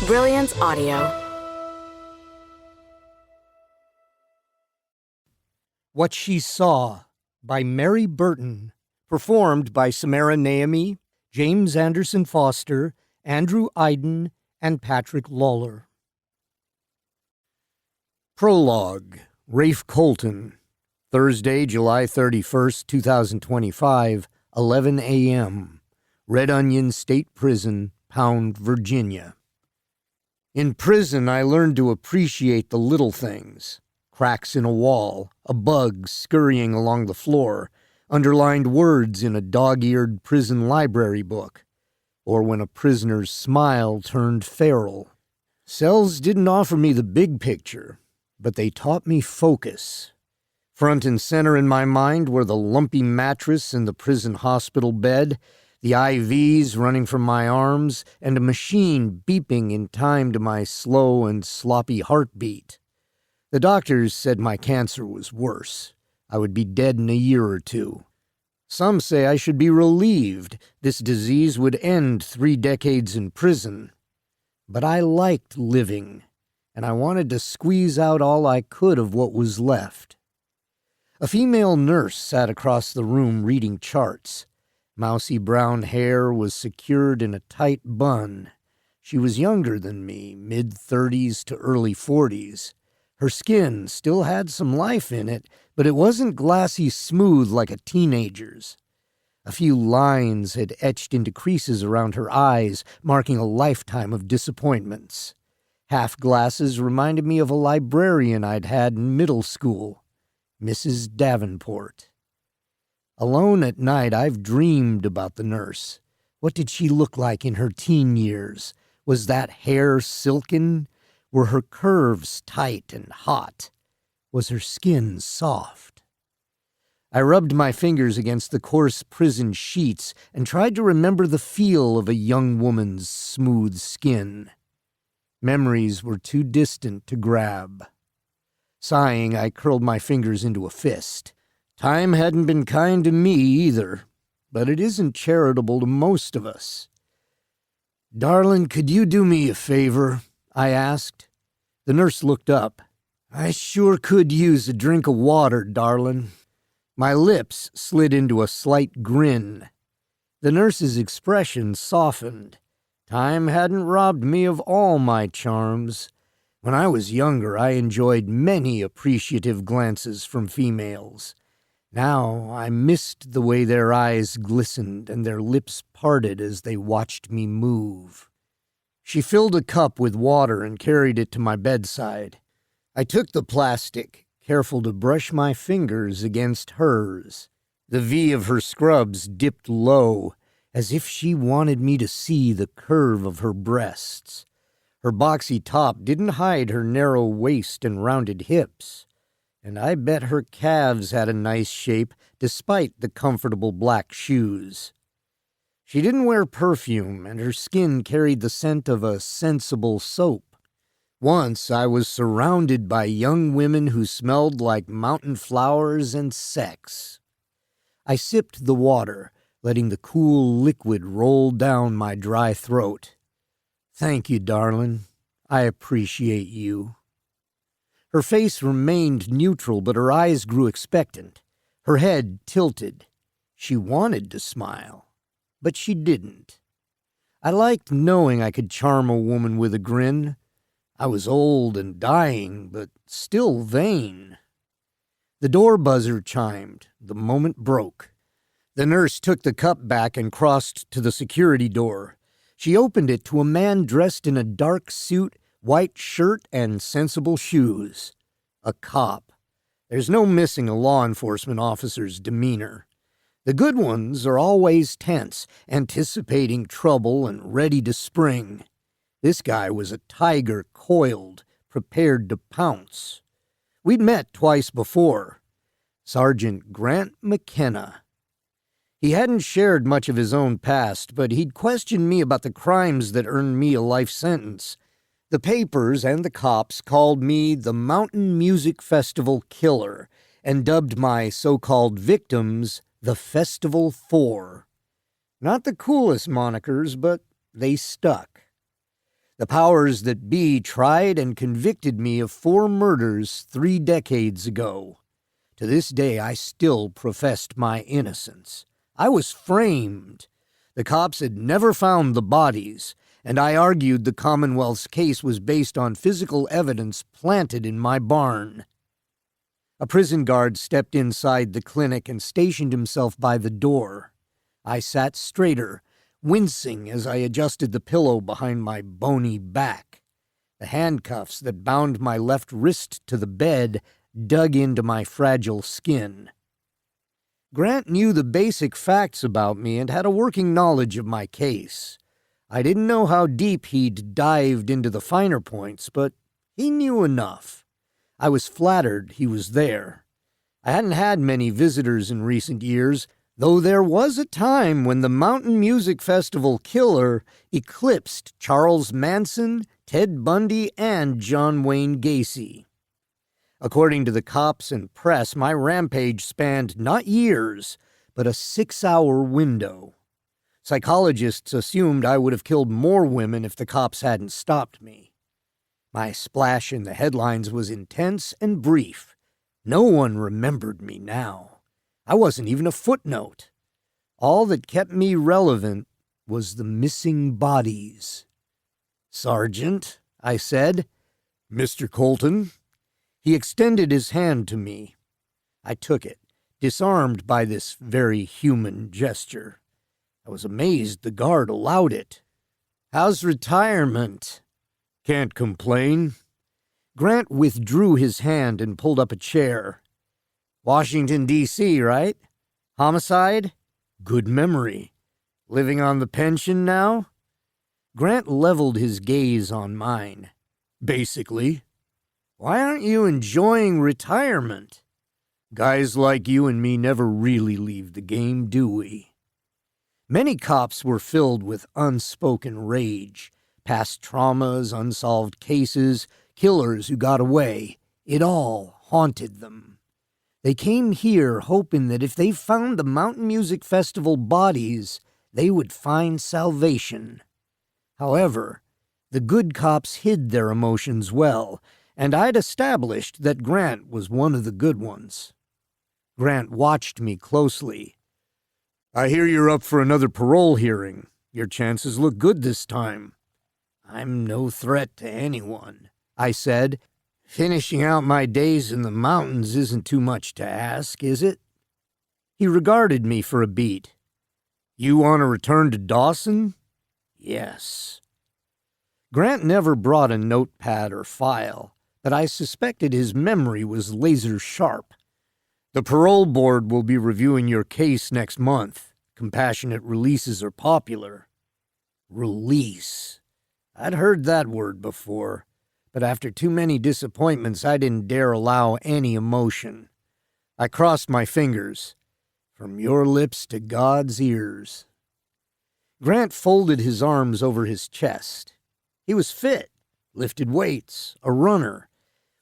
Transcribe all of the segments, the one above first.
Brilliance Audio. What She Saw by Mary Burton, performed by Samara Naomi, James Anderson Foster, Andrew Iden, and Patrick Lawler. Prologue. Rafe Colton. Thursday, July 31st, 2025, 11 a.m. Red Onion State Prison, Pound, Virginia. In prison, I learned to appreciate the little things. Cracks in a wall, a bug scurrying along the floor, underlined words in a dog-eared prison library book, or when a prisoner's smile turned feral. Cells didn't offer me the big picture, but they taught me focus. Front and center in my mind were the lumpy mattress in the prison hospital bed, the IVs running from my arms, and a machine beeping in time to my slow and sloppy heartbeat. The doctors said my cancer was worse. I would be dead in a year or two. Some say I should be relieved. This disease would end 3 decades in prison. But I liked living, and I wanted to squeeze out all I could of what was left. A female nurse sat across the room reading charts. Mousy brown hair was secured in a tight bun. She was younger than me, mid-30s to early 40s. Her skin still had some life in it, but it wasn't glassy smooth like a teenager's. A few lines had etched into creases around her eyes, marking a lifetime of disappointments. Half glasses reminded me of a librarian I'd had in middle school, Mrs. Davenport. Alone at night, I've dreamed about the nurse. What did she look like in her teen years? Was that hair silken? Were her curves tight and hot? Was her skin soft? I rubbed my fingers against the coarse prison sheets and tried to remember the feel of a young woman's smooth skin. Memories were too distant to grab. Sighing, I curled my fingers into a fist. Time hadn't been kind to me either, but it isn't charitable to most of us. "Darling, could you do me a favor?" I asked. The nurse looked up. "I sure could use a drink of water, darling." My lips slid into a slight grin. The nurse's expression softened. Time hadn't robbed me of all my charms. When I was younger, I enjoyed many appreciative glances from females. Now I missed the way their eyes glistened and their lips parted as they watched me move. She filled a cup with water and carried it to my bedside. I took the plastic, careful to brush my fingers against hers. The V of her scrubs dipped low, as if she wanted me to see the curve of her breasts. Her boxy top didn't hide her narrow waist and rounded hips, and I bet her calves had a nice shape despite the comfortable black shoes. She didn't wear perfume, and her skin carried the scent of a sensible soap. Once I was surrounded by young women who smelled like mountain flowers and sex. I sipped the water, letting the cool liquid roll down my dry throat. "Thank you, darling. I appreciate you." Her face remained neutral, but her eyes grew expectant. Her head tilted. She wanted to smile, but she didn't. I liked knowing I could charm a woman with a grin. I was old and dying, but still vain. The door buzzer chimed. The moment broke. The nurse took the cup back and crossed to the security door. She opened it to a man dressed in a dark suit, white shirt, and sensible shoes. A cop. There's no missing a law enforcement officer's demeanor. The good ones are always tense, anticipating trouble and ready to spring. This guy was a tiger coiled, prepared to pounce. We'd met twice before. Sergeant Grant McKenna. He hadn't shared much of his own past, but he'd questioned me about the crimes that earned me a life sentence. The papers and the cops called me the Mountain Music Festival Killer and dubbed my so-called victims the Festival Four. Not the coolest monikers, but they stuck. The powers that be tried and convicted me of 4 murders 3 decades ago. To this day, I still professed my innocence. I was framed. The cops had never found the bodies, and I argued the Commonwealth's case was based on physical evidence planted in my barn. A prison guard stepped inside the clinic and stationed himself by the door. I sat straighter, wincing as I adjusted the pillow behind my bony back. The handcuffs that bound my left wrist to the bed dug into my fragile skin. Grant knew the basic facts about me and had a working knowledge of my case. I didn't know how deep he'd dived into the finer points, but he knew enough. I was flattered he was there. I hadn't had many visitors in recent years, though there was a time when the Mountain Music Festival killer eclipsed Charles Manson, Ted Bundy, and John Wayne Gacy. According to the cops and press, my rampage spanned not years, but a 6-hour window. Psychologists assumed I would have killed more women if the cops hadn't stopped me. My splash in the headlines was intense and brief. No one remembered me now. I wasn't even a footnote. All that kept me relevant was the missing bodies. "Sergeant," I said. "Mr. Colton." He extended his hand to me. I took it, disarmed by this very human gesture. I was amazed the guard allowed it. "How's retirement?" "Can't complain." Grant withdrew his hand and pulled up a chair. "Washington, D.C., right? Homicide?" "Good memory." "Living on the pension now?" Grant leveled his gaze on mine. "Basically." "Why aren't you enjoying retirement?" "Guys like you and me never really leave the game, do we?" Many cops were filled with unspoken rage. Past traumas, unsolved cases, killers who got away. It all haunted them. They came here hoping that if they found the Mountain Music Festival bodies, they would find salvation. However, the good cops hid their emotions well, and I'd established that Grant was one of the good ones. Grant watched me closely. "I hear you're up for another parole hearing. Your chances look good this time." "I'm no threat to anyone," I said. "Finishing out my days in the mountains isn't too much to ask, is it?" He regarded me for a beat. "You want to return to Dawson?" "Yes." Grant never brought a notepad or file, but I suspected his memory was laser sharp. "The parole board will be reviewing your case next month. Compassionate releases are popular." Release. I'd heard that word before, but after too many disappointments, I didn't dare allow any emotion. I crossed my fingers. From your lips to God's ears. Grant folded his arms over his chest. He was fit, lifted weights, a runner.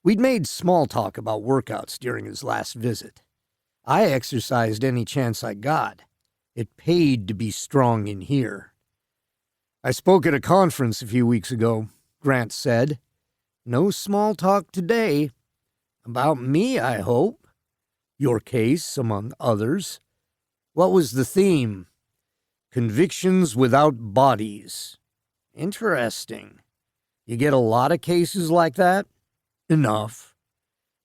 We'd made small talk about workouts during his last visit. I exercised any chance I got. It paid to be strong in here. "I spoke at a conference a few weeks ago," Grant said. "No small talk today. About me, I hope. Your case, among others. What was the theme?" "Convictions without bodies." "Interesting. You get a lot of cases like that?" "Enough.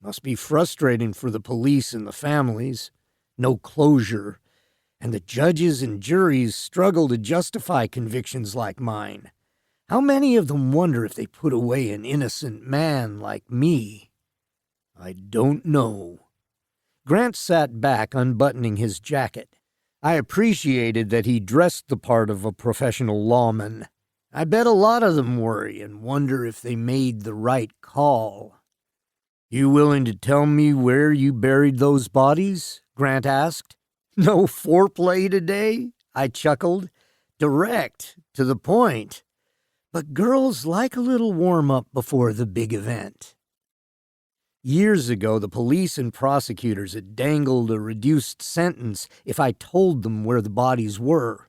Must be frustrating for the police and the families. No closure. And the judges and juries struggle to justify convictions like mine. How many of them wonder if they put away an innocent man like me?" "I don't know." Grant sat back, unbuttoning his jacket. I appreciated that he dressed the part of a professional lawman. I bet a lot of them worry and wonder if they made the right call. "You willing to tell me where you buried those bodies?" Grant asked. "No foreplay today?" I chuckled. "Direct, to the point. But girls like a little warm-up before the big event." Years ago, the police and prosecutors had dangled a reduced sentence if I told them where the bodies were.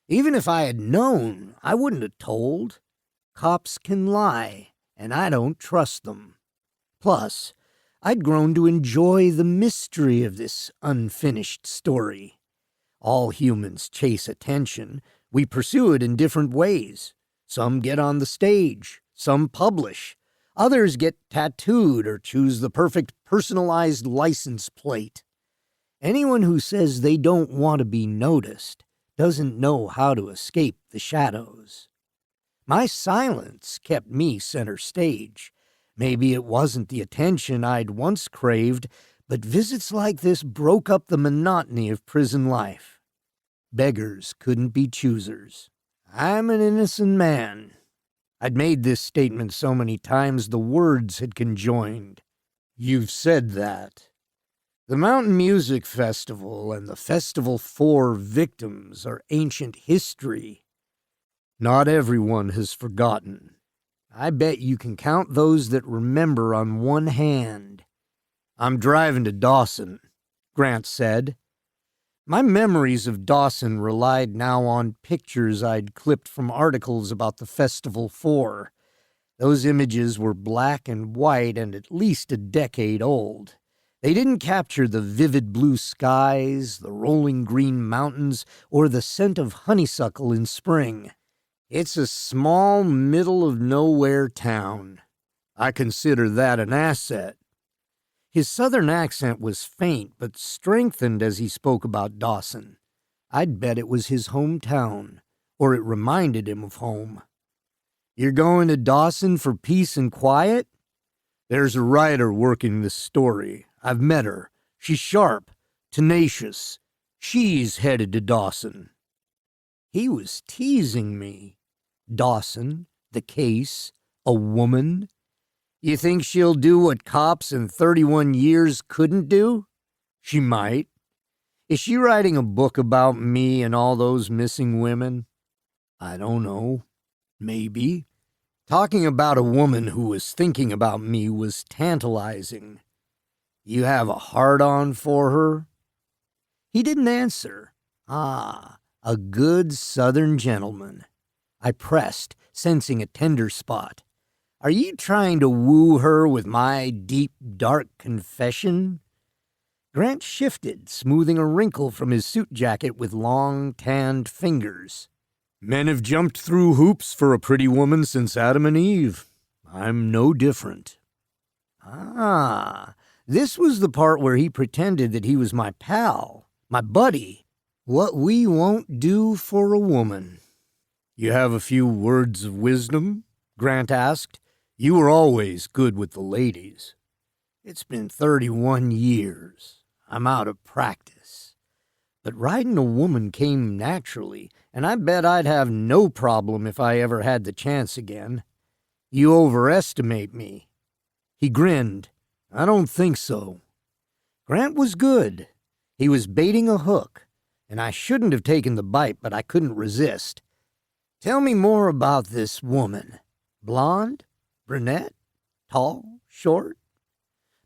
Even if I had known, I wouldn't have told. cops can lie, and I don't trust them. Plus, I'd grown to enjoy the mystery of this unfinished story. All humans chase attention. We pursue it in different ways. Some get on the stage, some publish. Others get tattooed or choose the perfect personalized license plate. Anyone who says they don't want to be noticed doesn't know how to escape the shadows. My silence kept me center stage. Maybe it wasn't the attention I'd once craved, but visits like this broke up the monotony of prison life. Beggars couldn't be choosers. I'm an innocent man. I'd made this statement so many times the words had conjoined. You've said that. The Mountain Music Festival and the Festival for Victims are ancient history. Not everyone has forgotten. I bet you can count those that remember on one hand. I'm driving to Dawson, Grant said. My memories of Dawson relied now on pictures I'd clipped from articles about the Festival 4. Those images were black and white and at least a decade old. They didn't capture the vivid blue skies, the rolling green mountains, or the scent of honeysuckle in spring. It's a small, middle-of-nowhere town. I consider that an asset. His southern accent was faint, but strengthened as he spoke about Dawson. I'd bet it was his hometown, or it reminded him of home. You're going to Dawson for peace and quiet? There's a writer working this story. I've met her. She's sharp, tenacious. She's headed to Dawson. He was teasing me. Dawson, the case, a woman. You think she'll do what cops in 31 years couldn't do? She might. Is she writing a book about me and all those missing women? I don't know. Maybe. Talking about a woman who was thinking about me was tantalizing. You have a hard-on for her? He didn't answer. Ah, a good Southern gentleman. I pressed, sensing a tender spot. Are you trying to woo her with my deep, dark confession? Grant shifted, smoothing a wrinkle from his suit jacket with long, tanned fingers. Men have jumped through hoops for a pretty woman since Adam and Eve. I'm no different. Ah, this was the part where he pretended that he was my pal, my buddy. What we won't do for a woman. You have a few words of wisdom? Grant asked. You were always good with the ladies. It's been 31 years. I'm out of practice. But riding a woman came naturally, and I bet I'd have no problem if I ever had the chance again. You overestimate me. He grinned. I don't think so. Grant was good. He was baiting a hook, and I shouldn't have taken the bite, but I couldn't resist. Tell me more about this woman. Blonde? Brunette? Tall? Short?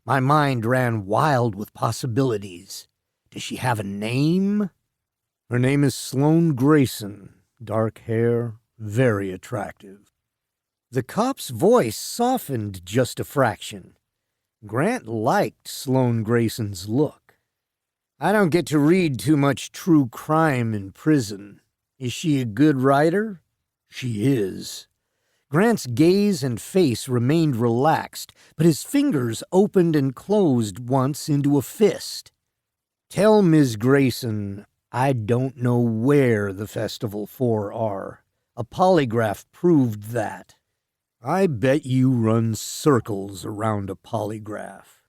My mind ran wild with possibilities. Does she have a name? Her name is Sloane Grayson. Dark hair, very attractive. The cop's voice softened just a fraction. Grant liked Sloane Grayson's look. I don't get to read too much true crime in prison. Is she a good writer? She is. Grant's gaze and face remained relaxed, but his fingers opened and closed once into a fist. Tell Ms. Grayson I don't know where the Festival 4 are. A polygraph proved that. I bet you run circles around a polygraph.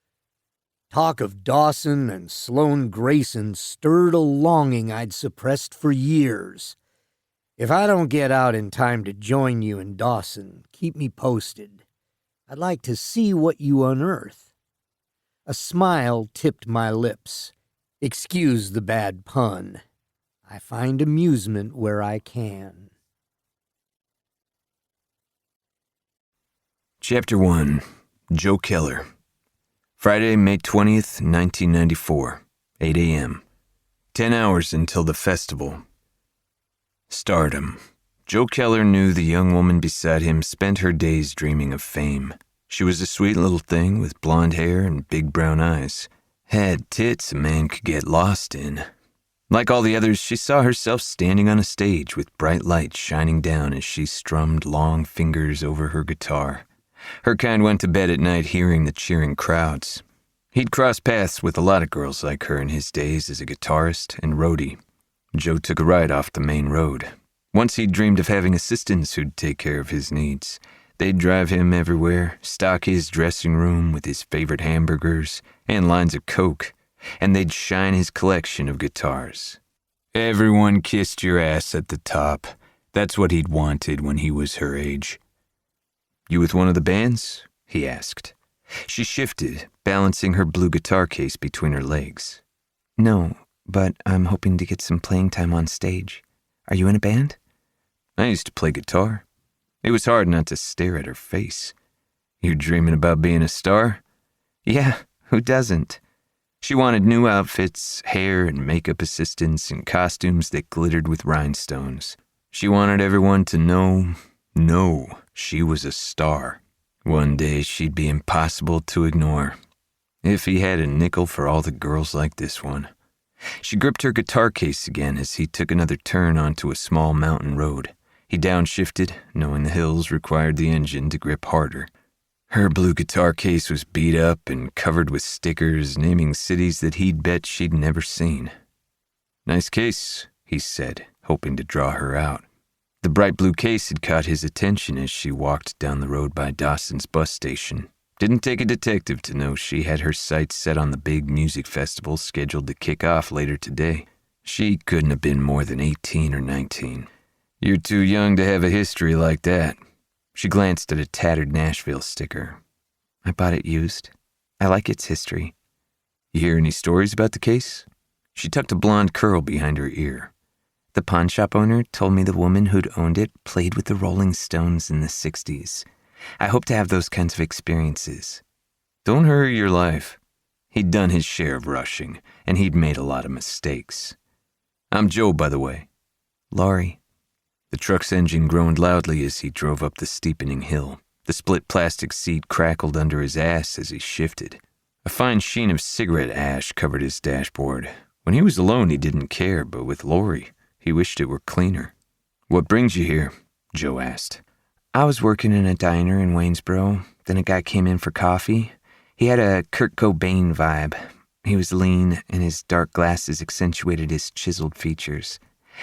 Talk of Dawson and Sloane Grayson stirred a longing I'd suppressed for years. If I don't get out in time to join you in Dawson, keep me posted. I'd like to see what you unearth. A smile tipped my lips. Excuse the bad pun. I find amusement where I can. Chapter 1. Joe Keller. Friday, May 20th, 1994, 8 a.m. 10 hours until the festival. Stardom. Joe Keller knew the young woman beside him spent her days dreaming of fame. She was a sweet little thing with blonde hair and big brown eyes. Had tits a man could get lost in. Like all the others, she saw herself standing on a stage with bright lights shining down as she strummed long fingers over her guitar. Her kind went to bed at night hearing the cheering crowds. He'd crossed paths with a lot of girls like her in his days as a guitarist and roadie. Joe took a ride off the main road. Once he'd dreamed of having assistants who'd take care of his needs. They'd drive him everywhere, stock his dressing room with his favorite hamburgers and lines of Coke, and they'd shine his collection of guitars. Everyone kissed your ass at the top. That's what he'd wanted when he was her age. You with one of the bands? He asked. She shifted, balancing her blue guitar case between her legs. No, but I'm hoping to get some playing time on stage. Are you in a band? I used to play guitar. It was hard not to stare at her face. You dreaming about being a star? Yeah, who doesn't? She wanted new outfits, hair and makeup assistants, and costumes that glittered with rhinestones. She wanted everyone to know she was a star. One day she'd be impossible to ignore. If he had a nickel for all the girls like this one. She gripped her guitar case again as he took another turn onto a small mountain road. He downshifted, knowing the hills required the engine to grip harder. Her blue guitar case was beat up and covered with stickers naming cities that he'd bet she'd never seen. Nice case, he said, hoping to draw her out. The bright blue case had caught his attention as she walked down the road by Dawson's bus station. Didn't take a detective to know she had her sights set on the big music festival scheduled to kick off later today. She couldn't have been more than 18 or 19. You're too young to have a history like that. She glanced at a tattered Nashville sticker. I bought it used. I like its history. You hear any stories about the case? She tucked a blonde curl behind her ear. The pawn shop owner told me the woman who'd owned it played with the Rolling Stones in the 60s. I hope to have those kinds of experiences. Don't hurry your life. He'd done his share of rushing, and he'd made a lot of mistakes. I'm Joe, by the way. Laurie. The truck's engine groaned loudly as he drove up the steepening hill. The split plastic seat crackled under his ass as he shifted. A fine sheen of cigarette ash covered his dashboard. When he was alone, he didn't care, but with Laurie, he wished it were cleaner. What brings you here? Joe asked. I was working in a diner in Waynesboro. Then a guy came in for coffee. He had a Kurt Cobain vibe. He was lean, and his dark glasses accentuated his chiseled features.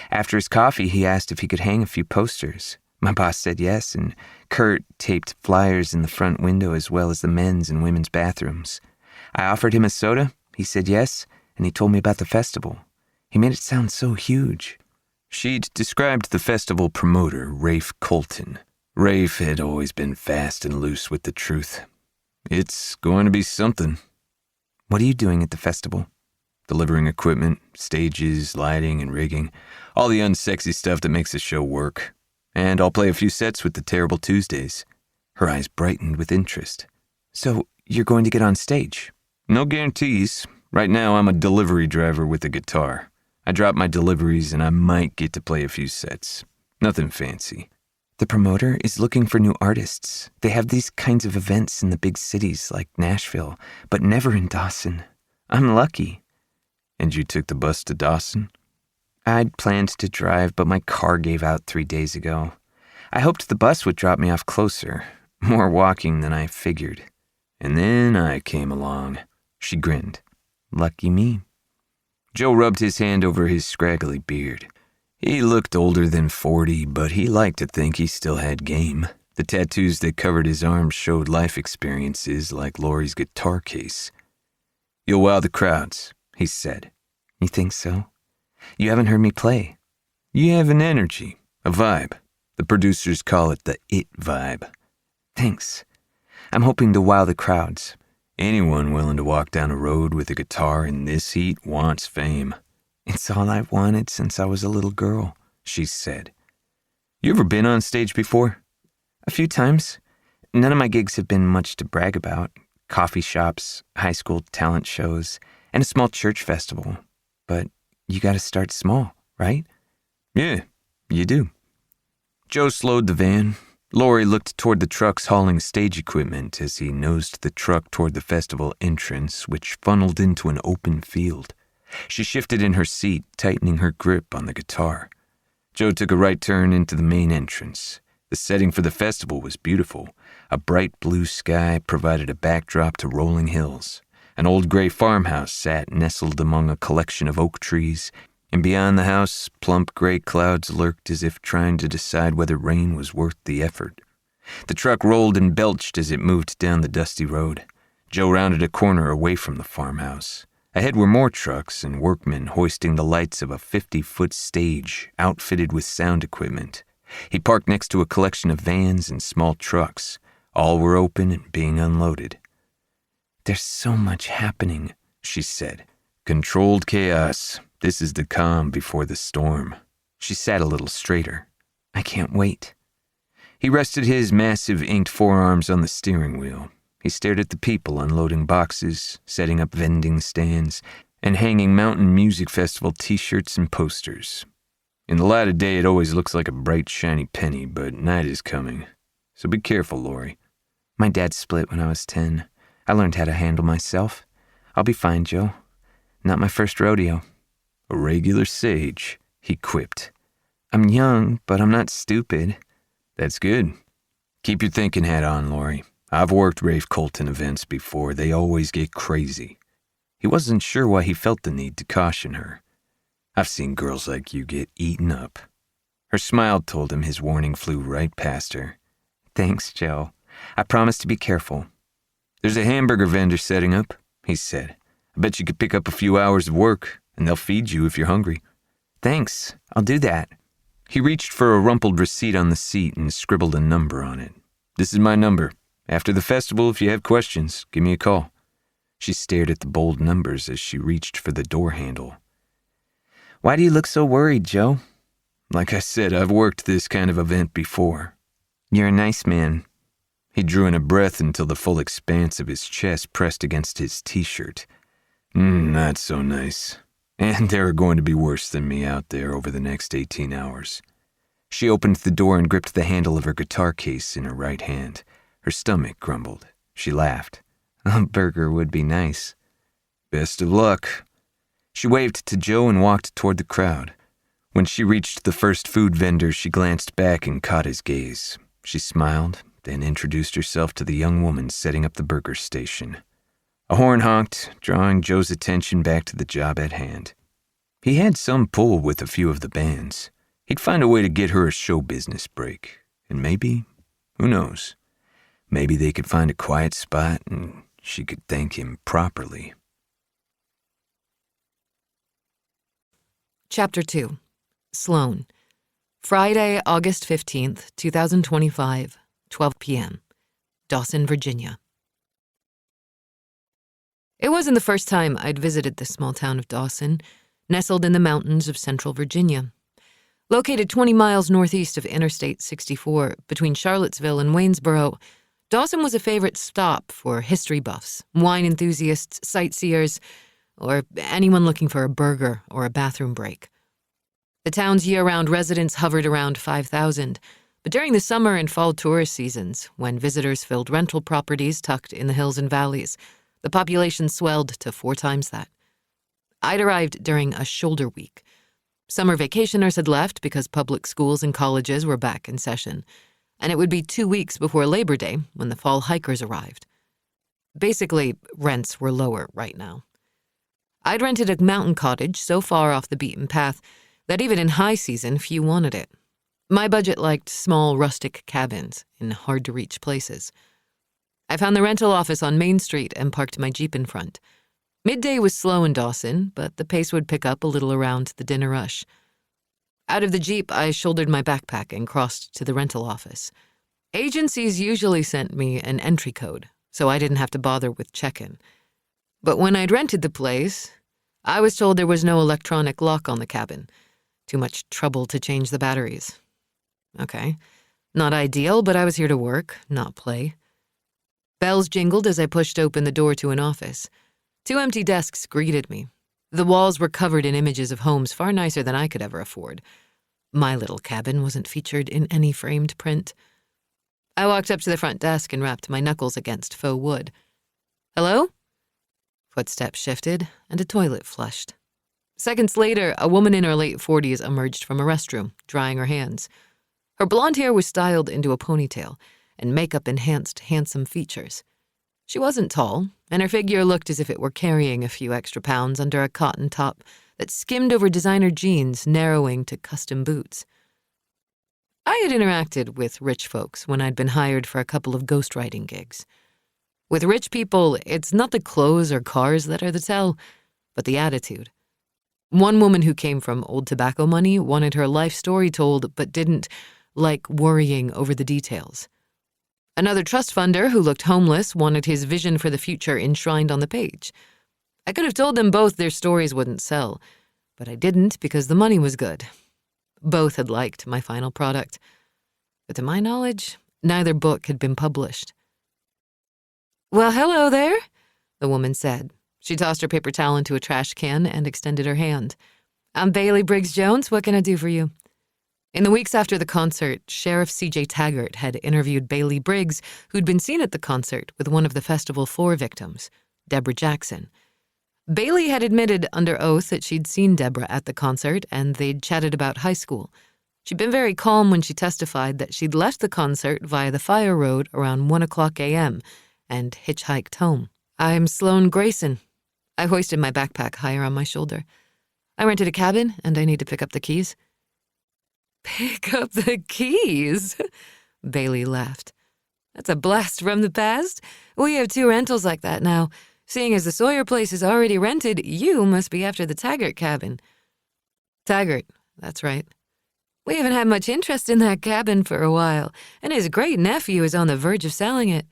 After his coffee, he asked if he could hang a few posters. My boss said yes, and Kurt taped flyers in the front window as well as the men's and women's bathrooms. I offered him a soda. He said yes, and he told me about the festival. He made it sound so huge. She'd described the festival promoter, Rafe Colton. Rafe had always been fast and loose with the truth. It's going to be something. What are you doing at the festival? Delivering equipment, stages, lighting, and rigging. All the unsexy stuff that makes the show work. And I'll play a few sets with the Terrible Tuesdays. Her eyes brightened with interest. So, you're going to get on stage? No guarantees. Right now, I'm a delivery driver with a guitar. I drop my deliveries and I might get to play a few sets. Nothing fancy. The promoter is looking for new artists. They have these kinds of events in the big cities like Nashville, but never in Dawson. I'm lucky. And you took the bus to Dawson? I'd planned to drive, but my car gave out 3 days ago. I hoped the bus would drop me off closer. More walking than I figured. And then I came along. She grinned. Lucky me. Joe rubbed his hand over his scraggly beard. He looked older than 40, but he liked to think he still had game. The tattoos that covered his arms showed life experiences like Laurie's guitar case. You'll wow the crowds, he said. You think so? You haven't heard me play. You have an energy, a vibe. The producers call it the it vibe. Thanks. I'm hoping to wow the crowds. Anyone willing to walk down a road with a guitar in this heat wants fame. It's all I've wanted since I was a little girl, she said. You ever been on stage before? A few times. None of my gigs have been much to brag about. Coffee shops, high school talent shows, and a small church festival. But you gotta start small, right? Yeah, you do. Joe slowed the van. Laurie looked toward the trucks hauling stage equipment as he nosed the truck toward the festival entrance, which funneled into an open field. She shifted in her seat, tightening her grip on the guitar. Joe took a right turn into the main entrance. The setting for the festival was beautiful. A bright blue sky provided a backdrop to rolling hills. An old gray farmhouse sat nestled among a collection of oak trees, and beyond the house, plump gray clouds lurked as if trying to decide whether rain was worth the effort. The truck rolled and belched as it moved down the dusty road. Joe rounded a corner away from the farmhouse. Ahead were more trucks and workmen hoisting the lights of a 50-foot stage outfitted with sound equipment. He parked next to a collection of vans and small trucks. All were open and being unloaded. "There's so much happening," she said. "Controlled chaos. This is the calm before the storm." She sat a little straighter. "I can't wait." He rested his massive inked forearms on the steering wheel. He stared at the people unloading boxes, setting up vending stands, and hanging Mountain Music Festival t-shirts and posters. In the light of day, it always looks like a bright, shiny penny, but night is coming. So be careful, Laurie. My dad split when I was 10. I learned how to handle myself. I'll be fine, Joe. Not my first rodeo. A regular sage, he quipped. I'm young, but I'm not stupid. That's good. Keep your thinking hat on, Laurie. I've worked Rafe Colton events before. They always get crazy. He wasn't sure why he felt the need to caution her. I've seen girls like you get eaten up. Her smile told him his warning flew right past her. Thanks, Joe. I promise to be careful. There's a hamburger vendor setting up, he said. I bet you could pick up a few hours of work, and they'll feed you if you're hungry. Thanks, I'll do that. He reached for a rumpled receipt on the seat and scribbled a number on it. This is my number. After the festival, if you have questions, give me a call. She stared at the bold numbers as she reached for the door handle. Why do you look so worried, Joe? Like I said, I've worked this kind of event before. You're a nice man. He drew in a breath until the full expanse of his chest pressed against his t-shirt. Not so nice. And there are going to be worse than me out there over the next 18 hours. She opened the door and gripped the handle of her guitar case in her right hand. Her stomach grumbled. She laughed. A burger would be nice. Best of luck. She waved to Joe and walked toward the crowd. When she reached the first food vendor, she glanced back and caught his gaze. She smiled, then introduced herself to the young woman setting up the burger station. A horn honked, drawing Joe's attention back to the job at hand. He had some pull with a few of the bands. He'd find a way to get her a show business break. And maybe, who knows, maybe they could find a quiet spot and she could thank him properly. Chapter 2. Sloane. Friday, August 15th, 2025, 12 p.m. Dawson, Virginia. It wasn't the first time I'd visited the small town of Dawson, nestled in the mountains of central Virginia. Located 20 miles northeast of Interstate 64, between Charlottesville and Waynesboro, Dawson was a favorite stop for history buffs, wine enthusiasts, sightseers, or anyone looking for a burger or a bathroom break. The town's year-round residents hovered around 5,000, but during the summer and fall tourist seasons, when visitors filled rental properties tucked in the hills and valleys, the population swelled to 4 times that. I'd arrived during a shoulder week. Summer vacationers had left because public schools and colleges were back in session, and it would be 2 weeks before Labor Day when the fall hikers arrived. Basically, rents were lower right now. I'd rented a mountain cottage so far off the beaten path that even in high season, few wanted it. My budget liked small, rustic cabins in hard-to-reach places. I found the rental office on Main Street and parked my Jeep in front. Midday was slow in Dawson, but the pace would pick up a little around the dinner rush. Out of the Jeep, I shouldered my backpack and crossed to the rental office. Agencies usually sent me an entry code, so I didn't have to bother with check-in. But when I'd rented the place, I was told there was no electronic lock on the cabin. Too much trouble to change the batteries. Okay. Not ideal, but I was here to work, not play. Bells jingled as I pushed open the door to an office. 2 empty desks greeted me. The walls were covered in images of homes far nicer than I could ever afford. My little cabin wasn't featured in any framed print. I walked up to the front desk and rapped my knuckles against faux wood. "Hello?" Footsteps shifted, and a toilet flushed. Seconds later, a woman in her late 40s emerged from a restroom, drying her hands. Her blonde hair was styled into a ponytail, and makeup enhanced handsome features. She wasn't tall, and her figure looked as if it were carrying a few extra pounds under a cotton top that skimmed over designer jeans narrowing to custom boots. I had interacted with rich folks when I'd been hired for a couple of ghostwriting gigs. With rich people, it's not the clothes or cars that are the tell, but the attitude. One woman who came from old tobacco money wanted her life story told, but didn't like worrying over the details. Another trust funder who looked homeless wanted his vision for the future enshrined on the page. I could have told them both their stories wouldn't sell, but I didn't because the money was good. Both had liked my final product, but to my knowledge, neither book had been published. "Well, hello there," the woman said. She tossed her paper towel into a trash can and extended her hand. "I'm Bailey Briggs-Jones. What can I do for you?" In the weeks after the concert, Sheriff CJ Taggart had interviewed Bailey Briggs, who'd been seen at the concert with one of the Festival 4 victims, Deborah Jackson. Bailey had admitted under oath that she'd seen Deborah at the concert and they'd chatted about high school. She'd been very calm when she testified that she'd left the concert via the Fire Road around 1:00 a.m. and hitchhiked home. "I'm Sloane Grayson." I hoisted my backpack higher on my shoulder. "I rented a cabin and I need to pick up the keys." "Pick up the keys?" Bailey laughed. "That's a blast from the past. We have 2 rentals like that now. Seeing as the Sawyer place is already rented, you must be after the Taggart cabin." "Taggart, that's right. We haven't had much interest in that cabin for a while, and his great nephew is on the verge of selling it."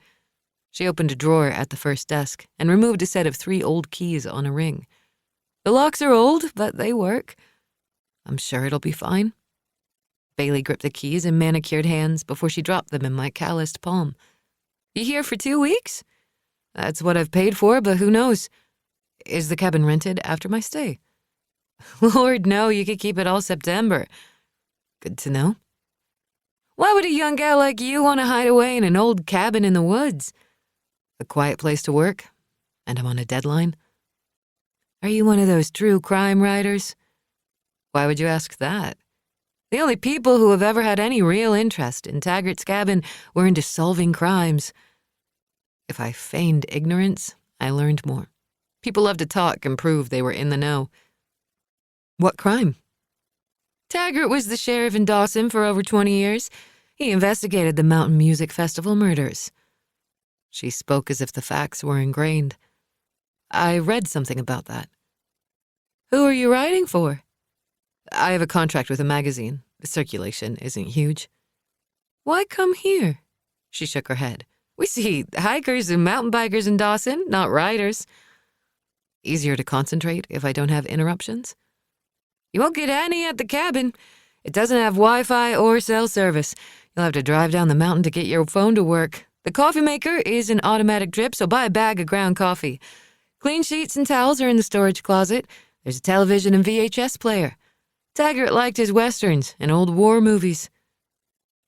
She opened a drawer at the first desk and removed a set of 3 old keys on a ring. "The locks are old, but they work. I'm sure it'll be fine." Bailey gripped the keys in manicured hands before she dropped them in my calloused palm. "You here for 2 weeks?" "That's what I've paid for, but who knows? Is the cabin rented after my stay?" "Lord, no, you could keep it all September." "Good to know." "Why would a young gal like you want to hide away in an old cabin in the woods?" "A quiet place to work, and I'm on a deadline." "Are you one of those true crime writers?" "Why would you ask that?" "The only people who have ever had any real interest in Taggart's cabin were into solving crimes." If I feigned ignorance, I learned more. People love to talk and prove they were in the know. "What crime?" "Taggart was the sheriff in Dawson for over 20 years. He investigated the Mountain Music Festival murders." She spoke as if the facts were ingrained. "I read something about that." "Who are you writing for?" "I have a contract with a magazine. The circulation isn't huge." "Why come here?" She shook her head. "We see hikers and mountain bikers in Dawson, not writers." "Easier to concentrate if I don't have interruptions?" "You won't get any at the cabin. It doesn't have Wi-Fi or cell service. You'll have to drive down the mountain to get your phone to work. The coffee maker is an automatic drip, so buy a bag of ground coffee. Clean sheets and towels are in the storage closet. There's a television and VHS player. Taggart liked his westerns and old war movies."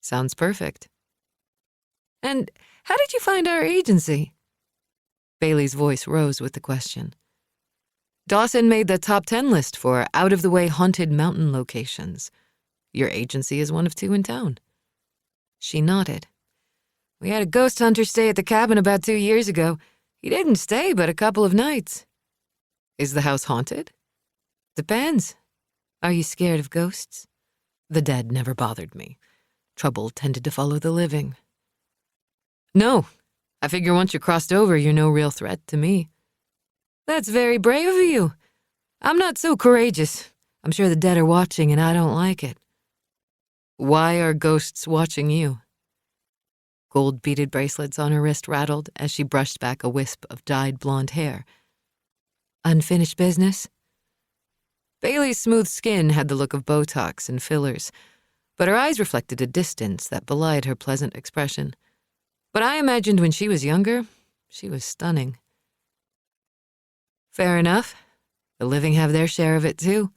"Sounds perfect." "And how did you find our agency?" Bailey's voice rose with the question. "Dawson made the top 10 list for out-of-the-way haunted mountain locations. Your agency is one of 2 in town." She nodded. "We had a ghost hunter stay at the cabin about 2 years ago. He didn't stay but a couple of nights." "Is the house haunted?" "Depends. Are you scared of ghosts?" The dead never bothered me. Trouble tended to follow the living. "No. I figure once you're crossed over, you're no real threat to me." "That's very brave of you. I'm not so courageous. I'm sure the dead are watching and I don't like it." "Why are ghosts watching you?" Gold beaded bracelets on her wrist rattled as she brushed back a wisp of dyed blonde hair. "Unfinished business?" Bailey's smooth skin had the look of Botox and fillers, but her eyes reflected a distance that belied her pleasant expression. But I imagined when she was younger, she was stunning. "Fair enough. The living have their share of it, too."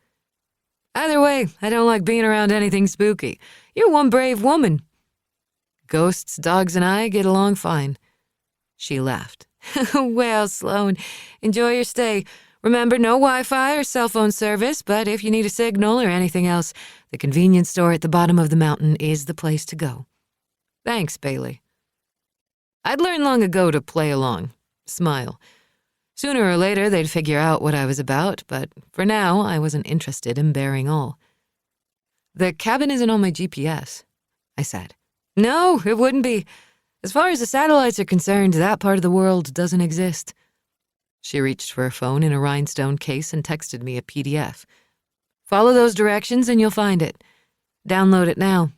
Either way, I don't like being around anything spooky. You're one brave woman. Ghosts, dogs, and I get along fine. She laughed. Well, Sloane, enjoy your stay. Remember, no Wi-Fi or cell phone service, but if you need a signal or anything else, the convenience store at the bottom of the mountain is the place to go. Thanks, Bailey. I'd learned long ago to play along, smile. Sooner or later, they'd figure out what I was about, but for now, I wasn't interested in bearing all. The cabin isn't on my GPS, I said. No, it wouldn't be. As far as the satellites are concerned, that part of the world doesn't exist. She reached for her phone in a rhinestone case and texted me a PDF. Follow those directions and you'll find it. Download it now.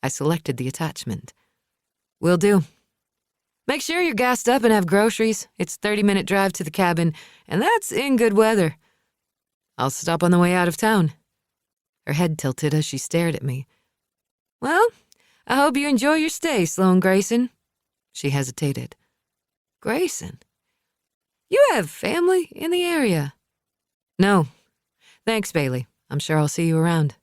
I selected the attachment. Will do. Make sure you're gassed up and have groceries. It's a 30-minute drive to the cabin, and that's in good weather. I'll stop on the way out of town. Her head tilted as she stared at me. Well, I hope you enjoy your stay, Sloane Grayson. She hesitated. Grayson? You have family in the area? No. Thanks, Bailey. I'm sure I'll see you around.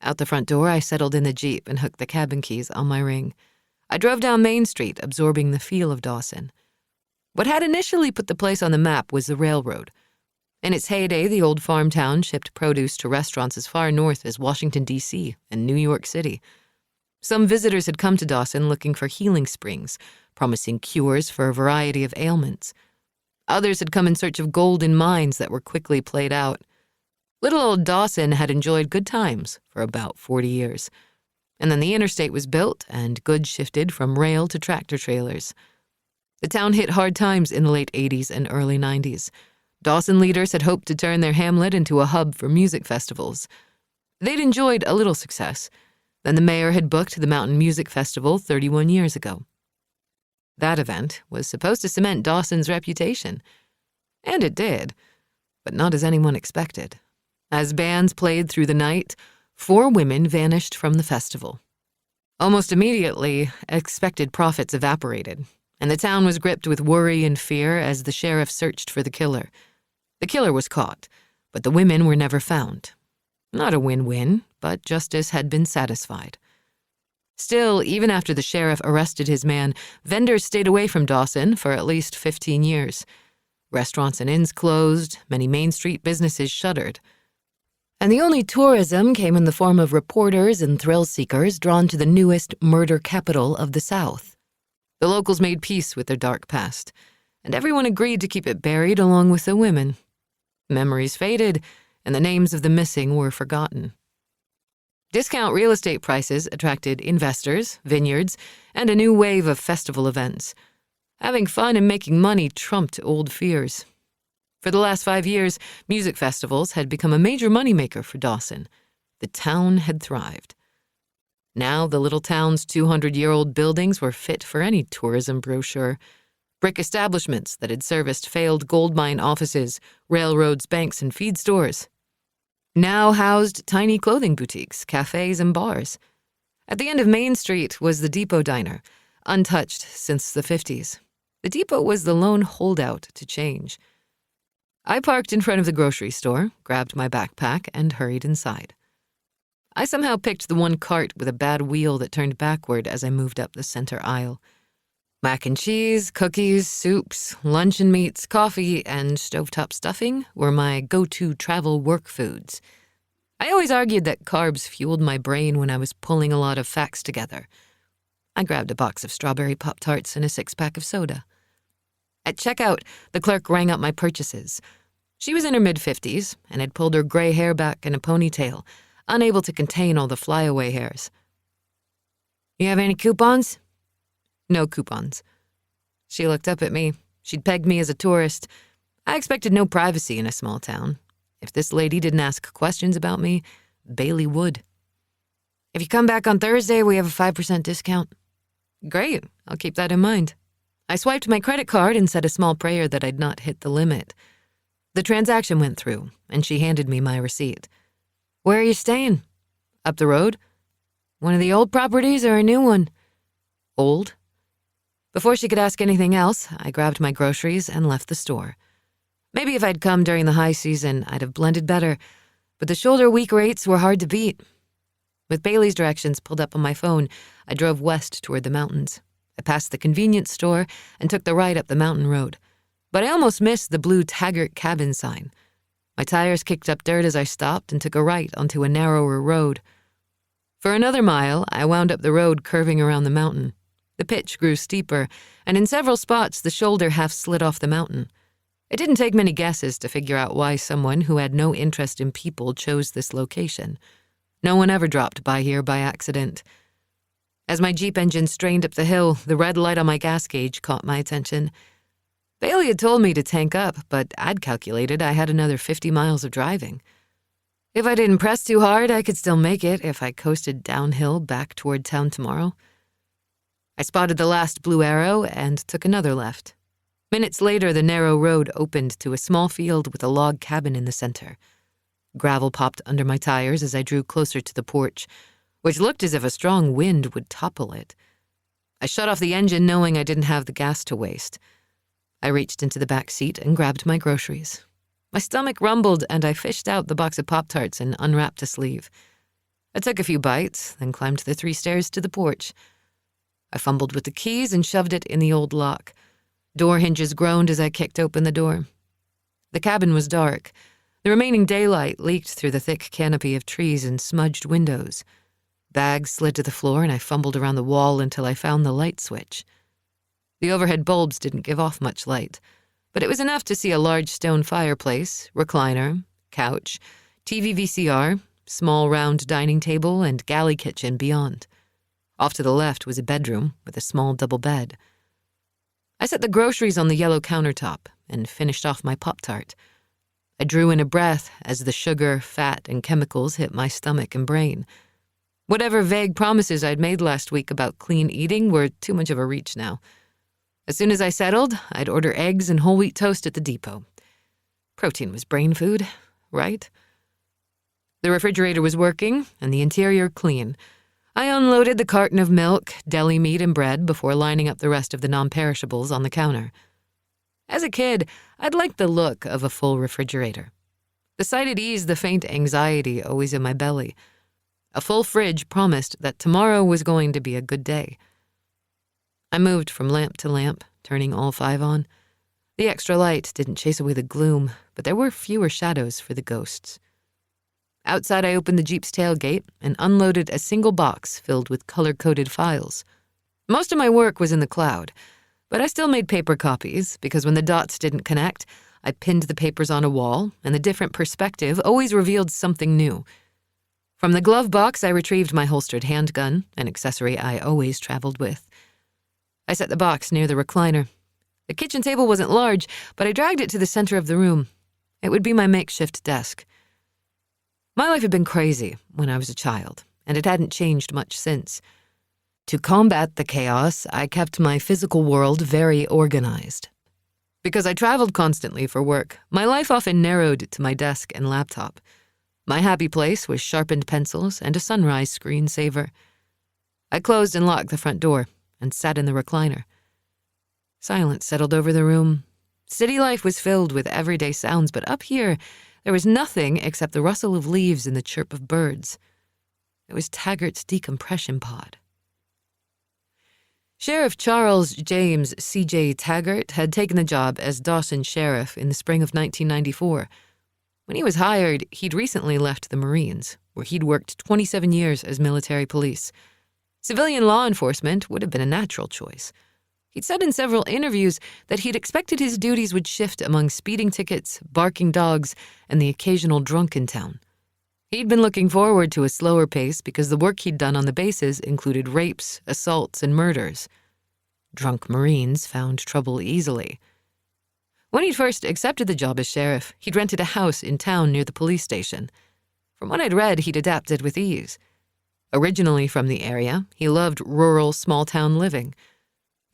Out the front door, I settled in the Jeep and hooked the cabin keys on my ring. I drove down Main Street, absorbing the feel of Dawson. What had initially put the place on the map was the railroad. In its heyday, the old farm town shipped produce to restaurants as far north as Washington, D.C. and New York City. Some visitors had come to Dawson looking for healing springs, promising cures for a variety of ailments. Others had come in search of gold in mines that were quickly played out. Little old Dawson had enjoyed good times for about 40 years. And then the interstate was built and goods shifted from rail to tractor trailers. The town hit hard times in the late 80s and early 90s. Dawson leaders had hoped to turn their hamlet into a hub for music festivals. They'd enjoyed a little success. Then the mayor had booked the Mountain Music Festival 31 years ago. That event was supposed to cement Dawson's reputation. And it did, but not as anyone expected. As bands played through the night, 4 women vanished from the festival. Almost immediately, expected profits evaporated, and the town was gripped with worry and fear as the sheriff searched for the killer. The killer was caught, but the women were never found. Not a win-win, but justice had been satisfied. Still, even after the sheriff arrested his man, vendors stayed away from Dawson for at least 15 years. Restaurants and inns closed, many Main Street businesses shuttered. And the only tourism came in the form of reporters and thrill-seekers drawn to the newest murder capital of the South. The locals made peace with their dark past, and everyone agreed to keep it buried along with the women. Memories faded, and the names of the missing were forgotten. Discount real estate prices attracted investors, vineyards, and a new wave of festival events. Having fun and making money trumped old fears. For the last 5 years, music festivals had become a major moneymaker for Dawson. The town had thrived. Now the little town's 200-year-old buildings were fit for any tourism brochure. Brick establishments that had serviced failed gold mine offices, railroads, banks, and feed stores. Now housed tiny clothing boutiques, cafes, and bars. At the end of Main Street was the Depot Diner, untouched since the 50s. The Depot was the lone holdout to change. I parked in front of the grocery store, grabbed my backpack, and hurried inside. I somehow picked the one cart with a bad wheel that turned backward as I moved up the center aisle. Mac and cheese, cookies, soups, luncheon meats, coffee, and stovetop stuffing were my go-to travel work foods. I always argued that carbs fueled my brain when I was pulling a lot of facts together. I grabbed a box of strawberry Pop-Tarts and a 6-pack of soda. At checkout, the clerk rang up my purchases. She was in her mid-50s and had pulled her gray hair back in a ponytail, unable to contain all the flyaway hairs. You have any coupons? No coupons. She looked up at me. She'd pegged me as a tourist. I expected no privacy in a small town. If this lady didn't ask questions about me, Bailey would. If you come back on Thursday, we have a 5% discount. Great. I'll keep that in mind. I swiped my credit card and said a small prayer that I'd not hit the limit. The transaction went through, and she handed me my receipt. Where are you staying? Up the road? One of the old properties or a new one? Old. Before she could ask anything else, I grabbed my groceries and left the store. Maybe if I'd come during the high season, I'd have blended better, But the shoulder week rates were hard to beat. With Bailey's directions pulled up on my phone, I drove west toward the mountains. I passed the convenience store and took the right up the mountain road. But I almost missed the blue Taggart cabin sign. My tires kicked up dirt as I stopped and took a right onto a narrower road. For another mile, I wound up the road curving around the mountain. The pitch grew steeper, and in several spots the shoulder half slid off the mountain. It didn't take many guesses to figure out why someone who had no interest in people chose this location. No one ever dropped by here by accident. As my Jeep engine strained up the hill, the red light on my gas gauge caught my attention. Bailey had told me to tank up, but I'd calculated I had another 50 miles of driving. If I didn't press too hard, I could still make it if I coasted downhill back toward town tomorrow. I spotted the last blue arrow and took another left. Minutes later, the narrow road opened to a small field with a log cabin in the center. Gravel popped under my tires as I drew closer to the porch, which looked as if a strong wind would topple it. I shut off the engine knowing I didn't have the gas to waste. I reached into the back seat and grabbed my groceries. My stomach rumbled and I fished out the box of Pop-Tarts and unwrapped a sleeve. I took a few bites, then climbed the 3 stairs to the porch. I fumbled with the keys and shoved it in the old lock. Door hinges groaned as I kicked open the door. The cabin was dark. The remaining daylight leaked through the thick canopy of trees and smudged windows. Bags slid to the floor and I fumbled around the wall until I found the light switch. The overhead bulbs didn't give off much light, but it was enough to see a large stone fireplace, recliner, couch, TV VCR, small round dining table, and galley kitchen beyond. Off to the left was a bedroom with a small double bed. I set the groceries on the yellow countertop and finished off my Pop-Tart. I drew in a breath as the sugar, fat, and chemicals hit my stomach and brain. Whatever vague promises I'd made last week about clean eating were too much of a reach now. As soon as I settled, I'd order eggs and whole wheat toast at the depot. Protein was brain food, right? The refrigerator was working and the interior clean. I unloaded the carton of milk, deli meat, and bread before lining up the rest of the non-perishables on the counter. As a kid, I'd liked the look of a full refrigerator. The sight had eased the faint anxiety always in my belly. A full fridge promised that tomorrow was going to be a good day. I moved from lamp to lamp, turning all 5 on. The extra light didn't chase away the gloom, but there were fewer shadows for the ghosts. Outside, I opened the Jeep's tailgate and unloaded a single box filled with color-coded files. Most of my work was in the cloud, but I still made paper copies because when the dots didn't connect, I pinned the papers on a wall, and the different perspective always revealed something new. From the glove box, I retrieved my holstered handgun, an accessory I always traveled with. I set the box near the recliner. The kitchen table wasn't large, but I dragged it to the center of the room. It would be my makeshift desk. My life had been crazy when I was a child, and it hadn't changed much since. To combat the chaos, I kept my physical world very organized. Because I traveled constantly for work, my life often narrowed to my desk and laptop. My happy place was sharpened pencils and a sunrise screensaver. I closed and locked the front door and sat in the recliner. Silence settled over the room. City life was filled with everyday sounds, but up here, there was nothing except the rustle of leaves and the chirp of birds. It was Taggart's decompression pod. Sheriff Charles James CJ Taggart had taken the job as Dawson Sheriff in the spring of 1994. When he was hired, he'd recently left the Marines, where he'd worked 27 years as military police. Civilian law enforcement would have been a natural choice. He'd said in several interviews that he'd expected his duties would shift among speeding tickets, barking dogs, and the occasional drunk in town. He'd been looking forward to a slower pace because the work he'd done on the bases included rapes, assaults, and murders. Drunk Marines found trouble easily. When he'd first accepted the job as sheriff, he'd rented a house in town near the police station. From what I'd read, he'd adapted with ease. Originally from the area, he loved rural, small-town living.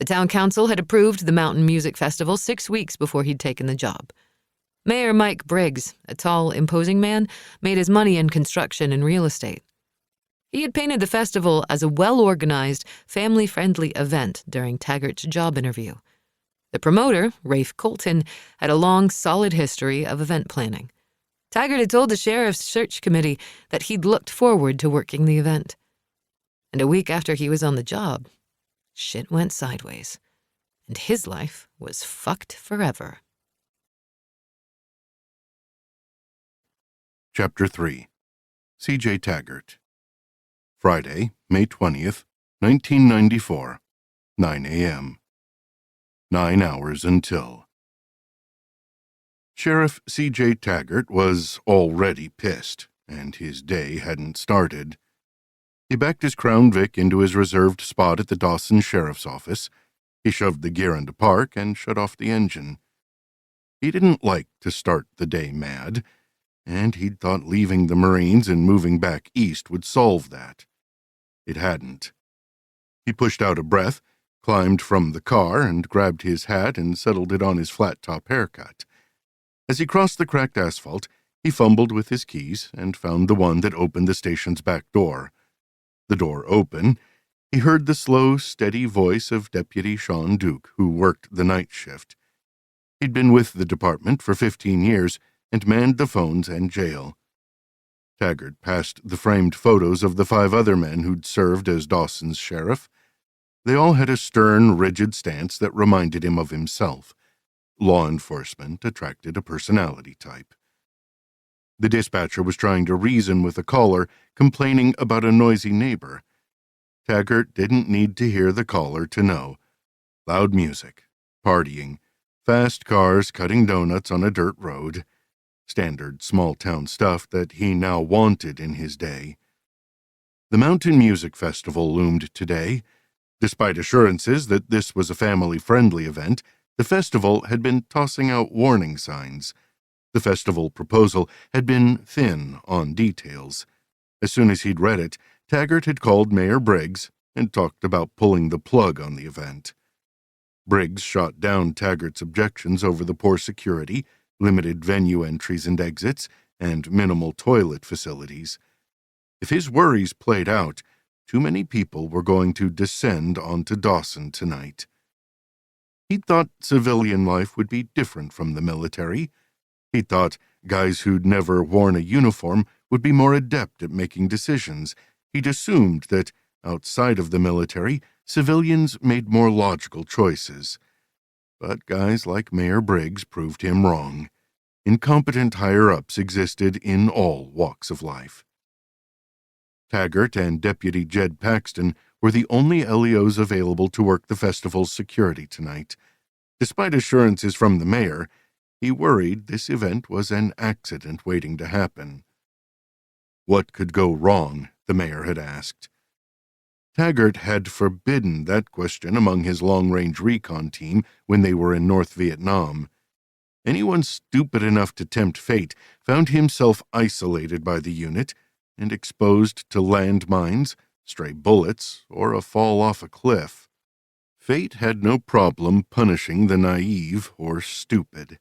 The town council had approved the Mountain Music Festival 6 weeks before he'd taken the job. Mayor Mike Briggs, a tall, imposing man, made his money in construction and real estate. He had painted the festival as a well-organized, family-friendly event during Taggart's job interview. The promoter, Rafe Colton, had a long, solid history of event planning. Taggart had told the sheriff's search committee that he'd looked forward to working the event. And a week after he was on the job, shit went sideways, and his life was fucked forever. Chapter 3. CJ Taggart. Friday, May 20th, 1994, 9 a.m. 9 hours until. Sheriff CJ Taggart was already pissed, and his day hadn't started. He backed his Crown Vic into his reserved spot at the Dawson Sheriff's Office. He shoved the gear into park and shut off the engine. He didn't like to start the day mad, and he'd thought leaving the Marines and moving back east would solve that. It hadn't. He pushed out a breath, climbed from the car, and grabbed his hat and settled it on his flat-top haircut. As he crossed the cracked asphalt, he fumbled with his keys and found the one that opened the station's back door. The door open, he heard the slow, steady voice of Deputy Sean Duke, who worked the night shift. He'd been with the department for 15 years and manned the phones and jail. Taggart passed the framed photos of the 5 other men who'd served as Dawson's sheriff. They all had a stern, rigid stance that reminded him of himself. Law enforcement attracted a personality type. The dispatcher was trying to reason with a caller complaining about a noisy neighbor. Taggart didn't need to hear the caller to know. Loud music, partying, fast cars cutting donuts on a dirt road. Standard small-town stuff that he now wanted in his day. The Mountain Music Festival loomed today. Despite assurances that this was a family-friendly event, the festival had been tossing out warning signs. The festival proposal had been thin on details. As soon as he'd read it, Taggart had called Mayor Briggs and talked about pulling the plug on the event. Briggs shot down Taggart's objections over the poor security, limited venue entries and exits, and minimal toilet facilities. If his worries played out, too many people were going to descend onto Dawson tonight. He thought civilian life would be different from the military. He thought guys who'd never worn a uniform would be more adept at making decisions. He'd assumed that, outside of the military, civilians made more logical choices. But guys like Mayor Briggs proved him wrong. Incompetent higher-ups existed in all walks of life. Taggart and Deputy Jed Paxton were the only LEOs available to work the festival's security tonight. Despite assurances from the mayor, he worried this event was an accident waiting to happen. What could go wrong, the mayor had asked. Taggart had forbidden that question among his long-range recon team when they were in North Vietnam. Anyone stupid enough to tempt fate found himself isolated by the unit and exposed to landmines, stray bullets, or a fall off a cliff. Fate had no problem punishing the naive or stupid.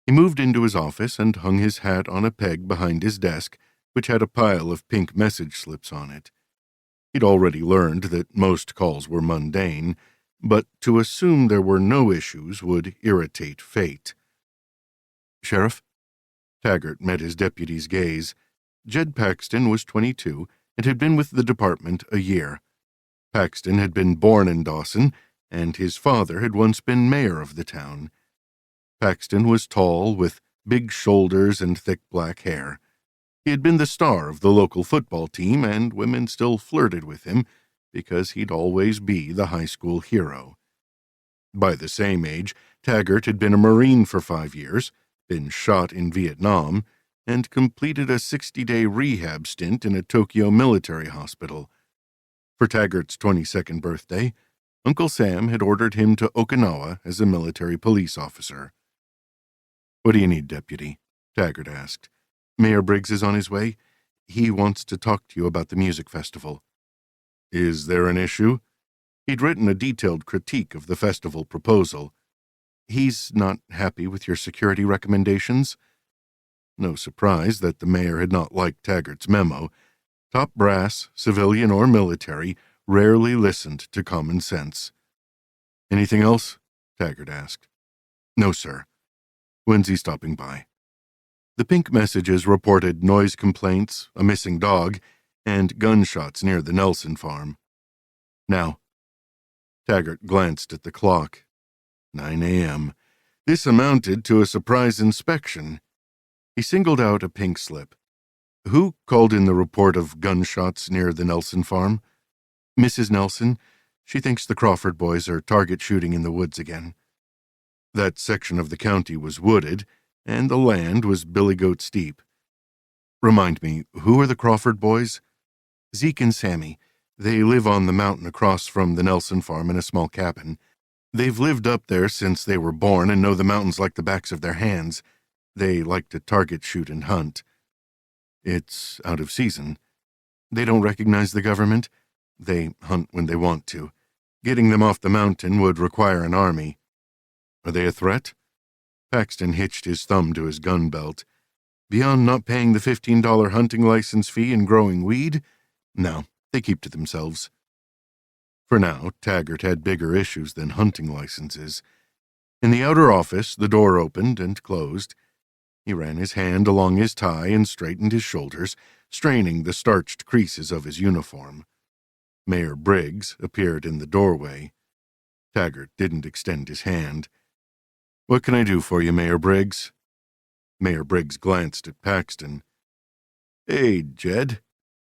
He moved into his office and hung his hat on a peg behind his desk, which had a pile of pink message slips on it. He'd already learned that most calls were mundane, but to assume there were no issues would irritate fate. "Sheriff?" Taggart met his deputy's gaze. Jed Paxton was 22 and had been with the department a year. Paxton had been born in Dawson, and his father had once been mayor of the town. Paxton was tall, with big shoulders and thick black hair. He had been the star of the local football team, and women still flirted with him because he'd always be the high school hero. By the same age, Taggart had been a Marine for 5 years, been shot in Vietnam, and completed a 60-day rehab stint in a Tokyo military hospital. For Taggart's 22nd birthday, Uncle Sam had ordered him to Okinawa as a military police officer. "What do you need, Deputy?" Taggart asked. "Mayor Briggs is on his way. He wants to talk to you about the music festival." "Is there an issue?" He'd written a detailed critique of the festival proposal. "He's not happy with your security recommendations." No surprise that the mayor had not liked Taggart's memo. Top brass, civilian or military, rarely listened to common sense. "Anything else?" Taggart asked. "No, sir." "When's he stopping by?" The pink messages reported noise complaints, a missing dog, and gunshots near the Nelson farm. Now, Taggart glanced at the clock. 9 a.m. This amounted to a surprise inspection. He singled out a pink slip. Who called in the report of gunshots near the Nelson farm? Mrs. Nelson. She thinks the Crawford boys are target shooting in the woods again. That section of the county was wooded, and the land was billy-goat steep. Remind me, who are the Crawford boys? Zeke and Sammy. They live on the mountain across from the Nelson farm in a small cabin. They've lived up there since they were born and know the mountains like the backs of their hands. They like to target shoot and hunt. It's out of season. They don't recognize the government. They hunt when they want to. Getting them off the mountain would require an army. Are they a threat? Paxton hitched his thumb to his gun belt. Beyond not paying the $15 hunting license fee and growing weed? No, they keep to themselves. For now, Taggart had bigger issues than hunting licenses. In the outer office, the door opened and closed. He ran his hand along his tie and straightened his shoulders, straining the starched creases of his uniform. Mayor Briggs appeared in the doorway. Taggart didn't extend his hand. "What can I do for you, Mayor Briggs?" Mayor Briggs glanced at Paxton. "Hey, Jed.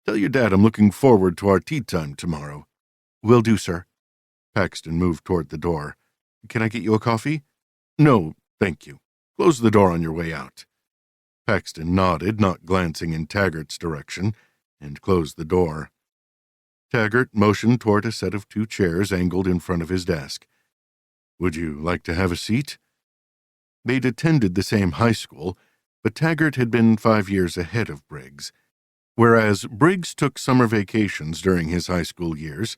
Tell your dad I'm looking forward to our tea time tomorrow." "Will do, sir." Paxton moved toward the door. "Can I get you a coffee?" "No, thank you. Close the door on your way out." Paxton nodded, not glancing in Taggart's direction, and closed the door. Taggart motioned toward a set of 2 chairs angled in front of his desk. "Would you like to have a seat?" They'd attended the same high school, but Taggart had been 5 years ahead of Briggs. Whereas Briggs took summer vacations during his high school years,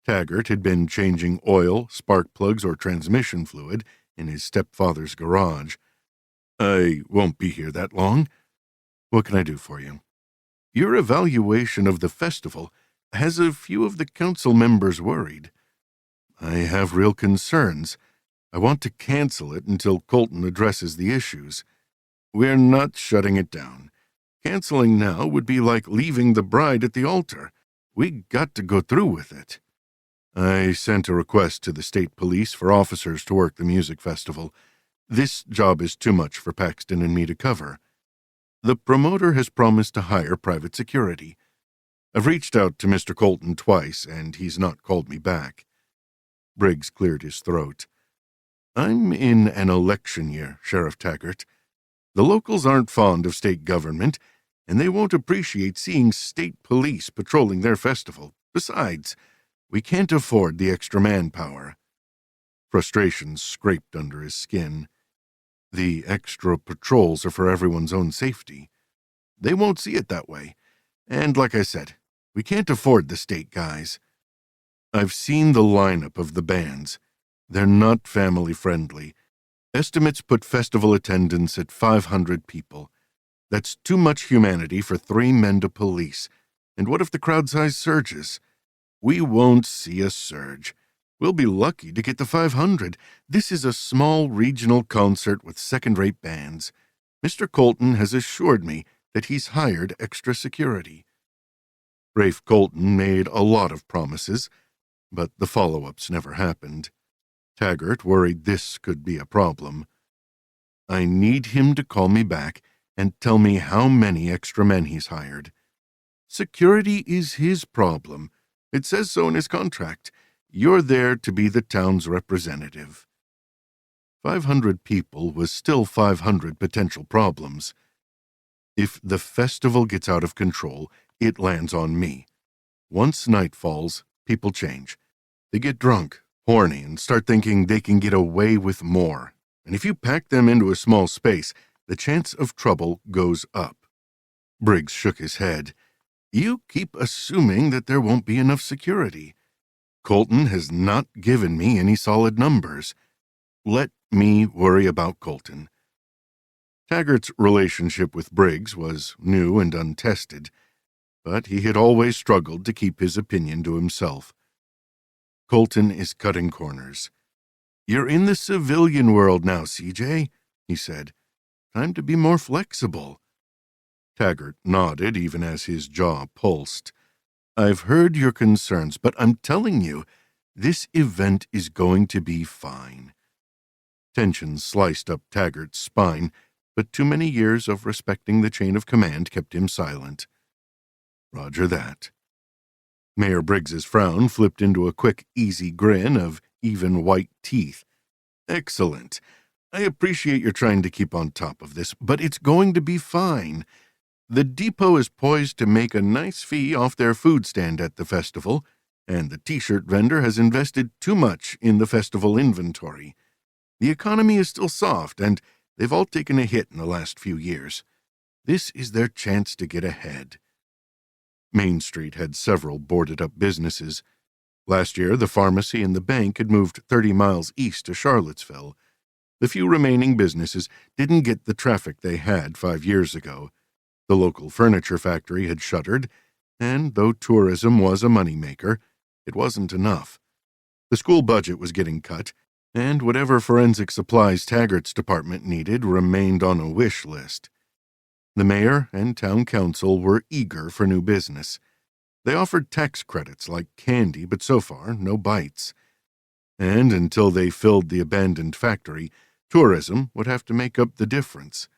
Taggart had been changing oil, spark plugs, or transmission fluid in his stepfather's garage. "I won't be here that long. What can I do for you?" "Your evaluation of the festival has a few of the council members worried. I have real concerns. I want to cancel it until Colton addresses the issues. We're not shutting it down. Canceling now would be like leaving the bride at the altar. We got to go through with it." I sent a request to the state police for officers to work the music festival. This job is too much for Paxton and me to cover. The promoter has promised to hire private security. I've reached out to Mr. Colton twice, and he's not called me back. Briggs cleared his throat. "I'm in an election year, Sheriff Taggart. The locals aren't fond of state government, and they won't appreciate seeing state police patrolling their festival. Besides, we can't afford the extra manpower." Frustration scraped under his skin. The extra patrols are for everyone's own safety. They won't see it that way. And like I said, we can't afford the state guys. I've seen the lineup of the bands. They're not family-friendly. Estimates put festival attendance at 500 people. That's too much humanity for 3 men to police. And what if the crowd size surges? We won't see a surge. We'll be lucky to get to 500. This is a small regional concert with second-rate bands. Mr. Colton has assured me that he's hired extra security. Rafe Colton made a lot of promises, but the follow-ups never happened. Taggart worried this could be a problem. I need him to call me back and tell me how many extra men he's hired. Security is his problem. It says so in his contract. You're there to be the town's representative. 500 people was still 500 potential problems. If the festival gets out of control, it lands on me. Once night falls, people change. They get drunk, horny, and start thinking they can get away with more. And if you pack them into a small space, the chance of trouble goes up. Briggs shook his head. You keep assuming that there won't be enough security. Colton has not given me any solid numbers. Let me worry about Colton. Taggart's relationship with Briggs was new and untested, but he had always struggled to keep his opinion to himself. Colton is cutting corners. You're in the civilian world now, CJ, he said. Time to be more flexible." Taggart nodded even as his jaw pulsed. "I've heard your concerns, but I'm telling you, this event is going to be fine." Tension sliced up Taggart's spine, but too many years of respecting the chain of command kept him silent. "Roger that." Mayor Briggs's frown flipped into a quick, easy grin of even white teeth. "Excellent. I appreciate your trying to keep on top of this, but it's going to be fine. The depot is poised to make a nice fee off their food stand at the festival, and the t-shirt vendor has invested too much in the festival inventory. The economy is still soft, and they've all taken a hit in the last few years. This is their chance to get ahead." Main Street had several boarded-up businesses. Last year, the pharmacy and the bank had moved 30 miles east to Charlottesville. The few remaining businesses didn't get the traffic they had 5 years ago. The local furniture factory had shuttered, and though tourism was a moneymaker, it wasn't enough. The school budget was getting cut, and whatever forensic supplies Taggart's department needed remained on a wish list. The mayor and town council were eager for new business. They offered tax credits like candy, but so far, no bites. And until they filled the abandoned factory, tourism would have to make up the difference.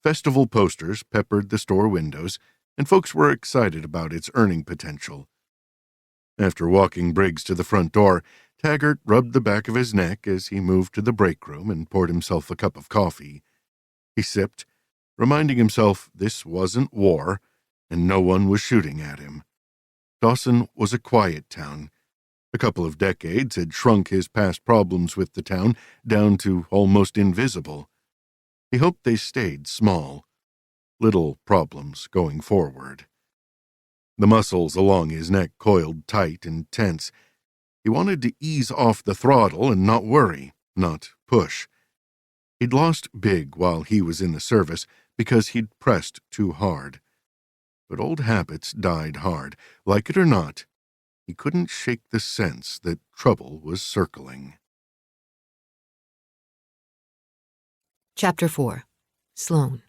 Festival posters peppered the store windows, and folks were excited about its earning potential. After walking Briggs to the front door, Taggart rubbed the back of his neck as he moved to the break room and poured himself a cup of coffee. He sipped, reminding himself this wasn't war, and no one was shooting at him. Dawson was a quiet town. A couple of decades had shrunk his past problems with the town down to almost invisible. He hoped they stayed small. Little problems going forward. The muscles along his neck coiled tight and tense. He wanted to ease off the throttle and not worry, not push. He'd lost big while he was in the service because he'd pressed too hard. But old habits died hard. Like it or not, he couldn't shake the sense that trouble was circling. Chapter 4. Sloane.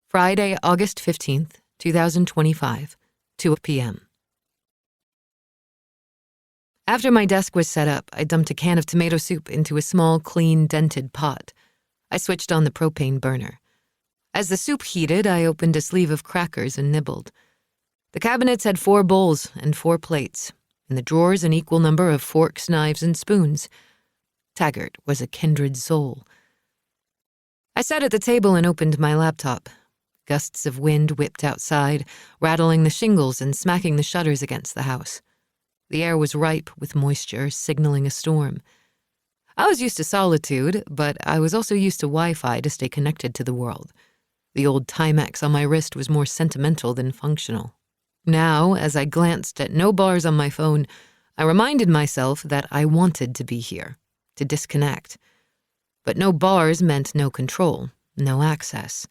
Friday, August 15th, 2025, 2 p.m. After my desk was set up, I dumped a can of tomato soup into a small, clean, dented pot. I switched on the propane burner. As the soup heated, I opened a sleeve of crackers and nibbled. The cabinets had 4 bowls and 4 plates. In the drawers, an equal number of forks, knives, and spoons. Taggart was a kindred soul. I sat at the table and opened my laptop. Gusts of wind whipped outside, rattling the shingles and smacking the shutters against the house. The air was ripe with moisture, signaling a storm. I was used to solitude, but I was also used to Wi-Fi to stay connected to the world. The old Timex on my wrist was more sentimental than functional. Now, as I glanced at no bars on my phone, I reminded myself that I wanted to be here, to disconnect. But no bars meant no control, no access.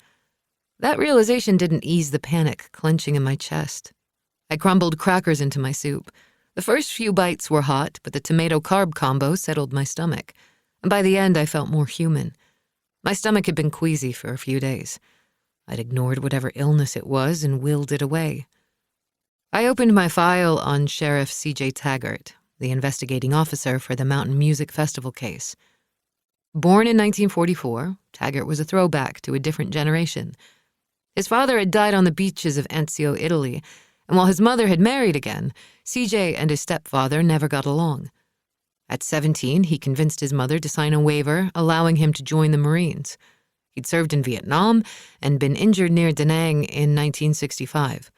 That realization didn't ease the panic clenching in my chest. I crumbled crackers into my soup. The first few bites were hot, but the tomato-carb combo settled my stomach. And by the end, I felt more human. My stomach had been queasy for a few days. I'd ignored whatever illness it was and willed it away. I opened my file on Sheriff CJ Taggart, the investigating officer for the Mountain Music Festival case. Born in 1944, Taggart was a throwback to a different generation. His father had died on the beaches of Anzio, Italy, and while his mother had married again, CJ and his stepfather never got along. At 17, he convinced his mother to sign a waiver allowing him to join the Marines. He'd served in Vietnam and been injured near Da Nang in 1965.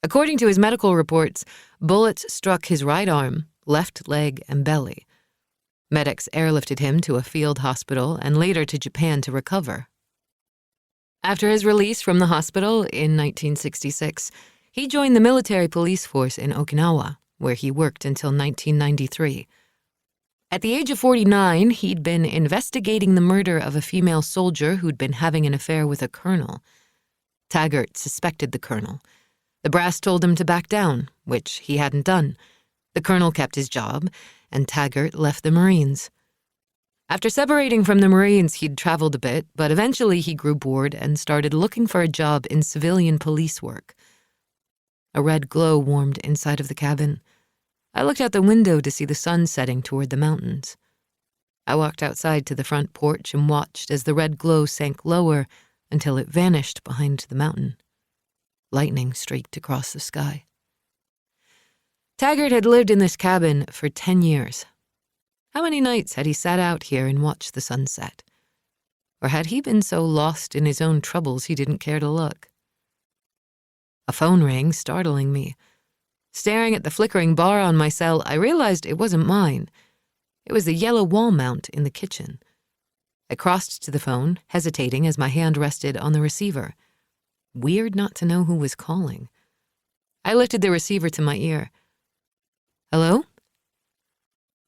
According to his medical reports, bullets struck his right arm, left leg, and belly. Medics airlifted him to a field hospital and later to Japan to recover. After his release from the hospital in 1966, he joined the military police force in Okinawa, where he worked until 1993. At the age of 49, he'd been investigating the murder of a female soldier who'd been having an affair with a colonel. Taggart suspected the colonel. The brass told him to back down, which he hadn't done. The colonel kept his job, and Taggart left the Marines. After separating from the Marines, he'd traveled a bit, but eventually he grew bored and started looking for a job in civilian police work. A red glow warmed inside of the cabin. I looked out the window to see the sun setting toward the mountains. I walked outside to the front porch and watched as the red glow sank lower until it vanished behind the mountain. Lightning streaked across the sky. Taggart had lived in this cabin for 10 years. How many nights had he sat out here and watched the sunset? Or had he been so lost in his own troubles he didn't care to look? A phone rang, startling me. Staring at the flickering bar on my cell, I realized it wasn't mine. It was the yellow wall mount in the kitchen. I crossed to the phone, hesitating as my hand rested on the receiver. Weird not to know who was calling. I lifted the receiver to my ear. Hello?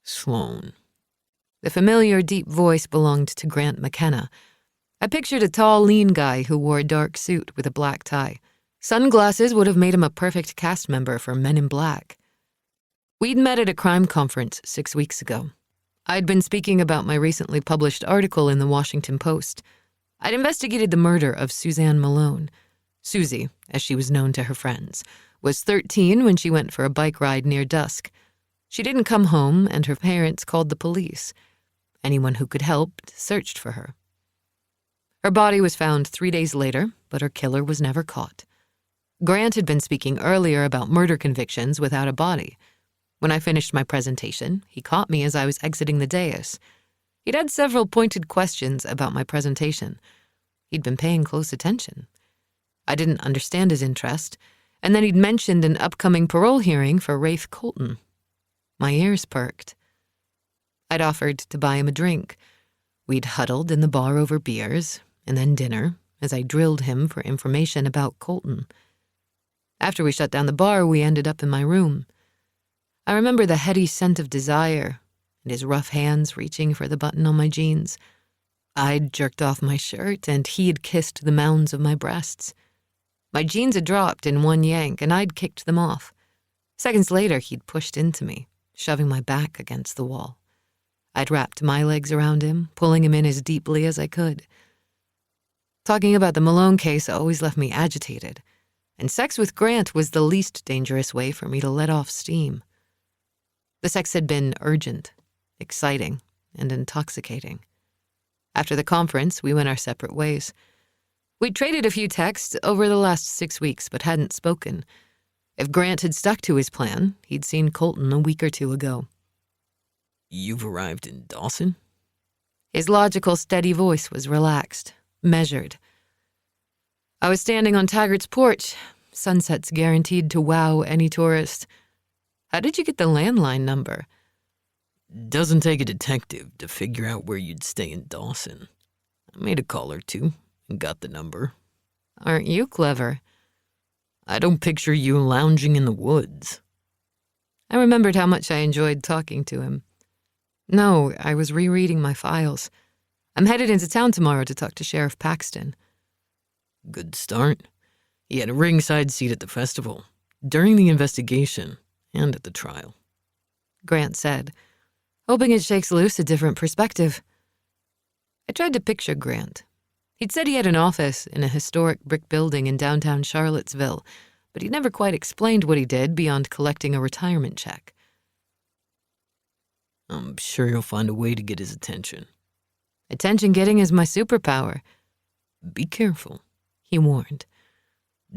Sloane. The familiar, deep voice belonged to Grant McKenna. I pictured a tall, lean guy who wore a dark suit with a black tie. Sunglasses would have made him a perfect cast member for Men in Black. We'd met at a crime conference 6 weeks ago. I'd been speaking about my recently published article in the Washington Post. I'd investigated the murder of Suzanne Malone. Susie, as she was known to her friends, was 13 when she went for a bike ride near dusk. She didn't come home, and her parents called the police. Anyone who could help searched for her. Her body was found 3 days later, but her killer was never caught. Grant had been speaking earlier about murder convictions without a body. When I finished my presentation, he caught me as I was exiting the dais. He'd had several pointed questions about my presentation. He'd been paying close attention. I didn't understand his interest, and then he'd mentioned an upcoming parole hearing for Rafe Colton. My ears perked. I'd offered to buy him a drink. We'd huddled in the bar over beers, and then dinner, as I drilled him for information about Colton. After we shut down the bar, we ended up in my room. I remember the heady scent of desire and his rough hands reaching for the button on my jeans. I'd jerked off my shirt, and he'd kissed the mounds of my breasts. My jeans had dropped in one yank, and I'd kicked them off. Seconds later, he'd pushed into me, shoving my back against the wall. I'd wrapped my legs around him, pulling him in as deeply as I could. Talking about the Malone case always left me agitated, and sex with Grant was the least dangerous way for me to let off steam. The sex had been urgent, exciting, and intoxicating. After the conference, we went our separate ways. We'd traded a few texts over the last 6 weeks, but hadn't spoken. If Grant had stuck to his plan, he'd seen Colton a week or two ago. You've arrived in Dawson? His logical, steady voice was relaxed, measured. I was standing on Taggart's porch, sunsets guaranteed to wow any tourist. How did you get the landline number? Doesn't take a detective to figure out where you'd stay in Dawson. I made a call or two and got the number. Aren't you clever? I don't picture you lounging in the woods. I remembered how much I enjoyed talking to him. No, I was rereading my files. I'm headed into town tomorrow to talk to Sheriff Paxton. Good start. He had a ringside seat at the festival, during the investigation, and at the trial. Grant said, hoping it shakes loose a different perspective. I tried to picture Grant. He'd said he had an office in a historic brick building in downtown Charlottesville, but he never quite explained what he did beyond collecting a retirement check. I'm sure you'll find a way to get his attention. Attention getting is my superpower. Be careful, he warned.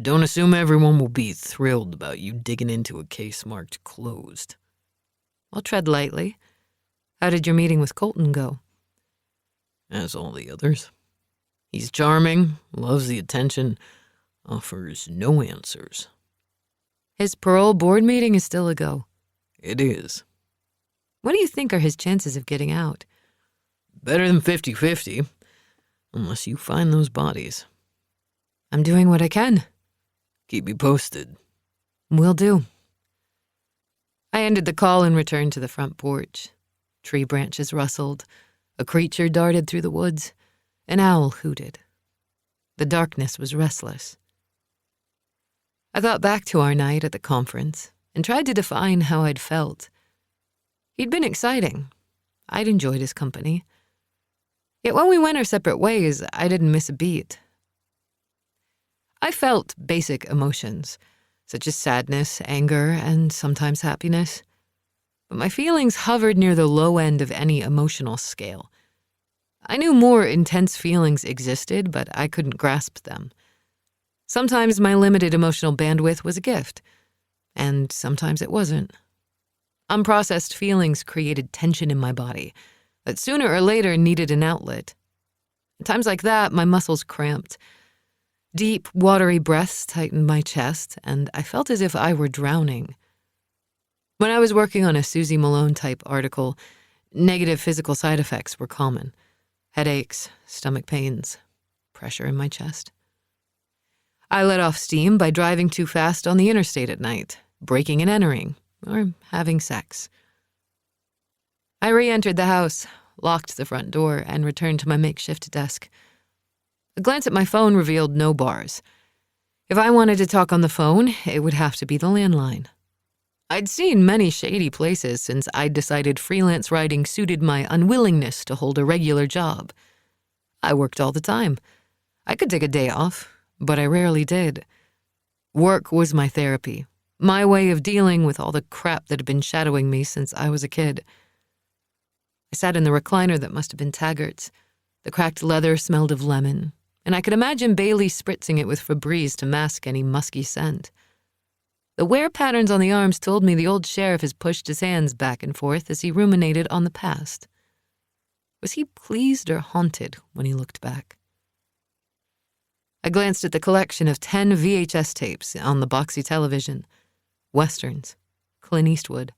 Don't assume everyone will be thrilled about you digging into a case marked closed. I'll tread lightly. How did your meeting with Colton go? As all the others. He's charming, loves the attention, offers no answers. His parole board meeting is still a go. It is. What do you think are his chances of getting out? Better than 50-50, unless you find those bodies. I'm doing what I can. Keep me posted. Will do. I ended the call and returned to the front porch. Tree branches rustled. A creature darted through the woods. An owl hooted. The darkness was restless. I thought back to our night at the conference and tried to define how I'd felt. He'd been exciting. I'd enjoyed his company. Yet when we went our separate ways, I didn't miss a beat. I felt basic emotions, such as sadness, anger, and sometimes happiness. But my feelings hovered near the low end of any emotional scale. I knew more intense feelings existed, but I couldn't grasp them. Sometimes my limited emotional bandwidth was a gift, and sometimes it wasn't. Unprocessed feelings created tension in my body that sooner or later needed an outlet. At times like that, my muscles cramped. Deep, watery breaths tightened my chest, and I felt as if I were drowning. When I was working on a Susie Malone-type article, negative physical side effects were common. Headaches, stomach pains, pressure in my chest. I let off steam by driving too fast on the interstate at night, breaking and entering, or having sex. I re-entered the house, locked the front door, and returned to my makeshift desk. A glance at my phone revealed no bars. If I wanted to talk on the phone, it would have to be the landline. I'd seen many shady places since I'd decided freelance writing suited my unwillingness to hold a regular job. I worked all the time. I could take a day off, but I rarely did. Work was my therapy, my way of dealing with all the crap that had been shadowing me since I was a kid. I sat in the recliner that must have been Taggart's. The cracked leather smelled of lemon, and I could imagine Bailey spritzing it with Febreze to mask any musky scent. The wear patterns on the arms told me the old sheriff has pushed his hands back and forth as he ruminated on the past. Was he pleased or haunted when he looked back? I glanced at the collection of 10 VHS tapes on the boxy television. Westerns. Clint Eastwood.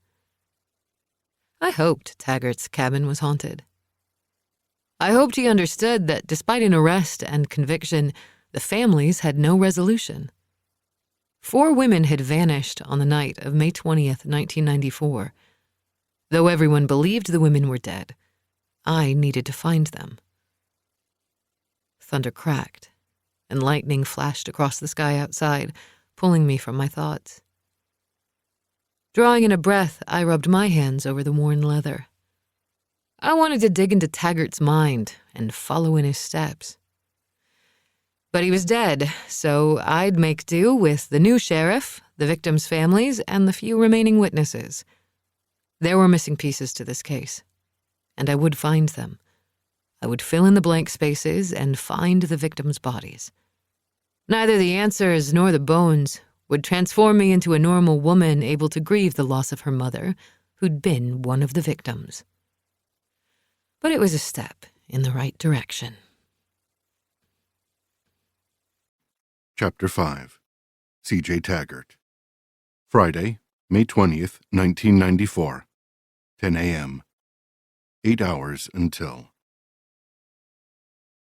I hoped Taggart's cabin was haunted. I hoped he understood that despite an arrest and conviction, the families had no resolution. 4 women had vanished on the night of May 20th, 1994. Though everyone believed the women were dead, I needed to find them. Thunder cracked, and lightning flashed across the sky outside, pulling me from my thoughts. Drawing in a breath, I rubbed my hands over the worn leather. I wanted to dig into Taggart's mind and follow in his steps. But he was dead, so I'd make do with the new sheriff, the victims' families, and the few remaining witnesses. There were missing pieces to this case, and I would find them. I would fill in the blank spaces and find the victims' bodies. Neither the answers nor the bones would transform me into a normal woman able to grieve the loss of her mother, who'd been one of the victims. But it was a step in the right direction. Chapter 5. CJ Taggart. Friday, May 20th, 1994. 10 a.m. 8 hours until.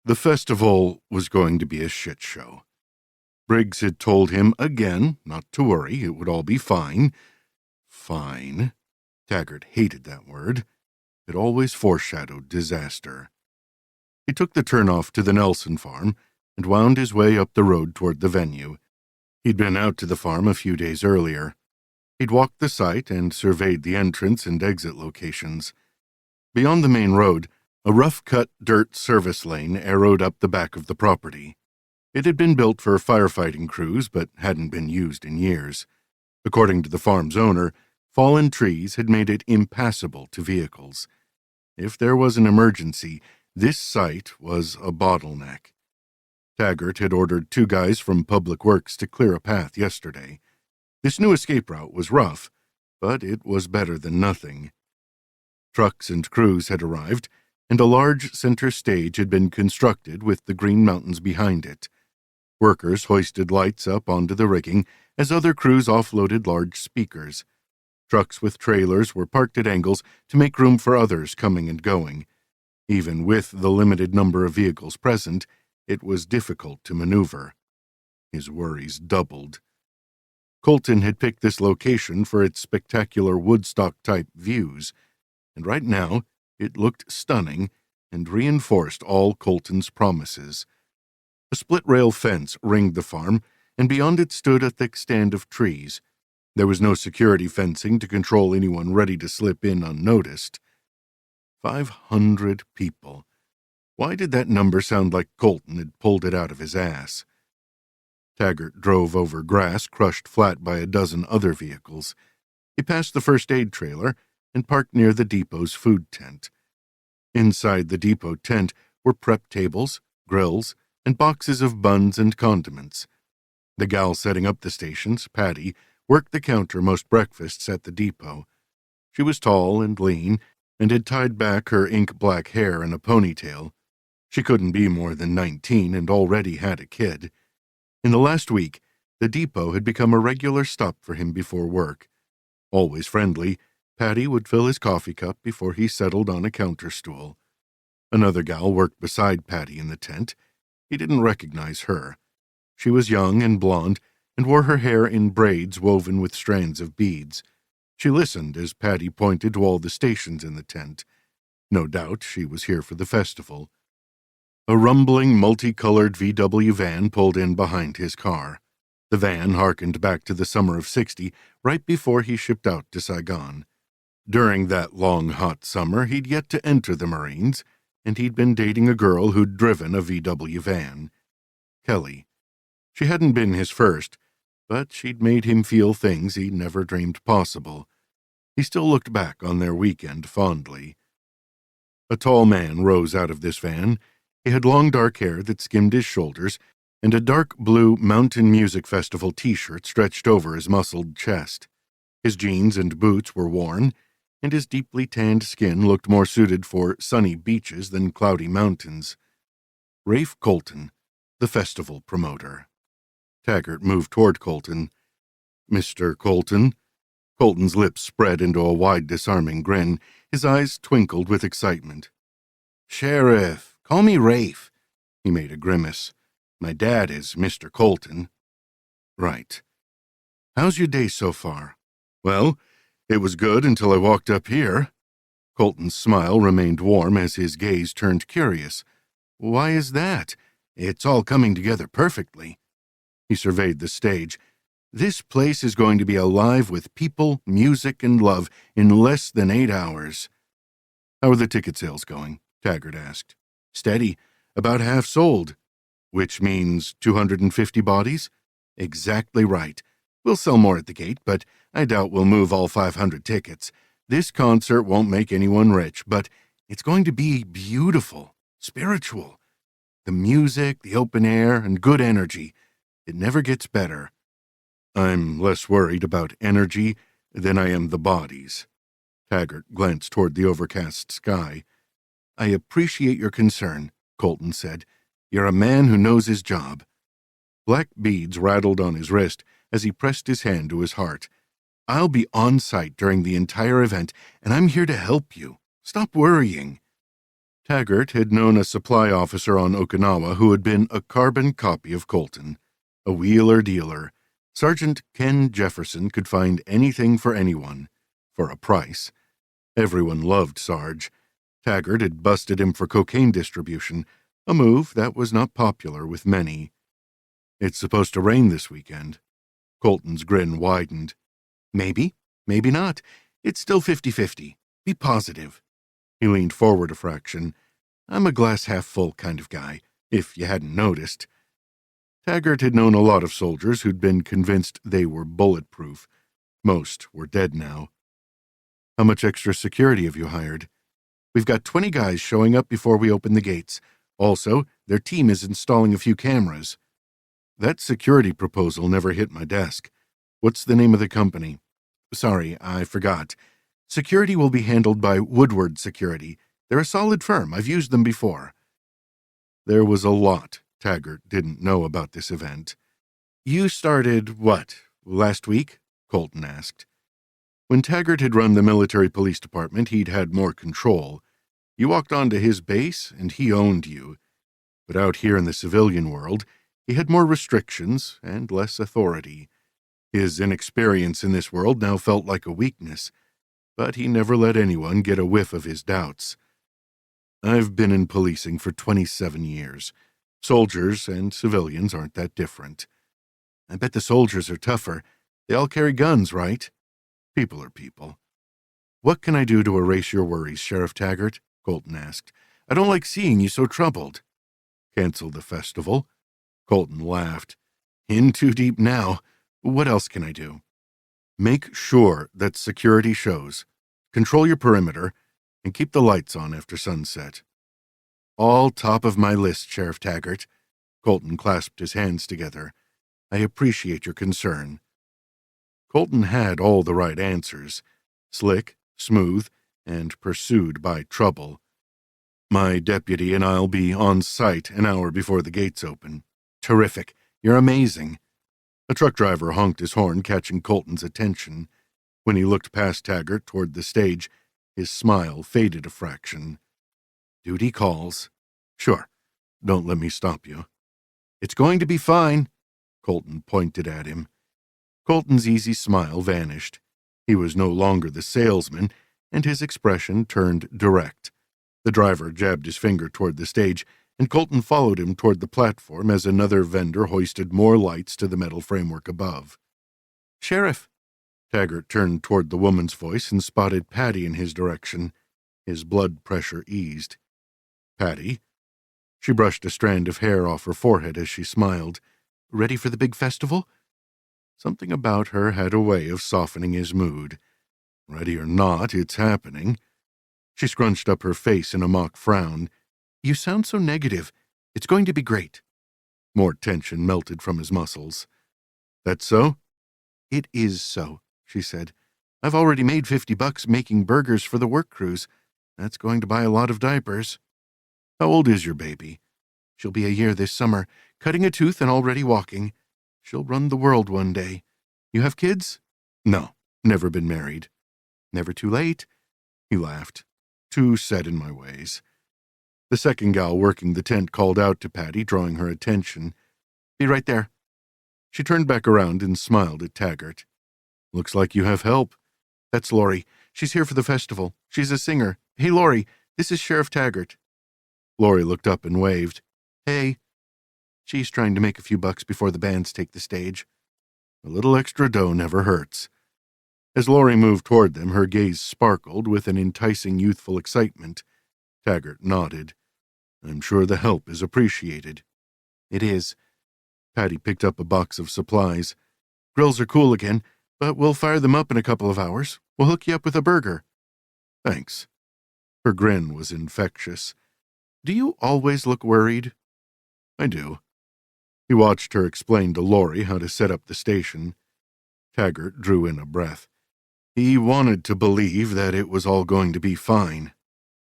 The festival was going to be a shit show. Briggs had told him again not to worry, it would all be fine. Fine. Taggart hated that word. It always foreshadowed disaster. He took the turnoff to the Nelson farm and wound his way up the road toward the venue. He'd been out to the farm a few days earlier. He'd walked the site and surveyed the entrance and exit locations. Beyond the main road, a rough-cut dirt service lane arrowed up the back of the property. It had been built for firefighting crews, but hadn't been used in years. According to the farm's owner, fallen trees had made it impassable to vehicles. If there was an emergency, this site was a bottleneck. Taggart had ordered 2 guys from Public Works to clear a path yesterday. This new escape route was rough, but it was better than nothing. Trucks and crews had arrived, and a large center stage had been constructed with the Green Mountains behind it. Workers hoisted lights up onto the rigging as other crews offloaded large speakers. Trucks with trailers were parked at angles to make room for others coming and going. Even with the limited number of vehicles present, it was difficult to maneuver. His worries doubled. Colton had picked this location for its spectacular Woodstock-type views, and right now it looked stunning and reinforced all Colton's promises. A split-rail fence ringed the farm, and beyond it stood a thick stand of trees. There was no security fencing to control anyone ready to slip in unnoticed. 500 people. Why did that number sound like Colton had pulled it out of his ass? Taggart drove over grass crushed flat by a dozen other vehicles. He passed the first aid trailer and parked near the depot's food tent. Inside the depot tent were prep tables, grills, and boxes of buns and condiments. The gal setting up the stations, Patty, worked the counter most breakfasts at the depot. She was tall and lean and had tied back her ink-black hair in a ponytail. She couldn't be more than 19 and already had a kid. In the last week, the depot had become a regular stop for him before work. Always friendly, Patty would fill his coffee cup before he settled on a counter stool. Another gal worked beside Patty in the tent. He didn't recognize her. She was young and blonde and wore her hair in braids woven with strands of beads. She listened as Patty pointed to all the stations in the tent. No doubt she was here for the festival. A rumbling, multicolored VW van pulled in behind his car. The van harkened back to the summer of '60, right before he shipped out to Saigon. During that long, hot summer, he'd yet to enter the Marines, and he'd been dating a girl who'd driven a VW van. Kelly. She hadn't been his first, but she'd made him feel things he never dreamed possible. He still looked back on their weekend fondly. A tall man rose out of this van. He had long dark hair that skimmed his shoulders, and a dark blue Mountain Music Festival t-shirt stretched over his muscled chest. His jeans and boots were worn, and his deeply tanned skin looked more suited for sunny beaches than cloudy mountains. Rafe Colton, the festival promoter. Taggart moved toward Colton. "Mr. Colton?" Colton's lips spread into a wide, disarming grin. His eyes twinkled with excitement. "Sheriff, call me Rafe." He made a grimace. "My dad is Mr. Colton." "Right. How's your day so far?" "Well, it was good until I walked up here." Colton's smile remained warm as his gaze turned curious. "Why is that? It's all coming together perfectly." He surveyed the stage. "This place is going to be alive with people, music, and love in less than 8 hours." "How are the ticket sales going?" Taggart asked. "Steady. About half sold." "Which means 250 bodies?" "Exactly right. We'll sell more at the gate, but I doubt we'll move all 500 tickets. This concert won't make anyone rich, but it's going to be beautiful, spiritual. The music, the open air, and good energy. It never gets better." "I'm less worried about energy than I am the bodies." Taggart glanced toward the overcast sky. "I appreciate your concern," Colton said. "You're a man who knows his job." Black beads rattled on his wrist as he pressed his hand to his heart. "I'll be on site during the entire event, and I'm here to help you. Stop worrying." Taggart had known a supply officer on Okinawa who had been a carbon copy of Colton, a wheeler-dealer. Sergeant Ken Jefferson could find anything for anyone, for a price. Everyone loved Sarge. Taggart had busted him for cocaine distribution, a move that was not popular with many. "It's supposed to rain this weekend." Colton's grin widened. "Maybe, maybe not. It's still 50-50. Be positive." He leaned forward a fraction. "I'm a glass-half-full kind of guy, if you hadn't noticed." Taggart had known a lot of soldiers who'd been convinced they were bulletproof. Most were dead now. "How much extra security have you hired?" "We've got 20 guys showing up before we open the gates. Also, their team is installing a few cameras." "That security proposal never hit my desk. What's the name of the company?" "Sorry, I forgot. Security will be handled by Woodward Security. They're a solid firm. I've used them before." There was a lot Taggart didn't know about this event. "You started, what, last week?" Colton asked. When Taggart had run the military police department, he'd had more control. You walked onto his base, and he owned you. But out here in the civilian world, he had more restrictions and less authority. His inexperience in this world now felt like a weakness, but he never let anyone get a whiff of his doubts. "I've been in policing for 27 years. Soldiers and civilians aren't that different." "I bet the soldiers are tougher. They all carry guns, right?" "People are people." "What can I do to erase your worries, Sheriff Taggart?" Colton asked. I don't like seeing you so troubled." "Cancel the festival?" Colton laughed. "In too deep now. What else can I do?" "Make sure that security shows. Control your perimeter, and keep the lights on after sunset." "All top of my list, Sheriff Taggart." Colton clasped his hands together. "I appreciate your concern." Colton had all the right answers. Slick, smooth, and pursued by trouble. "My deputy and I'll be on site an hour before the gates open." "Terrific. You're amazing." A truck driver honked his horn, catching Colton's attention. When he looked past Taggart toward the stage, his smile faded a fraction. "Duty calls." "Sure. Don't let me stop you." "It's going to be fine." Colton pointed at him. Colton's easy smile vanished. He was no longer the salesman, and his expression turned direct. The driver jabbed his finger toward the stage, and Colton followed him toward the platform as another vendor hoisted more lights to the metal framework above. "Sheriff!" Taggart turned toward the woman's voice and spotted Patty in his direction. His blood pressure eased. "Patty?" She brushed a strand of hair off her forehead as she smiled. "Ready for the big festival?" Something about her had a way of softening his mood. "Ready or not, it's happening." She scrunched up her face in a mock frown. "You sound so negative. It's going to be great." More tension melted from his muscles. "That's so?" "It is so," she said. "I've already made $50 making burgers for the work crews. That's going to buy a lot of diapers." "How old is your baby?" "She'll be a year this summer, cutting a tooth and already walking. She'll run the world one day. You have kids?" "No, never been married." "Never too late." He laughed. "Too set in my ways." The second gal working the tent called out to Patty, drawing her attention. "Be right there." She turned back around and smiled at Taggart. "Looks like you have help." "That's Lori. She's here for the festival. She's a singer. Hey, Lori, this is Sheriff Taggart." Lori looked up and waved. "Hey." "She's trying to make a few bucks before the bands take the stage." "A little extra dough never hurts." As Lori moved toward them, her gaze sparkled with an enticing youthful excitement. Taggart nodded. "I'm sure the help is appreciated." "It is." Patty picked up a box of supplies. "Grills are cool again, but we'll fire them up in a couple of hours. We'll hook you up with a burger." "Thanks." Her grin was infectious. "Do you always look worried?" "I do." He watched her explain to Lori how to set up the station. Taggart drew in a breath. He wanted to believe that it was all going to be fine.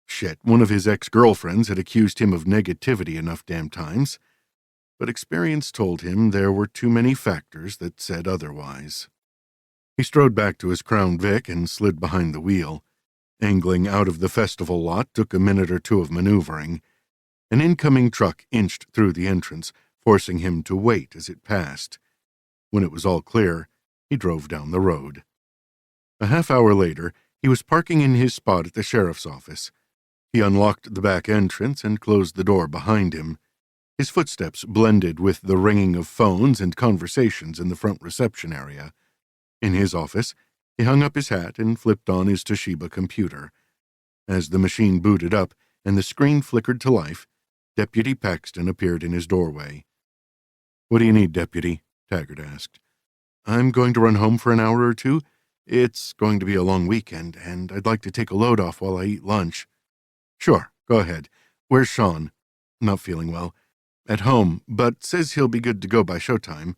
Shit, one of his ex-girlfriends had accused him of negativity enough damn times, but experience told him there were too many factors that said otherwise. He strode back to his Crown Vic and slid behind the wheel. Angling out of the festival lot took a minute or two of maneuvering. An incoming truck inched through the entrance, forcing him to wait as it passed. When it was all clear, he drove down the road. A half hour later, he was parking in his spot at the sheriff's office. He unlocked the back entrance and closed the door behind him. His footsteps blended with the ringing of phones and conversations in the front reception area. In his office, he hung up his hat and flipped on his Toshiba computer. As the machine booted up and the screen flickered to life, Deputy Paxton appeared in his doorway. "What do you need, Deputy?" Taggart asked. "I'm going to run home for an hour or two. It's going to be a long weekend, and I'd like to take a load off while I eat lunch." "Sure, go ahead. Where's Sean?" "Not feeling well. At home, but says he'll be good to go by showtime."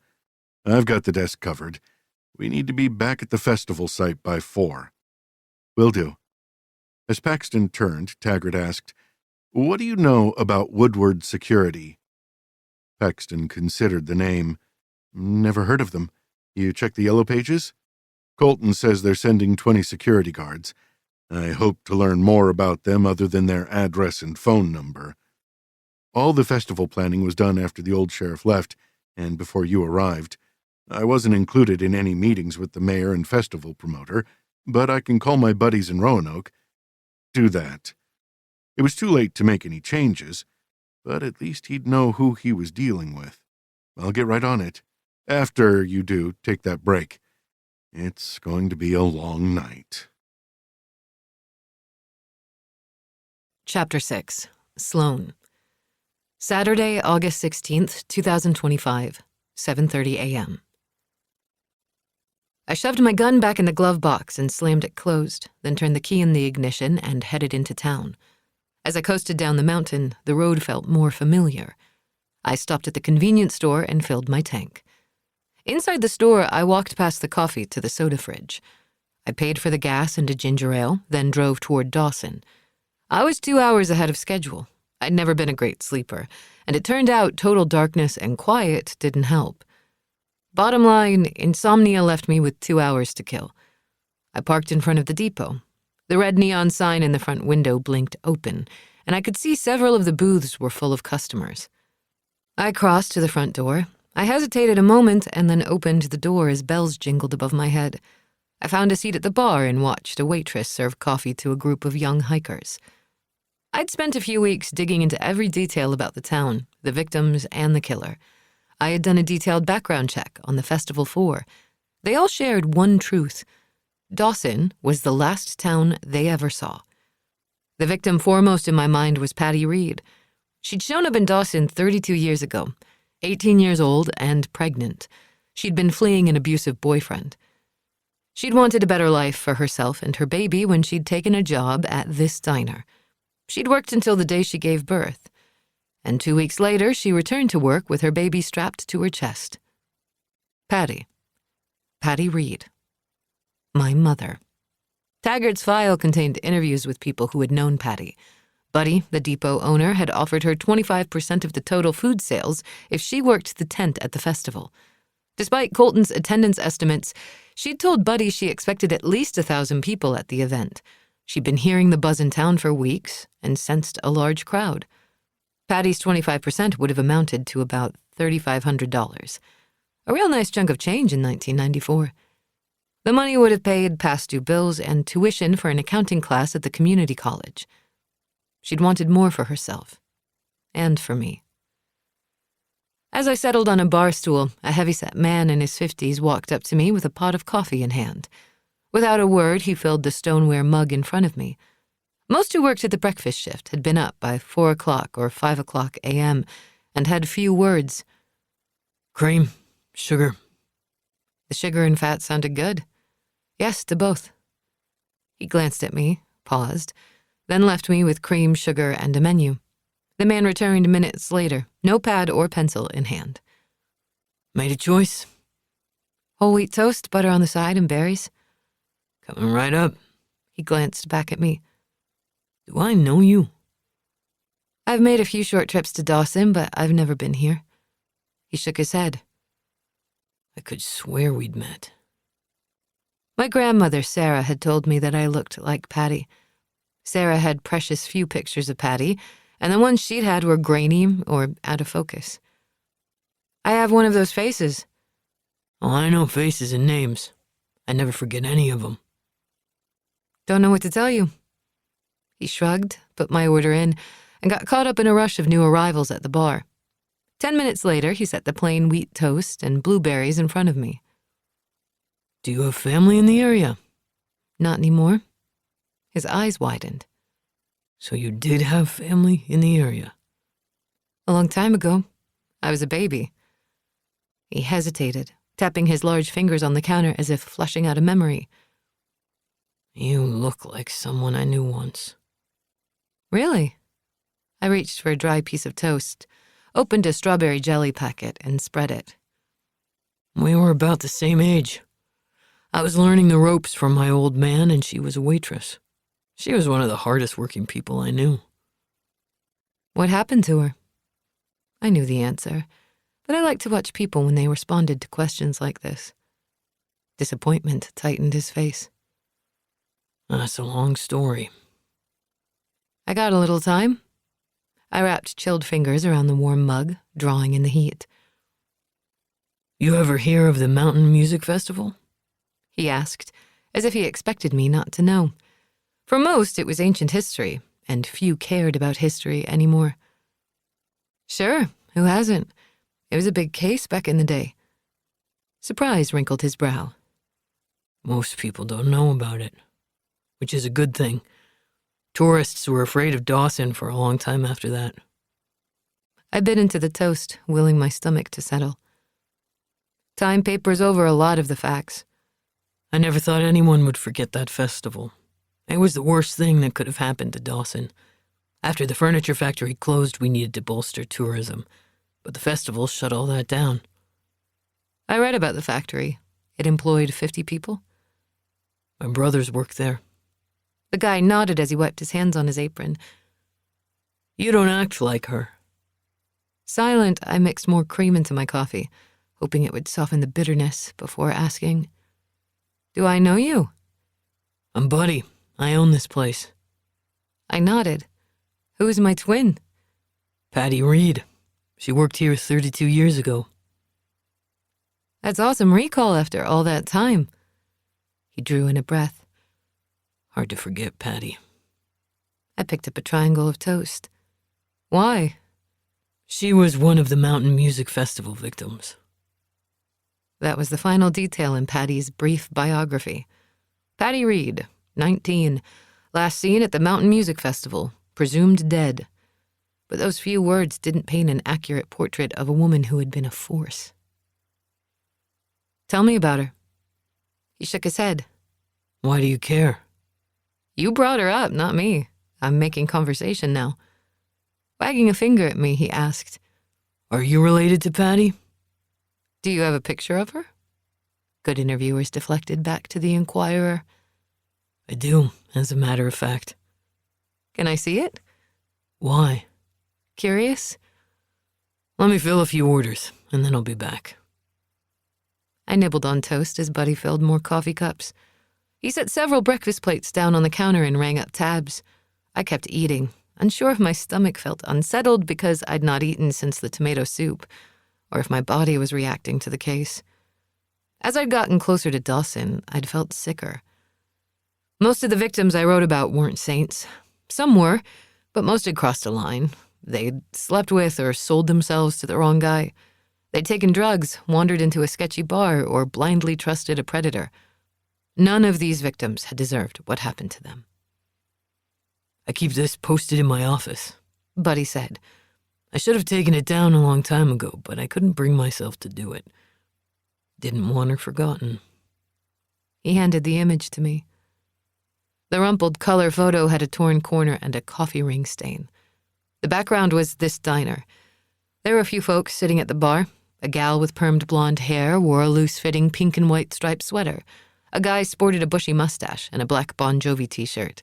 "I've got the desk covered. We need to be back at the festival site by 4. "Will do." As Paxton turned, Taggart asked, "What do you know about Woodward Security?" Paxton considered the name. "Never heard of them. You check the yellow pages?" "Colton says they're sending 20 security guards. I hope to learn more about them other than their address and phone number. All the festival planning was done after the old sheriff left and before you arrived. I wasn't included in any meetings with the mayor and festival promoter, but I can call my buddies in Roanoke." "Do that." It was too late to make any changes, but at least he'd know who he was dealing with. "I'll get right on it. After you do, take that break. It's going to be a long night." Chapter 6. Sloane. Saturday, August 16th, 2025, 7:30 a.m. I shoved my gun back in the glove box and slammed it closed, then turned the key in the ignition and headed into town. As I coasted down the mountain, the road felt more familiar. I stopped at the convenience store and filled my tank. Inside the store, I walked past the coffee to the soda fridge. I paid for the gas and a ginger ale, then drove toward Dawson. I was 2 hours ahead of schedule. I'd never been a great sleeper, and it turned out total darkness and quiet didn't help. Bottom line, insomnia left me with 2 hours to kill. I parked in front of the depot. The red neon sign in the front window blinked open, and I could see several of the booths were full of customers. I crossed to the front door. I hesitated a moment and then opened the door as bells jingled above my head. I found a seat at the bar and watched a waitress serve coffee to a group of young hikers. I'd spent a few weeks digging into every detail about the town, the victims, and the killer. I had done a detailed background check on the Festival 4. They all shared one truth. Dawson was the last town they ever saw. The victim foremost in my mind was Patty Reed. She'd shown up in Dawson 32 years ago, 18 years old and pregnant. She'd been fleeing an abusive boyfriend. She'd wanted a better life for herself and her baby when she'd taken a job at this diner. She'd worked until the day she gave birth. And 2 weeks later, she returned to work with her baby strapped to her chest. Patty Reed. My mother. Taggart's file contained interviews with people who had known Patty. Buddy, the depot owner, had offered her 25% of the total food sales if she worked the tent at the festival. Despite Colton's attendance estimates, she'd told Buddy she expected at least 1,000 people at the event. She'd been hearing the buzz in town for weeks and sensed a large crowd. Patty's 25% would have amounted to about $3,500. A real nice chunk of change in 1994. The money would have paid past due bills and tuition for an accounting class at the community college. She'd wanted more for herself. And for me. As I settled on a bar stool, a heavyset man in his 50s walked up to me with a pot of coffee in hand. Without a word, he filled the stoneware mug in front of me. Most who worked at the breakfast shift had been up by 4 o'clock or 5 o'clock a.m. and had few words. Cream, sugar. The sugar and fat sounded good. Yes, to both. He glanced at me, paused, then left me with cream, sugar, and a menu. The man returned minutes later, notepad or pencil in hand. Made a choice? Whole wheat toast, butter on the side, and berries. Coming right up. He glanced back at me. Do I know you? I've made a few short trips to Dawson, but I've never been here. He shook his head. I could swear we'd met. My grandmother, Sarah, had told me that I looked like Patty. Sarah had precious few pictures of Patty, and the ones she'd had were grainy or out of focus. I have one of those faces. Oh, I know faces and names. I never forget any of them. Don't know what to tell you. He shrugged, put my order in, and got caught up in a rush of new arrivals at the bar. 10 minutes later, he set the plain wheat toast and blueberries in front of me. Do you have family in the area? Not anymore. His eyes widened. So you did have family in the area? A long time ago. I was a baby. He hesitated, tapping his large fingers on the counter as if flushing out a memory. You look like someone I knew once. Really? I reached for a dry piece of toast, opened a strawberry jelly packet, and spread it. We were about the same age. I was learning the ropes from my old man, and she was a waitress. She was one of the hardest working people I knew. What happened to her? I knew the answer, but I liked to watch people when they responded to questions like this. Disappointment tightened his face. That's a long story. I got a little time. I wrapped chilled fingers around the warm mug, drawing in the heat. You ever hear of the Mountain Music Festival? He asked, as if he expected me not to know. For most, it was ancient history, and few cared about history anymore. Sure, who hasn't? It was a big case back in the day. Surprise wrinkled his brow. Most people don't know about it, which is a good thing. Tourists were afraid of Dawson for a long time after that. I bit into the toast, willing my stomach to settle. Time papers over a lot of the facts. I never thought anyone would forget that festival. It was the worst thing that could have happened to Dawson. After the furniture factory closed, we needed to bolster tourism, but the festival shut all that down. I read about the factory. It employed 50 people. My brothers worked there. The guy nodded as he wiped his hands on his apron. You don't act like her. Silent, I mixed more cream into my coffee, hoping it would soften the bitterness before asking, "Do I know you?" I'm Buddy. I own this place. I nodded. Who's my twin? Patty Reed. She worked here 32 years ago. That's awesome recall after all that time. He drew in a breath. Hard to forget Patty. I picked up a triangle of toast. Why? She was one of the Mountain Music Festival victims. That was the final detail in Patty's brief biography. Patty Reed, 19, last seen at the Mountain Music Festival, presumed dead. But those few words didn't paint an accurate portrait of a woman who had been a force. Tell me about her. He shook his head. Why do you care? You brought her up, not me. I'm making conversation now. Wagging a finger at me, he asked, Are you related to Patty? Do you have a picture of her? Good interviewers deflected back to the Inquirer. I do, as a matter of fact. Can I see it? Why? Curious? Let me fill a few orders, and then I'll be back. I nibbled on toast as Buddy filled more coffee cups. He set several breakfast plates down on the counter and rang up tabs. I kept eating, unsure if my stomach felt unsettled because I'd not eaten since the tomato soup, or if my body was reacting to the case. As I'd gotten closer to Dawson, I'd felt sicker. Most of the victims I wrote about weren't saints. Some were, but most had crossed a line. They'd slept with or sold themselves to the wrong guy. They'd taken drugs, wandered into a sketchy bar, or blindly trusted a predator. None of these victims had deserved what happened to them. I keep this posted in my office, Buddy said. I should have taken it down a long time ago, but I couldn't bring myself to do it. Didn't want her forgotten. He handed the image to me. The rumpled color photo had a torn corner and a coffee ring stain. The background was this diner. There were a few folks sitting at the bar. A gal with permed blonde hair wore a loose-fitting pink and white striped sweater. A guy sported a bushy mustache and a black Bon Jovi t-shirt.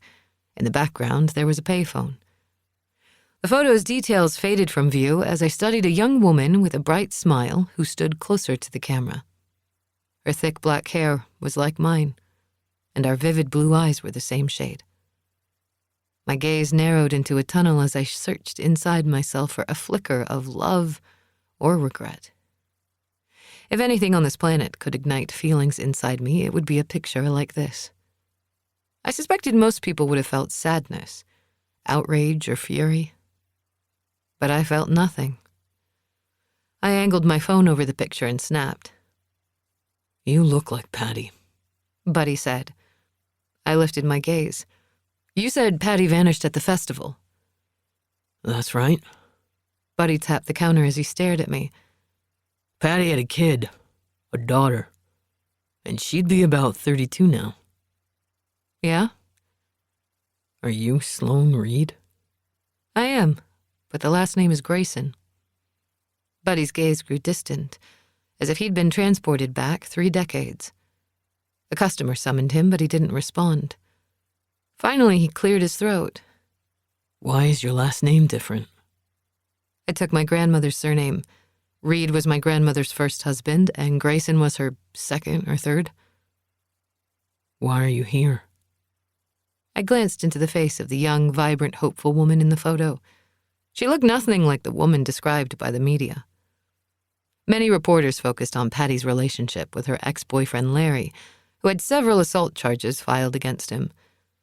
In the background, there was a payphone. The photo's details faded from view as I studied a young woman with a bright smile who stood closer to the camera. Her thick black hair was like mine, and our vivid blue eyes were the same shade. My gaze narrowed into a tunnel as I searched inside myself for a flicker of love or regret. If anything on this planet could ignite feelings inside me, it would be a picture like this. I suspected most people would have felt sadness, outrage, or fury. But I felt nothing. I angled my phone over the picture and snapped. You look like Patty, Buddy said. I lifted my gaze. You said Patty vanished at the festival. That's right. Buddy tapped the counter as he stared at me. Patty had a kid, a daughter, and she'd be about 32 now. Yeah? Are you Sloane Reed? I am, but the last name is Grayson. Buddy's gaze grew distant, as if he'd been transported back 3 decades. A customer summoned him, but he didn't respond. Finally, he cleared his throat. Why is your last name different? I took my grandmother's surname. Reed was my grandmother's first husband, and Grayson was her second or third. Why are you here? I glanced into the face of the young, vibrant, hopeful woman in the photo. She looked nothing like the woman described by the media. Many reporters focused on Patty's relationship with her ex-boyfriend Larry, who had several assault charges filed against him.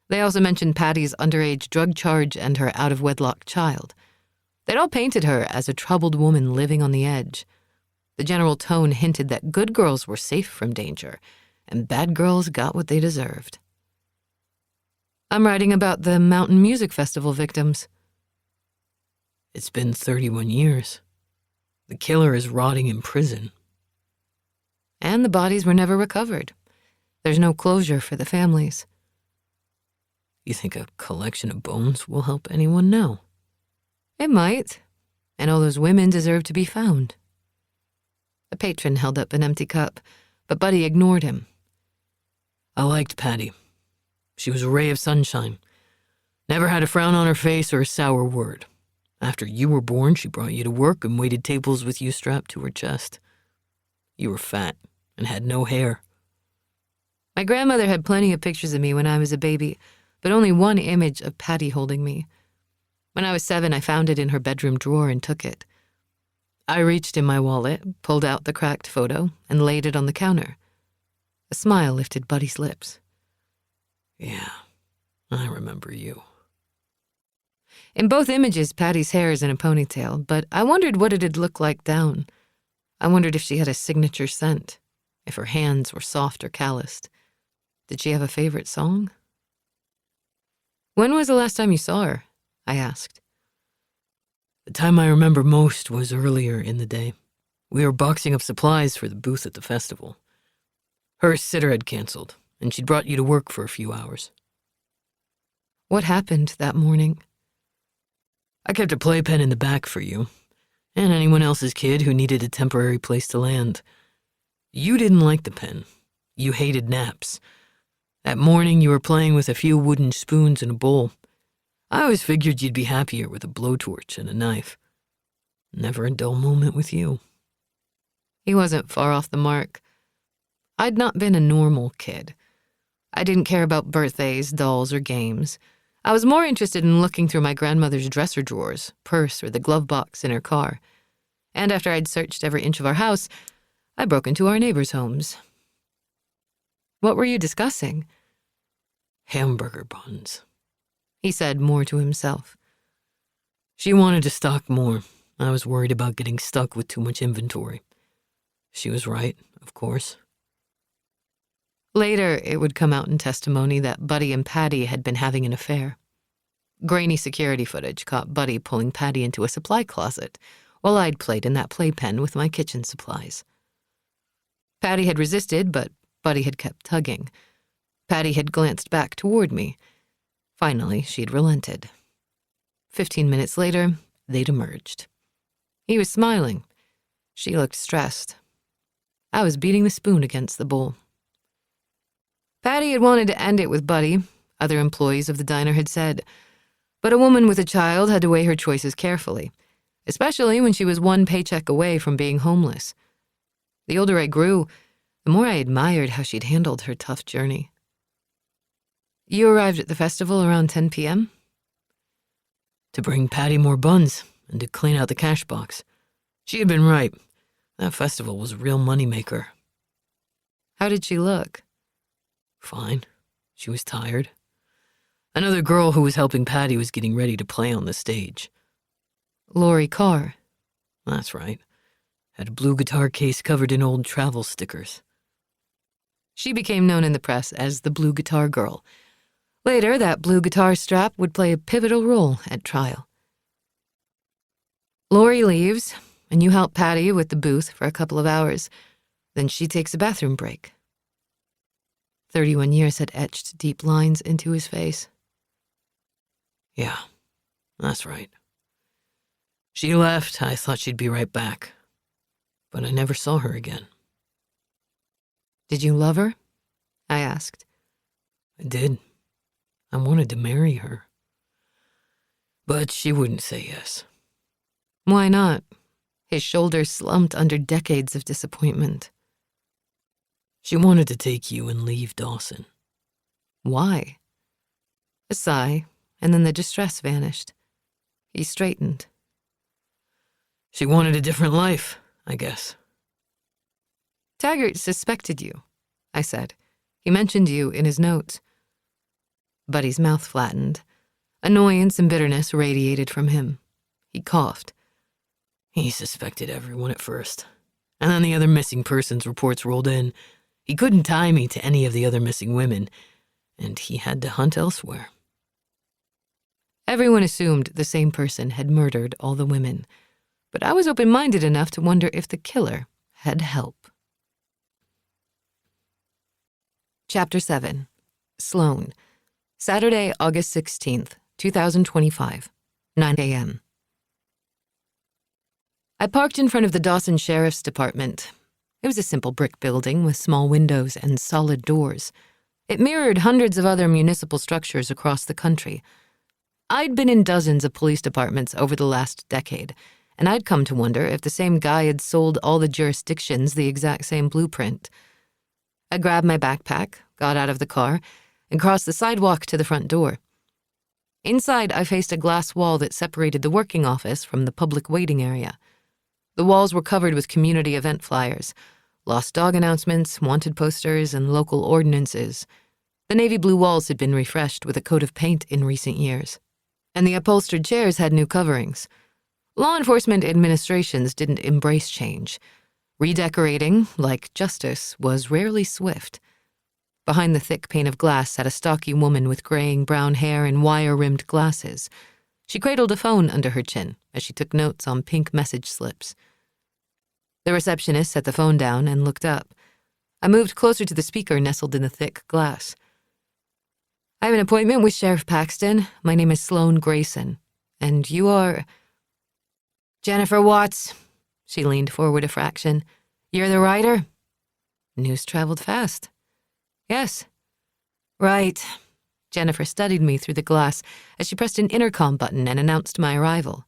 They also mentioned Patty's underage drug charge and her out-of-wedlock child. They'd all painted her as a troubled woman living on the edge. The general tone hinted that good girls were safe from danger, and bad girls got what they deserved. I'm writing about the Mountain Music Festival victims. It's been 31 years. The killer is rotting in prison. And the bodies were never recovered. There's no closure for the families. You think a collection of bones will help anyone now? It might. And all those women deserve to be found. The patron held up an empty cup, but Buddy ignored him. I liked Patty. She was a ray of sunshine. Never had a frown on her face or a sour word. After you were born, she brought you to work and waited tables with you strapped to her chest. You were fat and had no hair. My grandmother had plenty of pictures of me when I was a baby, but only one image of Patty holding me. When I was 7, I found it in her bedroom drawer and took it. I reached in my wallet, pulled out the cracked photo, and laid it on the counter. A smile lifted Buddy's lips. Yeah, I remember you. In both images, Patty's hair is in a ponytail, but I wondered what it'd look like down. I wondered if she had a signature scent, if her hands were soft or calloused. Did she have a favorite song? When was the last time you saw her? I asked. The time I remember most was earlier in the day. We were boxing up supplies for the booth at the festival. Her sitter had canceled, and she'd brought you to work for a few hours. What happened that morning? I kept a playpen in the back for you, and anyone else's kid who needed a temporary place to land. You didn't like the pen. You hated naps. That morning you were playing with a few wooden spoons in a bowl. I always figured you'd be happier with a blowtorch and a knife. Never a dull moment with you. He wasn't far off the mark. I'd not been a normal kid. I didn't care about birthdays, dolls, or games. I was more interested in looking through my grandmother's dresser drawers, purse, or the glove box in her car. And after I'd searched every inch of our house, I broke into our neighbors' homes. What were you discussing? Hamburger buns, he said more to himself. She wanted to stock more. I was worried about getting stuck with too much inventory. She was right, of course. Later, it would come out in testimony that Buddy and Patty had been having an affair. Grainy security footage caught Buddy pulling Patty into a supply closet while I'd played in that playpen with my kitchen supplies. Patty had resisted, but Buddy had kept tugging. Patty had glanced back toward me. Finally, she'd relented. 15 minutes later, they'd emerged. He was smiling. She looked stressed. I was beating the spoon against the bowl. Patty had wanted to end it with Buddy, other employees of the diner had said, but a woman with a child had to weigh her choices carefully, especially when she was one paycheck away from being homeless. The older I grew, the more I admired how she'd handled her tough journey. You arrived at the festival around 10 p.m.? To bring Patty more buns and to clean out the cash box. She had been right. That festival was a real moneymaker. How did she look? Fine. She was tired. Another girl who was helping Patty was getting ready to play on the stage. Lori Carr. That's right. Had a blue guitar case covered in old travel stickers. She became known in the press as the Blue Guitar Girl. Later, that blue guitar strap would play a pivotal role at trial. Lori leaves, and you help Patty with the booth for a couple of hours. Then she takes a bathroom break. 31 years had etched deep lines into his face. Yeah, that's right. She left. I thought she'd be right back. But I never saw her again. Did you love her? I asked. I did. I wanted to marry her. But she wouldn't say yes. Why not? His shoulders slumped under decades of disappointment. She wanted to take you and leave Dawson. Why? A sigh, and then the distress vanished. He straightened. She wanted a different life, I guess. Taggart suspected you, I said. He mentioned you in his notes. Buddy's mouth flattened. Annoyance and bitterness radiated from him. He coughed. He suspected everyone at first. And then the other missing persons reports rolled in. He couldn't tie me to any of the other missing women, and he had to hunt elsewhere. Everyone assumed the same person had murdered all the women, but I was open-minded enough to wonder if the killer had help. Chapter 7. Sloane. Saturday, August 16th, 2025, 9 a.m. I parked in front of the Dawson Sheriff's Department. It was a simple brick building with small windows and solid doors. It mirrored hundreds of other municipal structures across the country. I'd been in dozens of police departments over the last decade, and I'd come to wonder if the same guy had sold all the jurisdictions the exact same blueprint. I grabbed my backpack, got out of the car, and crossed the sidewalk to the front door. Inside, I faced a glass wall that separated the working office from the public waiting area. The walls were covered with community event flyers, lost dog announcements, wanted posters, and local ordinances. The navy blue walls had been refreshed with a coat of paint in recent years, and the upholstered chairs had new coverings. Law enforcement administrations didn't embrace change. Redecorating, like justice, was rarely swift. Behind the thick pane of glass sat a stocky woman with graying brown hair and wire-rimmed glasses. She cradled a phone under her chin as she took notes on pink message slips. The receptionist set the phone down and looked up. I moved closer to the speaker nestled in the thick glass. "I have an appointment with Sheriff Paxton. My name is Sloane Grayson. And you are—" "Jennifer Watts." She leaned forward a fraction. "You're the writer?" News traveled fast. "Yes." "Right." Jennifer studied me through the glass as she pressed an intercom button and announced my arrival.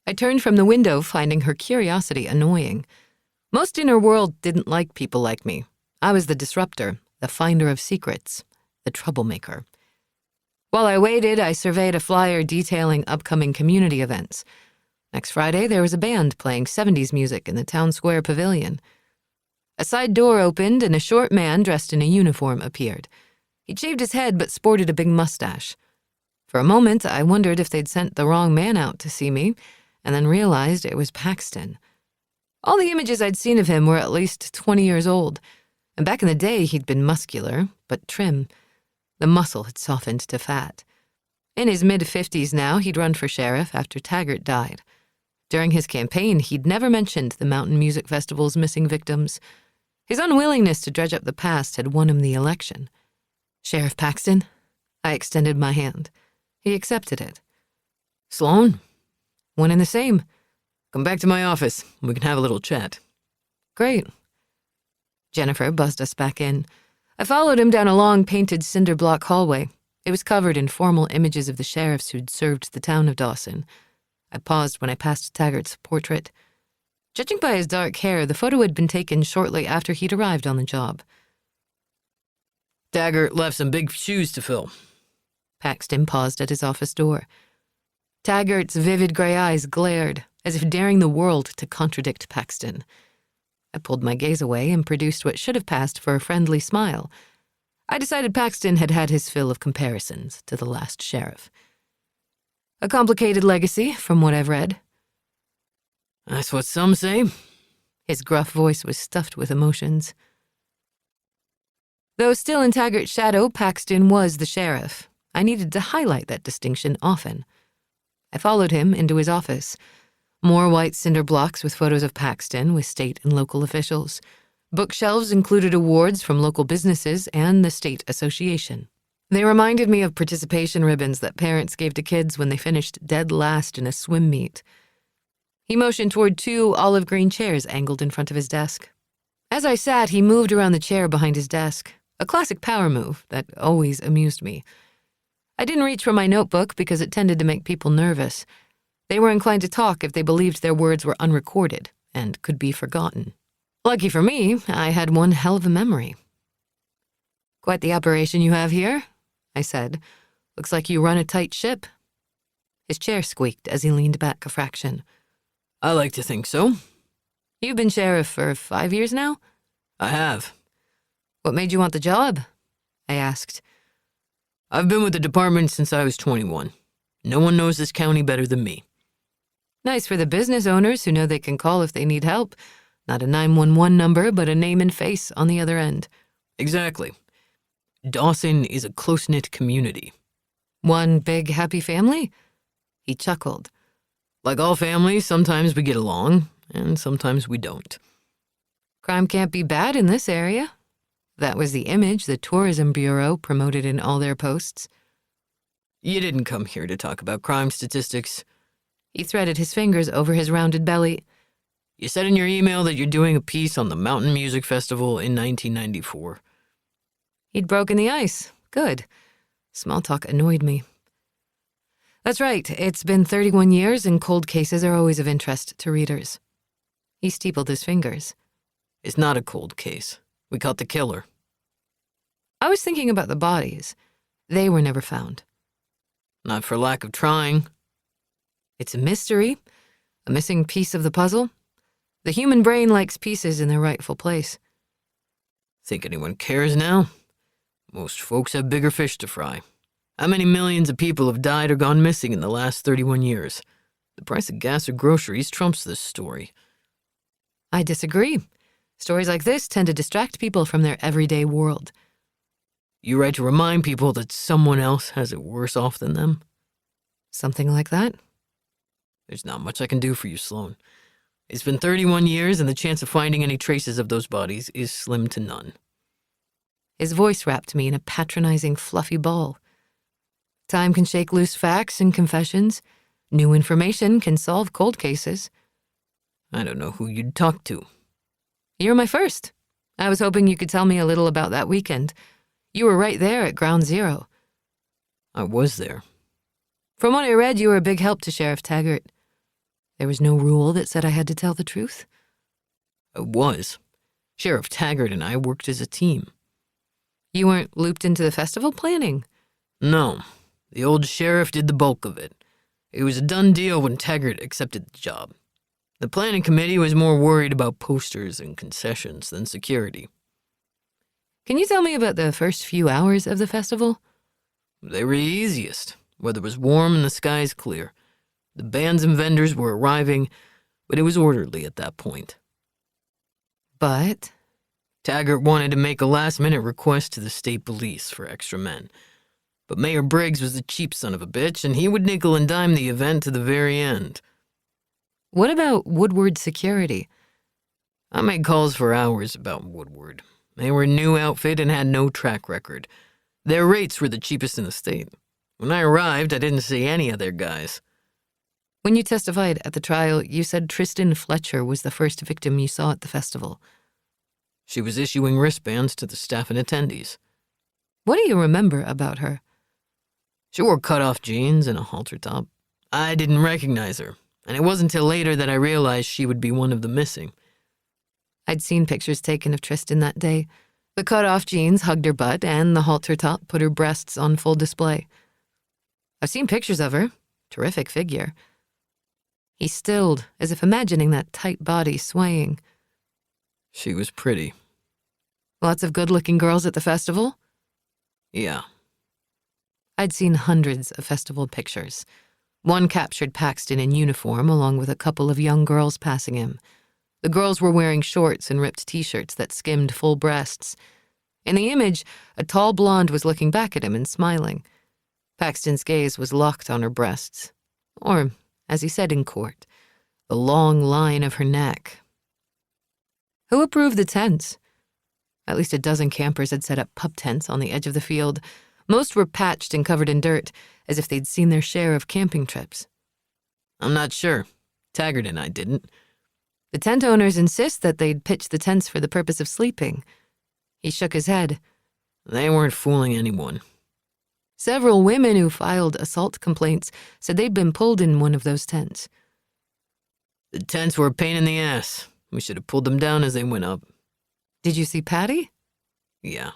I turned from the window, finding her curiosity annoying. Most in her world didn't like people like me. I was the disruptor, the finder of secrets, the troublemaker. While I waited, I surveyed a flyer detailing upcoming community events. Next Friday, there was a band playing 70s music in the town square pavilion. A side door opened and a short man dressed in a uniform appeared. He'd shaved his head but sported a big mustache. For a moment, I wondered if they'd sent the wrong man out to see me, and then realized it was Paxton. All the images I'd seen of him were at least 20 years old, and back in the day he'd been muscular, but trim. The muscle had softened to fat. In his mid-50s now, he'd run for sheriff after Taggart died. During his campaign, he'd never mentioned the Mountain Music Festival's missing victims. His unwillingness to dredge up the past had won him the election. "Sheriff Paxton?" I extended my hand. He accepted it. "Sloane?" "One and the same." "Come back to my office. We can have a little chat." "Great." Jennifer buzzed us back in. I followed him down a long, painted cinder block hallway. It was covered in formal images of the sheriffs who'd served the town of Dawson. I paused when I passed Taggart's portrait. Judging by his dark hair, the photo had been taken shortly after he'd arrived on the job. "Taggart left some big shoes to fill." Paxton paused at his office door. Taggart's vivid gray eyes glared, as if daring the world to contradict Paxton. I pulled my gaze away and produced what should have passed for a friendly smile. I decided Paxton had had his fill of comparisons to the last sheriff. A complicated legacy, from what I've read. "That's what some say." His gruff voice was stuffed with emotions. Though still in Taggart's shadow, Paxton was the sheriff. I needed to highlight that distinction often. I followed him into his office. More white cinder blocks with photos of Paxton with state and local officials. Bookshelves included awards from local businesses and the state association. They reminded me of participation ribbons that parents gave to kids when they finished dead last in a swim meet. He motioned toward 2 olive green chairs angled in front of his desk. As I sat, he moved around the chair behind his desk, a classic power move that always amused me. I didn't reach for my notebook because it tended to make people nervous. They were inclined to talk if they believed their words were unrecorded and could be forgotten. Lucky for me, I had one hell of a memory. "Quite the operation you have here," I said. "Looks like you run a tight ship." His chair squeaked as he leaned back a fraction. "I like to think so." "You've been sheriff for 5 years now?" "I have." "What made you want the job?" I asked. "I've been with the department since I was 21. No one knows this county better than me." Nice for the business owners who know they can call if they need help. Not a 911 number, but a name and face on the other end. "Exactly. Dawson is a close-knit community." "One big happy family?" He chuckled. Like all families, sometimes we get along, and sometimes we don't. Crime can't be bad in this area. That was the image the Tourism Bureau promoted in all their posts. You didn't come here to talk about crime statistics. He threaded his fingers over his rounded belly. You said in your email that you're doing a piece on the Mountain Music Festival in 1994. He'd broken the ice. Good. Small talk annoyed me. That's right. It's been 31 years, and cold cases are always of interest to readers. He steepled his fingers. It's not a cold case. We caught the killer. I was thinking about the bodies. They were never found. Not for lack of trying. It's a mystery, a missing piece of the puzzle. The human brain likes pieces in their rightful place. Think anyone cares now? Most folks have bigger fish to fry. How many millions of people have died or gone missing in the last 31 years? The price of gas or groceries trumps this story. I disagree. Stories like this tend to distract people from their everyday world. You write to remind people that someone else has it worse off than them? Something like that? There's not much I can do for you, Sloane. It's been 31 years, and the chance of finding any traces of those bodies is slim to none. His voice wrapped me in a patronizing, fluffy ball. Time can shake loose facts and confessions. New information can solve cold cases. I don't know who you'd talk to. You're my first. I was hoping you could tell me a little about that weekend. You were right there at Ground Zero. I was there. From what I read, you were a big help to Sheriff Taggart. There was no rule that said I had to tell the truth. I was. Sheriff Taggart and I worked as a team. You weren't looped into the festival planning? No. The old sheriff did the bulk of it. It was a done deal when Taggart accepted the job. The planning committee was more worried about posters and concessions than security. Can you tell me about the first few hours of the festival? They were the easiest. Weather was warm and the skies clear. The bands and vendors were arriving, but it was orderly at that point. But? Taggart wanted to make a last-minute request to the state police for extra men. But Mayor Briggs was a cheap son of a bitch, and he would nickel and dime the event to the very end. What about Woodward security? I made calls for hours about Woodward. They were a new outfit and had no track record. Their rates were the cheapest in the state. When I arrived, I didn't see any of their guys. When you testified at the trial, you said Tristan Fletcher was the first victim you saw at the festival. She was issuing wristbands to the staff and attendees. What do you remember about her? She wore cut-off jeans and a halter top. I didn't recognize her, and it wasn't until later that I realized she would be one of the missing. I'd seen pictures taken of Tristan that day. The cut-off jeans hugged her butt, and the halter top put her breasts on full display. I've seen pictures of her. Terrific figure. He stilled, as if imagining that tight body swaying. She was pretty. Lots of good-looking girls at the festival? Yeah. I'd seen hundreds of festival pictures. One captured Paxton in uniform along with a couple of young girls passing him. The girls were wearing shorts and ripped T-shirts that skimmed full breasts. In the image, a tall blonde was looking back at him and smiling. Paxton's gaze was locked on her breasts. Or, as he said in court, the long line of her neck. Who approved the tents? At least a dozen campers had set up pup tents on the edge of the field. Most were patched and covered in dirt, as if they'd seen their share of camping trips. I'm not sure. Taggart and I didn't. The tent owners insist that they'd pitched the tents for the purpose of sleeping. He shook his head. They weren't fooling anyone. Several women who filed assault complaints said they'd been pulled in one of those tents. The tents were a pain in the ass. We should have pulled them down as they went up. Did you see Patty? Yeah.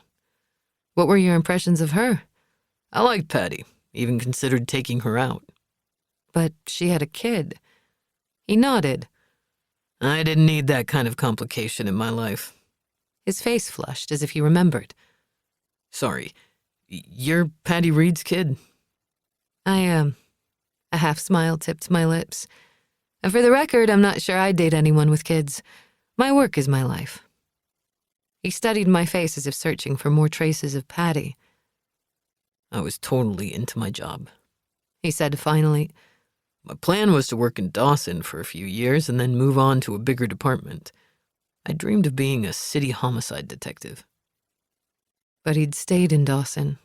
What were your impressions of her? I liked Patty, even considered taking her out. But she had a kid. He nodded. I didn't need that kind of complication in my life. His face flushed as if he remembered. Sorry, you're Patty Reed's kid? I am. A half smile tipped my lips. And for the record, I'm not sure I'd date anyone with kids. My work is my life. He studied my face as if searching for more traces of Patty. I was totally into my job, he said finally. My plan was to work in Dawson for a few years and then move on to a bigger department. I dreamed of being a city homicide detective. But he'd stayed in Dawson.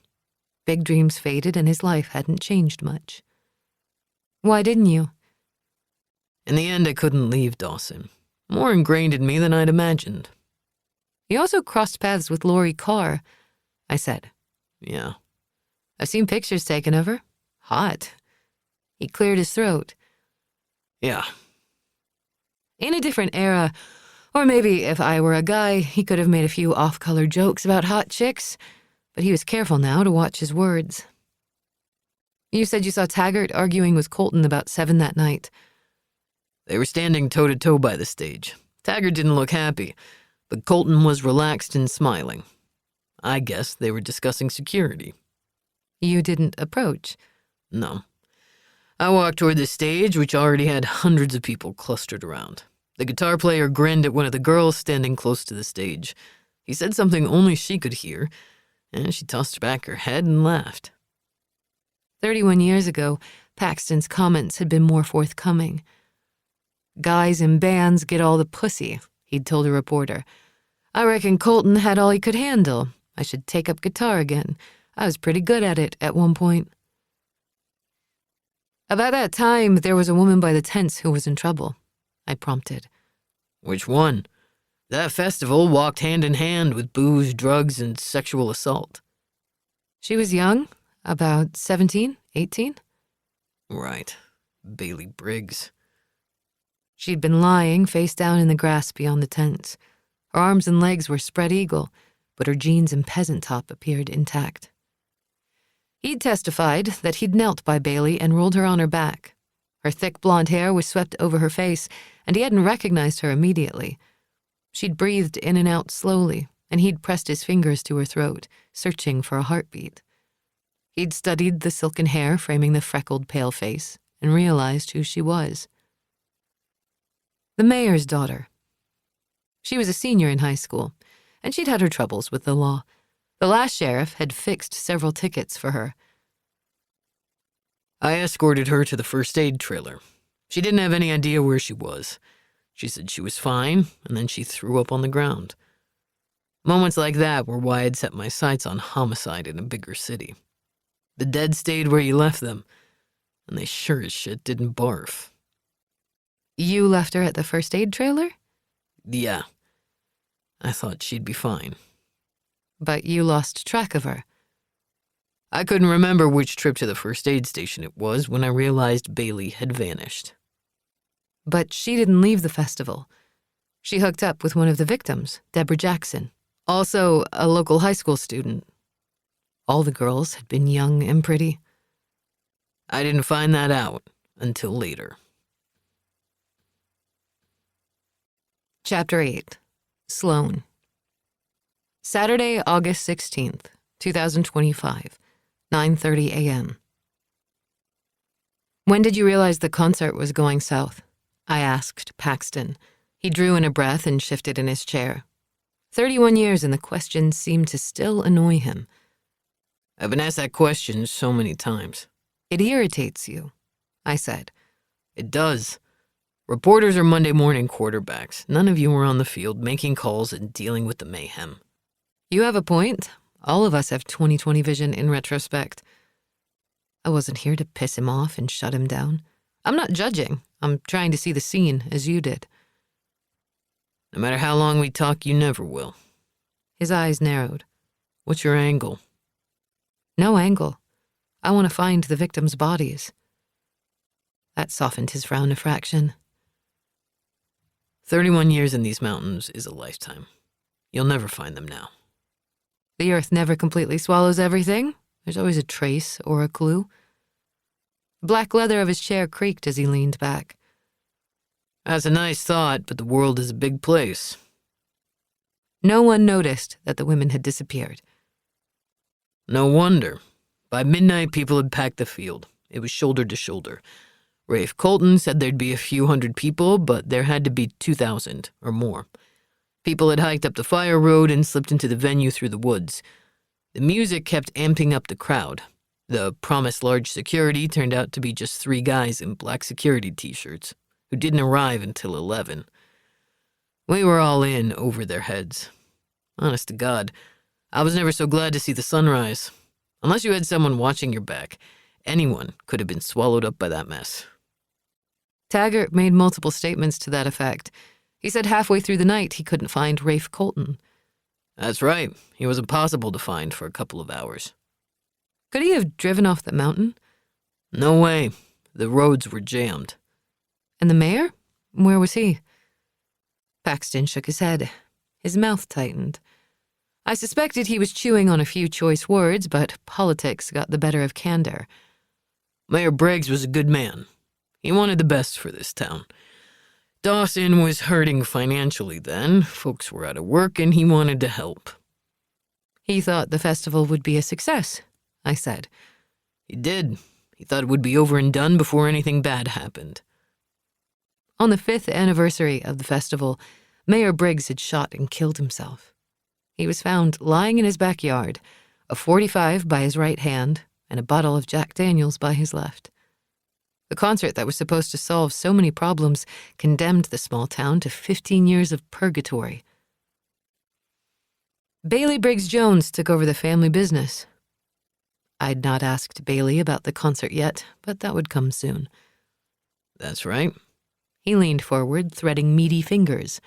Big dreams faded and his life hadn't changed much. Why didn't you? In the end, I couldn't leave Dawson. More ingrained in me than I'd imagined. You also crossed paths with Lori Carr, I said. Yeah. I've seen pictures taken of her. Hot. He cleared his throat. Yeah. In a different era, or maybe if I were a guy, he could have made a few off-color jokes about hot chicks, but he was careful now to watch his words. You said you saw Taggart arguing with Colton about 7 that night. They were standing toe-to-toe by the stage. Taggart didn't look happy, but Colton was relaxed and smiling. I guess they were discussing security. You didn't approach? No. I walked toward the stage, which already had hundreds of people clustered around. The guitar player grinned at one of the girls standing close to the stage. He said something only she could hear, and she tossed back her head and laughed. 31 years ago, Paxton's comments had been more forthcoming. Guys in bands get all the pussy, he'd told a reporter. I reckon Colton had all he could handle. I should take up guitar again. I was pretty good at it at one point. About that time, there was a woman by the tents who was in trouble, I prompted. Which one? That festival walked hand in hand with booze, drugs, and sexual assault. She was young, about 17, 18. Right. Bailey Briggs. She'd been lying face down in the grass beyond the tents. Her arms and legs were spread eagle, but her jeans and peasant top appeared intact. He'd testified that he'd knelt by Bailey and rolled her on her back. Her thick blonde hair was swept over her face, and he hadn't recognized her immediately. She'd breathed in and out slowly, and he'd pressed his fingers to her throat, searching for a heartbeat. He'd studied the silken hair framing the freckled, pale face, and realized who she was. The mayor's daughter. She was a senior in high school, and she'd had her troubles with the law. The last sheriff had fixed several tickets for her. I escorted her to the first aid trailer. She didn't have any idea where she was. She said she was fine, and then she threw up on the ground. Moments like that were why I'd set my sights on homicide in a bigger city. The dead stayed where you left them, and they sure as shit didn't barf. You left her at the first aid trailer? Yeah. I thought she'd be fine. But you lost track of her. I couldn't remember which trip to the first aid station it was when I realized Bailey had vanished. But she didn't leave the festival. She hooked up with one of the victims, Deborah Jackson, also a local high school student. All the girls had been young and pretty. I didn't find that out until later. Chapter 8. Sloane. Saturday, August 16th, 2025, 9:30 a.m. When did you realize the concert was going south? I asked Paxton. He drew in a breath and shifted in his chair. 31 years and the question seemed to still annoy him. I've been asked that question so many times. It irritates you, I said. It does. Reporters are Monday morning quarterbacks. None of you were on the field making calls and dealing with the mayhem. You have a point. All of us have 20/20 vision in retrospect. I wasn't here to piss him off and shut him down. I'm not judging. I'm trying to see the scene as you did. No matter how long we talk, you never will. His eyes narrowed. What's your angle? No angle. I want to find the victims' bodies. That softened his frown a fraction. 31 years in these mountains is a lifetime. You'll never find them now. The earth never completely swallows everything. There's always a trace or a clue. The black leather of his chair creaked as he leaned back. That's a nice thought, but the world is a big place. No one noticed that the women had disappeared. No wonder. By midnight, people had packed the field. It was shoulder to shoulder. Rafe Colton said there'd be a few hundred people, but there had to be 2,000 or more. People had hiked up the fire road and slipped into the venue through the woods. The music kept amping up the crowd. The promised large security turned out to be just 3 guys in black security t-shirts who didn't arrive until 11. We were all in over their heads. Honest to God, I was never so glad to see the sunrise. Unless you had someone watching your back, anyone could have been swallowed up by that mess. Taggart made multiple statements to that effect. He said halfway through the night he couldn't find Rafe Colton. That's right. He was impossible to find for a couple of hours. Could he have driven off the mountain? No way. The roads were jammed. And the mayor? Where was he? Paxton shook his head. His mouth tightened. I suspected he was chewing on a few choice words, but politics got the better of candor. Mayor Briggs was a good man. He wanted the best for this town. Dawson was hurting financially then. Folks were out of work, and he wanted to help. He thought the festival would be a success, I said. He did. He thought it would be over and done before anything bad happened. On the 5th anniversary of the festival, Mayor Briggs had shot and killed himself. He was found lying in his backyard, a .45 by his right hand and a bottle of Jack Daniels by his left. The concert that was supposed to solve so many problems condemned the small town to 15 years of purgatory. Bailey Briggs Jones took over the family business. I'd not asked Bailey about the concert yet, but that would come soon. That's right. He leaned forward, threading meaty fingers.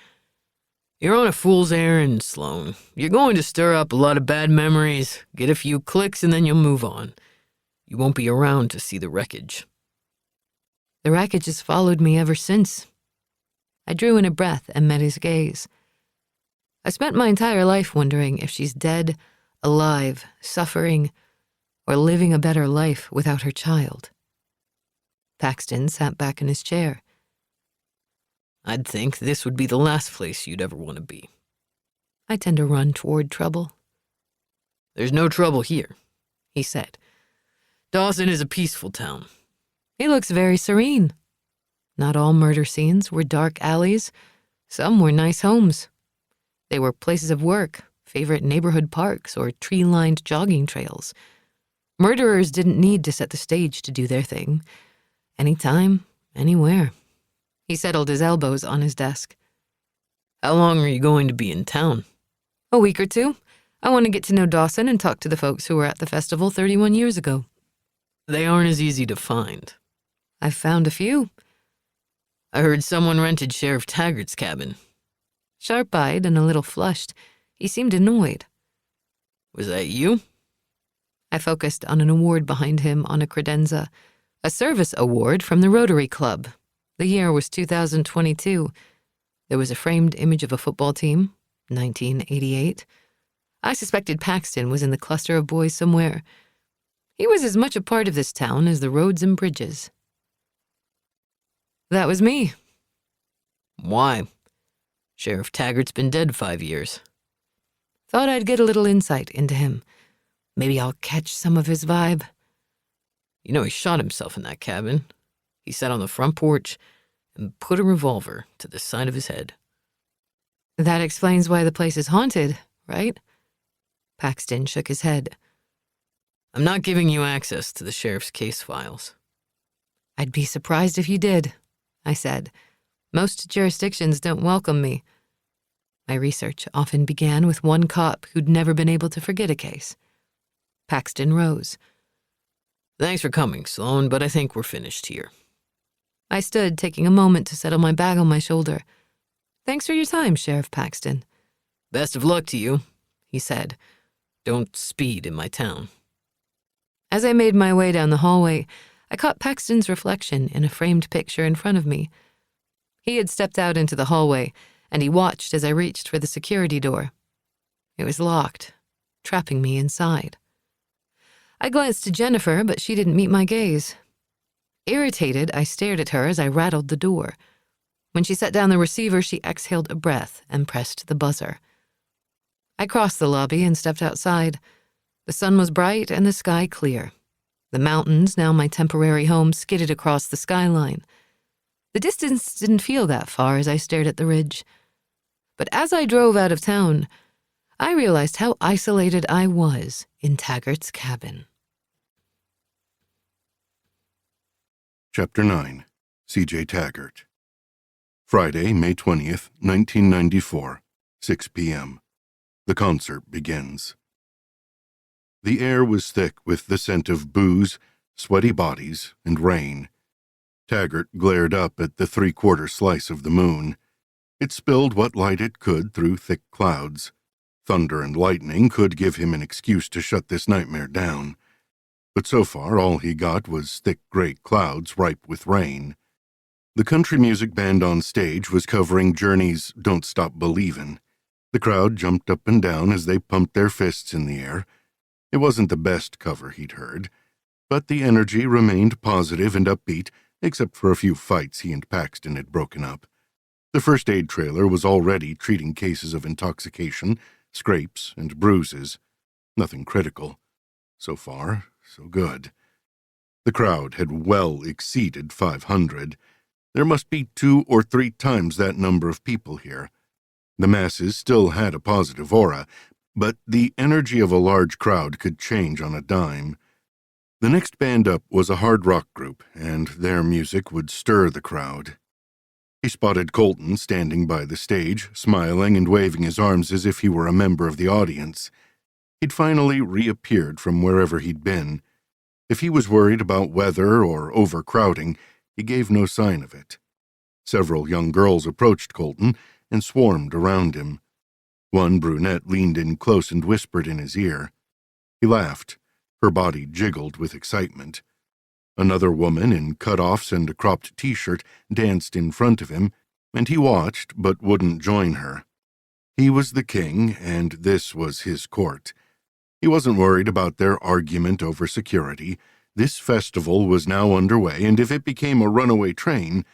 You're on a fool's errand, Sloane. You're going to stir up a lot of bad memories, get a few clicks, and then you'll move on. You won't be around to see the wreckage. The wreckage has followed me ever since. I drew in a breath and met his gaze. I spent my entire life wondering if she's dead, alive, suffering, or living a better life without her child. Paxton sat back in his chair. I'd think this would be the last place you'd ever want to be. I tend to run toward trouble. There's no trouble here, he said. Dawson is a peaceful town. He looks very serene. Not all murder scenes were dark alleys. Some were nice homes. They were places of work, favorite neighborhood parks, or tree-lined jogging trails. Murderers didn't need to set the stage to do their thing. Anytime, anywhere. He settled his elbows on his desk. How long are you going to be in town? A week or 2. I want to get to know Dawson and talk to the folks who were at the festival 31 years ago. They aren't as easy to find. I've found a few. I heard someone rented Sheriff Taggart's cabin. Sharp-eyed and a little flushed, he seemed annoyed. Was that you? I focused on an award behind him on a credenza, a service award from the Rotary Club. The year was 2022. There was a framed image of a football team, 1988. I suspected Paxton was in the cluster of boys somewhere. He was as much a part of this town as the roads and bridges. That was me. Why? Sheriff Taggart's been dead 5 years. Thought I'd get a little insight into him. Maybe I'll catch some of his vibe. You know he shot himself in that cabin. He sat on the front porch and put a revolver to the side of his head. That explains why the place is haunted, right? Paxton shook his head. I'm not giving you access to the sheriff's case files. I'd be surprised if you did, I said. Most jurisdictions don't welcome me. My research often began with one cop who'd never been able to forget a case. Paxton rose. Thanks for coming, Sloane, but I think we're finished here. I stood, taking a moment to settle my bag on my shoulder. Thanks for your time, Sheriff Paxton. Best of luck to you, he said. Don't speed in my town. As I made my way down the hallway, I caught Paxton's reflection in a framed picture in front of me. He had stepped out into the hallway, and he watched as I reached for the security door. It was locked, trapping me inside. I glanced to Jennifer, but she didn't meet my gaze. Irritated, I stared at her as I rattled the door. When she set down the receiver, she exhaled a breath and pressed the buzzer. I crossed the lobby and stepped outside. The sun was bright and the sky clear. The mountains, now my temporary home, skidded across the skyline. The distance didn't feel that far as I stared at the ridge. But as I drove out of town, I realized how isolated I was in Taggart's cabin. Chapter 9. CJ Taggart. Friday, May 20th, 1994, 6 p.m. The concert begins. The air was thick with the scent of booze, sweaty bodies, and rain. Taggart glared up at the three-quarter slice of the moon. It spilled what light it could through thick clouds. Thunder and lightning could give him an excuse to shut this nightmare down. But so far all he got was thick gray clouds ripe with rain. The country music band on stage was covering Journey's Don't Stop Believin'. The crowd jumped up and down as they pumped their fists in the air. It wasn't the best cover he'd heard, but the energy remained positive and upbeat, except for a few fights he and Paxton had broken up. The first aid trailer was already treating cases of intoxication, scrapes, and bruises. Nothing critical. So far, so good. The crowd had well exceeded 500. There must be 2 or 3 times that number of people here. The masses still had a positive aura, but the energy of a large crowd could change on a dime. The next band up was a hard rock group, and their music would stir the crowd. He spotted Colton standing by the stage, smiling and waving his arms as if he were a member of the audience. He'd finally reappeared from wherever he'd been. If he was worried about weather or overcrowding, he gave no sign of it. Several young girls approached Colton and swarmed around him. One brunette leaned in close and whispered in his ear. He laughed. Her body jiggled with excitement. Another woman in cut-offs and a cropped t-shirt danced in front of him, and he watched but wouldn't join her. He was the king, and this was his court. He wasn't worried about their argument over security. This festival was now underway, and if it became a runaway train,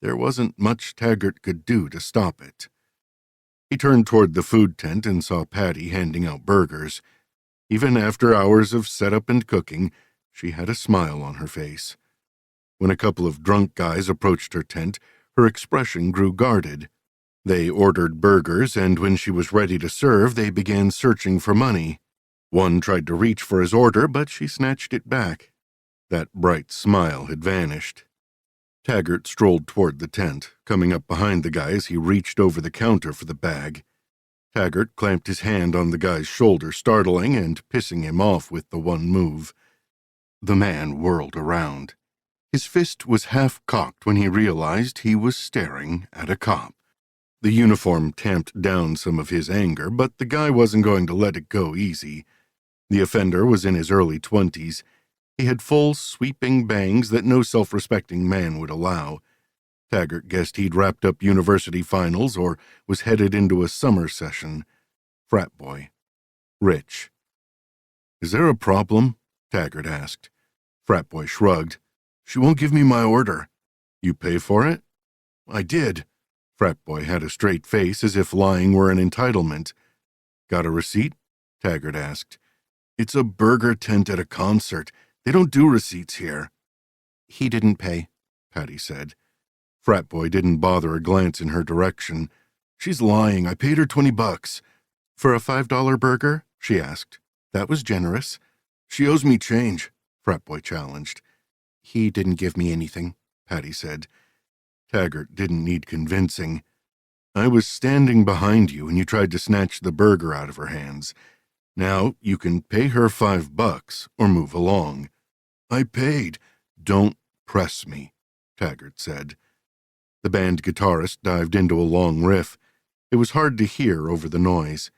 there wasn't much Taggart could do to stop it. He turned toward the food tent and saw Patty handing out burgers. Even after hours of setup and cooking, she had a smile on her face. When a couple of drunk guys approached her tent, her expression grew guarded. They ordered burgers, and when she was ready to serve, they began searching for money. One tried to reach for his order, but she snatched it back. That bright smile had vanished. Taggart strolled toward the tent, coming up behind the guy as he reached over the counter for the bag. Taggart clamped his hand on the guy's shoulder, startling and pissing him off with the one move. The man whirled around. His fist was half-cocked when he realized he was staring at a cop. The uniform tamped down some of his anger, but the guy wasn't going to let it go easy. The offender was in his early 20s. He had full, sweeping bangs that no self-respecting man would allow. Taggart guessed he'd wrapped up university finals or was headed into a summer session. Frat boy. Rich. "Is there a problem?" Taggart asked. Frat boy shrugged. "She won't give me my order." "You pay for it?" "I did." Frat boy had a straight face as if lying were an entitlement. "Got a receipt?" Taggart asked. "It's a burger tent at a concert. They don't do receipts here." "He didn't pay," Patty said. Frat boy didn't bother a glance in her direction. "She's lying. I paid her $20. "For a $5 burger?" she asked. "That was generous." "She owes me change," Frat boy challenged. "He didn't give me anything," Patty said. Taggart didn't need convincing. "I was standing behind you and you tried to snatch the burger out of her hands. Now you can pay her $5 or move along." "I paid." "Don't press me," Taggart said. The band guitarist dived into a long riff. It was hard to hear over the noise.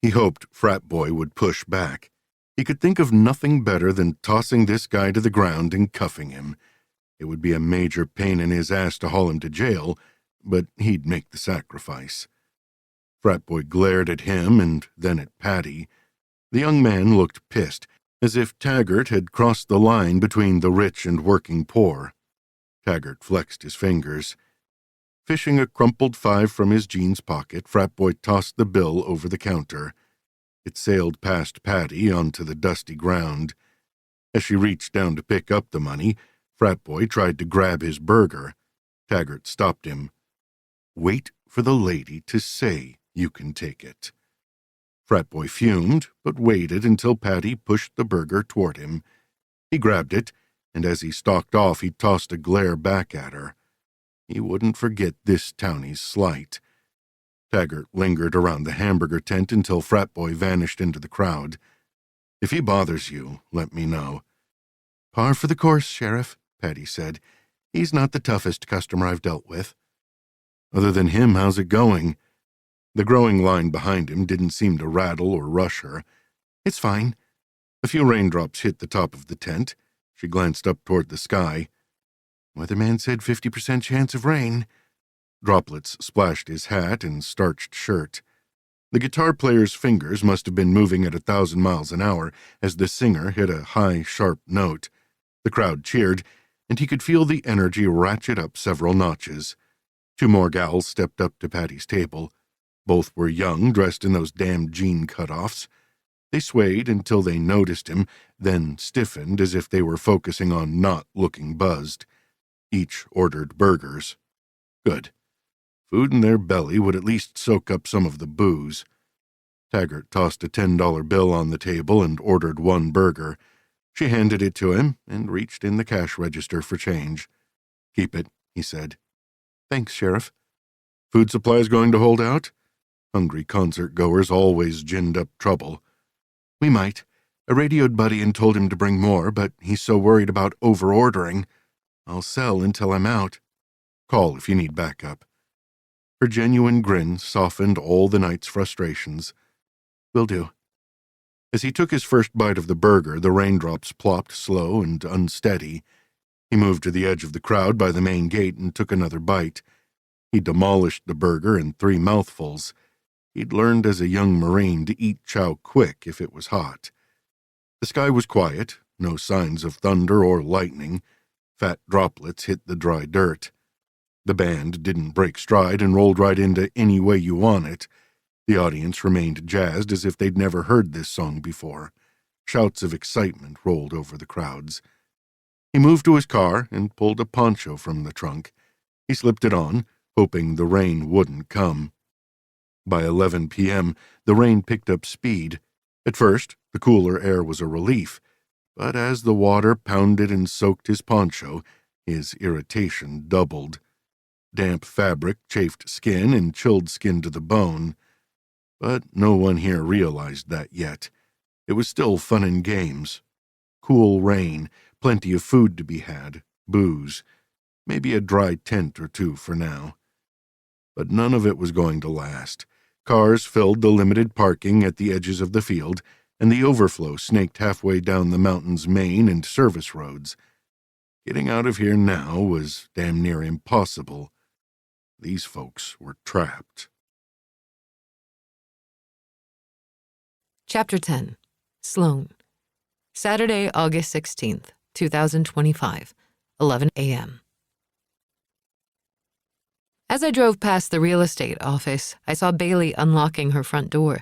He hoped Frat boy would push back. He could think of nothing better than tossing this guy to the ground and cuffing him. It would be a major pain in his ass to haul him to jail, but he'd make the sacrifice. Frat boy glared at him and then at Patty. The young man looked pissed, as if Taggart had crossed the line between the rich and working poor. Taggart flexed his fingers. Fishing a crumpled $5 from his jeans pocket, Frat boy tossed the bill over the counter. It sailed past Patty onto the dusty ground. As she reached down to pick up the money, Frat boy tried to grab his burger. Taggart stopped him. "Wait for the lady to say you can take it." Frat boy fumed, but waited until Patty pushed the burger toward him. He grabbed it, and as he stalked off, he tossed a glare back at her. He wouldn't forget this townie's slight. Taggart lingered around the hamburger tent until Frat Boy vanished into the crowd. "If he bothers you, let me know." "Par for the course, Sheriff," Patty said. "He's not the toughest customer I've dealt with." "Other than him, how's it going?" The growing line behind him didn't seem to rattle or rush her. "It's fine." A few raindrops hit the top of the tent. She glanced up toward the sky. "Weatherman said 50% chance of rain." Droplets splashed his hat and starched shirt. The guitar player's fingers must have been moving at 1,000 miles an hour as the singer hit a high, sharp note. The crowd cheered, and he could feel the energy ratchet up several notches. 2 more gals stepped up to Patty's table. Both were young, dressed in those damn jean cutoffs. They swayed until they noticed him, then stiffened as if they were focusing on not looking buzzed. Each ordered burgers. Good. Food in their belly would at least soak up some of the booze. Taggart tossed a $10 bill on the table and ordered 1 burger. She handed it to him and reached in the cash register for change. "Keep it," he said. "Thanks, Sheriff." "Food supplies going to hold out?" Hungry concert-goers always ginned up trouble. "We might. I radioed Buddy and told him to bring more, but he's so worried about over-ordering. I'll sell until I'm out. Call if you need backup." Her genuine grin softened all the night's frustrations. "Will do." As he took his first bite of the burger, the raindrops plopped slow and unsteady. He moved to the edge of the crowd by the main gate and took another bite. He demolished the burger in 3 mouthfuls. He'd learned as a young Marine to eat chow quick if it was hot. The sky was quiet, no signs of thunder or lightning. Fat droplets hit the dry dirt. The band didn't break stride and rolled right into Any Way You Want It. The audience remained jazzed as if they'd never heard this song before. Shouts of excitement rolled over the crowds. He moved to his car and pulled a poncho from the trunk. He slipped it on, hoping the rain wouldn't come. By 11 p.m., the rain picked up speed. At first, the cooler air was a relief, but as the water pounded and soaked his poncho, his irritation doubled. Damp fabric chafed skin and chilled skin to the bone. But no one here realized that yet. It was still fun and games. Cool rain, plenty of food to be had, booze, maybe a dry tent or 2 for now. But none of it was going to last. Cars filled the limited parking at the edges of the field, and the overflow snaked halfway down the mountain's main and service roads. Getting out of here now was damn near impossible. These folks were trapped. Chapter 10. Sloane. Saturday, August 16th, 2025, 11 a.m. As I drove past the real estate office, I saw Bailey unlocking her front door.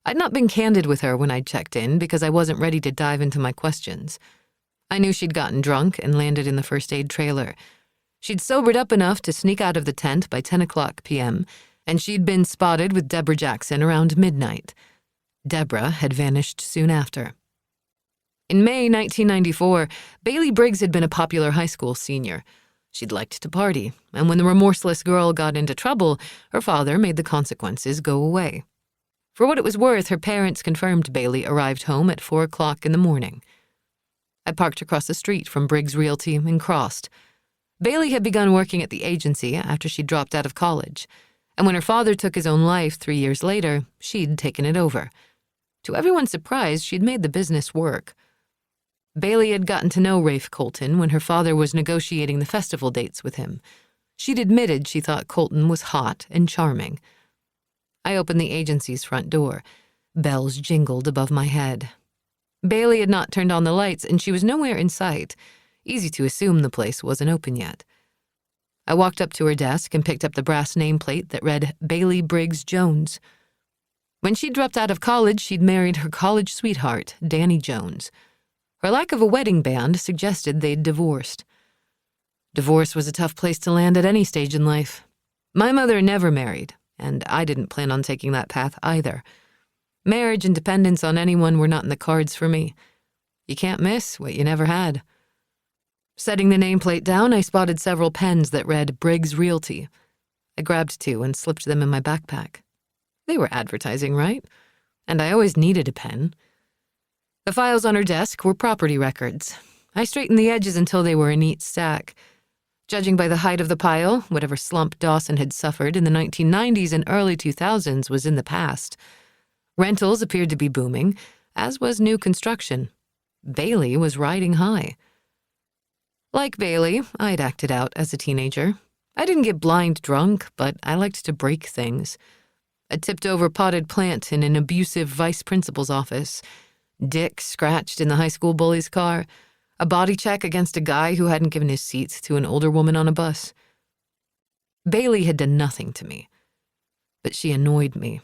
I'd not been candid with her when I'd checked in because I wasn't ready to dive into my questions. I knew she'd gotten drunk and landed in the first aid trailer. She'd sobered up enough to sneak out of the tent by 10 o'clock p.m., and she'd been spotted with Deborah Jackson around midnight. Deborah had vanished soon after. In May 1994, Bailey Briggs had been a popular high school senior. She'd liked to party, and when the remorseless girl got into trouble, her father made the consequences go away. For what it was worth, her parents confirmed Bailey arrived home at 4 o'clock in the morning. I parked across the street from Briggs Realty and crossed. Bailey had begun working at the agency after she dropped out of college, and when her father took his own life 3 years later, she'd taken it over. To everyone's surprise, she'd made the business work. Bailey had gotten to know Rafe Colton when her father was negotiating the festival dates with him. She'd admitted she thought Colton was hot and charming. I opened the agency's front door. Bells jingled above my head. Bailey had not turned on the lights, and she was nowhere in sight. Easy to assume the place wasn't open yet. I walked up to her desk and picked up the brass nameplate that read Bailey Briggs Jones. When she'd dropped out of college, she'd married her college sweetheart, Danny Jones. Her lack of a wedding band suggested they'd divorced. Divorce was a tough place to land at any stage in life. My mother never married, and I didn't plan on taking that path either. Marriage and dependence on anyone were not in the cards for me. You can't miss what you never had. Setting the nameplate down, I spotted several pens that read Briggs Realty. I grabbed two and slipped them in my backpack. They were advertising, right? And I always needed a pen. The files on her desk were property records. I straightened the edges until they were a neat stack. Judging by the height of the pile, whatever slump Dawson had suffered in the 1990s and early 2000s was in the past. Rentals appeared to be booming, as was new construction. Bailey was riding high. Like Bailey, I'd acted out as a teenager. I didn't get blind drunk, but I liked to break things. A tipped-over potted plant in an abusive vice principal's office, Dick scratched in the high school bully's car, a body check against a guy who hadn't given his seat to an older woman on a bus. Bailey had done nothing to me, but she annoyed me.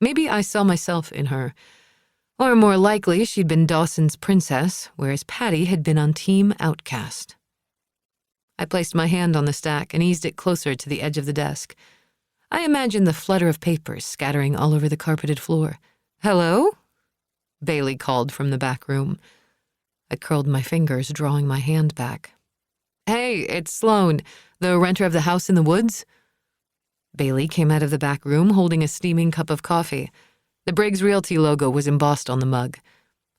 Maybe I saw myself in her, or more likely she'd been Dawson's princess, whereas Patty had been on Team Outcast. I placed my hand on the stack and eased it closer to the edge of the desk. I imagined the flutter of papers scattering all over the carpeted floor. "Hello?" Bailey called from the back room. I curled my fingers, drawing my hand back. "Hey, it's Sloane, the renter of the house in the woods." Bailey came out of the back room holding a steaming cup of coffee. The Briggs Realty logo was embossed on the mug.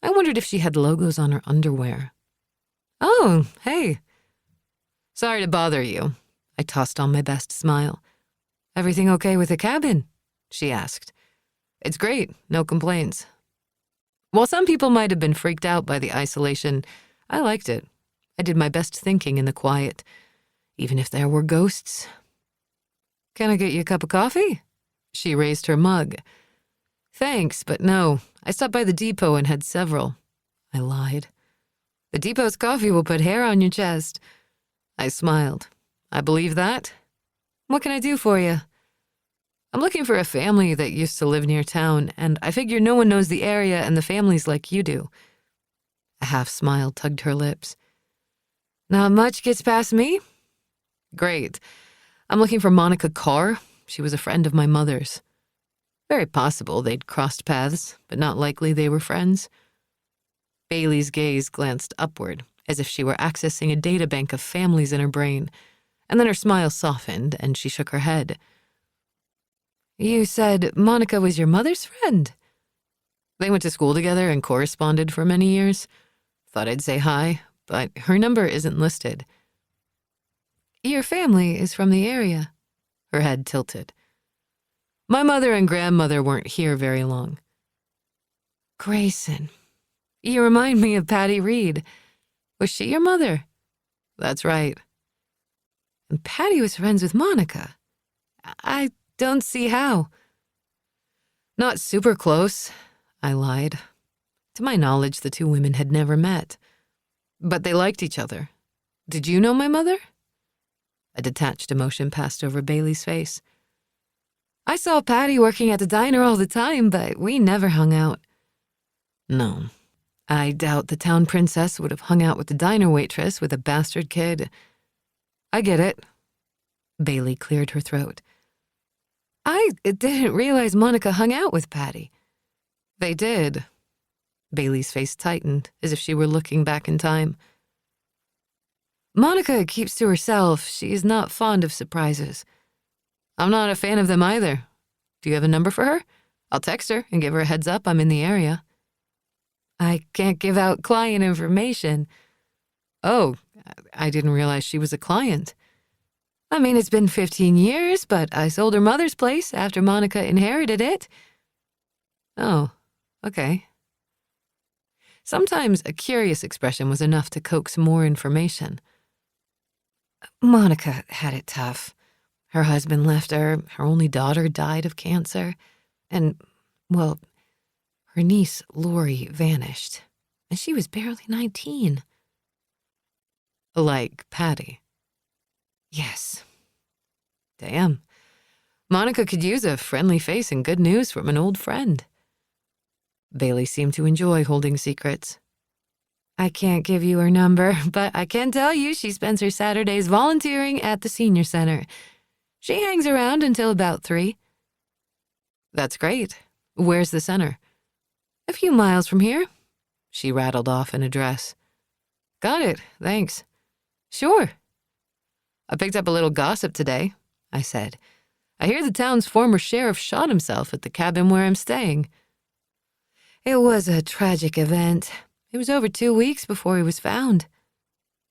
I wondered if she had logos on her underwear. "Oh, hey. Sorry to bother you." I tossed on my best smile. "Everything okay with the cabin?" she asked. "It's great, no complaints." While some people might have been freaked out by the isolation, I liked it. I did my best thinking in the quiet, even if there were ghosts. "Can I get you a cup of coffee?" She raised her mug. "Thanks, but no. I stopped by the depot and had several." I lied. "The depot's coffee will put hair on your chest." I smiled. "I believe that. What can I do for you?" "I'm looking for a family that used to live near town, and I figure no one knows the area and the families like you do." A half smile tugged her lips. "Not much gets past me." "Great. I'm looking for Monica Carr. She was a friend of my mother's." Very possible they'd crossed paths, but not likely they were friends. Bailey's gaze glanced upward, as if she were accessing a databank of families in her brain, and then her smile softened and she shook her head. "You said Monica was your mother's friend?" "They went to school together and corresponded for many years. Thought I'd say hi, but her number isn't listed." "Your family is from the area?" Her head tilted. "My mother and grandmother weren't here very long." "Grayson. You remind me of Patty Reed. Was she your mother?" "That's right." "And Patty was friends with Monica? I don't see how." "Not super close," I lied. To my knowledge, the two women had never met. But they liked each other. "Did you know my mother?" A detached emotion passed over Bailey's face. "I saw Patty working at the diner all the time, but we never hung out." "No. I doubt the town princess would have hung out with the diner waitress with a bastard kid." "I get it." Bailey cleared her throat. "I didn't realize Monica hung out with Patty." "They did." Bailey's face tightened, as if she were looking back in time. "Monica keeps to herself. She is not fond of surprises." "I'm not a fan of them either. Do you have a number for her? I'll text her and give her a heads up I'm in the area." "I can't give out client information." "Oh, I didn't realize she was a client." "I mean, it's been 15 years, but I sold her mother's place after Monica inherited it." "Oh, okay." Sometimes a curious expression was enough to coax more information. "Monica had it tough. Her husband left her, her only daughter died of cancer, and, well, her niece Lori vanished, and she was barely 19. "Like Patty?" "Yes." "Damn. Monica could use a friendly face and good news from an old friend." Bailey seemed to enjoy holding secrets. "I can't give you her number, but I can tell you she spends her Saturdays volunteering at the senior center. She hangs around until about 3. "That's great. Where's the center?" "A few miles from here." She rattled off an address. "Got it, thanks." Sure. I picked up a little gossip today, I said. I hear the town's former sheriff shot himself at the cabin where I'm staying. It was a tragic event. It was over 2 weeks before he was found.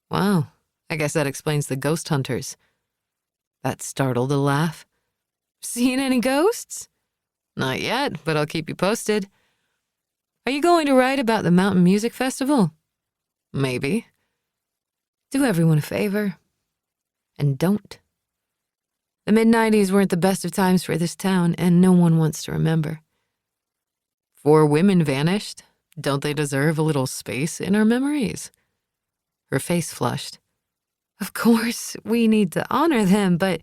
Wow, I guess that explains the ghost hunters. That startled a laugh. Seen any ghosts? Not yet, but I'll keep you posted. Are you going to write about the Mountain Music Festival? Maybe. Do everyone a favor. And don't. The mid-90s weren't the best of times for this town, and no one wants to remember. 4 women vanished. Don't they deserve a little space in our memories? Her face flushed. Of course, we need to honor them, but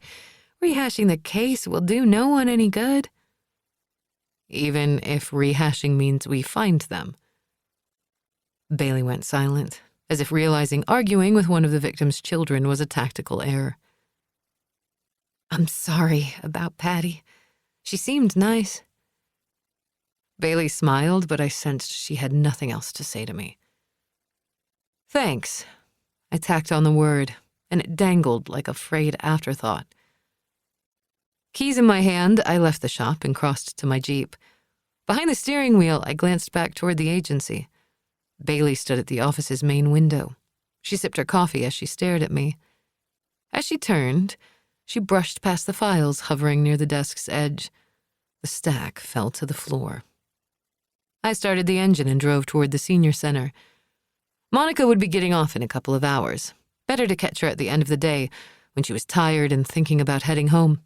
rehashing the case will do no one any good. Even if rehashing means we find them. Bailey went silent, as if realizing arguing with one of the victim's children was a tactical error. I'm sorry about Patty. She seemed nice. Bailey smiled, but I sensed she had nothing else to say to me. Thanks. I tacked on the word, and it dangled like a frayed afterthought. Keys in my hand, I left the shop and crossed to my Jeep. Behind the steering wheel, I glanced back toward the agency. Bailey stood at the office's main window. She sipped her coffee as she stared at me. As she turned, she brushed past the files hovering near the desk's edge. The stack fell to the floor. I started the engine and drove toward the senior center. Monica would be getting off in a couple of hours. Better to catch her at the end of the day, when she was tired and thinking about heading home.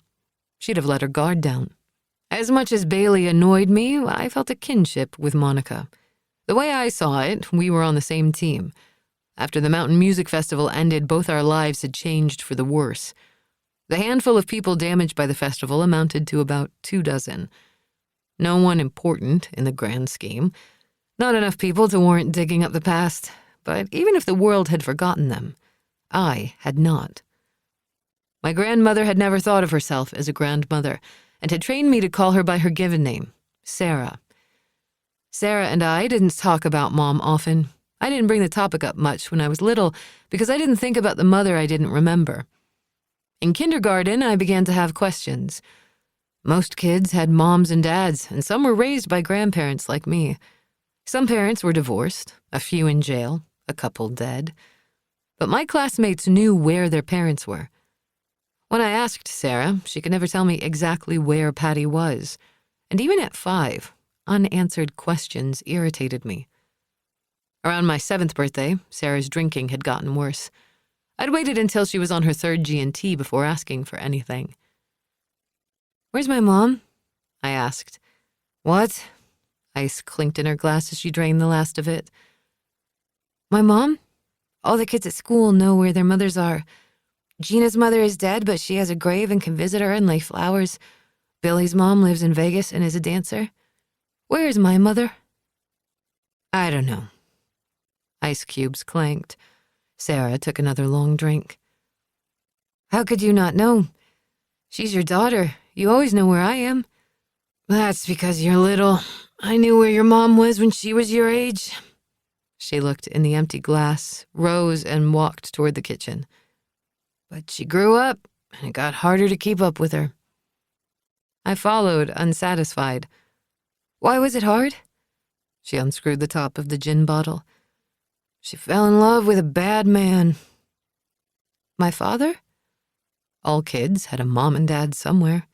She'd have let her guard down. As much as Bailey annoyed me, I felt a kinship with Monica. The way I saw it, we were on the same team. After the Mountain Music Festival ended, both our lives had changed for the worse. The handful of people damaged by the festival amounted to about 24. No one important in the grand scheme. Not enough people to warrant digging up the past, but even if the world had forgotten them, I had not. My grandmother had never thought of herself as a grandmother and had trained me to call her by her given name, Sarah. Sarah and I didn't talk about Mom often. I didn't bring the topic up much when I was little because I didn't think about the mother I didn't remember. In kindergarten, I began to have questions. Most kids had moms and dads, and some were raised by grandparents like me. Some parents were divorced, a few in jail, a couple dead. But my classmates knew where their parents were. When I asked Sarah, she could never tell me exactly where Patty was. And even at 5, unanswered questions irritated me. Around my 7th birthday, Sarah's drinking had gotten worse. I'd waited until she was on her 3rd G&T before asking for anything. Where's my mom? I asked. What? Ice clinked in her glass as she drained the last of it. My mom? All the kids at school know where their mothers are. Gina's mother is dead, but she has a grave and can visit her and lay flowers. Billy's mom lives in Vegas and is a dancer. Where is my mother? I don't know. Ice cubes clanked. Sarah took another long drink. How could you not know? She's your daughter. You always know where I am. That's because you're little. I knew where your mom was when she was your age. She looked in the empty glass, rose, and walked toward the kitchen. But she grew up, and it got harder to keep up with her. I followed, unsatisfied. Why was it hard? She unscrewed the top of the gin bottle. She fell in love with a bad man. My father? All kids had a mom and dad somewhere.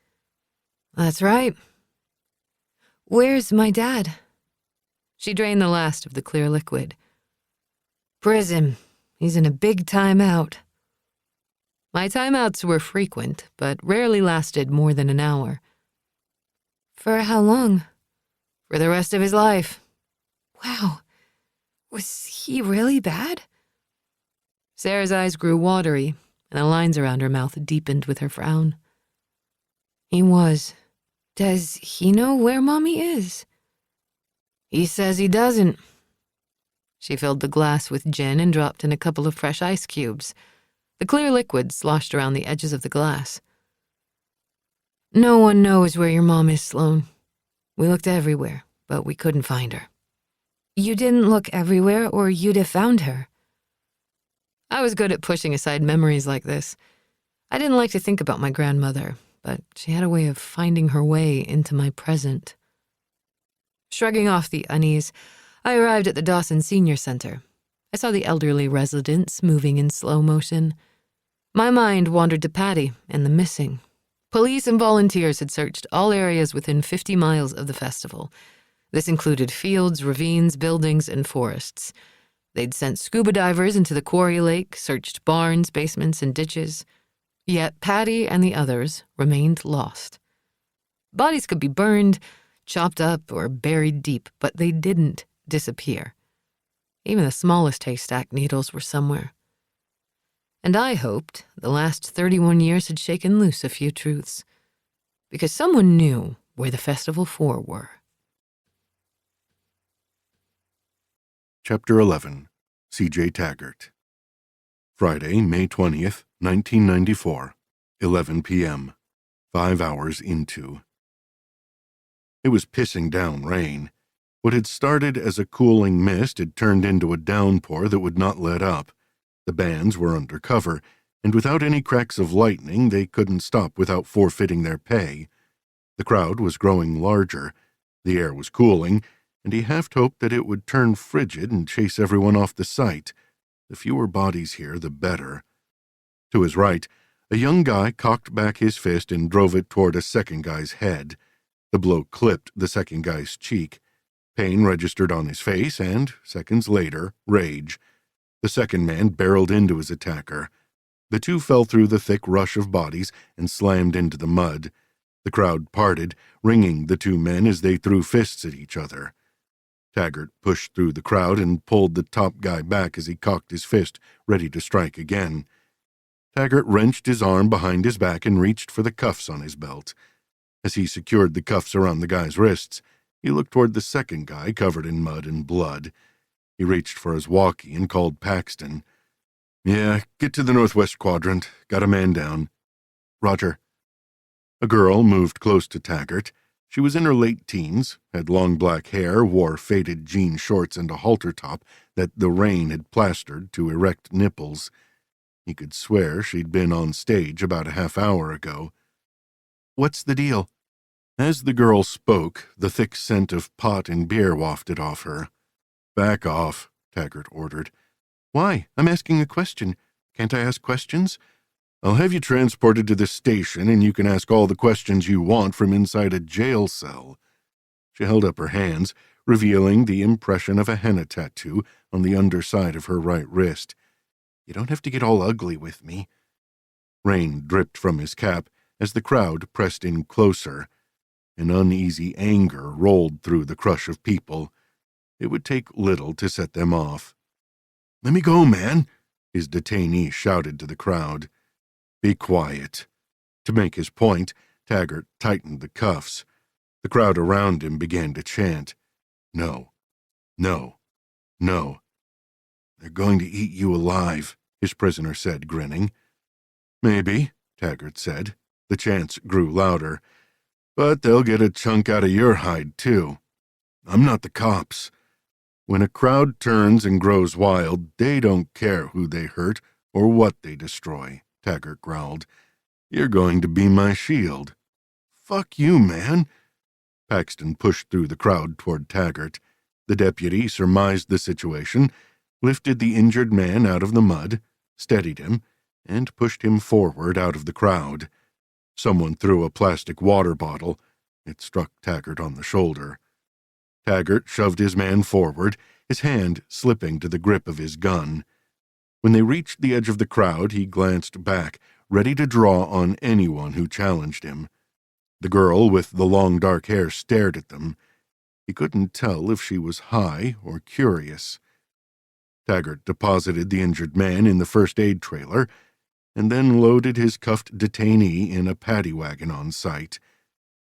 That's right. Where's my dad? She drained the last of the clear liquid. Prison. He's in a big timeout. My timeouts were frequent, but rarely lasted more than an hour. For how long? For the rest of his life. Wow. Was he really bad? Sarah's eyes grew watery, and the lines around her mouth deepened with her frown. He was. Does he know where Mommy is? He says he doesn't. She filled the glass with gin and dropped in a couple of fresh ice cubes. The clear liquid sloshed around the edges of the glass. No one knows where your mom is, Sloane. We looked everywhere, but we couldn't find her. You didn't look everywhere, or you'd have found her. I was good at pushing aside memories like this. I didn't like to think about my grandmother, but she had a way of finding her way into my present. Shrugging off the unease, I arrived at the Dawson Senior Center. I saw the elderly residents moving in slow motion. My mind wandered to Patty and the missing. Police and volunteers had searched all areas within 50 miles of the festival. This included fields, ravines, buildings, and forests. They'd sent scuba divers into the quarry lake, searched barns, basements, and ditches. Yet Patty and the others remained lost. Bodies could be burned, chopped up, or buried deep, but they didn't disappear. Even the smallest haystack needles were somewhere. And I hoped the last 31 years had shaken loose a few truths, because someone knew where the Festival 4 were. Chapter 11. CJ Taggart. Friday, May 20th, 1994, 11 p.m., 5 hours into. It was pissing down rain. What had started as a cooling mist had turned into a downpour that would not let up. The bands were under cover, and without any cracks of lightning, they couldn't stop without forfeiting their pay. The crowd was growing larger. The air was cooling, and he half hoped that it would turn frigid and chase everyone off the site. The fewer bodies here, the better. To his right, a young guy cocked back his fist and drove it toward a second guy's head. The blow clipped the second guy's cheek. Pain registered on his face, and, seconds later, rage. The second man barreled into his attacker. The two fell through the thick rush of bodies and slammed into the mud. The crowd parted, ringing the two men as they threw fists at each other. Taggart pushed through the crowd and pulled the top guy back as he cocked his fist, ready to strike again. Taggart wrenched his arm behind his back and reached for the cuffs on his belt. As he secured the cuffs around the guy's wrists, he looked toward the second guy covered in mud and blood. He reached for his walkie and called Paxton. "Yeah, get to the northwest quadrant. Got a man down." "Roger." A girl moved close to Taggart. She was in her late teens, had long black hair, wore faded jean shorts and a halter top that the rain had plastered to erect nipples. He could swear she'd been on stage about a half hour ago. "What's the deal?" As the girl spoke, the thick scent of pot and beer wafted off her. "Back off," Taggart ordered. "Why? I'm asking a question. Can't I ask questions?" "I'll have you transported to the station, and you can ask all the questions you want from inside a jail cell." She held up her hands, revealing the impression of a henna tattoo on the underside of her right wrist. "You don't have to get all ugly with me." Rain dripped from his cap as the crowd pressed in closer. An uneasy anger rolled through the crush of people. It would take little to set them off. "Let me go, man," his detainee shouted to the crowd. "Be quiet." To make his point, Taggart tightened the cuffs. The crowd around him began to chant, "No, no, no." "They're going to eat you alive," his prisoner said, grinning. "Maybe," Taggart said. The chants grew louder. "But they'll get a chunk out of your hide, too. I'm not the cops. When a crowd turns and grows wild, they don't care who they hurt or what they destroy," Taggart growled. "You're going to be my shield." "Fuck you, man." Paxton pushed through the crowd toward Taggart. The deputy surmised the situation, lifted the injured man out of the mud, steadied him, and pushed him forward out of the crowd. Someone threw a plastic water bottle. It struck Taggart on the shoulder. Taggart shoved his man forward, his hand slipping to the grip of his gun. When they reached the edge of the crowd, he glanced back, ready to draw on anyone who challenged him. The girl with the long dark hair stared at them. He couldn't tell if she was high or curious. Taggart deposited the injured man in the first aid trailer, and then loaded his cuffed detainee in a paddy wagon on site.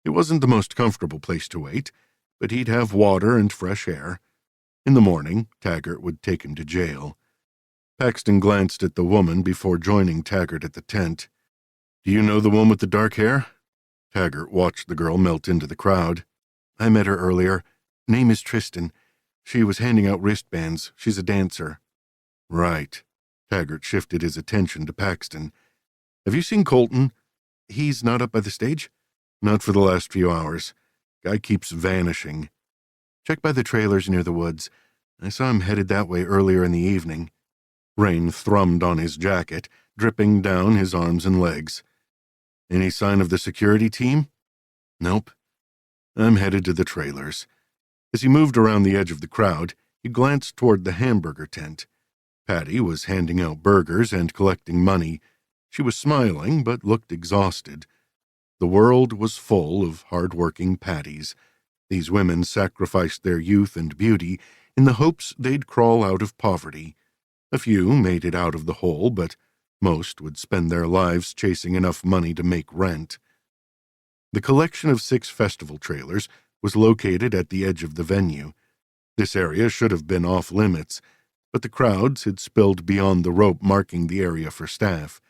It wasn't the most comfortable place to wait, but he'd have water and fresh air. In the morning, Taggart would take him to jail. Paxton glanced at the woman before joining Taggart at the tent. "Do you know the one with the dark hair?" Taggart watched the girl melt into the crowd. "I met her earlier. Name is Tristan. She was handing out wristbands. She's a dancer." "Right." Taggart shifted his attention to Paxton. "Have you seen Colton? He's not up by the stage?" "Not for the last few hours. Guy keeps vanishing." "Check by the trailers near the woods. I saw him headed that way earlier in the evening." Rain thrummed on his jacket, dripping down his arms and legs. "Any sign of the security team?" "Nope. I'm headed to the trailers." As he moved around the edge of the crowd, he glanced toward the hamburger tent. Patty was handing out burgers and collecting money. She was smiling, but looked exhausted. The world was full of hard-working Patties. These women sacrificed their youth and beauty in the hopes they'd crawl out of poverty. A few made it out of the hole, but most would spend their lives chasing enough money to make rent. The collection of 6 festival trailers was located at the edge of the venue. This area should have been off-limits, but the crowds had spilled beyond the rope marking the area for staff.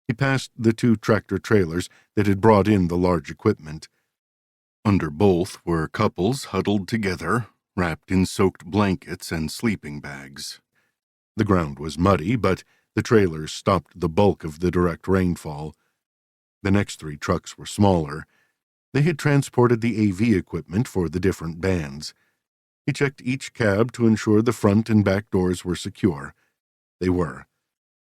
He passed the 2 tractor trailers that had brought in the large equipment. Under both were couples huddled together, wrapped in soaked blankets and sleeping bags. The ground was muddy, but the trailers stopped the bulk of the direct rainfall. The next 3 trucks were smaller. They had transported the AV equipment for the different bands. He checked each cab to ensure the front and back doors were secure. They were.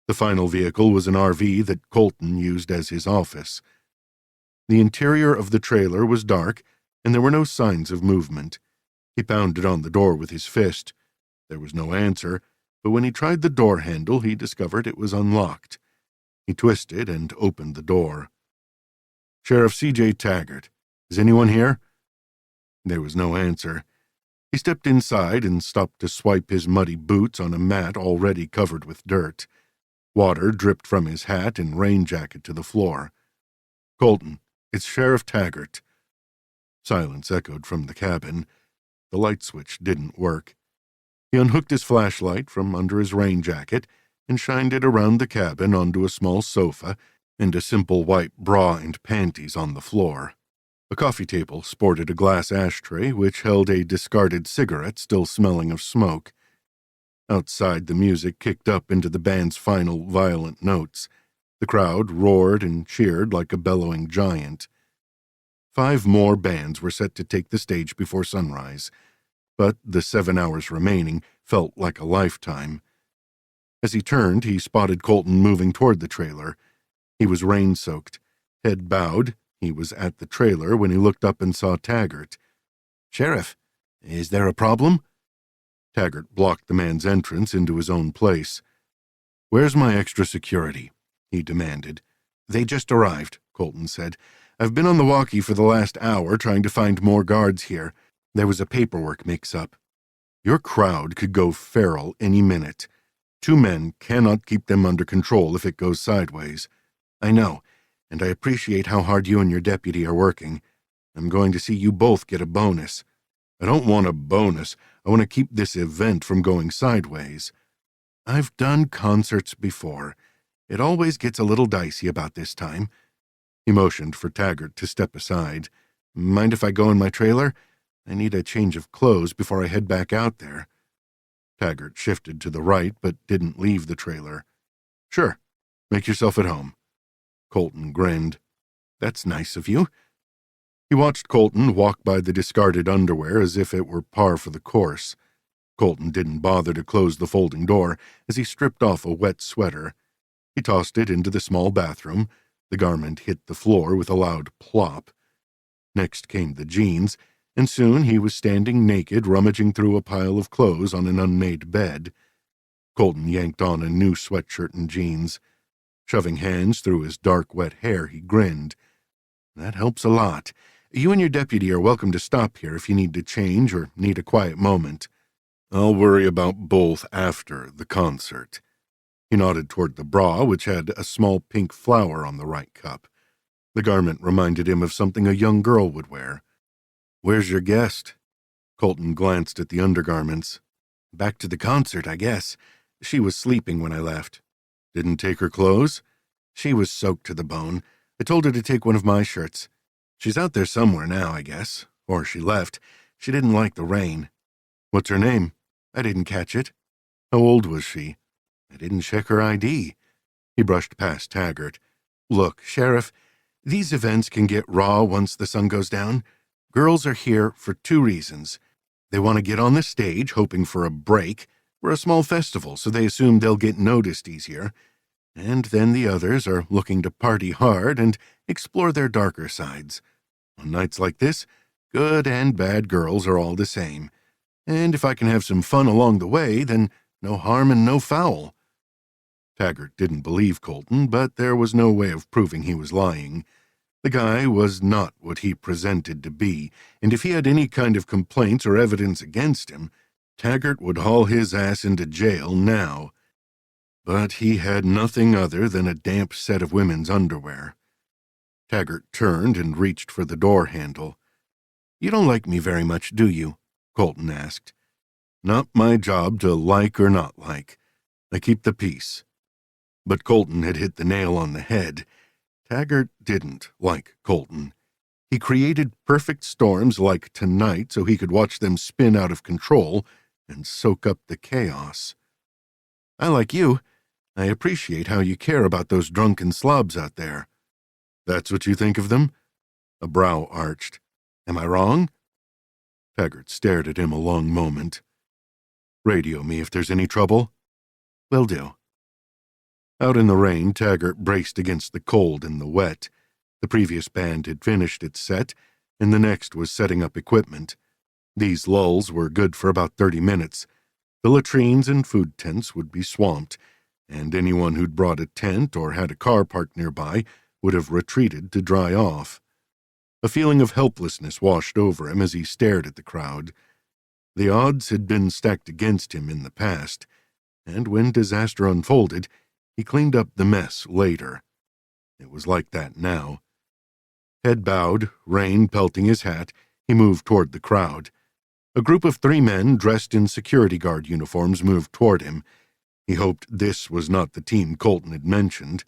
The final vehicle was an RV that Colton used as his office. The interior of the trailer was dark, and there were no signs of movement. He pounded on the door with his fist. There was no answer, but when he tried the door handle, he discovered it was unlocked. He twisted and opened the door. "Sheriff CJ Taggart. Is anyone here?" There was no answer. He stepped inside and stopped to swipe his muddy boots on a mat already covered with dirt. Water dripped from his hat and rain jacket to the floor. "Colton, it's Sheriff Taggart." Silence echoed from the cabin. The light switch didn't work. He unhooked his flashlight from under his rain jacket and shined it around the cabin onto a small sofa and a simple white bra and panties on the floor. A coffee table sported a glass ashtray which held a discarded cigarette still smelling of smoke. Outside, the music kicked up into the band's final violent notes. The crowd roared and cheered like a bellowing giant. 5 more bands were set to take the stage before sunrise, but the 7 hours remaining felt like a lifetime. As he turned, he spotted Colton moving toward the trailer. He was rain-soaked. Head bowed, he was at the trailer when he looked up and saw Taggart. "Sheriff, is there a problem?" Taggart blocked the man's entrance into his own place. "Where's my extra security?" he demanded. "They just arrived," Colton said. "I've been on the walkie for the last hour trying to find more guards here. There was a paperwork mix-up. Your crowd could go feral any minute. 2 men cannot keep them under control if it goes sideways. I know, and I appreciate how hard you and your deputy are working. I'm going to see you both get a bonus. I don't want a bonus. I want to keep this event from going sideways. I've done concerts before. It always gets a little dicey about this time." He motioned for Taggart to step aside. "Mind if I go in my trailer? I need a change of clothes before I head back out there." Taggart shifted to the right but didn't leave the trailer. "Sure. Make yourself at home." Colton grinned. "That's nice of you." He watched Colton walk by the discarded underwear as if it were par for the course. Colton didn't bother to close the folding door as he stripped off a wet sweater. He tossed it into the small bathroom. The garment hit the floor with a loud plop. Next came the jeans, and soon he was standing naked, rummaging through a pile of clothes on an unmade bed. Colton yanked on a new sweatshirt and jeans. Shoving hands through his dark, wet hair, he grinned. "That helps a lot. You and your deputy are welcome to stop here if you need to change or need a quiet moment. I'll worry about both after the concert." He nodded toward the bra, which had a small pink flower on the right cup. The garment reminded him of something a young girl would wear. "Where's your guest?" Colton glanced at the undergarments. "Back to the concert, I guess. She was sleeping when I left." "Didn't take her clothes?" "She was soaked to the bone. I told her to take one of my shirts. She's out there somewhere now, I guess. Or she left. She didn't like the rain." "What's her name?" "I didn't catch it." "How old was she?" I didn't check her ID. He brushed past Taggart. Look, Sheriff, these events can get raw once the sun goes down. Girls are here for 2 reasons. They want to get on the stage, hoping for a break. We're a small festival, so they assume they'll get noticed easier. And then the others are looking to party hard and explore their darker sides. On nights like this, good and bad girls are all the same. And if I can have some fun along the way, then no harm and no foul. Taggart didn't believe Colton, but there was no way of proving he was lying. The guy was not what he presented to be, and if he had any kind of complaints or evidence against him, Taggart would haul his ass into jail now. But he had nothing other than a damp set of women's underwear. Taggart turned and reached for the door handle. "You don't like me very much, do you?" Colton asked. "Not my job to like or not like. I keep the peace." But Colton had hit the nail on the head. Taggart didn't like Colton. He created perfect storms like tonight so he could watch them spin out of control and soak up the chaos. "I like you. I appreciate how you care about those drunken slobs out there." "That's what you think of them?" A brow arched. "Am I wrong?" Taggart stared at him a long moment. "Radio me if there's any trouble." "Will do." Out in the rain, Taggart braced against the cold and the wet. The previous band had finished its set, and the next was setting up equipment. These lulls were good for about 30 minutes. The latrines and food tents would be swamped, and anyone who'd brought a tent or had a car parked nearby would have retreated to dry off. A feeling of helplessness washed over him as he stared at the crowd. The odds had been stacked against him in the past, and when disaster unfolded, he cleaned up the mess later. It was like that now. Head bowed, rain pelting his hat, he moved toward the crowd. A group of 3 men dressed in security guard uniforms moved toward him. He hoped this was not the team Colton had mentioned.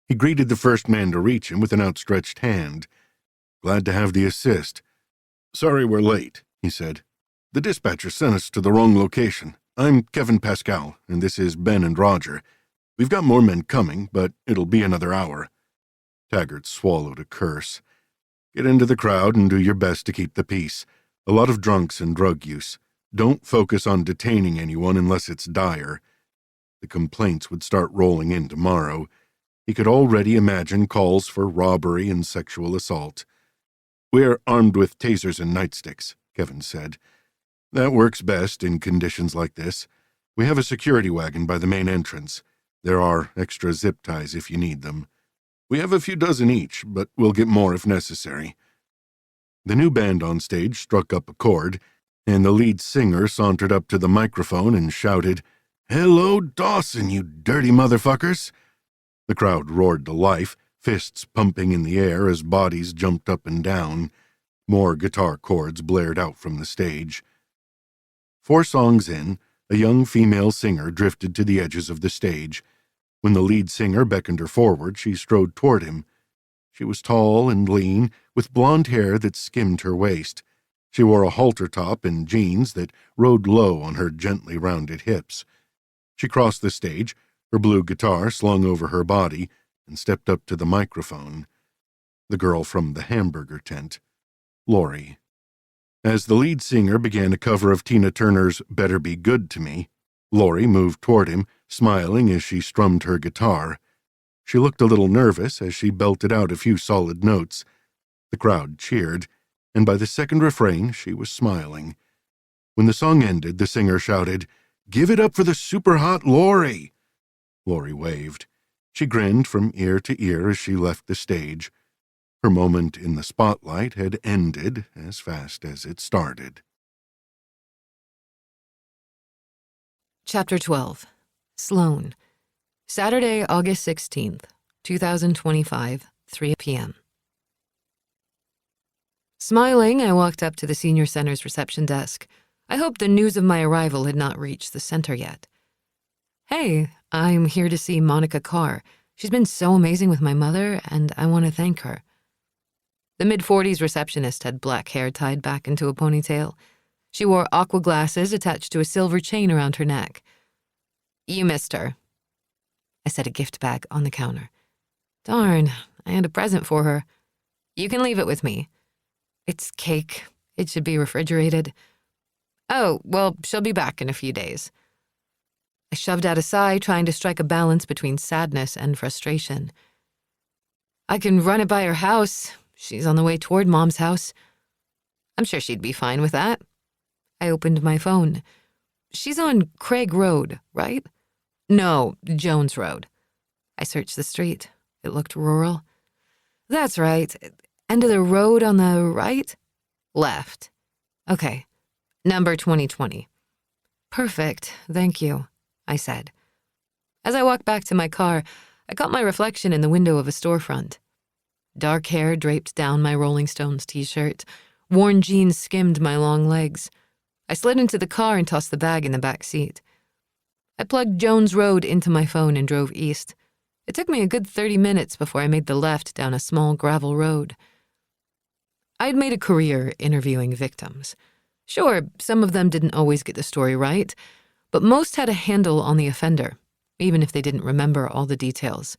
He greeted the first man to reach him with an outstretched hand. "Glad to have the assist." "Sorry we're late," he said. "The dispatcher sent us to the wrong location. I'm Kevin Pascal, and this is Ben and Roger. We've got more men coming, but it'll be another hour." Taggart swallowed a curse. "Get into the crowd and do your best to keep the peace. A lot of drunks and drug use. Don't focus on detaining anyone unless it's dire." The complaints would start rolling in tomorrow. He could already imagine calls for robbery and sexual assault. "We're armed with tasers and nightsticks," Kevin said. "That works best in conditions like this. We have a security wagon by the main entrance. There are extra zip ties if you need them. We have a few dozen each, but we'll get more if necessary." The new band on stage struck up a chord, and the lead singer sauntered up to the microphone and shouted, "Hello, Dawson, you dirty motherfuckers!" The crowd roared to life, fists pumping in the air as bodies jumped up and down. More guitar chords blared out from the stage. 4 songs in, a young female singer drifted to the edges of the stage. When the lead singer beckoned her forward, she strode toward him. She was tall and lean, with blonde hair that skimmed her waist. She wore a halter top and jeans that rode low on her gently rounded hips. She crossed the stage, her blue guitar slung over her body, and stepped up to the microphone. The girl from the hamburger tent, Lori. As the lead singer began a cover of Tina Turner's "Better Be Good to Me," Lori moved toward him, smiling as she strummed her guitar. She looked a little nervous as she belted out a few solid notes. The crowd cheered, and by the second refrain she was smiling. When the song ended, the singer shouted, "Give it up for the super-hot Lori!" Lori waved. She grinned from ear to ear as she left the stage. Her moment in the spotlight had ended as fast as it started. Chapter 12. Sloane. Saturday, August 16th, 2025, 3 p.m. Smiling, I walked up to the senior center's reception desk. I hoped the news of my arrival had not reached the center yet. "Hey, I'm here to see Monica Carr. She's been so amazing with my mother, and I want to thank her." The mid-40s receptionist had black hair tied back into a ponytail. She wore aqua glasses attached to a silver chain around her neck. "You missed her," I set a gift bag on the counter. Darn, I had a present for her. You can leave it with me. It's cake. It should be refrigerated. Oh, well, she'll be back in a few days. I shoved out a sigh, trying to strike a balance between sadness and frustration. I can run it by her house. She's on the way toward Mom's house. I'm sure she'd be fine with that. I opened my phone. She's on Craig Road, right? No, Jones Road. I searched the street. It looked rural. That's right. End of the road on the right? Left. Okay. Number 2020. Perfect, thank you, I said. As I walked back to my car, I caught my reflection in the window of a storefront. Dark hair draped down my Rolling Stones t-shirt. Worn jeans skimmed my long legs. I slid into the car and tossed the bag in the back seat. I plugged Jones Road into my phone and drove east. It took me a good 30 minutes before I made the left down a small gravel road. I'd made a career interviewing victims. Sure, some of them didn't always get the story right, but most had a handle on the offender, even if they didn't remember all the details.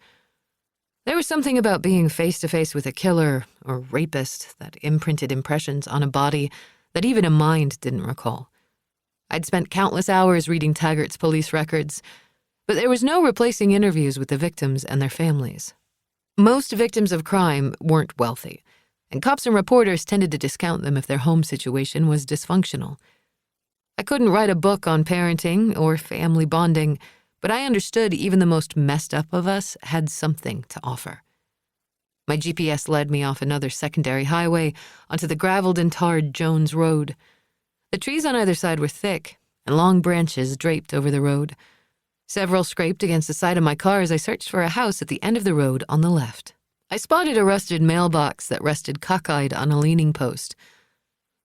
There was something about being face-to-face with a killer or rapist that imprinted impressions on a body that even a mind didn't recall. I'd spent countless hours reading Taggart's police records, but there was no replacing interviews with the victims and their families. Most victims of crime weren't wealthy, and cops and reporters tended to discount them if their home situation was dysfunctional. I couldn't write a book on parenting or family bonding, but I understood even the most messed up of us had something to offer. My GPS led me off another secondary highway onto the graveled and tarred Jones Road. The trees on either side were thick, and long branches draped over the road. Several scraped against the side of my car as I searched for a house at the end of the road on the left. I spotted a rusted mailbox that rested cockeyed on a leaning post.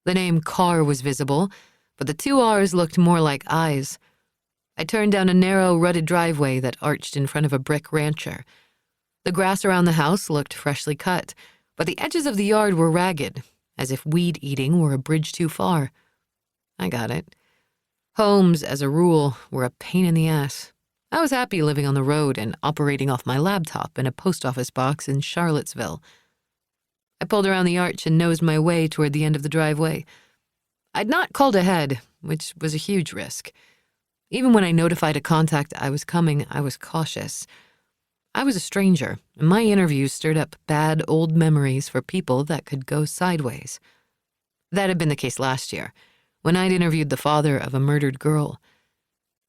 The name Carr was visible, but the two R's looked more like eyes. I turned down a narrow, rutted driveway that arched in front of a brick rancher. The grass around the house looked freshly cut, but the edges of the yard were ragged, as if weed eating were a bridge too far. I got it. Homes, as a rule, were a pain in the ass. I was happy living on the road and operating off my laptop in a post office box in Charlottesville. I pulled around the arch and nosed my way toward the end of the driveway. I'd not called ahead, which was a huge risk. Even when I notified a contact I was coming, I was cautious. I was a stranger, and my interviews stirred up bad old memories for people that could go sideways. That had been the case last year, when I'd interviewed the father of a murdered girl.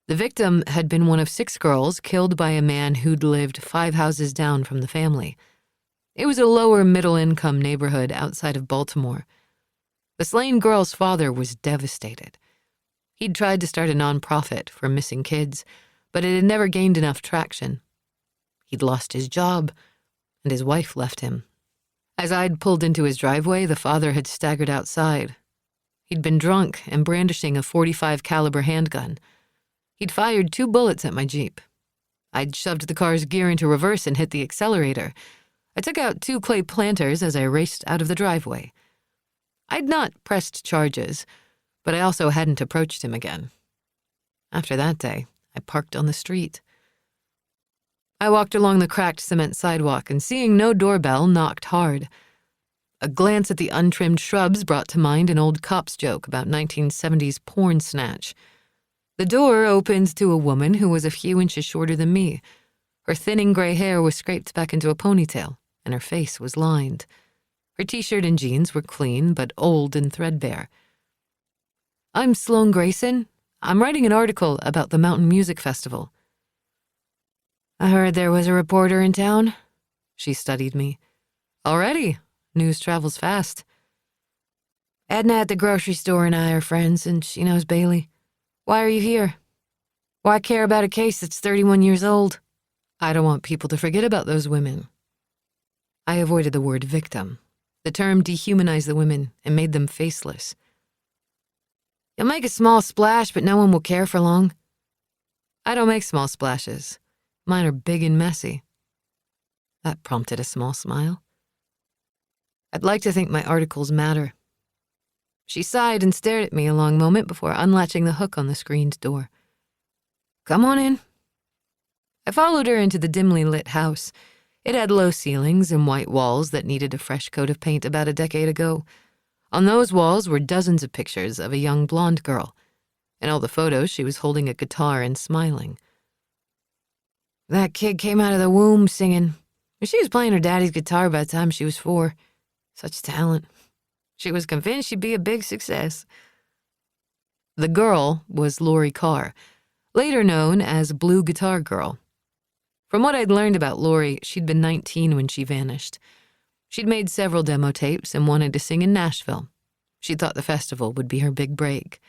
The victim had been one of 6 girls killed by a man who'd lived 5 houses down from the family. It was a lower middle-income neighborhood outside of Baltimore. The slain girl's father was devastated. He'd tried to start a nonprofit for missing kids, but it had never gained enough traction. He'd lost his job, and his wife left him. As I'd pulled into his driveway, the father had staggered outside. He'd been drunk and brandishing a .45 caliber handgun. He'd fired 2 bullets at my Jeep. I'd shoved the car's gear into reverse and hit the accelerator. I took out 2 clay planters as I raced out of the driveway. I'd not pressed charges, but I also hadn't approached him again. After that day, I parked on the street. I walked along the cracked cement sidewalk and, seeing no doorbell, knocked hard. A glance at the untrimmed shrubs brought to mind an old cop's joke about 1970s porn snatch. The door opened to a woman who was a few inches shorter than me. Her thinning gray hair was scraped back into a ponytail, and her face was lined. Her t-shirt and jeans were clean, but old and threadbare. "I'm Sloane Grayson. I'm writing an article about the Mountain Music Festival." "I heard there was a reporter in town." She studied me. "Already? News travels fast." "Edna at the grocery store and I are friends, and she knows Bailey. Why are you here? Why care about a case that's 31 years old?" "I don't want people to forget about those women." I avoided the word victim. The term dehumanized the women and made them faceless. "You'll make a small splash, but no one will care for long." "I don't make small splashes. Mine are big and messy." That prompted a small smile. "I'd like to think my articles matter." She sighed and stared at me a long moment before unlatching the hook on the screened door. "Come on in." I followed her into the dimly lit house. It had low ceilings and white walls that needed a fresh coat of paint about a decade ago. On those walls were dozens of pictures of a young blonde girl. In all the photos, she was holding a guitar and smiling. That kid came out of the womb singing. She was playing her daddy's guitar by the time she was 4. Such talent. She was convinced she'd be a big success. The girl was Lori Carr, later known as Blue Guitar Girl. From what I'd learned about Lori, she'd been 19 when she vanished. She'd made several demo tapes and wanted to sing in Nashville. She thought the festival would be her big break.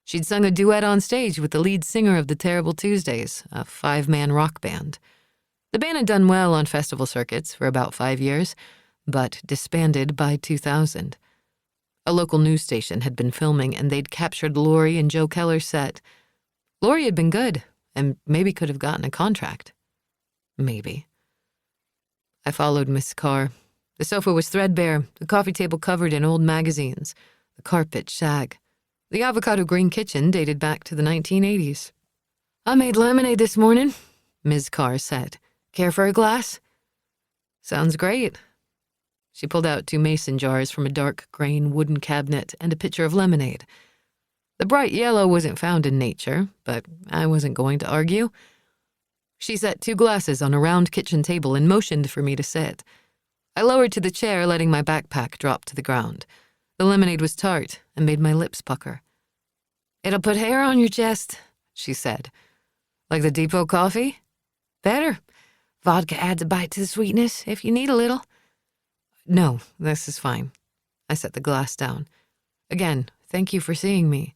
She'd sung a duet on stage with the lead singer of the Terrible Tuesdays, a 5-man rock band. The band had done well on festival circuits for about 5 years, but disbanded by 2000. A local news station had been filming, and they'd captured Lori and Joe Keller's set. Lori had been good, and maybe could have gotten a contract. Maybe. I followed Miss Carr. The sofa was threadbare, the coffee table covered in old magazines, the carpet shag. The avocado green kitchen dated back to the 1980s. I made lemonade this morning, Ms. Carr said. Care for a glass? Sounds great. She pulled out 2 mason jars from a dark grain wooden cabinet and a pitcher of lemonade. The bright yellow wasn't found in nature, but I wasn't going to argue. She set 2 glasses on a round kitchen table and motioned for me to sit. I lowered to the chair, letting my backpack drop to the ground. The lemonade was tart and made my lips pucker. It'll put hair on your chest, she said. Like the depot coffee? Better. Vodka adds a bite to the sweetness if you need a little. No, this is fine. I set the glass down. Again, thank you for seeing me.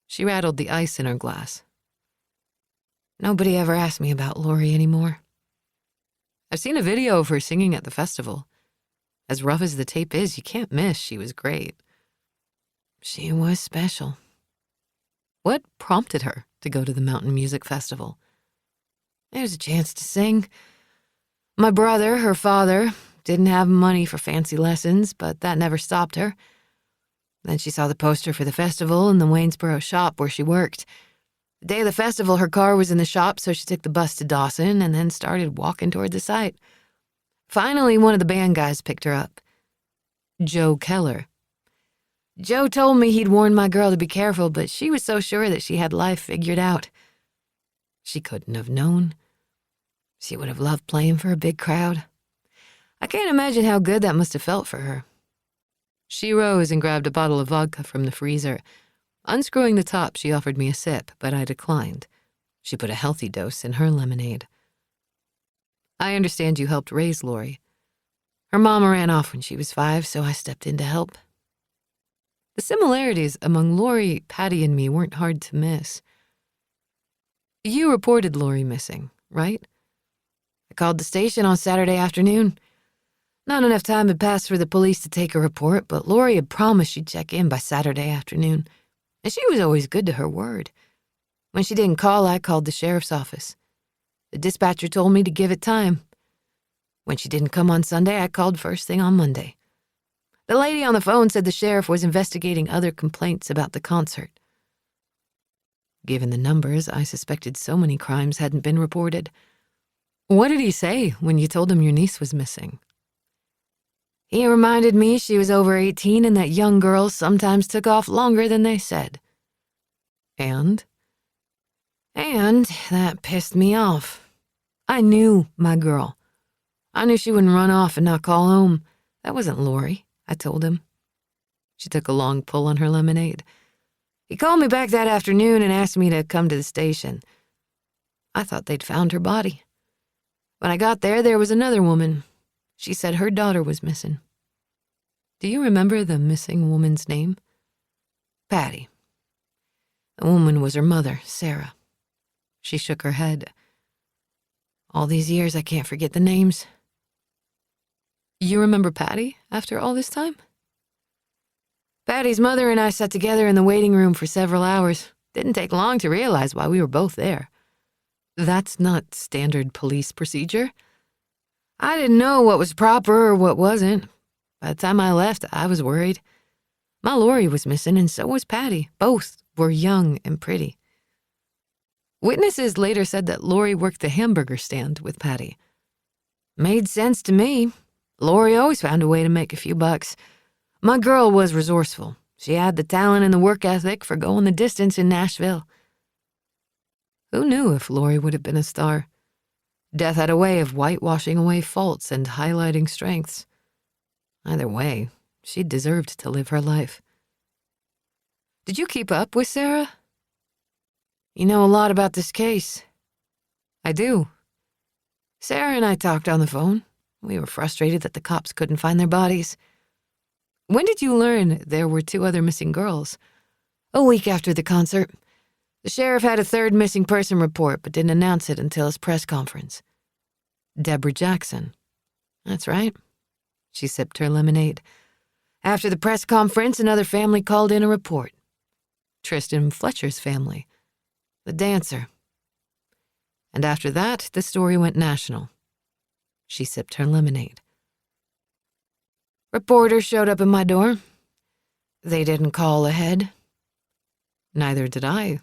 She rattled the ice in her glass. Nobody ever asked me about Lori anymore. I've seen a video of her singing at the festival. As rough as the tape is, you can't miss she was great. She was special. What prompted her to go to the Mountain Music Festival? It was a chance to sing. My brother, her father, didn't have money for fancy lessons, but that never stopped her. Then she saw the poster for the festival in the Waynesboro shop where she worked. The day of the festival, her car was in the shop, so she took the bus to Dawson and then started walking toward the site. Finally, one of the band guys picked her up. Joe Keller. Joe told me he'd warned my girl to be careful, but she was so sure that she had life figured out. She couldn't have known. She would have loved playing for a big crowd. I can't imagine how good that must have felt for her. She rose and grabbed a bottle of vodka from the freezer. Unscrewing the top, she offered me a sip, but I declined. She put a healthy dose in her lemonade. I understand you helped raise Lori. Her mama ran off when she was 5, so I stepped in to help. The similarities among Lori, Patty, and me weren't hard to miss. You reported Lori missing, right? I called the station on Saturday afternoon. Not enough time had passed for the police to take a report, but Lori had promised she'd check in by Saturday afternoon. And she was always good to her word. When she didn't call, I called the sheriff's office. The dispatcher told me to give it time. When she didn't come on Sunday, I called first thing on Monday. The lady on the phone said the sheriff was investigating other complaints about the concert. Given the numbers, I suspected so many crimes hadn't been reported. What did he say when you told him your niece was missing? He reminded me she was over 18 and that young girls sometimes took off longer than they said. And that pissed me off. I knew my girl. I knew she wouldn't run off and not call home. That wasn't Lori, I told him. She took a long pull on her lemonade. He called me back that afternoon and asked me to come to the station. I thought they'd found her body. When I got there, there was another woman. She said her daughter was missing. Do you remember the missing woman's name? Patty. The woman was her mother, Sarah. She shook her head. All these years, I can't forget the names. You remember Patty after all this time? Patty's mother and I sat together in the waiting room for several hours. Didn't take long to realize why we were both there. That's not standard police procedure. I didn't know what was proper or what wasn't. By the time I left, I was worried. My Lori was missing, and so was Patty. Both were young and pretty. Witnesses later said that Lori worked the hamburger stand with Patty. Made sense to me. Lori always found a way to make a few bucks. My girl was resourceful. She had the talent and the work ethic for going the distance in Nashville. Who knew if Lori would have been a star? Death had a way of whitewashing away faults and highlighting strengths. Either way, she deserved to live her life. Did you keep up with Sarah? You know a lot about this case. I do. Sarah and I talked on the phone. We were frustrated that the cops couldn't find their bodies. When did you learn there were 2 other missing girls? A week after the concert. The sheriff had a 3rd missing person report, but didn't announce it until his press conference. Deborah Jackson. That's right. She sipped her lemonade. After the press conference, another family called in a report. Tristan Fletcher's family. The dancer. And after that, the story went national. She sipped her lemonade. Reporters showed up at my door. They didn't call ahead. Neither did I.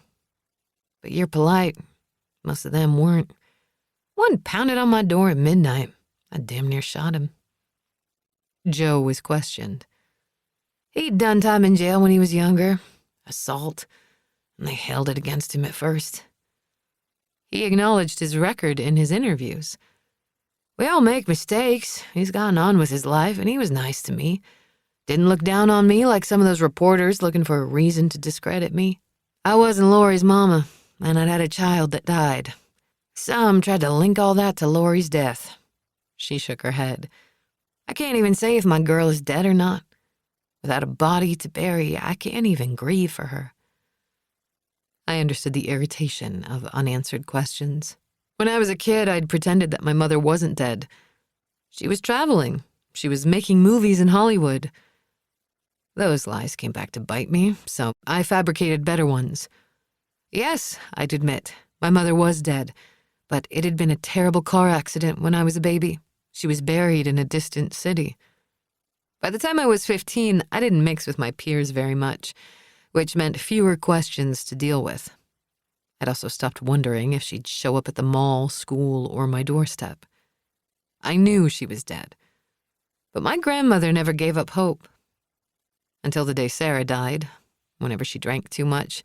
But you're polite. Most of them weren't. One pounded on my door at midnight. I damn near shot him. Joe was questioned. He'd done time in jail when he was younger. Assault. And they held it against him at first. He acknowledged his record in his interviews. We all make mistakes. He's gone on with his life, and he was nice to me. Didn't look down on me like some of those reporters looking for a reason to discredit me. I wasn't Lori's mama, and I'd had a child that died. Some tried to link all that to Lori's death. She shook her head. I can't even say if my girl is dead or not. Without a body to bury, I can't even grieve for her. I understood the irritation of unanswered questions. When I was a kid, I'd pretended that my mother wasn't dead. She was traveling. She was making movies in Hollywood. Those lies came back to bite me, so I fabricated better ones. Yes, I'd admit, my mother was dead, but it had been a terrible car accident when I was a baby. She was buried in a distant city. By the time I was 15, I didn't mix with my peers very much, which meant fewer questions to deal with. I'd also stopped wondering if she'd show up at the mall, school, or my doorstep. I knew she was dead, but my grandmother never gave up hope. Until the day Sarah died, whenever she drank too much,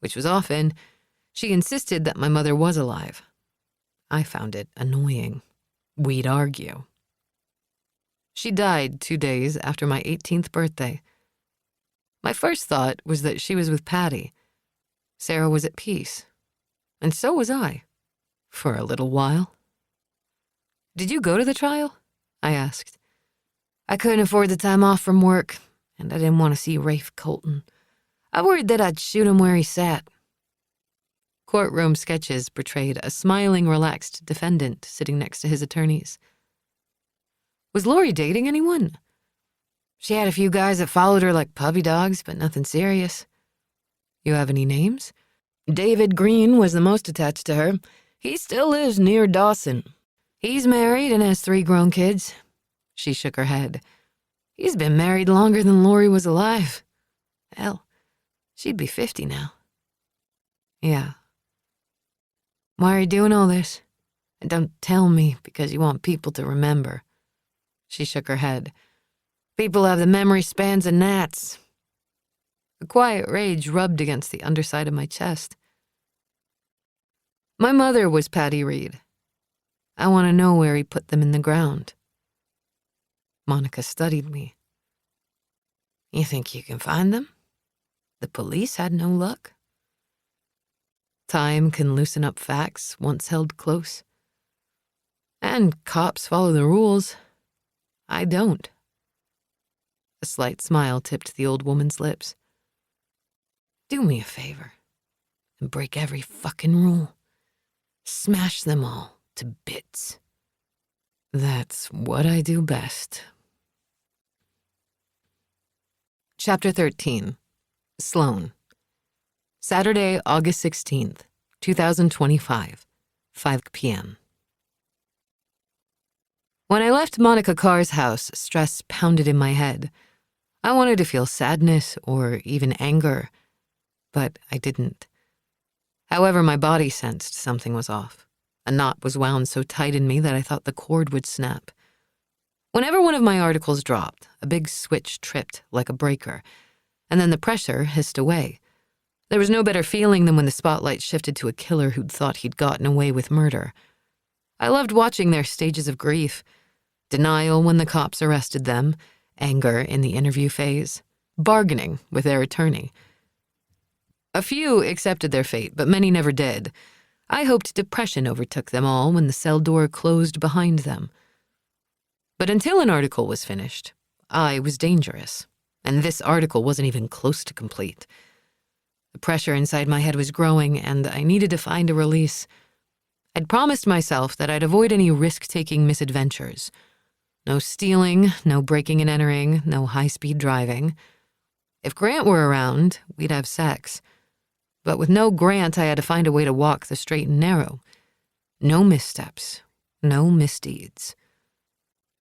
which was often, she insisted that my mother was alive. I found it annoying. We'd argue. She died 2 days after my 18th birthday. My first thought was that she was with Patty. Sarah was at peace. And so was I. For a little while. Did you go to the trial? I asked. I couldn't afford the time off from work, and I didn't want to see Rafe Colton. I worried that I'd shoot him where he sat. Courtroom sketches portrayed a smiling, relaxed defendant sitting next to his attorneys. Was Lori dating anyone? She had a few guys that followed her like puppy dogs, but nothing serious. You have any names? David Green was the most attached to her. He still lives near Dawson. He's married and has 3 grown kids. She shook her head. He's been married longer than Lori was alive. Hell, she'd be 50 now. Yeah. Why are you doing all this? And don't tell me because you want people to remember. She shook her head. People have the memory spans of gnats. A quiet rage rubbed against the underside of my chest. My mother was Patty Reed. I want to know where he put them in the ground. Monica studied me. You think you can find them? The police had no luck. Time can loosen up facts once held close. And cops follow the rules. I don't. A slight smile tipped the old woman's lips. Do me a favor and break every fucking rule. Smash them all to bits. That's what I do best. Chapter 13. Sloane. Saturday, August 16th, 2025, 5 p.m. When I left Monica Carr's house, stress pounded in my head. I wanted to feel sadness or even anger, but I didn't. However, my body sensed something was off. A knot was wound so tight in me that I thought the cord would snap. Whenever one of my articles dropped, a big switch tripped like a breaker, and then the pressure hissed away. There was no better feeling than when the spotlight shifted to a killer who'd thought he'd gotten away with murder. I loved watching their stages of grief. Denial when the cops arrested them, anger in the interview phase, bargaining with their attorney. A few accepted their fate, but many never did. I hoped depression overtook them all when the cell door closed behind them. But until an article was finished, I was dangerous, and this article wasn't even close to complete. The pressure inside my head was growing, and I needed to find a release. I'd promised myself that I'd avoid any risk-taking misadventures. No stealing, no breaking and entering, no high-speed driving. If Grant were around, we'd have sex. But with no Grant, I had to find a way to walk the straight and narrow. No missteps, no misdeeds.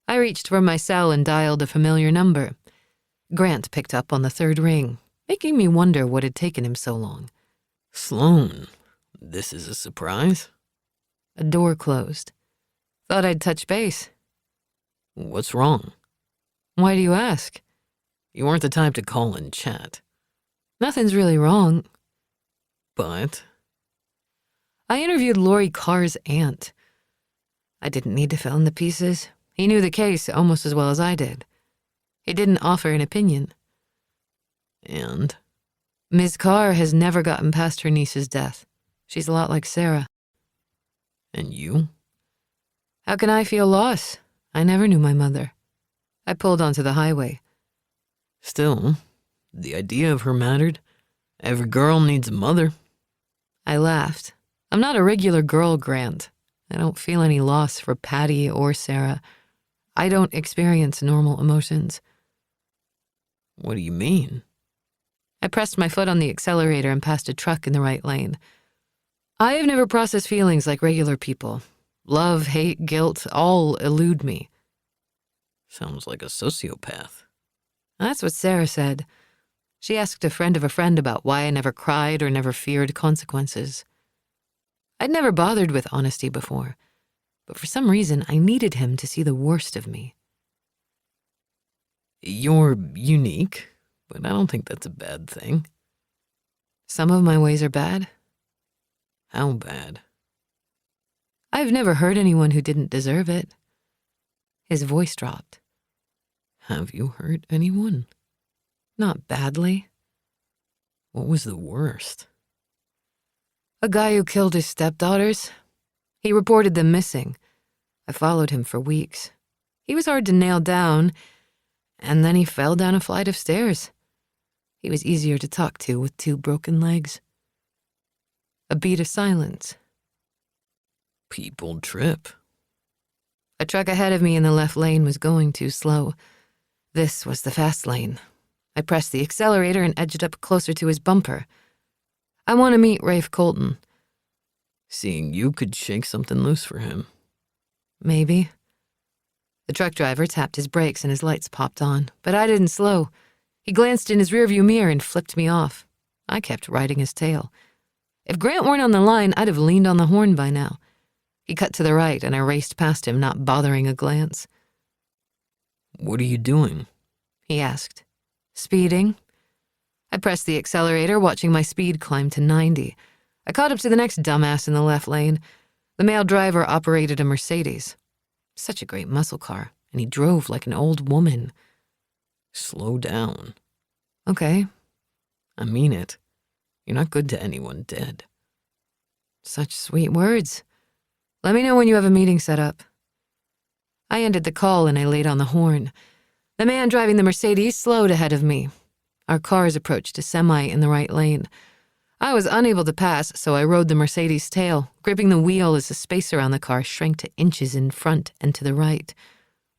I reached for my cell and dialed a familiar number. Grant picked up on the third ring, making me wonder what had taken him so long. Sloane, this is a surprise? A door closed. Thought I'd touch base. What's wrong? Why do you ask? You weren't the type to call and chat. Nothing's really wrong. But? I interviewed Lori Carr's aunt. I didn't need to fill in the pieces. He knew the case almost as well as I did. He didn't offer an opinion. And? Ms. Carr has never gotten past her niece's death. She's a lot like Sarah. And you? How can I feel loss? I never knew my mother. I pulled onto the highway. Still, the idea of her mattered. Every girl needs a mother. I laughed. I'm not a regular girl, Grant. I don't feel any loss for Patty or Sarah. I don't experience normal emotions. What do you mean? I pressed my foot on the accelerator and passed a truck in the right lane. I have never processed feelings like regular people. Love, hate, guilt, all elude me. Sounds like a sociopath. That's what Sarah said. She asked a friend of a friend about why I never cried or never feared consequences. I'd never bothered with honesty before, but for some reason I needed him to see the worst of me. You're unique, but I don't think that's a bad thing. Some of my ways are bad. How bad? I've never hurt anyone who didn't deserve it. His voice dropped. Have you hurt anyone? Not badly. What was the worst? A guy who killed his stepdaughters. He reported them missing. I followed him for weeks. He was hard to nail down, and then he fell down a flight of stairs. He was easier to talk to with 2 broken legs. A beat of silence. People trip. A truck ahead of me in the left lane was going too slow. This was the fast lane. I pressed the accelerator and edged up closer to his bumper. I want to meet Rafe Colton. Seeing you could shake something loose for him. Maybe. The truck driver tapped his brakes and his lights popped on, but I didn't slow. He glanced in his rearview mirror and flipped me off. I kept riding his tail. If Grant weren't on the line, I'd have leaned on the horn by now. He cut to the right and I raced past him, not bothering a glance. What are you doing? He asked. Speeding. I pressed the accelerator, watching my speed climb to 90. I caught up to the next dumbass in the left lane. The male driver operated a Mercedes. Such a great muscle car, and he drove like an old woman. Slow down. Okay. I mean it. You're not good to anyone dead. Such sweet words. Let me know when you have a meeting set up. I ended the call and I laid on the horn. The man driving the Mercedes slowed ahead of me. Our cars approached a semi in the right lane. I was unable to pass, so I rode the Mercedes' tail, gripping the wheel as the space around the car shrank to inches in front and to the right.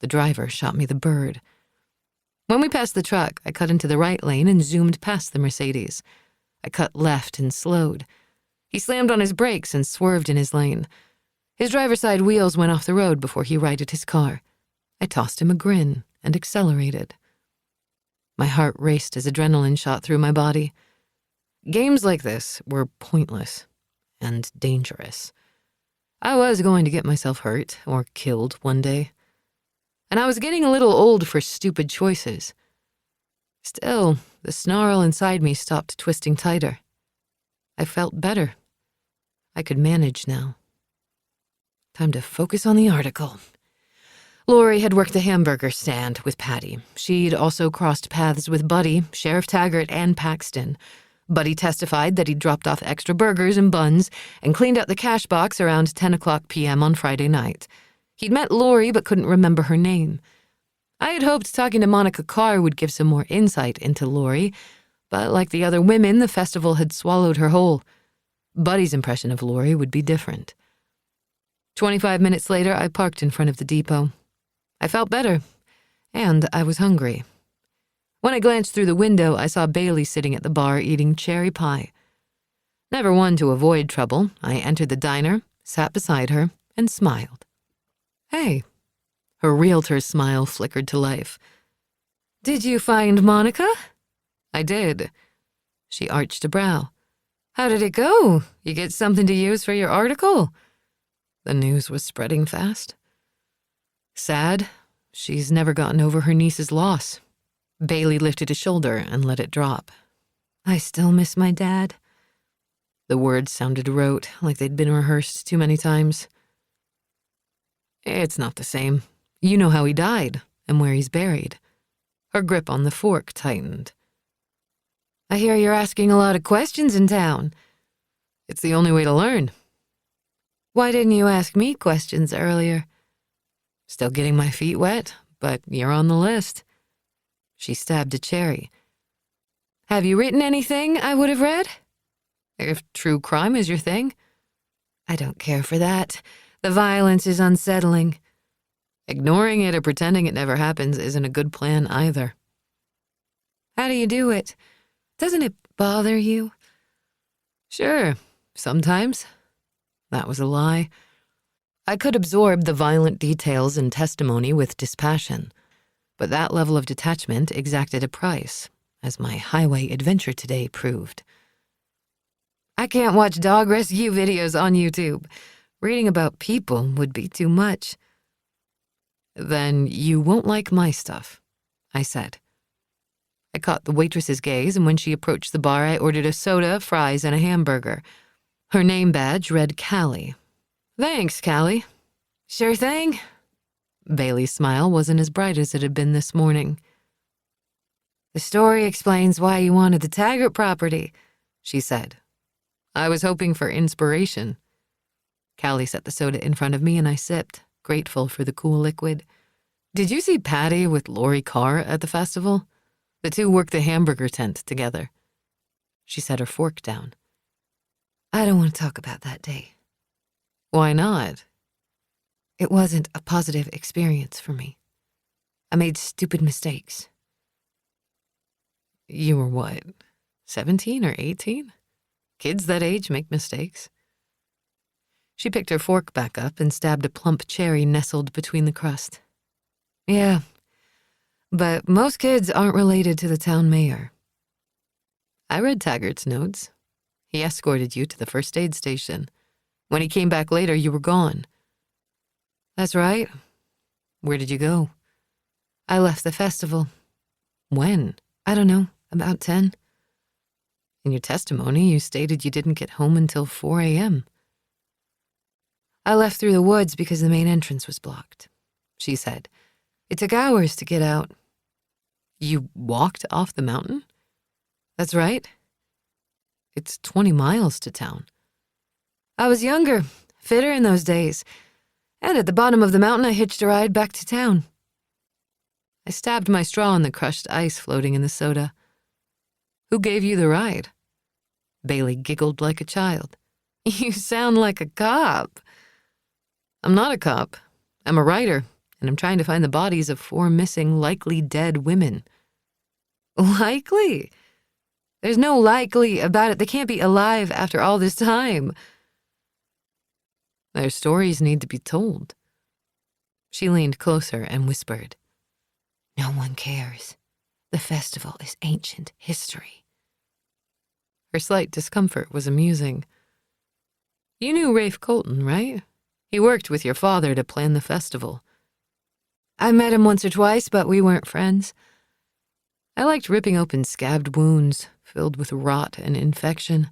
The driver shot me the bird. When we passed the truck, I cut into the right lane and zoomed past the Mercedes. I cut left and slowed. He slammed on his brakes and swerved in his lane. His driver's side wheels went off the road before he righted his car. I tossed him a grin and accelerated. My heart raced as adrenaline shot through my body. Games like this were pointless. and dangerous. I was going to get myself hurt or killed one day, and I was getting a little old for stupid choices. Still, the snarl inside me stopped twisting tighter. I felt better. I could manage now. Time to focus on the article. Lori had worked the hamburger stand with Patty. She'd also crossed paths with Buddy, Sheriff Taggart, and Paxton. Buddy testified that he'd dropped off extra burgers and buns and cleaned out the cash box around 10 o'clock p.m. on Friday night. He'd met Lori but couldn't remember her name. I had hoped talking to Monica Carr would give some more insight into Lori, but like the other women, the festival had swallowed her whole. Buddy's impression of Lori would be different. 25 minutes later, I parked in front of the depot. I felt better, and I was hungry. When I glanced through the window, I saw Bailey sitting at the bar eating cherry pie. Never one to avoid trouble, I entered the diner, sat beside her, and smiled. Hey. Her realtor's smile flickered to life. Did you find Monica? I did. She arched a brow. How did it go? You get something to use for your article? The news was spreading fast. Sad. She's never gotten over her niece's loss. Bailey lifted a shoulder and let it drop. I still miss my dad. The words sounded rote, like they'd been rehearsed too many times. It's not the same. You know how he died and where he's buried. Her grip on the fork tightened. I hear you're asking a lot of questions in town. It's the only way to learn. Why didn't you ask me questions earlier? Still getting my feet wet, but you're on the list. She stabbed a cherry. Have you written anything I would have read? If true crime is your thing. I don't care for that. The violence is unsettling. Ignoring it or pretending it never happens isn't a good plan either. How do you do it? Doesn't it bother you? Sure, sometimes. That was a lie. I could absorb the violent details and testimony with dispassion, but that level of detachment exacted a price, as my highway adventure today proved. I can't watch dog rescue videos on YouTube. Reading about people would be too much. Then you won't like my stuff, I said. I caught the waitress's gaze, and when she approached the bar, I ordered a soda, fries, and a hamburger. Her name badge read Callie. Thanks, Callie. Sure thing. Bailey's smile wasn't as bright as it had been this morning. The story explains why you wanted the Taggart property, she said. I was hoping for inspiration. Callie set the soda in front of me, and I sipped, grateful for the cool liquid. Did you see Patty with Lori Carr at the festival? The two worked the hamburger tent together. She set her fork down. I don't want to talk about that day. Why not? It wasn't a positive experience for me. I made stupid mistakes. You were what, 17 or 18? Kids that age make mistakes. She picked her fork back up and stabbed a plump cherry nestled between the crust. Yeah, but most kids aren't related to the town mayor. I read Taggart's notes. He escorted you to the first aid station. When he came back later, you were gone. That's right. Where did you go? I left the festival. When? I don't know, about 10. In your testimony, you stated you didn't get home until 4 a.m. I left through the woods because the main entrance was blocked, she said. It took hours to get out. You walked off the mountain? That's right. It's 20 miles to town. I was younger, fitter in those days, and at the bottom of the mountain I hitched a ride back to town. I stabbed my straw in the crushed ice floating in the soda. Who gave you the ride? Bailey giggled like a child. You sound like a cop. I'm not a cop. I'm a writer, and I'm trying to find the bodies of 4 missing, likely dead women. Likely? There's no likely about it. They can't be alive after all this time. Their stories need to be told. She leaned closer and whispered, No one cares. The festival is ancient history. Her slight discomfort was amusing. You knew Rafe Colton, right? He worked with your father to plan the festival. I met him once or twice, but we weren't friends. I liked ripping open scabbed wounds filled with rot and infection.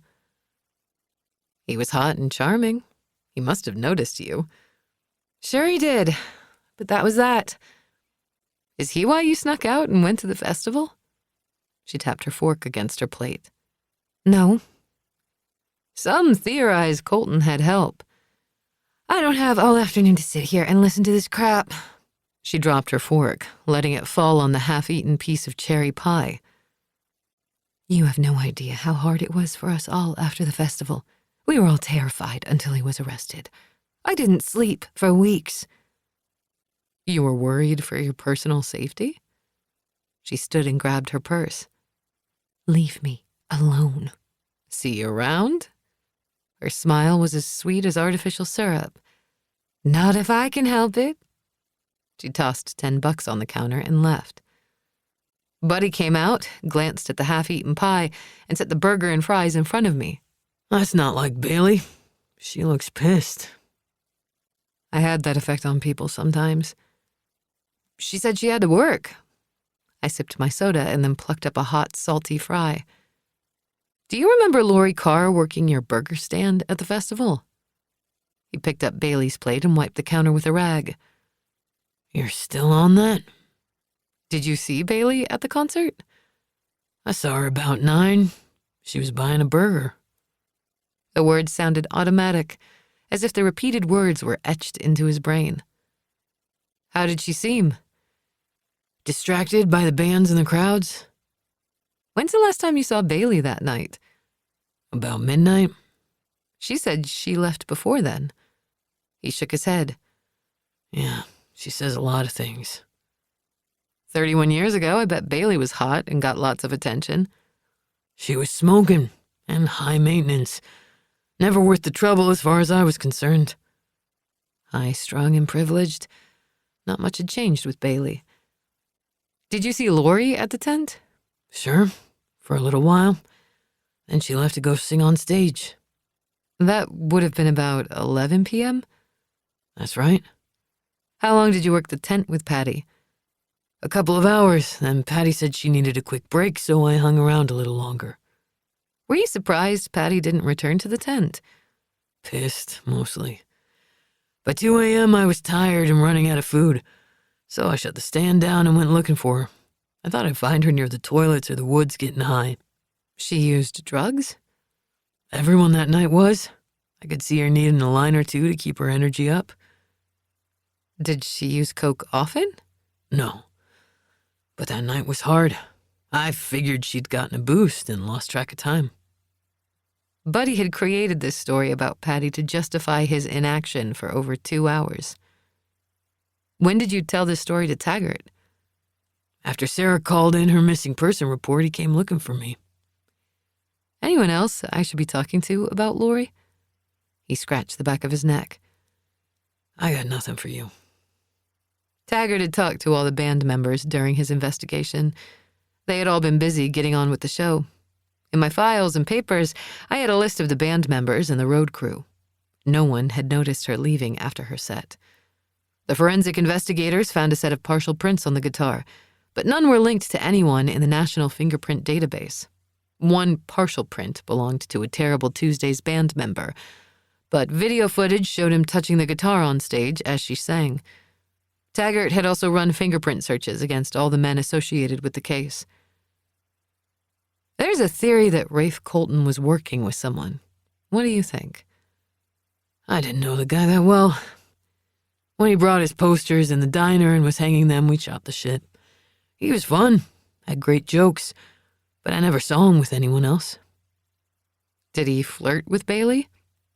He was hot and charming. He must have noticed you. Sure he did, but that was that. Is he why you snuck out and went to the festival? She tapped her fork against her plate. No. Some theorize Colton had help. I don't have all afternoon to sit here and listen to this crap. She dropped her fork, letting it fall on the half-eaten piece of cherry pie. You have no idea how hard it was for us all after the festival. We were all terrified until he was arrested. I didn't sleep for weeks. You were worried for your personal safety? She stood and grabbed her purse. Leave me alone. See you around? Her smile was as sweet as artificial syrup. Not if I can help it. She tossed $10 on the counter and left. Buddy came out, glanced at the half-eaten pie, and set the burger and fries in front of me. That's not like Bailey. She looks pissed. I had that effect on people sometimes. She said she had to work. I sipped my soda and then plucked up a hot, salty fry. Do you remember Lori Carr working your burger stand at the festival? He picked up Bailey's plate and wiped the counter with a rag. You're still on that? Did you see Bailey at the concert? I saw her about 9. She was buying a burger. The words sounded automatic, as if the repeated words were etched into his brain. How did she seem? Distracted by the bands and the crowds? When's the last time you saw Bailey that night? About midnight. She said she left before then. He shook his head. Yeah, she says a lot of things. 31 years ago, I bet Bailey was hot and got lots of attention. She was smoking and high maintenance. Never worth the trouble as far as I was concerned. High-strung and privileged. Not much had changed with Bailey. Did you see Lori at the tent? Sure, for a little while. Then she left to go sing on stage. That would have been about 11 p.m.? That's right. How long did you work the tent with Patty? A couple of hours, then Patty said she needed a quick break, so I hung around a little longer. Were you surprised Patty didn't return to the tent? Pissed, mostly. By 2 a.m., I was tired and running out of food, so I shut the stand down and went looking for her. I thought I'd find her near the toilets or the woods getting high. She used drugs? Everyone that night was. I could see her needing a line or two to keep her energy up. Did she use coke often? No. But that night was hard. I figured she'd gotten a boost and lost track of time. Buddy had created this story about Patty to justify his inaction for over 2 hours. When did you tell this story to Taggart? After Sarah called in her missing person report, he came looking for me. Anyone else I should be talking to about Lori? He scratched the back of his neck. I got nothing for you. Taggart had talked to all the band members during his investigation. They had all been busy getting on with the show. In my files and papers, I had a list of the band members and the road crew. No one had noticed her leaving after her set. The forensic investigators found a set of partial prints on the guitar, but none were linked to anyone in the National Fingerprint Database. One partial print belonged to a Terrible Tuesdays band member, but video footage showed him touching the guitar on stage as she sang. Taggart had also run fingerprint searches against all the men associated with the case. There's a theory that Rafe Colton was working with someone. What do you think? I didn't know the guy that well. When he brought his posters in the diner and was hanging them, we chopped the shit. He was fun, had great jokes, but I never saw him with anyone else. Did he flirt with Bailey?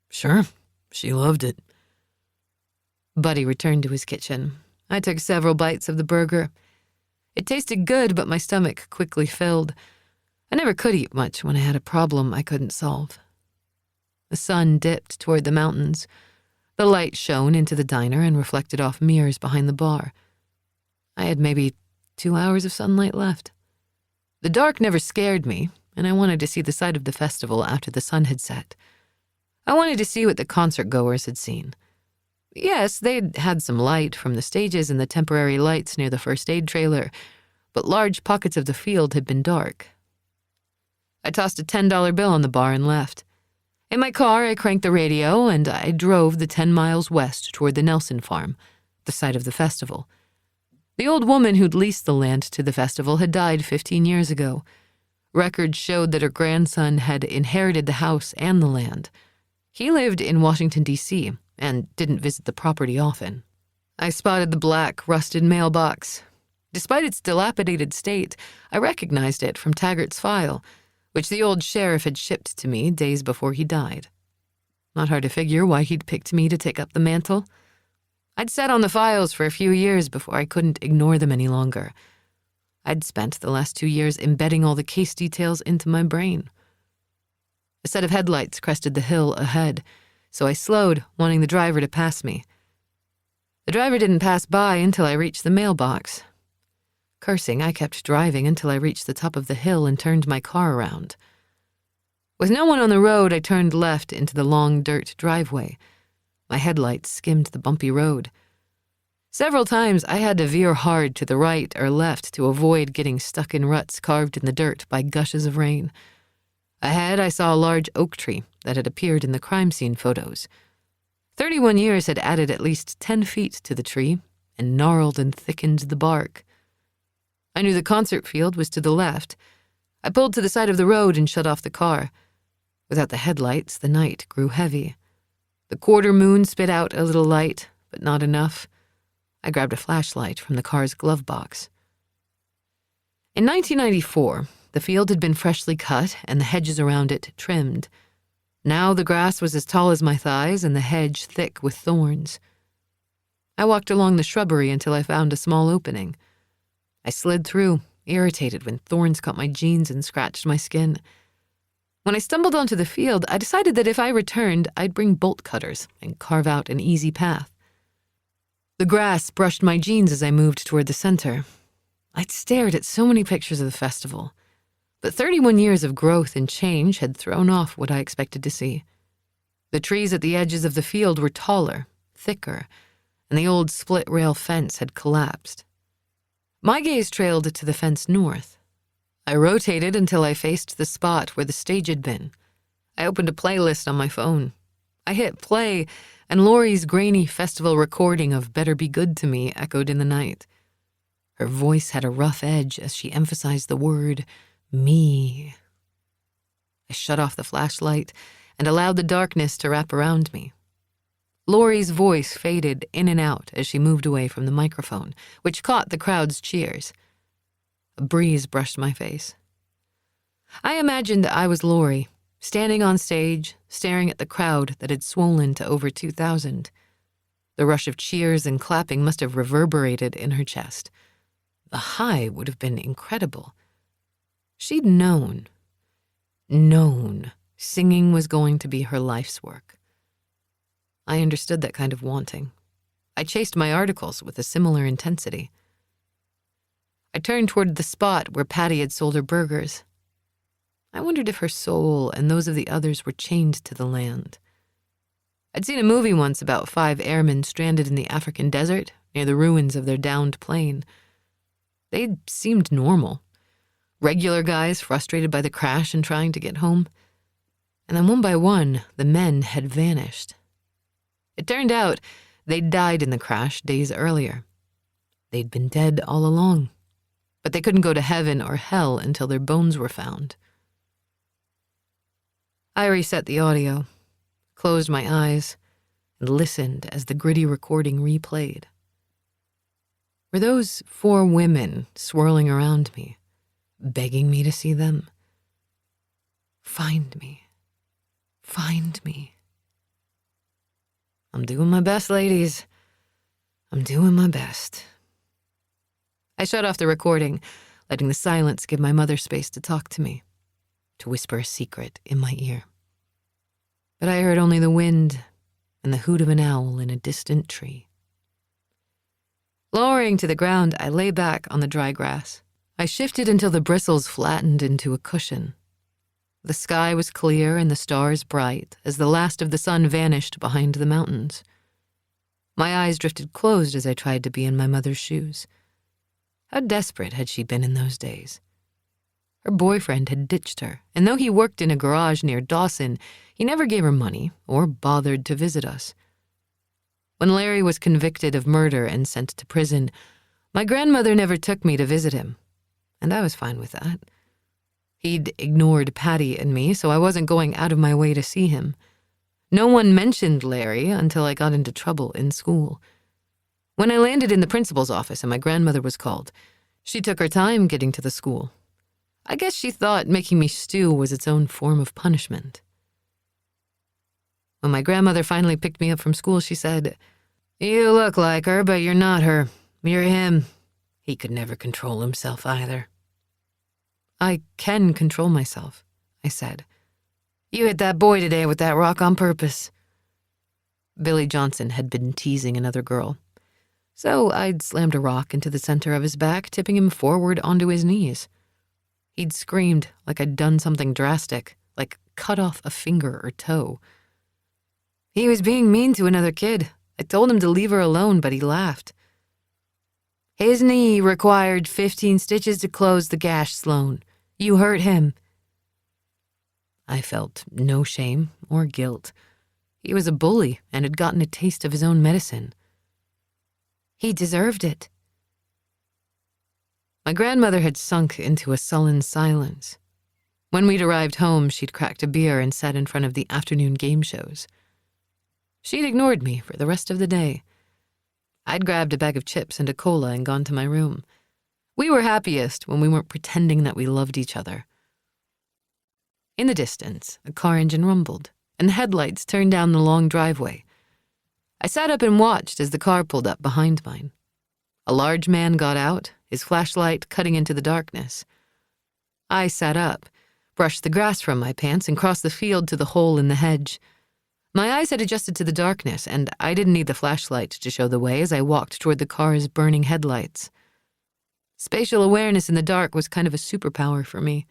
Sure, she loved it. Buddy returned to his kitchen. I took several bites of the burger. It tasted good, but my stomach quickly filled. I never could eat much when I had a problem I couldn't solve. The sun dipped toward the mountains. The light shone into the diner and reflected off mirrors behind the bar. I had maybe 2 hours of sunlight left. The dark never scared me, and I wanted to see the side of the festival after the sun had set. I wanted to see what the concert-goers had seen. Yes, they'd had some light from the stages and the temporary lights near the first aid trailer, but large pockets of the field had been dark. I tossed a $10 bill on the bar and left. In my car, I cranked the radio, and I drove the 10 miles west toward the Nelson farm, the site of the festival. The old woman who'd leased the land to the festival had died 15 years ago. Records showed that her grandson had inherited the house and the land. He lived in Washington, D.C., and didn't visit the property often. I spotted the black, rusted mailbox. Despite its dilapidated state, I recognized it from Taggart's file, which the old sheriff had shipped to me days before he died. Not hard to figure why he'd picked me to take up the mantle. I'd sat on the files for a few years before I couldn't ignore them any longer. I'd spent the last 2 years embedding all the case details into my brain. A set of headlights crested the hill ahead, so I slowed, wanting the driver to pass me. The driver didn't pass by until I reached the mailbox. Cursing, I kept driving until I reached the top of the hill and turned my car around. With no one on the road, I turned left into the long dirt driveway. My headlights skimmed the bumpy road. Several times I had to veer hard to the right or left to avoid getting stuck in ruts carved in the dirt by gushes of rain. Ahead, I saw a large oak tree that had appeared in the crime scene photos. 31 years had added at least 10 feet to the tree and gnarled and thickened the bark. I knew the concert field was to the left. I pulled to the side of the road and shut off the car. Without the headlights, the night grew heavy. The quarter moon spit out a little light, but not enough. I grabbed a flashlight from the car's glove box. In 1994, the field had been freshly cut and the hedges around it trimmed. Now the grass was as tall as my thighs and the hedge thick with thorns. I walked along the shrubbery until I found a small opening. I slid through, irritated when thorns caught my jeans and scratched my skin. When I stumbled onto the field, I decided that if I returned, I'd bring bolt cutters and carve out an easy path. The grass brushed my jeans as I moved toward the center. I'd stared at so many pictures of the festival, but 31 years of growth and change had thrown off what I expected to see. The trees at the edges of the field were taller, thicker, and the old split-rail fence had collapsed. My gaze trailed to the fence north. I rotated until I faced the spot where the stage had been. I opened a playlist on my phone. I hit play, and Laurie's grainy festival recording of Better Be Good to Me echoed in the night. Her voice had a rough edge as she emphasized the word, me. I shut off the flashlight and allowed the darkness to wrap around me. Laurie's voice faded in and out as she moved away from the microphone, which caught the crowd's cheers. A breeze brushed my face. I imagined I was Laurie, standing on stage, staring at the crowd that had swollen to over 2,000. The rush of cheers and clapping must have reverberated in her chest. The high would have been incredible. She'd known singing was going to be her life's work. I understood that kind of wanting. I chased my articles with a similar intensity. I turned toward the spot where Patty had sold her burgers. I wondered if her soul and those of the others were chained to the land. I'd seen a movie once about 5 airmen stranded in the African desert near the ruins of their downed plane. They seemed normal. Regular guys frustrated by the crash and trying to get home. And then one by one, the men had vanished. It turned out they'd died in the crash days earlier. They'd been dead all along, but they couldn't go to heaven or hell until their bones were found. I reset the audio, closed my eyes, and listened as the gritty recording replayed. Were those 4 women swirling around me, begging me to see them? Find me. Find me. I'm doing my best, ladies. I'm doing my best. I shut off the recording, letting the silence give my mother space to talk to me, to whisper a secret in my ear. But I heard only the wind and the hoot of an owl in a distant tree. Lowering to the ground, I lay back on the dry grass. I shifted until the bristles flattened into a cushion. The sky was clear and the stars bright as the last of the sun vanished behind the mountains. My eyes drifted closed as I tried to be in my mother's shoes. How desperate had she been in those days? Her boyfriend had ditched her, and though he worked in a garage near Dawson, he never gave her money or bothered to visit us. When Larry was convicted of murder and sent to prison, my grandmother never took me to visit him, and I was fine with that. He'd ignored Patty and me, so I wasn't going out of my way to see him. No one mentioned Larry until I got into trouble in school. When I landed in the principal's office and my grandmother was called, she took her time getting to the school. I guess she thought making me stew was its own form of punishment. When my grandmother finally picked me up from school, she said, "You look like her, but you're not her. You're him." He could never control himself either. "I can control myself," I said. "You hit that boy today with that rock on purpose." Billy Johnson had been teasing another girl, so I'd slammed a rock into the center of his back, tipping him forward onto his knees. He'd screamed like I'd done something drastic, like cut off a finger or toe. He was being mean to another kid. I told him to leave her alone, but he laughed. "His knee required 15 stitches to close the gash, Sloane. You hurt him." I felt no shame or guilt. He was a bully and had gotten a taste of his own medicine. He deserved it. My grandmother had sunk into a sullen silence. When we'd arrived home, she'd cracked a beer and sat in front of the afternoon game shows. She'd ignored me for the rest of the day. I'd grabbed a bag of chips and a cola and gone to my room. We were happiest when we weren't pretending that we loved each other. In the distance, a car engine rumbled, and the headlights turned down the long driveway. I sat up and watched as the car pulled up behind mine. A large man got out, his flashlight cutting into the darkness. I sat up, brushed the grass from my pants, and crossed the field to the hole in the hedge. My eyes had adjusted to the darkness, and I didn't need the flashlight to show the way as I walked toward the car's burning headlights. Spatial awareness in the dark was kind of a superpower for me.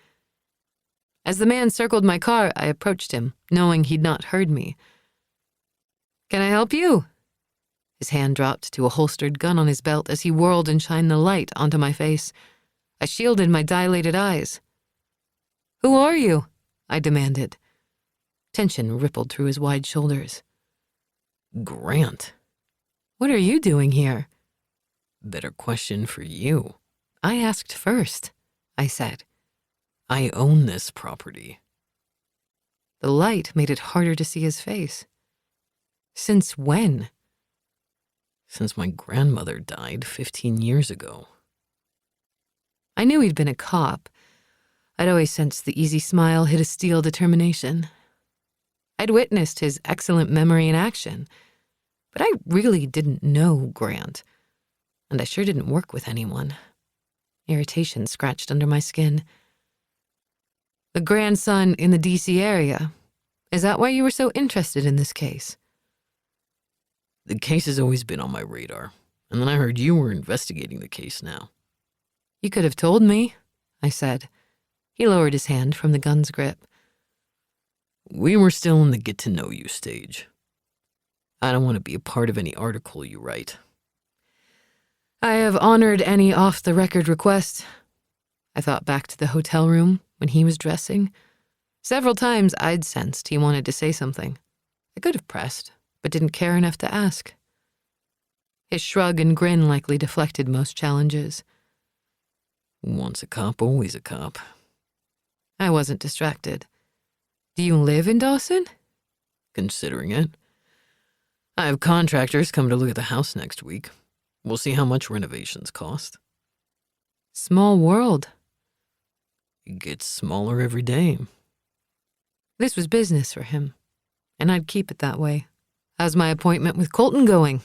As the man circled my car, I approached him, knowing he'd not heard me. "Can I help you?" His hand dropped to a holstered gun on his belt as he whirled and shined the light onto my face. I shielded my dilated eyes. "Who are you?" I demanded. Tension rippled through his wide shoulders. Grant. "What are you doing here?" Better question for you. "I asked first," I said. I own this property. The light made it harder to see his face. "Since when?" Since my grandmother died 15 years ago. I knew he'd been a cop. I'd always sensed the easy smile hid a steel determination. I'd witnessed his excellent memory in action, but I really didn't know Grant, and I sure didn't work with anyone. Irritation scratched under my skin. "The grandson in the D.C. area. Is that why you were so interested in this case?" The case has always been on my radar, and then I heard you were investigating the case now. "You could have told me," I said. He lowered his hand from the gun's grip. We were still in the get-to-know-you stage. I don't want to be a part of any article you write. "I have honored any off-the-record request." I thought back to the hotel room when he was dressing. Several times I'd sensed he wanted to say something. I could have pressed, but didn't care enough to ask. His shrug and grin likely deflected most challenges. Once a cop, always a cop. I wasn't distracted. "Do you live in Dawson?" Considering it. I have contractors come to look at the house next week. We'll see how much renovations cost. Small world. It gets smaller every day. This was business for him, and I'd keep it that way. "How's my appointment with Colton going?"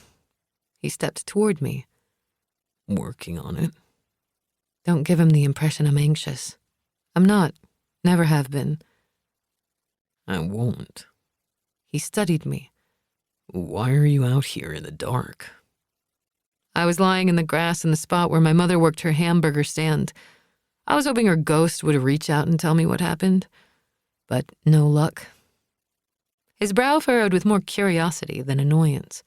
He stepped toward me. Working on it. "Don't give him the impression I'm anxious. I'm not. Never have been." I won't. He studied me. Why are you out here in the dark? I was lying in the grass in the spot where my mother worked her hamburger stand. I was hoping her ghost would reach out and tell me what happened, but no luck. His brow furrowed with more curiosity than annoyance.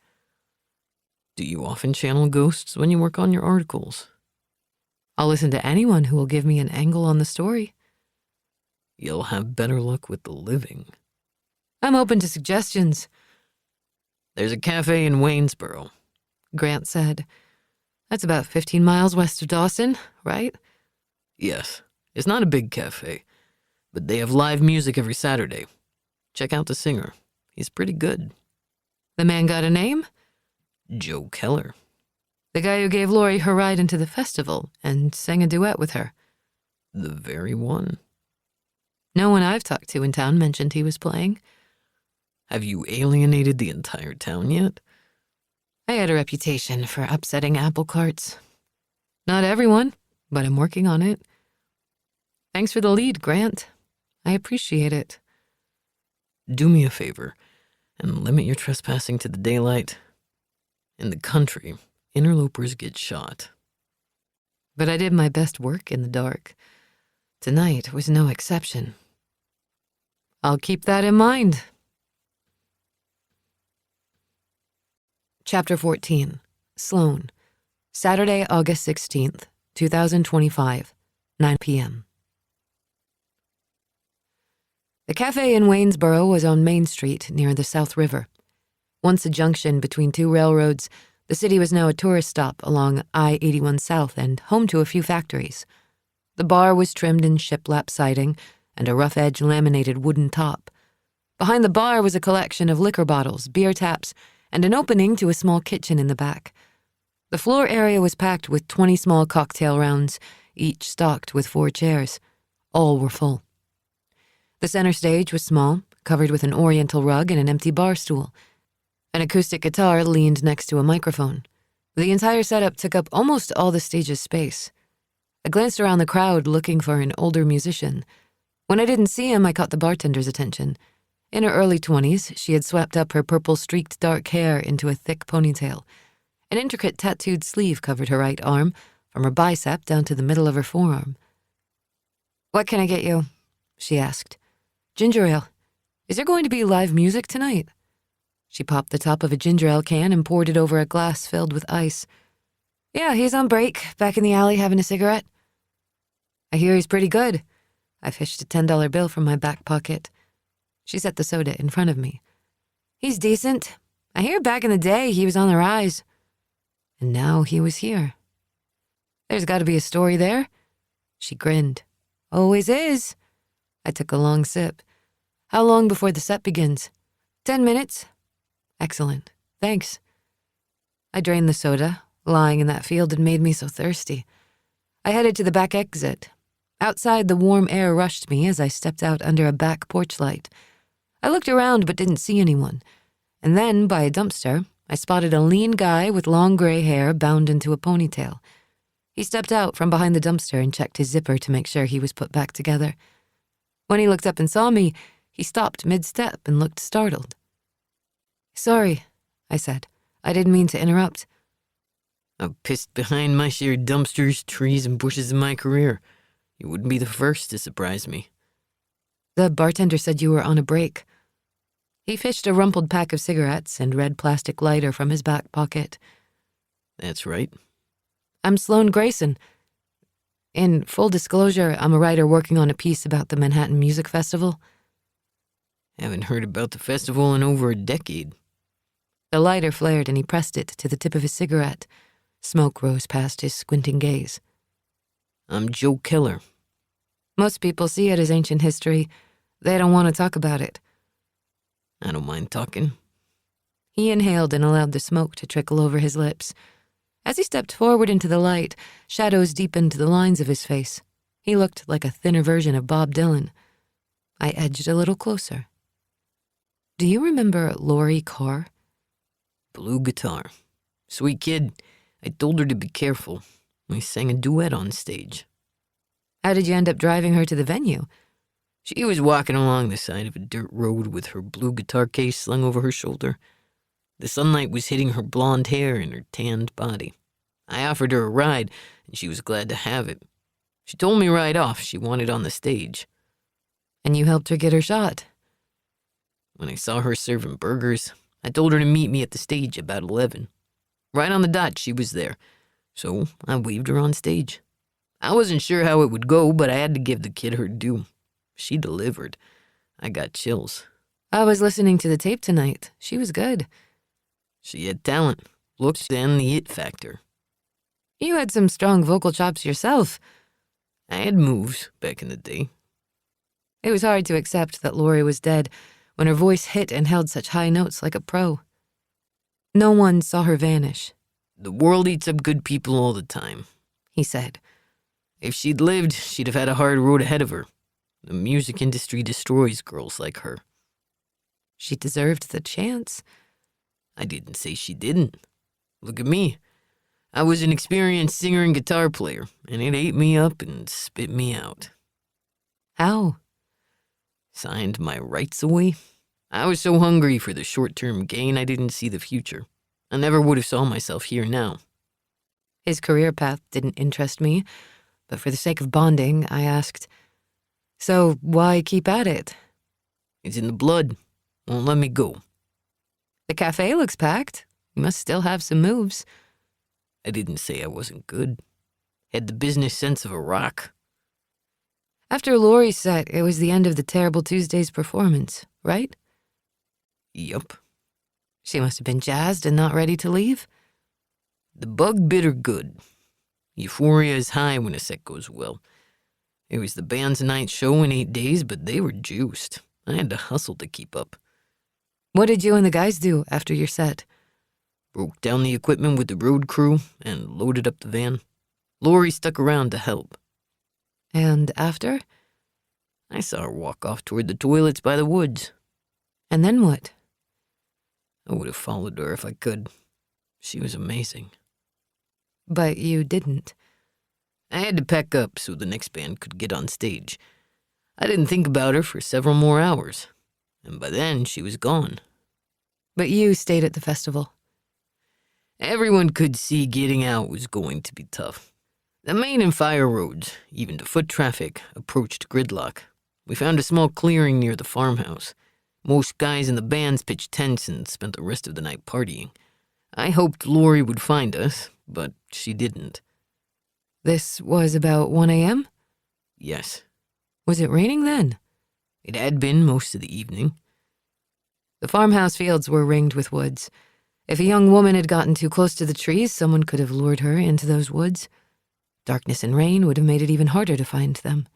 Do you often channel ghosts when you work on your articles? I'll listen to anyone who will give me an angle on the story. You'll have better luck with the living. I'm open to suggestions. There's a cafe in Waynesboro, Grant said. That's about 15 miles west of Dawson, right? Yes, it's not a big cafe, but they have live music every Saturday. Check out the singer. He's pretty good. The man got a name? Joe Keller. The guy who gave Lori her ride into the festival and sang a duet with her. The very one. No one I've talked to in town mentioned he was playing. Have you alienated the entire town yet? I had a reputation for upsetting apple carts. Not everyone, but I'm working on it. Thanks for the lead, Grant. I appreciate it. Do me a favor and limit your trespassing to the daylight. In the country, interlopers get shot. But I did my best work in the dark. Tonight was no exception. I'll keep that in mind. Chapter 14. Sloane. Saturday, August 16th, 2025, 9 p.m. The cafe in Waynesboro was on Main Street near the South River. Once a junction between two railroads, the city was now a tourist stop along I-81 South and home to a few factories. The bar was trimmed in shiplap siding and a rough-edge laminated wooden top. Behind the bar was a collection of liquor bottles, beer taps, and an opening to a small kitchen in the back. The floor area was packed with 20 small cocktail rounds, each stocked with 4 chairs. All were full. The center stage was small, covered with an oriental rug and an empty bar stool. An acoustic guitar leaned next to a microphone. The entire setup took up almost all the stage's space. I glanced around the crowd looking for an older musician. When I didn't see him, I caught the bartender's attention. In her early 20s, she had swept up her purple-streaked dark hair into a thick ponytail. An intricate tattooed sleeve covered her right arm, from her bicep down to the middle of her forearm. "What can I get you?" she asked. "Ginger ale. Is there going to be live music tonight?" She popped the top of a ginger ale can and poured it over a glass filled with ice. "Yeah, he's on break, back in the alley having a cigarette." "I hear he's pretty good." I fished a $10 bill from my back pocket. She set the soda in front of me. "He's decent. I hear back in the day he was on the rise." And now he was here. "There's got to be a story there." She grinned. "Always is." I took a long sip. "How long before the set begins?" 10 minutes. "Excellent. Thanks." I drained the soda. Lying in that field had made me so thirsty. I headed to the back exit. Outside, the warm air rushed me as I stepped out under a back porch light. I looked around but didn't see anyone. And then, by a dumpster, I spotted a lean guy with long gray hair bound into a ponytail. He stepped out from behind the dumpster and checked his zipper to make sure he was put back together. When he looked up and saw me, he stopped mid-step and looked startled. "Sorry," I said. "I didn't mean to interrupt." "I've pissed behind my share of dumpsters, trees, and bushes in my career. You wouldn't be the first to surprise me." "The bartender said you were on a break." He fished a rumpled pack of cigarettes and red plastic lighter from his back pocket. "That's right." "I'm Sloane Grayson. In full disclosure, I'm a writer working on a piece about the Manhattan Music Festival." "Haven't heard about the festival in over a decade." The lighter flared and he pressed it to the tip of his cigarette. Smoke rose past his squinting gaze. "I'm Joe Keller." "Most people see it as ancient history. They don't want to talk about it." "I don't mind talking." He inhaled and allowed the smoke to trickle over his lips. As he stepped forward into the light, shadows deepened the lines of his face. He looked like a thinner version of Bob Dylan. I edged a little closer. "Do you remember Lori Carr?" "Blue guitar. Sweet kid. I told her to be careful. We sang a duet on stage." "How did you end up driving her to the venue?" She was walking along the side of a dirt road with her blue guitar case slung over her shoulder. The sunlight was hitting her blonde hair and her tanned body. I offered her a ride, and she was glad to have it. She told me right off she wanted on the stage. And you helped her get her shot. When I saw her serving burgers, I told her to meet me at the stage about 11. Right on the dot, she was there, so I waved her on stage. I wasn't sure how it would go, but I had to give the kid her due. She delivered. I got chills. I was listening to the tape tonight. She was good. She had talent, looks, and the it factor. You had some strong vocal chops yourself. I had moves back in the day. It was hard to accept that Lori was dead when her voice hit and held such high notes like a pro. No one saw her vanish. The world eats up good people all the time, He said. If she'd lived, she'd have had a hard road ahead of her. The music industry destroys girls like her. She deserved the chance. I didn't say she didn't. Look at me. I was an experienced singer and guitar player, and it ate me up and spit me out. How? Signed my rights away. I was so hungry for the short-term gain I didn't see the future. I never would have saw myself here now. His career path didn't interest me, but for the sake of bonding, I asked, "So why keep at it?" It's in the blood. Won't let me go. The cafe looks packed. You must still have some moves. I didn't say I wasn't good. Had the business sense of a rock. After Lori's set, it was the end of the Terrible Tuesday's performance, right? Yup. She must have been jazzed and not ready to leave. The bug bit her good. Euphoria is high when a set goes well. It was the band's ninth show in 8 days, but they were juiced. I had to hustle to keep up. What did you and the guys do after your set? Broke down the equipment with the road crew and loaded up the van. Lori stuck around to help. And after? I saw her walk off toward the toilets by the woods. And then what? I would have followed her if I could. She was amazing. But you didn't. I had to pack up so the next band could get on stage. I didn't think about her for several more hours, and by then she was gone. But you stayed at the festival. Everyone could see getting out was going to be tough. The main and fire roads, even to foot traffic, approached gridlock. We found a small clearing near the farmhouse. Most guys in the bands pitched tents and spent the rest of the night partying. I hoped Lori would find us, but she didn't. This was about 1 a.m.? Yes. Was it raining then? It had been most of the evening. The farmhouse fields were ringed with woods. If a young woman had gotten too close to the trees, someone could have lured her into those woods. Darkness and rain would have made it even harder to find them.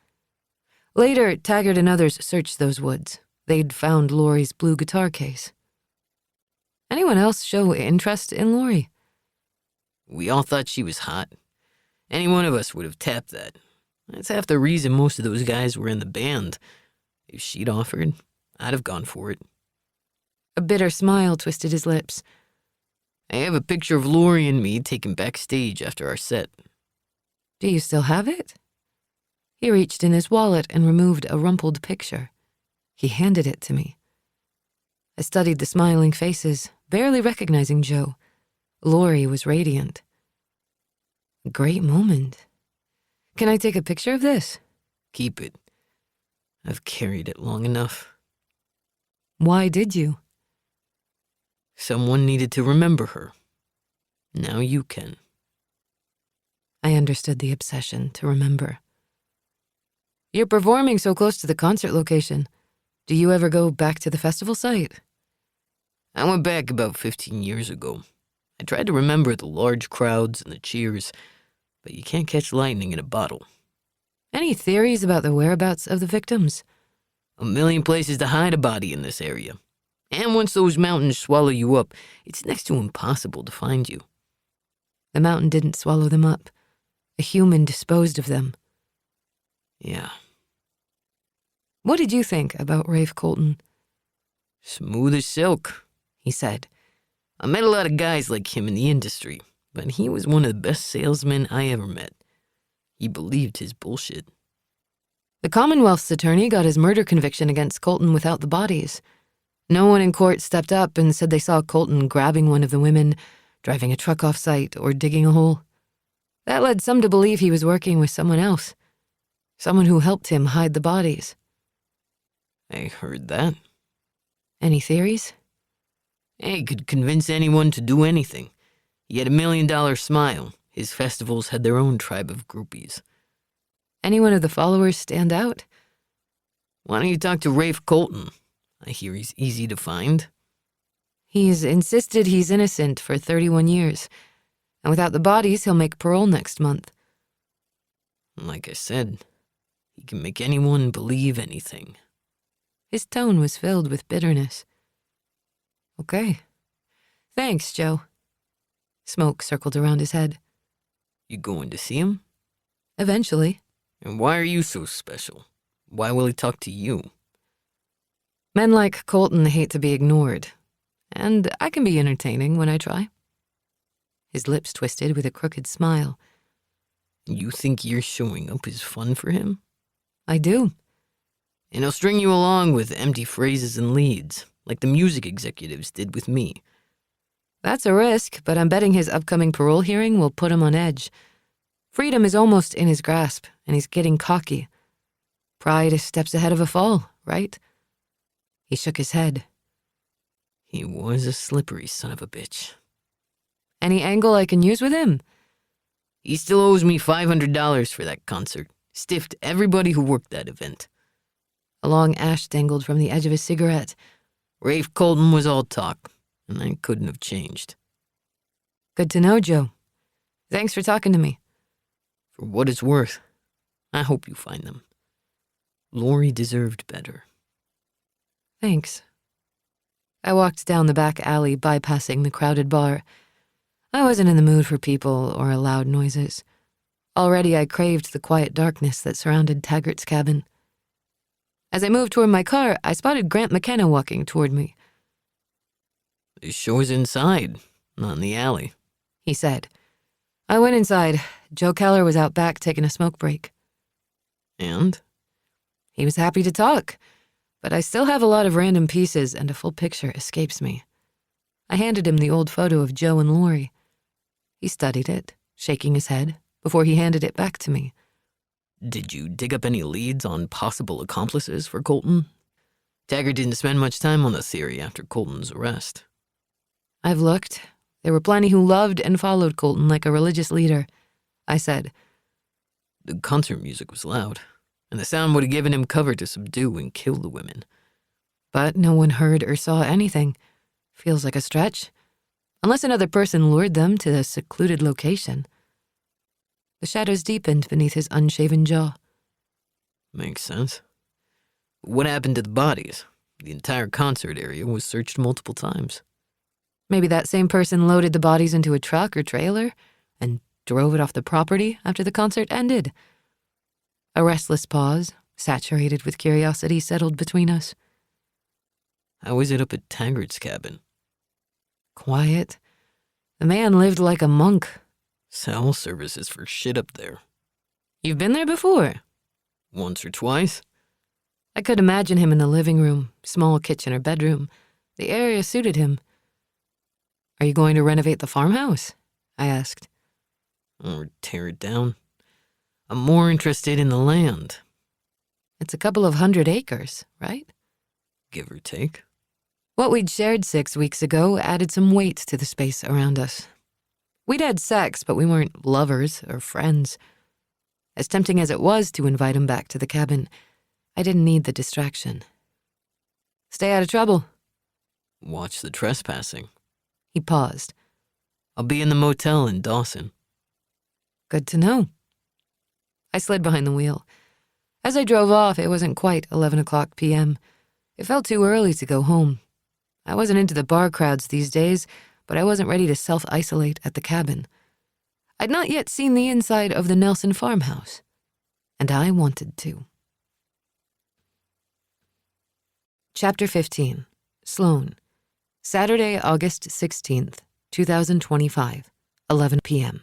Later, Taggart and others searched those woods. They'd found Lori's blue guitar case. Anyone else show interest in Lori? We all thought she was hot. Any one of us would have tapped that. That's half the reason most of those guys were in the band. If she'd offered, I'd have gone for it. A bitter smile twisted his lips. I have a picture of Lori and me taken backstage after our set. Do you still have it? He reached in his wallet and removed a rumpled picture. He handed it to me. I studied the smiling faces, barely recognizing Joe. Lori was radiant. A great moment. Can I take a picture of this? Keep it. I've carried it long enough. Why did you? Someone needed to remember her. Now you can. I understood the obsession to remember. You're performing so close to the concert location. Do you ever go back to the festival site? I went back about 15 years ago. I tried to remember the large crowds and the cheers, but you can't catch lightning in a bottle. Any theories about the whereabouts of the victims? A million places to hide a body in this area. And once those mountains swallow you up, it's next to impossible to find you. The mountain didn't swallow them up. A human disposed of them. Yeah. What did you think about Rafe Colton? Smooth as silk, he said. I met a lot of guys like him in the industry, but he was one of the best salesmen I ever met. He believed his bullshit. The Commonwealth's attorney got his murder conviction against Colton without the bodies. No one in court stepped up and said they saw Colton grabbing one of the women, driving a truck off-site, or digging a hole. That led some to believe he was working with someone else, someone who helped him hide the bodies. I heard that. Any theories? He could convince anyone to do anything. He had $1 million smile. His festivals had their own tribe of groupies. Any one of the followers stand out? Why don't you talk to Rafe Colton? I hear he's easy to find. He's insisted he's innocent for 31 years, and without the bodies, he'll make parole next month. Like I said, he can make anyone believe anything. His tone was filled with bitterness. Okay. Thanks, Joe. Smoke circled around his head. You going to see him? Eventually. And why are you so special? Why will he talk to you? Men like Colton hate to be ignored, and I can be entertaining when I try. His lips twisted with a crooked smile. You think your showing up is fun for him? I do. And he'll string you along with empty phrases and leads, like the music executives did with me. That's a risk, but I'm betting his upcoming parole hearing will put him on edge. Freedom is almost in his grasp, and he's getting cocky. Pride is steps ahead of a fall, right? He shook his head. He was a slippery son of a bitch. Any angle I can use with him? He still owes me $500 for that concert. Stiffed everybody who worked that event. A long ash dangled from the edge of his cigarette. Rafe Colton was all talk, and I couldn't have changed. Good to know, Joe. Thanks for talking to me. For what it's worth, I hope you find them. Lori deserved better. Thanks. I walked down the back alley, bypassing the crowded bar. I wasn't in the mood for people or loud noises. Already I craved the quiet darkness that surrounded Taggart's cabin. As I moved toward my car, I spotted Grant McKenna walking toward me. The show is inside, not in the alley, he said. I went inside. Joe Keller was out back taking a smoke break. And? He was happy to talk, but I still have a lot of random pieces and a full picture escapes me. I handed him the old photo of Joe and Lori. He studied it, shaking his head, before he handed it back to me. Did you dig up any leads on possible accomplices for Colton? Taggart didn't spend much time on the theory after Colton's arrest. I've looked. There were plenty who loved and followed Colton like a religious leader, I said. The concert music was loud, and the sound would have given him cover to subdue and kill the women. But no one heard or saw anything. Feels like a stretch. Unless another person lured them to a secluded location. The shadows deepened beneath his unshaven jaw. Makes sense. What happened to the bodies? The entire concert area was searched multiple times. Maybe that same person loaded the bodies into a truck or trailer and drove it off the property after the concert ended. A restless pause, saturated with curiosity, settled between us. How is it up at Taggart's cabin? Quiet. The man lived like a monk. Cell services for shit up there. You've been there before? Once or twice. I could imagine him in the living room, small kitchen or bedroom. The area suited him. Are you going to renovate the farmhouse? I asked. Or tear it down. I'm more interested in the land. It's a couple of 100 acres, right? Give or take. What we'd shared 6 weeks ago added some weight to the space around us. We'd had sex, but we weren't lovers or friends. As tempting as it was to invite him back to the cabin, I didn't need the distraction. Stay out of trouble. Watch the trespassing. He paused. I'll be in the motel in Dawson. Good to know. I slid behind the wheel. As I drove off, it wasn't quite 11 o'clock p.m. It felt too early to go home. I wasn't into the bar crowds these days, but I wasn't ready to self-isolate at the cabin. I'd not yet seen the inside of the Nelson farmhouse, and I wanted to. Chapter 15. Sloane. Saturday, August 16th, 2025, 11 p.m.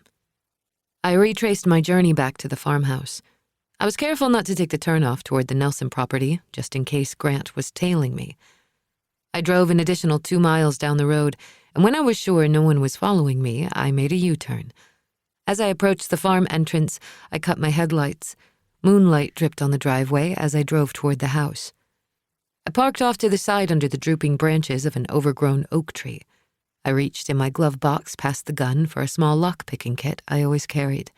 I retraced my journey back to the farmhouse. I was careful not to take the turnoff toward the Nelson property, just in case Grant was tailing me. I drove an additional 2 miles down the road, and when I was sure no one was following me, I made a U-turn. As I approached the farm entrance, I cut my headlights. Moonlight dripped on the driveway as I drove toward the house. I parked off to the side under the drooping branches of an overgrown oak tree. I reached in my glove box past the gun for a small lock-picking kit I always carried.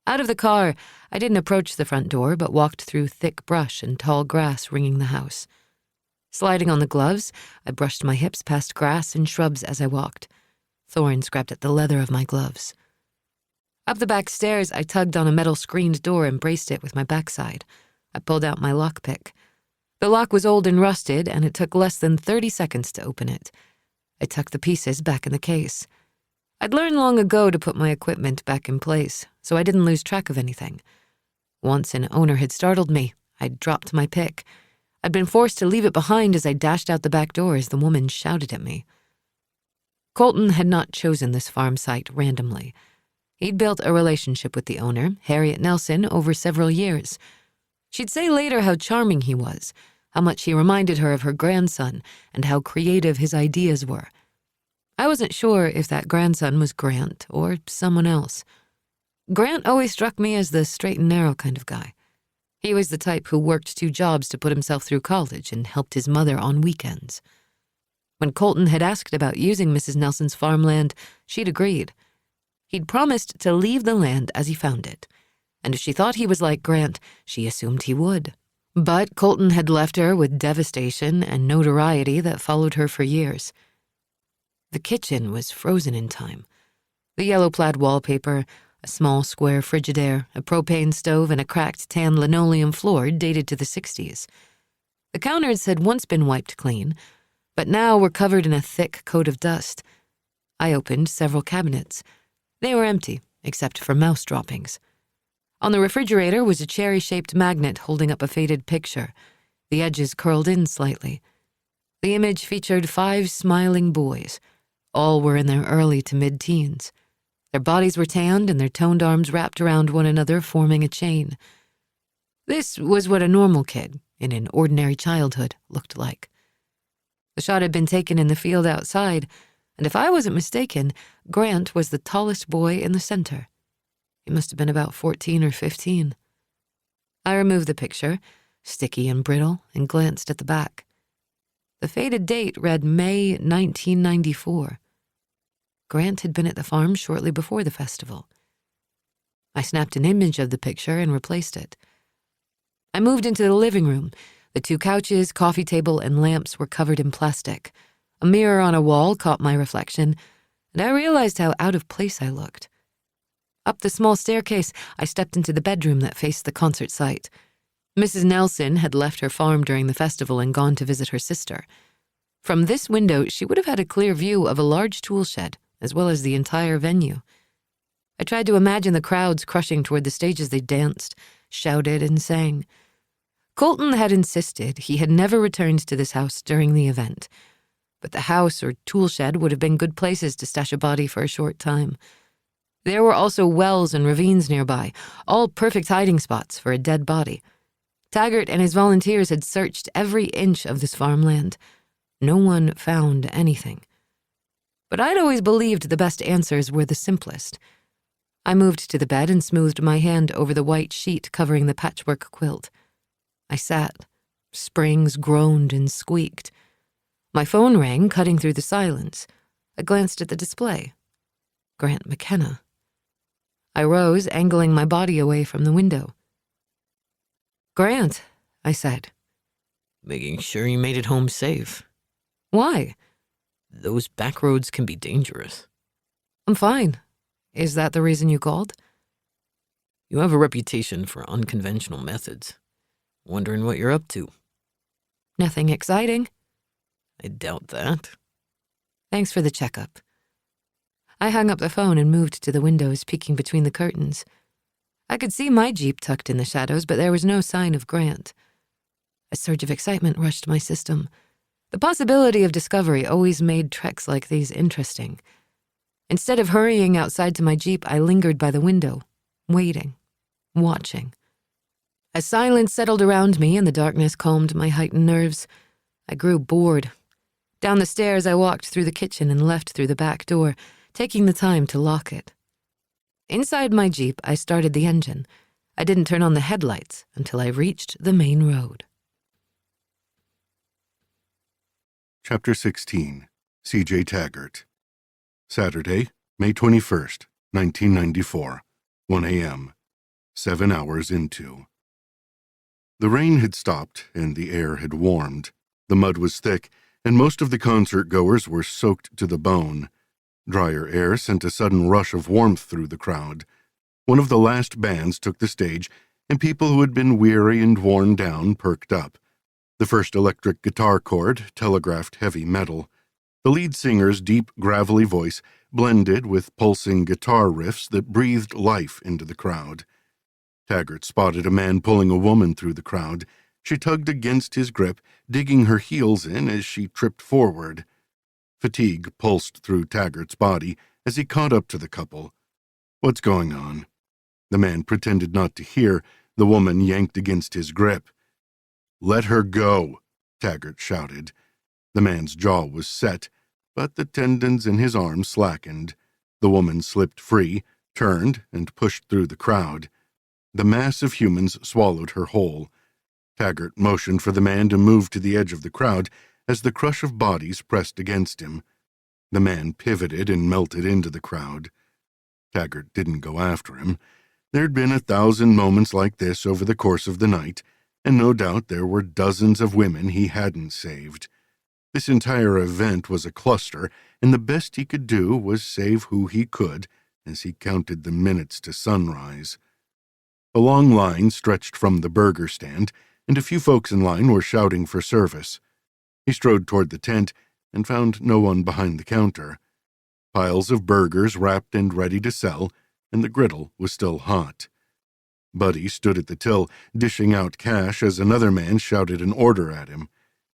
Out of the car, I didn't approach the front door, but walked through thick brush and tall grass ringing the house. Sliding on the gloves, I brushed my hips past grass and shrubs as I walked. Thorns grabbed at the leather of my gloves. Up the back stairs, I tugged on a metal screened door and braced it with my backside. I pulled out my lockpick. The lock was old and rusted, and it took less than 30 seconds to open it. I tucked the pieces back in the case. I'd learned long ago to put my equipment back in place, so I didn't lose track of anything. Once an owner had startled me, I'd dropped my pick. I'd been forced to leave it behind as I dashed out the back door as the woman shouted at me. Colton had not chosen this farm site randomly. He'd built a relationship with the owner, Harriet Nelson, over several years. She'd say later how charming he was, how much he reminded her of her grandson, and how creative his ideas were. I wasn't sure if that grandson was Grant or someone else. Grant always struck me as the straight and narrow kind of guy. He was the type who worked 2 jobs to put himself through college and helped his mother on weekends. When Colton had asked about using Mrs. Nelson's farmland, she'd agreed. He'd promised to leave the land as he found it, and if she thought he was like Grant, she assumed he would. But Colton had left her with devastation and notoriety that followed her for years. The kitchen was frozen in time. The yellow plaid wallpaper, a small square Frigidaire, a propane stove, and a cracked tan linoleum floor dated to the 60s. The counters had once been wiped clean, but now were covered in a thick coat of dust. I opened several cabinets. They were empty, except for mouse droppings. On the refrigerator was a cherry-shaped magnet holding up a faded picture, the edges curled in slightly. The image featured 5 smiling boys. All were in their early to mid-teens. Their bodies were tanned and their toned arms wrapped around one another, forming a chain. This was what a normal kid, in an ordinary childhood, looked like. The shot had been taken in the field outside, and if I wasn't mistaken, Grant was the tallest boy in the center. He must have been about 14 or 15. I removed the picture, sticky and brittle, and glanced at the back. The faded date read May 1994. Grant had been at the farm shortly before the festival. I snapped an image of the picture and replaced it. I moved into the living room. The 2 couches, coffee table, and lamps were covered in plastic. A mirror on a wall caught my reflection, and I realized how out of place I looked. Up the small staircase, I stepped into the bedroom that faced the concert site. Mrs. Nelson had left her farm during the festival and gone to visit her sister. From this window, she would have had a clear view of a large tool shed, as well as the entire venue. I tried to imagine the crowds crushing toward the stage as they danced, shouted, and sang. Colton had insisted he had never returned to this house during the event, but the house or tool shed would have been good places to stash a body for a short time. There were also wells and ravines nearby, all perfect hiding spots for a dead body. Taggart and his volunteers had searched every inch of this farmland. No one found anything. But I'd always believed the best answers were the simplest. I moved to the bed and smoothed my hand over the white sheet covering the patchwork quilt. I sat. Springs groaned and squeaked. My phone rang, cutting through the silence. I glanced at the display. Grant McKenna. I rose, angling my body away from the window. "Grant," I said. Making sure you made it home safe. "Why?" Those back roads can be dangerous. "I'm fine. Is that the reason you called?" You have a reputation for unconventional methods. Wondering what you're up to. "Nothing exciting." I doubt that. "Thanks for the checkup." I hung up the phone and moved to the windows, peeking between the curtains. I could see my Jeep tucked in the shadows, but there was no sign of Grant. A surge of excitement rushed my system. The possibility of discovery always made treks like these interesting. Instead of hurrying outside to my Jeep, I lingered by the window, waiting, watching. As silence settled around me and the darkness calmed my heightened nerves, I grew bored. Down the stairs, I walked through the kitchen and left through the back door, taking the time to lock it. Inside my Jeep, I started the engine. I didn't turn on the headlights until I reached the main road. Chapter 16. CJ Taggart. Saturday, May 21st, 1994, 1 a.m., 7 hours into. The rain had stopped and the air had warmed. The mud was thick, and most of the concert-goers were soaked to the bone. Drier air sent a sudden rush of warmth through the crowd. One of the last bands took the stage, and people who had been weary and worn down perked up. The first electric guitar chord telegraphed heavy metal. The lead singer's deep, gravelly voice blended with pulsing guitar riffs that breathed life into the crowd. Taggart spotted a man pulling a woman through the crowd. She tugged against his grip, digging her heels in as she tripped forward. Fatigue pulsed through Taggart's body as he caught up to the couple. "What's going on?" The man pretended not to hear. The woman yanked against his grip. "Let her go," Taggart shouted. The man's jaw was set, but the tendons in his arm slackened. The woman slipped free, turned, and pushed through the crowd. The mass of humans swallowed her whole. Taggart motioned for the man to move to the edge of the crowd as the crush of bodies pressed against him. The man pivoted and melted into the crowd. Taggart didn't go after him. There'd been 1,000 moments like this over the course of the night, and no doubt there were dozens of women he hadn't saved. This entire event was a cluster, and the best he could do was save who he could as he counted the minutes to sunrise. A long line stretched from the burger stand, and a few folks in line were shouting for service. He strode toward the tent and found no one behind the counter. Piles of burgers wrapped and ready to sell, and the griddle was still hot. Buddy stood at the till, dishing out cash as another man shouted an order at him.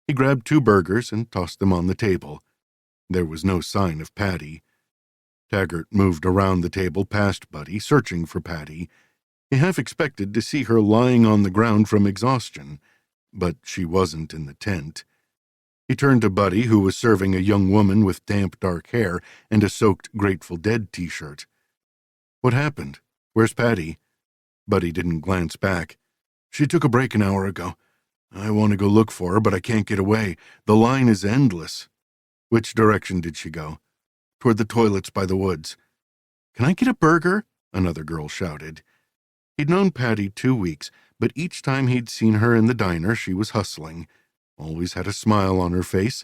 He grabbed 2 burgers and tossed them on the table. There was no sign of Patty. Taggart moved around the table past Buddy, searching for Patty. He half expected to see her lying on the ground from exhaustion, but she wasn't in the tent. He turned to Buddy, who was serving a young woman with damp, dark hair and a soaked Grateful Dead t-shirt. "What happened? Where's Patty?" Buddy didn't glance back. "She took a break an hour ago. I want to go look for her, but I can't get away. The line is endless." "Which direction did she go?" "Toward the toilets by the woods." "Can I get a burger?" another girl shouted. He'd known Patty 2 weeks, but each time he'd seen her in the diner, she was hustling, always had a smile on her face,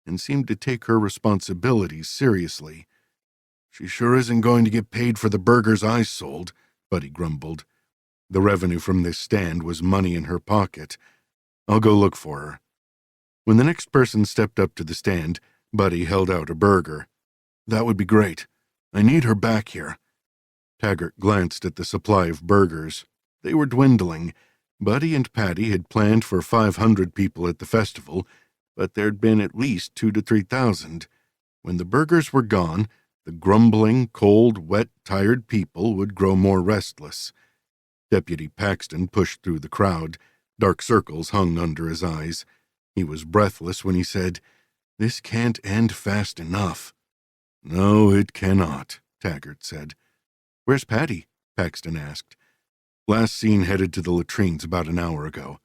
and seemed to take her responsibilities seriously. "She sure isn't going to get paid for the burgers I sold," Buddy grumbled. The revenue from this stand was money in her pocket. "I'll go look for her." When the next person stepped up to the stand, Buddy held out a burger. "That would be great. I need her back here." Taggart glanced at the supply of burgers. They were dwindling. Buddy and Patty had planned for 500 people at the festival, but there'd been at least 2,000 to 3,000. When the burgers were gone, the grumbling, cold, wet, tired people would grow more restless. Deputy Paxton pushed through the crowd. Dark circles hung under his eyes. He was breathless when he said, "This can't end fast enough." "No, it cannot," Taggart said. "Where's Patty?" Paxton asked. "Last seen headed to the latrines about an hour ago."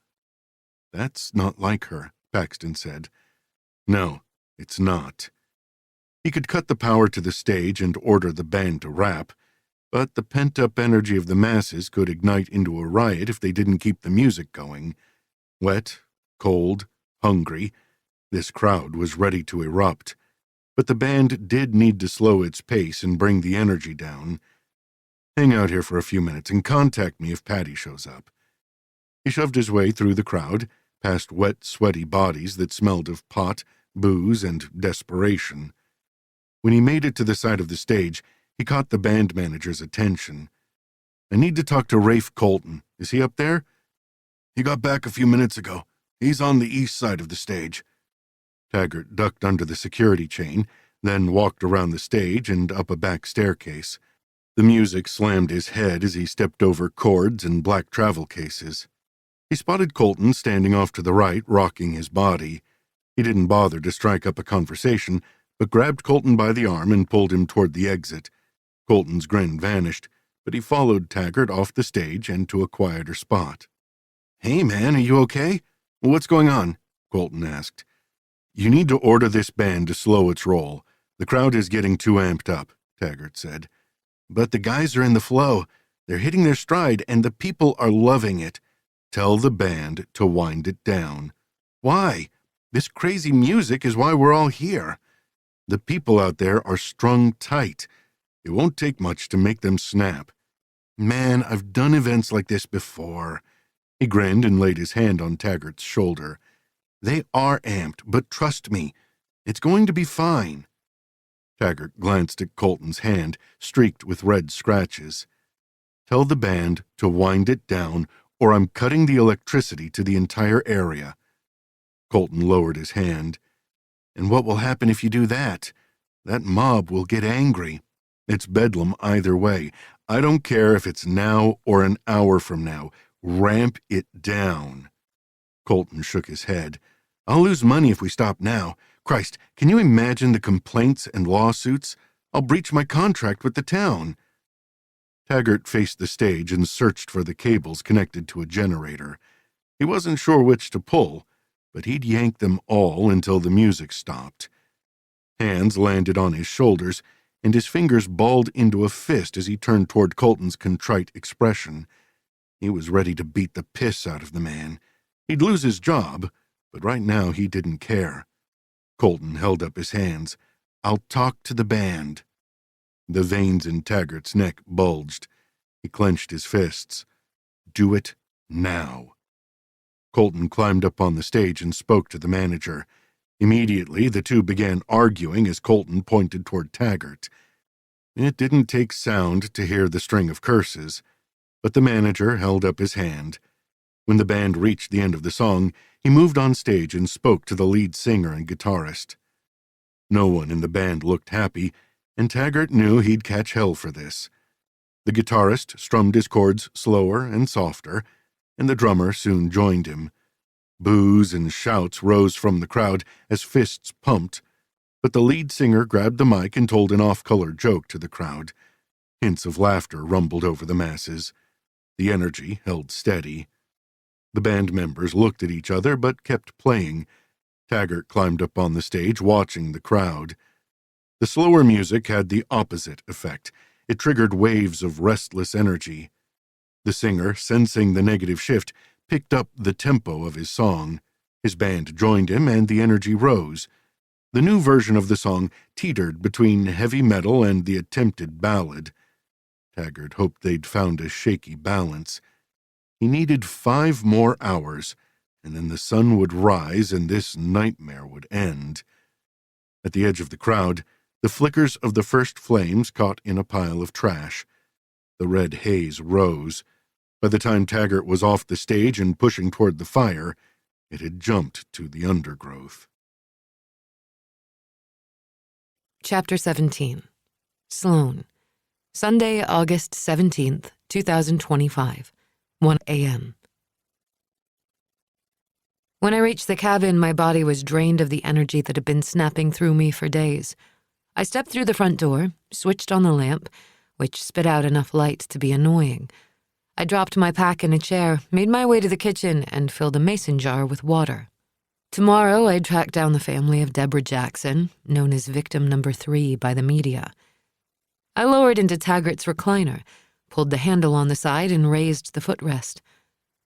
"That's not like her," Paxton said. "No, it's not." He could cut the power to the stage and order the band to rap, but the pent-up energy of the masses could ignite into a riot if they didn't keep the music going. Wet, cold, hungry, this crowd was ready to erupt. But the band did need to slow its pace and bring the energy down. "Hang out here for a few minutes and contact me if Patty shows up." He shoved his way through the crowd, past wet, sweaty bodies that smelled of pot, booze, and desperation. When he made it to the side of the stage, he caught the band manager's attention. "I need to talk to Rafe Colton. Is he up there?" "He got back a few minutes ago. He's on the east side of the stage." Taggart ducked under the security chain, then walked around the stage and up a back staircase. The music slammed his head as he stepped over cords and black travel cases. He spotted Colton standing off to the right, rocking his body. He didn't bother to strike up a conversation, but grabbed Colton by the arm and pulled him toward the exit. Colton's grin vanished, but he followed Taggart off the stage and to a quieter spot. "Hey, man, are you okay? What's going on?" Colton asked. You need to order this band to slow its roll. The crowd is getting too amped up, Taggart said. But the guys are in the flow. They're hitting their stride, and the people are loving it. Tell the band to wind it down. Why? This crazy music is why we're all here. The people out there are strung tight. It won't take much to make them snap. Man, I've done events like this before. He grinned and laid his hand on Taggart's shoulder. They are amped, but trust me, it's going to be fine. Taggart glanced at Colton's hand, streaked with red scratches. Tell the band to wind it down, or I'm cutting the electricity to the entire area. Colton lowered his hand. And what will happen if you do that? That mob will get angry. It's bedlam either way. I don't care if it's now or an hour from now. Ramp it down. Colton shook his head. I'll lose money if we stop now. Christ, can you imagine the complaints and lawsuits? I'll breach my contract with the town. Taggart faced the stage and searched for the cables connected to a generator. He wasn't sure which to pull, but he'd yank them all until the music stopped. Hands landed on his shoulders, and his fingers balled into a fist as he turned toward Colton's contrite expression. He was ready to beat the piss out of the man. He'd lose his job, but right now he didn't care. Colton held up his hands. I'll talk to the band. The veins in Taggart's neck bulged. He clenched his fists. Do it now. Colton climbed up on the stage and spoke to the manager. Immediately, the two began arguing as Colton pointed toward Taggart. It didn't take sound to hear the string of curses, but the manager held up his hand. When the band reached the end of the song, he moved on stage and spoke to the lead singer and guitarist. No one in the band looked happy, and Taggart knew he'd catch hell for this. The guitarist strummed his chords slower and softer, and the drummer soon joined him. Boos and shouts rose from the crowd as fists pumped, but the lead singer grabbed the mic and told an off-color joke to the crowd. Hints of laughter rumbled over the masses. The energy held steady. The band members looked at each other but kept playing. Taggart climbed up on the stage, watching the crowd. The slower music had the opposite effect. It triggered waves of restless energy. The singer, sensing the negative shift, picked up the tempo of his song. His band joined him, and the energy rose. The new version of the song teetered between heavy metal and the attempted ballad. Taggart hoped they'd found a shaky balance. He needed 5 more hours, and then the sun would rise and this nightmare would end. At the edge of the crowd, the flickers of the first flames caught in a pile of trash. The red haze rose. By the time Taggart was off the stage and pushing toward the fire, it had jumped to the undergrowth. Chapter 17. Sloane. Sunday, August 17th, 2025. 1 a.m. When I reached the cabin, my body was drained of the energy that had been snapping through me for days. I stepped through the front door, switched on the lamp, which spit out enough light to be annoying. I dropped my pack in a chair, made my way to the kitchen, and filled a mason jar with water. Tomorrow, I'd track down the family of Deborah Jackson, known as victim number 3 by the media. I lowered into Taggart's recliner, pulled the handle on the side, and raised the footrest.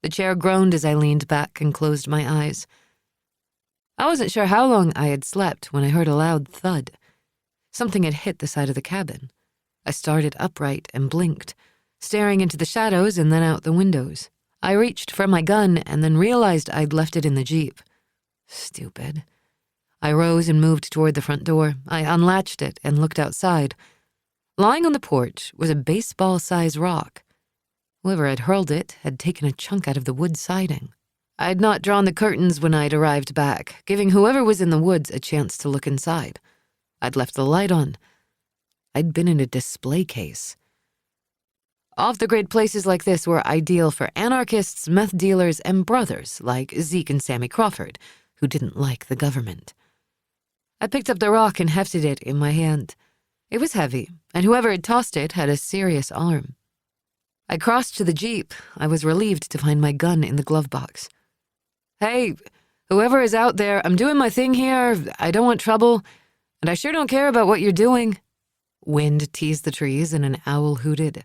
The chair groaned as I leaned back and closed my eyes. I wasn't sure how long I had slept when I heard a loud thud. Something had hit the side of the cabin. I started upright and blinked, staring into the shadows and then out the windows. I reached for my gun and then realized I'd left it in the Jeep. Stupid. I rose and moved toward the front door. I unlatched it and looked outside. Lying on the porch was a baseball-sized rock. Whoever had hurled it had taken a chunk out of the wood siding. I had not drawn the curtains when I'd arrived back, giving whoever was in the woods a chance to look inside. I'd left the light on. I'd been in a display case. Off-the-grid places like this were ideal for anarchists, meth dealers, and brothers like Zeke and Sammy Crawford, who didn't like the government. I picked up the rock and hefted it in my hand. It was heavy, and whoever had tossed it had a serious arm. I crossed to the Jeep. I was relieved to find my gun in the glove box. "Hey, Whoever is out there, I'm doing my thing here. I don't want trouble, and I sure don't care about what you're doing." Wind teased the trees and an owl hooted.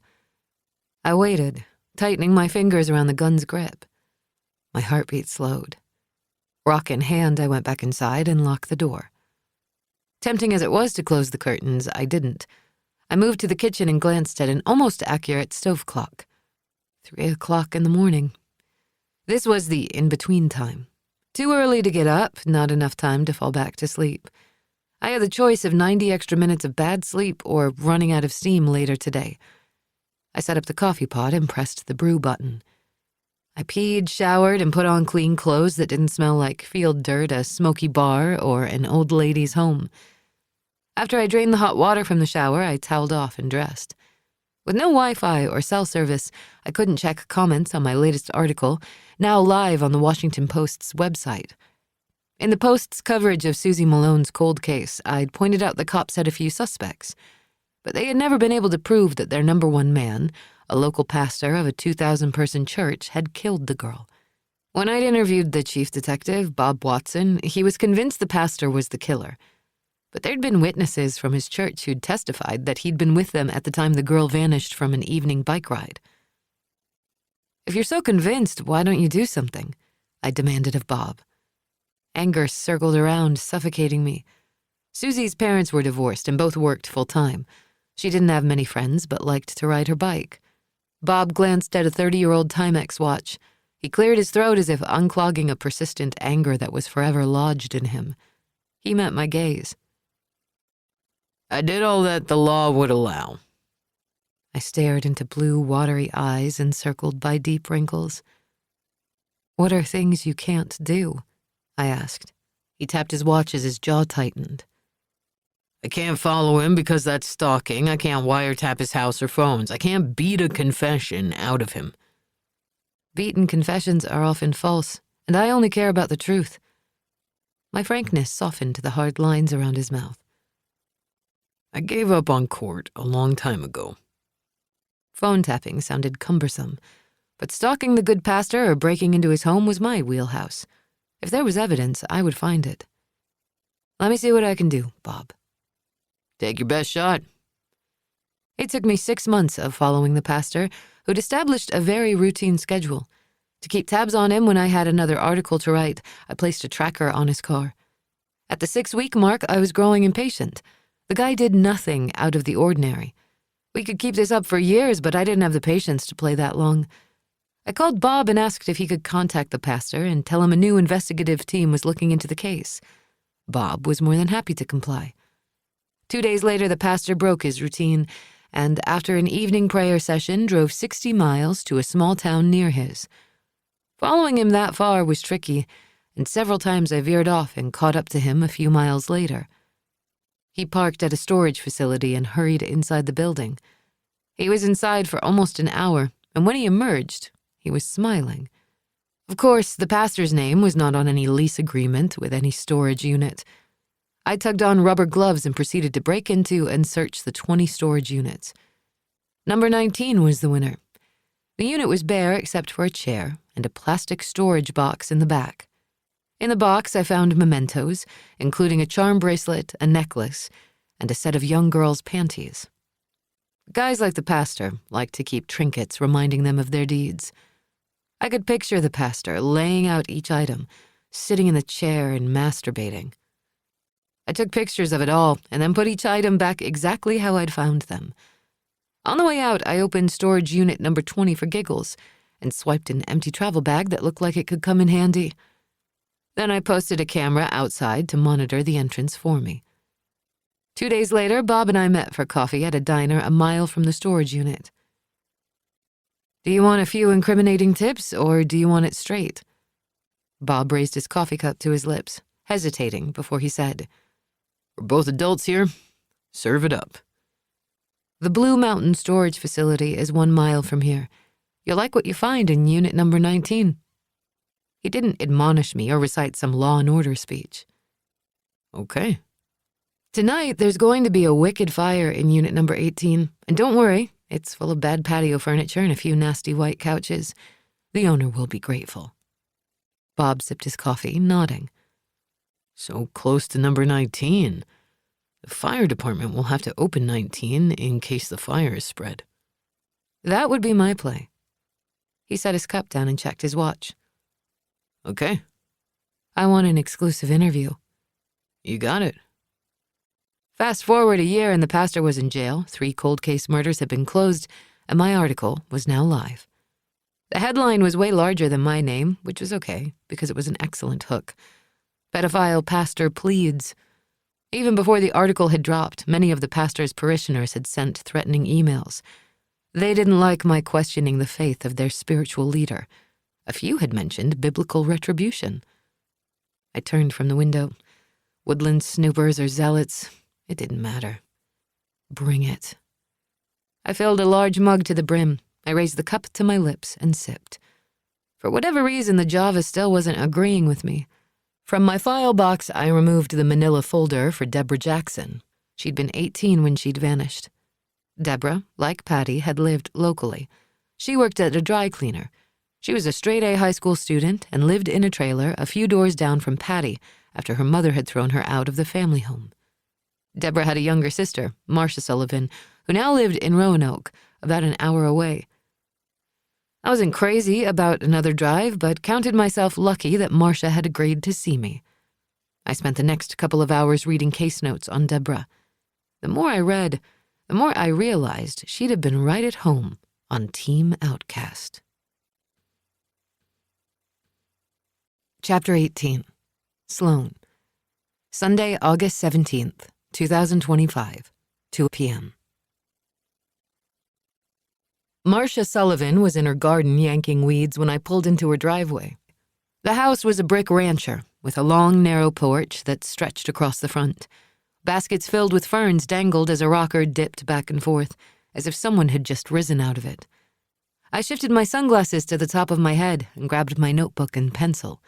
I waited, tightening my fingers around the gun's grip. My heartbeat slowed. Rock in hand, I went back inside and locked the door. Tempting as it was to close the curtains, I didn't. I moved to the kitchen and glanced at an almost accurate stove clock. 3 o'clock in the morning. This was the in-between time. Too early to get up, not enough time to fall back to sleep. I had the choice of 90 extra minutes of bad sleep or running out of steam later today. I set up the coffee pot and pressed the brew button. I peed, showered, and put on clean clothes that didn't smell like field dirt, a smoky bar, or an old lady's home. After I drained the hot water from the shower, I toweled off and dressed. With no Wi-Fi or cell service, I couldn't check comments on my latest article, now live on the Washington Post's website. In the Post's coverage of Susie Malone's cold case, I'd pointed out the cops had a few suspects, but they had never been able to prove that their number one man, a local pastor of a 2,000-person church, had killed the girl. When I'd interviewed the chief detective, Bob Watson, he was convinced the pastor was the killer. But there'd been witnesses from his church who'd testified that he'd been with them at the time the girl vanished from an evening bike ride. "If you're so convinced, why don't you do something?" I demanded of Bob. Anger circled around, suffocating me. Susie's parents were divorced and both worked full-time. She didn't have many friends, but liked to ride her bike. Bob glanced at a 30-year-old Timex watch. He cleared his throat as if unclogging a persistent anger that was forever lodged in him. He met my gaze. "I did all that the law would allow." I stared into blue, watery eyes encircled by deep wrinkles. "What are things you can't do?" I asked. He tapped his watch as his jaw tightened. "I can't follow him because that's stalking. I can't wiretap his house or phones. I can't beat a confession out of him." Beaten confessions are often false, and I only care about the truth. My frankness softened the hard lines around his mouth. "I gave up on court a long time ago." Phone tapping sounded cumbersome, but stalking the good pastor or breaking into his home was my wheelhouse. If there was evidence, I would find it. "Let me see what I can do, Bob." "Take your best shot." It took me 6 months of following the pastor, who'd established a very routine schedule. To keep tabs on him when I had another article to write, I placed a tracker on his car. At the 6-week mark, I was growing impatient. The guy did nothing out of the ordinary. We could keep this up for years, but I didn't have the patience to play that long. I called Bob and asked if he could contact the pastor and tell him a new investigative team was looking into the case. Bob was more than happy to comply. 2 days later, the pastor broke his routine, and after an evening prayer session, drove 60 miles to a small town near his. Following him that far was tricky, and several times I veered off and caught up to him a few miles later. He parked at a storage facility and hurried inside the building. He was inside for almost an hour, and when he emerged, he was smiling. Of course, the pastor's name was not on any lease agreement with any storage unit. I tugged on rubber gloves and proceeded to break into and search the 20 storage units. Number 19 was the winner. The unit was bare except for a chair and a plastic storage box in the back. In the box, I found mementos, including a charm bracelet, a necklace, and a set of young girls' panties. Guys like the pastor like to keep trinkets reminding them of their deeds. I could picture the pastor laying out each item, sitting in the chair and masturbating. I took pictures of it all and then put each item back exactly how I'd found them. On the way out, I opened storage unit number 20 for giggles and swiped an empty travel bag that looked like it could come in handy. Then I posted a camera outside to monitor the entrance for me. 2 days later, Bob and I met for coffee at a diner a mile from the storage unit. "Do you want a few incriminating tips, or do you want it straight?" Bob raised his coffee cup to his lips, hesitating before he said, "We're both adults here. Serve it up." "The Blue Mountain storage facility is 1 mile from here. You'll like what you find in unit number 19. He didn't admonish me or recite some law and order speech. "Okay." "Tonight, there's going to be a wicked fire in unit number 18. And don't worry, it's full of bad patio furniture and a few nasty white couches. The owner will be grateful." Bob sipped his coffee, nodding. So close to number 19. The fire department will have to open 19 in case the fire is spread. That would be my play. He set his cup down and checked his watch. Okay. I want an exclusive interview. You got it. Fast forward a year and the pastor was in jail, 3 cold case murders had been closed, and my article was now live. The headline was way larger than my name, which was okay, because it was an excellent hook. Pedophile pastor pleads. Even before the article had dropped, many of the pastor's parishioners had sent threatening emails. They didn't like my questioning the faith of their spiritual leader. A few had mentioned biblical retribution. I turned from the window. Woodland snoopers or zealots, it didn't matter. Bring it. I filled a large mug to the brim. I raised the cup to my lips and sipped. For whatever reason, the Java still wasn't agreeing with me. From my file box, I removed the manila folder for Deborah Jackson. She'd been 18 when she'd vanished. Deborah, like Patty, had lived locally. She worked at a dry cleaner. She was a straight-A high school student and lived in a trailer a few doors down from Patty after her mother had thrown her out of the family home. Deborah had a younger sister, Marcia Sullivan, who now lived in Roanoke, about an hour away. I wasn't crazy about another drive, but counted myself lucky that Marcia had agreed to see me. I spent the next couple of hours reading case notes on Deborah. The more I read, the more I realized she'd have been right at home on Team Outcast. Chapter 18. Sloane. Sunday, August 17th, 2025, 2 p.m. Marcia Sullivan was in her garden yanking weeds when I pulled into her driveway. The house was a brick rancher with a long, narrow porch that stretched across the front. Baskets filled with ferns dangled as a rocker dipped back and forth, as if someone had just risen out of it. I shifted my sunglasses to the top of my head and grabbed my notebook and pencil.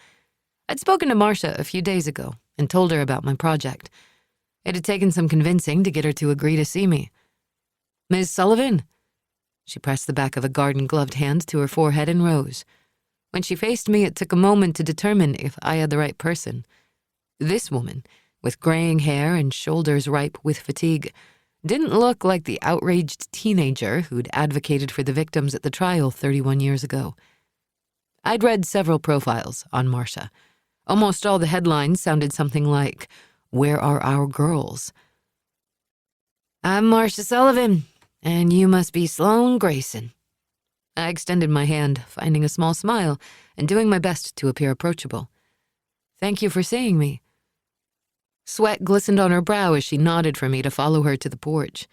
I'd spoken to Marcia a few days ago and told her about my project. It had taken some convincing to get her to agree to see me. "Ms. Sullivan?" She pressed the back of a garden-gloved hand to her forehead and rose. When she faced me, it took a moment to determine if I had the right person. This woman, with graying hair and shoulders ripe with fatigue, didn't look like the outraged teenager who'd advocated for the victims at the trial 31 years ago. I'd read several profiles on Marcia. Almost all the headlines sounded something like, "Where are our girls?" "I'm Marcia Sullivan, and you must be Sloane Grayson." I extended my hand, finding a small smile and doing my best to appear approachable. "Thank you for seeing me." Sweat glistened on her brow as she nodded for me to follow her to the porch.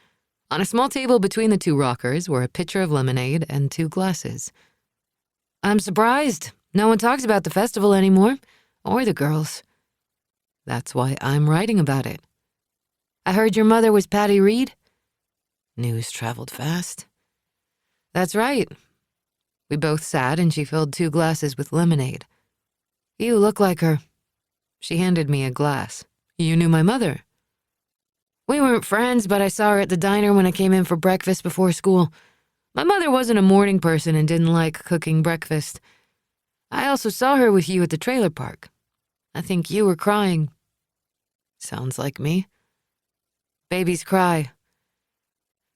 On a small table between the 2 rockers were a pitcher of lemonade and 2 glasses. "I'm surprised. No one talks about the festival anymore, or the girls." "That's why I'm writing about it." "I heard your mother was Patty Reed." News traveled fast. "That's right." We both sat and she filled 2 glasses with lemonade. "You look like her." She handed me a glass. "You knew my mother?" "We weren't friends, but I saw her at the diner when I came in for breakfast before school. My mother wasn't a morning person and didn't like cooking breakfast. I also saw her with you at the trailer park. I think you were crying." "Sounds like me." "Babies cry."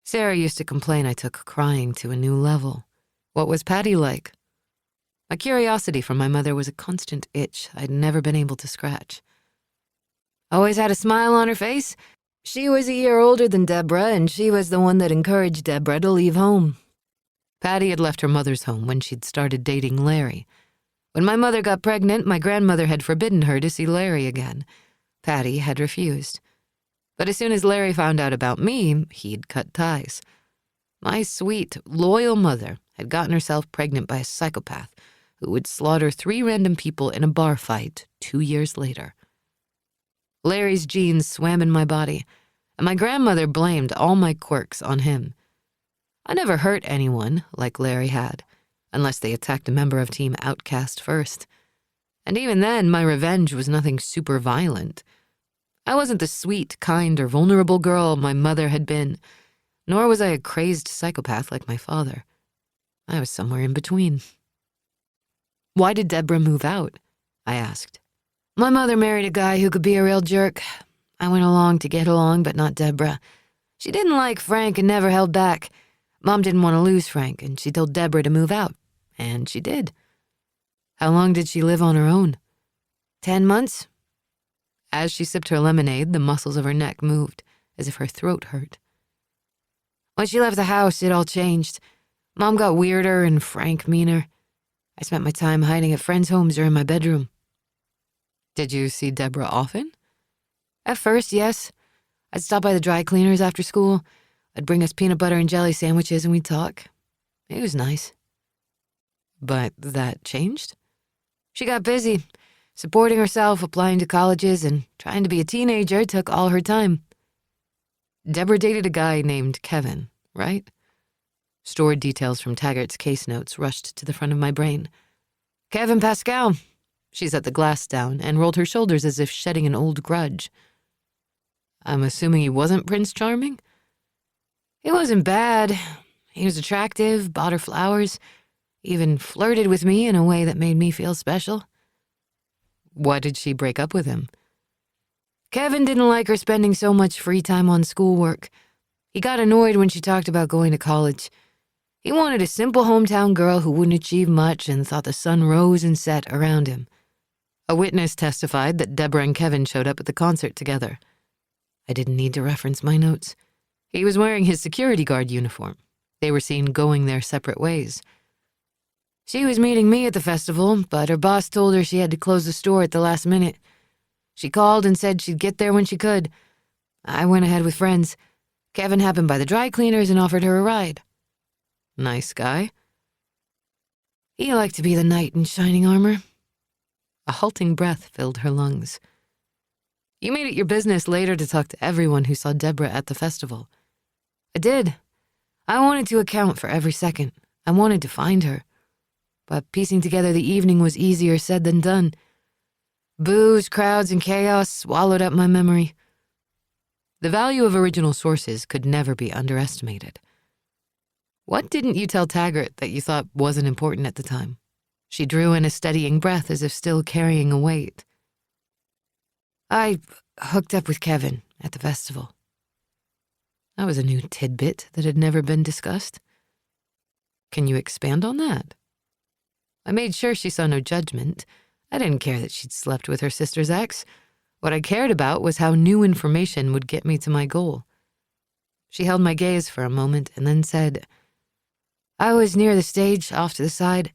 Sarah used to complain I took crying to a new level. What was Patty like? My curiosity for my mother was a constant itch I'd never been able to scratch. "Always had a smile on her face. She was a year older than Deborah, and she was the one that encouraged Deborah to leave home." Patty had left her mother's home when she'd started dating Larry. When my mother got pregnant, my grandmother had forbidden her to see Larry again. Patty had refused. But as soon as Larry found out about me, he'd cut ties. My sweet, loyal mother had gotten herself pregnant by a psychopath who would slaughter 3 random people in a bar fight 2 years later. Larry's genes swam in my body, and my grandmother blamed all my quirks on him. I never hurt anyone like Larry had, unless they attacked a member of Team Outcast first. And even then, my revenge was nothing super violent. I wasn't the sweet, kind, or vulnerable girl my mother had been, nor was I a crazed psychopath like my father. I was somewhere in between. Why did Deborah move out? I asked. My mother married a guy who could be a real jerk. I went along to get along, but not Deborah. She didn't like Frank and never held back. Mom didn't want to lose Frank, and she told Deborah to move out. And she did. How long did she live on her own? 10 months? As she sipped her lemonade, the muscles of her neck moved, as if her throat hurt. When she left the house, it all changed. Mom got weirder and Frank meaner. I spent my time hiding at friends' homes or in my bedroom. Did you see Deborah often? At first, yes. I'd stop by the dry cleaners after school. I'd bring us peanut butter and jelly sandwiches and we'd talk. It was nice. But that changed? She got busy. Supporting herself, applying to colleges, and trying to be a teenager took all her time. Deborah dated a guy named Kevin, right? Stored details from Taggart's case notes rushed to the front of my brain. Kevin Pascal. She set the glass down and rolled her shoulders as if shedding an old grudge. I'm assuming he wasn't Prince Charming? He wasn't bad. He was attractive, bought her flowers, even flirted with me in a way that made me feel special. Why did she break up with him? Kevin didn't like her spending so much free time on schoolwork. He got annoyed when she talked about going to college. He wanted a simple hometown girl who wouldn't achieve much and thought the sun rose and set around him. A witness testified that Deborah and Kevin showed up at the concert together. I didn't need to reference my notes. He was wearing his security guard uniform. They were seen going their separate ways. She was meeting me at the festival, but her boss told her she had to close the store at the last minute. She called and said she'd get there when she could. I went ahead with friends. Kevin happened by the dry cleaners and offered her a ride. Nice guy. He liked to be the knight in shining armor. A halting breath filled her lungs. You made it your business later to talk to everyone who saw Deborah at the festival. I did. I wanted to account for every second. I wanted to find her. But piecing together the evening was easier said than done. Booze, crowds, and chaos swallowed up my memory. The value of original sources could never be underestimated. What didn't you tell Taggart that you thought wasn't important at the time? She drew in a steadying breath as if still carrying a weight. I hooked up with Kevin at the festival. That was a new tidbit that had never been discussed. Can you expand on that? I made sure she saw no judgment. I didn't care that she'd slept with her sister's ex. What I cared about was how new information would get me to my goal. She held my gaze for a moment and then said, I was near the stage, off to the side.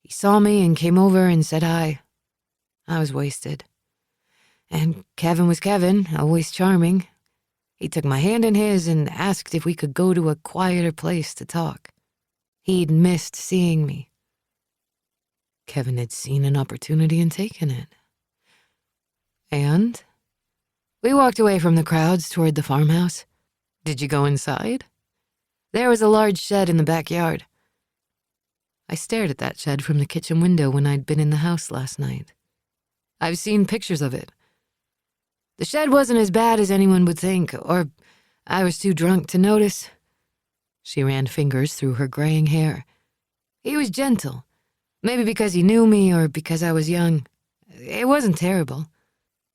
He saw me and came over and said hi. I was wasted. And Kevin was Kevin, always charming. He took my hand in his and asked if we could go to a quieter place to talk. He'd missed seeing me. Kevin had seen an opportunity and taken it. And we walked away from the crowds toward the farmhouse. Did you go inside? There was a large shed in the backyard. I stared at that shed from the kitchen window when I'd been in the house last night. I've seen pictures of it. The shed wasn't as bad as anyone would think, or I was too drunk to notice. She ran fingers through her graying hair. He was gentle. Maybe because he knew me or because I was young. It wasn't terrible.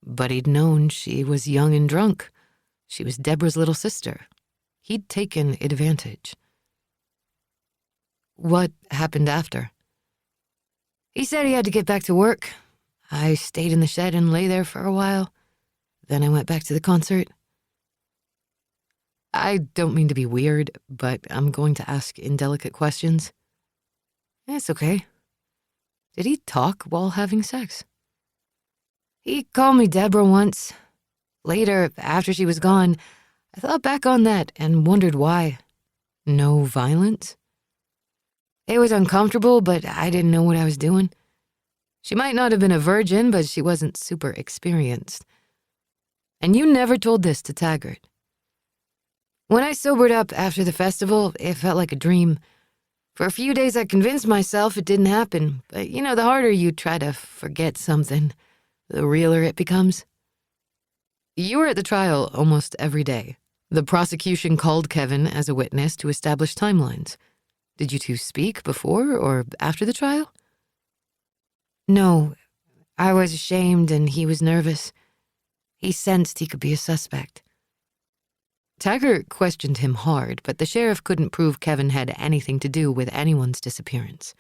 But he'd known she was young and drunk. She was Deborah's little sister. He'd taken advantage. What happened after? He said he had to get back to work. I stayed in the shed and lay there for a while. Then I went back to the concert. I don't mean to be weird, but I'm going to ask indelicate questions. It's okay. Did he talk while having sex? He called me Deborah once. Later, after she was gone, I thought back on that and wondered why. No violence? It was uncomfortable, but I didn't know what I was doing. She might not have been a virgin, but she wasn't super experienced. And you never told this to Taggart. When I sobered up after the festival, it felt like a dream. For a few days I convinced myself it didn't happen, but the harder you try to forget something, the realer it becomes. You were at the trial almost every day. The prosecution called Kevin as a witness to establish timelines. Did you two speak before or after the trial? No, I was ashamed and he was nervous. He sensed he could be a suspect. Taggart questioned him hard, but the sheriff couldn't prove Kevin had anything to do with anyone's disappearance.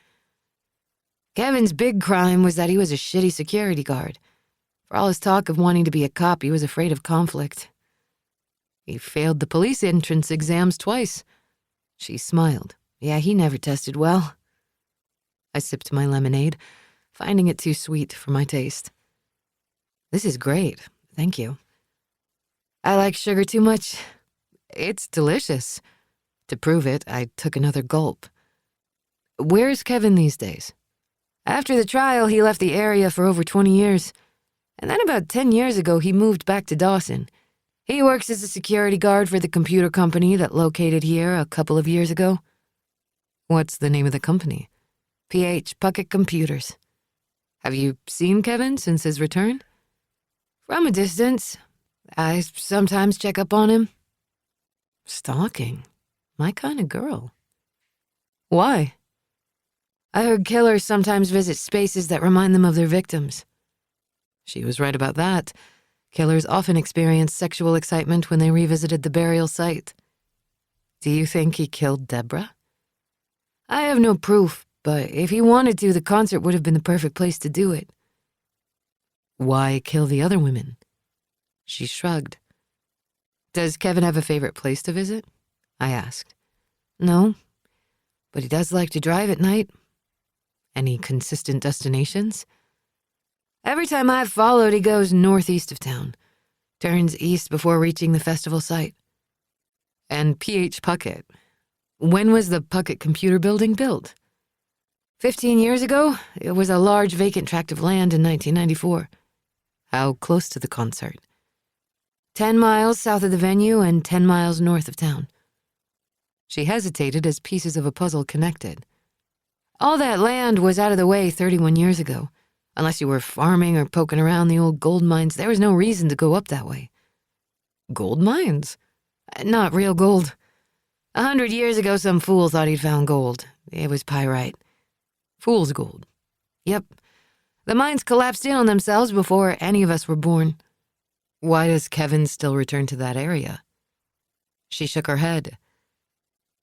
Kevin's big crime was that he was a shitty security guard. For all his talk of wanting to be a cop, he was afraid of conflict. He failed the police entrance exams twice. She smiled. Yeah, he never tested well. I sipped my lemonade, finding it too sweet for my taste. This is great, thank you. I like sugar too much. It's delicious. To prove it, I took another gulp. Where's Kevin these days? After the trial, he left the area for over 20 years. And then about 10 years ago, he moved back to Dawson. He works as a security guard for the computer company that located here a couple of years ago. What's the name of the company? PH Puckett Computers. Have you seen Kevin since his return? From a distance. I sometimes check up on him. Stalking? My kind of girl. Why? I heard killers sometimes visit spaces that remind them of their victims. She was right about that. Killers often experienced sexual excitement when they revisited the burial site. Do you think he killed Deborah? I have no proof, but if he wanted to, the concert would have been the perfect place to do it. Why kill the other women? She shrugged. Does Kevin have a favorite place to visit? I asked. No, but he does like to drive at night. Any consistent destinations? Every time I've followed, he goes northeast of town, turns east before reaching the festival site. And P.H. Puckett. When was the Puckett Computer Building built? 15 years ago. It was a large vacant tract of land in 1994. How close to the concert? 10 miles south of the venue and 10 miles north of town. She hesitated as pieces of a puzzle connected. All that land was out of the way 31 years ago. Unless you were farming or poking around the old gold mines, there was no reason to go up that way. Gold mines? Not real gold. 100 years ago, some fool thought he'd found gold. It was pyrite. Fool's gold. Yep. The mines collapsed in on themselves before any of us were born. Why does Kevin still return to that area? She shook her head.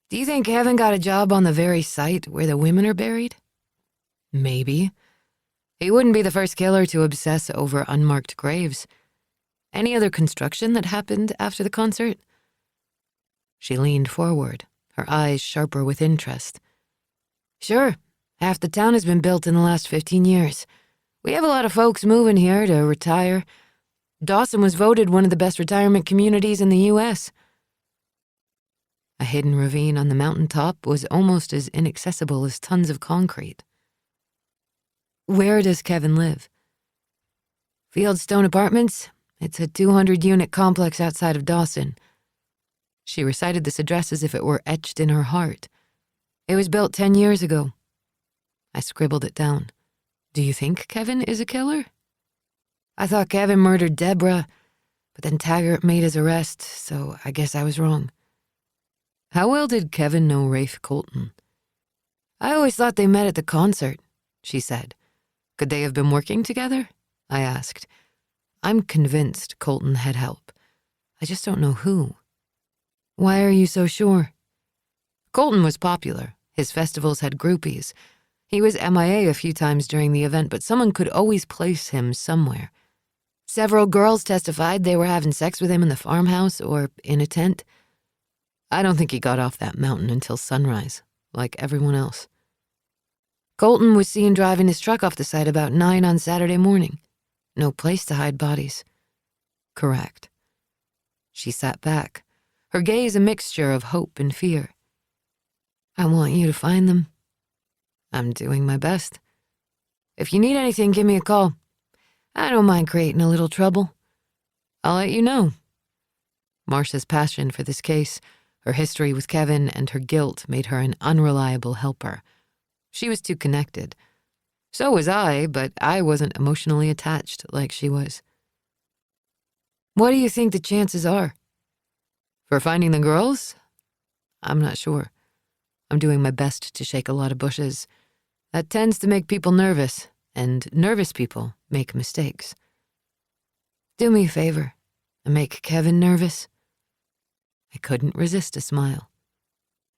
Do you think Kevin got a job on the very site where the women are buried? Maybe. He wouldn't be the first killer to obsess over unmarked graves. Any other construction that happened after the concert? She leaned forward, her eyes sharper with interest. Sure, half the town has been built in the last 15 years. We have a lot of folks moving here to retire. Dawson was voted one of the best retirement communities in the U.S. A hidden ravine on the mountaintop was almost as inaccessible as tons of concrete. Where does Kevin live? Fieldstone Apartments. It's a 200-unit complex outside of Dawson. She recited this address as if it were etched in her heart. It was built 10 years ago. I scribbled it down. Do you think Kevin is a killer? I thought Kevin murdered Deborah, but then Taggart made his arrest, so I guess I was wrong. How well did Kevin know Rafe Colton? I always thought they met at the concert, she said. Could they have been working together? I asked. I'm convinced Colton had help. I just don't know who. Why are you so sure? Colton was popular. His festivals had groupies. He was MIA a few times during the event, but someone could always place him somewhere. Several girls testified they were having sex with him in the farmhouse or in a tent. I don't think he got off that mountain until sunrise, like everyone else. Colton was seen driving his truck off the site about 9 on Saturday morning. No place to hide bodies. Correct. She sat back, her gaze a mixture of hope and fear. I want you to find them. I'm doing my best. If you need anything, give me a call. I don't mind creating a little trouble. I'll let you know. Marcia's passion for this case, her history with Kevin, and her guilt made her an unreliable helper. She was too connected. So was I, but I wasn't emotionally attached like she was. What do you think the chances are? For finding the girls? I'm not sure. I'm doing my best to shake a lot of bushes. That tends to make people nervous, and nervous people make mistakes. Do me a favor and make Kevin nervous. I couldn't resist a smile.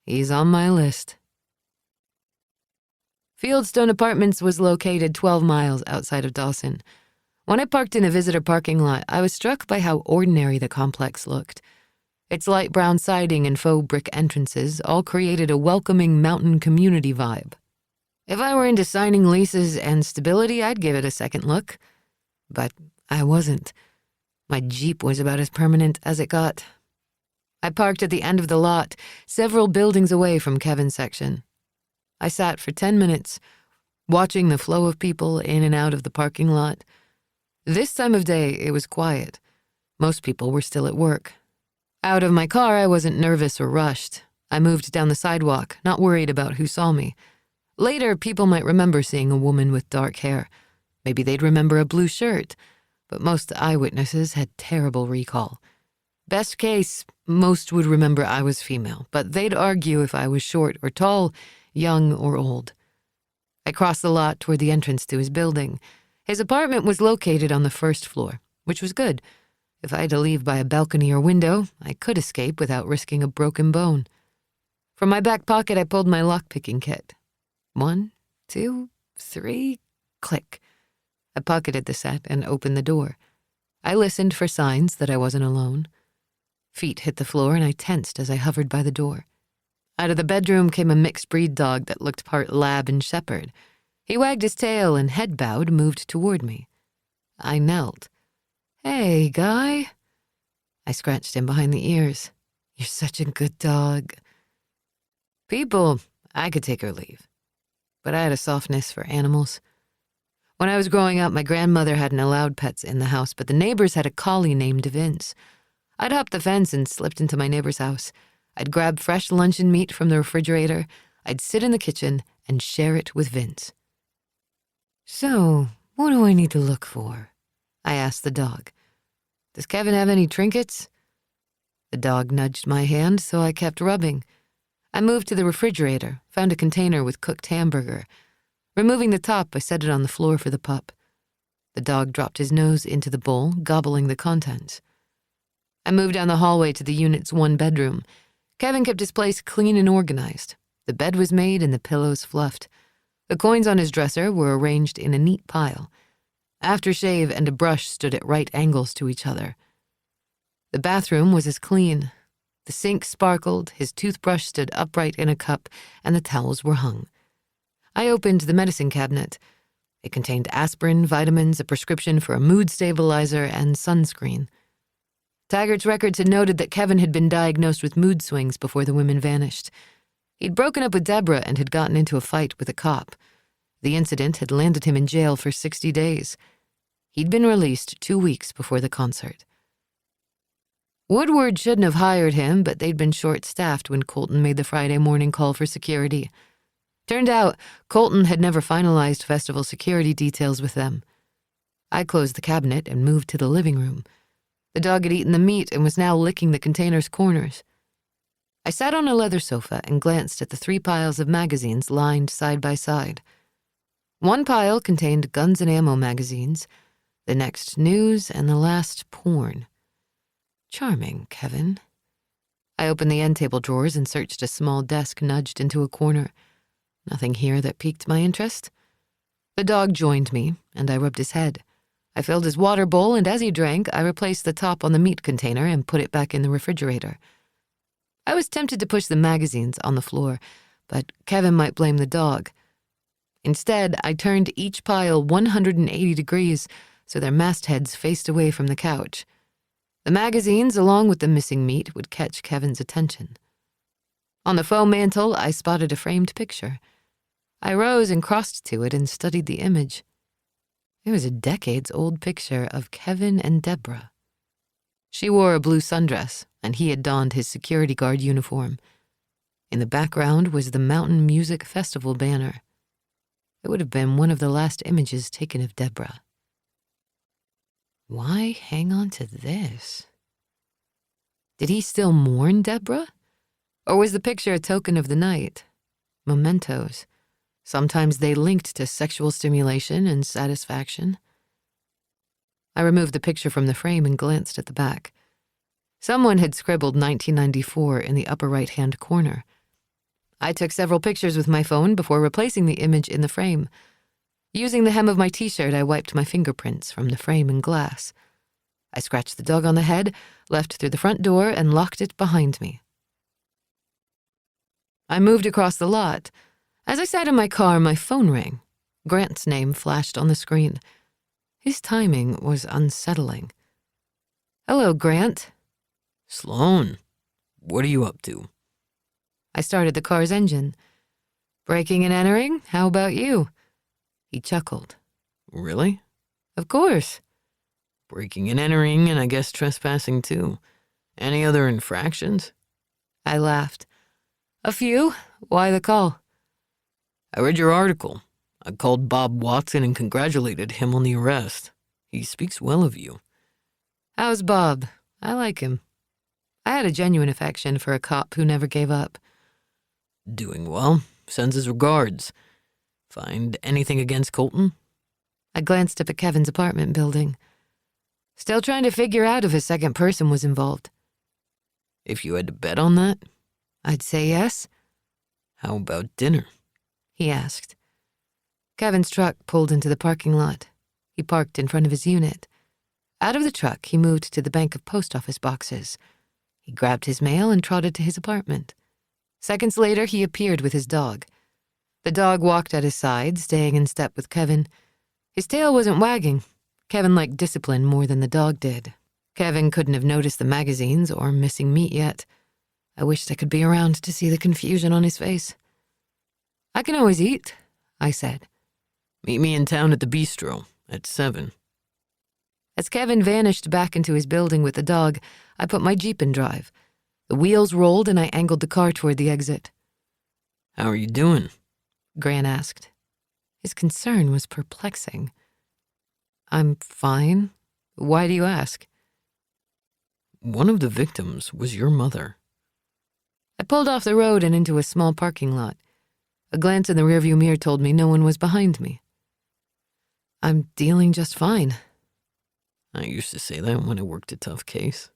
He's on my list. Fieldstone Apartments was located 12 miles outside of Dawson. When I parked in a visitor parking lot, I was struck by how ordinary the complex looked. Its light brown siding and faux brick entrances all created a welcoming mountain community vibe. If I were into signing leases and stability, I'd give it a second look. But I wasn't. My Jeep was about as permanent as it got. I parked at the end of the lot, several buildings away from Kevin's section. I sat for 10 minutes, watching the flow of people in and out of the parking lot. This time of day, it was quiet. Most people were still at work. Out of my car, I wasn't nervous or rushed. I moved down the sidewalk, not worried about who saw me. Later, people might remember seeing a woman with dark hair. Maybe they'd remember a blue shirt. But most eyewitnesses had terrible recall. Best case, most would remember I was female, but they'd argue if I was short or tall, young or old. I crossed the lot toward the entrance to his building. His apartment was located on the first floor, which was good. If I had to leave by a balcony or window, I could escape without risking a broken bone. From my back pocket, I pulled my lock-picking kit. 1, 2, 3, click. I pocketed the set and opened the door. I listened for signs that I wasn't alone. Feet hit the floor and I tensed as I hovered by the door. Out of the bedroom came a mixed-breed dog that looked part lab and shepherd. He wagged his tail and, head bowed, moved toward me. I knelt. "Hey, guy." I scratched him behind the ears. "You're such a good dog." People, I could take or leave. But I had a softness for animals. When I was growing up, my grandmother hadn't allowed pets in the house, but the neighbors had a collie named Vince. I'd hop the fence and slipped into my neighbor's house. I'd grab fresh luncheon meat from the refrigerator. I'd sit in the kitchen and share it with Vince. "So, what do I need to look for?" I asked the dog. "Does Kevin have any trinkets?" The dog nudged my hand, so I kept rubbing. I moved to the refrigerator, found a container with cooked hamburger. Removing the top, I set it on the floor for the pup. The dog dropped his nose into the bowl, gobbling the contents. I moved down the hallway to the unit's one bedroom. Kevin kept his place clean and organized. The bed was made and the pillows fluffed. The coins on his dresser were arranged in a neat pile. Aftershave and a brush stood at right angles to each other. The bathroom was as clean. The sink sparkled, his toothbrush stood upright in a cup, and the towels were hung. I opened the medicine cabinet. It contained aspirin, vitamins, a prescription for a mood stabilizer, and sunscreen. Taggart's records had noted that Kevin had been diagnosed with mood swings before the women vanished. He'd broken up with Deborah and had gotten into a fight with a cop. The incident had landed him in jail for 60 days. He'd been released 2 weeks before the concert. Woodward shouldn't have hired him, but they'd been short-staffed when Colton made the Friday morning call for security. Turned out, Colton had never finalized festival security details with them. I closed the cabinet and moved to the living room. The dog had eaten the meat and was now licking the container's corners. I sat on a leather sofa and glanced at the 3 piles of magazines lined side by side. One pile contained guns and ammo magazines, the next news, and the last porn. Charming, Kevin. I opened the end table drawers and searched a small desk nudged into a corner. Nothing here that piqued my interest. The dog joined me, and I rubbed his head. I filled his water bowl, and as he drank, I replaced the top on the meat container and put it back in the refrigerator. I was tempted to push the magazines on the floor, but Kevin might blame the dog. Instead, I turned each pile 180 degrees so their mastheads faced away from the couch. The magazines, along with the missing meat, would catch Kevin's attention. On the faux mantel, I spotted a framed picture. I rose and crossed to it and studied the image. It was a decades-old picture of Kevin and Deborah. She wore a blue sundress, and he had donned his security guard uniform. In the background was the Mountain Music Festival banner. It would have been one of the last images taken of Deborah. Why hang on to this? Did he still mourn Deborah? Or was the picture a token of the night? Mementos. Sometimes they linked to sexual stimulation and satisfaction. I removed the picture from the frame and glanced at the back. Someone had scribbled 1994 in the upper right-hand corner. I took several pictures with my phone before replacing the image in the frame. Using the hem of my t-shirt, I wiped my fingerprints from the frame and glass. I scratched the dog on the head, left through the front door, and locked it behind me. I moved across the lot. As I sat in my car, my phone rang. Grant's name flashed on the screen. His timing was unsettling. "Hello, Grant." Sloane, what are you up to? I started the car's engine. "Breaking and entering? How about you?" He chuckled. Really? "Of course." Breaking and entering, and I guess trespassing too. Any other infractions? I laughed. "A few. Why the call?" I read your article. I called Bob Watson and congratulated him on the arrest. He speaks well of you. "How's Bob? I like him." I had a genuine affection for a cop who never gave up. Doing well. Sends his regards. Find anything against Colton? I glanced up at Kevin's apartment building. Still trying to figure out if a second person was involved. If you had to bet on that? I'd say yes. How about dinner? He asked. Kevin's truck pulled into the parking lot. He parked in front of his unit. Out of the truck, he moved to the bank of post office boxes. He grabbed his mail and trotted to his apartment. Seconds later, he appeared with his dog. The dog walked at his side, staying in step with Kevin. His tail wasn't wagging. Kevin liked discipline more than the dog did. Kevin couldn't have noticed the magazines or missing meat yet. I wished I could be around to see the confusion on his face. "I can always eat," I said. Meet me in town at the bistro at 7. As Kevin vanished back into his building with the dog, I put my Jeep in drive. The wheels rolled and I angled the car toward the exit. How are you doing? Grant asked. His concern was perplexing. "I'm fine. Why do you ask?" One of the victims was your mother. I pulled off the road and into a small parking lot. A glance in the rearview mirror told me no one was behind me. "I'm dealing just fine." I used to say that when I worked a tough case.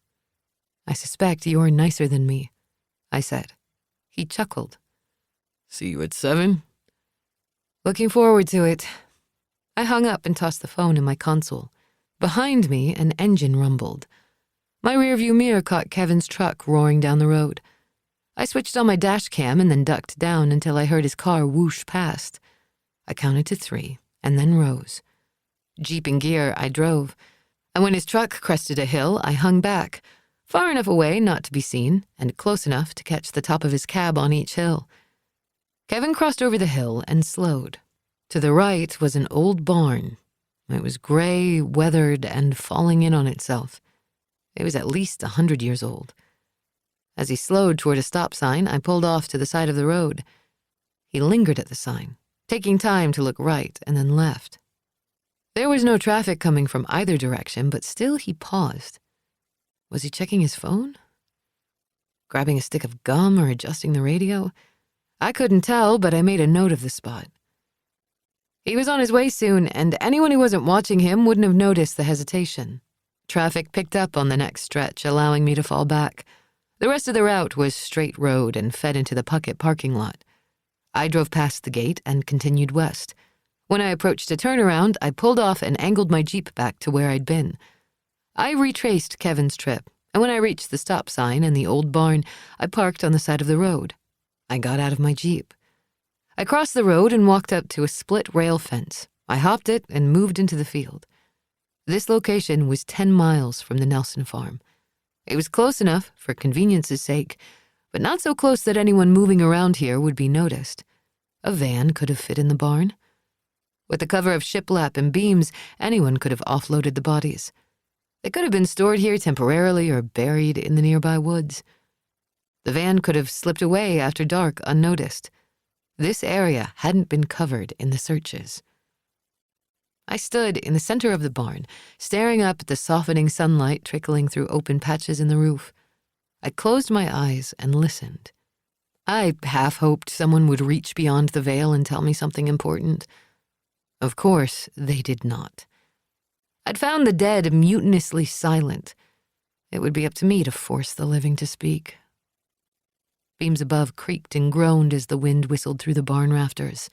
"I suspect you're nicer than me," I said. He chuckled. See you at 7? "Looking forward to it." I hung up and tossed the phone in my console. Behind me, an engine rumbled. My rearview mirror caught Kevin's truck roaring down the road. I switched on my dash cam and then ducked down until I heard his car whoosh past. I counted to 3 and then rose. Jeep in gear, I drove. And when his truck crested a hill, I hung back, far enough away not to be seen and close enough to catch the top of his cab on each hill. Kevin crossed over the hill and slowed. To the right was an old barn. It was gray, weathered, and falling in on itself. It was at least 100 years old. As he slowed toward a stop sign, I pulled off to the side of the road. He lingered at the sign, taking time to look right and then left. There was no traffic coming from either direction, but still he paused. Was he checking his phone? Grabbing a stick of gum or adjusting the radio? I couldn't tell, but I made a note of the spot. He was on his way soon, and anyone who wasn't watching him wouldn't have noticed the hesitation. Traffic picked up on the next stretch, allowing me to fall back. The rest of the route was straight road and fed into the Puckett parking lot. I drove past the gate and continued west. When I approached a turnaround, I pulled off and angled my Jeep back to where I'd been. I retraced Kevin's trip, and when I reached the stop sign and the old barn, I parked on the side of the road. I got out of my Jeep. I crossed the road and walked up to a split rail fence. I hopped it and moved into the field. This location was 10 miles from the Nelson farm. It was close enough, for convenience's sake, but not so close that anyone moving around here would be noticed. A van could have fit in the barn. With the cover of shiplap and beams, anyone could have offloaded the bodies. They could have been stored here temporarily or buried in the nearby woods. The van could have slipped away after dark unnoticed. This area hadn't been covered in the searches. I stood in the center of the barn, staring up at the softening sunlight trickling through open patches in the roof. I closed my eyes and listened. I half hoped someone would reach beyond the veil and tell me something important. Of course, they did not. I'd found the dead mutinously silent. It would be up to me to force the living to speak. Beams above creaked and groaned as the wind whistled through the barn rafters.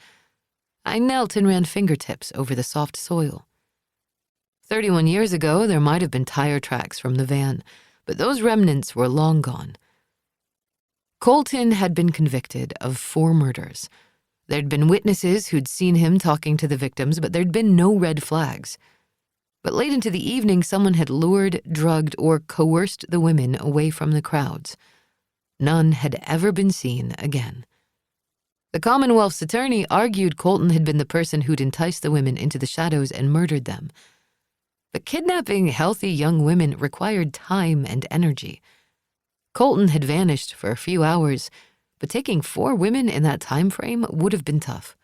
I knelt and ran fingertips over the soft soil. 31 years ago, there might have been tire tracks from the van, but those remnants were long gone. Colton had been convicted of 4 murders. There'd been witnesses who'd seen him talking to the victims, but there'd been no red flags. But late into the evening, someone had lured, drugged, or coerced the women away from the crowds. None had ever been seen again. The Commonwealth's attorney argued Colton had been the person who'd enticed the women into the shadows and murdered them. But kidnapping healthy young women required time and energy. Colton had vanished for a few hours, but taking 4 women in that time frame would have been tough.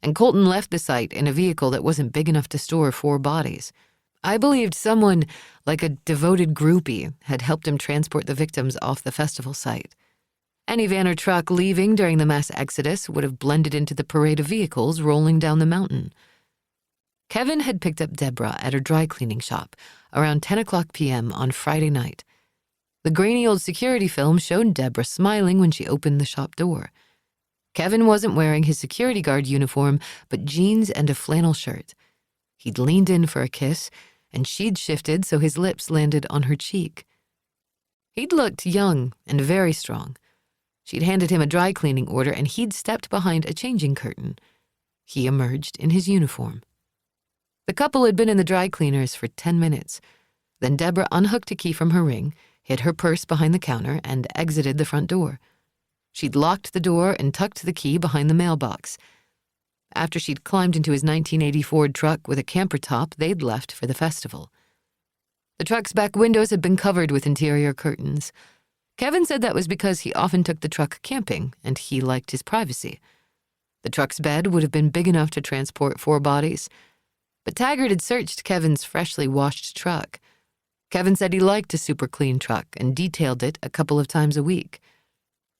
And Colton left the site in a vehicle that wasn't big enough to store 4 bodies. I believed someone, like a devoted groupie, had helped him transport the victims off the festival site. Any van or truck leaving during the mass exodus would have blended into the parade of vehicles rolling down the mountain. Kevin had picked up Deborah at her dry cleaning shop around 10 o'clock p.m. on Friday night. The grainy old security film showed Deborah smiling when she opened the shop door. Kevin wasn't wearing his security guard uniform, but jeans and a flannel shirt. He'd leaned in for a kiss, and she'd shifted so his lips landed on her cheek. He'd looked young and very strong. She'd handed him a dry cleaning order, and he'd stepped behind a changing curtain. He emerged in his uniform. The couple had been in the dry cleaners for 10 minutes. Then Deborah unhooked a key from her ring, hid her purse behind the counter, and exited the front door. She'd locked the door and tucked the key behind the mailbox. After she'd climbed into his 1980 Ford truck with a camper top, they'd left for the festival. The truck's back windows had been covered with interior curtains. Kevin said that was because he often took the truck camping, and he liked his privacy. The truck's bed would have been big enough to transport 4 bodies. But Taggart had searched Kevin's freshly washed truck. Kevin said he liked a super clean truck and detailed it a couple of times a week.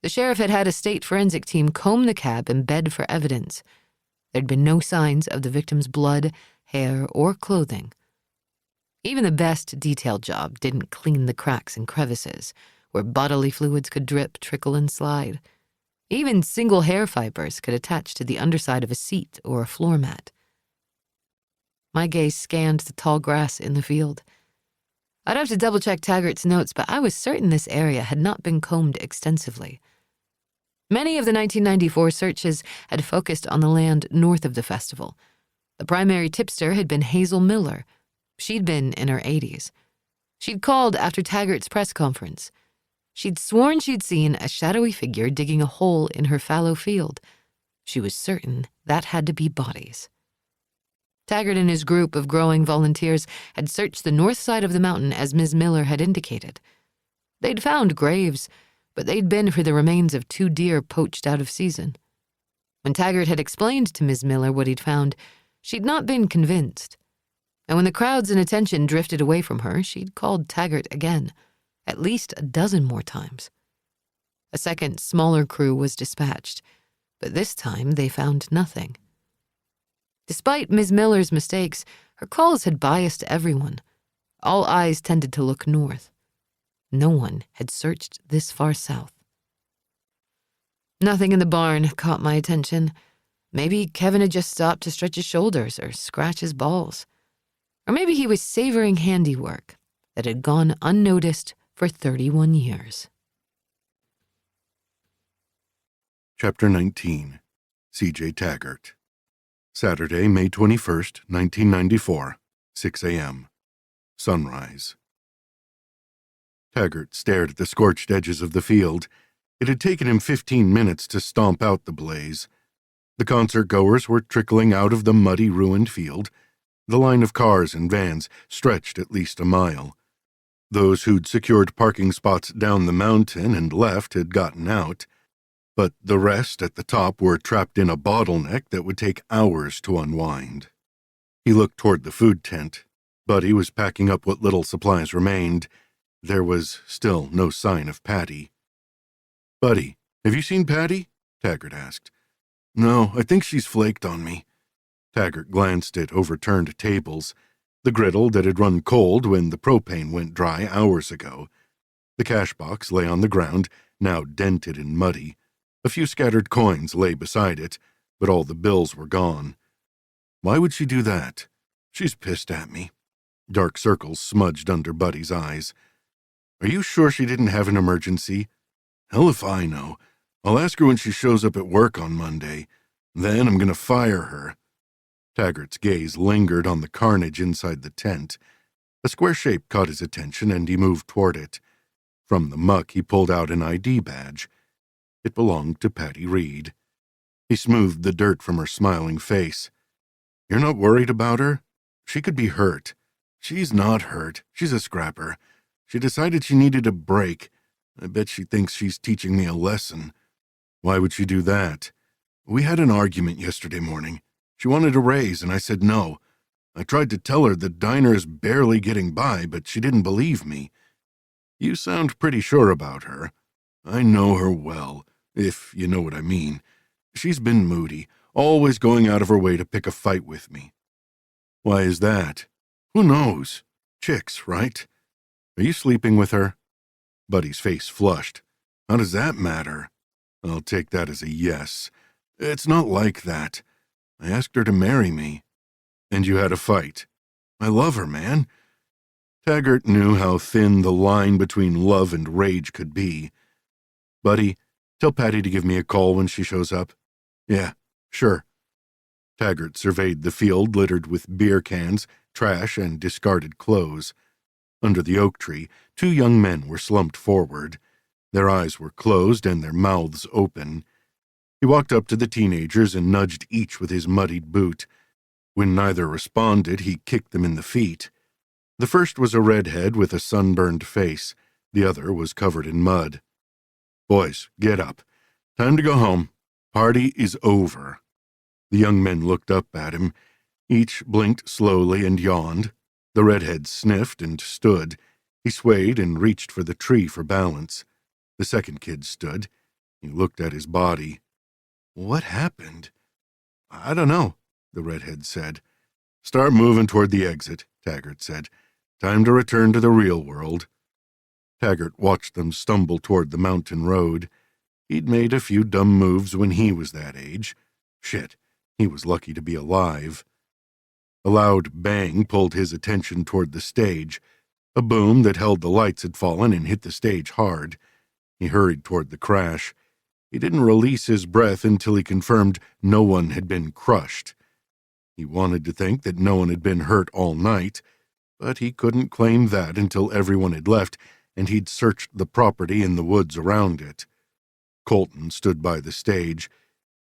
The sheriff had had a state forensic team comb the cab and bed for evidence. There'd been no signs of the victim's blood, hair, or clothing. Even the best detailed job didn't clean the cracks and crevices, where bodily fluids could drip, trickle, and slide. Even single hair fibers could attach to the underside of a seat or a floor mat. My gaze scanned the tall grass in the field. I'd have to double-check Taggart's notes, but I was certain this area had not been combed extensively. Many of the 1994 searches had focused on the land north of the festival. The primary tipster had been Hazel Miller. She'd been in her 80s. She'd called after Taggart's press conference. She'd sworn she'd seen a shadowy figure digging a hole in her fallow field. She was certain that had to be bodies. Taggart and his group of growing volunteers had searched the north side of the mountain as Ms. Miller had indicated. They'd found graves, but they'd been for the remains of 2 deer poached out of season. When Taggart had explained to Ms. Miller what he'd found, she'd not been convinced. And when the crowds and attention drifted away from her, she'd called Taggart again, at least a dozen more times. A second, smaller crew was dispatched, but this time they found nothing. Despite Ms. Miller's mistakes, her calls had biased everyone. All eyes tended to look north. No one had searched this far south. Nothing in the barn caught my attention. Maybe Kevin had just stopped to stretch his shoulders or scratch his balls. Or maybe he was savoring handiwork that had gone unnoticed for 31 years. Chapter 19. CJ Taggart. Saturday, May 21st, 1994, 6 a.m. Sunrise. Taggart stared at the scorched edges of the field. It had taken him 15 minutes to stomp out the blaze. The concert-goers were trickling out of the muddy, ruined field. The line of cars and vans stretched at least a mile. Those who'd secured parking spots down the mountain and left had gotten out, but the rest at the top were trapped in a bottleneck that would take hours to unwind. He looked toward the food tent. Buddy was packing up what little supplies remained. There was still no sign of Patty. Buddy, "Have you seen Patty?" Taggart asked. "No, I think she's flaked on me." Taggart glanced at overturned tables, the griddle that had run cold when the propane went dry hours ago. The cash box lay on the ground, now dented and muddy. A few scattered coins lay beside it, but all the bills were gone. Why would she do that? She's pissed at me. Dark circles smudged under Buddy's eyes. Are you sure she didn't have an emergency? Hell if I know. I'll ask her when she shows up at work on Monday. Then I'm going to fire her. Taggart's gaze lingered on the carnage inside the tent. A square shape caught his attention, and he moved toward it. From the muck, he pulled out an ID badge. It belonged to Patty Reed. He smoothed the dirt from her smiling face. You're not worried about her? She could be hurt. She's not hurt. She's a scrapper. She decided she needed a break. I bet she thinks she's teaching me a lesson. Why would she do that? We had an argument yesterday morning. She wanted a raise, and I said no. I tried to tell her the diner is barely getting by, but she didn't believe me. You sound pretty sure about her. I know her well, if you know what I mean. She's been moody, always going out of her way to pick a fight with me. Why is that? Who knows? Chicks, right? Are you sleeping with her? Buddy's face flushed. How does that matter? I'll take that as a yes. It's not like that. I asked her to marry me. And you had a fight. I love her, man. Taggart knew how thin the line between love and rage could be. Buddy, tell Patty to give me a call when she shows up. Yeah, sure. Taggart surveyed the field littered with beer cans, trash, and discarded clothes. Under the oak tree, 2 young men were slumped forward. Their eyes were closed and their mouths open. He walked up to the teenagers and nudged each with his muddied boot. When neither responded, he kicked them in the feet. The first was a redhead with a sunburned face. The other was covered in mud. Boys, get up. Time to go home. Party is over. The young men looked up at him. Each blinked slowly and yawned. The redhead sniffed and stood. He swayed and reached for the tree for balance. The second kid stood. He looked at his body. What happened? I don't know, the redhead said. Start moving toward the exit, Taggart said. Time to return to the real world. Taggart watched them stumble toward the mountain road. He'd made a few dumb moves when he was that age. Shit, he was lucky to be alive. A loud bang pulled his attention toward the stage. A boom that held the lights had fallen and hit the stage hard. He hurried toward the crash. He didn't release his breath until he confirmed no one had been crushed. He wanted to think that no one had been hurt all night, but he couldn't claim that until everyone had left and he'd searched the property and the woods around it. Colton stood by the stage.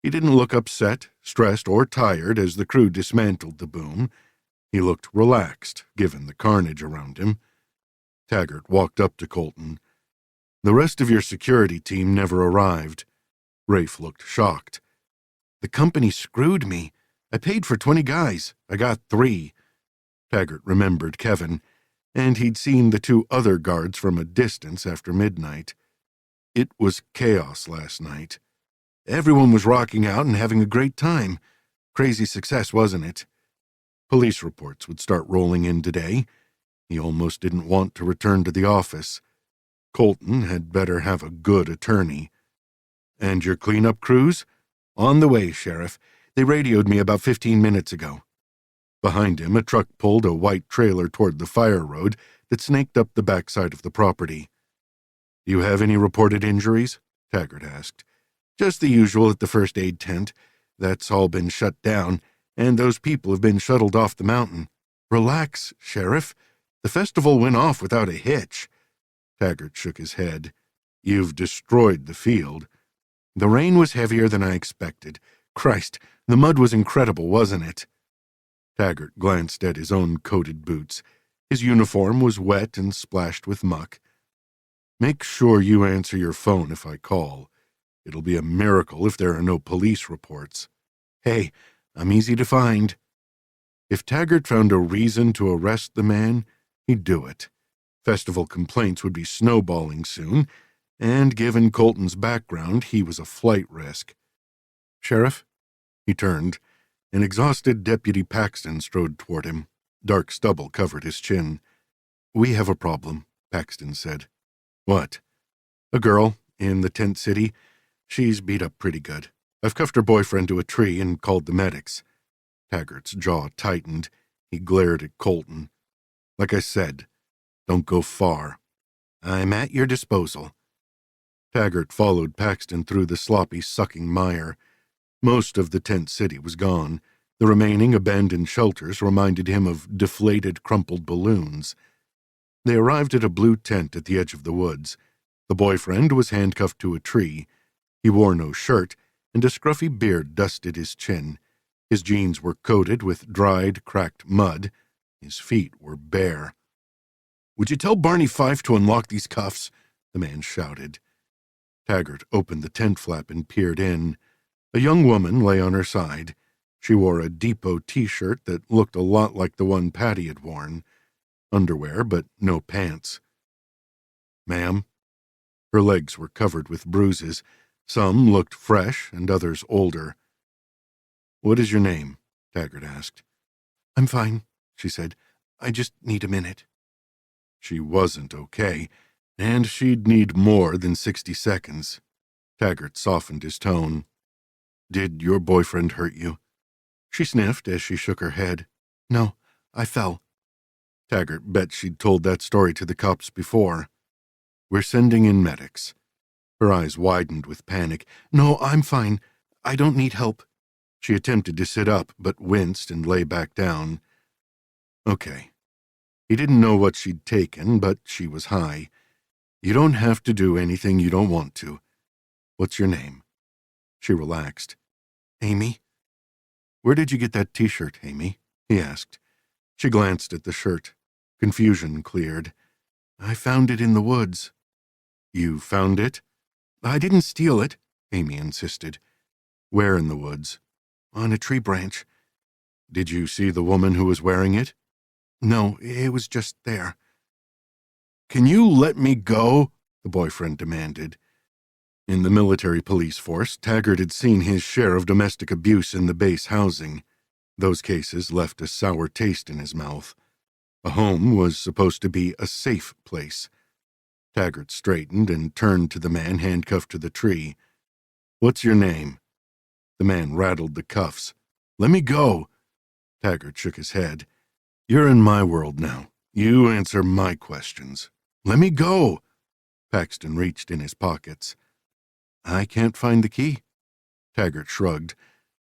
He didn't look upset, stressed, or tired as the crew dismantled the boom. He looked relaxed, given the carnage around him. Taggart walked up to Colton. The rest of your security team never arrived. Rafe looked shocked. The company screwed me. I paid for 20 guys. I got 3. Taggart remembered Kevin, and he'd seen the 2 other guards from a distance after midnight. It was chaos last night. Everyone was rocking out and having a great time. Crazy success, wasn't it? Police reports would start rolling in today. He almost didn't want to return to the office. Colton had better have a good attorney. And your cleanup crews? On the way, Sheriff. They radioed me about 15 minutes ago. Behind him, a truck pulled a white trailer toward the fire road that snaked up the backside of the property. Do you have any reported injuries? Taggart asked. Just the usual at the first aid tent. That's all been shut down, and those people have been shuttled off the mountain. Relax, Sheriff. The festival went off without a hitch. Taggart shook his head. You've destroyed the field. The rain was heavier than I expected. Christ, the mud was incredible, wasn't it? Taggart glanced at his own coated boots. His uniform was wet and splashed with muck. Make sure you answer your phone if I call. It'll be a miracle if there are no police reports. Hey, I'm easy to find. If Taggart found a reason to arrest the man, he'd do it. Festival complaints would be snowballing soon, and given Colton's background, he was a flight risk. "Sheriff?" He turned. An exhausted Deputy Paxton strode toward him. Dark stubble covered his chin. "We have a problem," Paxton said. "What?" "A girl in the tent city. She's beat up pretty good. I've cuffed her boyfriend to a tree and called the medics." Taggart's jaw tightened. He glared at Colton. "Like I said, don't go far. I'm at your disposal." Taggart followed Paxton through the sloppy, sucking mire. Most of the tent city was gone. The remaining abandoned shelters reminded him of deflated, crumpled balloons. They arrived at a blue tent at the edge of the woods. The boyfriend was handcuffed to a tree. He wore no shirt, and a scruffy beard dusted his chin. His jeans were coated with dried, cracked mud. His feet were bare. "Would you tell Barney Fife to unlock these cuffs?" the man shouted. Taggart opened the tent flap and peered in. A young woman lay on her side. She wore a Depot t-shirt that looked a lot like the one Patty had worn. Underwear, but no pants. "Ma'am?" Her legs were covered with bruises. Some looked fresh and others older. "What is your name?" Taggart asked. "I'm fine," she said. "I just need a minute." She wasn't okay, and she'd need more than 60 seconds. Taggart softened his tone. "Did your boyfriend hurt you?" She sniffed as she shook her head. "No, I fell." Taggart bet she'd told that story to the cops before. "We're sending in medics." Her eyes widened with panic. "No, I'm fine. I don't need help." She attempted to sit up, but winced and lay back down. "Okay." He didn't know what she'd taken, but she was high. "You don't have to do anything you don't want to. What's your name?" She relaxed. "Amy." "Where did you get that t-shirt, Amy?" he asked. She glanced at the shirt. Confusion cleared. "I found it in the woods." "You found it?" "I didn't steal it," Amy insisted. "Where in the woods?" "On a tree branch." "Did you see the woman who was wearing it?" "No, it was just there." "Can you let me go?" the boyfriend demanded. In the military police force, Taggart had seen his share of domestic abuse in the base housing. Those cases left a sour taste in his mouth. A home was supposed to be a safe place. Taggart straightened and turned to the man handcuffed to the tree. "What's your name?" The man rattled the cuffs. "Let me go." Taggart shook his head. "You're in my world now. You answer my questions. Let me go." Paxton reached in his pockets. "I can't find the key." Taggart shrugged.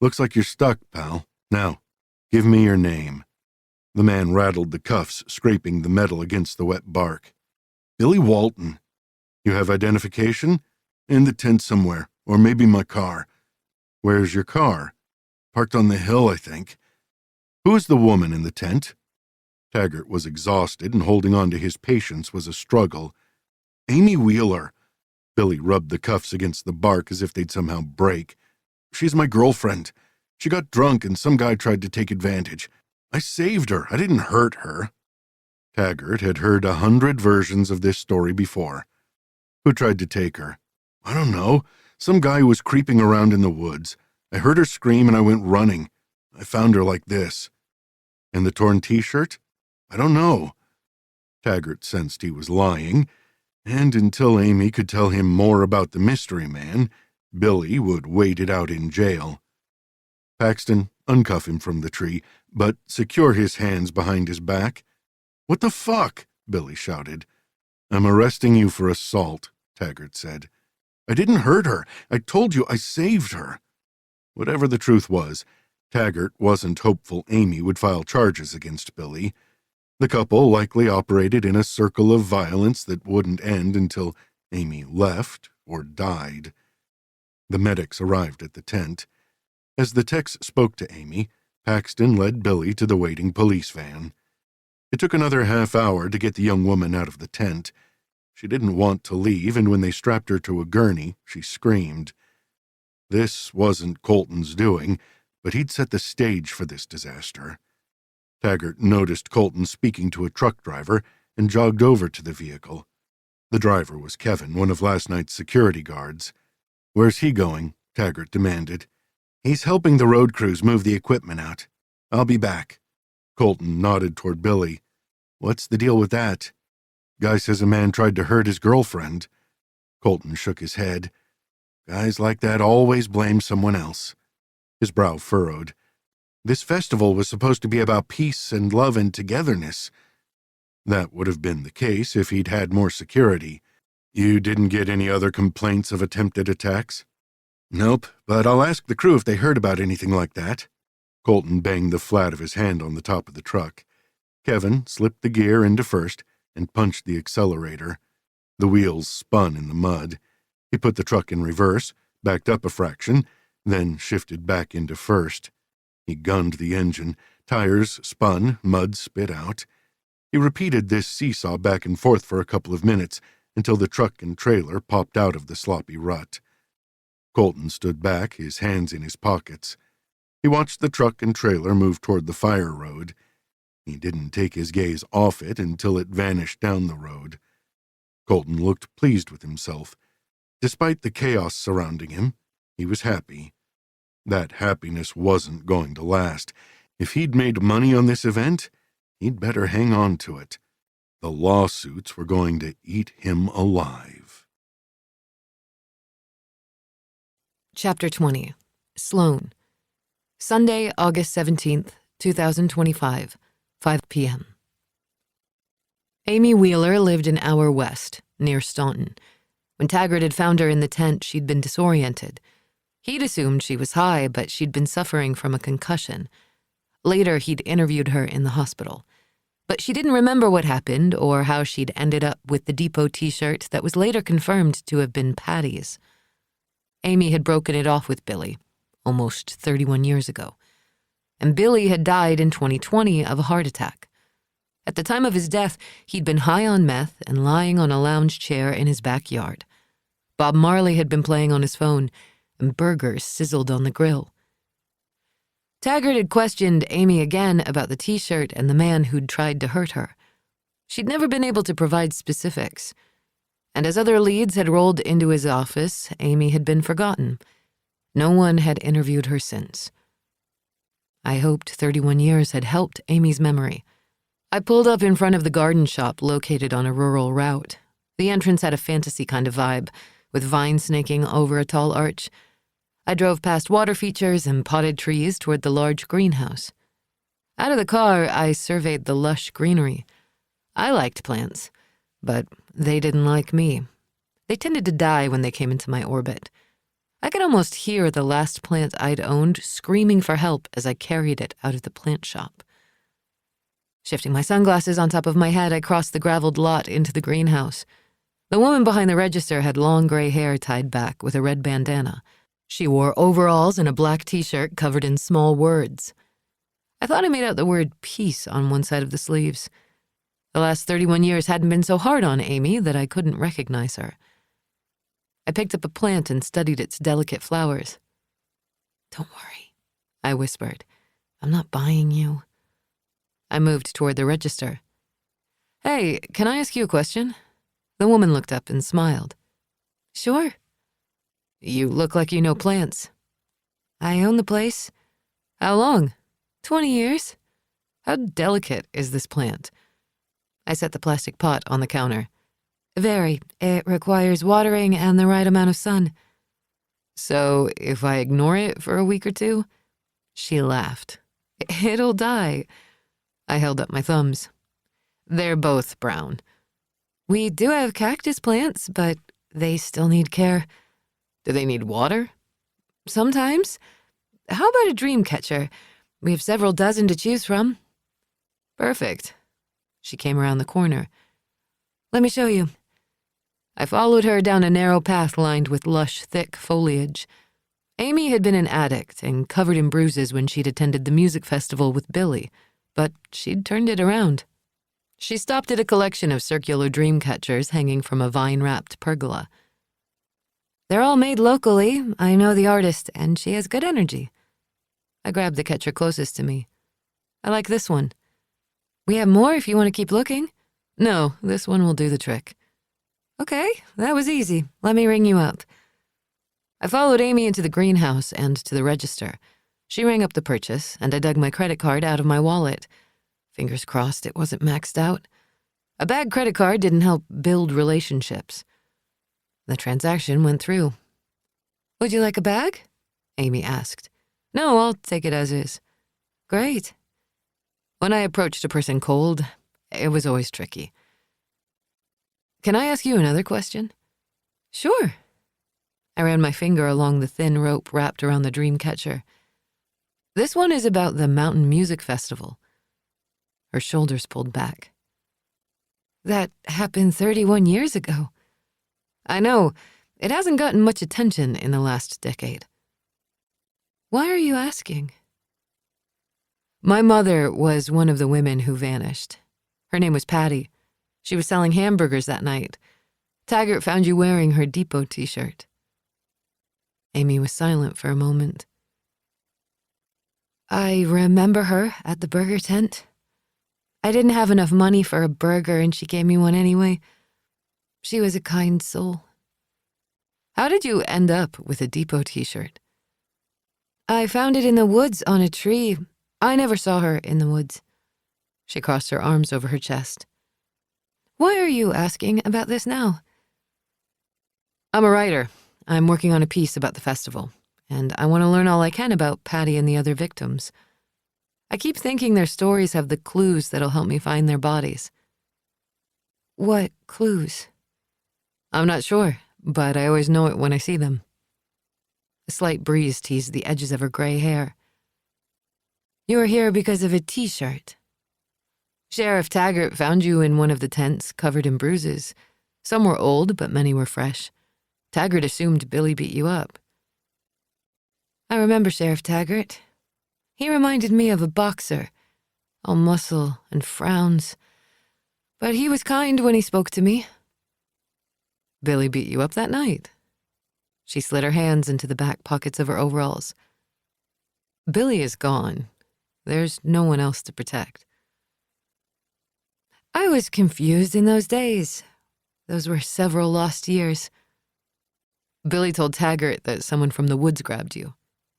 "Looks like you're stuck, pal. Now, give me your name." The man rattled the cuffs, scraping the metal against the wet bark. "Billy Walton." "You have identification?" "In the tent somewhere, or maybe my car." "Where's your car?" "Parked on the hill, I think." "Who is the woman in the tent?" Taggart was exhausted, and holding on to his patience was a struggle. "Amy Wheeler." Billy rubbed the cuffs against the bark as if they'd somehow break. "She's my girlfriend. She got drunk and some guy tried to take advantage. I saved her. I didn't hurt her." Taggart had heard 100 versions of this story before. "Who tried to take her?" "I don't know. Some guy was creeping around in the woods. I heard her scream and I went running. I found her like this." "And the torn t-shirt?" "I don't know." Taggart sensed he was lying, and until Amy could tell him more about the mystery man, Billy would wait it out in jail. "Paxton, uncuff him from the tree, but secure his hands behind his back." "What the fuck?" Billy shouted. "I'm arresting you for assault," Taggart said. "I didn't hurt her. I told you I saved her." Whatever the truth was, Taggart wasn't hopeful Amy would file charges against Billy. The couple likely operated in a circle of violence that wouldn't end until Amy left or died. The medics arrived at the tent. As the techs spoke to Amy, Paxton led Billy to the waiting police van. It took another half hour to get the young woman out of the tent. She didn't want to leave, and when they strapped her to a gurney, she screamed. This wasn't Colton's doing, but he'd set the stage for this disaster. Taggart noticed Colton speaking to a truck driver and jogged over to the vehicle. The driver was Kevin, one of last night's security guards. "Where's he going?" Taggart demanded. "He's helping the road crews move the equipment out. I'll be back." Colton nodded toward Billy. "What's the deal with that?" "Guy says a man tried to hurt his girlfriend." Colton shook his head. "Guys like that always blame someone else." His brow furrowed. "This festival was supposed to be about peace and love and togetherness." That would have been the case if he'd had more security. "You didn't get any other complaints of attempted attacks?" "Nope, but I'll ask the crew if they heard about anything like that." Colton banged the flat of his hand on the top of the truck. Kevin slipped the gear into first and punched the accelerator. The wheels spun in the mud. He put the truck in reverse, backed up a fraction, then shifted back into first. He gunned the engine. Tires spun, mud spit out. He repeated this seesaw back and forth for a couple of minutes until the truck and trailer popped out of the sloppy rut. Colton stood back, his hands in his pockets. He watched the truck and trailer move toward the fire road. He didn't take his gaze off it until it vanished down the road. Colton looked pleased with himself. Despite the chaos surrounding him, he was happy. That happiness wasn't going to last. If he'd made money on this event, he'd better hang on to it. The lawsuits were going to eat him alive. Chapter 20. Sloane. Sunday, August 17th, 2025, 5 p.m. Amy Wheeler lived an hour west, near Staunton. When Taggart had found her in the tent, she'd been disoriented. He'd assumed she was high, but she'd been suffering from a concussion. Later, he'd interviewed her in the hospital. But she didn't remember what happened or how she'd ended up with the Depot t-shirt that was later confirmed to have been Patty's. Amy had broken it off with Billy, almost 31 years ago. And Billy had died in 2020 of a heart attack. At the time of his death, he'd been high on meth and lying on a lounge chair in his backyard. Bob Marley had been playing on his phone, and burgers sizzled on the grill. Taggart had questioned Amy again about the t-shirt and the man who'd tried to hurt her. She'd never been able to provide specifics. And as other leads had rolled into his office, Amy had been forgotten. No one had interviewed her since. I hoped 31 years had helped Amy's memory. I pulled up in front of the garden shop located on a rural route. The entrance had a fantasy kind of vibe, with vines snaking over a tall arch. I drove past water features and potted trees toward the large greenhouse. Out of the car, I surveyed the lush greenery. I liked plants, but they didn't like me. They tended to die when they came into my orbit. I could almost hear the last plant I'd owned screaming for help as I carried it out of the plant shop. Shifting my sunglasses on top of my head, I crossed the graveled lot into the greenhouse. The woman behind the register had long gray hair tied back with a red bandana. She wore overalls and a black t-shirt covered in small words. I thought I made out the word peace on one side of the sleeves. The last 31 years hadn't been so hard on Amy that I couldn't recognize her. I picked up a plant and studied its delicate flowers. "Don't worry," I whispered. "I'm not buying you." I moved toward the register. "Hey, can I ask you a question?" The woman looked up and smiled. "Sure." "You look like you know plants." "I own the place." "How long?" 20 years. "How delicate is this plant?" I set the plastic pot on the counter. "Very. It requires watering and the right amount of sun." "So if I ignore it for a week or two?" She laughed. "It'll die." I held up my thumbs. "They're both brown." "We do have cactus plants, but they still need care." "Do they need water?" "Sometimes." "How about a dream catcher? We have several dozen to choose from." "Perfect." She came around the corner. "Let me show you." I followed her down a narrow path lined with lush, thick foliage. Amy had been an addict and covered in bruises when she'd attended the music festival with Billy, but she'd turned it around. She stopped at a collection of circular dream catchers hanging from a vine-wrapped pergola. "They're all made locally. I know the artist, and she has good energy." I grabbed the catcher closest to me. "I like this one." "We have more if you want to keep looking." "No, this one will do the trick." Okay, that was easy. Let me ring you up. I followed Amy into the greenhouse and to the register. She rang up the purchase, and I dug my credit card out of my wallet. Fingers crossed it wasn't maxed out. A bad credit card didn't help build relationships. The transaction went through. Would you like a bag? Amy asked. No, I'll take it as is. Great. When I approached a person cold, it was always tricky. Can I ask you another question? Sure. I ran my finger along the thin rope wrapped around the dream catcher. This one is about the Mountain Music Festival. Her shoulders pulled back. That happened 31 years ago. I know, it hasn't gotten much attention in the last decade. Why are you asking? My mother was one of the women who vanished. Her name was Patty. She was selling hamburgers that night. Taggart found you wearing her Depot t-shirt. Amy was silent for a moment. I remember her at the burger tent. I didn't have enough money for a burger and she gave me one anyway. She was a kind soul. How did you end up with a Depot t-shirt? I found it in the woods on a tree. I never saw her in the woods. She crossed her arms over her chest. Why are you asking about this now? I'm a writer. I'm working on a piece about the festival, and I want to learn all I can about Patty and the other victims. I keep thinking their stories have the clues that'll help me find their bodies. What clues? I'm not sure, but I always know it when I see them. A slight breeze teased the edges of her gray hair. You are here because of a t-shirt. Sheriff Taggart found you in one of the tents, covered in bruises. Some were old, but many were fresh. Taggart assumed Billy beat you up. I remember Sheriff Taggart. He reminded me of a boxer, all muscle and frowns. But he was kind when he spoke to me. Billy beat you up that night. She slid her hands into the back pockets of her overalls. Billy is gone. There's no one else to protect. I was confused in those days. Those were several lost years. Billy told Taggart that someone from the woods grabbed you.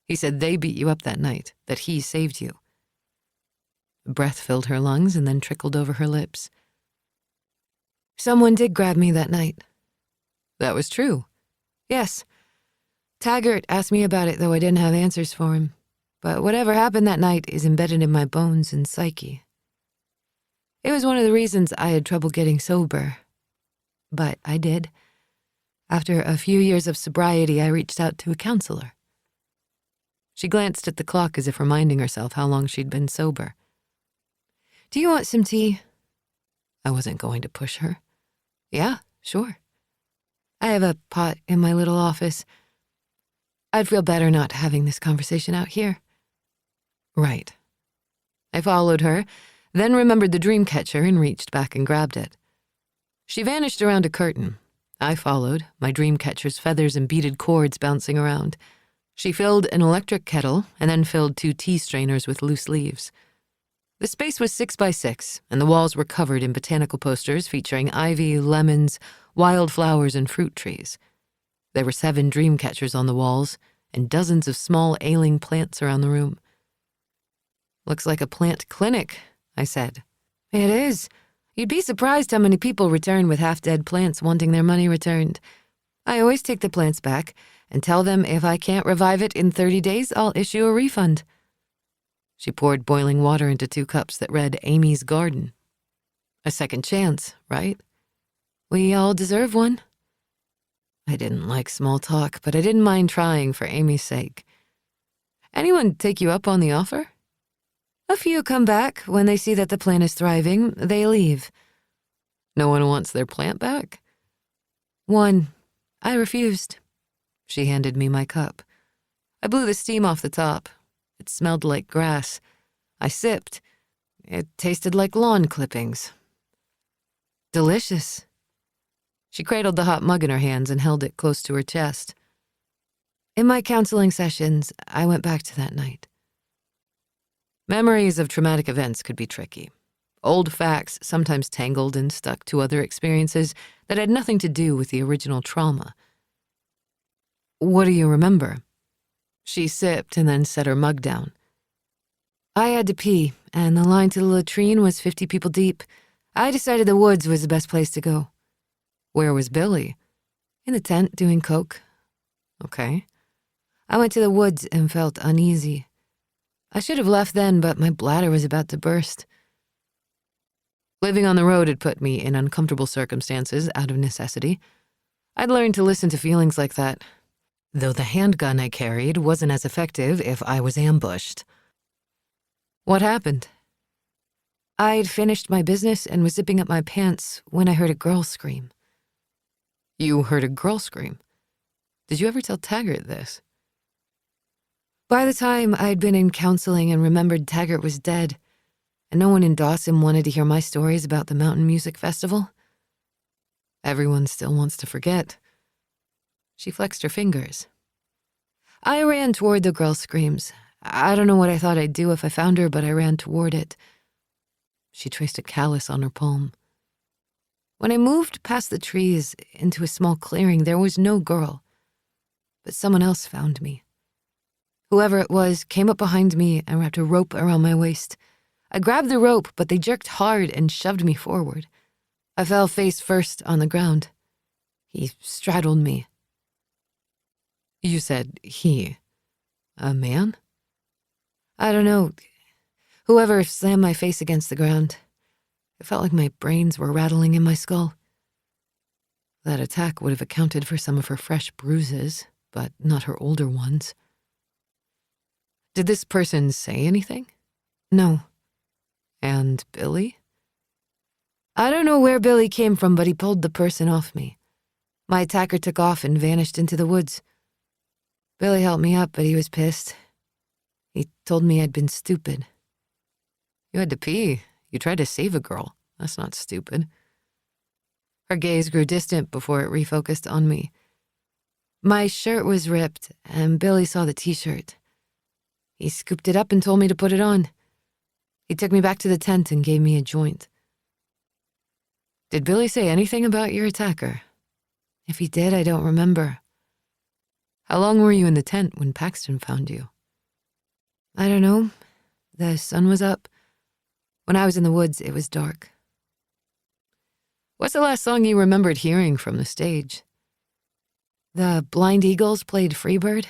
He said they beat you up that night, that he saved you. Breath filled her lungs and then trickled over her lips. Someone did grab me that night. That was true. Yes. Taggart asked me about it, though I didn't have answers for him. But whatever happened that night is embedded in my bones and psyche. It was one of the reasons I had trouble getting sober. But I did. After a few years of sobriety, I reached out to a counselor. She glanced at the clock as if reminding herself how long she'd been sober. Do you want some tea? I wasn't going to push her. Yeah, sure. I have a pot in my little office. I'd feel better not having this conversation out here. Right. I followed her, then remembered the dream catcher and reached back and grabbed it. She vanished around a curtain. I followed, my dream catcher's feathers and beaded cords bouncing around. She filled an electric kettle and then filled 2 tea strainers with loose leaves. The space was 6 by 6, and the walls were covered in botanical posters featuring ivy, lemons, wildflowers, and fruit trees. There were 7 dream catchers on the walls and dozens of small ailing plants around the room. Looks like a plant clinic, I said. It is. You'd be surprised how many people return with half-dead plants wanting their money returned. I always take the plants back and tell them if I can't revive it in 30 days, I'll issue a refund. She poured boiling water into 2 cups that read Amy's Garden. A second chance, right? We all deserve one. I didn't like small talk, but I didn't mind trying for Amy's sake. Anyone take you up on the offer? A few come back. When they see that the plant is thriving, they leave. No one wants their plant back? One. I refused. She handed me my cup. I blew the steam off the top. It smelled like grass. I sipped. It tasted like lawn clippings. Delicious. She cradled the hot mug in her hands and held it close to her chest. In my counseling sessions, I went back to that night. Memories of traumatic events could be tricky. Old facts, sometimes tangled and stuck to other experiences that had nothing to do with the original trauma. What do you remember? She sipped and then set her mug down. I had to pee, and the line to the latrine was 50 people deep. I decided the woods was the best place to go. Where was Billy? In the tent, doing coke. Okay. I went to the woods and felt uneasy. I should have left then, but my bladder was about to burst. Living on the road had put me in uncomfortable circumstances out of necessity. I'd learned to listen to feelings like that, though the handgun I carried wasn't as effective if I was ambushed. What happened? I'd finished my business and was zipping up my pants when I heard a girl scream. You heard a girl scream? Did you ever tell Taggart this? By the time I'd been in counseling and remembered Taggart was dead, and no one in Dawson wanted to hear my stories about the Mountain Music Festival, everyone still wants to forget. She flexed her fingers. I ran toward the girl's screams. I don't know what I thought I'd do if I found her, but I ran toward it. She traced a callus on her palm. When I moved past the trees into a small clearing, there was no girl, but someone else found me. Whoever it was came up behind me and wrapped a rope around my waist. I grabbed the rope, but they jerked hard and shoved me forward. I fell face first on the ground. He straddled me. You said he. A man? I don't know. Whoever slammed my face against the ground. It felt like my brains were rattling in my skull. That attack would have accounted for some of her fresh bruises, but not her older ones. Did this person say anything? No. And Billy? I don't know where Billy came from, but he pulled the person off me. My attacker took off and vanished into the woods. Billy helped me up, but he was pissed. He told me I'd been stupid. You had to pee. You tried to save a girl. That's not stupid. Her gaze grew distant before it refocused on me. My shirt was ripped, and Billy saw the t-shirt. He scooped it up and told me to put it on. He took me back to the tent and gave me a joint. Did Billy say anything about your attacker? If he did, I don't remember. How long were you in the tent when Paxton found you? I don't know. The sun was up. When I was in the woods, it was dark. What's the last song you remembered hearing from the stage? The Blind Eagles played Freebird.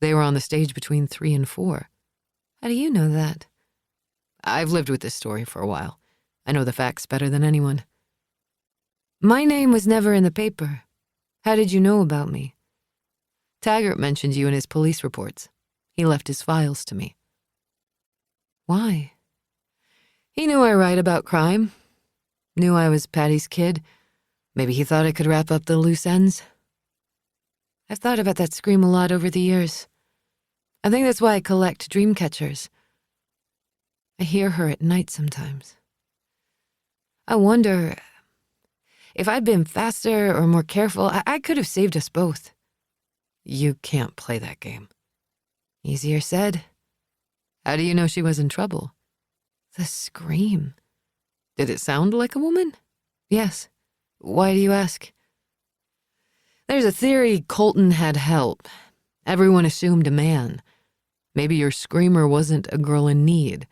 They were on the stage between 3 and 4. How do you know that? I've lived with this story for a while. I know the facts better than anyone. My name was never in the paper. How did you know about me? Taggart mentioned you in his police reports. He left his files to me. Why? He knew I write about crime. Knew I was Patty's kid. Maybe he thought I could wrap up the loose ends. I've thought about that scream a lot over the years. I think that's why I collect dream catchers. I hear her at night sometimes. I wonder if I'd been faster or more careful, I could have saved us both. You can't play that game. Easier said. How do you know she was in trouble? The scream. Did it sound like a woman? Yes. Why do you ask? There's a theory Colton had help. Everyone assumed a man. Maybe your screamer wasn't a girl in need.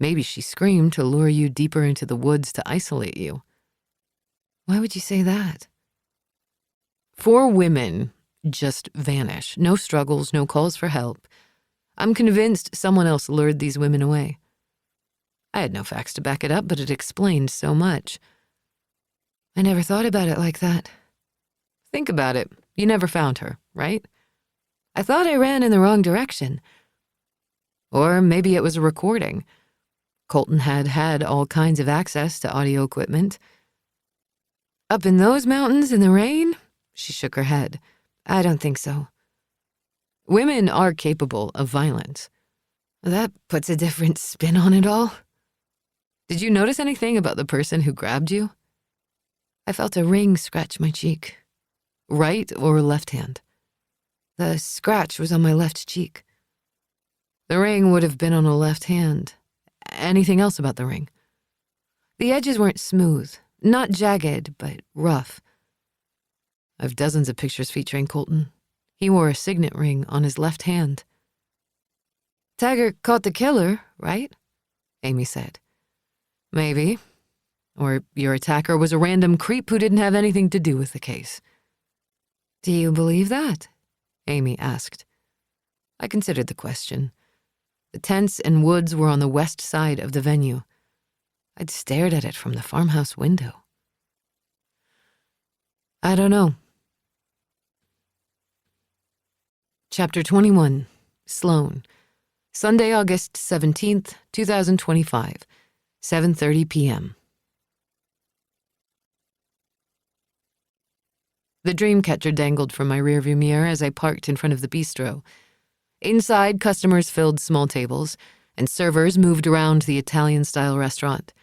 Maybe she screamed to lure you deeper into the woods to isolate you. Why would you say that? 4 women just vanish. No struggles, no calls for help. I'm convinced someone else lured these women away. I had no facts to back it up, but it explained so much. I never thought about it like that. Think about it. You never found her, right? I thought I ran in the wrong direction. Or maybe it was a recording. Colton had all kinds of access to audio equipment. Up in those mountains in the rain? She shook her head. I don't think so. Women are capable of violence. That puts a different spin on it all. Did you notice anything about the person who grabbed you? I felt a ring scratch my cheek. Right or left hand? The scratch was on my left cheek. The ring would have been on a left hand. Anything else about the ring? The edges weren't smooth, not jagged, but rough. I've dozens of pictures featuring Colton. He wore a signet ring on his left hand. Taggart caught the killer, right? Amy said. Maybe. Or your attacker was a random creep who didn't have anything to do with the case. Do you believe that? Amy asked. I considered the question. The tents and woods were on the west side of the venue. I'd stared at it from the farmhouse window. I don't know. Chapter 21, Sloane. Sunday, August 17th, 2025, 7:30 p.m. The dream catcher dangled from my rearview mirror as I parked in front of the bistro. Inside, customers filled small tables, and servers moved around the Italian-style restaurant.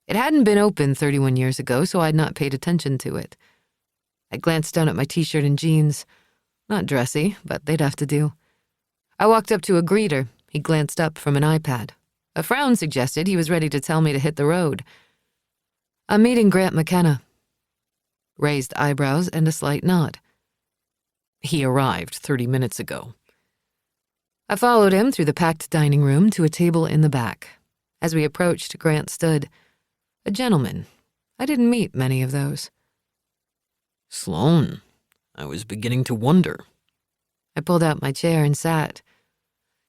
It hadn't been open 31 years ago, so I'd not paid attention to it. I glanced down at my t-shirt and jeans. Not dressy, but they'd have to do. I walked up to a greeter. He glanced up from an iPad. A frown suggested he was ready to tell me to hit the road. I'm meeting Grant McKenna. Raised eyebrows and a slight nod. He arrived 30 minutes ago. I followed him through the packed dining room to a table in the back. As we approached, Grant stood. A gentleman. I didn't meet many of those. Sloane, I was beginning to wonder. I pulled out my chair and sat.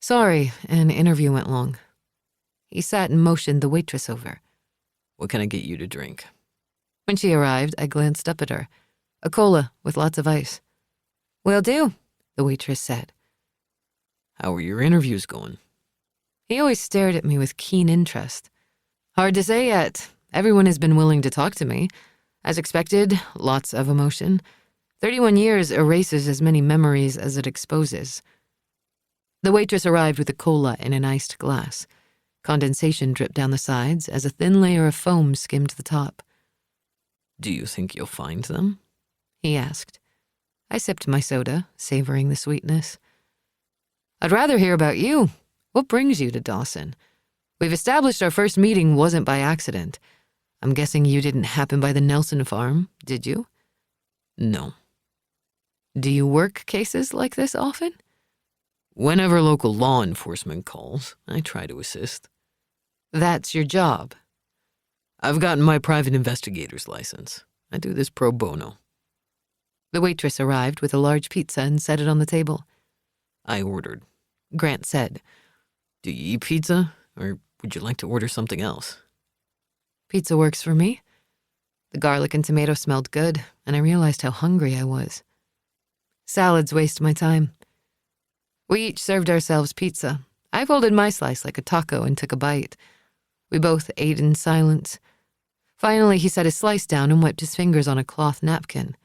Sorry, an interview went long. He sat and motioned the waitress over. What can I get you to drink? When she arrived, I glanced up at her. A cola with lots of ice. Will do, the waitress said. How are your interviews going? He always stared at me with keen interest. Hard to say yet. Everyone has been willing to talk to me. As expected, lots of emotion. 31 years erases as many memories as it exposes. The waitress arrived with a cola in an iced glass. Condensation dripped down the sides as a thin layer of foam skimmed the top. Do you think you'll find them? He asked. I sipped my soda, savoring the sweetness. I'd rather hear about you. What brings you to Dawson? We've established our first meeting wasn't by accident. I'm guessing you didn't happen by the Nelson farm, did you? No. Do you work cases like this often? Whenever local law enforcement calls, I try to assist. That's your job. I've gotten my private investigator's license. I do this pro bono. The waitress arrived with a large pizza and set it on the table. I ordered. Grant said, Do you eat pizza, or would you like to order something else? Pizza works for me. The garlic and tomato smelled good, and I realized how hungry I was. Salads waste my time. We each served ourselves pizza. I folded my slice like a taco and took a bite. We both ate in silence. Finally, he set his slice down and wiped his fingers on a cloth napkin.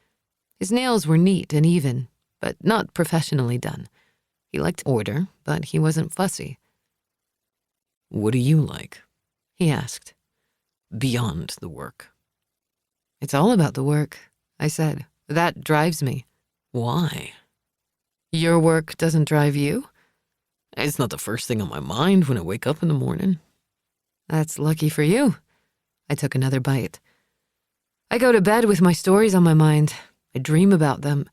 His nails were neat and even, but not professionally done. He liked order, but he wasn't fussy. What do you like? He asked. Beyond the work. It's all about the work, I said. That drives me. Why? Your work doesn't drive you? It's not the first thing on my mind when I wake up in the morning. That's lucky for you. I took another bite. I go to bed with my stories on my mind. I dream about them,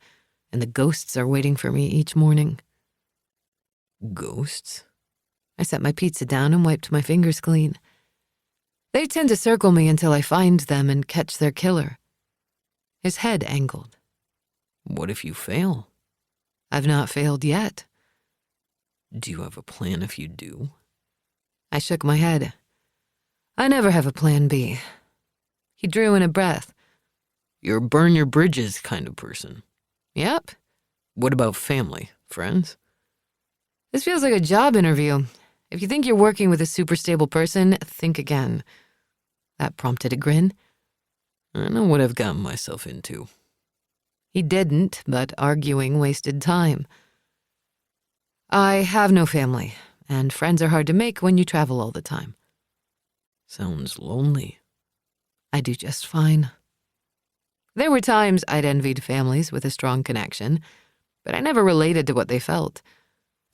and the ghosts are waiting for me each morning. Ghosts? I set my pizza down and wiped my fingers clean. They tend to circle me until I find them and catch their killer. His head angled. What if you fail? I've not failed yet. Do you have a plan if you do? I shook my head. I never have a plan B. He drew in a breath. You're a burn your bridges kind of person. Yep. What about family, friends? This feels like a job interview. If you think you're working with a super stable person, think again. That prompted a grin. I know what I've gotten myself into. He didn't, but arguing wasted time. I have no family, and friends are hard to make when you travel all the time. Sounds lonely. I do just fine. There were times I'd envied families with a strong connection, but I never related to what they felt.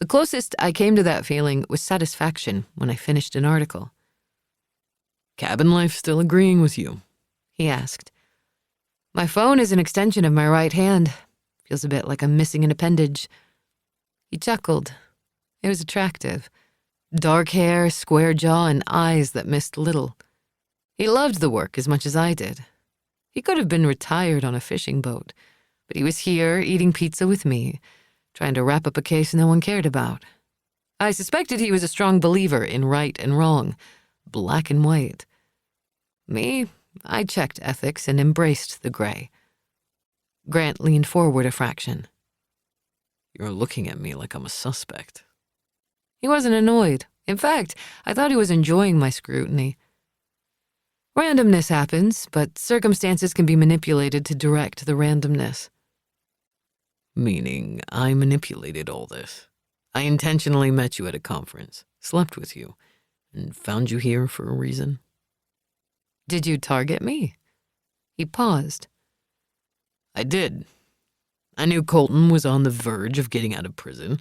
The closest I came to that feeling was satisfaction when I finished an article. Cabin life still agreeing with you? He asked. My phone is an extension of my right hand. Feels a bit like I'm missing an appendage. He chuckled. It was attractive. Dark hair, square jaw, and eyes that missed little. He loved the work as much as I did. He could have been retired on a fishing boat, but he was here eating pizza with me, trying to wrap up a case no one cared about. I suspected he was a strong believer in right and wrong, black and white. Me, I checked ethics and embraced the gray. Grant leaned forward a fraction. You're looking at me like I'm a suspect. He wasn't annoyed. In fact, I thought he was enjoying my scrutiny. Randomness happens, but circumstances can be manipulated to direct the randomness. Meaning, I manipulated all this. I intentionally met you at a conference, slept with you, and found you here for a reason. Did you target me? He paused. I did. I knew Colton was on the verge of getting out of prison,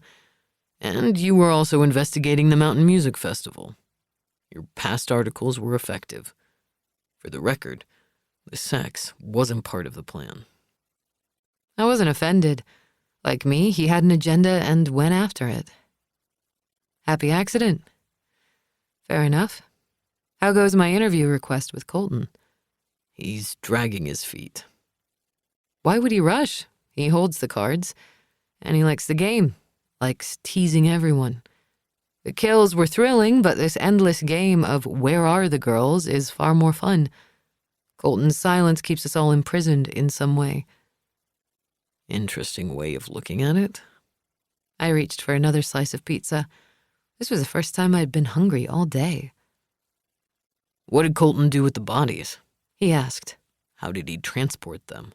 and you were also investigating the Mountain Music Festival. Your past articles were effective. For the record, the sex wasn't part of the plan. I wasn't offended. Like me, he had an agenda and went after it. Happy accident. Fair enough. How goes my interview request with Colton? He's dragging his feet. Why would he rush? He holds the cards, and he likes the game, likes teasing everyone. The kills were thrilling, but this endless game of where are the girls is far more fun. Colton's silence keeps us all imprisoned in some way. Interesting way of looking at it. I reached for another slice of pizza. This was the first time I'd been hungry all day. What did Colton do with the bodies? He asked. How did he transport them?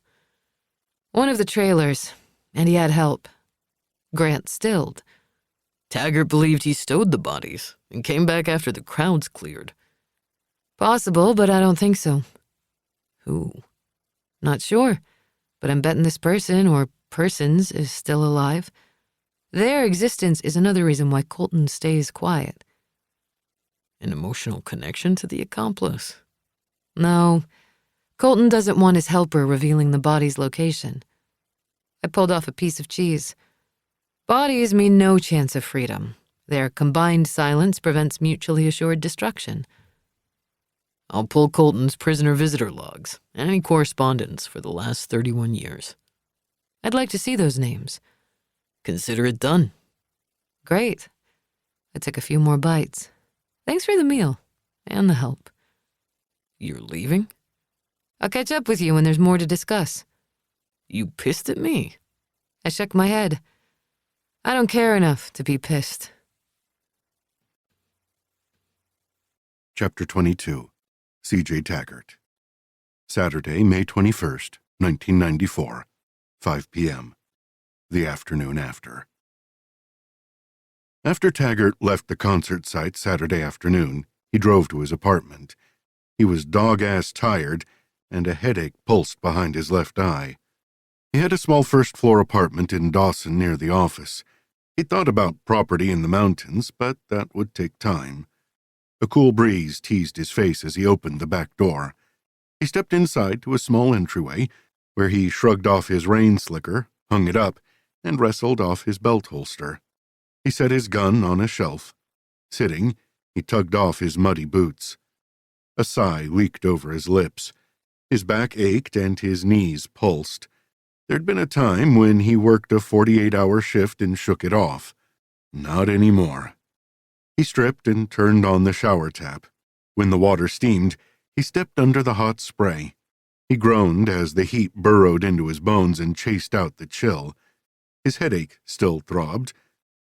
One of the trailers, and he had help. Grant stilled. Taggart believed he stowed the bodies and came back after the crowds cleared. Possible, but I don't think so. Who? Not sure, but I'm betting this person or persons is still alive. Their existence is another reason why Colton stays quiet. An emotional connection to the accomplice? No, Colton doesn't want his helper revealing the body's location. I pulled off a piece of cheese. Bodies mean no chance of freedom. Their combined silence prevents mutually assured destruction. I'll pull Colton's prisoner visitor logs and any correspondence for the last 31 years. I'd like to see those names. Consider it done. Great. I took a few more bites. Thanks for the meal and the help. You're leaving? I'll catch up with you when there's more to discuss. You pissed at me? I shook my head. I don't care enough to be pissed. Chapter 22. CJ Taggart. Saturday, May 21st, 1994, 5 p.m. The afternoon after. After Taggart left the concert site Saturday afternoon, he drove to his apartment. He was dog-ass tired, and a headache pulsed behind his left eye. He had a small first-floor apartment in Dawson near the office. He thought about property in the mountains, but that would take time. A cool breeze teased his face as he opened the back door. He stepped inside to a small entryway, where he shrugged off his rain slicker, hung it up, and wrestled off his belt holster. He set his gun on a shelf. Sitting, he tugged off his muddy boots. A sigh leaked over his lips. His back ached and his knees pulsed. There'd been a time when he worked a 48-hour shift and shook it off. Not anymore. He stripped and turned on the shower tap. When the water steamed, he stepped under the hot spray. He groaned as the heat burrowed into his bones and chased out the chill. His headache still throbbed,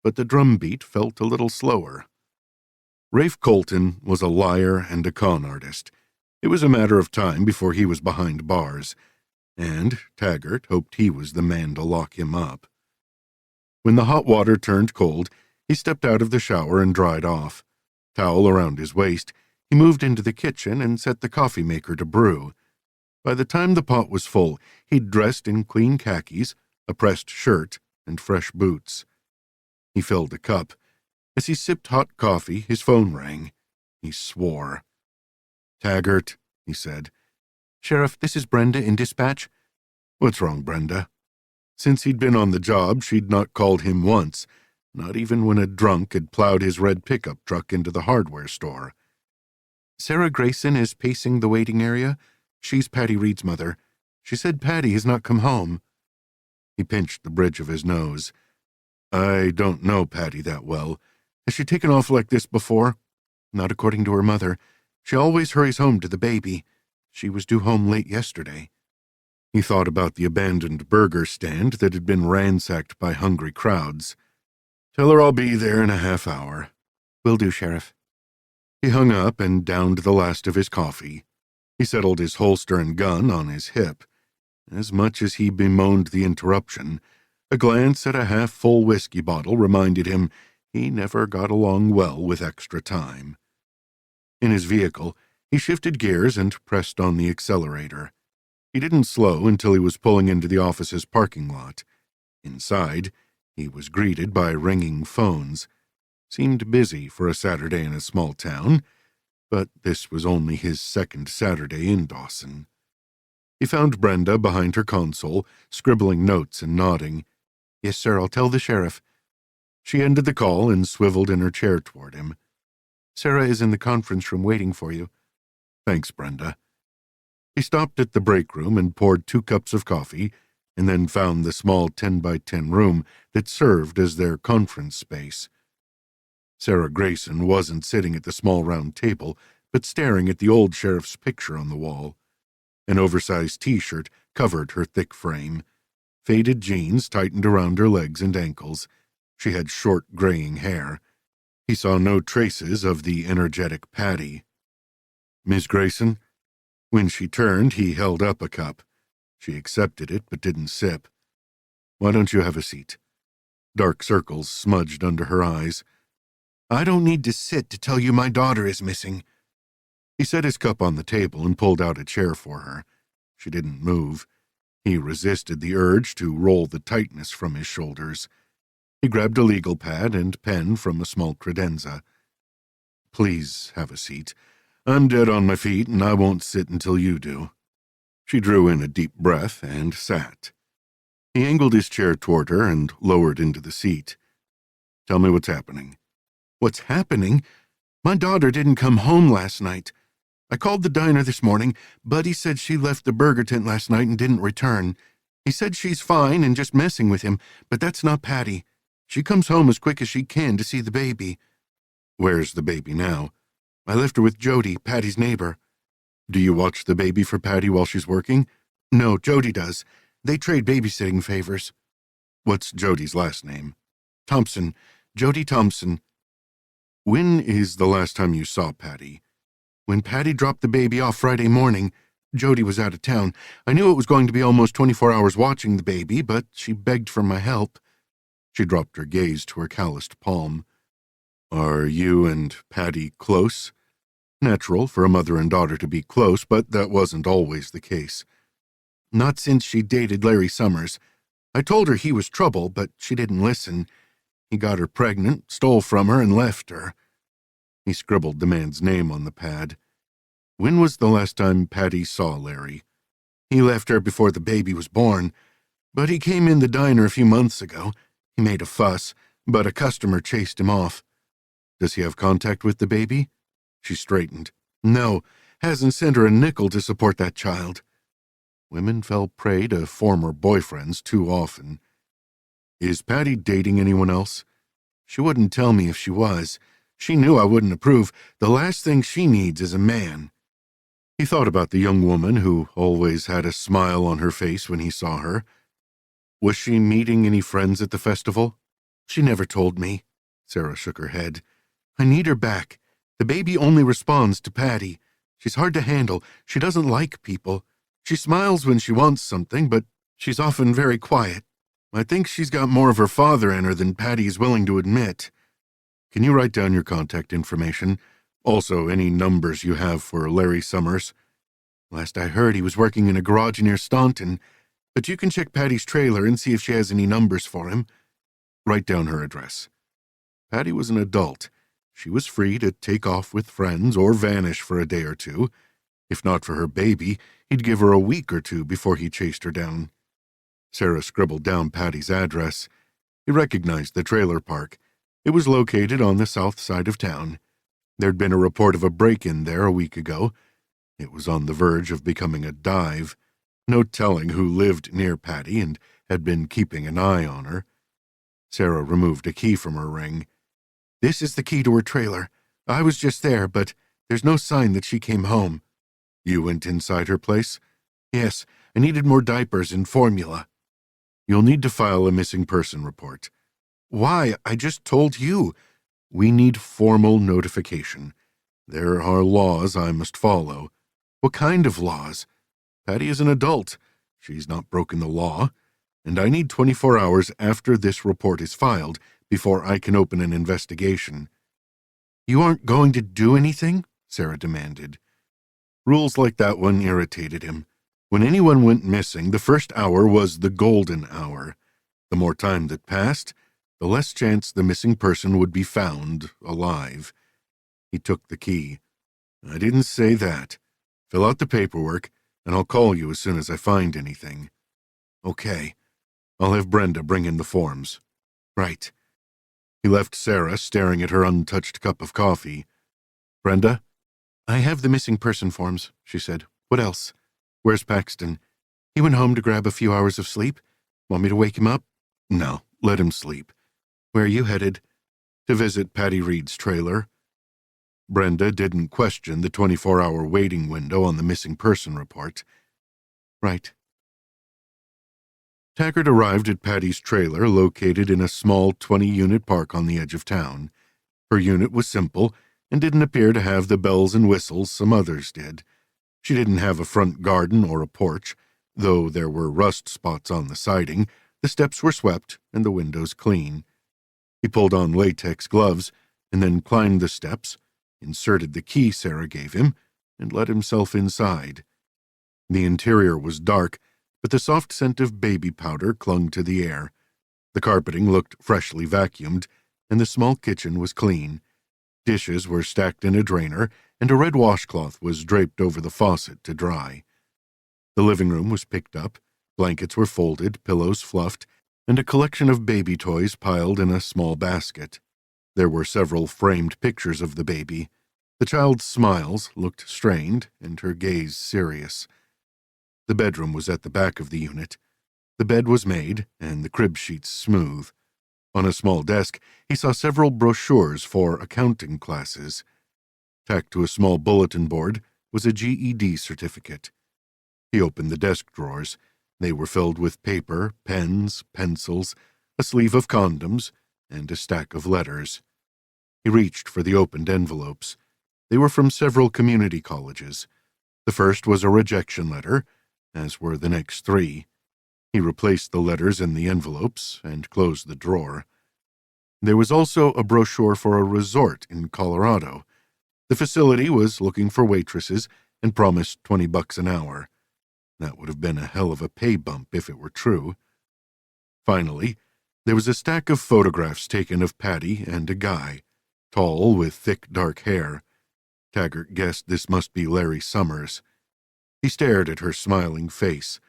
but the drumbeat felt a little slower. Rafe Colton was a liar and a con artist. It was a matter of time before he was behind bars, and Taggart hoped he was the man to lock him up. When the hot water turned cold, he stepped out of the shower and dried off. Towel around his waist, he moved into the kitchen and set the coffee maker to brew. By the time the pot was full, he'd dressed in clean khakis, a pressed shirt, and fresh boots. He filled a cup. As he sipped hot coffee, his phone rang. He swore. "Taggart," he said. "Sheriff, this is Brenda in dispatch." "What's wrong, Brenda?" Since he'd been on the job, she'd not called him once, not even when a drunk had plowed his red pickup truck into the hardware store. "Sarah Grayson is pacing the waiting area. She's Patty Reed's mother. She said Patty has not come home." He pinched the bridge of his nose. "I don't know Patty that well. Has she taken off like this before?" "Not according to her mother. She always hurries home to the baby. She was due home late yesterday." He thought about the abandoned burger stand that had been ransacked by hungry crowds. "Tell her I'll be there in a half hour." "Will do, Sheriff." He hung up and downed the last of his coffee. He settled his holster and gun on his hip. As much as he bemoaned the interruption, a glance at a half-full whiskey bottle reminded him he never got along well with extra time. In his vehicle, he shifted gears and pressed on the accelerator. He didn't slow until he was pulling into the office's parking lot. Inside, he was greeted by ringing phones. Seemed busy for a Saturday in a small town, but this was only his second Saturday in Dawson. He found Brenda behind her console, scribbling notes and nodding. "Yes, sir, I'll tell the sheriff." She ended the call and swiveled in her chair toward him. "Sarah is in the conference room waiting for you." "Thanks, Brenda." He stopped at the break room and poured 2 cups of coffee, and then found the small 10-by-10 room that served as their conference space. Sarah Grayson wasn't sitting at the small round table, but staring at the old sheriff's picture on the wall. An oversized T-shirt covered her thick frame. Faded jeans tightened around her legs and ankles. She had short, graying hair. He saw no traces of the energetic Patty. "Miss Grayson?" When she turned, he held up a cup. She accepted it, but didn't sip. "Why don't you have a seat?" Dark circles smudged under her eyes. "I don't need to sit to tell you my daughter is missing." He set his cup on the table and pulled out a chair for her. She didn't move. He resisted the urge to roll the tightness from his shoulders. He grabbed a legal pad and pen from a small credenza. "Please have a seat. I'm dead on my feet, and I won't sit until you do." She drew in a deep breath and sat. He angled his chair toward her and lowered into the seat. "Tell me what's happening." "What's happening? My daughter didn't come home last night. I called the diner this morning. Buddy said she left the burger tent last night and didn't return. He said she's fine and just messing with him, but that's not Patty. She comes home as quick as she can to see the baby." "Where's the baby now?" "I left her with Jody, Patty's neighbor." "Do you watch the baby for Patty while she's working?" "No, Jody does. They trade babysitting favors." "What's Jody's last name?" "Thompson. Jody Thompson." "When is the last time you saw Patty?" "When Patty dropped the baby off Friday morning. Jody was out of town. I knew it was going to be almost 24 hours watching the baby, but she begged for my help." She dropped her gaze to her calloused palm. "Are you and Patty close?" Natural for a mother and daughter to be close, but that wasn't always the case. "Not since she dated Larry Summers. I told her he was trouble, but she didn't listen. He got her pregnant, stole from her, and left her." He scribbled the man's name on the pad. "When was the last time Patty saw Larry?" "He left her before the baby was born, but he came in the diner a few months ago. He made a fuss, but a customer chased him off." "Does he have contact with the baby?" She straightened. "No, hasn't sent her a nickel to support that child." Women fell prey to former boyfriends too often. "Is Patty dating anyone else?" "She wouldn't tell me if she was. She knew I wouldn't approve. The last thing she needs is a man." He thought about the young woman who always had a smile on her face when he saw her. "Was she meeting any friends at the festival?" "She never told me." Sarah shook her head. "I need her back. The baby only responds to Patty. She's hard to handle. She doesn't like people. She smiles when she wants something, but she's often very quiet. I think she's got more of her father in her than Patty is willing to admit." "Can you write down your contact information? Also, any numbers you have for Larry Summers?" "Last I heard, he was working in a garage near Staunton, but you can check Patty's trailer and see if she has any numbers for him." "Write down her address." Patty was an adult. She was free to take off with friends or vanish for a day or two. If not for her baby, he'd give her a week or two before he chased her down. Sarah scribbled down Patty's address. He recognized the trailer park. It was located on the south side of town. There'd been a report of a break-in there a week ago. It was on the verge of becoming a dive. No telling who lived near Patty and had been keeping an eye on her. Sarah removed a key from her ring. "This is the key to her trailer. I was just there, but there's no sign that she came home." "You went inside her place?" "Yes, I needed more diapers and formula." "You'll need to file a missing person report." "Why? I just told you." "We need formal notification. There are laws I must follow." "What kind of laws?" "Patty is an adult. She's not broken the law. And I need 24 hours after this report is filed before I can open an investigation." "You aren't going to do anything?" Sarah demanded. Rules like that one irritated him. When anyone went missing, the first hour was the golden hour. The more time that passed, the less chance the missing person would be found alive. He took the key. "I didn't say that. Fill out the paperwork, and I'll call you as soon as I find anything." "Okay. I'll have Brenda bring in the forms." "Right." He left Sarah staring at her untouched cup of coffee. "Brenda?" "I have the missing person forms," she said. "What else?" "Where's Paxton?" "He went home to grab a few hours of sleep. Want me to wake him up?" "No, let him sleep." "Where are you headed?" "To visit Patty Reed's trailer." Brenda didn't question the 24-hour waiting window on the missing person report. "Right." Taggart arrived at Patty's trailer, located in a small 20-unit park on the edge of town. Her unit was simple and didn't appear to have the bells and whistles some others did. She didn't have a front garden or a porch. Though there were rust spots on the siding, the steps were swept and the windows clean. He pulled on latex gloves and then climbed the steps, inserted the key Sarah gave him, and let himself inside. The interior was dark, but the soft scent of baby powder clung to the air. The carpeting looked freshly vacuumed, and the small kitchen was clean. Dishes were stacked in a drainer, and a red washcloth was draped over the faucet to dry. The living room was picked up, blankets were folded, pillows fluffed, and a collection of baby toys piled in a small basket. There were several framed pictures of the baby. The child's smiles looked strained, and her gaze serious. The bedroom was at the back of the unit. The bed was made, and the crib sheets smooth. On a small desk, he saw several brochures for accounting classes. Tacked to a small bulletin board was a GED certificate. He opened the desk drawers. They were filled with paper, pens, pencils, a sleeve of condoms, and a stack of letters. He reached for the opened envelopes. They were from several community colleges. The first was a rejection letter, as were the next three. He replaced the letters in the envelopes and closed the drawer. There was also a brochure for a resort in Colorado. The facility was looking for waitresses and promised $20 an hour. That would have been a hell of a pay bump if it were true. Finally, there was a stack of photographs taken of Patty and a guy, tall with thick dark hair. Taggart guessed this must be Larry Summers. He stared at her smiling face.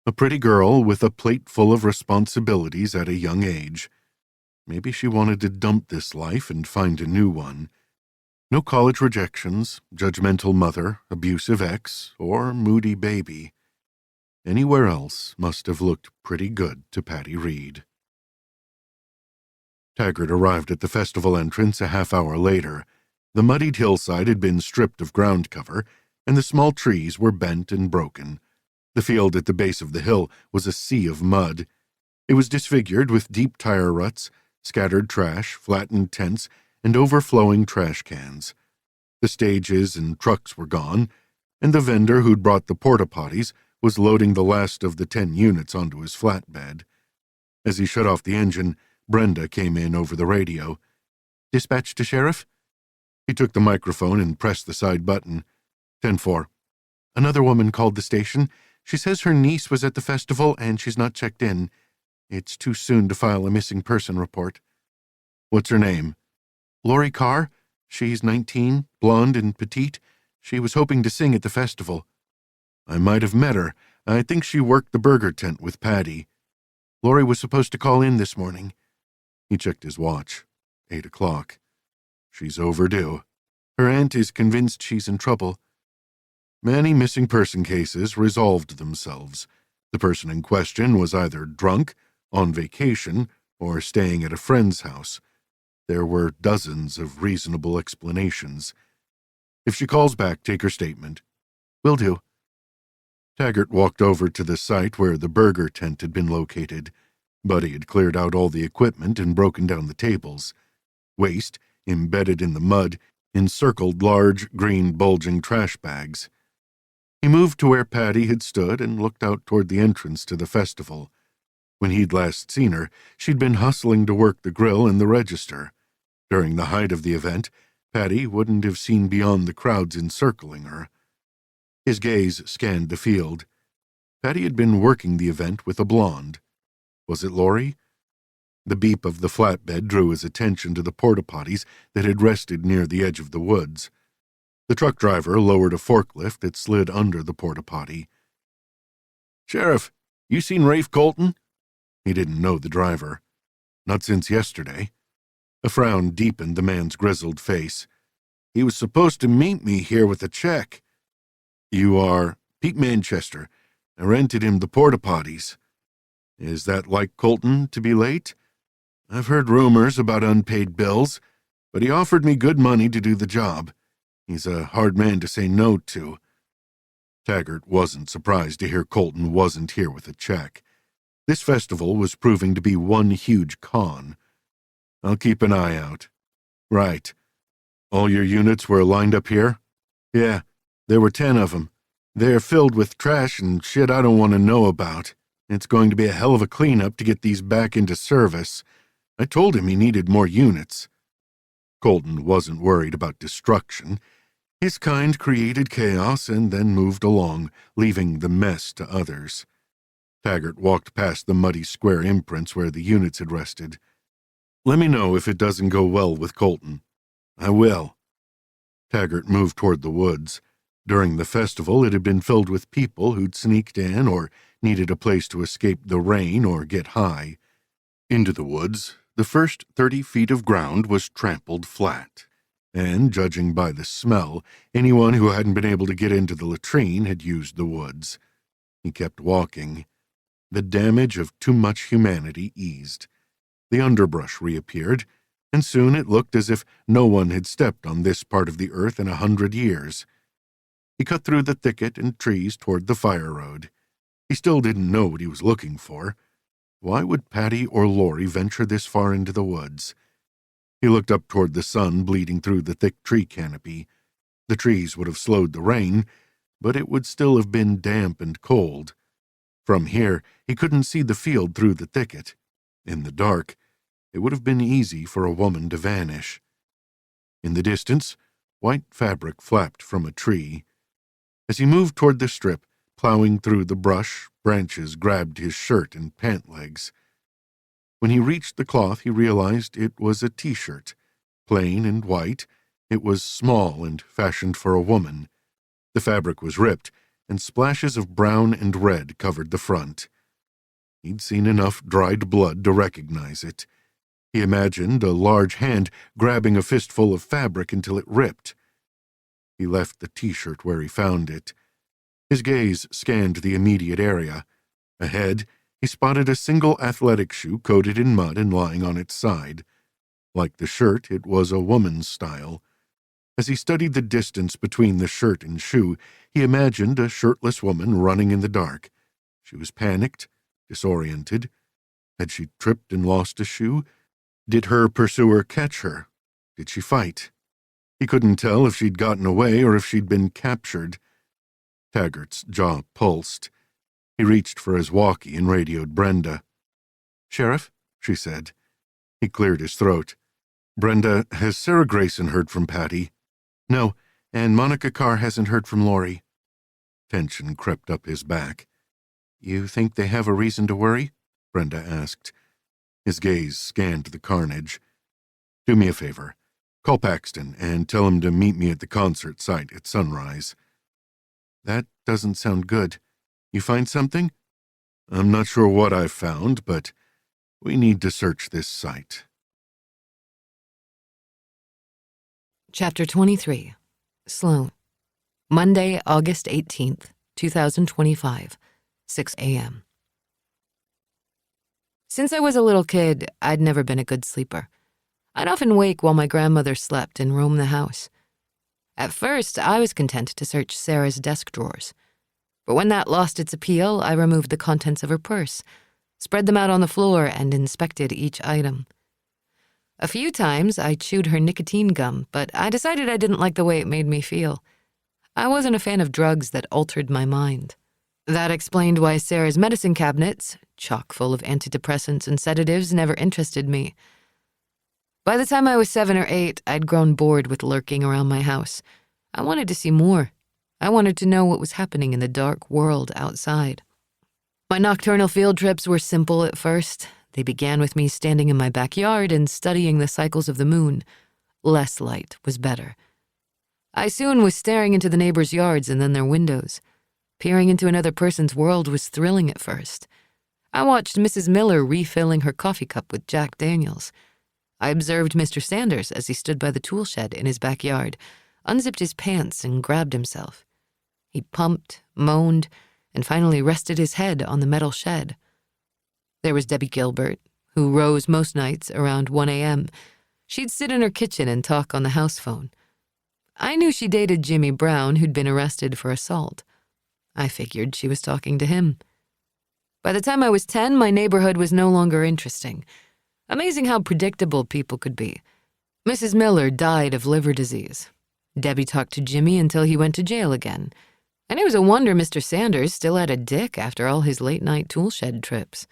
A pretty girl with a plate full of responsibilities at a young age. Maybe she wanted to dump this life and find a new one. No college rejections, judgmental mother, abusive ex, or moody baby. Anywhere else must have looked pretty good to Patty Reed. Taggart arrived at the festival entrance a half-hour later. The muddied hillside had been stripped of ground cover, and the small trees were bent and broken. The field at the base of the hill was a sea of mud. It was disfigured with deep tire ruts, scattered trash, flattened tents, and overflowing trash cans. The stages and trucks were gone, and the vendor who'd brought the porta-potties was loading the last of the 10 units onto his flatbed. As he shut off the engine, Brenda came in over the radio. "Dispatch to Sheriff?" He took the microphone and pressed the side button. 10-4. "Another woman called the station. She says her niece was at the festival and she's not checked in. It's too soon to file a missing person report." "What's her name?" "Lori Carr. She's 19, blonde and petite. She was hoping to sing at the festival. I might have met her. I think she worked the burger tent with Patty. Lori was supposed to call in this morning." He checked his watch. 8 o'clock. She's overdue. Her aunt is convinced she's in trouble. Many missing person cases resolved themselves. The person in question was either drunk, on vacation, or staying at a friend's house. There were dozens of reasonable explanations. "If she calls back, take her statement." "Will do." Taggart walked over to the site where the burger tent had been located. Buddy had cleared out all the equipment and broken down the tables. Waste, embedded in the mud, encircled large, green, bulging trash bags. He moved to where Patty had stood and looked out toward the entrance to the festival. When he'd last seen her, she'd been hustling to work the grill and the register. During the height of the event, Patty wouldn't have seen beyond the crowds encircling her. His gaze scanned the field. Patty had been working the event with a blonde. Was it Lori? The beep of the flatbed drew his attention to the porta-potties that had rested near the edge of the woods. The truck driver lowered a forklift that slid under the porta-potty. "Sheriff, you seen Rafe Colton?" He didn't know the driver. Not since yesterday. A frown deepened the man's grizzled face. "He was supposed to meet me here with a check." "You are Pete Manchester. I rented him the porta-potties." "Is that like Colton to be late?" "I've heard rumors about unpaid bills, but he offered me good money to do the job. He's a hard man to say no to." Taggart wasn't surprised to hear Colton wasn't here with a check. This festival was proving to be one huge con. "I'll keep an eye out." "Right. All your units were lined up here?" "Yeah, there were 10 of them. They're filled with trash and shit I don't want to know about. It's going to be a hell of a cleanup to get these back into service. I told him he needed more units." Colton wasn't worried about destruction. His kind created chaos and then moved along, leaving the mess to others. Taggart walked past the muddy square imprints where the units had rested. "Let me know if it doesn't go well with Colton." "I will." Taggart moved toward the woods. During the festival, it had been filled with people who'd sneaked in or needed a place to escape the rain or get high. Into the woods, the first 30 feet of ground was trampled flat, and, judging by the smell, anyone who hadn't been able to get into the latrine had used the woods. He kept walking. The damage of too much humanity eased. The underbrush reappeared, and soon it looked as if no one had stepped on this part of the earth in 100 years. He cut through the thicket and trees toward the fire road. He still didn't know what he was looking for. Why would Patty or Lori venture this far into the woods? He looked up toward the sun bleeding through the thick tree canopy. The trees would have slowed the rain, but it would still have been damp and cold. From here, he couldn't see the field through the thicket. In the dark, it would have been easy for a woman to vanish. In the distance, white fabric flapped from a tree. As he moved toward the strip, plowing through the brush, branches grabbed his shirt and pant legs. When he reached the cloth, he realized it was a T-shirt. Plain and white, it was small and fashioned for a woman. The fabric was ripped, and splashes of brown and red covered the front. He'd seen enough dried blood to recognize it. He imagined a large hand grabbing a fistful of fabric until it ripped. He left the T-shirt where he found it. His gaze scanned the immediate area. Ahead, he spotted a single athletic shoe coated in mud and lying on its side. Like the shirt, it was a woman's style. As he studied the distance between the shirt and shoe, he imagined a shirtless woman running in the dark. She was panicked, disoriented. Had she tripped and lost a shoe? Did her pursuer catch her? Did she fight? He couldn't tell if she'd gotten away or if she'd been captured. Taggart's jaw pulsed. He reached for his walkie and radioed Brenda. "Sheriff," she said. He cleared his throat. "Brenda, has Sarah Grayson heard from Patty?" "No, and Monica Carr hasn't heard from Lori." Tension crept up his back. "You think they have a reason to worry?" Brenda asked. His gaze scanned the carnage. "Do me a favor. Call Paxton and tell him to meet me at the concert site at sunrise. That doesn't sound good. You find something? I'm not sure what I've found, but we need to search this site. Chapter 23. Sloane. Monday, August 18th, 2025, 6 a.m. Since I was a little kid, I'd never been a good sleeper. I'd often wake while my grandmother slept and roam the house. At first, I was content to search Sarah's desk drawers. But when that lost its appeal, I removed the contents of her purse, spread them out on the floor, and inspected each item. A few times, I chewed her nicotine gum, but I decided I didn't like the way it made me feel. I wasn't a fan of drugs that altered my mind. That explained why Sarah's medicine cabinets, chock full of antidepressants and sedatives, never interested me. By the time I was 7 or 8, I'd grown bored with lurking around my house. I wanted to see more. I wanted to know what was happening in the dark world outside. My nocturnal field trips were simple at first. They began with me standing in my backyard and studying the cycles of the moon. Less light was better. I soon was staring into the neighbors' yards and then their windows. Peering into another person's world was thrilling at first. I watched Mrs. Miller refilling her coffee cup with Jack Daniels. I observed Mr. Sanders as he stood by the tool shed in his backyard, unzipped his pants and grabbed himself. He pumped, moaned, and finally rested his head on the metal shed. There was Debbie Gilbert, who rose most nights around 1 a.m. She'd sit in her kitchen and talk on the house phone. I knew she dated Jimmy Brown, who'd been arrested for assault. I figured she was talking to him. By the time I was 10, my neighborhood was no longer interesting. Amazing how predictable people could be. Mrs. Miller died of liver disease. Debbie talked to Jimmy until he went to jail again. And it was a wonder Mr. Sanders still had a dick after all his late-night toolshed trips.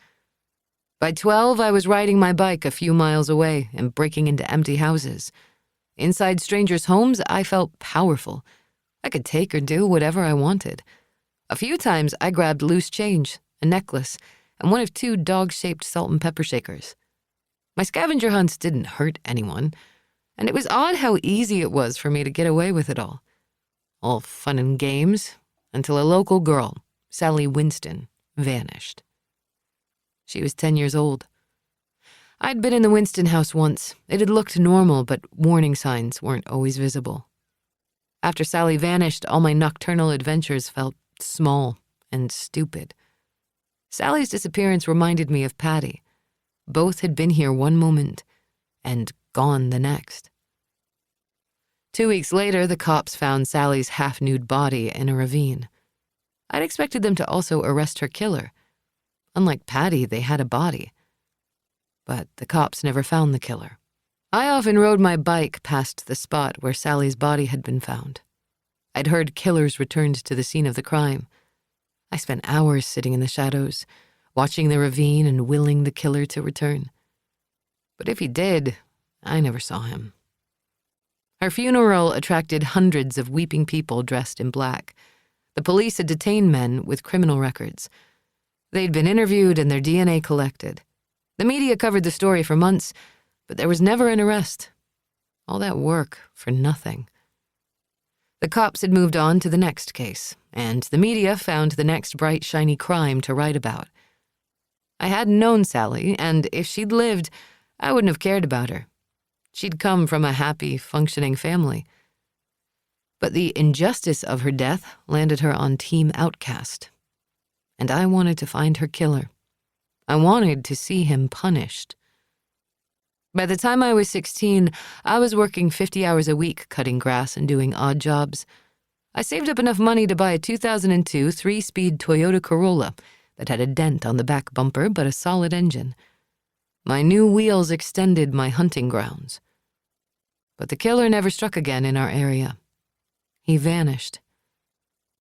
By 12, I was riding my bike a few miles away and breaking into empty houses. Inside strangers' homes, I felt powerful. I could take or do whatever I wanted. A few times, I grabbed loose change, a necklace, and one of 2 dog-shaped salt and pepper shakers. My scavenger hunts didn't hurt anyone, and it was odd how easy it was for me to get away with it all. All fun and games, until a local girl, Sally Winston, vanished. She was 10 years old. I'd been in the Winston house once. It had looked normal, but warning signs weren't always visible. After Sally vanished, all my nocturnal adventures felt small and stupid. Sally's disappearance reminded me of Patty. Both had been here one moment and gone the next. 2 weeks later, the cops found Sally's half-nude body in a ravine. I'd expected them to also arrest her killer. Unlike Patty, they had a body. But the cops never found the killer. I often rode my bike past the spot where Sally's body had been found. I'd heard killers returned to the scene of the crime. I spent hours sitting in the shadows, watching the ravine and willing the killer to return. But if he did, I never saw him. Her funeral attracted hundreds of weeping people dressed in black. The police had detained men with criminal records. They'd been interviewed and their DNA collected. The media covered the story for months, but there was never an arrest. All that work for nothing. The cops had moved on to the next case, and the media found the next bright, shiny crime to write about. I hadn't known Sally, and if she'd lived, I wouldn't have cared about her. She'd come from a happy, functioning family. But the injustice of her death landed her on Team Outcast. And I wanted to find her killer. I wanted to see him punished. By the time I was 16, I was working 50 hours a week cutting grass and doing odd jobs. I saved up enough money to buy a 2002 3-speed Toyota Corolla that had a dent on the back bumper but a solid engine. My new wheels extended my hunting grounds. But the killer never struck again in our area. He vanished.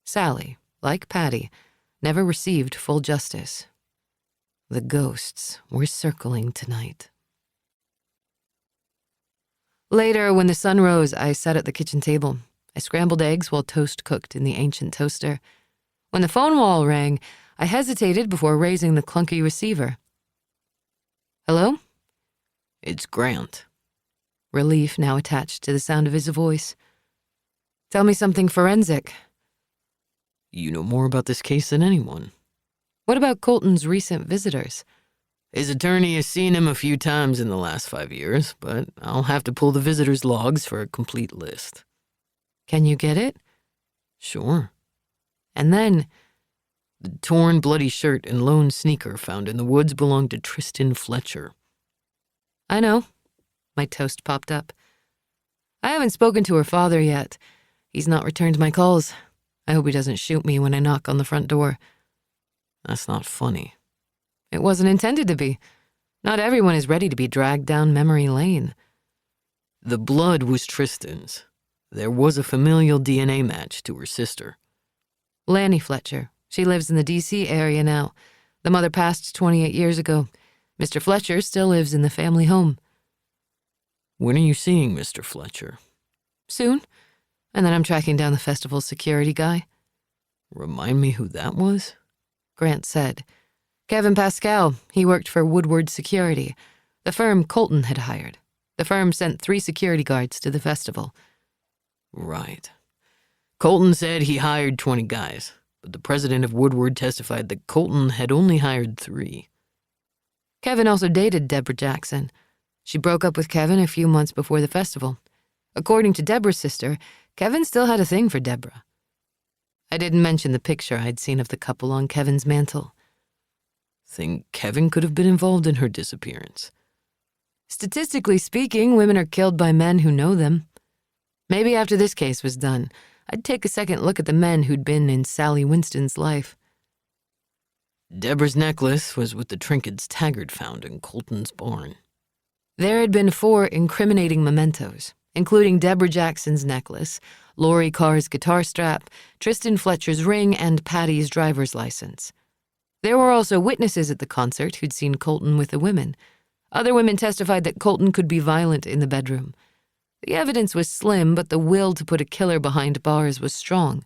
Sally, like Patty, never received full justice. The ghosts were circling tonight. Later, when the sun rose, I sat at the kitchen table. I scrambled eggs while toast cooked in the ancient toaster. When the phone wall rang, I hesitated before raising the clunky receiver. Hello? It's Grant. relief now attached to the sound of his voice. Tell me something forensic. You know more about this case than anyone. What about Colton's recent visitors? His attorney has seen him a few times in the last 5 years, but I'll have to pull the visitors' logs for a complete list. Can you get it? Sure. And then, The torn, bloody shirt and lone sneaker found in the woods belonged to Tristan Fletcher. I know. My toast popped up. I haven't spoken to her father yet. He's not returned my calls. I hope he doesn't shoot me when I knock on the front door. That's not funny. It wasn't intended to be. Not everyone is ready to be dragged down memory lane. The blood was Tristan's. There was a familial DNA match to her sister. Lanny Fletcher. She lives in the D.C. area now. The mother passed 28 years ago. Mr. Fletcher still lives in the family home. When are you seeing Mr. Fletcher? Soon. And then I'm tracking down the festival security guy. Remind me who that was? Grant said. Kevin Pascal. He worked for Woodward Security, the firm Colton had hired. The firm sent 3 security guards to the festival. Right. Colton said he hired 20 guys, but the president of Woodward testified that Colton had only hired 3. Kevin also dated Deborah Jackson. She broke up with Kevin a few months before the festival. According to Deborah's sister, Kevin still had a thing for Deborah. I didn't mention the picture I'd seen of the couple on Kevin's mantle. Think Kevin could have been involved in her disappearance? Statistically speaking, women are killed by men who know them. Maybe after this case was done, I'd take a second look at the men who'd been in Sally Winston's life. Deborah's necklace was with the trinkets Taggart found in Colton's barn. There had been 4 incriminating mementos, including Deborah Jackson's necklace, Lori Carr's guitar strap, Tristan Fletcher's ring, and Patty's driver's license. There were also witnesses at the concert who'd seen Colton with the women. Other women testified that Colton could be violent in the bedroom. The evidence was slim, but the will to put a killer behind bars was strong.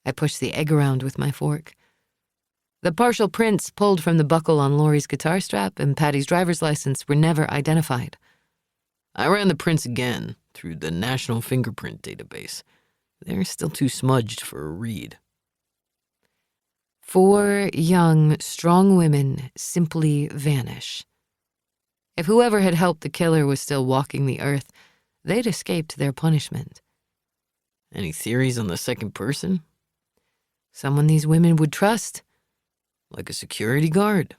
I pushed the egg around with my fork. The partial prints pulled from the buckle on Lori's guitar strap and Patty's driver's license were never identified. I ran the prints again through the National Fingerprint Database. They're still too smudged for a read. 4 young, strong women simply vanish. If whoever had helped the killer was still walking the earth, they'd escaped their punishment. Any theories on the second person? Someone these women would trust? Like a security guard?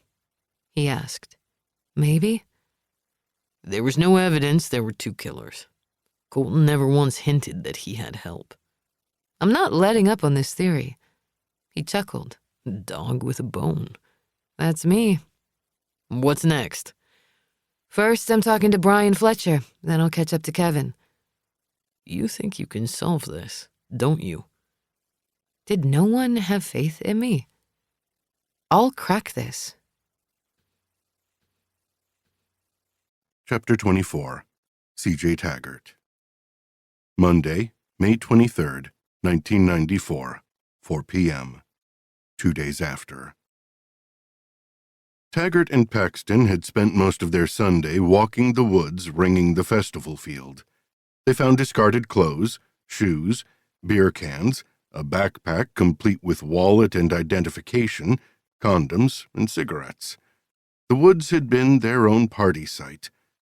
He asked. Maybe? There was no evidence there were 2 killers. Colton never once hinted that he had help. I'm not letting up on this theory. He chuckled. Dog with a bone. That's me. What's next? First, I'm talking to Brian Fletcher. Then I'll catch up to Kevin. You think you can solve this, don't you? Did no one have faith in me? I'll crack this. Chapter 24. CJ Taggart. Monday, May 23rd, 1994, 4 p.m. 2 days after. Taggart and Paxton had spent most of their Sunday walking the woods ringing the festival field. They found discarded clothes, shoes, beer cans, a backpack complete with wallet and identification, condoms, and cigarettes. The woods had been their own party site,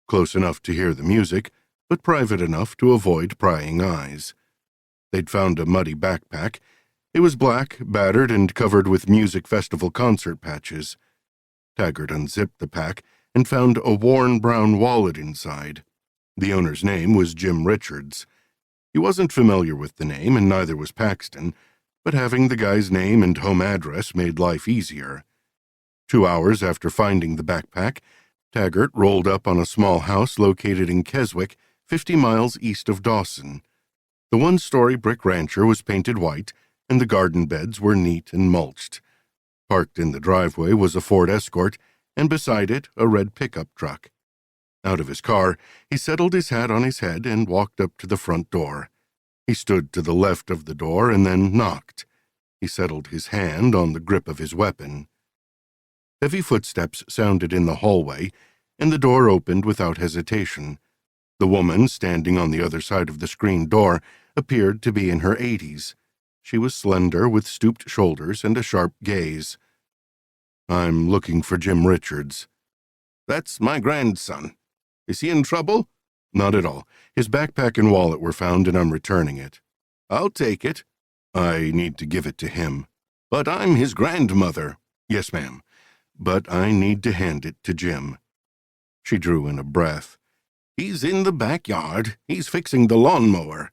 close enough to hear the music, but private enough to avoid prying eyes. They'd found a muddy backpack. It was black, battered, and covered with music festival concert patches. Taggart unzipped the pack and found a worn brown wallet inside. The owner's name was Jim Richards. He wasn't familiar with the name, and neither was Paxton, but having the guy's name and home address made life easier. 2 hours after finding the backpack, Taggart rolled up on a small house located in Keswick, 50 miles east of Dawson. The one-story brick rancher was painted white, and the garden beds were neat and mulched. Parked in the driveway was a Ford Escort, and beside it a red pickup truck. Out of his car, he settled his hat on his head and walked up to the front door. He stood to the left of the door and then knocked. He settled his hand on the grip of his weapon. Heavy footsteps sounded in the hallway, and the door opened without hesitation. The woman standing on the other side of the screen door appeared to be in her 80s. She was slender, with stooped shoulders and a sharp gaze. "I'm looking for Jim Richards." "That's my grandson. Is he in trouble?" "Not at all. His backpack and wallet were found, and I'm returning it." "I'll take it." "I need to give it to him." "But I'm his grandmother." "Yes, ma'am. But I need to hand it to Jim." She drew in a breath. "He's in the backyard. He's fixing the lawnmower."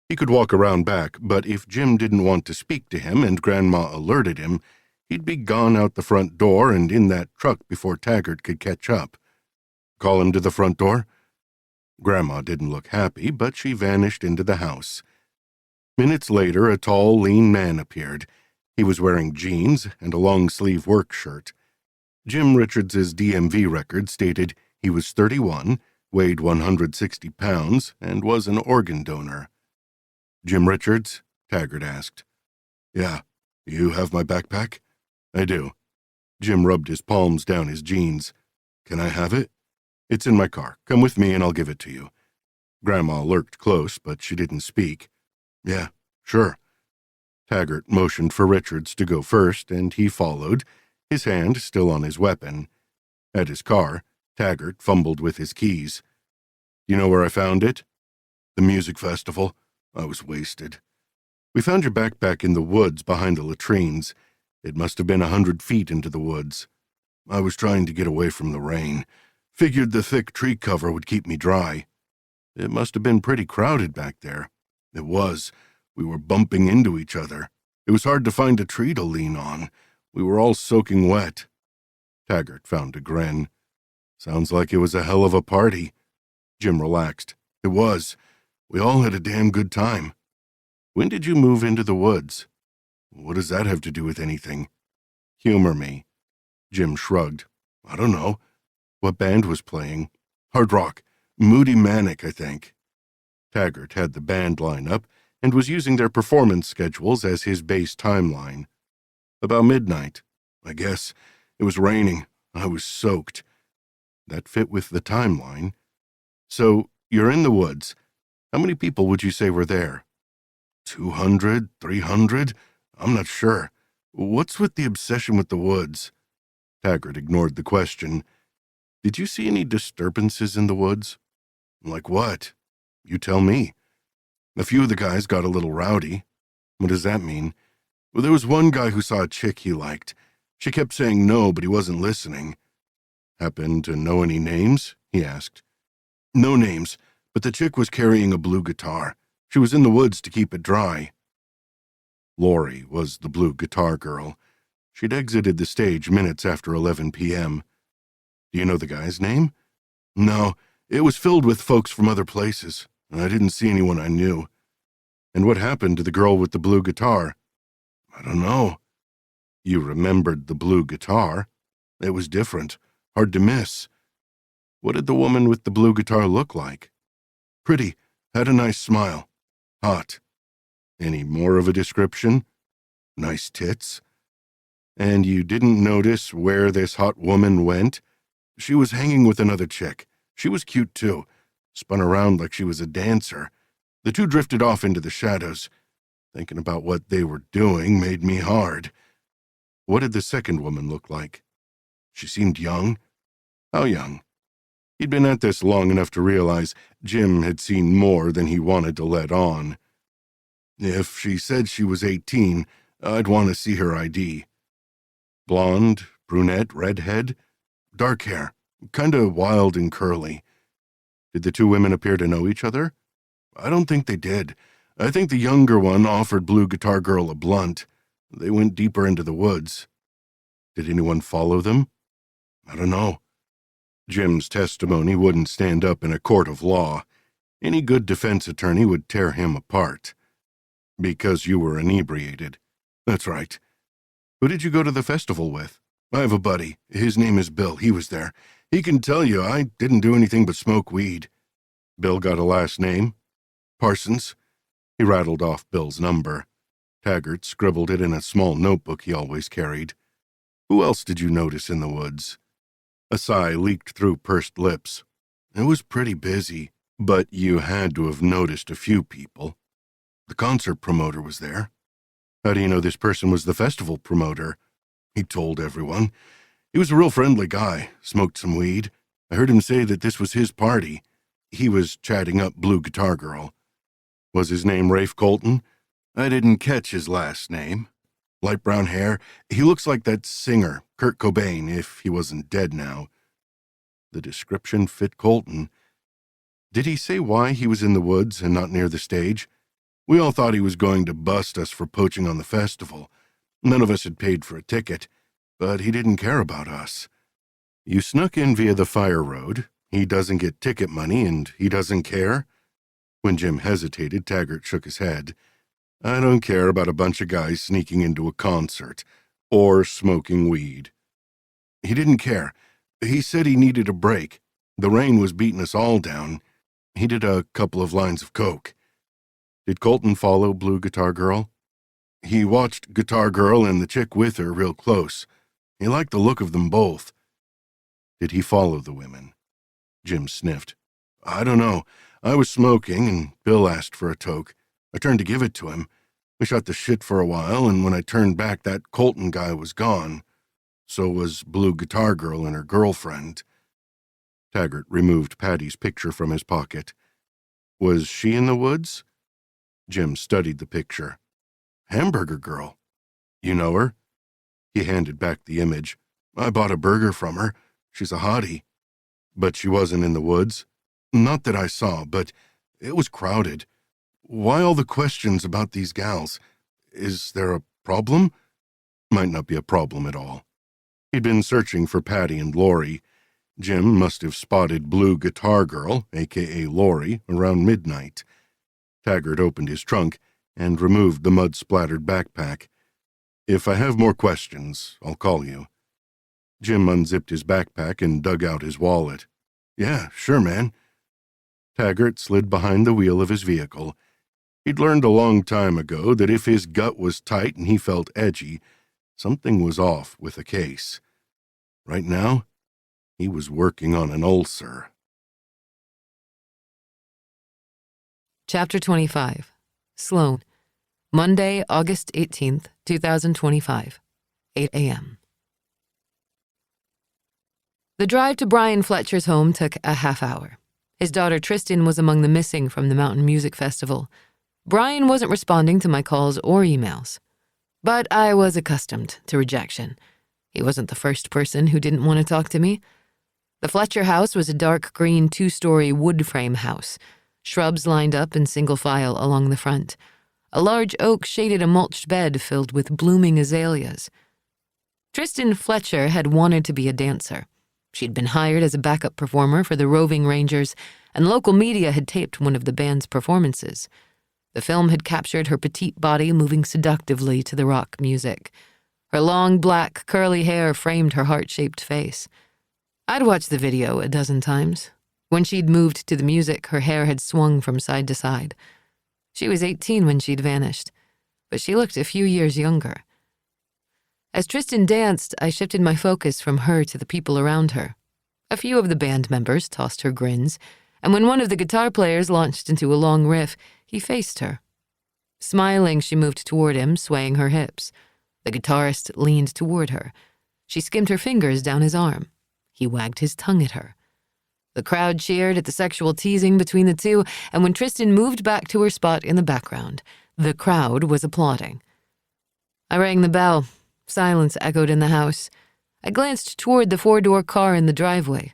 He could walk around back, but if Jim didn't want to speak to him and Grandma alerted him, he'd be gone out the front door and in that truck before Taggart could catch up. "Call him to the front door?" Grandma didn't look happy, but she vanished into the house. Minutes later, a tall, lean man appeared. He was wearing jeans and a long-sleeve work shirt. Jim Richards's DMV record stated he was 31, weighed 160 pounds, and was an organ donor. "Jim Richards?" Taggart asked. "Yeah. You have my backpack?" "I do." Jim rubbed his palms down his jeans. "Can I have it?" "It's in my car. Come with me and I'll give it to you." Grandma lurked close, but she didn't speak. "Yeah, sure." Taggart motioned for Richards to go first, and he followed, his hand still on his weapon. At his car, Taggart fumbled with his keys. "You know where I found it?" "The music festival. I was wasted." "We found your backpack in the woods behind the latrines. It must have been 100 feet into the woods. I was trying to get away from the rain. Figured the thick tree cover would keep me dry." "It must have been pretty crowded back there." "It was. We were bumping into each other. It was hard to find a tree to lean on. We were all soaking wet." Taggart found a grin. "Sounds like it was a hell of a party." Jim relaxed. "It was. We all had a damn good time." "When did you move into the woods?" "What does that have to do with anything?" "Humor me." Jim shrugged. "I don't know." "What band was playing?" "Hard rock. Moody Manic, I think." Taggart had the band line up and was using their performance schedules as his base timeline. "About midnight. I guess. It was raining. I was soaked." That fit with the timeline. "So, you're in the woods. How many people would you say were there?" 200, 300? I'm not sure. What's with the obsession with the woods?" Taggart ignored the question. "Did you see any disturbances in the woods?" "Like what?" "You tell me." "A few of the guys got a little rowdy." "What does that mean?" "Well, there was one guy who saw a chick he liked. She kept saying no, but he wasn't listening." "Happen to know any names?" he asked. "No names, but the chick was carrying a blue guitar. She was in the woods to keep it dry." Lori was the blue guitar girl. She'd exited the stage minutes after 11 p.m. "Do you know the guy's name?" "No, it was filled with folks from other places. I didn't see anyone I knew." "And what happened to the girl with the blue guitar?" "I don't know." "You remembered the blue guitar?" "It was different. Hard to miss." "What did the woman with the blue guitar look like?" "Pretty. Had a nice smile. Hot." "Any more of a description?" "Nice tits." "And you didn't notice where this hot woman went?" "She was hanging with another chick. She was cute, too. Spun around like she was a dancer. The two drifted off into the shadows. Thinking about what they were doing made me hard." "What did the second woman look like?" "She seemed young." "How young?" He'd been at this long enough to realize Jim had seen more than he wanted to let on. "If she said she was 18, I'd want to see her ID." "Blonde, brunette, redhead?" "Dark hair. Kinda wild and curly." "Did the two women appear to know each other?" "I don't think they did. I think the younger one offered Blue Guitar Girl a blunt. They went deeper into the woods." "Did anyone follow them?" "I don't know." Jim's testimony wouldn't stand up in a court of law. Any good defense attorney would tear him apart. "Because you were inebriated." "That's right." "Who did you go to the festival with?" "I have a buddy. His name is Bill. He was there. He can tell you I didn't do anything but smoke weed." "Bill got a last name?" "Parsons." He rattled off Bill's number. Taggart scribbled it in a small notebook he always carried. "Who else did you notice in the woods?" A sigh leaked through pursed lips. "It was pretty busy." But you had to have noticed a few people. The concert promoter was there. How do you know this person was the festival promoter? He told everyone. He was a real friendly guy, smoked some weed. I heard him say that this was his party. He was chatting up Blue Guitar Girl. Was his name Rafe Colton? I didn't catch his last name. Light brown hair. He looks like that singer, Kurt Cobain, if he wasn't dead now. The description fit Colton. Did he say why he was in the woods and not near the stage? We all thought he was going to bust us for poaching on the festival. None of us had paid for a ticket, but he didn't care about us. You snuck in via the fire road. He doesn't get ticket money, and he doesn't care? When Jim hesitated, Taggart shook his head. I don't care about a bunch of guys sneaking into a concert or smoking weed. He didn't care. He said he needed a break. The rain was beating us all down. He did a couple of lines of coke. Did Colton follow Blue Guitar Girl? He watched Guitar Girl and the chick with her real close. He liked the look of them both. Did he follow the women? Jim sniffed. I don't know. I was smoking, and Bill asked for a toke. I turned to give it to him. We shot the shit for a while, and when I turned back, that Colton guy was gone. So was Blue Guitar Girl and her girlfriend. Taggart removed Patty's picture from his pocket. Was she in the woods? Jim studied the picture. Hamburger Girl. You know her? He handed back the image. I bought a burger from her. She's a hottie. But she wasn't in the woods. Not that I saw, but it was crowded. Why all the questions about these gals? Is there a problem? Might not be a problem at all. He'd been searching for Patty and Lori. Jim must have spotted Blue Guitar Girl, a.k.a. Lori, around midnight. Taggart opened his trunk and removed the mud-splattered backpack. If I have more questions, I'll call you. Jim unzipped his backpack and dug out his wallet. Yeah, sure, man. Taggart slid behind the wheel of his vehicle. He'd learned a long time ago that if his gut was tight and he felt edgy, something was off with the case. Right now, he was working on an ulcer. Chapter 25. Sloane. Monday, August 18th, 2025. 8 a.m. The drive to Brian Fletcher's home took a half hour. His daughter Tristan was among the missing from the Mountain Music Festival. Brian wasn't responding to my calls or emails. But I was accustomed to rejection. He wasn't the first person who didn't want to talk to me. The Fletcher house was a dark green 2-story wood frame house. Shrubs lined up in single file along the front. A large oak shaded a mulched bed filled with blooming azaleas. Tristan Fletcher had wanted to be a dancer. She'd been hired as a backup performer for the Roving Rangers, and local media had taped one of the band's performances. The film had captured her petite body moving seductively to the rock music. Her long, black, curly hair framed her heart-shaped face. I'd watched the video a dozen times. When she'd moved to the music, her hair had swung from side to side. She was 18 when she'd vanished, but she looked a few years younger. As Tristan danced, I shifted my focus from her to the people around her. A few of the band members tossed her grins, and when one of the guitar players launched into a long riff, he faced her. Smiling, she moved toward him, swaying her hips. The guitarist leaned toward her. She skimmed her fingers down his arm. He wagged his tongue at her. The crowd cheered at the sexual teasing between the two, and when Tristan moved back to her spot in the background, the crowd was applauding. I rang the bell. Silence echoed in the house. I glanced toward the 4-door car in the driveway.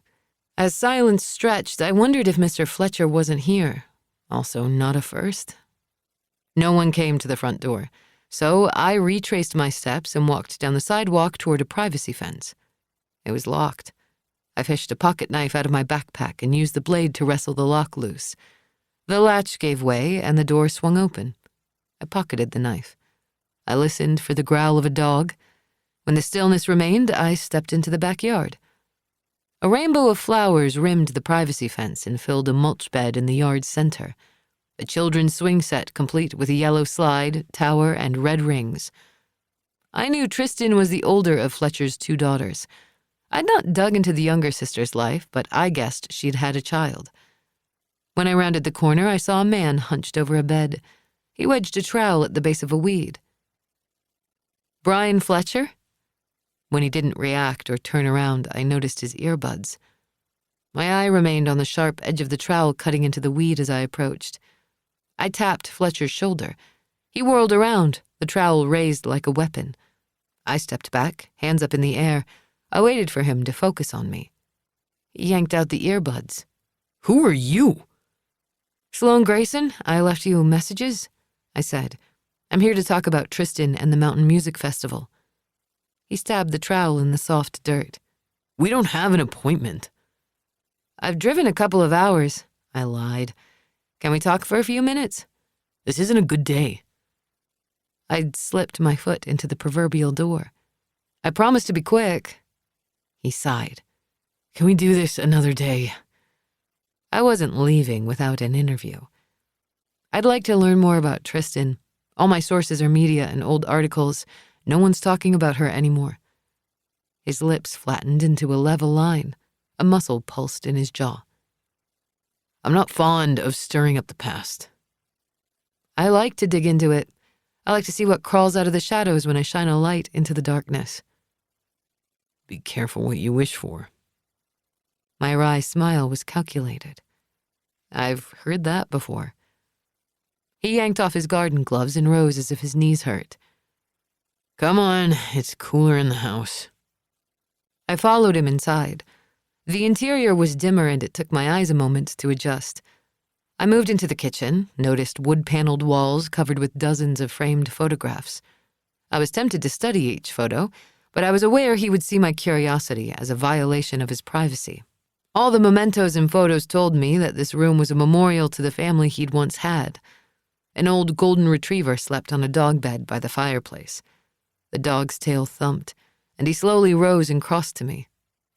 As silence stretched, I wondered if Mr. Fletcher wasn't here. Also not a first. No one came to the front door, so I retraced my steps and walked down the sidewalk toward a privacy fence. It was locked. I fished a pocket knife out of my backpack and used the blade to wrestle the lock loose. The latch gave way and the door swung open. I pocketed the knife. I listened for the growl of a dog. When the stillness remained, I stepped into the backyard. A rainbow of flowers rimmed the privacy fence and filled a mulch bed in the yard's center. A children's swing set complete with a yellow slide, tower, and red rings. I knew Tristan was the older of Fletcher's 2 daughters. I'd not dug into the younger sister's life, but I guessed she'd had a child. When I rounded the corner, I saw a man hunched over a bed. He wedged a trowel at the base of a weed. "Brian Fletcher?" When he didn't react or turn around, I noticed his earbuds. My eye remained on the sharp edge of the trowel cutting into the weed as I approached. I tapped Fletcher's shoulder. He whirled around, the trowel raised like a weapon. I stepped back, hands up in the air. I waited for him to focus on me. He yanked out the earbuds. "Who are you?" "Sloane Grayson, I left you messages," I said. "I'm here to talk about Tristan and the Mountain Music Festival." He stabbed the trowel in the soft dirt. "We don't have an appointment." "I've driven a couple of hours," I lied. "Can we talk for a few minutes?" "This isn't a good day." I'd slipped my foot into the proverbial door. "I promised to be quick." He sighed. "Can we do this another day?" I wasn't leaving without an interview. I'd like to learn more about Tristan. All my sources are media and old articles. No one's talking about her anymore. His lips flattened into a level line. A muscle pulsed in his jaw. "I'm not fond of stirring up the past." "I like to dig into it. I like to see what crawls out of the shadows when I shine a light into the darkness." "Be careful what you wish for." My wry smile was calculated. I've heard that before. He yanked off his garden gloves and rose as if his knees hurt. "Come on, it's cooler in the house." I followed him inside. The interior was dimmer and it took my eyes a moment to adjust. I moved into the kitchen, noticed wood-paneled walls covered with dozens of framed photographs. I was tempted to study each photo, but I was aware he would see my curiosity as a violation of his privacy. All the mementos and photos told me that this room was a memorial to the family he'd once had. An old golden retriever slept on a dog bed by the fireplace. The dog's tail thumped, and he slowly rose and crossed to me.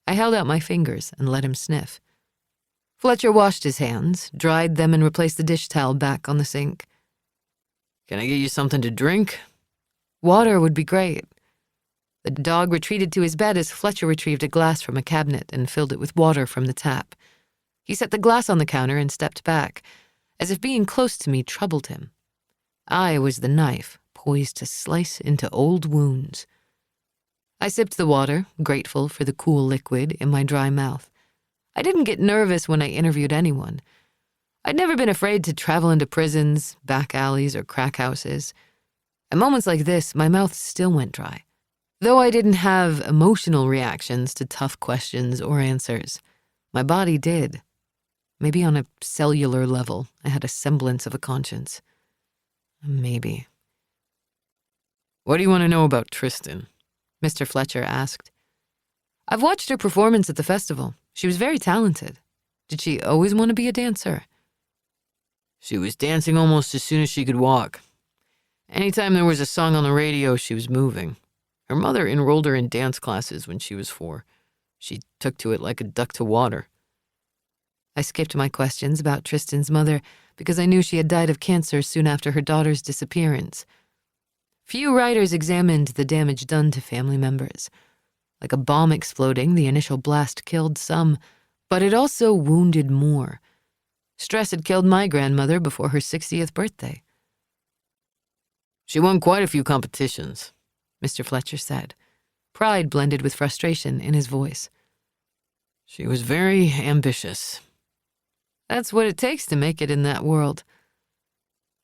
I held out my fingers and let him sniff. Fletcher washed his hands, dried them, and replaced the dish towel back on the sink. "Can I get you something to drink?" "Water would be great." The dog retreated to his bed as Fletcher retrieved a glass from a cabinet and filled it with water from the tap. He set the glass on the counter and stepped back, as if being close to me troubled him. I was the knife, poised to slice into old wounds. I sipped the water, grateful for the cool liquid in my dry mouth. I didn't get nervous when I interviewed anyone. I'd never been afraid to travel into prisons, back alleys, or crack houses. At moments like this, my mouth still went dry. Though I didn't have emotional reactions to tough questions or answers, my body did. Maybe on a cellular level, I had a semblance of a conscience. Maybe. "What do you want to know about Tristan?" Mr. Fletcher asked. "I've watched her performance at the festival. She was very talented. Did she always want to be a dancer?" "She was dancing almost as soon as she could walk. Anytime there was a song on the radio, she was moving. Her mother enrolled her in dance classes when she was 4. She took to it like a duck to water." I skipped my questions about Tristan's mother because I knew she had died of cancer soon after her daughter's disappearance. Few writers examined the damage done to family members. Like a bomb exploding, the initial blast killed some, but it also wounded more. Stress had killed my grandmother before her 60th birthday. "She won quite a few competitions," Mr. Fletcher said, pride blended with frustration in his voice. "She was very ambitious." "That's what it takes to make it in that world."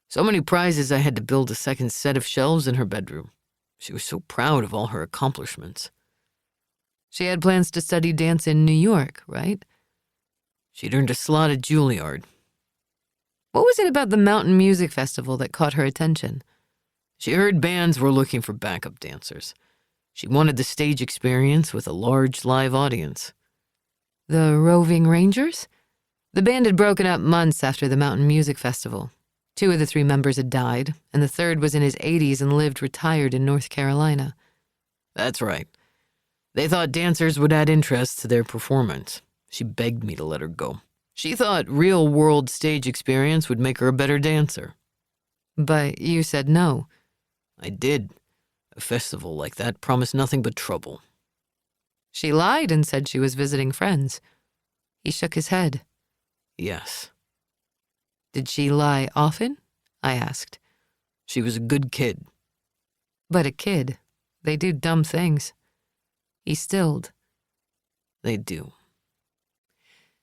"So many prizes I had to build a second set of shelves in her bedroom. She was so proud of all her accomplishments." "She had plans to study dance in New York, right?" "She'd earned a slot at Juilliard." "What was it about the Mountain Music Festival that caught her attention?" "She heard bands were looking for backup dancers. She wanted the stage experience with a large live audience." "The Roving Rangers?" The band had broken up months after the Mountain Music Festival. 2 of the 3 members had died, and the third was in his 80s and lived retired in North Carolina. "That's right. They thought dancers would add interest to their performance. She begged me to let her go. She thought real-world stage experience would make her a better dancer." "But you said no." "I did. A festival like that promised nothing but trouble." "She lied and said she was visiting friends." He shook his head. "Yes." Did she lie often? I asked. She was a good kid. But a kid, they do dumb things. He stilled. They do.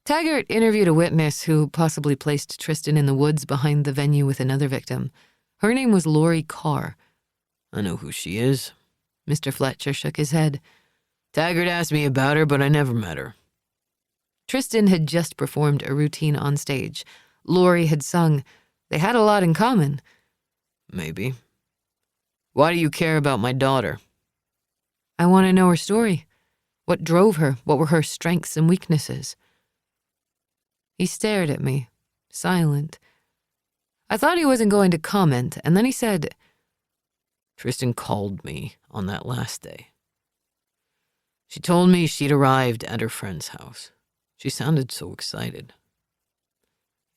Taggart interviewed a witness who possibly placed Tristan in the woods behind the venue with another victim. Her name was Lori Carr. I know who she is. Mr. Fletcher shook his head. Taggart asked me about her, but I never met her. Tristan had just performed a routine on stage. Lori had sung. They had a lot in common. Maybe. Why do you care about my daughter? I want to know her story. What drove her? What were her strengths and weaknesses? He stared at me, silent. I thought he wasn't going to comment, and then he said, Tristan called me on that last day. She told me she'd arrived at her friend's house. She sounded so excited.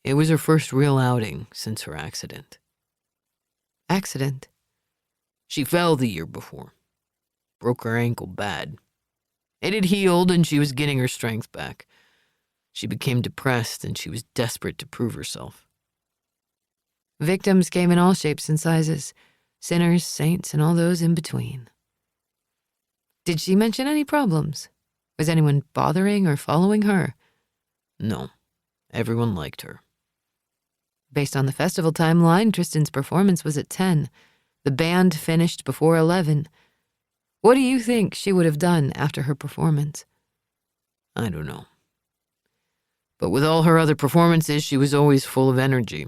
It was her first real outing since her accident. Accident? She fell the year before. Broke her ankle bad. It had healed and she was getting her strength back. She became depressed and she was desperate to prove herself. Victims came in all shapes and sizes. Sinners, saints, and all those in between. Did she mention any problems? Was anyone bothering or following her? No. Everyone liked her. Based on the festival timeline, Tristan's performance was at 10. The band finished before 11. What do you think she would have done after her performance? I don't know. But with all her other performances, she was always full of energy.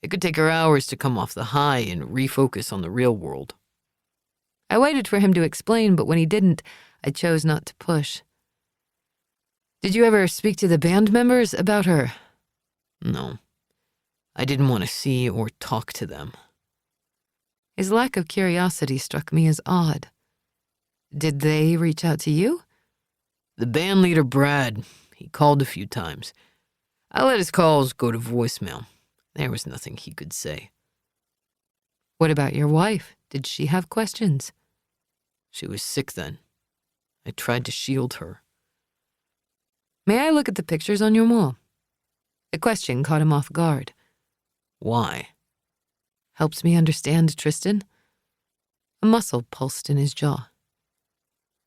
It could take her hours to come off the high and refocus on the real world. I waited for him to explain, but when he didn't, I chose not to push. Did you ever speak to the band members about her? No. I didn't want to see or talk to them. His lack of curiosity struck me as odd. Did they reach out to you? The band leader, Brad, he called a few times. I let his calls go to voicemail. There was nothing he could say. What about your wife? Did she have questions? She was sick then. I tried to shield her. May I look at the pictures on your wall? The question caught him off guard. Why? Helps me understand Tristan. A muscle pulsed in his jaw.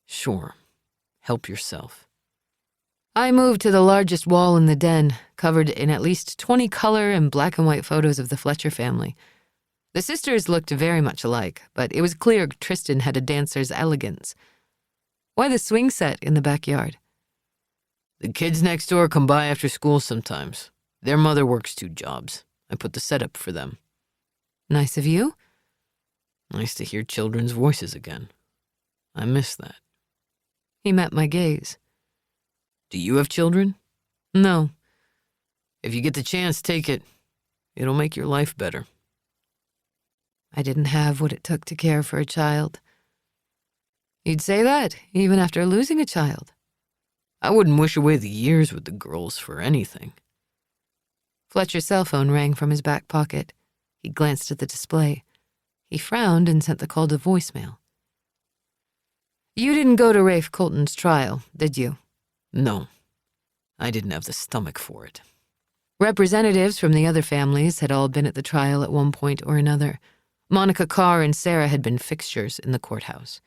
Sure. Help yourself. I moved to the largest wall in the den, covered in at least 20 color and black and white photos of the Fletcher family. The sisters looked very much alike, but it was clear Tristan had a dancer's elegance. Why the swing set in the backyard? The kids next door come by after school sometimes. Their mother works 2 jobs. I put the setup for them. Nice of you. Nice to hear children's voices again. I miss that. He met my gaze. Do you have children? No. If you get the chance, take it. It'll make your life better. I didn't have what it took to care for a child. You'd say that, even after losing a child. I wouldn't wish away the years with the girls for anything. Fletcher's cell phone rang from his back pocket. He glanced at the display. He frowned and sent the call to voicemail. You didn't go to Rafe Colton's trial, did you? No. I didn't have the stomach for it. Representatives from the other families had all been at the trial at one point or another. Monica Carr and Sarah had been fixtures in the courthouse.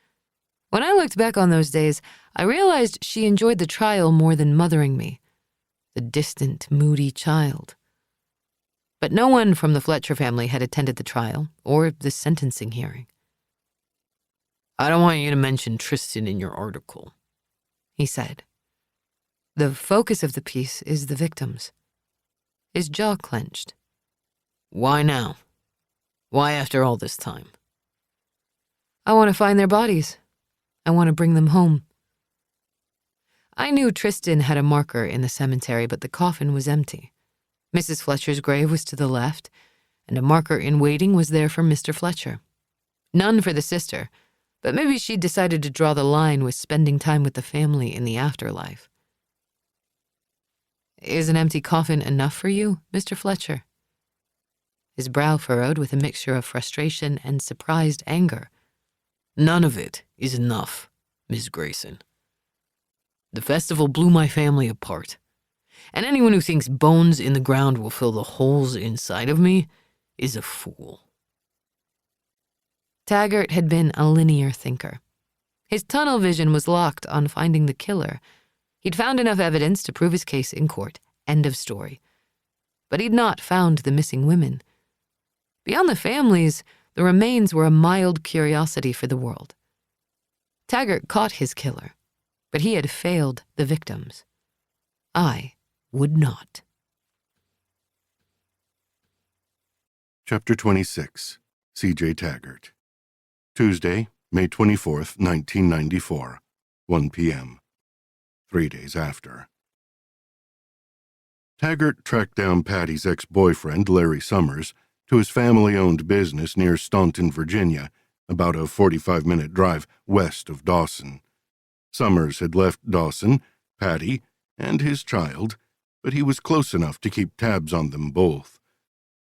When I looked back on those days, I realized she enjoyed the trial more than mothering me. The distant, moody child. But no one from the Fletcher family had attended the trial or the sentencing hearing. I don't want you to mention Tristan in your article, he said. The focus of the piece is the victims. His jaw clenched. Why now? Why after all this time? I want to find their bodies. I want to bring them home. I knew Tristan had a marker in the cemetery, but the coffin was empty. Mrs. Fletcher's grave was to the left, and a marker in waiting was there for Mr. Fletcher. None for the sister, but maybe she'd decided to draw the line with spending time with the family in the afterlife. Is an empty coffin enough for you, Mr. Fletcher? His brow furrowed with a mixture of frustration and surprised anger. None of it is enough, Miss Grayson. The festival blew my family apart. And anyone who thinks bones in the ground will fill the holes inside of me is a fool. Taggart had been a linear thinker. His tunnel vision was locked on finding the killer. He'd found enough evidence to prove his case in court. End of story. But he'd not found the missing women. Beyond the families, the remains were a mild curiosity for the world. Taggart caught his killer, but he had failed the victims. I would not. Chapter 26. CJ Taggart. Tuesday, May 24th, 1994, 1 p.m. 3 days after. Taggart tracked down Patty's ex-boyfriend, Larry Summers, to his family-owned business near Staunton, Virginia, about a 45-minute drive west of Dawson. Summers had left Dawson, Patty, and his child, but he was close enough to keep tabs on them both.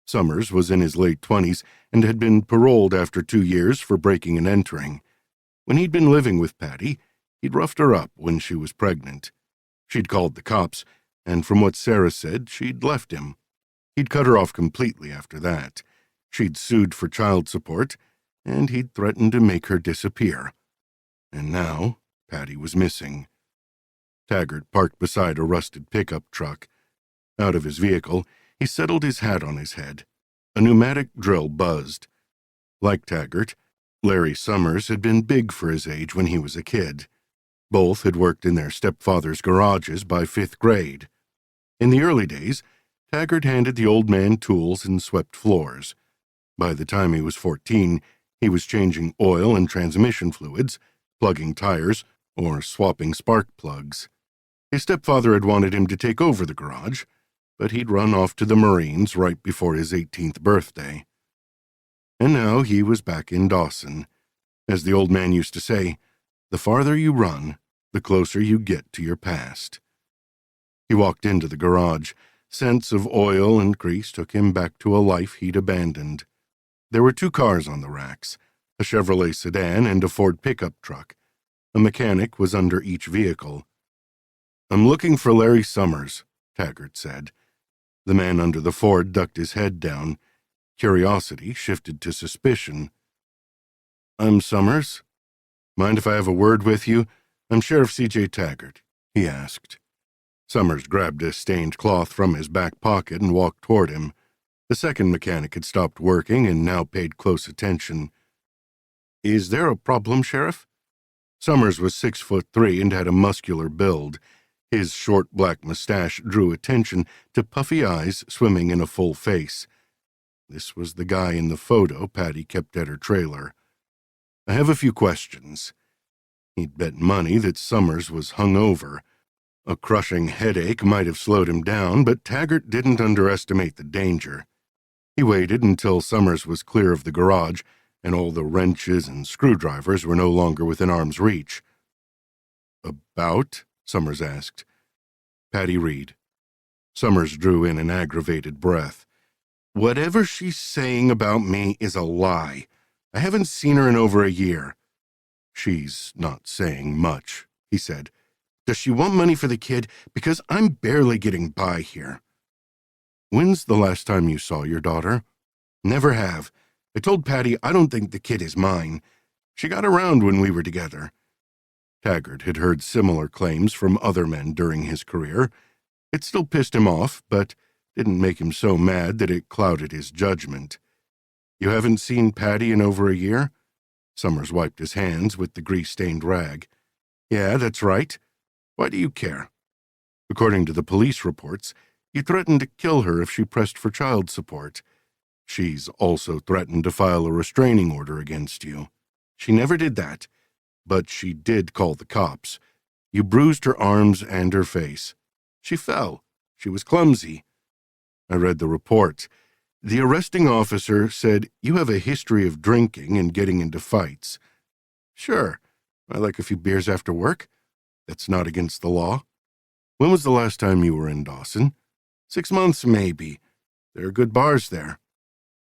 Summers was in his late 20s and had been paroled after 2 years for breaking and entering. When he'd been living with Patty, he'd roughed her up when she was pregnant. She'd called the cops, and from what Sarah said, she'd left him. He'd cut her off completely after that. She'd sued for child support, and he'd threatened to make her disappear. And now, Patty was missing. Taggart parked beside a rusted pickup truck. Out of his vehicle, he settled his hat on his head. A pneumatic drill buzzed. Like Taggart, Larry Summers had been big for his age when he was a kid. Both had worked in their stepfather's garages by 5th grade. In the early days, Taggart handed the old man tools and swept floors. By the time he was 14, he was changing oil and transmission fluids, plugging tires, or swapping spark plugs. His stepfather had wanted him to take over the garage, but he'd run off to the Marines right before his 18th birthday. And now he was back in Dawson. As the old man used to say, the farther you run, the closer you get to your past. He walked into the garage. Scents of oil and grease took him back to a life he'd abandoned. There were 2 cars on the racks, a Chevrolet sedan and a Ford pickup truck. A mechanic was under each vehicle. "I'm looking for Larry Summers," Taggart said. The man under the Ford ducked his head down. Curiosity shifted to suspicion. "I'm Summers. Mind if I have a word with you? I'm Sheriff CJ Taggart," he asked. Summers grabbed a stained cloth from his back pocket and walked toward him. The second mechanic had stopped working and now paid close attention. "Is there a problem, Sheriff?" Summers was 6'3" and had a muscular build. His short black mustache drew attention to puffy eyes swimming in a full face. This was the guy in the photo Patty kept at her trailer. "I have a few questions." He'd bet money that Summers was hungover. A crushing headache might have slowed him down, but Taggart didn't underestimate the danger. He waited until Summers was clear of the garage and all the wrenches and screwdrivers were no longer within arm's reach. "About?" Summers asked. "Patty Reed." Summers drew in an aggravated breath. "Whatever she's saying about me is a lie. I haven't seen her in over a year." "She's not saying much," he said. "Does she want money for the kid? Because I'm barely getting by here." "When's the last time you saw your daughter?" "Never have. I told Patty I don't think the kid is mine. She got around when we were together." Taggart had heard similar claims from other men during his career. It still pissed him off, but didn't make him so mad that it clouded his judgment. "You haven't seen Patty in over a year?" Summers wiped his hands with the grease-stained rag. "Yeah, that's right. Why do you care?" "According to the police reports, you threatened to kill her if she pressed for child support. She's also threatened to file a restraining order against you." "She never did that." "But she did call the cops. You bruised her arms and her face." "She fell. She was clumsy." "I read the report. The arresting officer said you have a history of drinking and getting into fights." "Sure. I like a few beers after work. That's not against the law." "When was the last time you were in Dawson?" 6 months, maybe. There are good bars there."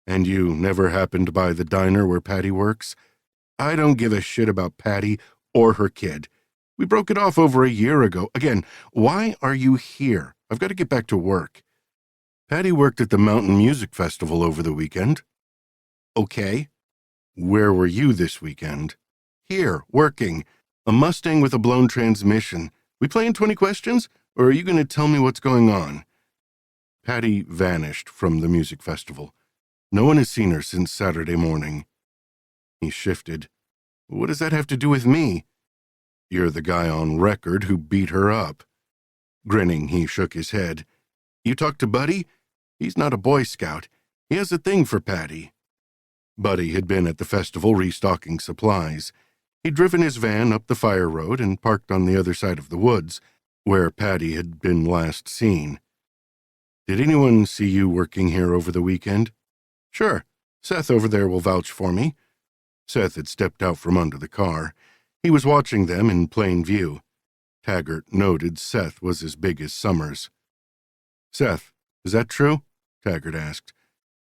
"And you never happened by the diner where Patty works?" "I don't give a shit about Patty or her kid. We broke it off over a year ago. Again, why are you here? I've got to get back to work. Patty worked at the Mountain Music Festival over the weekend. Okay. Where were you this weekend? Here, working. A Mustang with a blown transmission. We playing 20 questions, or are you going to tell me what's going on? Patty vanished from the music festival. No one has seen her since Saturday morning. He shifted. What does that have to do with me? You're the guy on record who beat her up. Grinning, he shook his head. You talked to Buddy? He's not a Boy Scout. He has a thing for Patty. Buddy had been at the festival restocking supplies. He'd driven his van up the fire road and parked on the other side of the woods, where Patty had been last seen. Did anyone see you working here over the weekend? Sure. Seth over there will vouch for me. Seth had stepped out from under the car. He was watching them in plain view. Taggart noted Seth was as big as Summers. Seth, is that true? Taggart asked.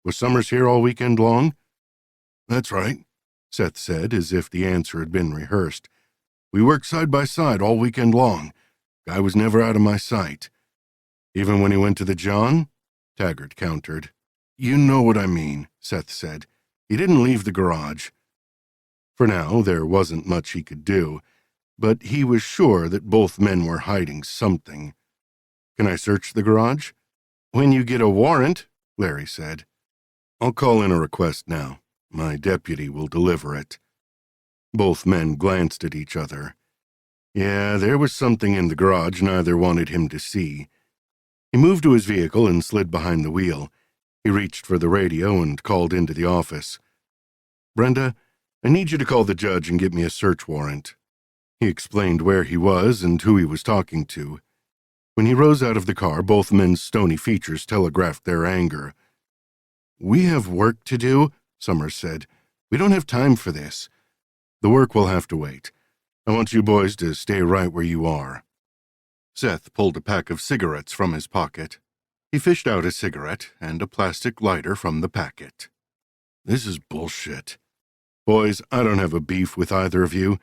Was Summers here all weekend long? That's right, Seth said, as if the answer had been rehearsed. We worked side by side all weekend long. Guy was never out of my sight. Even when he went to the John? Taggart countered. You know what I mean, Seth said. He didn't leave the garage. For now, there wasn't much he could do, but he was sure that both men were hiding something. Can I search the garage? When you get a warrant, Larry said. I'll call in a request now. My deputy will deliver it. Both men glanced at each other. Yeah, there was something in the garage neither wanted him to see. He moved to his vehicle and slid behind the wheel. He reached for the radio and called into the office. Brenda, I need you to call the judge and get me a search warrant. He explained where he was and who he was talking to. When he rose out of the car, both men's stony features telegraphed their anger. We have work to do, Summers said. We don't have time for this. The work will have to wait. I want you boys to stay right where you are. Seth pulled a pack of cigarettes from his pocket. He fished out a cigarette and a plastic lighter from the packet. This is bullshit. Boys, I don't have a beef with either of you,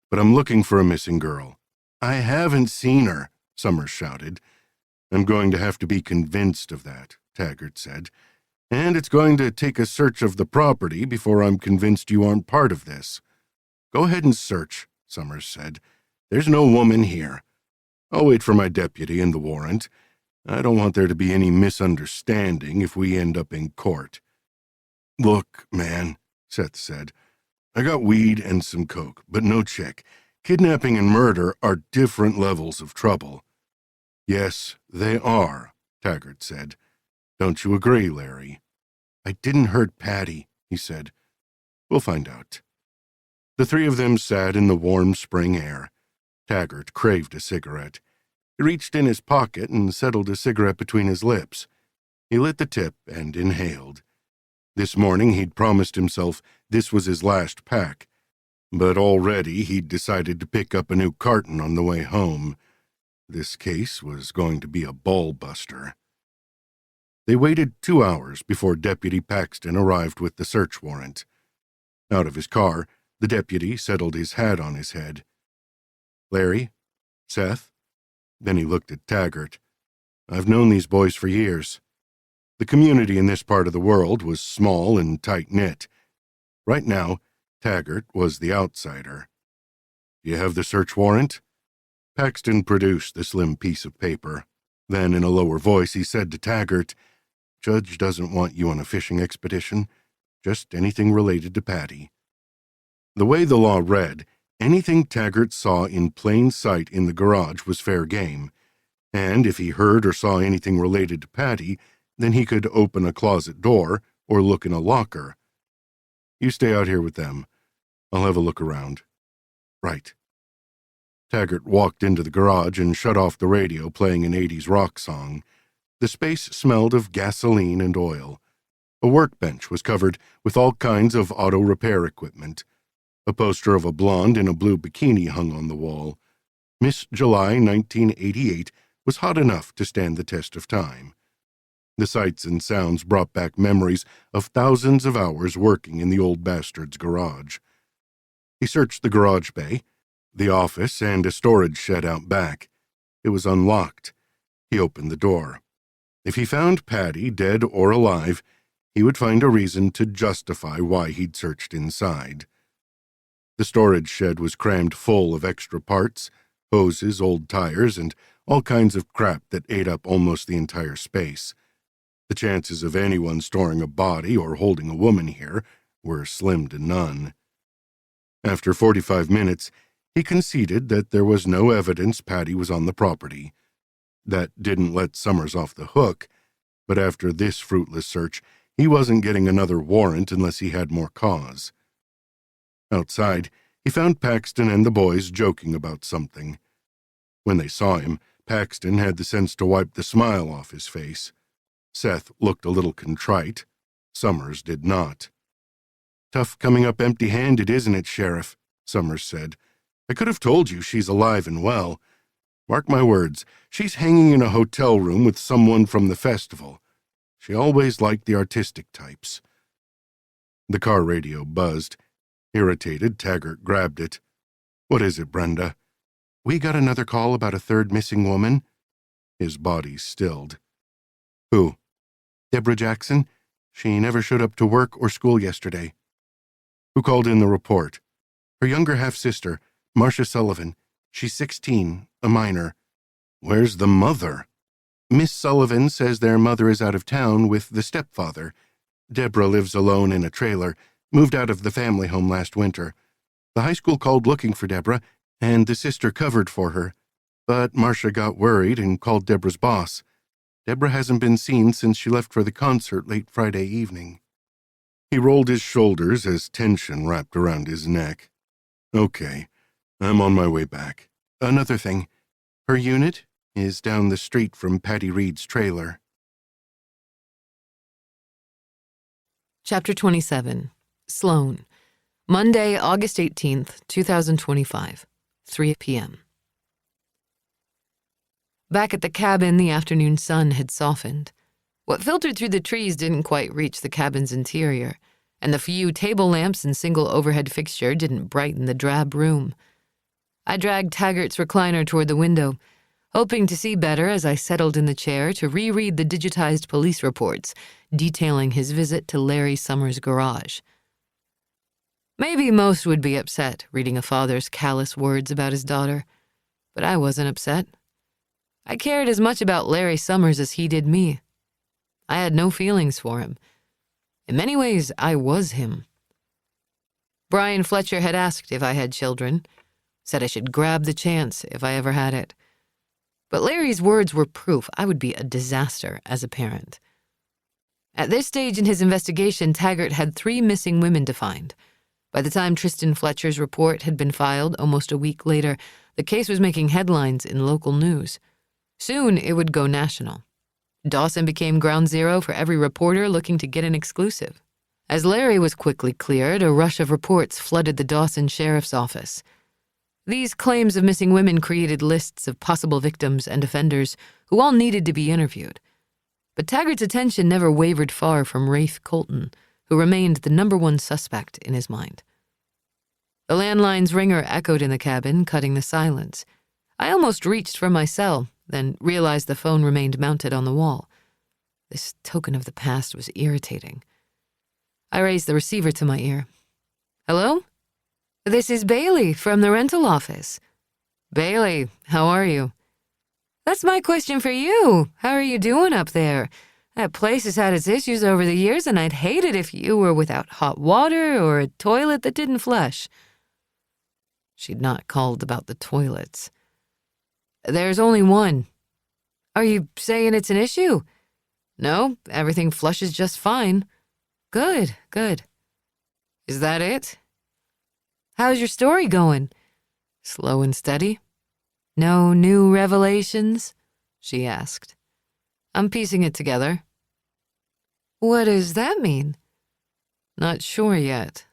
but I'm looking for a missing girl. I haven't seen her, Summers shouted. I'm going to have to be convinced of that, Taggart said. And it's going to take a search of the property before I'm convinced you aren't part of this. Go ahead and search, Summers said. There's no woman here. I'll wait for my deputy and the warrant. I don't want there to be any misunderstanding if we end up in court. Look, man, Seth said. I got weed and some coke, but no chick. Kidnapping and murder are different levels of trouble. Yes, they are, Taggart said. Don't you agree, Larry? I didn't hurt Patty, he said. We'll find out. The three of them sat in the warm spring air. Taggart craved a cigarette. He reached in his pocket and settled a cigarette between his lips. He lit the tip and inhaled. This morning he'd promised himself this was his last pack, but already he'd decided to pick up a new carton on the way home. This case was going to be a ball-buster. They waited 2 hours before Deputy Paxton arrived with the search warrant. Out of his car, the deputy settled his hat on his head. Larry? Seth? Then he looked at Taggart. I've known these boys for years. The community in this part of the world was small and tight-knit. Right now, Taggart was the outsider. You have the search warrant? Paxton produced the slim piece of paper. Then, in a lower voice, he said to Taggart, Judge doesn't want you on a fishing expedition, just anything related to Patty. The way the law read, anything Taggart saw in plain sight in the garage was fair game, and if he heard or saw anything related to Patty, then he could open a closet door or look in a locker. You stay out here with them. I'll have a look around. Right. Taggart walked into the garage and shut off the radio playing an 80s rock song. The space smelled of gasoline and oil. A workbench was covered with all kinds of auto repair equipment. A poster of a blonde in a blue bikini hung on the wall. Miss July 1988 was hot enough to stand the test of time. The sights and sounds brought back memories of thousands of hours working in the old bastard's garage. He searched the garage bay, the office, and a storage shed out back. It was unlocked. He opened the door. If he found Patty, dead or alive, he would find a reason to justify why he'd searched inside. The storage shed was crammed full of extra parts, hoses, old tires, and all kinds of crap that ate up almost the entire space. The chances of anyone storing a body or holding a woman here were slim to none. After 45 minutes, he conceded that there was no evidence Patty was on the property. That didn't let Summers off the hook, but after this fruitless search, he wasn't getting another warrant unless he had more cause. Outside, he found Paxton and the boys joking about something. When they saw him, Paxton had the sense to wipe the smile off his face. Seth looked a little contrite. Summers did not. "Tough coming up empty-handed, isn't it, Sheriff?" Summers said. "I could have told you she's alive and well. Mark my words, she's hanging in a hotel room with someone from the festival. She always liked the artistic types." The car radio buzzed. Irritated, Taggart grabbed it. "What is it, Brenda?" "We got another call about a third missing woman." His body stilled. "Who?" "Deborah Jackson. She never showed up to work or school yesterday." "Who called in the report?" "Her younger half-sister, Marcia Sullivan. She's 16, a minor." "Where's the mother?" "Miss Sullivan says their mother is out of town with the stepfather. Deborah lives alone in a trailer, moved out of the family home last winter. The high school called looking for Deborah, and the sister covered for her. But Marcia got worried and called Deborah's boss. Deborah hasn't been seen since she left for the concert late Friday evening." He rolled his shoulders as tension wrapped around his neck. "Okay, I'm on my way back. Another thing, her unit is down the street from Patty Reed's trailer." Chapter 27. Sloane. Monday, August 18th, 2025, 3 p.m. Back at the cabin, the afternoon sun had softened. What filtered through the trees didn't quite reach the cabin's interior, and the few table lamps and single overhead fixture didn't brighten the drab room. I dragged Taggart's recliner toward the window, hoping to see better as I settled in the chair to reread the digitized police reports detailing his visit to Larry Summers' garage. Maybe most would be upset reading a father's callous words about his daughter, but I wasn't upset. I cared as much about Larry Summers as he did me. I had no feelings for him. In many ways, I was him. Brian Fletcher had asked if I had children, said I should grab the chance if I ever had it. But Larry's words were proof I would be a disaster as a parent. At this stage in his investigation, Taggart had 3 missing women to find. By the time Tristan Fletcher's report had been filed almost a week later, the case was making headlines in local news. Soon it would go national. Dawson became ground zero for every reporter looking to get an exclusive. As Larry was quickly cleared, a rush of reports flooded the Dawson Sheriff's Office. These claims of missing women created lists of possible victims and offenders who all needed to be interviewed. But Taggart's attention never wavered far from Rafe Colton, who remained the #1 suspect in his mind. The landline's ringer echoed in the cabin, cutting the silence. I almost reached for my cell, then realized the phone remained mounted on the wall. This token of the past was irritating. I raised the receiver to my ear. "Hello? This is Bailey from the rental office." "Bailey, how are you?" "That's my question for you. How are you doing up there? That place has had its issues over the years, and I'd hate it if you were without hot water or a toilet that didn't flush." She'd not called about the toilets. "There's only one." "Are you saying it's an issue?" "No, everything flushes just fine." Good, good. "Is that it?" "How's your story going?" "Slow and steady." "No new revelations?" she asked. "I'm piecing it together." "What does that mean?" "Not sure yet."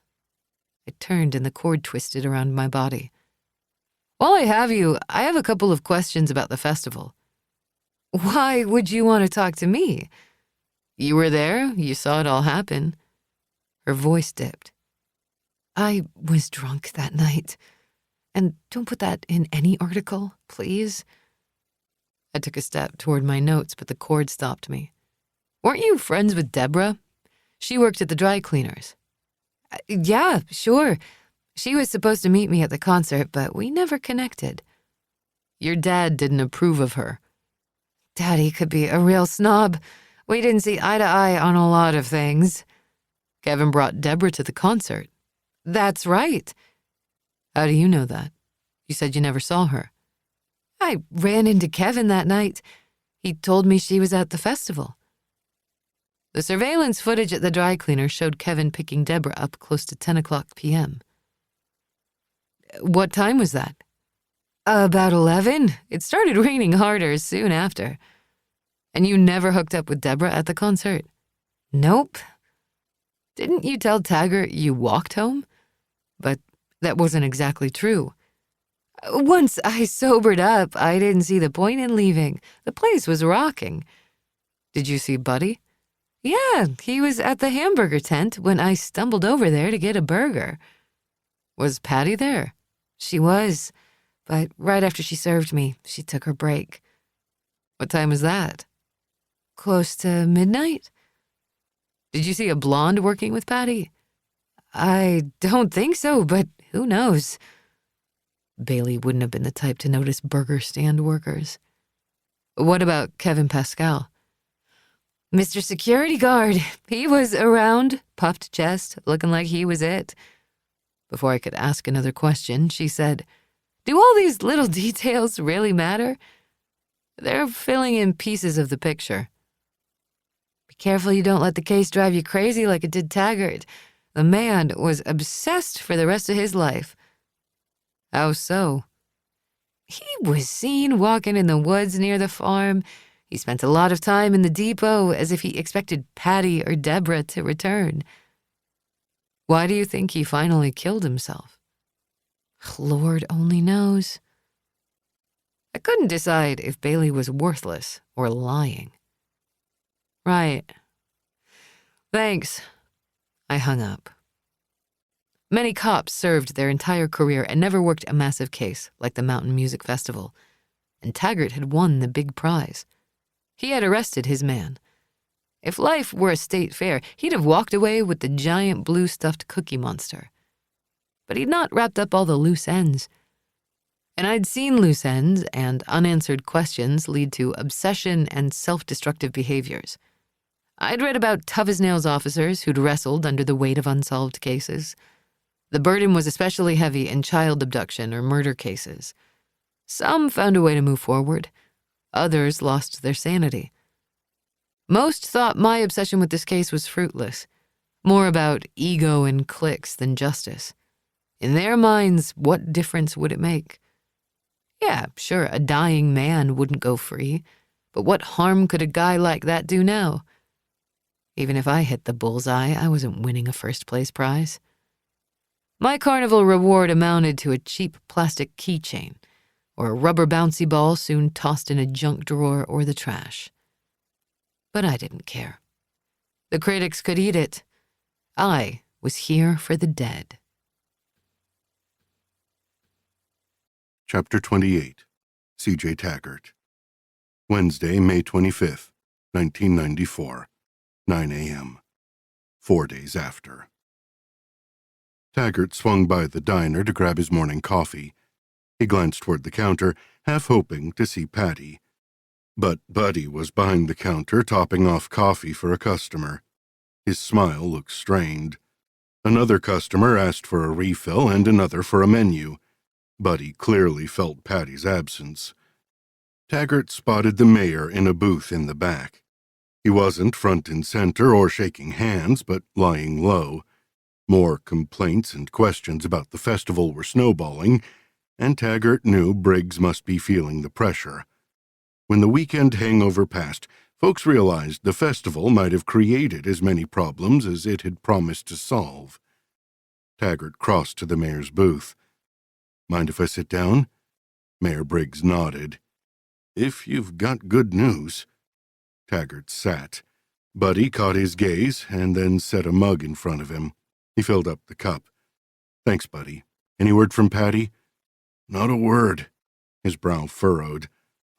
I turned and the cord twisted around my body. "While I have you, I have a couple of questions about the festival." "Why would you want to talk to me?" "You were there. You saw it all happen." Her voice dipped. "I was drunk that night. And don't put that in any article, please." I took a step toward my notes, but the cord stopped me. Weren't you friends with Deborah? She worked at the dry cleaners. Yeah, sure. She was supposed to meet me at the concert, but we never connected. Your dad didn't approve of her. Daddy could be a real snob. We didn't see eye to eye on a lot of things. Kevin brought Deborah to the concert. That's right. How do you know that? You said you never saw her. I ran into Kevin that night. He told me she was at the festival. The surveillance footage at the dry cleaner showed Kevin picking Deborah up close to 10 o'clock p.m. What time was that? About 11. It started raining harder soon after. And you never hooked up with Deborah at the concert? Nope. Didn't you tell Taggart you walked home? But that wasn't exactly true. Once I sobered up, I didn't see the point in leaving. The place was rocking. Did you see Buddy? Yeah, he was at the hamburger tent when I stumbled over there to get a burger. Was Patty there? She was, but right after she served me, she took her break. What time was that? Close to midnight? Did you see a blonde working with Patty? I don't think so, but who knows? Bailey wouldn't have been the type to notice burger stand workers. What about Kevin Pascal? Mr. Security Guard. He was around, puffed chest, looking like he was it. Before I could ask another question, she said, Do all these little details really matter? They're filling in pieces of the picture. Be careful you don't let the case drive you crazy like it did Taggart. The man was obsessed for the rest of his life. How so? He was seen walking in the woods near the farm. He spent a lot of time in the depot as if he expected Patty or Deborah to return. Why do you think he finally killed himself? Lord only knows. I couldn't decide if Bailey was worthless or lying. Right. Thanks. I hung up. Many cops served their entire career and never worked a massive case like the Mountain Music Festival, and Taggart had won the big prize. He had arrested his man. If life were a state fair, he'd have walked away with the giant blue stuffed cookie monster. But he'd not wrapped up all the loose ends. And I'd seen loose ends and unanswered questions lead to obsession and self-destructive behaviors. I'd read about tough-as-nails officers who'd wrestled under the weight of unsolved cases. The burden was especially heavy in child abduction or murder cases. Some found a way to move forward. Others lost their sanity. Most thought my obsession with this case was fruitless, more about ego and cliques than justice. In their minds, what difference would it make? Yeah, sure, a dying man wouldn't go free, but what harm could a guy like that do now? Even if I hit the bullseye, I wasn't winning a first-place prize. My carnival reward amounted to a cheap plastic keychain or a rubber bouncy ball soon tossed in a junk drawer or the trash. But I didn't care. The critics could eat it. I was here for the dead. Chapter 28. CJ Taggart. Wednesday, May 25th, 1994, 9 a.m. 4 days after. Taggart swung by the diner to grab his morning coffee. He glanced toward the counter, half hoping to see Patty. But Buddy was behind the counter, topping off coffee for a customer. His smile looked strained. Another customer asked for a refill and another for a menu. Buddy clearly felt Patty's absence. Taggart spotted the mayor in a booth in the back. He wasn't front and center or shaking hands, but lying low. More complaints and questions about the festival were snowballing, and Taggart knew Briggs must be feeling the pressure. When the weekend hangover passed, folks realized the festival might have created as many problems as it had promised to solve. Taggart crossed to the mayor's booth. "Mind if I sit down?" Mayor Briggs nodded. "If you've got good news." Taggart sat. Buddy caught his gaze and then set a mug in front of him. He filled up the cup. "Thanks, Buddy. Any word from Patty?" "Not a word." His brow furrowed.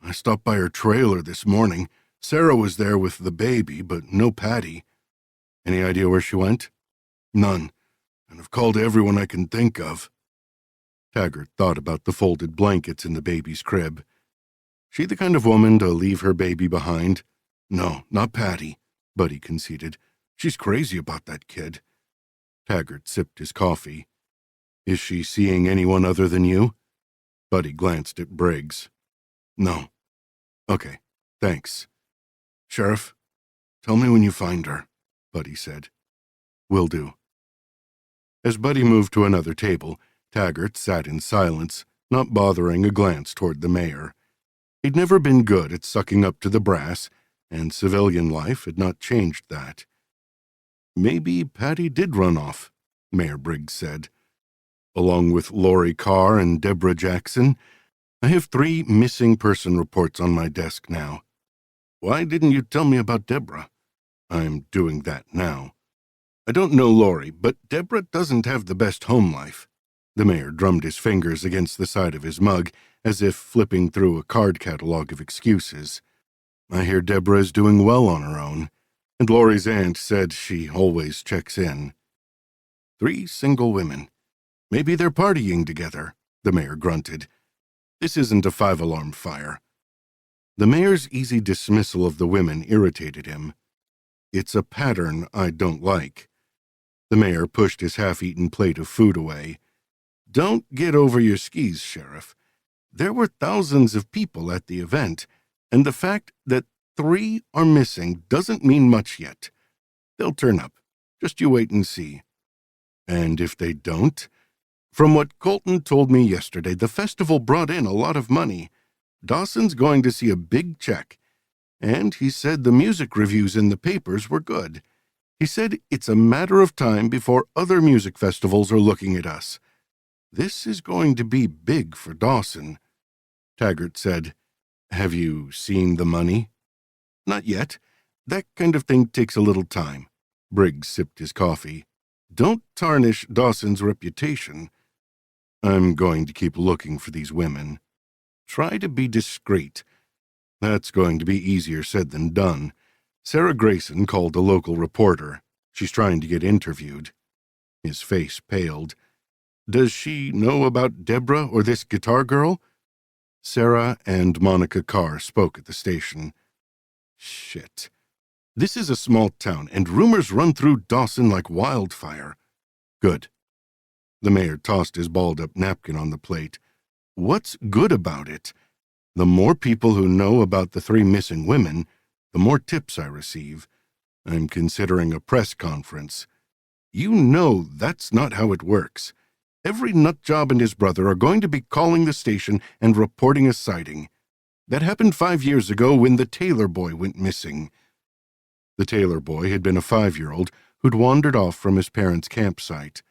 I stopped by her trailer this morning. Sarah was there with the baby, but no Patty. Any idea where she went? None, and I've called everyone I can think of. Taggart thought about the folded blankets in the baby's crib. She the kind of woman to leave her baby behind? No, not Patty, Buddy conceded. She's crazy about that kid. Taggart sipped his coffee. Is she seeing anyone other than you? Buddy glanced at Briggs. No. Okay, thanks. Sheriff, tell me when you find her, Buddy said. Will do. As Buddy moved to another table, Taggart sat in silence, not bothering a glance toward the mayor. He'd never been good at sucking up to the brass, and civilian life had not changed that. Maybe Patty did run off, Mayor Briggs said. Along with Lori Carr and Deborah Jackson, I have 3 missing person reports on my desk now. Why didn't you tell me about Deborah? I'm doing that now. I don't know Lori, but Deborah doesn't have the best home life. The mayor drummed his fingers against the side of his mug, as if flipping through a card catalog of excuses. I hear Deborah is doing well on her own, and Lori's aunt said she always checks in. 3 single women. Maybe they're partying together, the mayor grunted. This isn't a 5-alarm fire. The mayor's easy dismissal of the women irritated him. It's a pattern I don't like. The mayor pushed his half-eaten plate of food away. Don't get over your skis, Sheriff. There were thousands of people at the event, and the fact that 3 are missing doesn't mean much yet. They'll turn up. Just you wait and see. And if they don't? From what Colton told me yesterday, the festival brought in a lot of money. Dawson's going to see a big check, and he said the music reviews in the papers were good. He said it's a matter of time before other music festivals are looking at us. This is going to be big for Dawson. Taggart said, Have you seen the money? Not yet. That kind of thing takes a little time. Briggs sipped his coffee. Don't tarnish Dawson's reputation. I'm going to keep looking for these women. Try to be discreet. That's going to be easier said than done. Sarah Grayson called a local reporter. She's trying to get interviewed. His face paled. Does she know about Deborah or this guitar girl? Sarah and Monica Carr spoke at the station. Shit. This is a small town, and rumors run through Dawson like wildfire. Good. The mayor tossed his balled-up napkin on the plate. What's good about it? The more people who know about the 3 missing women, the more tips I receive. I'm considering a press conference. You know that's not how it works. Every nutjob and his brother are going to be calling the station and reporting a sighting. That happened 5 years ago when the Taylor boy went missing. The Taylor boy had been a 5-year-old who'd wandered off from his parents' campsite.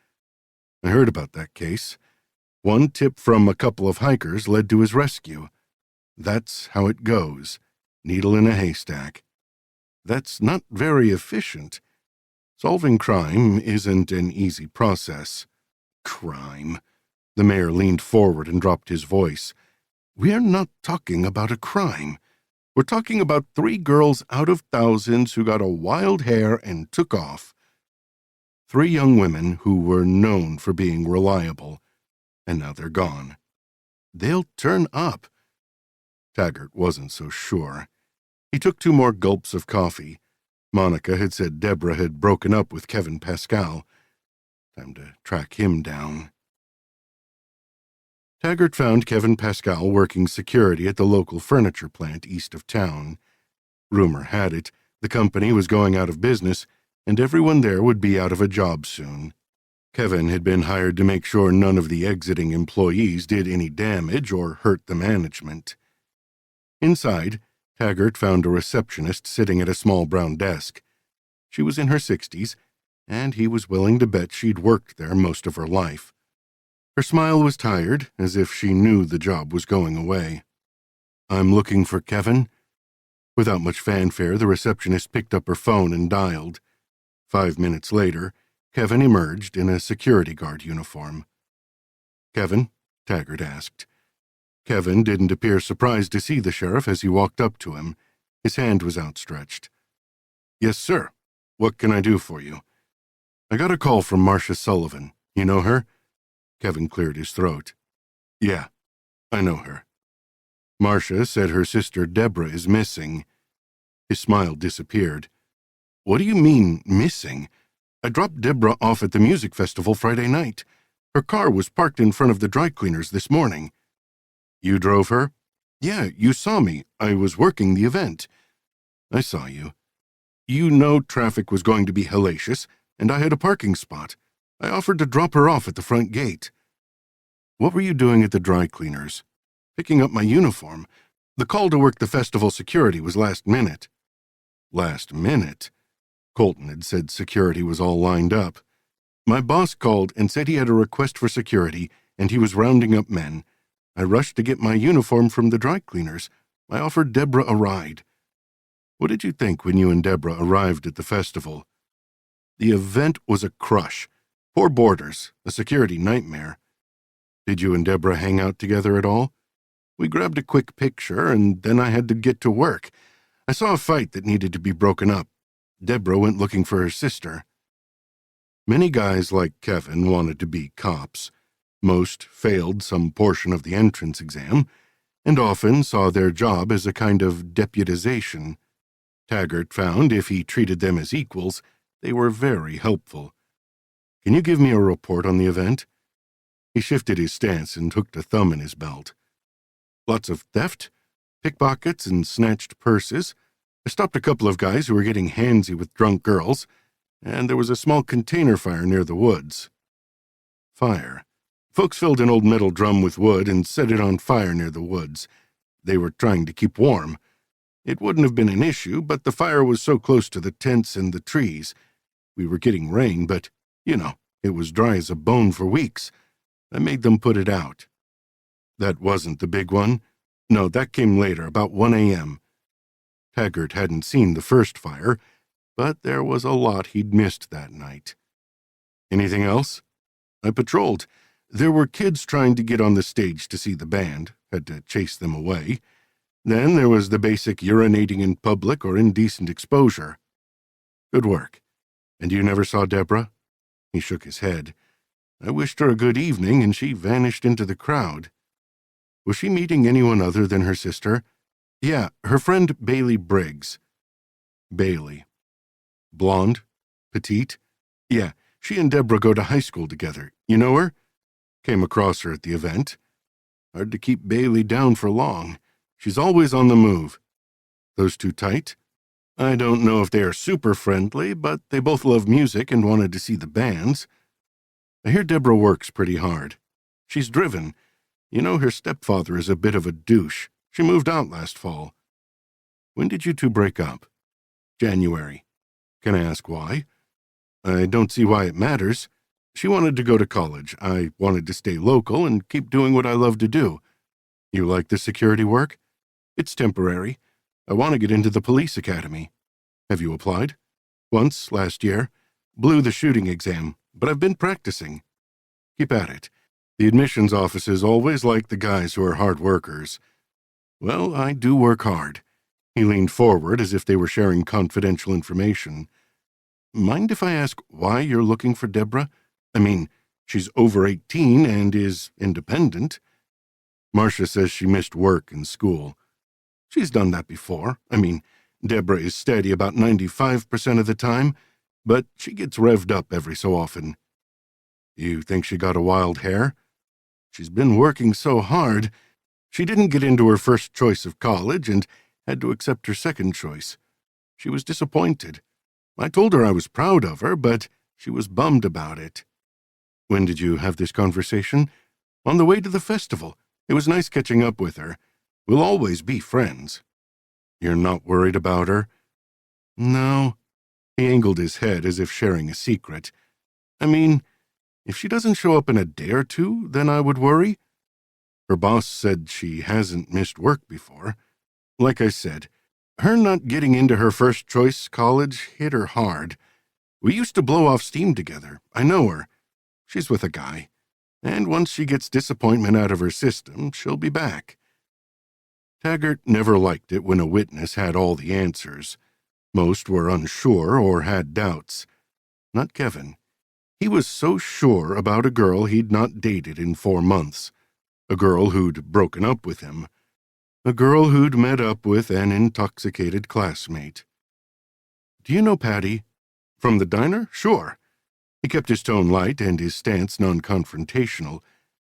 I heard about that case. One tip from a couple of hikers led to his rescue. That's how it goes. Needle in a haystack. That's not very efficient. Solving crime isn't an easy process. Crime. The mayor leaned forward and dropped his voice. We're not talking about a crime. We're talking about 3 girls out of thousands who got a wild hair and took off. 3 young women who were known for being reliable, and now they're gone. They'll turn up. Taggart wasn't so sure. He took 2 more gulps of coffee. Monica had said Deborah had broken up with Kevin Pascal. Time to track him down. Taggart found Kevin Pascal working security at the local furniture plant east of town. Rumor had it the company was going out of business, and everyone there would be out of a job soon. Kevin had been hired to make sure none of the exiting employees did any damage or hurt the management. Inside, Taggart found a receptionist sitting at a small brown desk. She was in her 60s, and he was willing to bet she'd worked there most of her life. Her smile was tired, as if she knew the job was going away. I'm looking for Kevin. Without much fanfare, the receptionist picked up her phone and dialed. 5 minutes later, Kevin emerged in a security guard uniform. Kevin, Taggart asked. Kevin didn't appear surprised to see the sheriff as he walked up to him. His hand was outstretched. "Yes, sir. What can I do for you?" "I got a call from Marcia Sullivan. You know her?" Kevin cleared his throat. "Yeah, I know her. Marcia said her sister Deborah is missing." His smile disappeared. "What do you mean, missing? I dropped Deborah off at the music festival Friday night. Her car was parked in front of the dry cleaners this morning." "You drove her?" "Yeah, you saw me. I was working the event." "I saw you. You know traffic was going to be hellacious, and I had a parking spot. I offered to drop her off at the front gate." "What were you doing at the dry cleaners?" "Picking up my uniform. The call to work the festival security was last minute." "Last minute?" Colton had said security was all lined up. "My boss called and said he had a request for security, and he was rounding up men. I rushed to get my uniform from the dry cleaners. I offered Deborah a ride." "What did you think when you and Deborah arrived at the festival?" "The event was a crush. Poor boarders, a security nightmare." "Did you and Deborah hang out together at all?" "We grabbed a quick picture, and then I had to get to work. I saw a fight that needed to be broken up. Deborah went looking for her sister." Many guys like Kevin wanted to be cops. Most failed some portion of the entrance exam, and often saw their job as a kind of deputization. Taggart found if he treated them as equals, they were very helpful. "Can you give me a report on the event?" He shifted his stance and hooked a thumb in his belt. "Lots of theft, pickpockets, and snatched purses. I stopped a couple of guys who were getting handsy with drunk girls, and there was a small container fire near the woods." "Fire?" "Folks filled an old metal drum with wood and set it on fire near the woods. They were trying to keep warm. It wouldn't have been an issue, but the fire was so close to the tents and the trees. We were getting rain, but, it was dry as a bone for weeks. I made them put it out." "That wasn't the big one?" "No, that came later, about 1 a.m. Taggart hadn't seen the first fire, but there was a lot he'd missed that night. "Anything else?" "I patrolled. There were kids trying to get on the stage to see the band. Had to chase them away. Then there was the basic urinating in public or indecent exposure." "Good work. And you never saw Deborah?" He shook his head. "I wished her a good evening, and she vanished into the crowd." "Was she meeting anyone other than her sister?" "Yeah, her friend Bailey Briggs." "Bailey. Blonde? Petite?" "Yeah, she and Deborah go to high school together. You know her?" "Came across her at the event. Hard to keep Bailey down for long. She's always on the move." "Those two tight?" "I don't know if they are super friendly, but they both love music and wanted to see the bands. I hear Deborah works pretty hard. She's driven. Her stepfather is a bit of a douche. She moved out last fall." "When did you two break up?" "January." "Can I ask why?" "I don't see why it matters. She wanted to go to college. I wanted to stay local and keep doing what I love to do." "You like the security work?" "It's temporary. I want to get into the police academy." "Have you applied?" "Once, last year. Blew the shooting exam, but I've been practicing." "Keep at it. The admissions offices always like the guys who are hard workers." "Well, I do work hard." He leaned forward as if they were sharing confidential information. "Mind if I ask why you're looking for Deborah? I mean, she's over 18 and is independent." "Marcia says she missed work and school." "She's done that before. I mean, Deborah is steady about 95% of the time, but she gets revved up every so often." "You think she got a wild hair?" "She's been working so hard. She didn't get into her first choice of college and had to accept her second choice. She was disappointed. I told her I was proud of her, but she was bummed about it." "When did you have this conversation?" "On the way to the festival. It was nice catching up with her. We'll always be friends." "You're not worried about her?" "No." He angled his head as if sharing a secret. "I mean, if she doesn't show up in a day or two, then I would worry. Her boss said she hasn't missed work before. Like I said, her not getting into her first choice college hit her hard. We used to blow off steam together. I know her. She's with a guy. And once she gets disappointment out of her system, she'll be back. Taggart never liked it when a witness had all the answers. Most were unsure or had doubts. Not Kevin. He was so sure about a girl he'd not dated in 4 months. A girl who'd broken up with him. A girl who'd met up with an intoxicated classmate. "Do you know Patty? From the diner? Sure." He kept his tone light and his stance non-confrontational.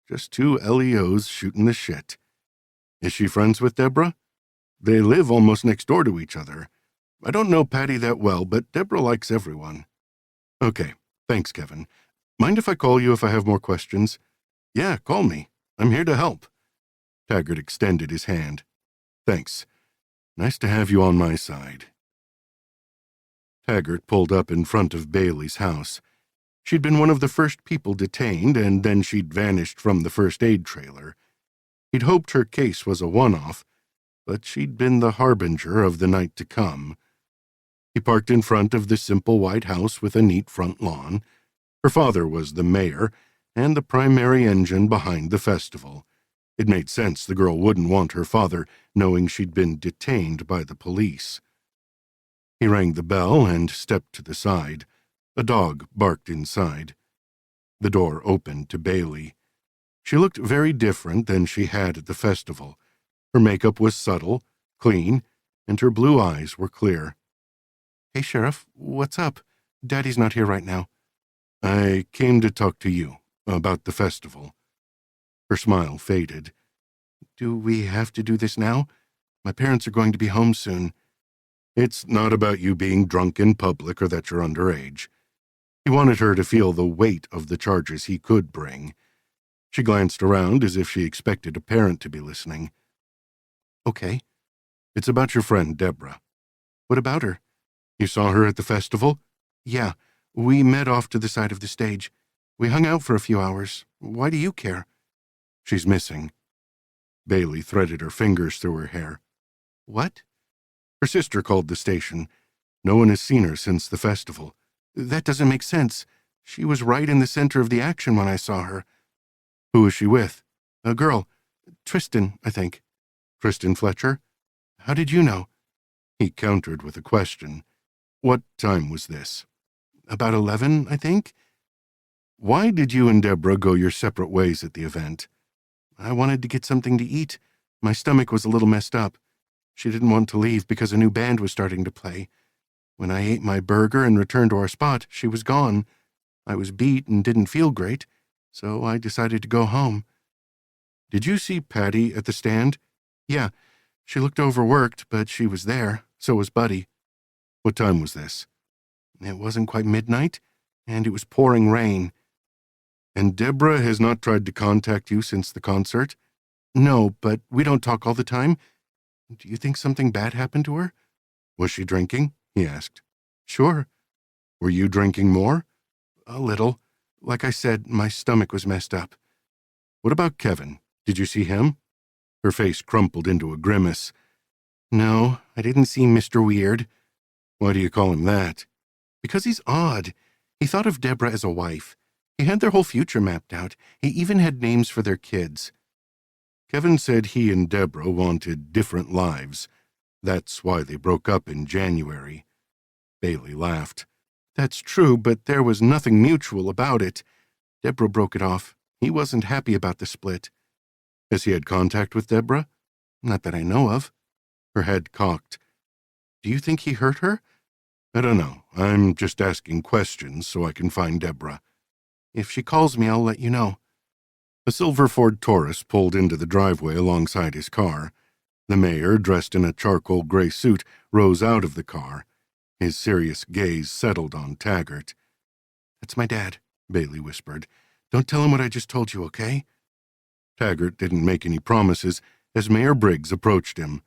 Just two LEOs shooting the shit. "Is she friends with Deborah?" "They live almost next door to each other. I don't know Patty that well, but Deborah likes everyone." "Okay, thanks, Kevin. Mind if I call you if I have more questions?" "Yeah, call me. I'm here to help." Taggart extended his hand. "Thanks. Nice to have you on my side." Taggart pulled up in front of Bailey's house. She'd been one of the first people detained, and then she'd vanished from the first aid trailer. He'd hoped her case was a one-off, but she'd been the harbinger of the night to come. He parked in front of the simple white house with a neat front lawn. Her father was the mayor and the primary engine behind the festival. It made sense the girl wouldn't want her father knowing she'd been detained by the police. He rang the bell and stepped to the side. A dog barked inside. The door opened to Bailey. She looked very different than she had at the festival. Her makeup was subtle, clean, and her blue eyes were clear. "Hey, Sheriff, what's up? Daddy's not here right now." "I came to talk to you about the festival." Her smile faded. "Do we have to do this now? My parents are going to be home soon." "It's not about you being drunk in public or that you're underage." He wanted her to feel the weight of the charges he could bring. She glanced around as if she expected a parent to be listening. "Okay. It's about your friend, Deborah." "What about her?" "You saw her at the festival?" "Yeah. We met off to the side of the stage. We hung out for a few hours. Why do you care?" "She's missing." Bailey threaded her fingers through her hair. "What?" "Her sister called the station. No one has seen her since the festival." "That doesn't make sense. She was right in the center of the action when I saw her." "Who was she with?" "A girl. Tristan, I think." "Tristan Fletcher?" "How did you know?" He countered with a question. "What time was this?" "About 11, I think." "Why did you and Deborah go your separate ways at the event?" "I wanted to get something to eat. My stomach was a little messed up. She didn't want to leave because a new band was starting to play. When I ate my burger and returned to our spot, she was gone. I was beat and didn't feel great, so I decided to go home." "Did you see Patty at the stand?" "Yeah. She looked overworked, but she was there. So was Buddy." "What time was this?" "It wasn't quite midnight, and it was pouring rain." "And Deborah has not tried to contact you since the concert?" "No, but we don't talk all the time. Do you think something bad happened to her?" "Was she drinking?" he asked. "Sure." "Were you drinking more?" "A little. Like I said, my stomach was messed up." "What about Kevin? Did you see him?" Her face crumpled into a grimace. "No, I didn't see Mr. Weird." "Why do you call him that?" "Because he's odd. He thought of Deborah as a wife. He had their whole future mapped out. He even had names for their kids." Kevin said he and Deborah wanted different lives. That's why they broke up in January. Bailey laughed. "That's true, but there was nothing mutual about it. Deborah broke it off. He wasn't happy about the split." "Has he had contact with Deborah?" "Not that I know of." Her head cocked. "Do you think he hurt her?" "I don't know. I'm just asking questions so I can find Deborah." "If she calls me, I'll let you know." A silver Ford Taurus pulled into the driveway alongside his car. The mayor, dressed in a charcoal gray suit, rose out of the car. His serious gaze settled on Taggart. "That's my dad," Bailey whispered. "Don't tell him what I just told you, okay?" Taggart didn't make any promises as Mayor Briggs approached him.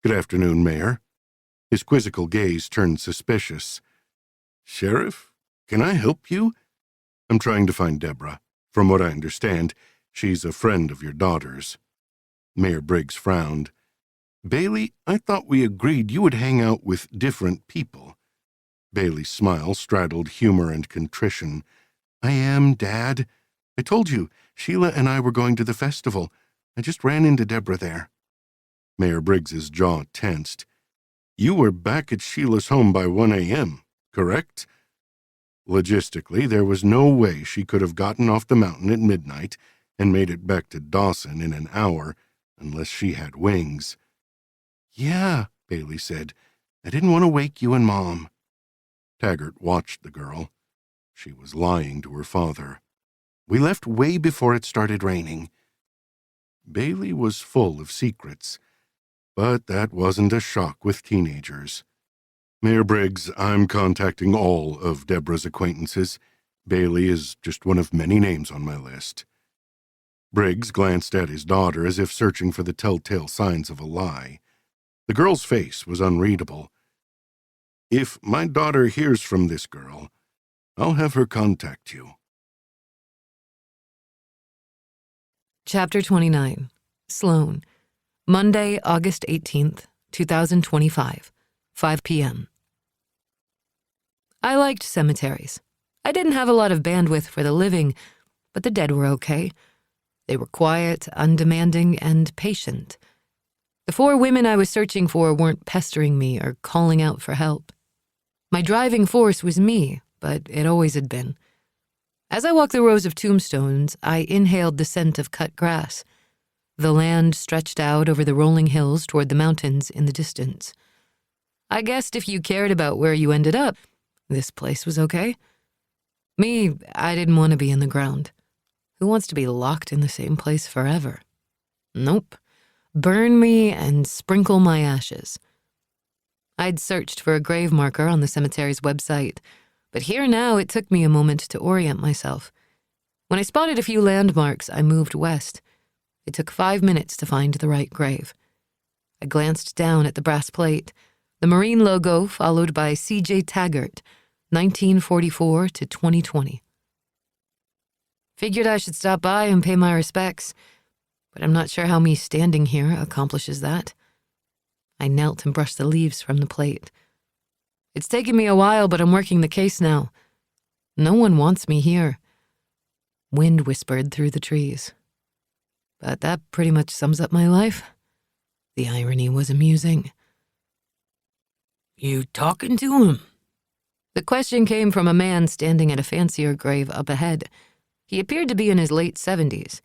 "Good afternoon, Mayor." His quizzical gaze turned suspicious. "Sheriff, can I help you?" "I'm trying to find Deborah. From what I understand, she's a friend of your daughter's." Mayor Briggs frowned. "Bailey, I thought we agreed you would hang out with different people." Bailey's smile straddled humor and contrition. "I am, Dad. I told you, Sheila and I were going to the festival. I just ran into Deborah there." Mayor Briggs's jaw tensed. "You were back at Sheila's home by 1 a.m., correct?" Logistically, there was no way she could have gotten off the mountain at midnight and made it back to Dawson in an hour unless she had wings. "Yeah," Bailey said. "I didn't want to wake you and Mom." Taggart watched the girl. She was lying to her father. "We left way before it started raining." Bailey was full of secrets, but that wasn't a shock with teenagers. "Mayor Briggs, I'm contacting all of Deborah's acquaintances. Bailey is just one of many names on my list." Briggs glanced at his daughter as if searching for the telltale signs of a lie. The girl's face was unreadable. "If my daughter hears from this girl, I'll have her contact you." Chapter 29. Sloane. Monday, August 18th, 2025, 5 p.m. I liked cemeteries. I didn't have a lot of bandwidth for the living, but the dead were okay. They were quiet, undemanding, and patient. The 4 women I was searching for weren't pestering me or calling out for help. My driving force was me, but it always had been. As I walked the rows of tombstones, I inhaled the scent of cut grass. The land stretched out over the rolling hills toward the mountains in the distance. I guessed if you cared about where you ended up, this place was okay. Me, I didn't want to be in the ground. Who wants to be locked in the same place forever? Nope. Burn me and sprinkle my ashes. I'd searched for a grave marker on the cemetery's website, but here now it took me a moment to orient myself. When I spotted a few landmarks, I moved west. It took 5 minutes to find the right grave. I glanced down at the brass plate, the Marine logo followed by CJ Taggart, 1944 to 2020. Figured I should stop by and pay my respects, but I'm not sure how me standing here accomplishes that. I knelt and brushed the leaves from the plate. It's taken me a while, but I'm working the case now. No one wants me here. Wind whispered through the trees. But that pretty much sums up my life. The irony was amusing. "You talking to him?" The question came from a man standing at a fancier grave up ahead. He appeared to be in his late 70s.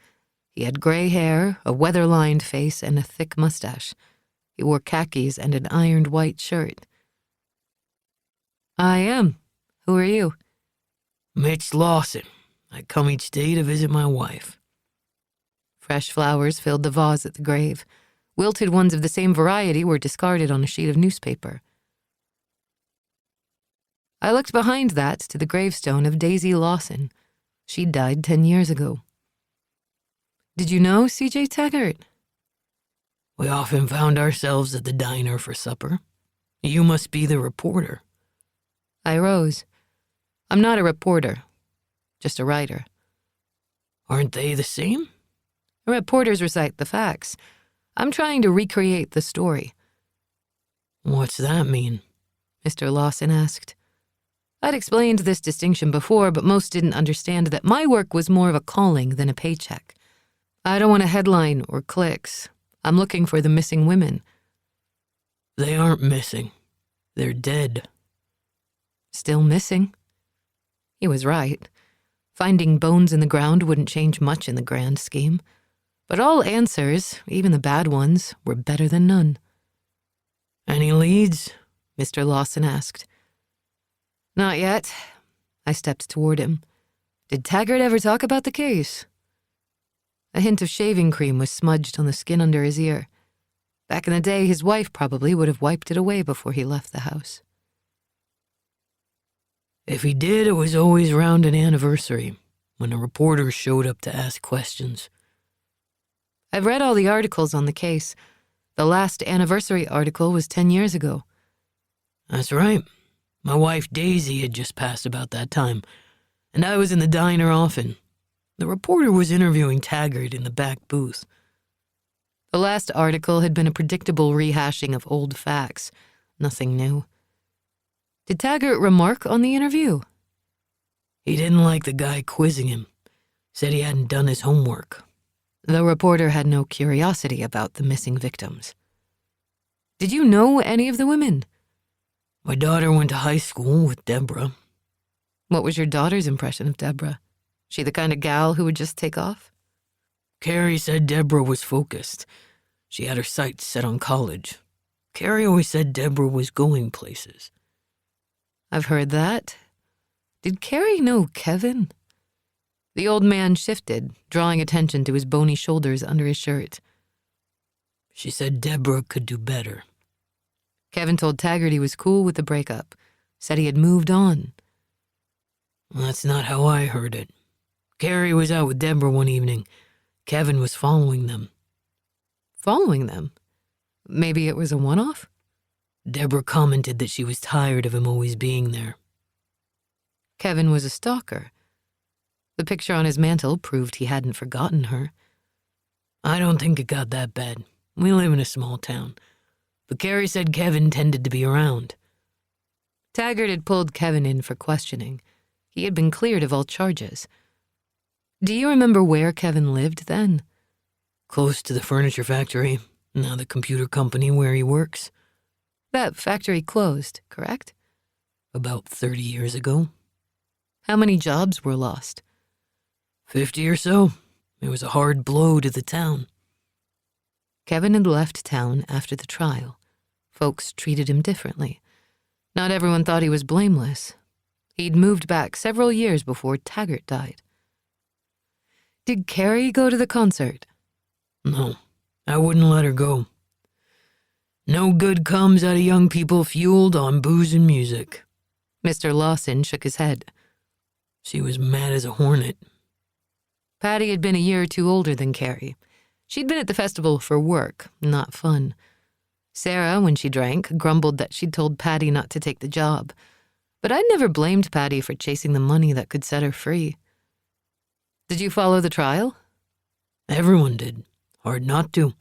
He had gray hair, a weather-lined face, and a thick mustache. He wore khakis and an ironed white shirt. "I am. Who are you?" "Mitch Lawson. I come each day to visit my wife." Fresh flowers filled the vase at the grave. Wilted ones of the same variety were discarded on a sheet of newspaper. I looked behind that to the gravestone of Daisy Lawson. She'd died 10 years ago. "Did you know CJ Taggart?" "We often found ourselves at the diner for supper. You must be the reporter." I rose. I'm not a reporter, just a writer. "Aren't they the same?" Reporters recite the facts. I'm trying to recreate the story. "What's that mean?" Mr. Lawson asked. I'd explained this distinction before, but most didn't understand that my work was more of a calling than a paycheck. I don't want a headline or clicks. I'm looking for the missing women. "They aren't missing. They're dead." Still missing. He was right. Finding bones in the ground wouldn't change much in the grand scheme. But all answers, even the bad ones, were better than none. "Any leads?" Mr. Lawson asked. Not yet. I stepped toward him. Did Taggart ever talk about the case? A hint of shaving cream was smudged on the skin under his ear. Back in the day, his wife probably would have wiped it away before he left the house. "If he did, it was always around an anniversary, when a reporter showed up to ask questions." I've read all the articles on the case. The last anniversary article was 10 years ago. "That's right. My wife Daisy had just passed about that time, and I was in the diner often. The reporter was interviewing Taggart in the back booth." The last article had been a predictable rehashing of old facts. Nothing new. Did Taggart remark on the interview? "He didn't like the guy quizzing him. Said he hadn't done his homework. The reporter had no curiosity about the missing victims. Did you know any of the women? My daughter went to high school with Deborah. What was your daughter's impression of Deborah? She the kind of gal who would just take off? Carrie said Deborah was focused. She had her sights set on college. Carrie always said Deborah was going places. I've heard that. Did Carrie know Kevin? The old man shifted, drawing attention to his bony shoulders under his shirt. She said Deborah could do better. Kevin told Taggart he was cool with the breakup, said he had moved on. That's not how I heard it. Carrie was out with Deborah one evening. Kevin was following them. Following them? Maybe it was a one-off? Deborah commented that she was tired of him always being there. Kevin was a stalker. The picture on his mantel proved he hadn't forgotten her. I don't think it got that bad. We live in a small town. But Carrie said Kevin tended to be around. Taggart had pulled Kevin in for questioning. He had been cleared of all charges. Do you remember where Kevin lived then? Close to the furniture factory, now the computer company where he works. That factory closed, correct? About 30 years ago. How many jobs were lost? 50 or so. It was a hard blow to the town. Kevin had left town after the trial. Folks treated him differently. Not everyone thought he was blameless. He'd moved back several years before Taggart died. Did Carrie go to the concert? No, I wouldn't let her go. No good comes out of young people fueled on booze and music. Mr. Lawson shook his head. She was mad as a hornet. Patty had been a year or two older than Carrie. She'd been at the festival for work, not fun. Sarah, when she drank, grumbled that she'd told Patty not to take the job. But I'd never blamed Patty for chasing the money that could set her free. Did you follow the trial? Everyone did. Hard not to.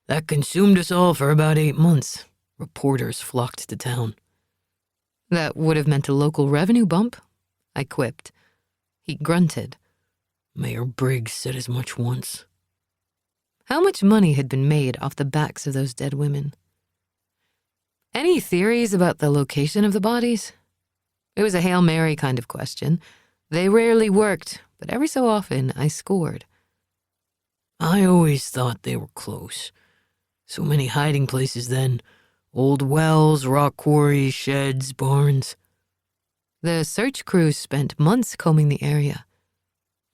That consumed us all for about 8 months. Reporters flocked to town. That would have meant a local revenue bump, I quipped. He grunted. Mayor Briggs said as much once. How much money had been made off the backs of those dead women? Any theories about the location of the bodies? It was a Hail Mary kind of question. They rarely worked, but every so often I scored. I always thought they were close. So many hiding places then. Old wells, rock quarries, sheds, barns. The search crews spent months combing the area.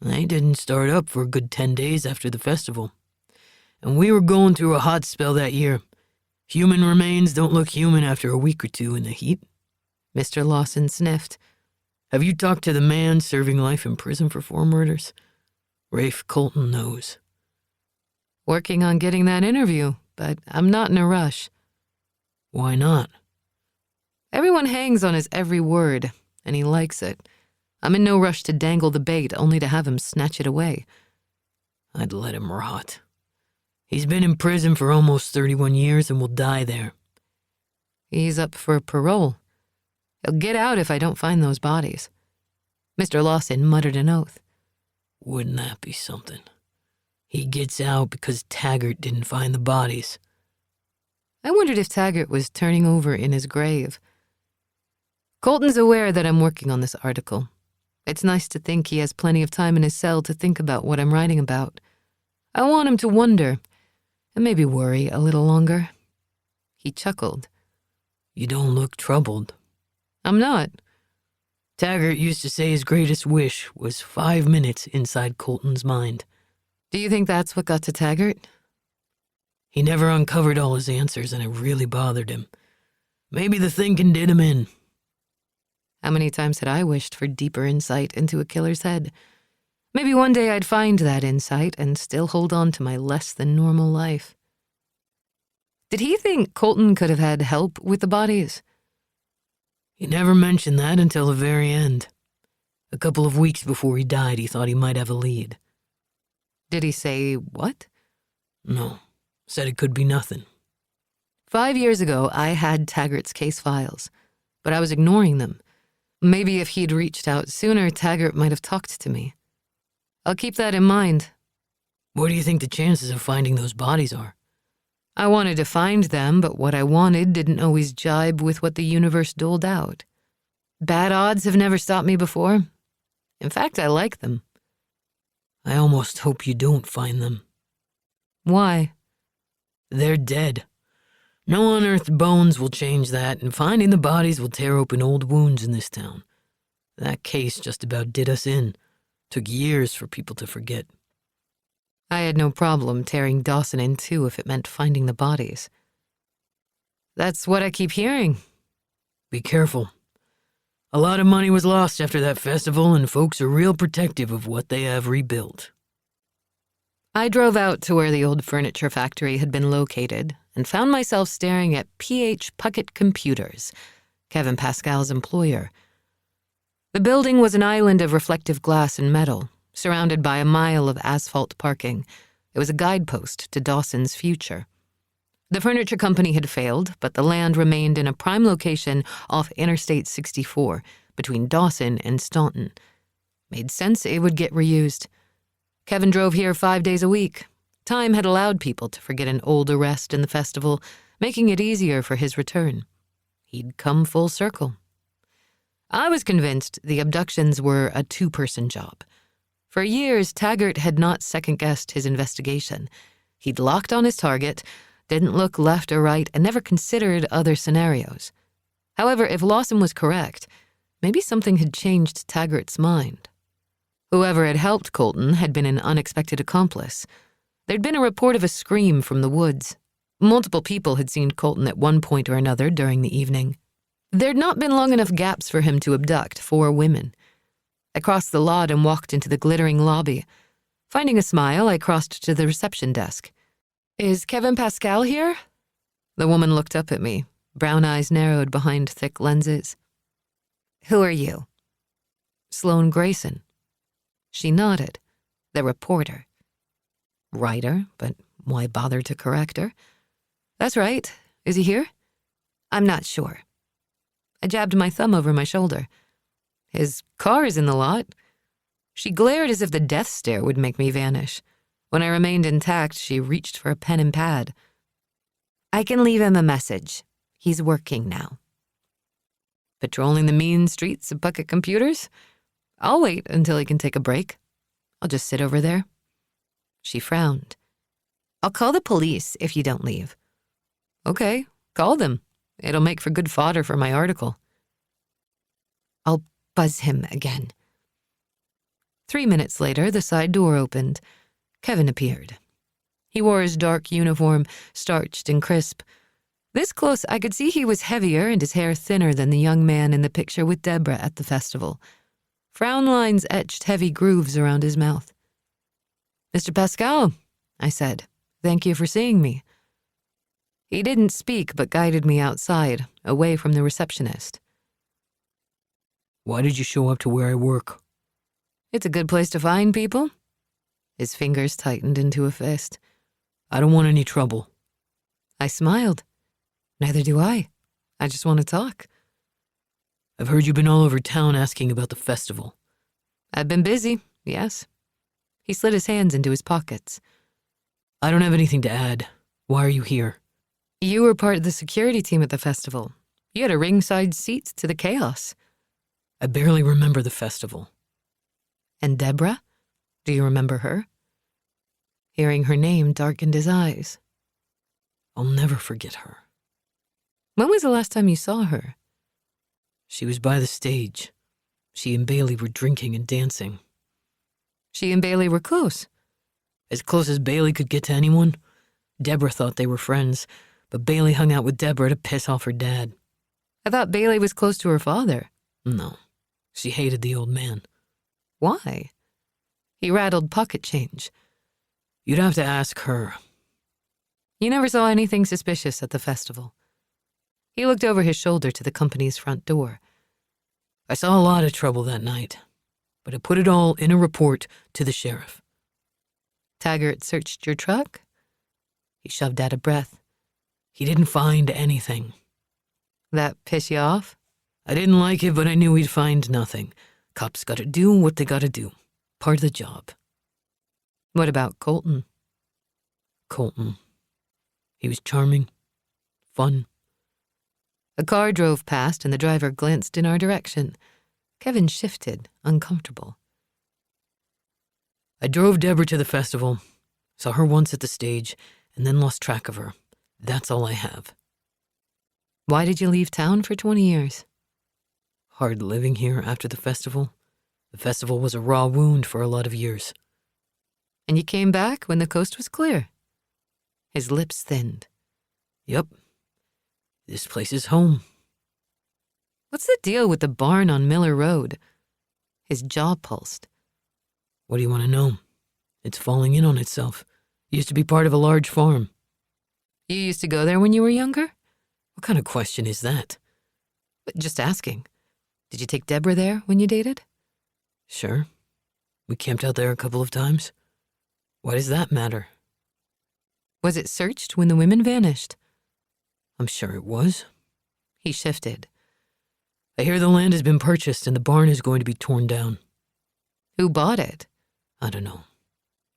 They didn't start up for a good 10 days after the festival. And we were going through a hot spell that year. Human remains don't look human after a week or two in the heat. Mr. Lawson sniffed. Have you talked to the man serving life in prison for 4 murders? Rafe Colton knows. Working on getting that interview, but I'm not in a rush. Why not? Everyone hangs on his every word, and he likes it. I'm in no rush to dangle the bait only to have him snatch it away. I'd let him rot. He's been in prison for almost 31 years and will die there. He's up for parole. He'll get out if I don't find those bodies. Mr. Lawson muttered an oath. Wouldn't that be something? He gets out because Taggart didn't find the bodies. I wondered if Taggart was turning over in his grave. Colton's aware that I'm working on this article. It's nice to think he has plenty of time in his cell to think about what I'm writing about. I want him to wonder, and maybe worry a little longer. He chuckled. You don't look troubled. I'm not. Taggart used to say his greatest wish was 5 minutes inside Colton's mind. Do you think that's what got to Taggart? He never uncovered all his answers, and it really bothered him. Maybe the thinking did him in. How many times had I wished for deeper insight into a killer's head? Maybe one day I'd find that insight and still hold on to my less than normal life. Did he think Colton could have had help with the bodies? He never mentioned that until the very end. A couple of weeks before he died, he thought he might have a lead. Did he say what? No, said it could be nothing. 5 years ago, I had Taggart's case files, but I was ignoring them. Maybe if he'd reached out sooner, Taggart might have talked to me. I'll keep that in mind. What do you think the chances of finding those bodies are? I wanted to find them, but what I wanted didn't always jibe with what the universe doled out. Bad odds have never stopped me before. In fact, I like them. I almost hope you don't find them. Why? They're dead. No unearthed bones will change that, and finding the bodies will tear open old wounds in this town. That case just about did us in. Took years for people to forget. I had no problem tearing Dawson in two if it meant finding the bodies. That's what I keep hearing. Be careful. A lot of money was lost after that festival, and folks are real protective of what they have rebuilt. I drove out to where the old furniture factory had been located and found myself staring at P.H. Puckett Computers, Kevin Pascal's employer. The building was an island of reflective glass and metal, surrounded by a mile of asphalt parking. It was a guidepost to Dawson's future. The furniture company had failed, but the land remained in a prime location off Interstate 64, between Dawson and Staunton. Made sense it would get reused. Kevin drove here 5 days a week. Time had allowed people to forget an old arrest in the festival, making it easier for his return. He'd come full circle. I was convinced the abductions were a two-person job. For years, Taggart had not second-guessed his investigation. He'd locked on his target, didn't look left or right, and never considered other scenarios. However, if Lawson was correct, maybe something had changed Taggart's mind. Whoever had helped Colton had been an unexpected accomplice. There'd been a report of a scream from the woods. Multiple people had seen Colton at one point or another during the evening. There'd not been long enough gaps for him to abduct 4 women. I crossed the lot and walked into the glittering lobby. Finding a smile, I crossed to the reception desk. "Is Kevin Pascal here?" The woman looked up at me, brown eyes narrowed behind thick lenses. "Who are you?" "Sloane Grayson." She nodded. The reporter. Writer, but why bother to correct her? "That's right. Is he here?" "I'm not sure." I jabbed my thumb over my shoulder. "His car is in the lot." She glared as if the death stare would make me vanish. When I remained intact, she reached for a pen and pad. "I can leave him a message. He's working now." Patrolling the mean streets of Puckett Computers? I'll wait until he can take a break. I'll just sit over there. She frowned. "I'll call the police if you don't leave." "Okay, call them. It'll make for good fodder for my article." "I'll buzz him again." 3 minutes later, the side door opened. Kevin appeared. He wore his dark uniform, starched and crisp. This close, I could see he was heavier and his hair thinner than the young man in the picture with Deborah at the festival. Frown lines etched heavy grooves around his mouth. "Mr. Pascal," I said, "thank you for seeing me." He didn't speak but guided me outside, away from the receptionist. "Why did you show up to where I work?" "It's a good place to find people." His fingers tightened into a fist. "I don't want any trouble." I smiled. "Neither do I. I just want to talk." "I've heard you've been all over town asking about the festival." "I've been busy, yes." He slid his hands into his pockets. "I don't have anything to add. Why are you here?" "You were part of the security team at the festival. You had a ringside seat to the chaos." "I barely remember the festival." "And Deborah? Do you remember her?" Hearing her name darkened his eyes. "I'll never forget her." "When was the last time you saw her?" "She was by the stage. She and Bailey were drinking and dancing." "She and Bailey were close?" "As close as Bailey could get to anyone. Deborah thought they were friends, but Bailey hung out with Deborah to piss off her dad." "I thought Bailey was close to her father." "No, she hated the old man." "Why?" He rattled pocket change. "You'd have to ask her." "You never saw anything suspicious at the festival?" He looked over his shoulder to the company's front door. "I saw a lot of trouble that night, but I put it all in a report to the sheriff." "Taggart searched your truck?" He shoved out a breath. "He didn't find anything." "That piss you off?" "I didn't like it, but I knew he'd find nothing. Cops gotta do what they gotta do. Part of the job." What about Colton? Colton. He was charming, fun. A car drove past and the driver glanced in our direction. Kevin shifted, uncomfortable. I drove Deborah to the festival, saw her once at the stage, and then lost track of her. That's all I have. Why did you leave town for 20 years? Hard living here after the festival. The festival was a raw wound for a lot of years. And you came back when the coast was clear? His lips thinned. Yep. This place is home. What's the deal with the barn on Miller Road? His jaw pulsed. What do you want to know? It's falling in on itself. Used to be part of a large farm. You used to go there when you were younger? What kind of question is that? But just asking. Did you take Deborah there when you dated? Sure. We camped out there a couple of times. Why does that matter? Was it searched when the women vanished? I'm sure it was. He shifted. I hear the land has been purchased and the barn is going to be torn down. Who bought it? I don't know.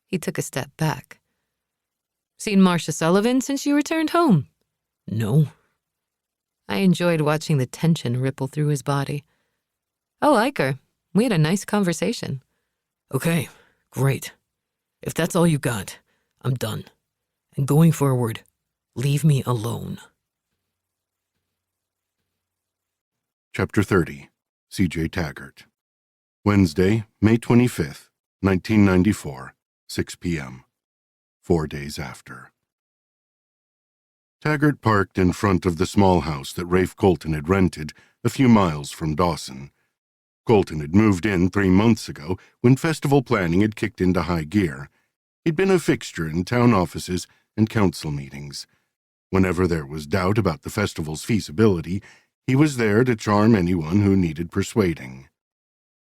He took a step back. Seen Marcia Sullivan since you returned home? No. I enjoyed watching the tension ripple through his body. I like her. We had a nice conversation. Okay, great. If that's all you got, I'm done. And going forward, leave me alone. Chapter 30. CJ Taggart. Wednesday, May 25th, 1994, 6 p.m. 4 days after. Taggart parked in front of the small house that Rafe Colton had rented a few miles from Dawson. Colton had moved in 3 months ago when festival planning had kicked into high gear. He'd been a fixture in town offices and council meetings. Whenever there was doubt about the festival's feasibility, he was there to charm anyone who needed persuading.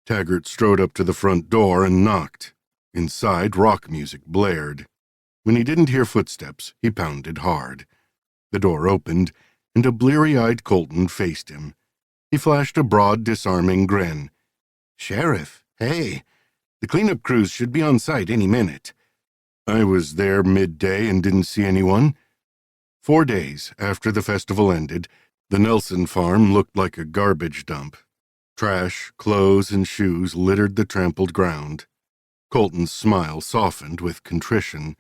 Taggart strode up to the front door and knocked. Inside, rock music blared. When he didn't hear footsteps, he pounded hard. The door opened, and a bleary-eyed Colton faced him. He flashed a broad, disarming grin. "Sheriff, hey, the cleanup crews should be on site any minute. I was there midday and didn't see anyone." 4 days after the festival ended, the Nelson farm looked like a garbage dump. Trash, clothes, and shoes littered the trampled ground. Colton's smile softened with contrition.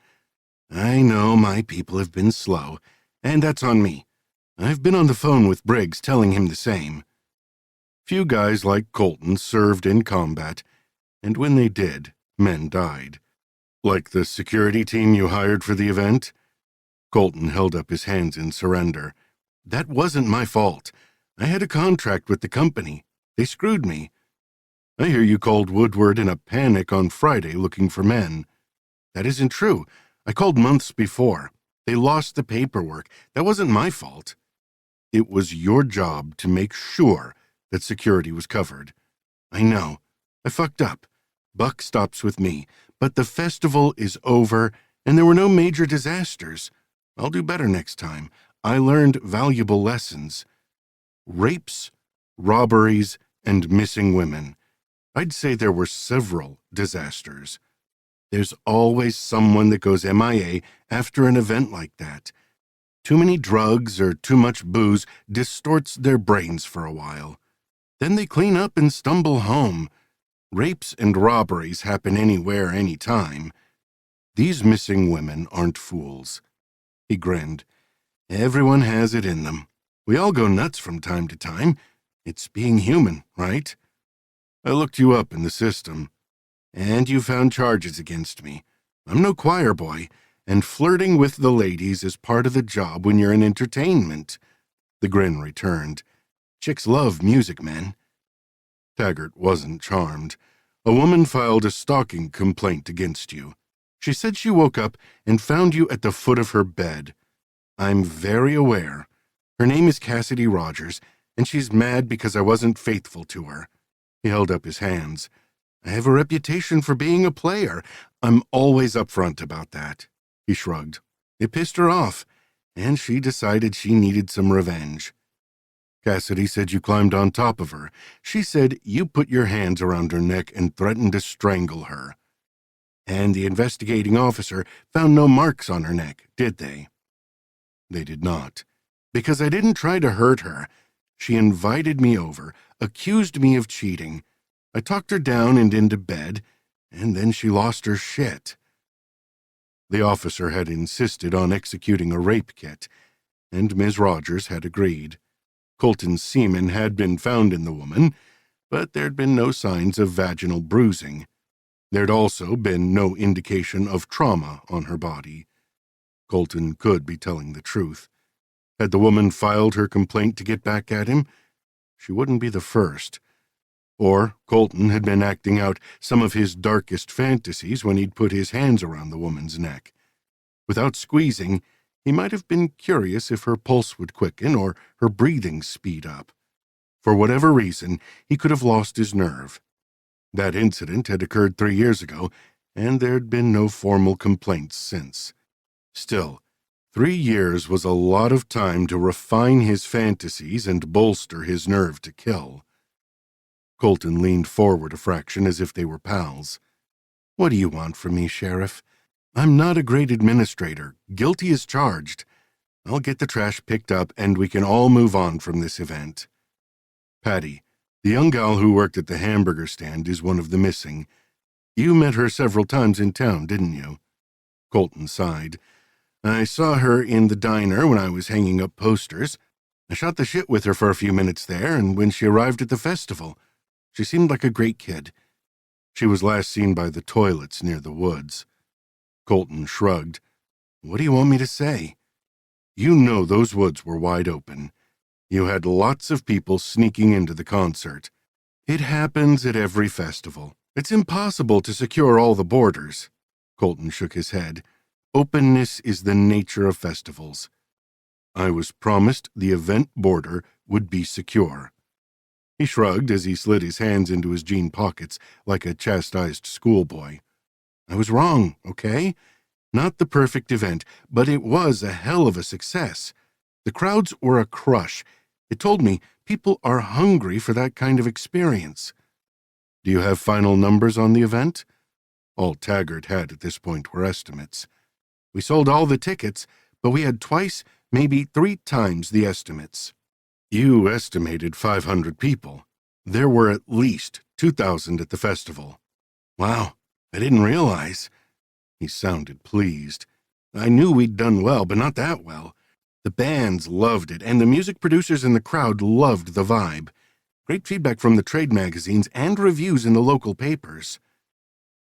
"I know my people have been slow, and that's on me. I've been on the phone with Briggs telling him the same." Few guys like Colton served in combat, and when they did, men died. "Like the security team you hired for the event?" Colton held up his hands in surrender. "That wasn't my fault. I had a contract with the company. They screwed me. I hear you called Woodward in a panic on Friday looking for men." "That isn't true. I called months before. They lost the paperwork. That wasn't my fault." "It was your job to make sure that security was covered." "I know. I fucked up. Buck stops with me. But the festival is over, and there were no major disasters. I'll do better next time. I learned valuable lessons. Rapes, robberies, and missing women. I'd say there were several disasters. There's always someone that goes MIA after an event like that. Too many drugs or too much booze distorts their brains for a while. Then they clean up and stumble home. Rapes and robberies happen anywhere, anytime. These missing women aren't fools." He grinned. "Everyone has it in them. We all go nuts from time to time. It's being human, right? I looked you up in the system, and you found charges against me. I'm no choir boy, and flirting with the ladies is part of the job when you're in entertainment." The grin returned. "Chicks love music, man." Taggart wasn't charmed. "A woman filed a stalking complaint against you. She said she woke up and found you at the foot of her bed. I'm very aware. Her name is Cassidy Rogers, and she's mad because I wasn't faithful to her." He held up his hands. "I have a reputation for being a player. I'm always upfront about that." He shrugged. "It pissed her off, and she decided she needed some revenge. Cassidy said you climbed on top of her. She said you put your hands around her neck and threatened to strangle her." And the investigating officer found no marks on her neck, did they? They did not. Because I didn't try to hurt her. She invited me over, accused me of cheating. I talked her down and into bed, and then she lost her shit. The officer had insisted on executing a rape kit, and Ms. Rogers had agreed. Colton's semen had been found in the woman, but there'd been no signs of vaginal bruising. There'd also been no indication of trauma on her body. Colton could be telling the truth. Had the woman filed her complaint to get back at him? She wouldn't be the first. Or Colton had been acting out some of his darkest fantasies when he'd put his hands around the woman's neck. Without squeezing, he might have been curious if her pulse would quicken or her breathing speed up. For whatever reason, he could have lost his nerve. That incident had occurred 3 years ago, and there'd been no formal complaints since. Still, 3 years was a lot of time to refine his fantasies and bolster his nerve to kill. Colton leaned forward a fraction as if they were pals. "What do you want from me, Sheriff? I'm not a great administrator. Guilty as charged. I'll get the trash picked up and we can all move on from this event." Patty, the young gal who worked at the hamburger stand, is one of the missing. You met her several times in town, didn't you? Colton sighed. "I saw her in the diner when I was hanging up posters. I shot the shit with her for a few minutes there, and when she arrived at the festival, she seemed like a great kid. She was last seen by the toilets near the woods." Colton shrugged. "What do you want me to say? You know those woods were wide open. You had lots of people sneaking into the concert. It happens at every festival. It's impossible to secure all the borders." Colton shook his head. "Openness is the nature of festivals. I was promised the event border would be secure." He shrugged as he slid his hands into his jean pockets like a chastised schoolboy. "I was wrong, okay? Not the perfect event, but it was a hell of a success. The crowds were a crush. It told me people are hungry for that kind of experience." "Do you have final numbers on the event?" All Taggart had at this point were estimates. "We sold all the tickets, but we had twice, maybe 3 times the estimates." "You estimated 500 people. There were at least 2,000 at the festival." "Wow, I didn't realize." He sounded pleased. "I knew we'd done well, but not that well. The bands loved it, and the music producers in the crowd loved the vibe. Great feedback from the trade magazines and reviews in the local papers."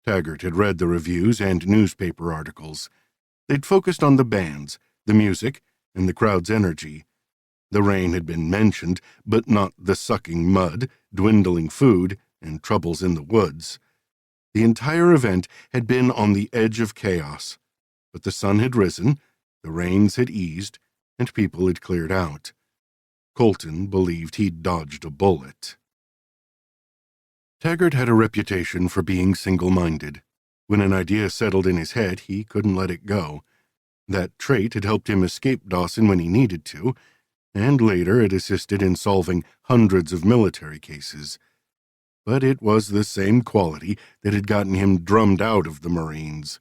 Taggart had read the reviews and newspaper articles. They'd focused on the bands, the music, and the crowd's energy. The rain had been mentioned, but not the sucking mud, dwindling food, and troubles in the woods. The entire event had been on the edge of chaos, but the sun had risen, the rains had eased, and people had cleared out. Colton believed he'd dodged a bullet. Taggart had a reputation for being single-minded. When an idea settled in his head, he couldn't let it go. That trait had helped him escape Dawson when he needed to, and later it assisted in solving hundreds of military cases. But it was the same quality that had gotten him drummed out of the Marines.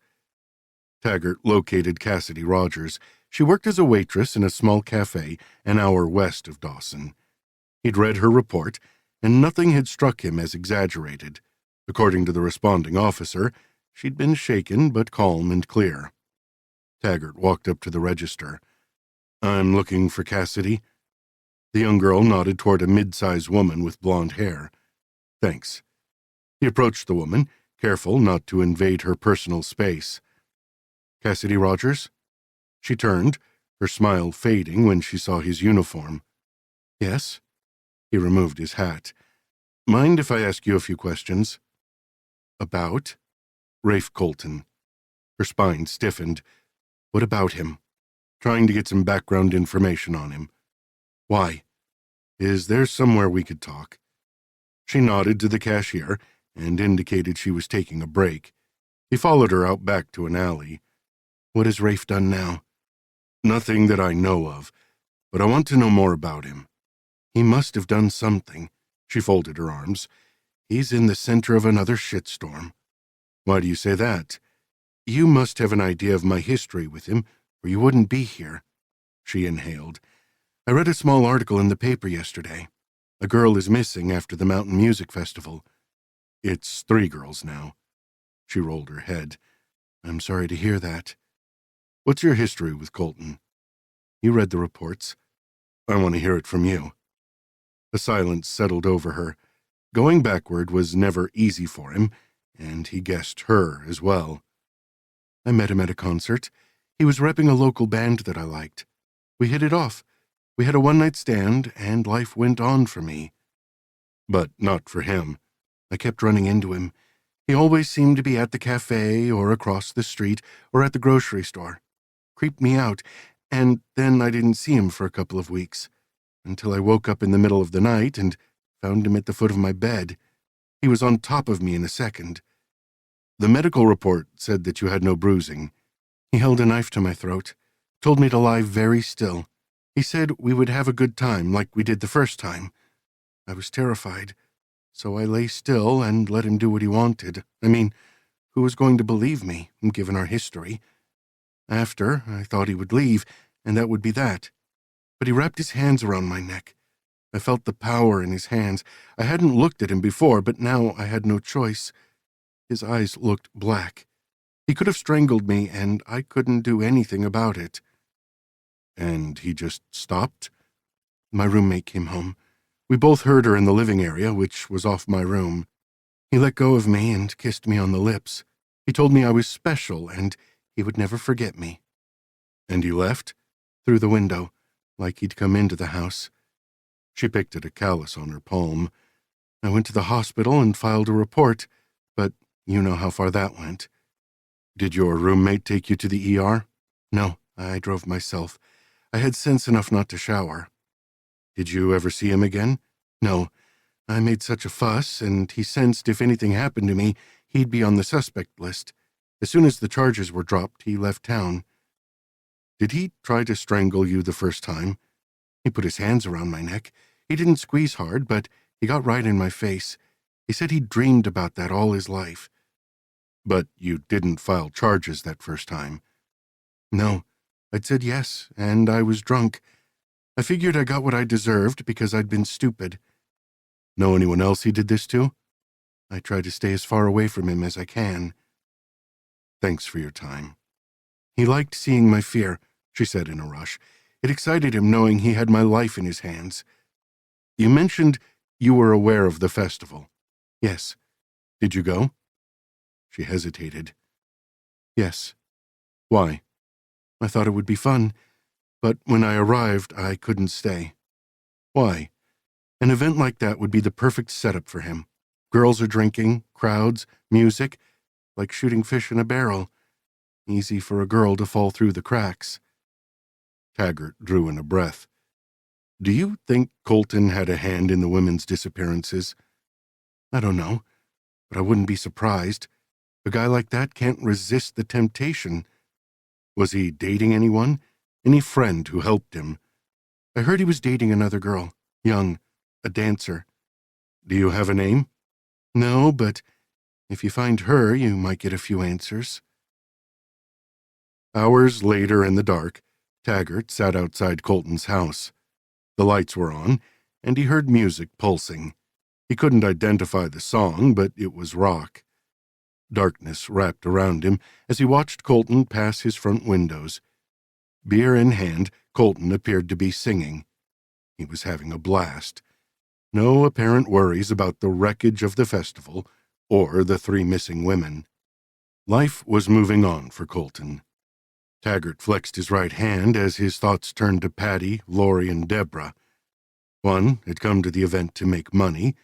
Taggart located Cassidy Rogers. She worked as a waitress in a small cafe an hour west of Dawson. He'd read her report, and nothing had struck him as exaggerated. According to the responding officer, she'd been shaken but calm and clear. Taggart walked up to the register. "I'm looking for Cassidy." The young girl nodded toward a mid-sized woman with blonde hair. "Thanks." He approached the woman, careful not to invade her personal space. "Cassidy Rogers?" She turned, her smile fading when she saw his uniform. "Yes?" He removed his hat. "Mind if I ask you a few questions?" "About?" "Rafe Colton." Her spine stiffened. "What about him?" "Trying to get some background information on him." "Why?" "Is there somewhere we could talk?" She nodded to the cashier and indicated she was taking a break. He followed her out back to an alley. "What has Rafe done now?" "Nothing that I know of, but I want to know more about him." "He must have done something." She folded her arms. "He's in the center of another shitstorm." "Why do you say that?" You must have an idea of my history with him, or you wouldn't be here. She inhaled. I read a small article in the paper yesterday. A girl is missing after the Mountain Music Festival. It's 3 girls now. She rolled her head. I'm sorry to hear that. What's your history with Colton? You read the reports. I want to hear it from you. A silence settled over her. Going backward was never easy for him, and he guessed her as well. I met him at a concert. He was repping a local band that I liked. We hit it off. We had a one-night stand, and life went on for me. But not for him. I kept running into him. He always seemed to be at the cafe, or across the street, or at the grocery store. Creeped me out, and then I didn't see him for a couple of weeks, until I woke up in the middle of the night and found him at the foot of my bed. He was on top of me in a second. The medical report said that you had no bruising. He held a knife to my throat, told me to lie very still. He said we would have a good time like we did the first time. I was terrified, so I lay still and let him do what he wanted. I mean, who was going to believe me, given our history? After, I thought he would leave, and that would be that. But he wrapped his hands around my neck. I felt the power in his hands. I hadn't looked at him before, but now I had no choice. His eyes looked black. He could have strangled me, and I couldn't do anything about it. And he just stopped? My roommate came home. We both heard her in the living area, which was off my room. He let go of me and kissed me on the lips. He told me I was special, and he would never forget me. And he left? Through the window, like he'd come into the house. She picked at a callus on her palm. I went to the hospital and filed a report, but you know how far that went. Did your roommate take you to the ER? No, I drove myself. I had sense enough not to shower. Did you ever see him again? No. I made such a fuss, and he sensed if anything happened to me, he'd be on the suspect list. As soon as the charges were dropped, he left town. Did he try to strangle you the first time? He put his hands around my neck. He didn't squeeze hard, but he got right in my face. He said he'd dreamed about that all his life. But you didn't file charges that first time? No. I'd said yes, and I was drunk. I figured I got what I deserved because I'd been stupid. Know anyone else he did this to? I try to stay as far away from him as I can. Thanks for your time. He liked seeing my fear, she said in a rush. It excited him knowing he had my life in his hands. You mentioned you were aware of the festival. Yes. Did you go? She hesitated. Yes. Why? I thought it would be fun, but when I arrived, I couldn't stay. Why? An event like that would be the perfect setup for him. Girls are drinking, crowds, music, like shooting fish in a barrel. Easy for a girl to fall through the cracks. Taggart drew in a breath. Do you think Colton had a hand in the women's disappearances? I don't know, but I wouldn't be surprised. A guy like that can't resist the temptation. Was he dating anyone? Any friend who helped him? I heard he was dating another girl, young, a dancer. Do you have a name? No, but if you find her, you might get a few answers. Hours later in the dark, Taggart sat outside Colton's house. The lights were on, and he heard music pulsing. He couldn't identify the song, but it was rock. Darkness wrapped around him as he watched Colton pass his front windows. Beer in hand, Colton appeared to be singing. He was having a blast. No apparent worries about the wreckage of the festival or the 3 missing women. Life was moving on for Colton. Taggart flexed his right hand as his thoughts turned to Patty, Lori, and Deborah. One had come to the event to make money,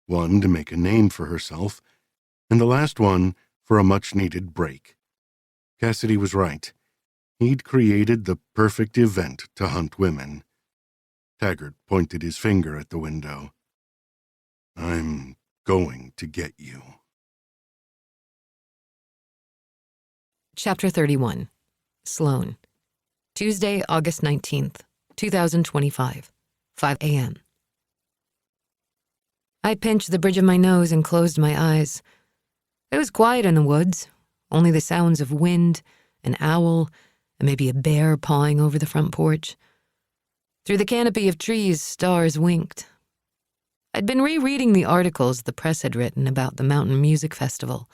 one to make a name for herself, and the last one for a much-needed break. Cassidy was right. He'd created the perfect event to hunt women. Taggart pointed his finger at the window. I'm going to get you. Chapter 31. Sloane. Tuesday, August 19th, 2025, 5 a.m. I pinched the bridge of my nose and closed my eyes. It was quiet in the woods. Only the sounds of wind, an owl, and maybe a bear pawing over the front porch. Through the canopy of trees, stars winked. I'd been rereading the articles the press had written about the Mountain Music Festival.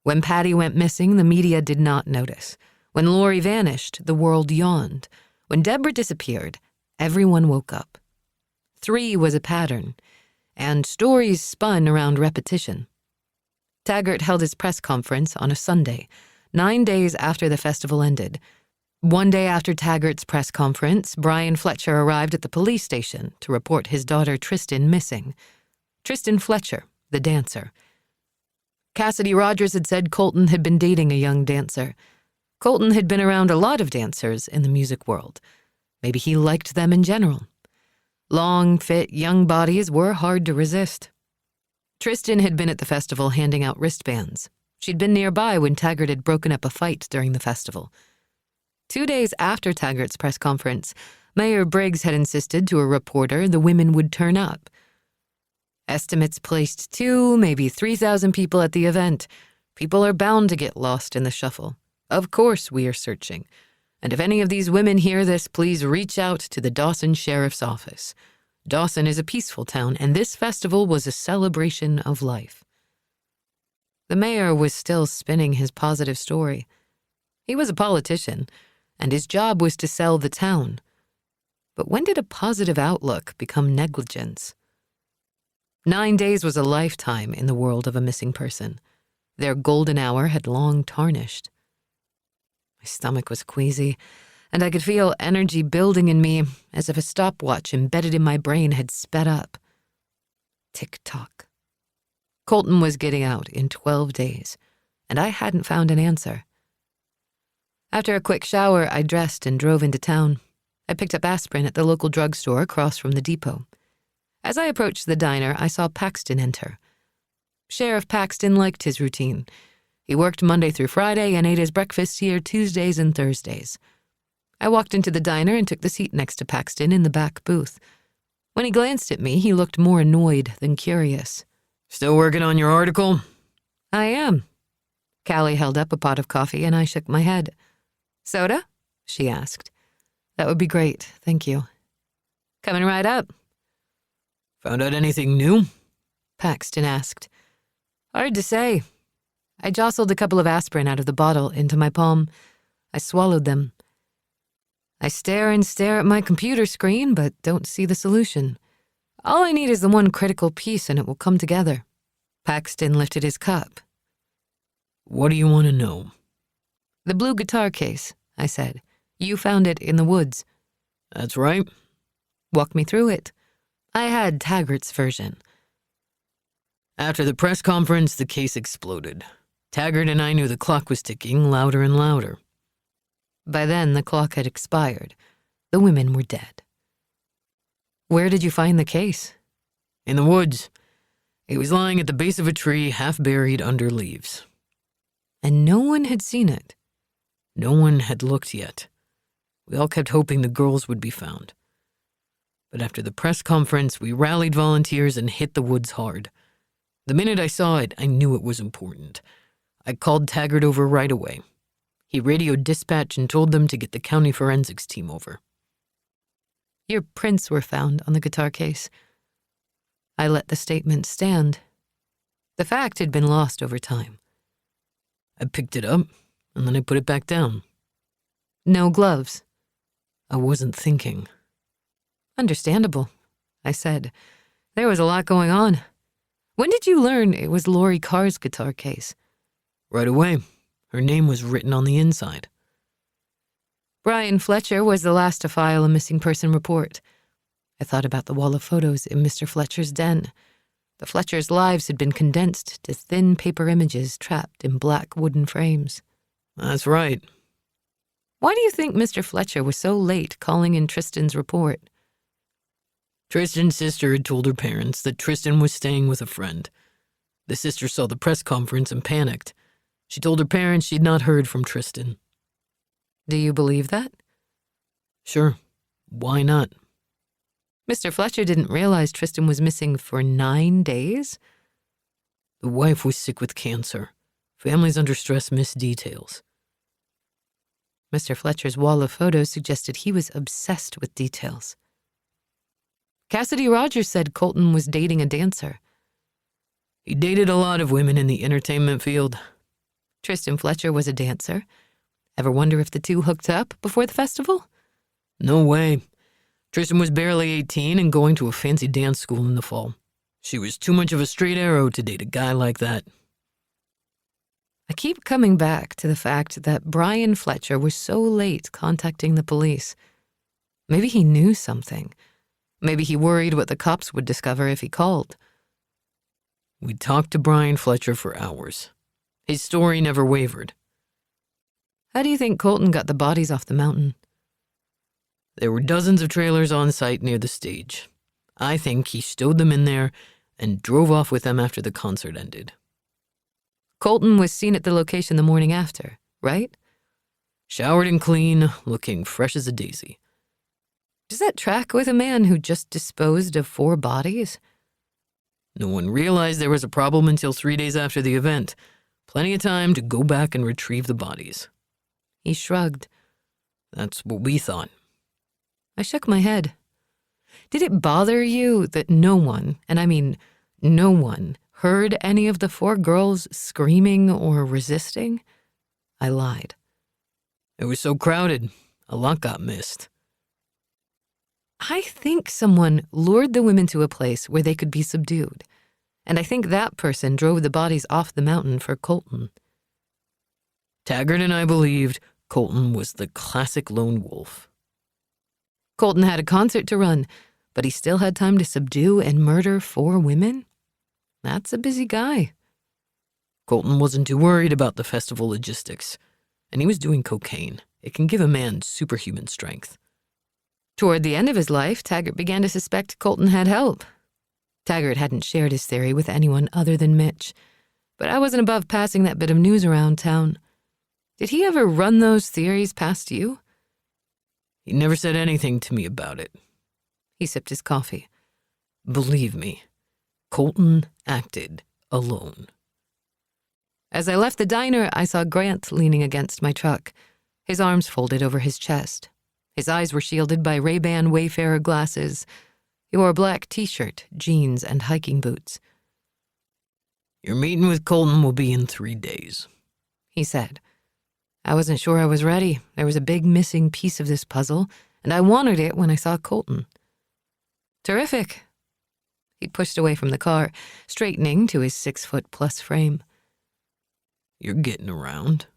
When Patty went missing, the media did not notice. When Lori vanished, the world yawned. When Deborah disappeared, everyone woke up. 3 was a pattern, and stories spun around repetition. Taggart held his press conference on a Sunday, 9 days after the festival ended. 1 day after Taggart's press conference, Brian Fletcher arrived at the police station to report his daughter Tristan missing. Tristan Fletcher, the dancer. Cassidy Rogers had said Colton had been dating a young dancer. Colton had been around a lot of dancers in the music world. Maybe he liked them in general. Long, fit, young bodies were hard to resist. Tristan had been at the festival handing out wristbands. She'd been nearby when Taggart had broken up a fight during the festival. 2 days after Taggart's press conference, Mayor Briggs had insisted to a reporter the women would turn up. Estimates placed 2, maybe 3,000 people at the event. People are bound to get lost in the shuffle. Of course we are searching. And if any of these women hear this, please reach out to the Dawson Sheriff's Office. Dawson is a peaceful town, and this festival was a celebration of life. The mayor was still spinning his positive story. He was a politician, and his job was to sell the town. But when did a positive outlook become negligence? 9 days was a lifetime in the world of a missing person. Their golden hour had long tarnished. My stomach was queasy, and I could feel energy building in me as if a stopwatch embedded in my brain had sped up. Tick-tock. Colton was getting out in 12 days, and I hadn't found an answer. After a quick shower, I dressed and drove into town. I picked up aspirin at the local drugstore across from the depot. As I approached the diner, I saw Paxton enter. Sheriff Paxton liked his routine. He worked Monday through Friday and ate his breakfast here Tuesdays and Thursdays. I walked into the diner and took the seat next to Paxton in the back booth. When he glanced at me, he looked more annoyed than curious. Still working on your article? I am. Callie held up a pot of coffee and I shook my head. Soda? She asked. That would be great, thank you. Coming right up. Found out anything new? Paxton asked. Hard to say. I jostled a couple of aspirin out of the bottle into my palm. I swallowed them. I stare and stare at my computer screen, but don't see the solution. All I need is the one critical piece and it will come together. Paxton lifted his cup. What do you want to know? The blue guitar case, I said. You found it in the woods. That's right. Walk me through it. I had Taggart's version. After the press conference, the case exploded. Taggart and I knew the clock was ticking louder and louder. By then, the clock had expired. The women were dead. Where did you find the case? In the woods. It was lying at the base of a tree, half buried under leaves. And no one had seen it? No one had looked yet. We all kept hoping the girls would be found. But after the press conference, we rallied volunteers and hit the woods hard. The minute I saw it, I knew it was important. I called Taggart over right away. He radioed dispatch and told them to get the county forensics team over. Your prints were found on the guitar case. I let the statement stand. The fact had been lost over time. I picked it up, and then I put it back down. No gloves. I wasn't thinking. Understandable, I said. There was a lot going on. When did you learn it was Lori Carr's guitar case? Right away. Her name was written on the inside. Brian Fletcher was the last to file a missing person report. I thought about the wall of photos in Mr. Fletcher's den. The Fletchers' lives had been condensed to thin paper images trapped in black wooden frames. That's right. Why do you think Mr. Fletcher was so late calling in Tristan's report? Tristan's sister had told her parents that Tristan was staying with a friend. The sister saw the press conference and panicked. She told her parents she'd not heard from Tristan. Do you believe that? Sure. Why not? Mr. Fletcher didn't realize Tristan was missing for 9 days? The wife was sick with cancer. Families under stress miss details. Mr. Fletcher's wall of photos suggested he was obsessed with details. Cassidy Rogers said Colton was dating a dancer. He dated a lot of women in the entertainment field. Tristan Fletcher was a dancer. Ever wonder if the two hooked up before the festival? No way. Tristan was barely 18 and going to a fancy dance school in the fall. She was too much of a straight arrow to date a guy like that. I keep coming back to the fact that Brian Fletcher was so late contacting the police. Maybe he knew something. Maybe he worried what the cops would discover if he called. We talked to Brian Fletcher for hours. His story never wavered. How do you think Colton got the bodies off the mountain? There were dozens of trailers on site near the stage. I think he stowed them in there and drove off with them after the concert ended. Colton was seen at the location the morning after, right? Showered and clean, looking fresh as a daisy. Does that track with a man who just disposed of 4 bodies? No one realized there was a problem until 3 days after the event. Plenty of time to go back and retrieve the bodies. He shrugged. That's what we thought. I shook my head. Did it bother you that no one, and I mean no one, heard any of the 4 girls screaming or resisting? I lied. It was so crowded, a lot got missed. I think someone lured the women to a place where they could be subdued, and I think that person drove the bodies off the mountain for Colton. Taggart and I believed Colton was the classic lone wolf. Colton had a concert to run, but he still had time to subdue and murder 4 women? That's a busy guy. Colton wasn't too worried about the festival logistics, and he was doing cocaine. It can give a man superhuman strength. Toward the end of his life, Taggart began to suspect Colton had help. Taggart hadn't shared his theory with anyone other than Mitch, but I wasn't above passing that bit of news around town. Did he ever run those theories past you? He never said anything to me about it. He sipped his coffee. Believe me, Colton acted alone. As I left the diner, I saw Grant leaning against my truck, his arms folded over his chest. His eyes were shielded by Ray-Ban Wayfarer glasses. He wore a black t-shirt, jeans, and hiking boots. Your meeting with Colton will be in 3 days, he said. I wasn't sure I was ready. There was a big missing piece of this puzzle, and I wanted it when I saw Colton. Terrific. He pushed away from the car, straightening to his 6-foot-plus frame. You're getting around.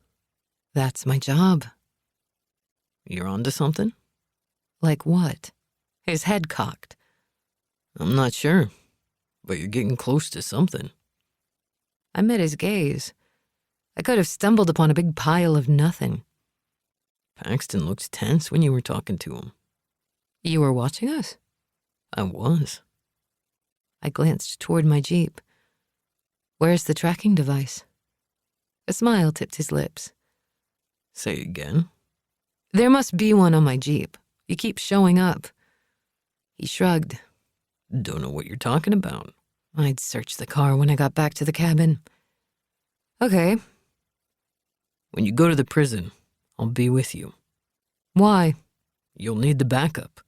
That's my job. You're onto something? Like what? His head cocked. I'm not sure, but you're getting close to something. I met his gaze. I could have stumbled upon a big pile of nothing. Paxton looked tense when you were talking to him. You were watching us? I was. I glanced toward my Jeep. Where's the tracking device? A smile tipped his lips. Say again? There must be one on my Jeep. You keep showing up. He shrugged. Don't know what you're talking about. I'd search the car when I got back to the cabin. Okay. When you go to the prison, I'll be with you. Why? You'll need the backup.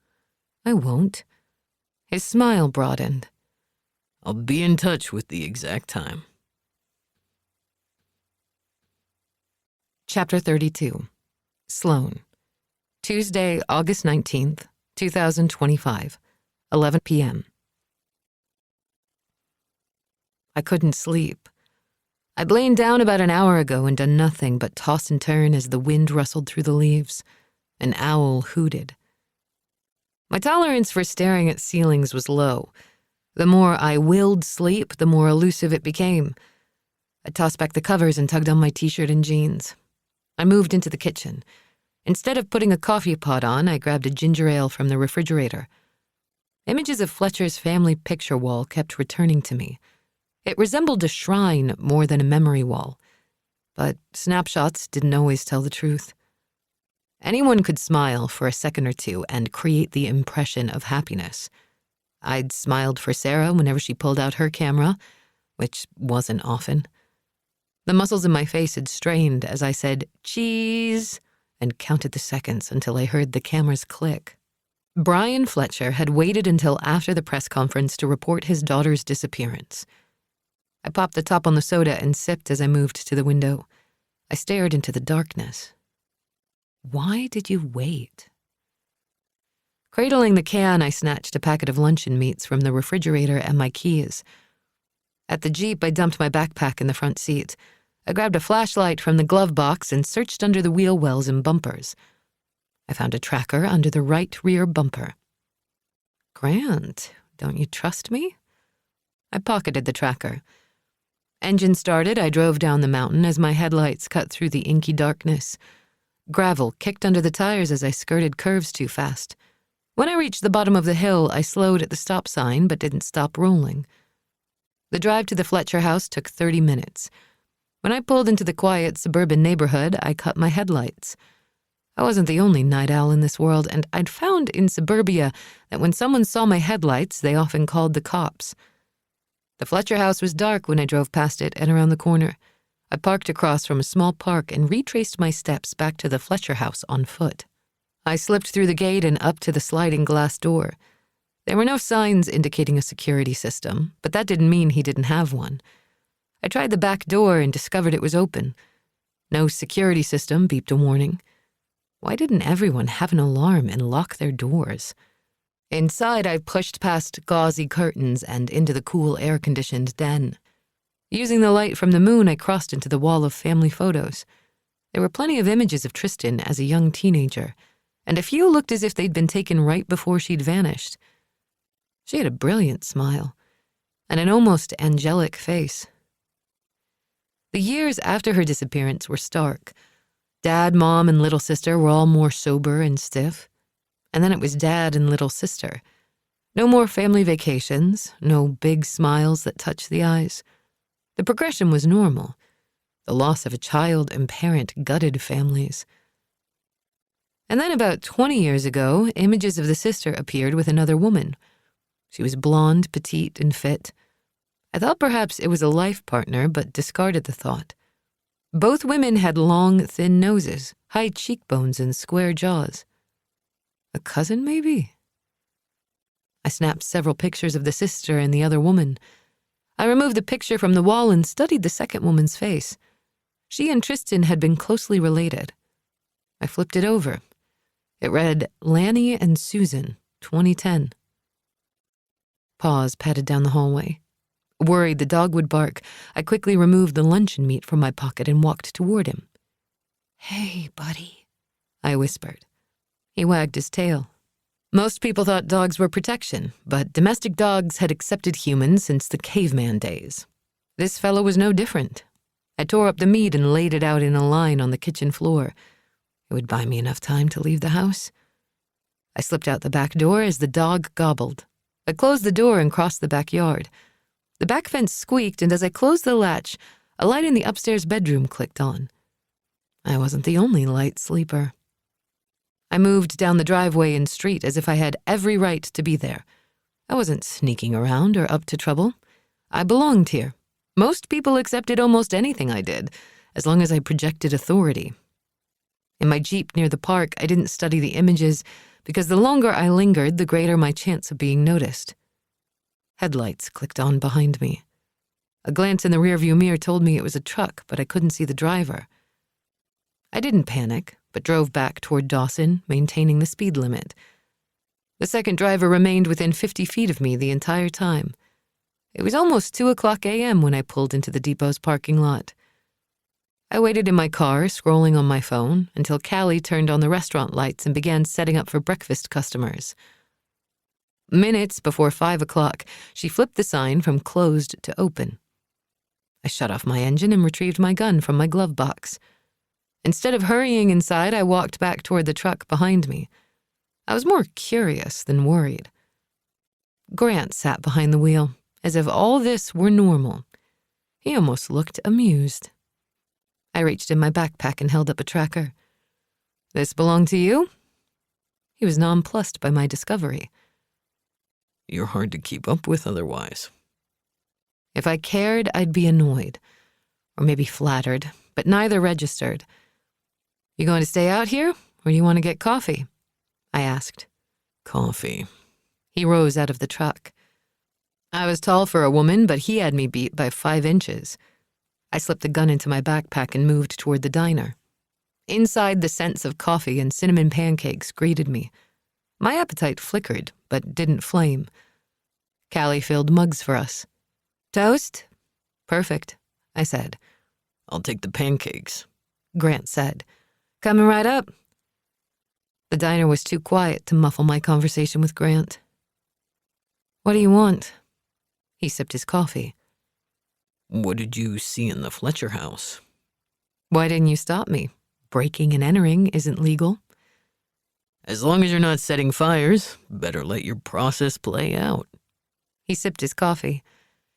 I won't. His smile broadened. I'll be in touch with the exact time. Chapter 32. Sloane. Tuesday, August 19th, 2025, 11 p.m. I couldn't sleep. I'd lain down about an hour ago and done nothing but toss and turn as the wind rustled through the leaves. An owl hooted. My tolerance for staring at ceilings was low. The more I willed sleep, the more elusive it became. I tossed back the covers and tugged on my t-shirt and jeans. I moved into the kitchen. Instead of putting a coffee pot on, I grabbed a ginger ale from the refrigerator. Images of Fletcher's family picture wall kept returning to me. It resembled a shrine more than a memory wall, but snapshots didn't always tell the truth. Anyone could smile for a second or two and create the impression of happiness. I'd smiled for Sarah whenever she pulled out her camera, which wasn't often. The muscles in my face had strained as I said, "Cheese," and counted the seconds until I heard the cameras click. Brian Fletcher had waited until after the press conference to report his daughter's disappearance. I popped the top on the soda and sipped as I moved to the window. I stared into the darkness. Why did you wait? Cradling the can, I snatched a packet of luncheon meats from the refrigerator and my keys. At the Jeep, I dumped my backpack in the front seat. I grabbed a flashlight from the glove box and searched under the wheel wells and bumpers. I found a tracker under the right rear bumper. Grant, don't you trust me? I pocketed the tracker. Engine started, I drove down the mountain as my headlights cut through the inky darkness. Gravel kicked under the tires as I skirted curves too fast. When I reached the bottom of the hill, I slowed at the stop sign but didn't stop rolling. The drive to the Fletcher house took 30 minutes. When I pulled into the quiet suburban neighborhood, I cut my headlights. I wasn't the only night owl in this world, and I'd found in suburbia that when someone saw my headlights, they often called the cops. The Fletcher house was dark when I drove past it and around the corner. I parked across from a small park and retraced my steps back to the Fletcher house on foot. I slipped through the gate and up to the sliding glass door. There were no signs indicating a security system, but that didn't mean he didn't have one. I tried the back door and discovered it was open. No security system beeped a warning. Why didn't everyone have an alarm and lock their doors? Inside, I pushed past gauzy curtains and into the cool, air-conditioned den. Using the light from the moon, I crossed into the wall of family photos. There were plenty of images of Tristan as a young teenager, and a few looked as if they'd been taken right before she'd vanished. She had a brilliant smile and an almost angelic face. The years after her disappearance were stark. Dad, Mom, and little sister were all more sober and stiff. And then it was Dad and little sister. No more family vacations, no big smiles that touched the eyes. The progression was normal. The loss of a child and parent gutted families. And then about 20 years ago, images of the sister appeared with another woman. She was blonde, petite, and fit. I thought perhaps it was a life partner, but discarded the thought. Both women had long, thin noses, high cheekbones, and square jaws. A cousin, maybe? I snapped several pictures of the sister and the other woman. I removed the picture from the wall and studied the second woman's face. She and Tristan had been closely related. I flipped it over. It read, Lanny and Susan, 2010. Paws patted down the hallway. Worried the dog would bark, I quickly removed the luncheon meat from my pocket and walked toward him. Hey, buddy, I whispered. He wagged his tail. Most people thought dogs were protection, but domestic dogs had accepted humans since the caveman days. This fellow was no different. I tore up the meat and laid it out in a line on the kitchen floor. It would buy me enough time to leave the house. I slipped out the back door as the dog gobbled. I closed the door and crossed the backyard. The back fence squeaked, and as I closed the latch, a light in the upstairs bedroom clicked on. I wasn't the only light sleeper. I moved down the driveway and street as if I had every right to be there. I wasn't sneaking around or up to trouble. I belonged here. Most people accepted almost anything I did, as long as I projected authority. In my Jeep near the park, I didn't study the images because the longer I lingered, the greater my chance of being noticed. Headlights clicked on behind me. A glance in the rearview mirror told me it was a truck, but I couldn't see the driver. I didn't panic, but drove back toward Dawson, maintaining the speed limit. The second driver remained within 50 feet of me the entire time. It was almost 2:00 a.m. when I pulled into the depot's parking lot. I waited in my car, scrolling on my phone, until Callie turned on the restaurant lights and began setting up for breakfast customers. Minutes before 5:00, she flipped the sign from closed to open. I shut off my engine and retrieved my gun from my glove box. Instead of hurrying inside, I walked back toward the truck behind me. I was more curious than worried. Grant sat behind the wheel, as if all this were normal. He almost looked amused. I reached in my backpack and held up a tracker. This belong to you? He was nonplussed by my discovery. You're hard to keep up with otherwise. If I cared, I'd be annoyed. Or maybe flattered, but neither registered. You going to stay out here, or do you want to get coffee? I asked. Coffee. He rose out of the truck. I was tall for a woman, but he had me beat by 5 inches. I slipped the gun into my backpack and moved toward the diner. Inside, the scents of coffee and cinnamon pancakes greeted me. My appetite flickered, but didn't flame. Callie filled mugs for us. Toast? Perfect, I said. I'll take the pancakes, Grant said. Coming right up. The diner was too quiet to muffle my conversation with Grant. What do you want? He sipped his coffee. What did you see in the Fletcher house? Why didn't you stop me? Breaking and entering isn't legal. As long as you're not setting fires, better let your process play out. He sipped his coffee.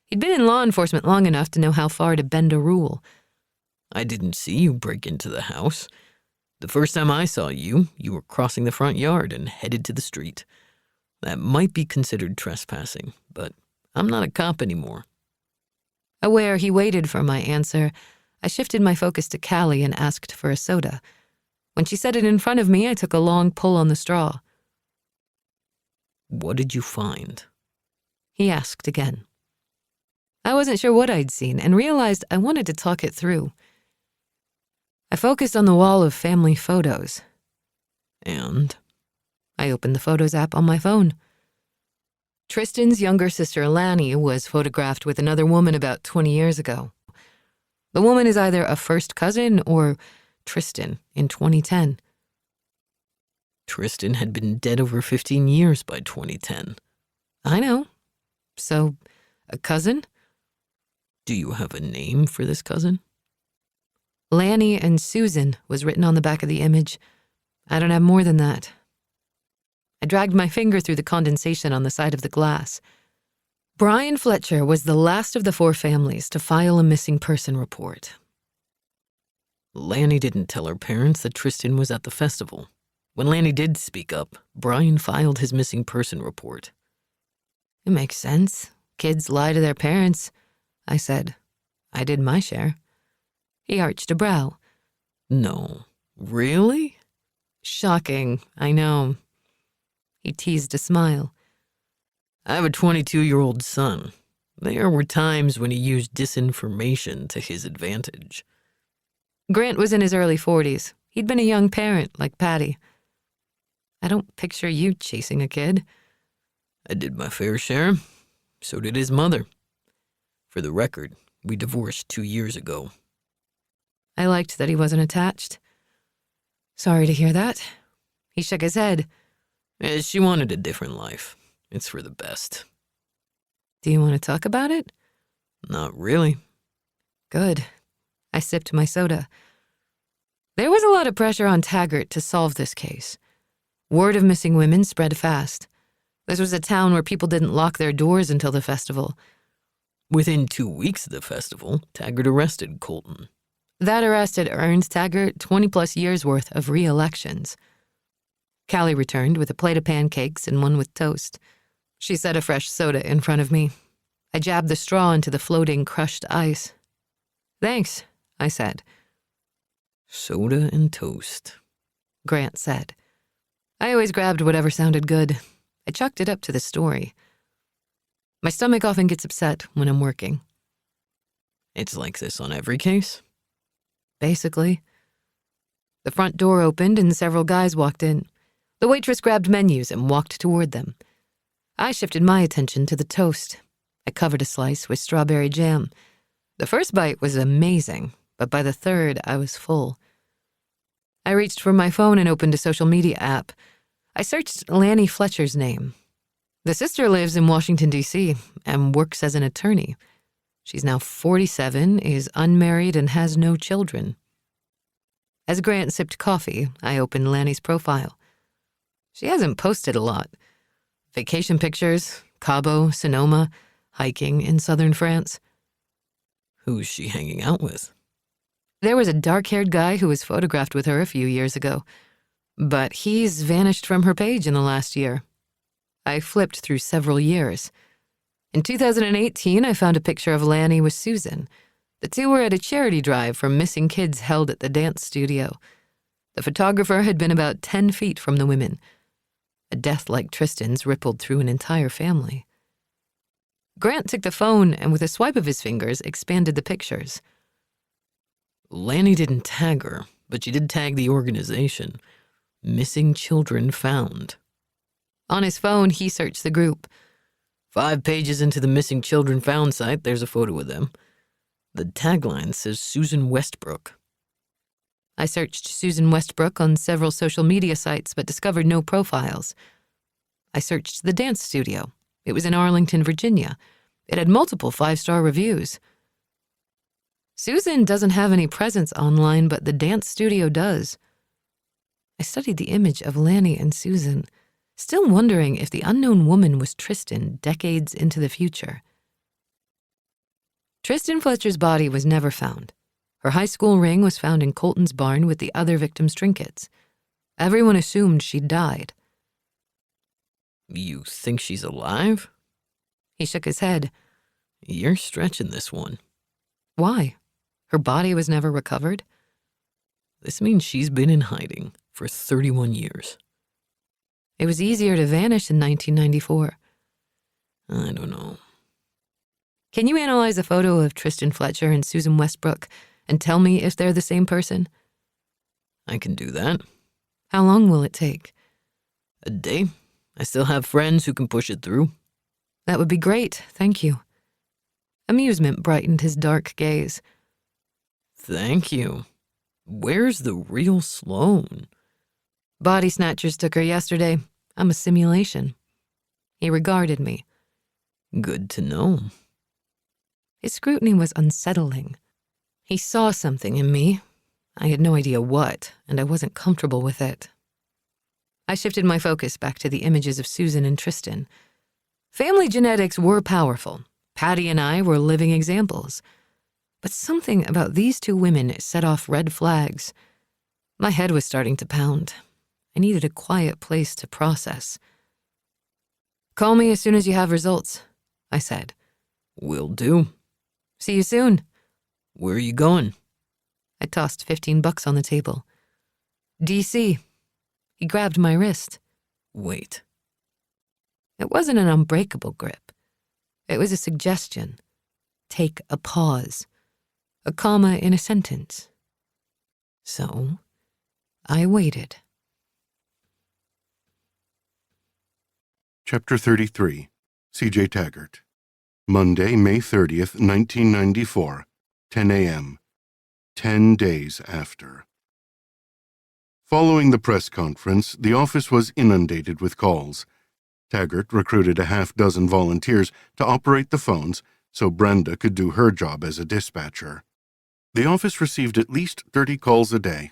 He'd been in law enforcement long enough to know how far to bend a rule. I didn't see you break into the house. The first time I saw you, you were crossing the front yard and headed to the street. That might be considered trespassing, but I'm not a cop anymore. Aware he waited for my answer, I shifted my focus to Callie and asked for a soda. When she set it in front of me, I took a long pull on the straw. What did you find? He asked again. I wasn't sure what I'd seen and realized I wanted to talk it through. I focused on the wall of family photos. And? I opened the Photos app on my phone. Tristan's younger sister, Lanny, was photographed with another woman about 20 years ago. The woman is either a first cousin or Tristan in 2010. Tristan had been dead over 15 years by 2010. I know. So, a cousin? Do you have a name for this cousin? Lanny and Susan was written on the back of the image. I don't have more than that. I dragged my finger through the condensation on the side of the glass. Brian Fletcher was the last of the 4 families to file a missing person report. Lanny didn't tell her parents that Tristan was at the festival. When Lanny did speak up, Brian filed his missing person report. It makes sense. Kids lie to their parents, I said. I did my share. He arched a brow. No. Really? Shocking, I know. He teased a smile. I have a 22-year-old son. There were times when he used disinformation to his advantage. Grant was in his early 40s. He'd been a young parent, like Patty. I don't picture you chasing a kid. I did my fair share. So did his mother. For the record, we divorced 2 years ago. I liked that he wasn't attached. Sorry to hear that. He shook his head. She wanted a different life. It's for the best. Do you want to talk about it? Not really. Good. I sipped my soda. There was a lot of pressure on Taggart to solve this case. Word of missing women spread fast. This was a town where people didn't lock their doors until the festival. Within 2 weeks of the festival, Taggart arrested Colton. That arrest had earned Taggart 20-plus years' worth of re-elections. Callie returned with a plate of pancakes and one with toast. She set a fresh soda in front of me. I jabbed the straw into the floating, crushed ice. Thanks, I said. Soda and toast, Grant said. I always grabbed whatever sounded good. I chucked it up to the story. My stomach often gets upset when I'm working. It's like this on every case? Basically. The front door opened and several guys walked in. The waitress grabbed menus and walked toward them. I shifted my attention to the toast. I covered a slice with strawberry jam. The first bite was amazing, but by the third, I was full. I reached for my phone and opened a social media app. I searched Lanny Fletcher's name. The sister lives in Washington, D.C., and works as an attorney. She's now 47, is unmarried, and has no children. As Grant sipped coffee, I opened Lanny's profile. She hasn't posted a lot. Vacation pictures, Cabo, Sonoma, hiking in southern France. Who's she hanging out with? There was a dark-haired guy who was photographed with her a few years ago, but he's vanished from her page in the last year. I flipped through several years. In 2018, I found a picture of Lanny with Susan. The two were at a charity drive for missing kids held at the dance studio. The photographer had been about 10 feet from the women. A death like Tristan's rippled through an entire family. Grant took the phone and with a swipe of his fingers expanded the pictures. Lanny didn't tag her, but she did tag the organization. Missing Children Found. On his phone, he searched the group. 5 pages into the Missing Children Found site, there's a photo of them. The tagline says Susan Westbrook. I searched Susan Westbrook on several social media sites but discovered no profiles. I searched the dance studio. It was in Arlington, Virginia. It had multiple 5-star reviews. Susan doesn't have any presence online, but the dance studio does. I studied the image of Lanny and Susan, still wondering if the unknown woman was Tristan decades into the future. Tristan Fletcher's body was never found. Her high school ring was found in Colton's barn with the other victims' trinkets. Everyone assumed she'd died. You think she's alive? He shook his head. You're stretching this one. Why? Her body was never recovered? This means she's been in hiding for 31 years. It was easier to vanish in 1994. I don't know. Can you analyze a photo of Tristan Fletcher and Susan Westbrook and tell me if they're the same person? I can do that. How long will it take? A day. I still have friends who can push it through. That would be great, thank you. Amusement brightened his dark gaze. Thank you. Where's the real Sloane? Body snatchers took her yesterday. I'm a simulation. He regarded me. Good to know. His scrutiny was unsettling. He saw something in me. I had no idea what, and I wasn't comfortable with it. I shifted my focus back to the images of Susan and Tristan. Family genetics were powerful. Patty and I were living examples. But something about these two women set off red flags. My head was starting to pound. I needed a quiet place to process. Call me as soon as you have results, I said. Will do. See you soon. Where are you going? I tossed $15 on the table. DC. He grabbed my wrist. Wait. It wasn't an unbreakable grip. It was a suggestion. Take a pause. A comma in a sentence. So, I waited. Chapter 33. CJ Taggart. Monday, May 30th, 1994, 10 a.m. 10 days after. Following the press conference, the office was inundated with calls. Taggart recruited a half-dozen volunteers to operate the phones so Brenda could do her job as a dispatcher. The office received at least 30 calls a day.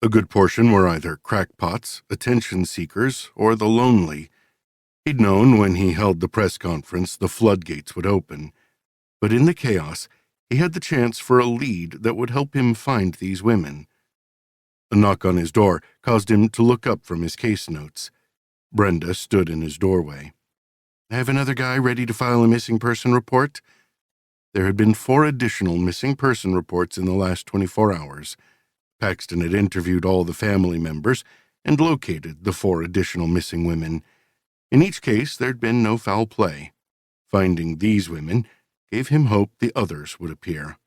A good portion were either crackpots, attention seekers, or the lonely. He'd known when he held the press conference the floodgates would open. But in the chaos, he had the chance for a lead that would help him find these women. A knock on his door caused him to look up from his case notes. Brenda stood in his doorway. "Have another guy ready to file a missing person report?" There had been 4 additional missing person reports in the last 24 hours. Paxton had interviewed all the family members and located the 4 additional missing women. In each case, there'd been no foul play. Finding these women gave him hope the others would appear.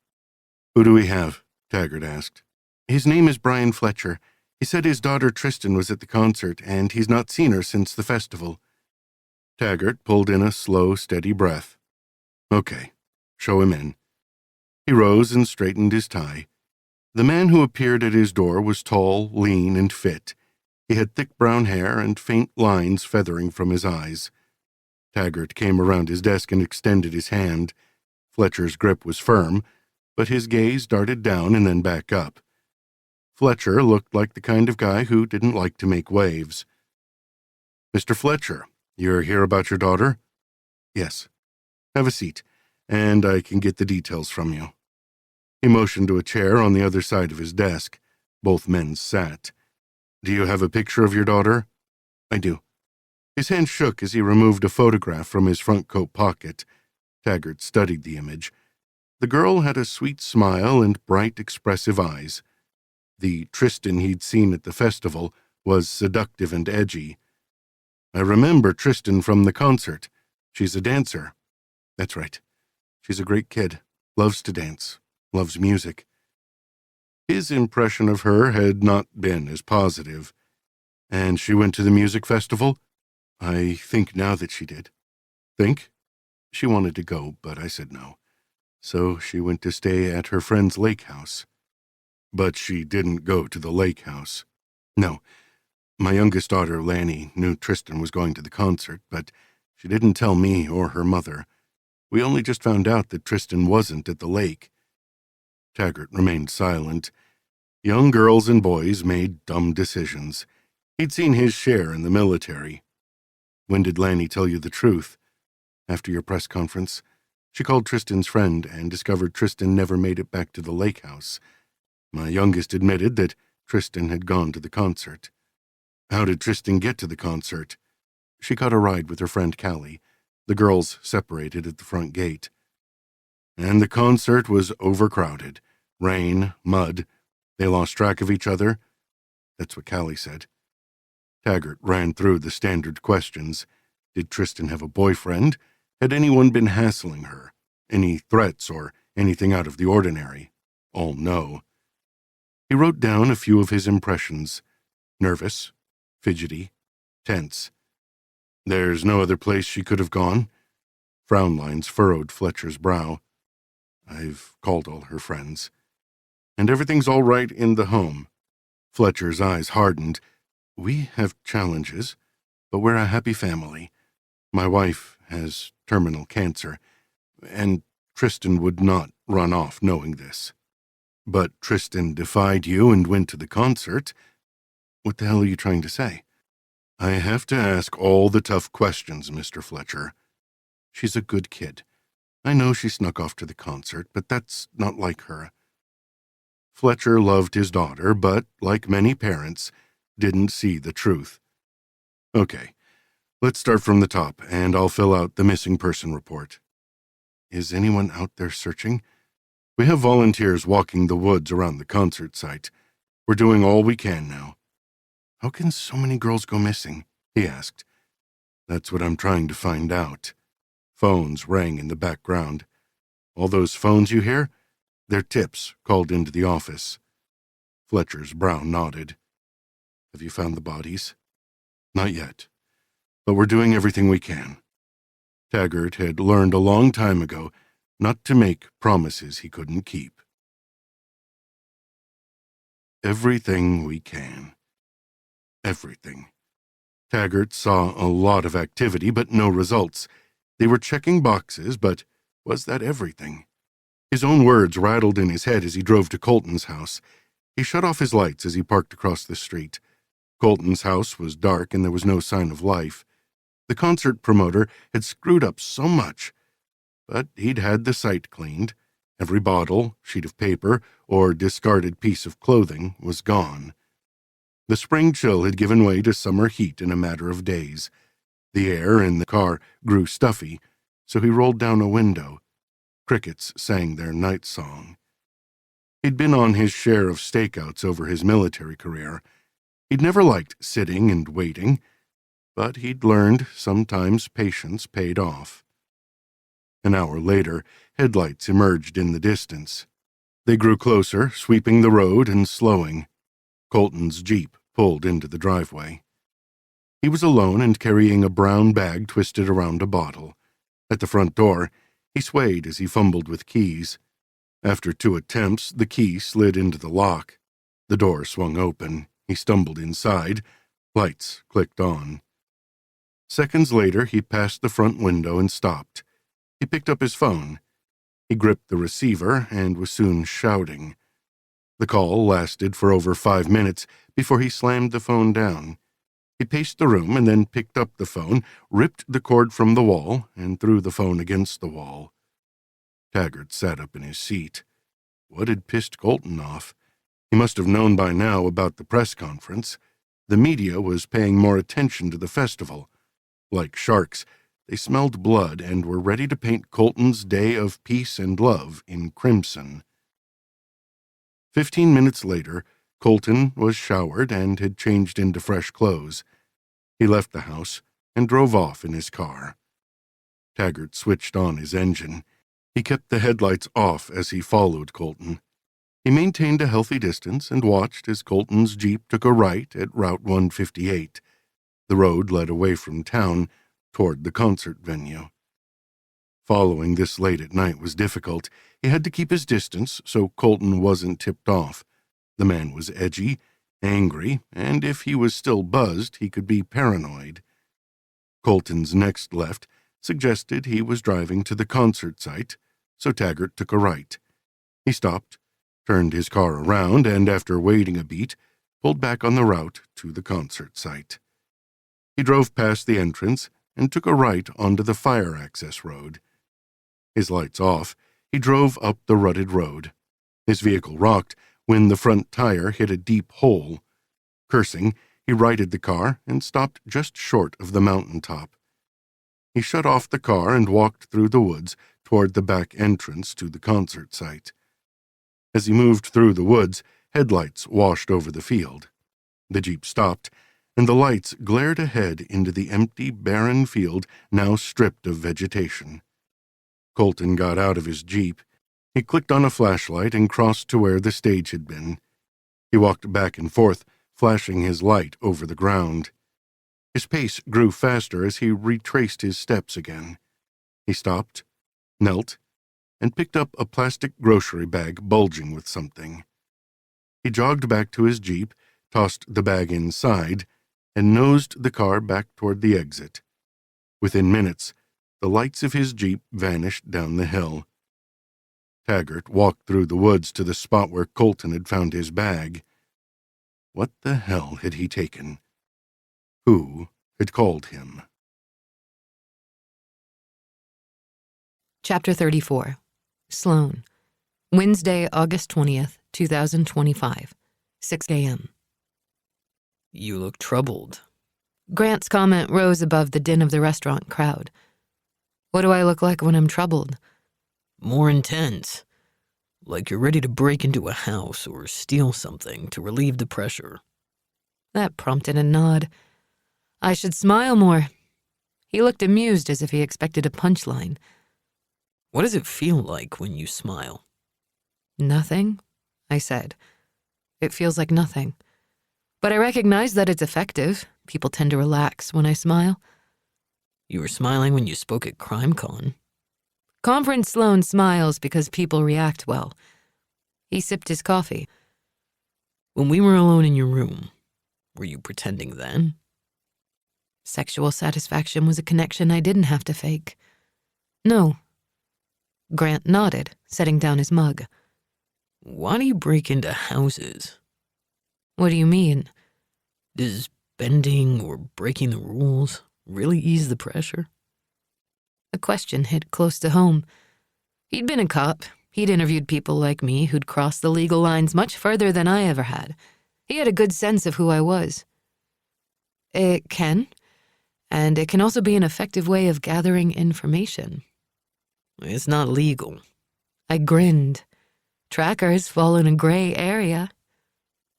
"Who do we have?" Taggart asked. "His name is Brian Fletcher. He said his daughter Tristan was at the concert, and he's not seen her since the festival." Taggart pulled in a slow, steady breath. "Okay, show him in." He rose and straightened his tie. The man who appeared at his door was tall, lean, and fit. He had thick brown hair and faint lines feathering from his eyes. Taggart came around his desk and extended his hand. Fletcher's grip was firm, but his gaze darted down and then back up. Fletcher looked like the kind of guy who didn't like to make waves. "Mr. Fletcher, you're here about your daughter?" "Yes." "Have a seat, and I can get the details from you." He motioned to a chair on the other side of his desk. Both men sat. "Do you have a picture of your daughter?" "I do." His hand shook as he removed a photograph from his front coat pocket. Taggart studied the image. The girl had a sweet smile and bright, expressive eyes. The Tristan he'd seen at the festival was seductive and edgy. "I remember Tristan from the concert. She's a dancer." "That's right. She's a great kid. Loves to dance. Loves music." His impression of her had not been as positive. "And she went to the music festival?" "I think now that she did." "Think?" "She wanted to go, but I said no. So she went to stay at her friend's lake house." "But she didn't go to the lake house?" "No. My youngest daughter, Lanny, knew Tristan was going to the concert, but she didn't tell me or her mother. We only just found out that Tristan wasn't at the lake." Taggart remained silent. Young girls and boys made dumb decisions. He'd seen his share in the military. "When did Lanny tell you the truth?" "After your press conference. She called Tristan's friend and discovered Tristan never made it back to the lake house. My youngest admitted that Tristan had gone to the concert." "How did Tristan get to the concert?" "She caught a ride with her friend Callie. The girls separated at the front gate." "And the concert was overcrowded. Rain, mud. They lost track of each other?" "That's what Callie said." Taggart ran through the standard questions. Did Tristan have a boyfriend? Had anyone been hassling her? Any threats or anything out of the ordinary? All no. He wrote down a few of his impressions. Nervous, fidgety, tense. "There's no other place she could have gone?" Frown lines furrowed Fletcher's brow. "I've called all her friends." "And everything's all right in the home?" Fletcher's eyes hardened. "We have challenges, but we're a happy family. My wife has terminal cancer, and Tristan would not run off knowing this." "But Tristan defied you and went to the concert." "What the hell are you trying to say?" "I have to ask all the tough questions, Mr. Fletcher." "She's a good kid. I know she snuck off to the concert, but that's not like her." Fletcher loved his daughter, but, like many parents, didn't see the truth. "Okay, let's start from the top, and I'll fill out the missing person report." "Is anyone out there searching?" "We have volunteers walking the woods around the concert site. We're doing all we can now." "How can so many girls go missing?" he asked. "That's what I'm trying to find out." Phones rang in the background. "All those phones you hear? They're tips called into the office." Fletcher's brow nodded. "Have you found the bodies?" "Not yet, but we're doing everything we can." Taggart had learned a long time ago not to make promises he couldn't keep. Everything we can. Everything. Taggart saw a lot of activity, but no results. They were checking boxes, but was that everything? His own words rattled in his head as he drove to Colton's house. He shut off his lights as he parked across the street. Colton's house was dark and there was no sign of life. The concert promoter had screwed up so much, but he'd had the site cleaned. Every bottle, sheet of paper, or discarded piece of clothing was gone. The spring chill had given way to summer heat in a matter of days. The air in the car grew stuffy, so he rolled down a window. Crickets sang their night song. He'd been on his share of stakeouts over his military career. He'd never liked sitting and waiting, but he'd learned sometimes patience paid off. An hour later, headlights emerged in the distance. They grew closer, sweeping the road and slowing. Colton's Jeep pulled into the driveway. He was alone and carrying a brown bag twisted around a bottle. At the front door, he swayed as he fumbled with keys. After 2 attempts, the key slid into the lock. The door swung open. He stumbled inside. Lights clicked on. Seconds later, he passed the front window and stopped. He picked up his phone. He gripped the receiver and was soon shouting. The call lasted for over 5 minutes before he slammed the phone down. He paced the room and then picked up the phone, ripped the cord from the wall, and threw the phone against the wall. Taggart sat up in his seat. What had pissed Colton off? He must have known by now about the press conference. The media was paying more attention to the festival. Like sharks, They smelled blood and were ready to paint Colton's day of peace and love in crimson. 15 minutes later, Colton was showered and had changed into fresh clothes. He left the house and drove off in his car. Taggart switched on his engine. He kept the headlights off as he followed Colton. He maintained a healthy distance and watched as Colton's Jeep took a right at Route 158. The road led away from town toward the concert venue. Following this late at night was difficult. He had to keep his distance so Colton wasn't tipped off. The man was edgy, angry, and if he was still buzzed, he could be paranoid. Colton's next left suggested he was driving to the concert site, so Taggart took a right. He stopped, turned his car around, and after waiting a beat, pulled back on the route to the concert site. He drove past the entrance and took a right onto the fire access road. His lights off, he drove up the rutted road. His vehicle rocked when the front tire hit a deep hole. Cursing, he righted the car and stopped just short of the mountaintop. He shut off the car and walked through the woods toward the back entrance to the concert site. As he moved through the woods, headlights washed over the field. The Jeep stopped, and the lights glared ahead into the empty, barren field now stripped of vegetation. Colton got out of his Jeep. He clicked on a flashlight and crossed to where the stage had been. He walked back and forth, flashing his light over the ground. His pace grew faster as he retraced his steps again. He stopped, knelt, and picked up a plastic grocery bag bulging with something. He jogged back to his Jeep, tossed the bag inside, and nosed the car back toward the exit. Within minutes, the lights of his Jeep vanished down the hill. Taggart walked through the woods to the spot where Colton had found his bag. What the hell had he taken? Who had called him? Chapter 34. Sloane. Wednesday, August 20th, 2025. 6 a.m. You look troubled. Grant's comment rose above the din of the restaurant crowd. What do I look like when I'm troubled? More intense. Like you're ready to break into a house or steal something to relieve the pressure. That prompted a nod. I should smile more. He looked amused as if he expected a punchline. What does it feel like when you smile? Nothing, I said. It feels like nothing. But I recognize that it's effective. People tend to relax when I smile. You were smiling when you spoke at CrimeCon. Conference Sloane smiles because people react well. He sipped his coffee. When we were alone in your room, were you pretending then? Sexual satisfaction was a connection I didn't have to fake. No. Grant nodded, setting down his mug. Why do you break into houses? What do you mean? Does bending or breaking the rules really ease the pressure? The question hit close to home. He'd been a cop. He'd interviewed people like me who'd crossed the legal lines much further than I ever had. He had a good sense of who I was. It can, and it can also be an effective way of gathering information. It's not legal. I grinned. Trackers fall in a gray area.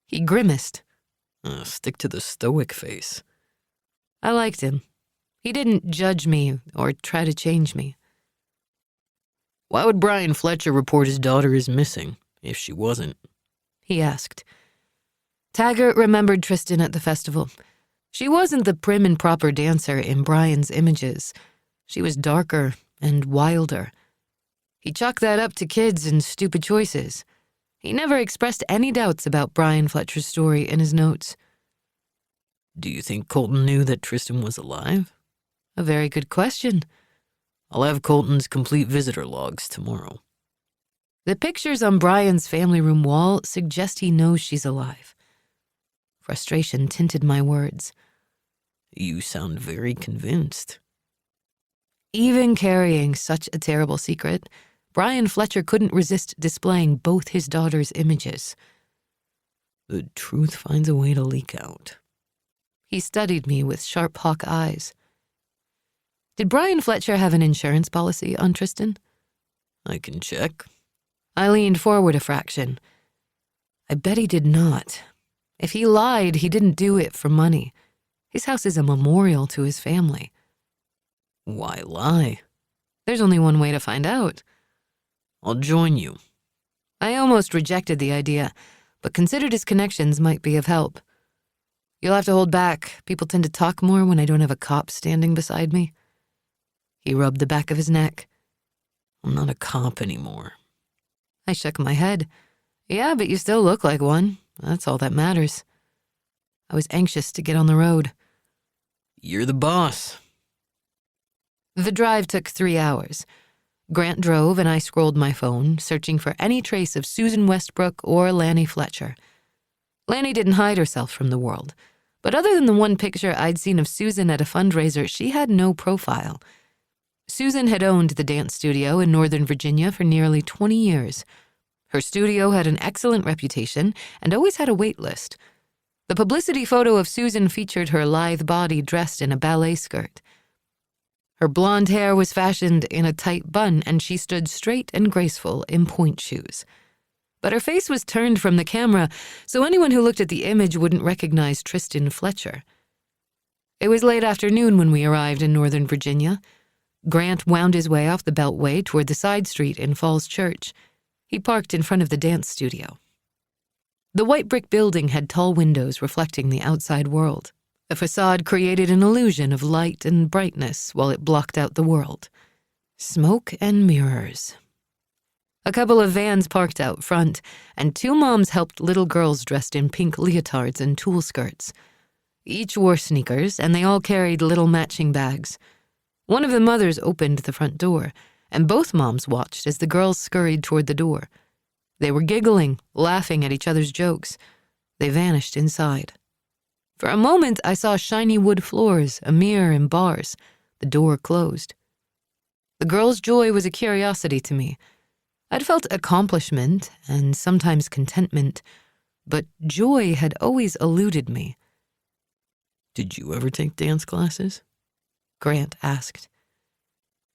He grimaced. Stick to the stoic face. I liked him. He didn't judge me or try to change me. Why would Brian Fletcher report his daughter is missing, if she wasn't? He asked. Taggart remembered Tristan at the festival. She wasn't the prim and proper dancer in Brian's images. She was darker and wilder. He chalked that up to kids and stupid choices. He never expressed any doubts about Brian Fletcher's story in his notes. Do you think Colton knew that Tristan was alive? A very good question. I'll have Colton's complete visitor logs tomorrow. The pictures on Brian's family room wall suggest he knows she's alive. Frustration tinted my words. You sound very convinced. Even carrying such a terrible secret, Brian Fletcher couldn't resist displaying both his daughter's images. The truth finds a way to leak out. He studied me with sharp hawk eyes. Did Brian Fletcher have an insurance policy on Tristan? I can check. I leaned forward a fraction. I bet he did not. If he lied, he didn't do it for money. His house is a memorial to his family. Why lie? There's only one way to find out. I'll join you. I almost rejected the idea, but considered his connections might be of help. You'll have to hold back. People tend to talk more when I don't have a cop standing beside me. He rubbed the back of his neck. I'm not a cop anymore. I shook my head. Yeah, but you still look like one. That's all that matters. I was anxious to get on the road. You're the boss. The drive took 3 hours. Grant drove and I scrolled my phone, searching for any trace of Susan Westbrook or Lanny Fletcher. Lanny didn't hide herself from the world, but other than the one picture I'd seen of Susan at a fundraiser, she had no profile. Susan had owned the dance studio in Northern Virginia for nearly 20 years. Her studio had an excellent reputation and always had a wait list. The publicity photo of Susan featured her lithe body dressed in a ballet skirt. Her blonde hair was fashioned in a tight bun, and she stood straight and graceful in pointe shoes. But her face was turned from the camera, so anyone who looked at the image wouldn't recognize Tristan Fletcher. It was late afternoon when we arrived in Northern Virginia. Grant wound his way off the Beltway toward the side street in Falls Church. He parked in front of the dance studio. The white brick building had tall windows reflecting the outside world. The facade created an illusion of light and brightness while it blocked out the world. Smoke and mirrors. A couple of vans parked out front, and 2 moms helped little girls dressed in pink leotards and tulle skirts. Each wore sneakers, and they all carried little matching bags. One of the mothers opened the front door, and both moms watched as the girls scurried toward the door. They were giggling, laughing at each other's jokes. They vanished inside. For a moment, I saw shiny wood floors, a mirror and bars. The door closed. The girls' joy was a curiosity to me. I'd felt accomplishment and sometimes contentment, but joy had always eluded me. Did you ever take dance classes? Grant asked.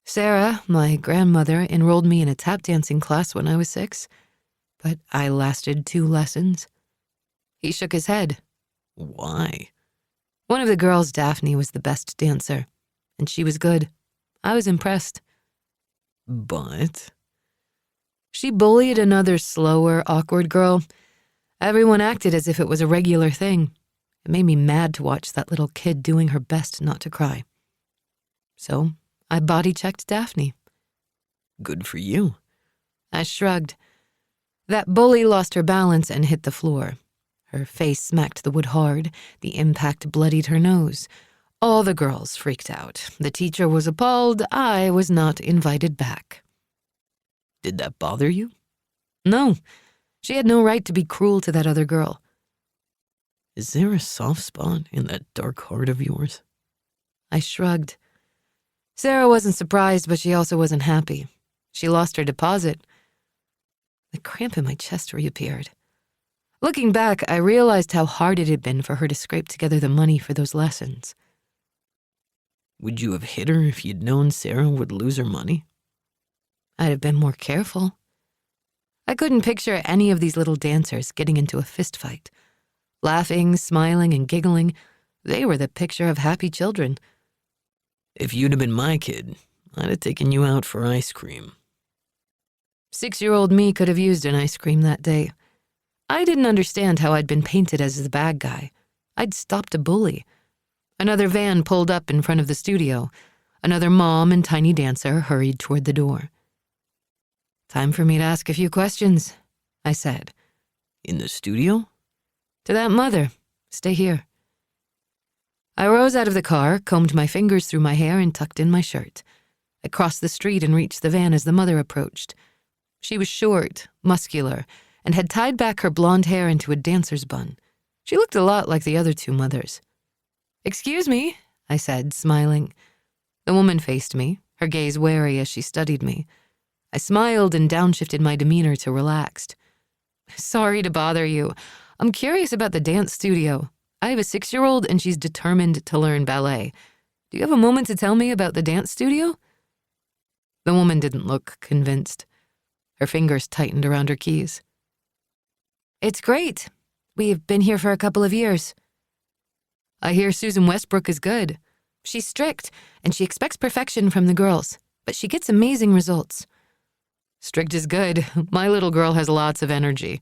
Sarah, my grandmother, enrolled me in a tap dancing class when I was 6, but I lasted 2 lessons. He shook his head. Why? One of the girls, Daphne, was the best dancer, and she was good. I was impressed. But? She bullied another slower, awkward girl. Everyone acted as if it was a regular thing. It made me mad to watch that little kid doing her best not to cry. So I body-checked Daphne. Good for you. I shrugged. That bully lost her balance and hit the floor. Her face smacked the wood hard. The impact bloodied her nose. All the girls freaked out. The teacher was appalled. I was not invited back. Did that bother you? No. She had no right to be cruel to that other girl. Is there a soft spot in that dark heart of yours? I shrugged. Sarah wasn't surprised, but she also wasn't happy. She lost her deposit. The cramp in my chest reappeared. Looking back, I realized how hard it had been for her to scrape together the money for those lessons. Would you have hit her if you'd known Sarah would lose her money? I'd have been more careful. I couldn't picture any of these little dancers getting into a fistfight. Laughing, smiling, and giggling, they were the picture of happy children. If you'd have been my kid, I'd have taken you out for ice cream. 6-year-old me could have used an ice cream that day. I didn't understand how I'd been painted as the bad guy. I'd stopped a bully. Another van pulled up in front of the studio. Another mom and tiny dancer hurried toward the door. Time for me to ask a few questions, I said. In the studio? To that mother. Stay here. I rose out of the car, combed my fingers through my hair, and tucked in my shirt. I crossed the street and reached the van as the mother approached. She was short, muscular, and had tied back her blonde hair into a dancer's bun. She looked a lot like the other 2 mothers. Excuse me, I said, smiling. The woman faced me, her gaze wary as she studied me. I smiled and downshifted my demeanor to relaxed. Sorry to bother you. I'm curious about the dance studio. I have a 6-year-old and she's determined to learn ballet. Do you have a moment to tell me about the dance studio? The woman didn't look convinced. Her fingers tightened around her keys. It's great. We've been here for a couple of years. I hear Susan Westbrook is good. She's strict, and she expects perfection from the girls, but she gets amazing results. Strict is good. My little girl has lots of energy.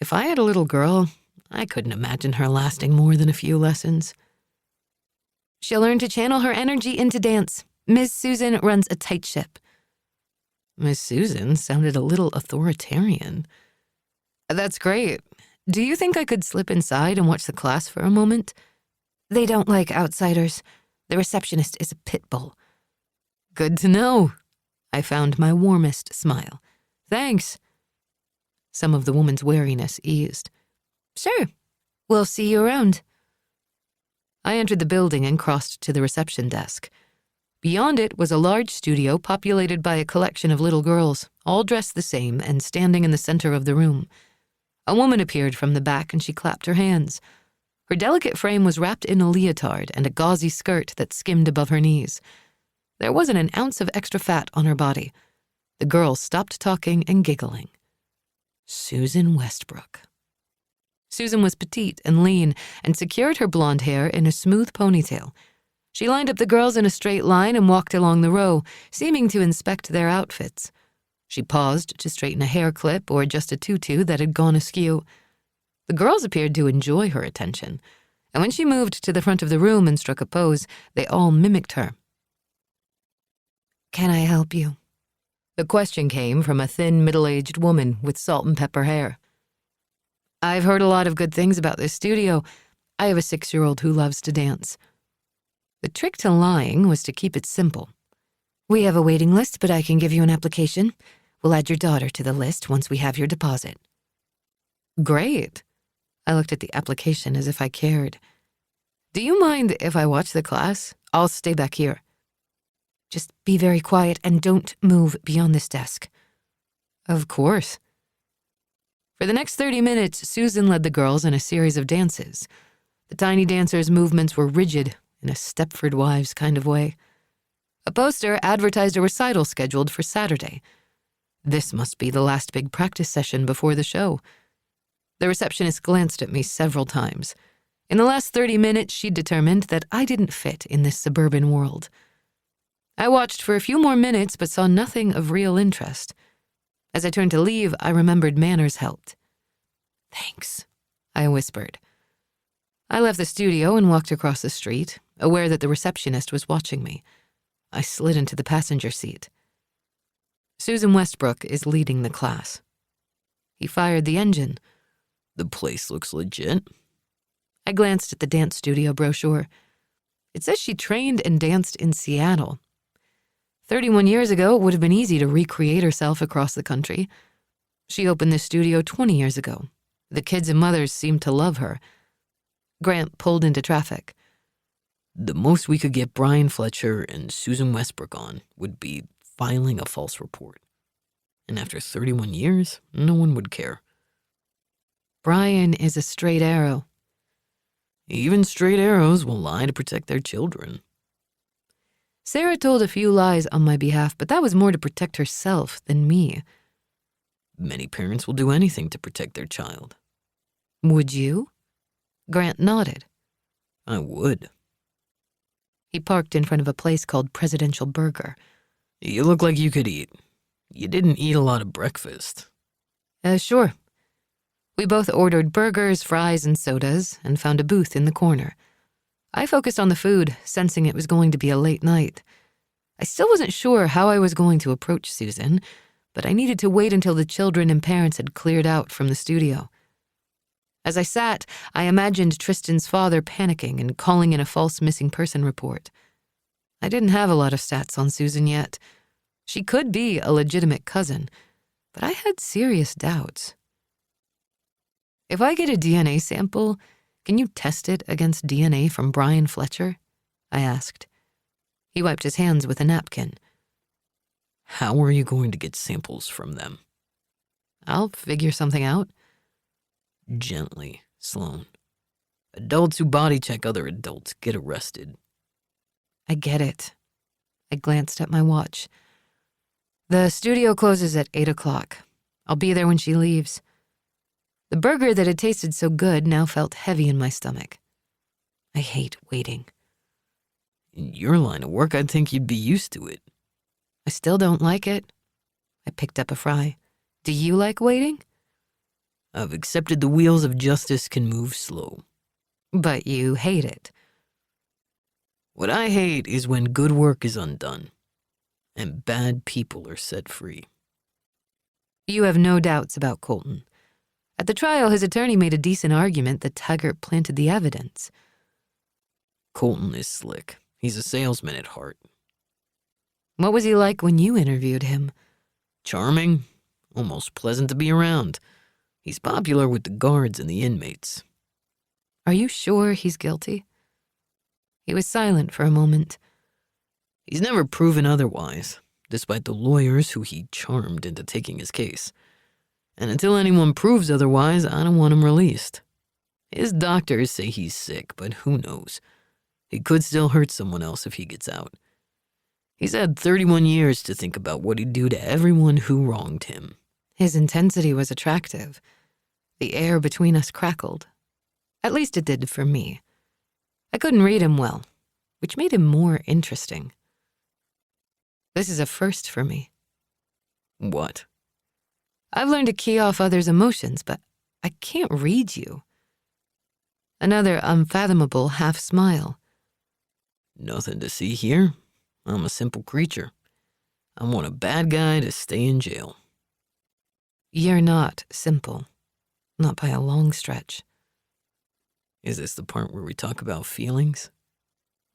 If I had a little girl, I couldn't imagine her lasting more than a few lessons. She'll learn to channel her energy into dance. Miss Susan runs a tight ship. Miss Susan sounded a little authoritarian. That's great. Do you think I could slip inside and watch the class for a moment? They don't like outsiders. The receptionist is a pit bull. Good to know. I found my warmest smile. Thanks. Some of the woman's wariness eased. Sure. We'll see you around. I entered the building and crossed to the reception desk. Beyond it was a large studio populated by a collection of little girls, all dressed the same and standing in the center of the room. A woman appeared from the back and she clapped her hands. Her delicate frame was wrapped in a leotard and a gauzy skirt that skimmed above her knees. There wasn't an ounce of extra fat on her body. The girls stopped talking and giggling. Susan Westbrook. Susan was petite and lean and secured her blonde hair in a smooth ponytail. She lined up the girls in a straight line and walked along the row, seeming to inspect their outfits. She paused to straighten a hair clip or adjust a tutu that had gone askew. The girls appeared to enjoy her attention, and when she moved to the front of the room and struck a pose, they all mimicked her. Can I help you? The question came from a thin, middle-aged woman with salt and pepper hair. I've heard a lot of good things about this studio. I have a 6-year-old who loves to dance. The trick to lying was to keep it simple. We have a waiting list, but I can give you an application. We'll add your daughter to the list once we have your deposit. Great. I looked at the application as if I cared. Do you mind if I watch the class? I'll stay back here. Just be very quiet and don't move beyond this desk. Of course. For the next 30 minutes, Susan led the girls in a series of dances. The tiny dancers' movements were rigid, in a Stepford Wives kind of way. A poster advertised a recital scheduled for Saturday. This must be the last big practice session before the show. The receptionist glanced at me several times. In the last 30 minutes, she determined that I didn't fit in this suburban world. I watched for a few more minutes but saw nothing of real interest. As I turned to leave, I remembered manners helped. Thanks, I whispered. I left the studio and walked across the street, aware that the receptionist was watching me. I slid into the passenger seat. Susan Westbrook is leading the class. He fired the engine. The place looks legit. I glanced at the dance studio brochure. It says she trained and danced in Seattle. 31 years ago, it would have been easy to recreate herself across the country. She opened this studio 20 years ago. The kids and mothers seemed to love her. Grant pulled into traffic. The most we could get Brian Fletcher and Susan Westbrook on would be filing a false report. And after 31 years, no one would care. Brian is a straight arrow. Even straight arrows will lie to protect their children. Sarah told a few lies on my behalf, but that was more to protect herself than me. Many parents will do anything to protect their child. Would you? Grant nodded. I would. He parked in front of a place called Presidential Burger. You look like you could eat. You didn't eat a lot of breakfast. Sure. We both ordered burgers, fries, and sodas, and found a booth in the corner. I focused on the food, sensing it was going to be a late night. I still wasn't sure how I was going to approach Susan, but I needed to wait until the children and parents had cleared out from the studio. As I sat, I imagined Tristan's father panicking and calling in a false missing person report. I didn't have a lot of stats on Susan yet. She could be a legitimate cousin, but I had serious doubts. If I get a DNA sample, can you test it against DNA from Brian Fletcher? I asked. He wiped his hands with a napkin. How are you going to get samples from them? I'll figure something out. Gently, Sloane. Adults who body check other adults get arrested. I get it. I glanced at my watch. The studio closes at 8 o'clock. I'll be there when she leaves. The burger that had tasted so good now felt heavy in my stomach. I hate waiting. In your line of work, I'd think you'd be used to it. I still don't like it. I picked up a fry. Do you like waiting? I've accepted the wheels of justice can move slow. But you hate it. What I hate is when good work is undone and bad people are set free. You have no doubts about Colton. At the trial, his attorney made a decent argument that Taggart planted the evidence. Colton is slick. He's a salesman at heart. What was he like when you interviewed him? Charming, almost pleasant to be around. He's popular with the guards and the inmates. Are you sure he's guilty? He was silent for a moment. He's never proven otherwise, despite the lawyers who he charmed into taking his case. And until anyone proves otherwise, I don't want him released. His doctors say he's sick, but who knows? He could still hurt someone else if he gets out. He's had 31 years to think about what he'd do to everyone who wronged him. His intensity was attractive. The air between us crackled. At least it did for me. I couldn't read him well, which made him more interesting. This is a first for me. What? I've learned to key off others' emotions, but I can't read you. Another unfathomable half smile. Nothing to see here. I'm a simple creature. I want a bad guy to stay in jail. You're not simple. Not by a long stretch. Is this the part where we talk about feelings?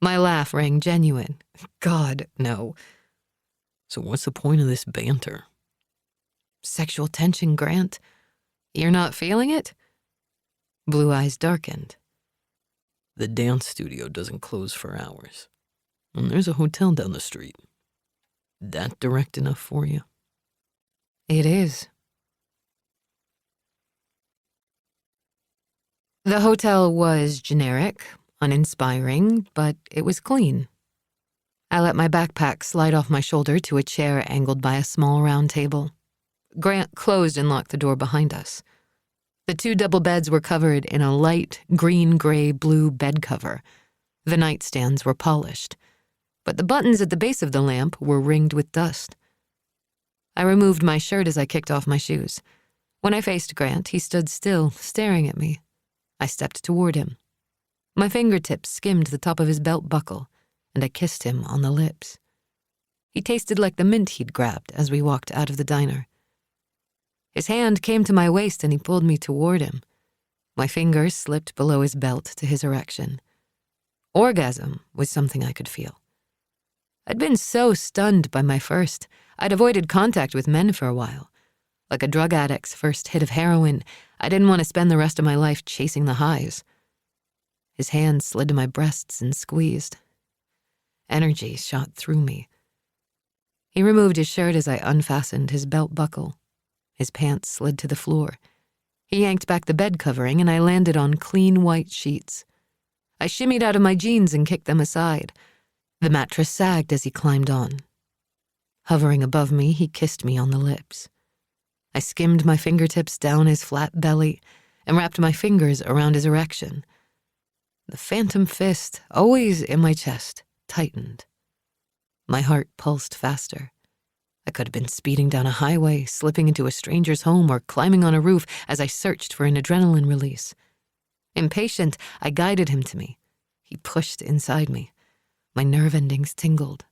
My laugh rang genuine. God, no. So what's the point of this banter? Sexual tension, Grant. You're not feeling it? Blue eyes darkened. The dance studio doesn't close for hours. And there's a hotel down the street. That direct enough for you? It is. The hotel was generic, uninspiring, but it was clean. I let my backpack slide off my shoulder to a chair angled by a small round table. Grant closed and locked the door behind us. The 2 double beds were covered in a light green-gray-blue bed cover. The nightstands were polished, but the buttons at the base of the lamp were ringed with dust. I removed my shirt as I kicked off my shoes. When I faced Grant, he stood still, staring at me. I stepped toward him. My fingertips skimmed the top of his belt buckle, and I kissed him on the lips. He tasted like the mint he'd grabbed as we walked out of the diner. His hand came to my waist and he pulled me toward him. My fingers slipped below his belt to his erection. Orgasm was something I could feel. I'd been so stunned by my first, I'd avoided contact with men for a while. Like a drug addict's first hit of heroin, I didn't want to spend the rest of my life chasing the highs. His hand slid to my breasts and squeezed. Energy shot through me. He removed his shirt as I unfastened his belt buckle. His pants slid to the floor. He yanked back the bed covering and I landed on clean white sheets. I shimmied out of my jeans and kicked them aside. The mattress sagged as he climbed on. Hovering above me, he kissed me on the lips. I skimmed my fingertips down his flat belly and wrapped my fingers around his erection. The phantom fist, always in my chest, tightened. My heart pulsed faster. I could have been speeding down a highway, slipping into a stranger's home, or climbing on a roof as I searched for an adrenaline release. Impatient, I guided him to me. He pushed inside me. My nerve endings tingled.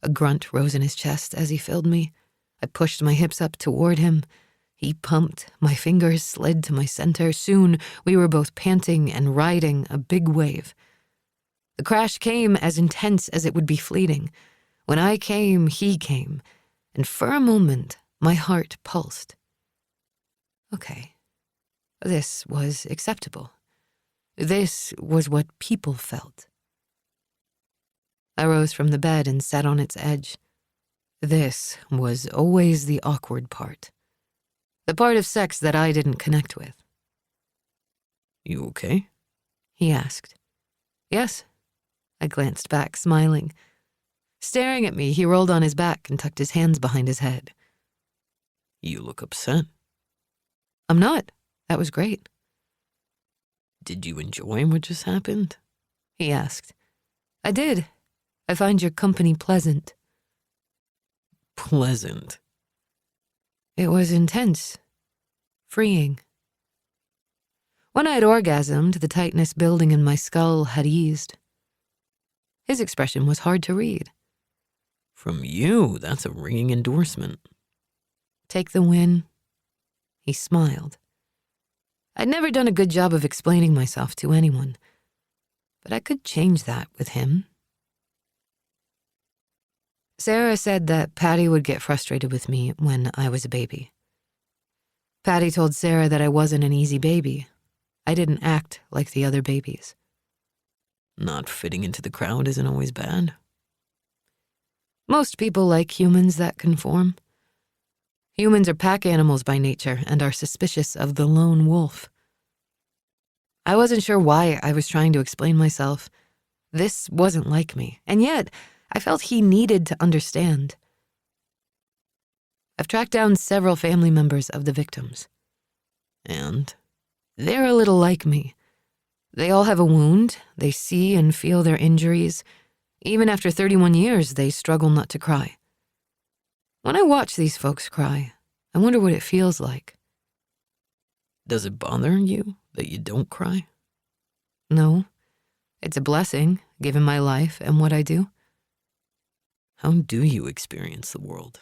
A grunt rose in his chest as he filled me. I pushed my hips up toward him. He pumped. My fingers slid to my center. Soon, we were both panting and riding a big wave. The crash came as intense as it would be fleeting. When I came, he came. And for a moment, my heart pulsed. Okay. This was acceptable. This was what people felt. I rose from the bed and sat on its edge. This was always the awkward part. The part of sex that I didn't connect with. You okay? He asked. Yes, I glanced back, smiling. Staring at me, he rolled on his back and tucked his hands behind his head. You look upset. I'm not. That was great. Did you enjoy what just happened? He asked. I did. I find your company pleasant. Pleasant? It was intense. Freeing. When I had orgasmed, the tightness building in my skull had eased. His expression was hard to read. From you, that's a ringing endorsement. Take the win. He smiled. I'd never done a good job of explaining myself to anyone, but I could change that with him. Sarah said that Patty would get frustrated with me when I was a baby. Patty told Sarah that I wasn't an easy baby. I didn't act like the other babies. Not fitting into the crowd isn't always bad. Most people like humans that conform. Humans are pack animals by nature and are suspicious of the lone wolf. I wasn't sure why I was trying to explain myself. This wasn't like me, and yet I felt he needed to understand. I've tracked down several family members of the victims. And? They're a little like me. They all have a wound. They see and feel their injuries. Even after 31 years, they struggle not to cry. When I watch these folks cry, I wonder what it feels like. Does it bother you that you don't cry? No. It's a blessing, given my life and what I do. How do you experience the world?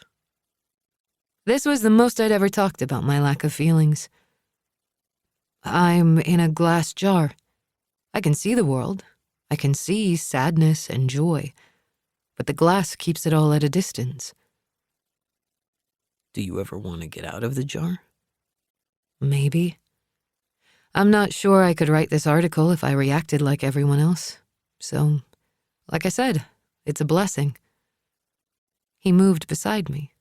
This was the most I'd ever talked about my lack of feelings. I'm in a glass jar. I can see the world. I can see sadness and joy, but the glass keeps it all at a distance. Do you ever want to get out of the jar? Maybe. I'm not sure I could write this article if I reacted like everyone else. So, like I said, it's a blessing. He moved beside me.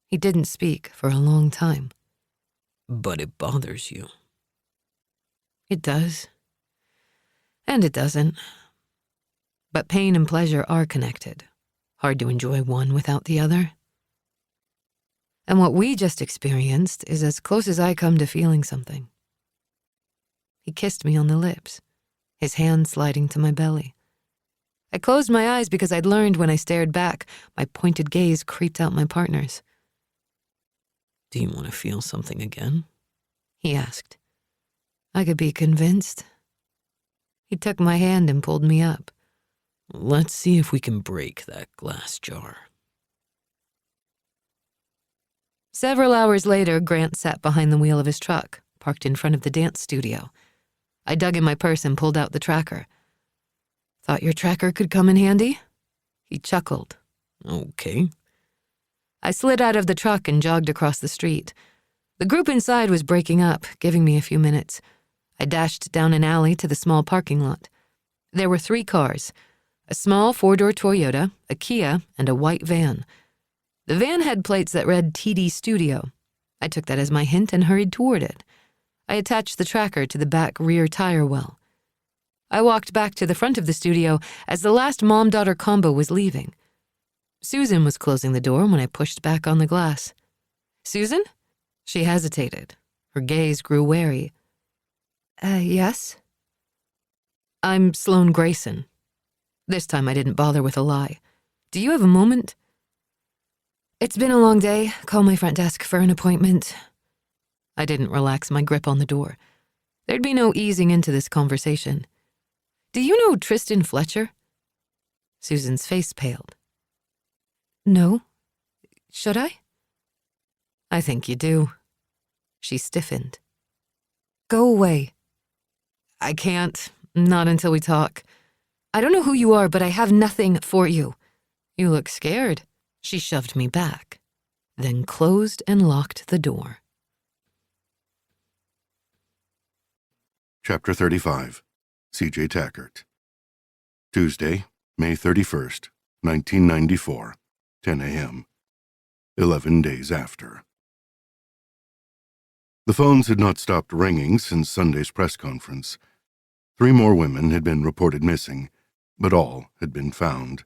He didn't speak for a long time. But it bothers you. It does. And it doesn't. But pain and pleasure are connected. Hard to enjoy one without the other. And what we just experienced is as close as I come to feeling something. He kissed me on the lips, his hand sliding to my belly. I closed my eyes because I'd learned when I stared back, my pointed gaze creeped out my partner's. Do you want to feel something again? He asked. I could be convinced. He took my hand and pulled me up. Let's see if we can break that glass jar. Several hours later, Grant sat behind the wheel of his truck, parked in front of the dance studio. I dug in my purse and pulled out the tracker. Thought your tracker could come in handy? He chuckled. Okay. I slid out of the truck and jogged across the street. The group inside was breaking up, giving me a few minutes. I dashed down an alley to the small parking lot. There were 3 cars, a small 4-door Toyota, a Kia, and a white van. The van had plates that read TD Studio. I took that as my hint and hurried toward it. I attached the tracker to the back rear tire well. I walked back to the front of the studio as the last mom-daughter combo was leaving. Susan was closing the door when I pushed back on the glass. Susan? She hesitated. Her gaze grew wary. Yes? I'm Sloane Grayson. This time I didn't bother with a lie. Do you have a moment? It's been a long day. Call my front desk for an appointment. I didn't relax my grip on the door. There'd be no easing into this conversation. Do you know Tristan Fletcher? Susan's face paled. No. Should I? I think you do. She stiffened. Go away. I can't. Not until we talk. I don't know who you are, but I have nothing for you. You look scared. She shoved me back, then closed and locked the door. Chapter 35. CJ Taggart. Tuesday, May 31st, 1994, 10 a.m. 11 days after. The phones had not stopped ringing since Sunday's press conference. 3 more women had been reported missing, but all had been found.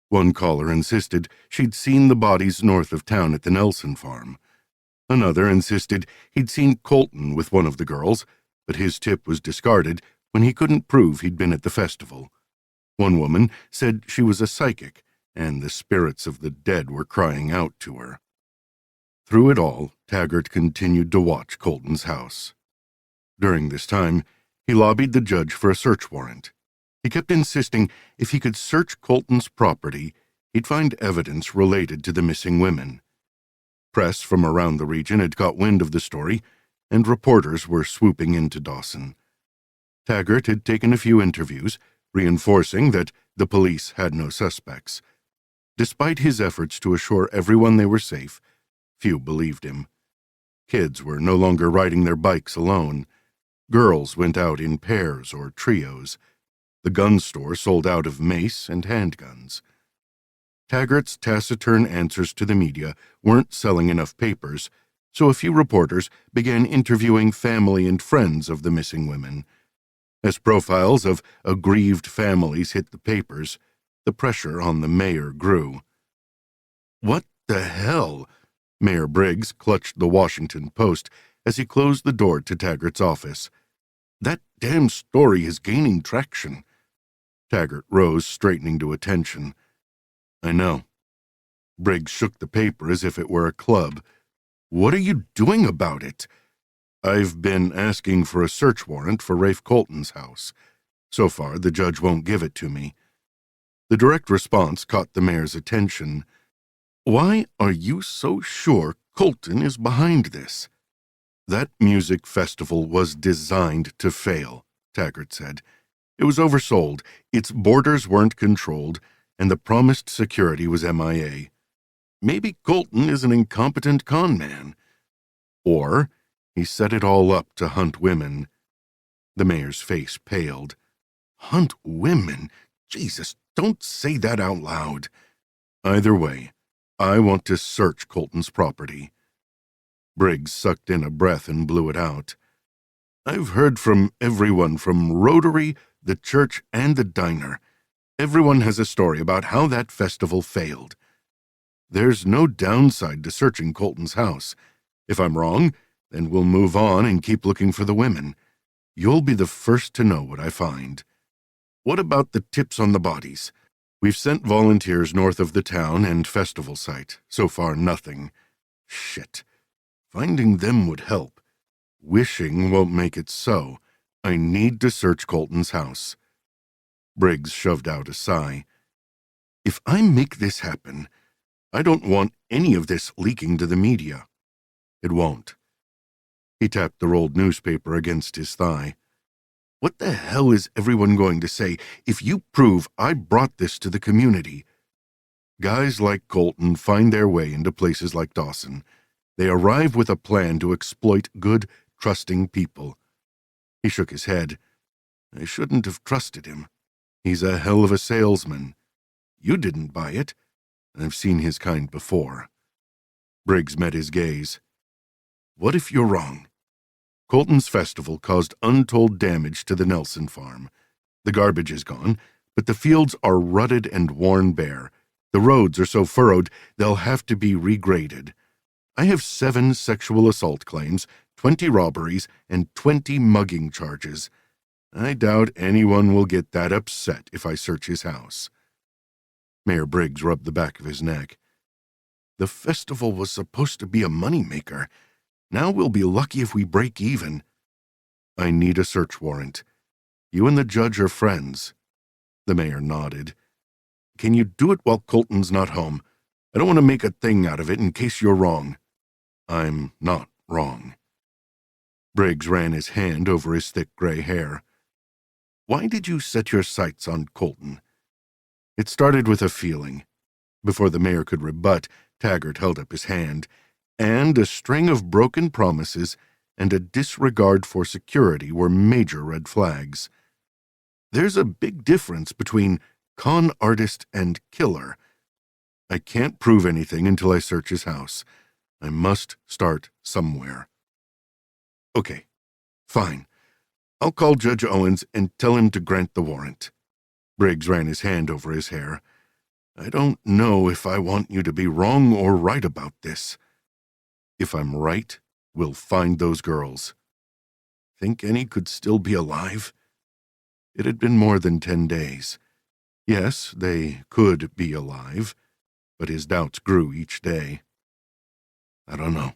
One caller insisted she'd seen the bodies north of town at the Nelson farm. Another insisted he'd seen Colton with one of the girls, but his tip was discarded when he couldn't prove he'd been at the festival. One woman said she was a psychic, and the spirits of the dead were crying out to her. Through it all, Taggart continued to watch Colton's house. During this time, he lobbied the judge for a search warrant. He kept insisting if he could search Colton's property, he'd find evidence related to the missing women. Press from around the region had caught wind of the story, and reporters were swooping into Dawson. Taggart had taken a few interviews, reinforcing that the police had no suspects. Despite his efforts to assure everyone they were safe, few believed him. Kids were no longer riding their bikes alone. Girls went out in pairs or trios. The gun store sold out of mace and handguns. Taggart's taciturn answers to the media weren't selling enough papers, so a few reporters began interviewing family and friends of the missing women. As profiles of aggrieved families hit the papers, the pressure on the mayor grew. "What the hell?" Mayor Briggs clutched the Washington Post as he closed the door to Taggart's office. "That damn story is gaining traction." Taggart rose, straightening to attention. "I know." Briggs shook the paper as if it were a club. "What are you doing about it?" "I've been asking for a search warrant for Rafe Colton's house. So far, the judge won't give it to me." The direct response caught the mayor's attention. "Why are you so sure Colton is behind this?" "That music festival was designed to fail," Taggart said. "It was oversold, its borders weren't controlled, and the promised security was MIA. Maybe Colton is an incompetent con man. Or he set it all up to hunt women." The mayor's face paled. "Hunt women? Jesus, don't say that out loud." "Either way, I want to search Colton's property." Briggs sucked in a breath and blew it out. "I've heard from everyone from Rotary, the church, and the diner. Everyone has a story about how that festival failed. There's no downside to searching Colton's house. If I'm wrong, then we'll move on and keep looking for the women. You'll be the first to know what I find." "What about the tips on the bodies?" "We've sent volunteers north of the town and festival site. So far, nothing." "Shit. Finding them would help. Wishing won't make it so. I need to search Colton's house." Briggs shoved out a sigh. "If I make this happen, I don't want any of this leaking to the media." "It won't." He tapped the rolled newspaper against his thigh. "What the hell is everyone going to say if you prove I brought this to the community?" "Guys like Colton find their way into places like Dawson. They arrive with a plan to exploit good, trusting people." He shook his head. "I shouldn't have trusted him. He's a hell of a salesman. You didn't buy it. I've seen his kind before." Briggs met his gaze. "What if you're wrong? Colton's festival caused untold damage to the Nelson farm. The garbage is gone, but the fields are rutted and worn bare. The roads are so furrowed they'll have to be regraded. I have 7 sexual assault claims, 20 robberies, and 20 mugging charges. I doubt anyone will get that upset if I search his house." Mayor Briggs rubbed the back of his neck. "The festival was supposed to be a moneymaker. Now we'll be lucky if we break even." "I need a search warrant. You and the judge are friends." The mayor nodded. "Can you do it while Colton's not home? I don't want to make a thing out of it in case you're wrong." "I'm not wrong." Briggs ran his hand over his thick gray hair. "Why did you set your sights on Colton?" "It started with a feeling." Before the mayor could rebut, Taggart held up his hand. "And a string of broken promises and a disregard for security were major red flags. There's a big difference between con artist and killer. I can't prove anything until I search his house. I must start somewhere." "Okay, fine. I'll call Judge Owens and tell him to grant the warrant." Briggs ran his hand over his hair. I don't know if I want you to be wrong or right about this. If I'm right, we'll find those girls. Think any could still be alive? It had been more than 10 days. Yes, they could be alive, but his doubts grew each day. I don't know.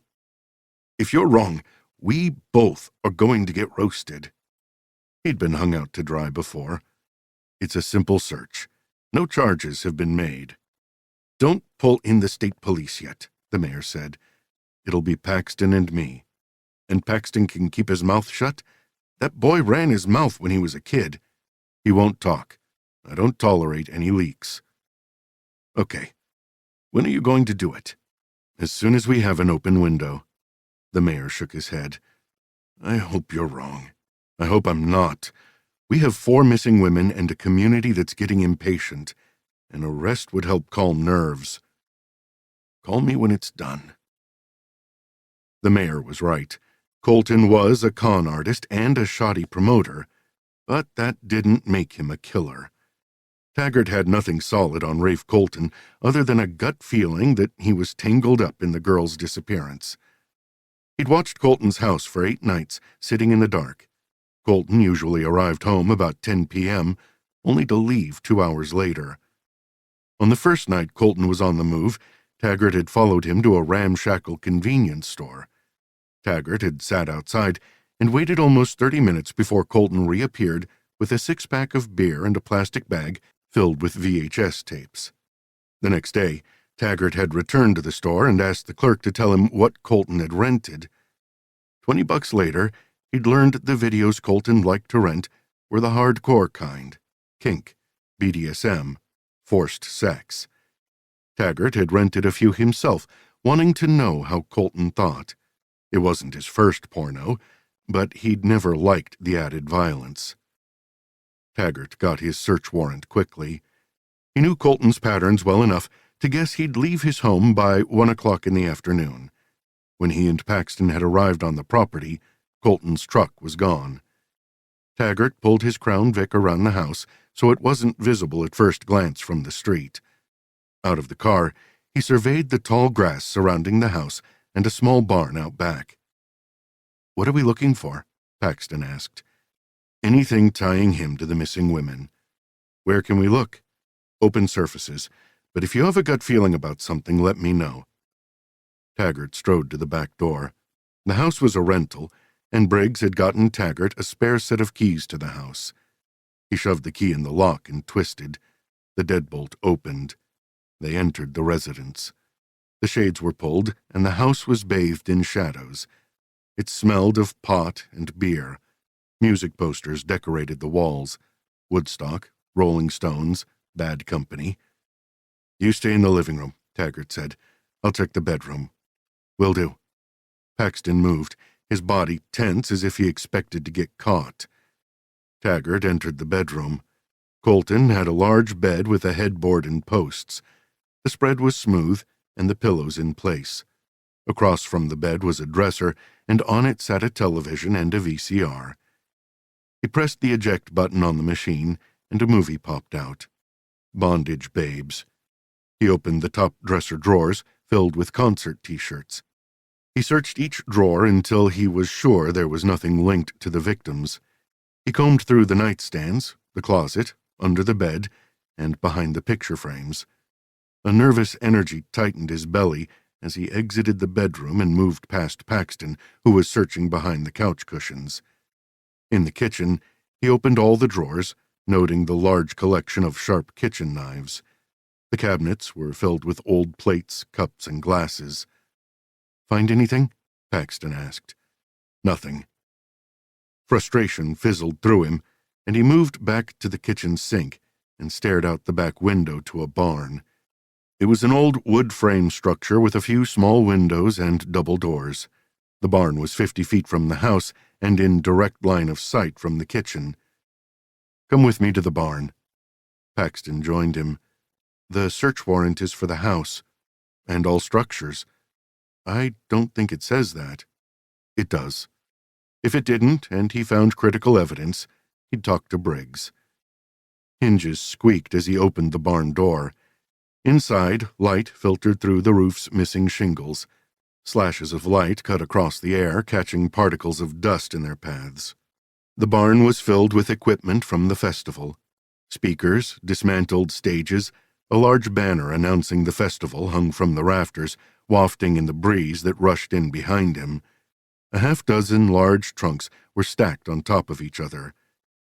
If you're wrong, we both are going to get roasted. He'd been hung out to dry before. It's a simple search. No charges have been made. Don't pull in the state police yet, the mayor said. It'll be Paxton and me. And Paxton can keep his mouth shut? That boy ran his mouth when he was a kid. He won't talk. I don't tolerate any leaks. Okay. When are you going to do it? As soon as we have an open window. The mayor shook his head. I hope you're wrong. I hope I'm not. We have 4 missing women and a community that's getting impatient. An arrest would help calm nerves. Call me when it's done. The mayor was right. Colton was a con artist and a shoddy promoter, but that didn't make him a killer. Taggart had nothing solid on Rafe Colton other than a gut feeling that he was tangled up in the girl's disappearance. He'd watched Colton's house for 8 nights, sitting in the dark. Colton usually arrived home about 10 p.m., only to leave 2 hours later. On the first night Colton was on the move, Taggart had followed him to a ramshackle convenience store. Taggart had sat outside and waited almost 30 minutes before Colton reappeared with a 6-pack of beer and a plastic bag filled with VHS tapes. The next day, Taggart had returned to the store and asked the clerk to tell him what Colton had rented. $20 later, he'd learned the videos Colton liked to rent were the hardcore kind: kink, BDSM, forced sex. Taggart had rented a few himself, wanting to know how Colton thought. It wasn't his first porno, but he'd never liked the added violence. Taggart got his search warrant quickly. He knew Colton's patterns well enough to guess he'd leave his home by 1 o'clock in the afternoon. When he and Paxton had arrived on the property, Colton's truck was gone. Taggart pulled his Crown Vic around the house so it wasn't visible at first glance from the street. Out of the car, he surveyed the tall grass surrounding the house and a small barn out back. "What are we looking for?" Paxton asked. "Anything tying him to the missing women." "Where can we look?" "Open surfaces, but if you have a gut feeling about something, let me know." Taggart strode to the back door. The house was a rental, and Briggs had gotten Taggart a spare set of keys to the house. He shoved the key in the lock and twisted. The deadbolt opened. They entered the residence. The shades were pulled, and the house was bathed in shadows. It smelled of pot and beer. Music posters decorated the walls. Woodstock, Rolling Stones, Bad Company. "You stay in the living room," Taggart said. "I'll check the bedroom." "Will do." Paxton moved, his body tense as if he expected to get caught. Taggart entered the bedroom. Colton had a large bed with a headboard and posts. The spread was smooth, and the pillows in place. Across from the bed was a dresser, and on it sat a television and a VCR. He pressed the eject button on the machine, and a movie popped out. Bondage Babes. He opened the top dresser drawers, filled with concert T-shirts. He searched each drawer until he was sure there was nothing linked to the victims. He combed through the nightstands, the closet, under the bed, and behind the picture frames. A nervous energy tightened his belly as he exited the bedroom and moved past Paxton, who was searching behind the couch cushions. In the kitchen, he opened all the drawers, noting the large collection of sharp kitchen knives. The cabinets were filled with old plates, cups, and glasses. "Find anything?" Paxton asked. "Nothing." Frustration fizzled through him, and he moved back to the kitchen sink and stared out the back window to a barn. It was an old wood frame structure with a few small windows and double doors. The barn was 50 feet from the house and in direct line of sight from the kitchen. "Come with me to the barn." Paxton joined him. "The search warrant is for the house, and all structures." "I don't think it says that." "It does. If it didn't, and he found critical evidence, he'd talk to Briggs." Hinges squeaked as he opened the barn door. Inside, light filtered through the roof's missing shingles. Slashes of light cut across the air, catching particles of dust in their paths. The barn was filled with equipment from the festival. Speakers, dismantled stages, a large banner announcing the festival hung from the rafters, wafting in the breeze that rushed in behind him. A half-dozen large trunks were stacked on top of each other.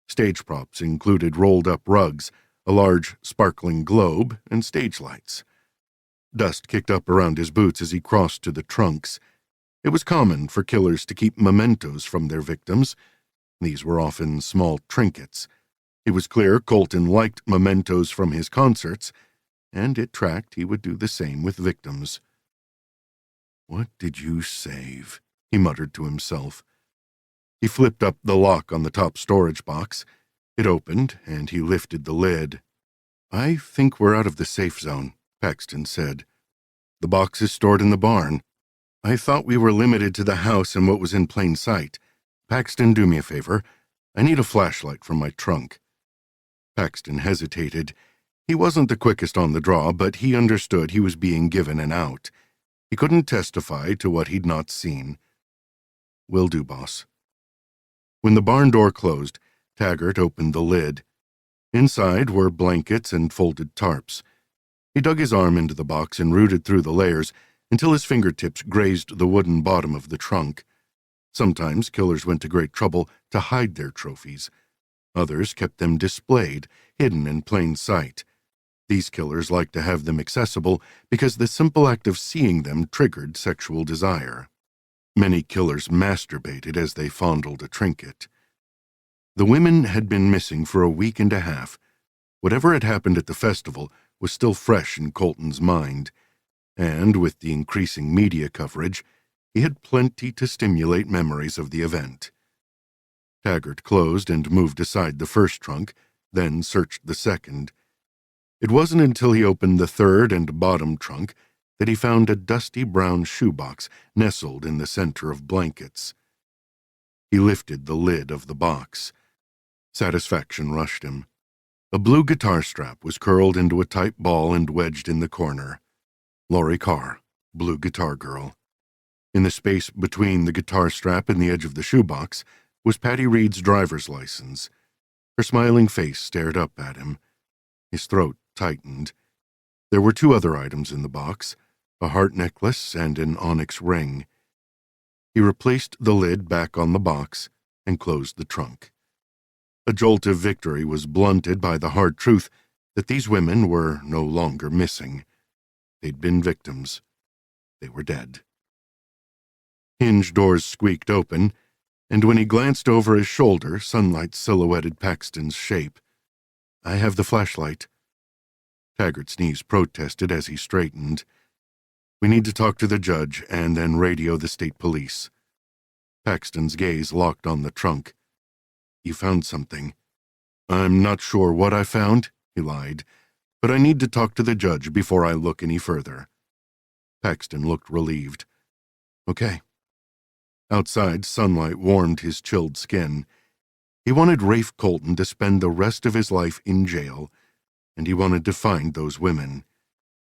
Stage props included rolled-up rugs, a large sparkling globe, and stage lights. Dust kicked up around his boots as he crossed to the trunks. It was common for killers to keep mementos from their victims. These were often small trinkets. It was clear Colton liked mementos from his concerts, and it tracked he would do the same with victims. "What did you save?" he muttered to himself. He flipped up the lock on the top storage box. It opened, and he lifted the lid. "I think we're out of the safe zone," Paxton said. "The box is stored in the barn. I thought we were limited to the house and what was in plain sight. Paxton, do me a favor. I need a flashlight from my trunk." Paxton hesitated. He wasn't the quickest on the draw, but he understood he was being given an out. He couldn't testify to what he'd not seen. "Will do, boss." When the barn door closed, Taggart opened the lid. Inside were blankets and folded tarps. He dug his arm into the box and rooted through the layers until his fingertips grazed the wooden bottom of the trunk. Sometimes killers went to great trouble to hide their trophies. Others kept them displayed, hidden in plain sight. These killers liked to have them accessible because the simple act of seeing them triggered sexual desire. Many killers masturbated as they fondled a trinket. The women had been missing for a week and a half. Whatever had happened at the festival was still fresh in Colton's mind, and with the increasing media coverage, he had plenty to stimulate memories of the event. Taggart closed and moved aside the first trunk, then searched the second. It wasn't until he opened the third and bottom trunk that he found a dusty brown shoebox nestled in the center of blankets. He lifted the lid of the box. Satisfaction rushed him. A blue guitar strap was curled into a tight ball and wedged in the corner. Laurie Carr, Blue Guitar Girl. In the space between the guitar strap and the edge of the shoebox was Patty Reed's driver's license. Her smiling face stared up at him. His throat tightened. There were two other items in the box, a heart necklace and an onyx ring. He replaced the lid back on the box and closed the trunk. A jolt of victory was blunted by the hard truth that these women were no longer missing. They'd been victims. They were dead. Hinge doors squeaked open, and when he glanced over his shoulder, sunlight silhouetted Paxton's shape. "I have the flashlight." Taggart's knees protested as he straightened. "We need to talk to the judge and then radio the state police." Paxton's gaze locked on the trunk. "You found something." "I'm not sure what I found," he lied, "but I need to talk to the judge before I look any further." Paxton looked relieved. "Okay." Outside, sunlight warmed his chilled skin. He wanted Rafe Colton to spend the rest of his life in jail, and he wanted to find those women.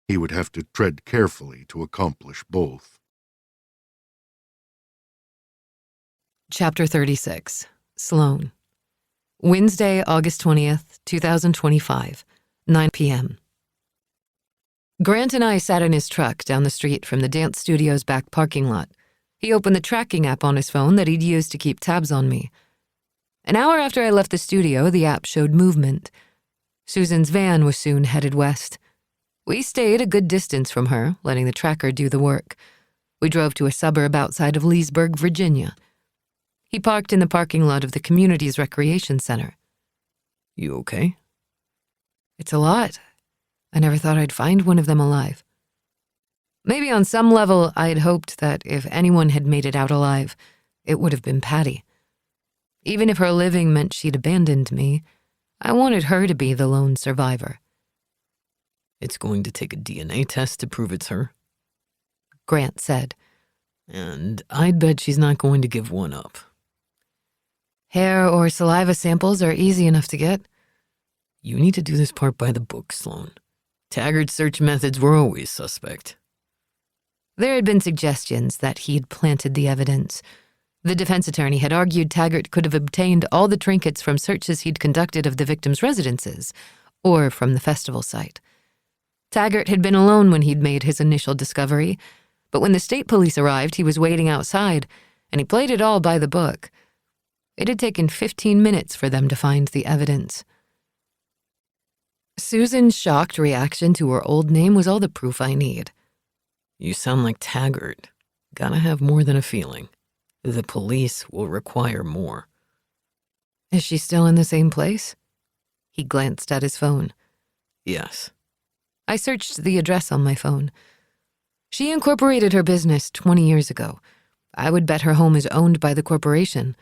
He would have to tread carefully to accomplish both. Chapter 36. Sloane. Wednesday, August 20th, 2025, 9 p.m. Grant and I sat in his truck down the street from the dance studio's back parking lot. He opened the tracking app on his phone that he'd used to keep tabs on me. An hour after I left the studio, the app showed movement. Susan's van was soon headed west. We stayed a good distance from her, letting the tracker do the work. We drove to a suburb outside of Leesburg, Virginia. He parked in the parking lot of the community's recreation center. "You okay?" "It's a lot. I never thought I'd find one of them alive." Maybe on some level, I had hoped that if anyone had made it out alive, it would have been Patty. Even if her living meant she'd abandoned me, I wanted her to be the lone survivor. "It's going to take a DNA test to prove it's her," Grant said. "And I'd bet she's not going to give one up." Hair or saliva samples are easy enough to get. You need to do this part by the book, Sloane. Taggart's search methods were always suspect. There had been suggestions that he had planted the evidence. The defense attorney had argued Taggart could have obtained all the trinkets from searches he'd conducted of the victims' residences, or from the festival site. Taggart had been alone when he'd made his initial discovery, but when the state police arrived, he was waiting outside, and he played it all by the book. It had taken 15 minutes for them to find the evidence. Susan's shocked reaction to her old name was all the proof I need. You sound like Taggart. Gotta have more than a feeling. The police will require more. Is she still in the same place? He glanced at his phone. Yes. I searched the address on my phone. She incorporated her business 20 years ago. I would bet her home is owned by the corporation.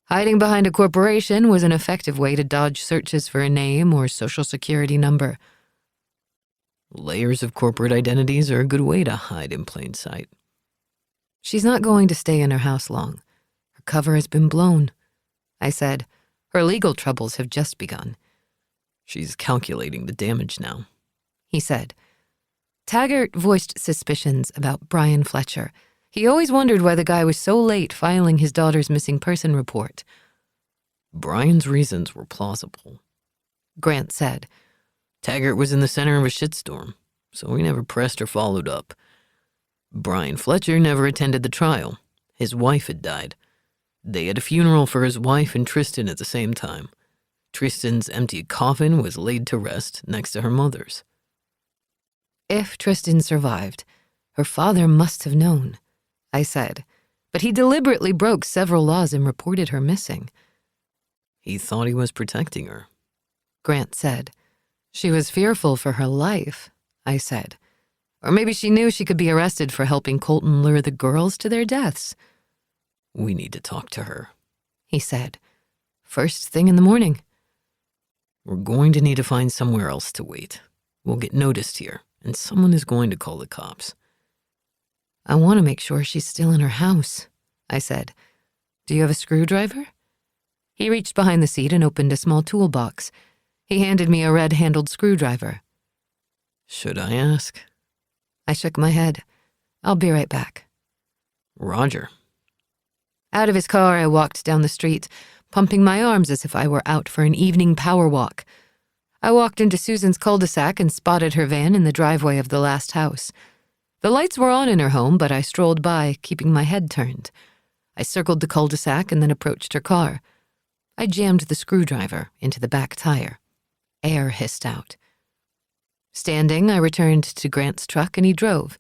Hiding behind a corporation was an effective way to dodge searches for a name or social security number. Layers of corporate identities are a good way to hide in plain sight. She's not going to stay in her house long. Her cover has been blown. I said, her legal troubles have just begun. She's calculating the damage now, he said. Taggart voiced suspicions about Brian Fletcher. He always wondered why the guy was so late filing his daughter's missing person report. Brian's reasons were plausible, Grant said. Taggart was in the center of a shitstorm, so he never pressed or followed up. Brian Fletcher never attended the trial. His wife had died. They had a funeral for his wife and Tristan at the same time. Tristan's empty coffin was laid to rest next to her mother's. If Tristan survived, her father must have known, I said, but he deliberately broke several laws and reported her missing. He thought he was protecting her, Grant said. She was fearful for her life, I said. Or maybe she knew she could be arrested for helping Colton lure the girls to their deaths. We need to talk to her, he said. First thing in the morning. We're going to need to find somewhere else to wait. We'll get noticed here, and someone is going to call the cops. I want to make sure she's still in her house, I said. Do you have a screwdriver? He reached behind the seat and opened a small toolbox. He handed me a red-handled screwdriver. Should I ask? I shook my head. I'll be right back. Roger. Out of his car, I walked down the street, pumping my arms as if I were out for an evening power walk. I walked into Susan's cul-de-sac and spotted her van in the driveway of the last house. The lights were on in her home, but I strolled by, keeping my head turned. I circled the cul-de-sac and then approached her car. I jammed the screwdriver into the back tire. Air hissed out. Standing, I returned to Grant's truck and he drove.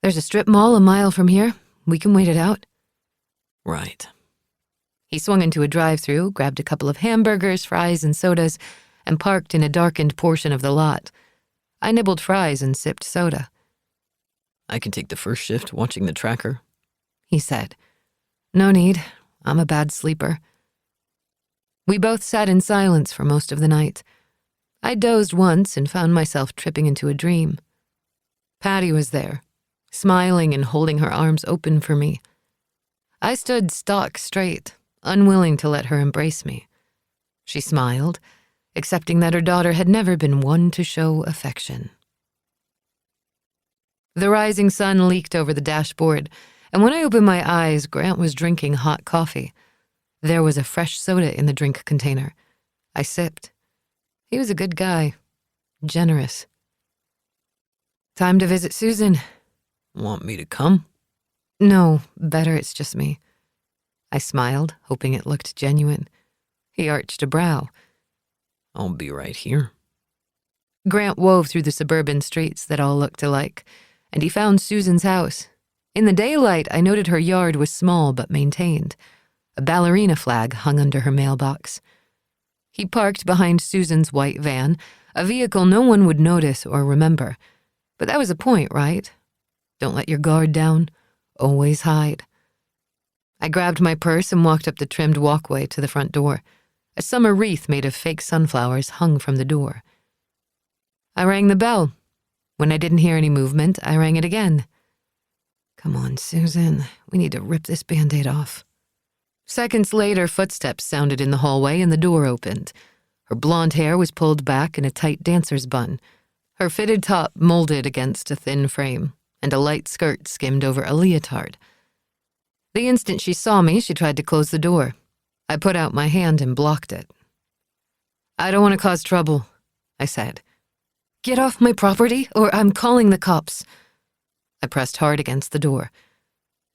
There's a strip mall a mile from here. We can wait it out. Right. He swung into a drive-thru, grabbed a couple of hamburgers, fries, and sodas, and parked in a darkened portion of the lot. I nibbled fries and sipped soda. I can take the first shift watching the tracker, he said. No need. I'm a bad sleeper. We both sat in silence for most of the night. I dozed once and found myself tripping into a dream. Patty was there, smiling and holding her arms open for me. I stood stock straight, unwilling to let her embrace me. She smiled, accepting that her daughter had never been one to show affection. The rising sun leaked over the dashboard, and when I opened my eyes, Grant was drinking hot coffee. There was a fresh soda in the drink container. I sipped. He was a good guy. Generous. Time to visit Susan. Want me to come? No, better it's just me. I smiled, hoping it looked genuine. He arched a brow. I'll be right here. Grant wove through the suburban streets that all looked alike, and he found Susan's house. In the daylight, I noted her yard was small but maintained. A ballerina flag hung under her mailbox. He parked behind Susan's white van, a vehicle no one would notice or remember. But that was the point, right? Don't let your guard down. Always hide. I grabbed my purse and walked up the trimmed walkway to the front door. A summer wreath made of fake sunflowers hung from the door. I rang the bell. When I didn't hear any movement, I rang it again. Come on, Susan. We need to rip this Band-Aid off. Seconds later, footsteps sounded in the hallway and the door opened. Her blonde hair was pulled back in a tight dancer's bun, her fitted top molded against a thin frame, and a light skirt skimmed over a leotard. The instant she saw me, she tried to close the door. I put out my hand and blocked it. "I don't want to cause trouble," I said. "Get off my property, or I'm calling the cops." I pressed hard against the door.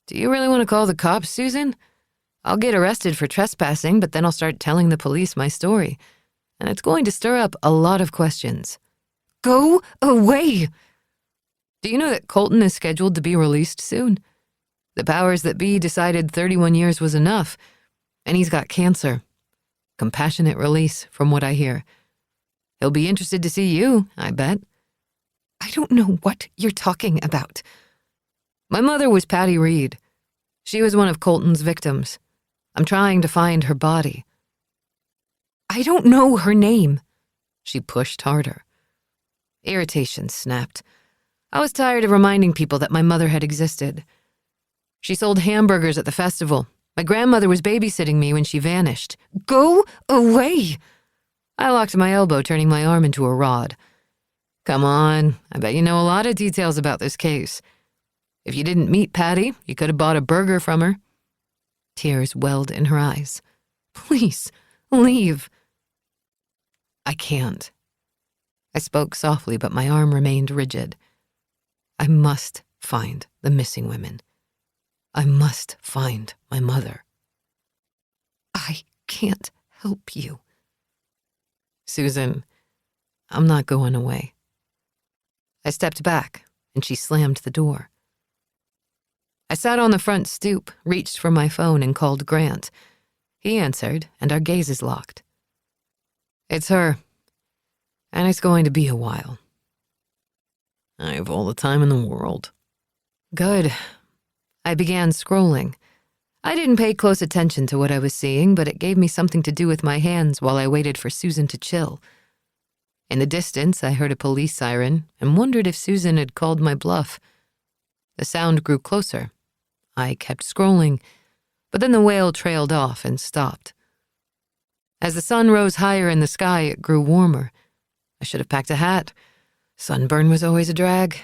"Do you really want to call the cops, Susan? I'll get arrested for trespassing, but then I'll start telling the police my story, and it's going to stir up a lot of questions." "Go away!" "Do you know that Colton is scheduled to be released soon? The powers that be decided 31 years was enough, and he's got cancer. Compassionate release, from what I hear. He'll be interested to see you, I bet." "I don't know what you're talking about." "My mother was Patty Reed. She was one of Colton's victims. I'm trying to find her body." "I don't know her name." She pushed harder. Irritation snapped. I was tired of reminding people that my mother had existed. "She sold hamburgers at the festival. My grandmother was babysitting me when she vanished." "Go away!" I locked my elbow, turning my arm into a rod. "Come on, I bet you know a lot of details about this case. If you didn't meet Patty, you could have bought a burger from her." Tears welled in her eyes. "Please, leave." "I can't." I spoke softly, but my arm remained rigid. "I must find the missing women. I must find my mother." "I can't help you." "Susan, I'm not going away." I stepped back, and she slammed the door. I sat on the front stoop, reached for my phone, and called Grant. He answered, and our gazes locked. "It's her, and it's going to be a while." "I have all the time in the world." "Good." I began scrolling. I didn't pay close attention to what I was seeing, but it gave me something to do with my hands while I waited for Susan to chill. In the distance, I heard a police siren and wondered if Susan had called my bluff. The sound grew closer. I kept scrolling, but then the wail trailed off and stopped. As the sun rose higher in the sky, it grew warmer. I should have packed a hat. Sunburn was always a drag.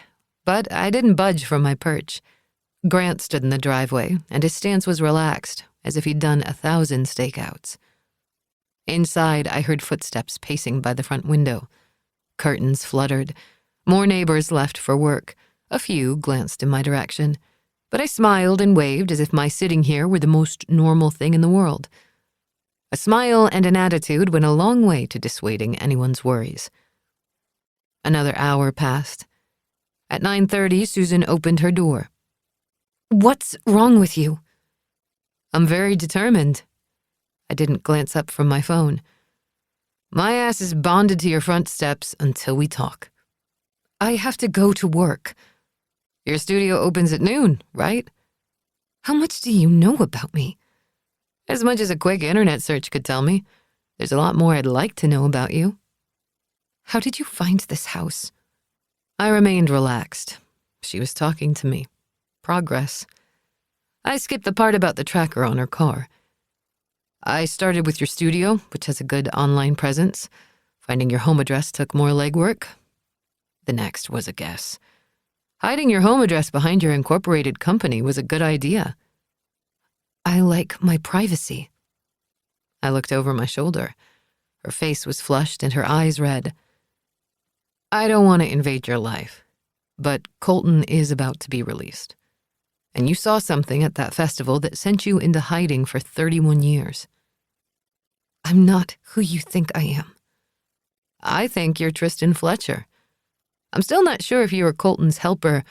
But I didn't budge from my perch. Grant stood in the driveway, and his stance was relaxed, as if he'd done 1,000 stakeouts. Inside, I heard footsteps pacing by the front window. Curtains fluttered. More neighbors left for work. A few glanced in my direction. But I smiled and waved as if my sitting here were the most normal thing in the world. A smile and an attitude went a long way to dissuading anyone's worries. Another hour passed. At 9:30, Susan opened her door. "What's wrong with you?" "I'm very determined." I didn't glance up from my phone. "My ass is bonded to your front steps until we talk." "I have to go to work." "Your studio opens at noon, right?" "How much do you know about me?" "As much as a quick internet search could tell me. There's a lot more I'd like to know about you." "How did you find this house?" I remained relaxed. She was talking to me. Progress. I skipped the part about the tracker on her car. "I started with your studio, which has a good online presence. Finding your home address took more legwork. The next was a guess. Hiding your home address behind your incorporated company was a good idea." "I like my privacy." I looked over my shoulder. Her face was flushed and her eyes red. "I don't want to invade your life, but Colton is about to be released. And you saw something at that festival that sent you into hiding for 31 years. I'm not who you think I am." "I think you're Tristan Fletcher. I'm still not sure if you were Colton's helper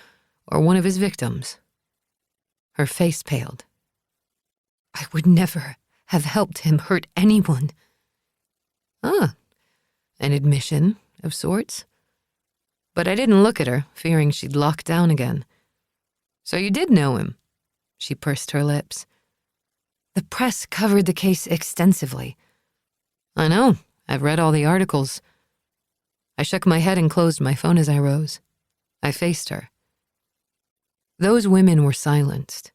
or one of his victims." Her face paled. "I would never have helped him hurt anyone." "Ah, an admission of sorts." But I didn't look at her, fearing she'd lock down again. "So you did know him?" She pursed her lips. "The press covered the case extensively." "I know. I've read all the articles." I shook my head and closed my phone as I rose. I faced her. "Those women were silenced.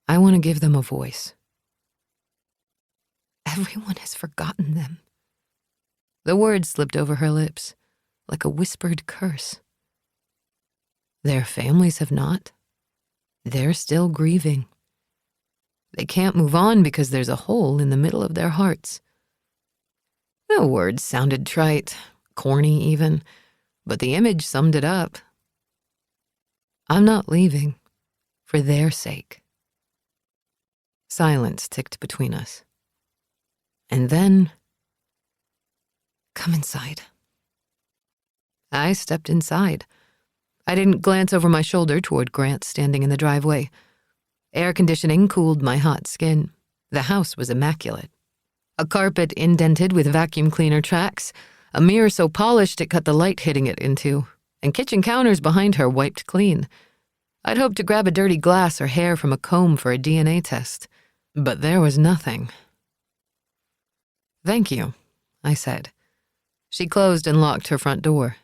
I want to give them a voice." "Everyone has forgotten them." The words slipped over her lips, like a whispered curse. Their families have not. They're still grieving. They can't move on because there's a hole in the middle of their hearts. The words sounded trite, corny even, but the image summed it up. I'm not leaving, for their sake. Silence ticked between us. And then, come inside. I stepped inside. I didn't glance over my shoulder toward Grant standing in the driveway. Air conditioning cooled my hot skin. The house was immaculate. A carpet indented with vacuum cleaner tracks, a mirror so polished it cut the light hitting it into, and kitchen counters behind her wiped clean. I'd hoped to grab a dirty glass or hair from a comb for a DNA test, but there was nothing. Thank you, I said. She closed and locked her front door.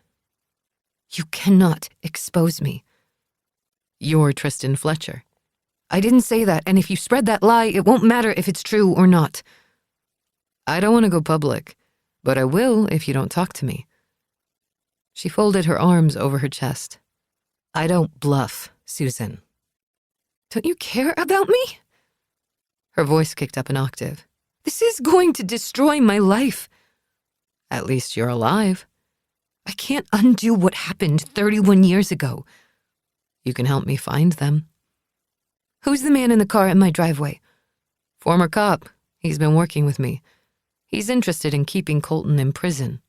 You cannot expose me. You're Tristan Fletcher. I didn't say that, and if you spread that lie, it won't matter if it's true or not. I don't want to go public, but I will if you don't talk to me. She folded her arms over her chest. I don't bluff, Susan. Don't you care about me? Her voice kicked up an octave. This is going to destroy my life. At least you're alive. I can't undo what happened 31 years ago. You can help me find them. Who's the man in the car in my driveway? Former cop. He's been working with me. He's interested in keeping Colton in prison.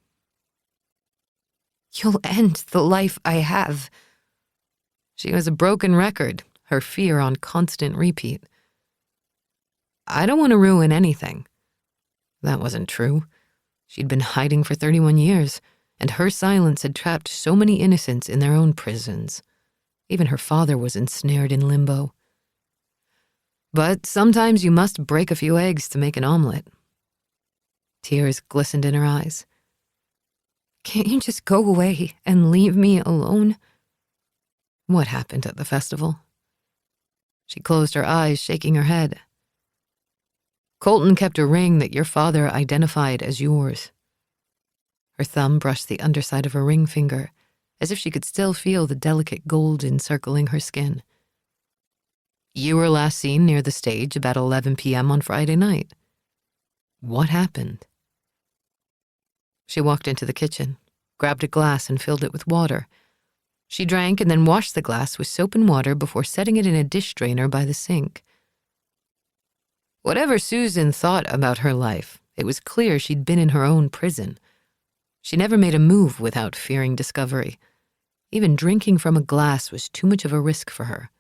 You'll end the life I have. She was a broken record, her fear on constant repeat. I don't want to ruin anything. That wasn't true. She'd been hiding for 31 years, and her silence had trapped so many innocents in their own prisons. Even her father was ensnared in limbo. But sometimes you must break a few eggs to make an omelet. Tears glistened in her eyes. Can't you just go away and leave me alone? What happened at the festival? She closed her eyes, shaking her head. Colton kept a ring that your father identified as yours. Her thumb brushed the underside of her ring finger, as if she could still feel the delicate gold encircling her skin. You were last seen near the stage about 11 p.m. on Friday night. What happened? She walked into the kitchen, grabbed a glass and filled it with water. She drank and then washed the glass with soap and water before setting it in a dish drainer by the sink. Whatever Susan thought about her life, it was clear she'd been in her own prison. She never made a move without fearing discovery. Even drinking from a glass was too much of a risk for her.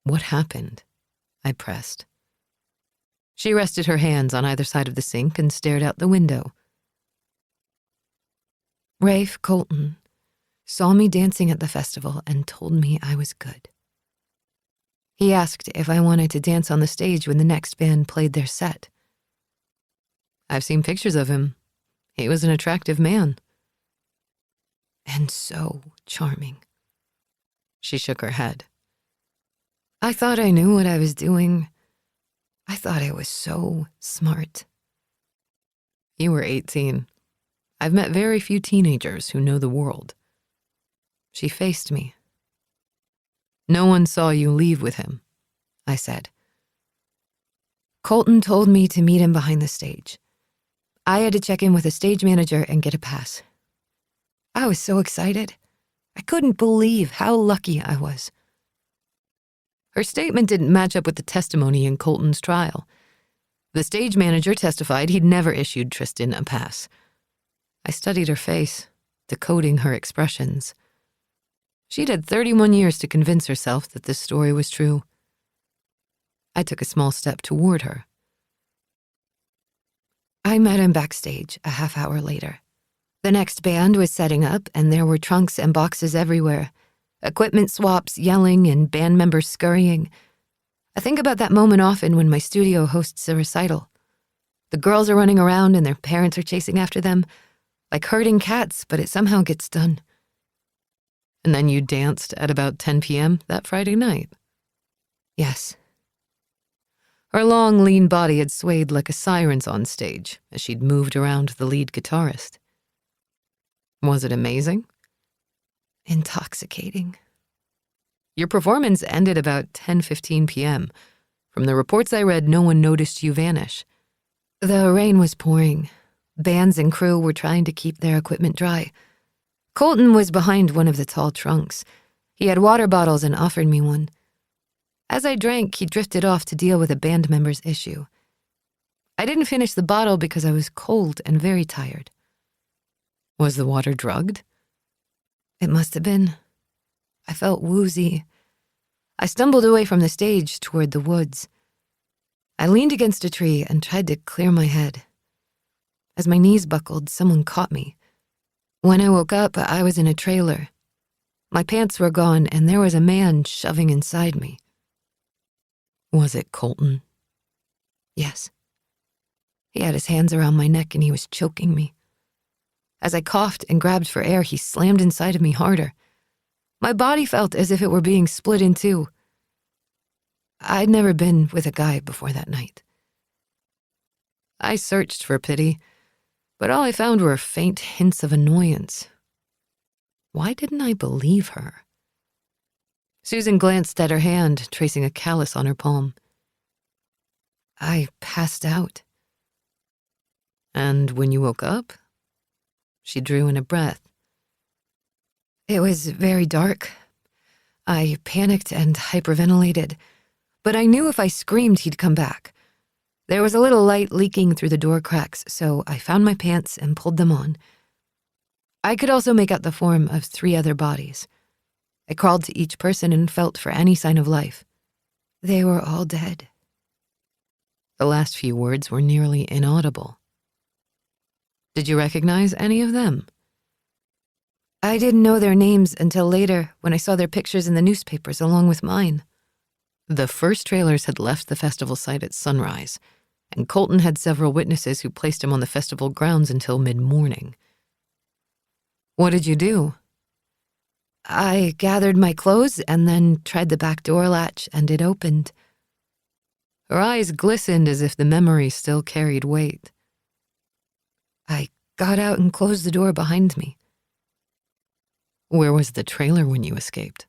What happened? I pressed. She rested her hands on either side of the sink and stared out the window. Rafe Colton saw me dancing at the festival and told me I was good. He asked if I wanted to dance on the stage when the next band played their set. I've seen pictures of him. He was an attractive man. And so charming. She shook her head. I thought I knew what I was doing. I thought I was so smart. You were 18. I've met very few teenagers who know the world. She faced me. No one saw you leave with him, I said. Colton told me to meet him behind the stage. I had to check in with a stage manager and get a pass. I was so excited. I couldn't believe how lucky I was. Her statement didn't match up with the testimony in Colton's trial. The stage manager testified he'd never issued Tristan a pass. I studied her face, decoding her expressions. She'd had 31 years to convince herself that this story was true. I took a small step toward her. I met him backstage a half hour later. The next band was setting up, and there were trunks and boxes everywhere. Equipment swaps, yelling, and band members scurrying. I think about that moment often when my studio hosts a recital. The girls are running around and their parents are chasing after them, like herding cats, but it somehow gets done. And then you danced at about 10 p.m. that Friday night. Yes. Her long, lean body had swayed like a siren's on stage as she'd moved around the lead guitarist. Was it amazing? Intoxicating. Your performance ended about 10:15 p.m. From the reports I read, no one noticed you vanish. The rain was pouring. Bands and crew were trying to keep their equipment dry. Colton was behind one of the tall trunks. He had water bottles and offered me one. As I drank, he drifted off to deal with a band member's issue. I didn't finish the bottle because I was cold and very tired. Was the water drugged? It must have been. I felt woozy. I stumbled away from the stage toward the woods. I leaned against a tree and tried to clear my head. As my knees buckled, someone caught me. When I woke up, I was in a trailer. My pants were gone, and there was a man shoving inside me. Was it Colton? Yes. He had his hands around my neck and he was choking me. As I coughed and grabbed for air, he slammed inside of me harder. My body felt as if it were being split in two. I'd never been with a guy before that night. I searched for pity, but all I found were faint hints of annoyance. Why didn't I believe her? Susan glanced at her hand, tracing a callus on her palm. I passed out. And when you woke up? She drew in a breath. It was very dark. I panicked and hyperventilated, but I knew if I screamed he'd come back. There was a little light leaking through the door cracks, so I found my pants and pulled them on. I could also make out the form of 3 other bodies. I crawled to each person and felt for any sign of life. They were all dead. The last few words were nearly inaudible. Did you recognize any of them? I didn't know their names until later when I saw their pictures in the newspapers along with mine. The first trailers had left the festival site at sunrise, and Colton had several witnesses who placed him on the festival grounds until mid-morning. What did you do? I gathered my clothes and then tried the back door latch, and it opened. Her eyes glistened as if the memory still carried weight. I got out and closed the door behind me. Where was the trailer when you escaped?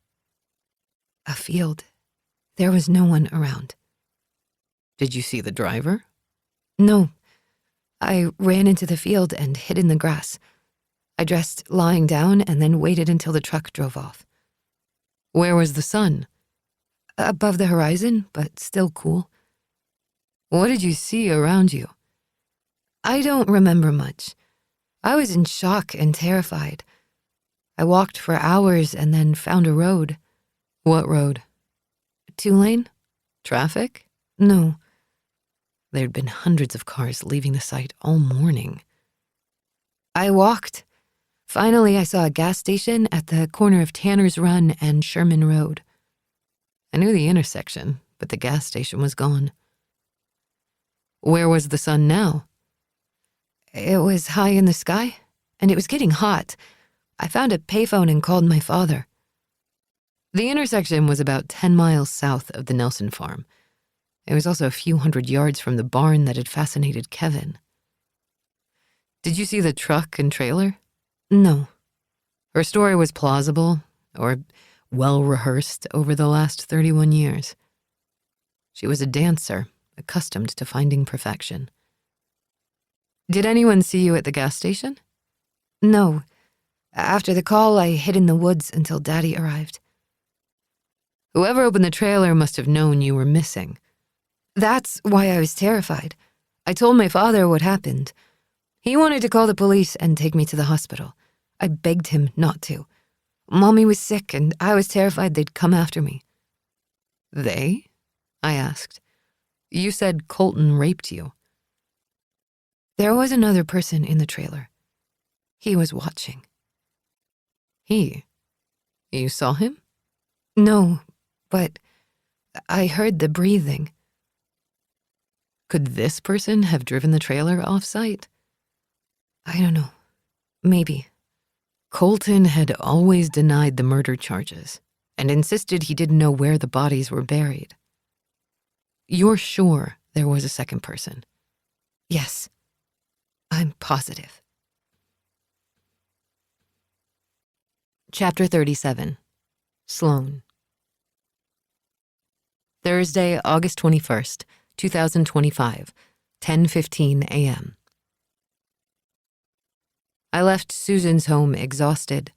A field. There was no one around. Did you see the driver? No. I ran into the field and hid in the grass. I dressed lying down and then waited until the truck drove off. Where was the sun? Above the horizon, but still cool. What did you see around you? I don't remember much. I was in shock and terrified. I walked for hours and then found a road. What road? 2-lane? Traffic? No. There'd been hundreds of cars leaving the site all morning. I walked. Finally, I saw a gas station at the corner of Tanner's Run and Sherman Road. I knew the intersection, but the gas station was gone. Where was the sun now? It was high in the sky, and it was getting hot. I found a payphone and called my father. The intersection was about 10 miles south of the Nelson farm. It was also a few hundred yards from the barn that had fascinated Kevin. Did you see the truck and trailer? No. Her story was plausible, or well-rehearsed over the last 31 years. She was a dancer, accustomed to finding perfection. Did anyone see you at the gas station? No. After the call, I hid in the woods until Daddy arrived. Whoever opened the trailer must have known you were missing. That's why I was terrified. I told my father what happened. He wanted to call the police and take me to the hospital. I begged him not to. Mommy was sick and I was terrified they'd come after me. They? I asked. You said Colton raped you. There was another person in the trailer. He was watching. He? You saw him? No, but I heard the breathing. Could this person have driven the trailer off-site? I don't know. Maybe. Colton had always denied the murder charges and insisted he didn't know where the bodies were buried. You're sure there was a second person? Yes, I'm positive. Chapter 37. Sloane. Thursday, August 21st, 2025, 10:15 a.m. I left Susan's home exhausted.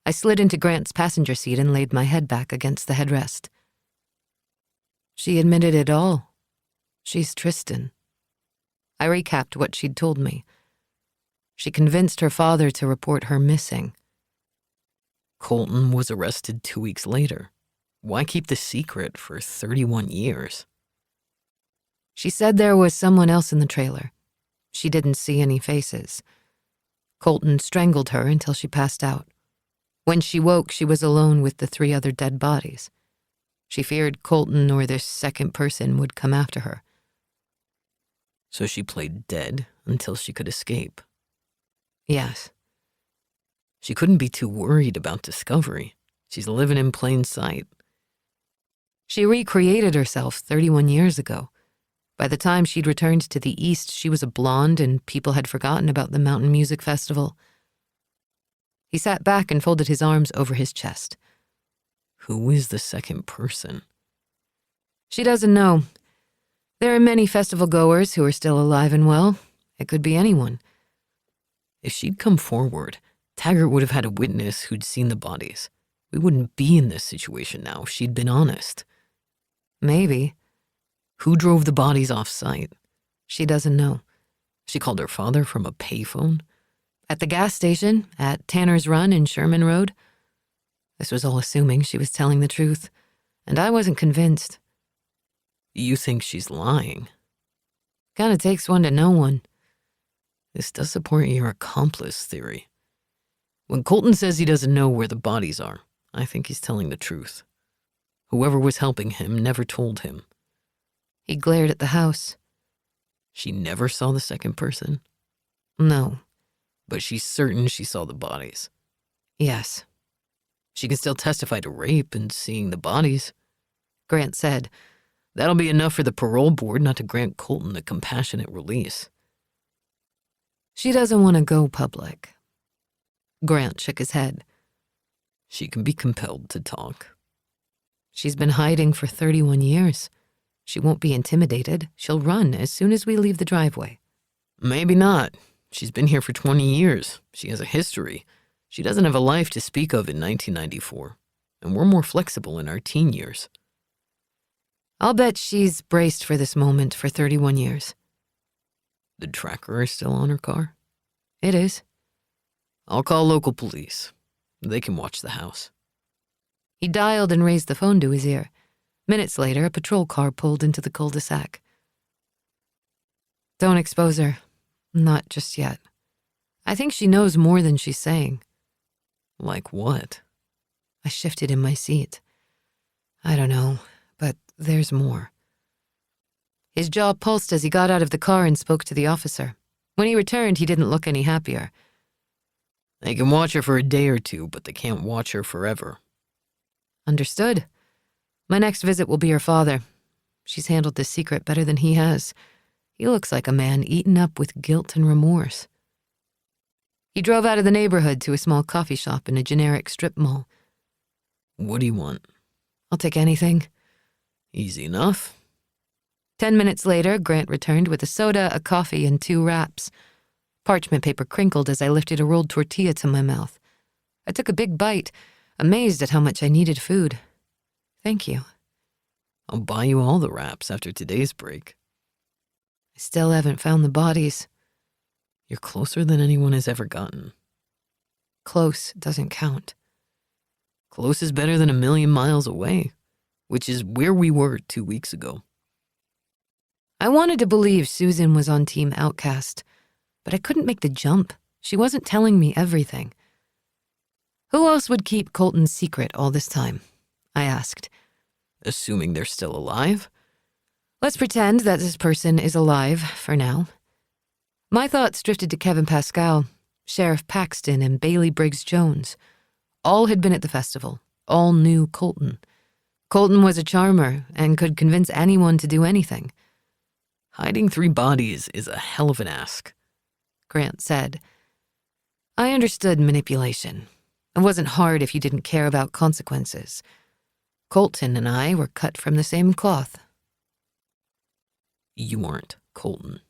I slid into Grant's passenger seat and laid my head back against the headrest. She admitted it all. She's Tristan. I recapped what she'd told me. She convinced her father to report her missing. Colton was arrested 2 weeks later. Why keep the secret for 31 years? She said there was someone else in the trailer. She didn't see any faces. Colton strangled her until she passed out. When she woke, she was alone with the 3 other dead bodies. She feared Colton or this second person would come after her. So she played dead until she could escape. Yes. She couldn't be too worried about discovery. She's living in plain sight. She recreated herself 31 years ago. By the time she'd returned to the East, she was a blonde and people had forgotten about the Mountain Music Festival. He sat back and folded his arms over his chest. Who is the second person? She doesn't know. There are many festival goers who are still alive and well. It could be anyone. If she'd come forward, Taggart would have had a witness who'd seen the bodies. We wouldn't be in this situation now if she'd been honest. Maybe. Who drove the bodies off-site? She doesn't know. She called her father from a payphone? At the gas station, at Tanner's Run in Sherman Road. This was all assuming she was telling the truth, and I wasn't convinced. You think she's lying? Kinda takes one to know one. This does support your accomplice theory. When Colton says he doesn't know where the bodies are, I think he's telling the truth. Whoever was helping him never told him. He glared at the house. She never saw the second person? No. But she's certain she saw the bodies. Yes. She can still testify to rape and seeing the bodies. Grant said. That'll be enough for the parole board not to grant Colton a compassionate release. She doesn't want to go public. Grant shook his head. She can be compelled to talk. She's been hiding for 31 years. She won't be intimidated. She'll run as soon as we leave the driveway. Maybe not. She's been here for 20 years. She has a history. She doesn't have a life to speak of in 1994. And we're more flexible in our teen years. I'll bet she's braced for this moment for 31 years. The tracker is still on her car? It is. I'll call local police. They can watch the house. He dialed and raised the phone to his ear. Minutes later, a patrol car pulled into the cul-de-sac. Don't expose her. Not just yet. I think she knows more than she's saying. Like what? I shifted in my seat. I don't know, but there's more. His jaw pulsed as he got out of the car and spoke to the officer. When he returned, he didn't look any happier. They can watch her for a day or two, but they can't watch her forever. Understood. My next visit will be her father. She's handled this secret better than he has. He looks like a man eaten up with guilt and remorse. He drove out of the neighborhood to a small coffee shop in a generic strip mall. What do you want? I'll take anything. Easy enough. 10 minutes later, Grant returned with a soda, a coffee, and 2 wraps. Parchment paper crinkled as I lifted a rolled tortilla to my mouth. I took a big bite, amazed at how much I needed food. Thank you. I'll buy you all the wraps after today's break. I still haven't found the bodies. You're closer than anyone has ever gotten. Close doesn't count. Close is better than 1,000,000 miles away, which is where we were 2 weeks ago. I wanted to believe Susan was on Team Outcast, but I couldn't make the jump. She wasn't telling me everything. Who else would keep Colton's secret all this time? I asked. Assuming they're still alive? Let's pretend that this person is alive for now. My thoughts drifted to Kevin Pascal, Sheriff Paxton, and Bailey Briggs Jones. All had been at the festival. All knew Colton. Colton was a charmer and could convince anyone to do anything. Hiding 3 bodies is a hell of an ask, Grant said. I understood manipulation. It wasn't hard if you didn't care about consequences. Colton and I were cut from the same cloth. You aren't Colton.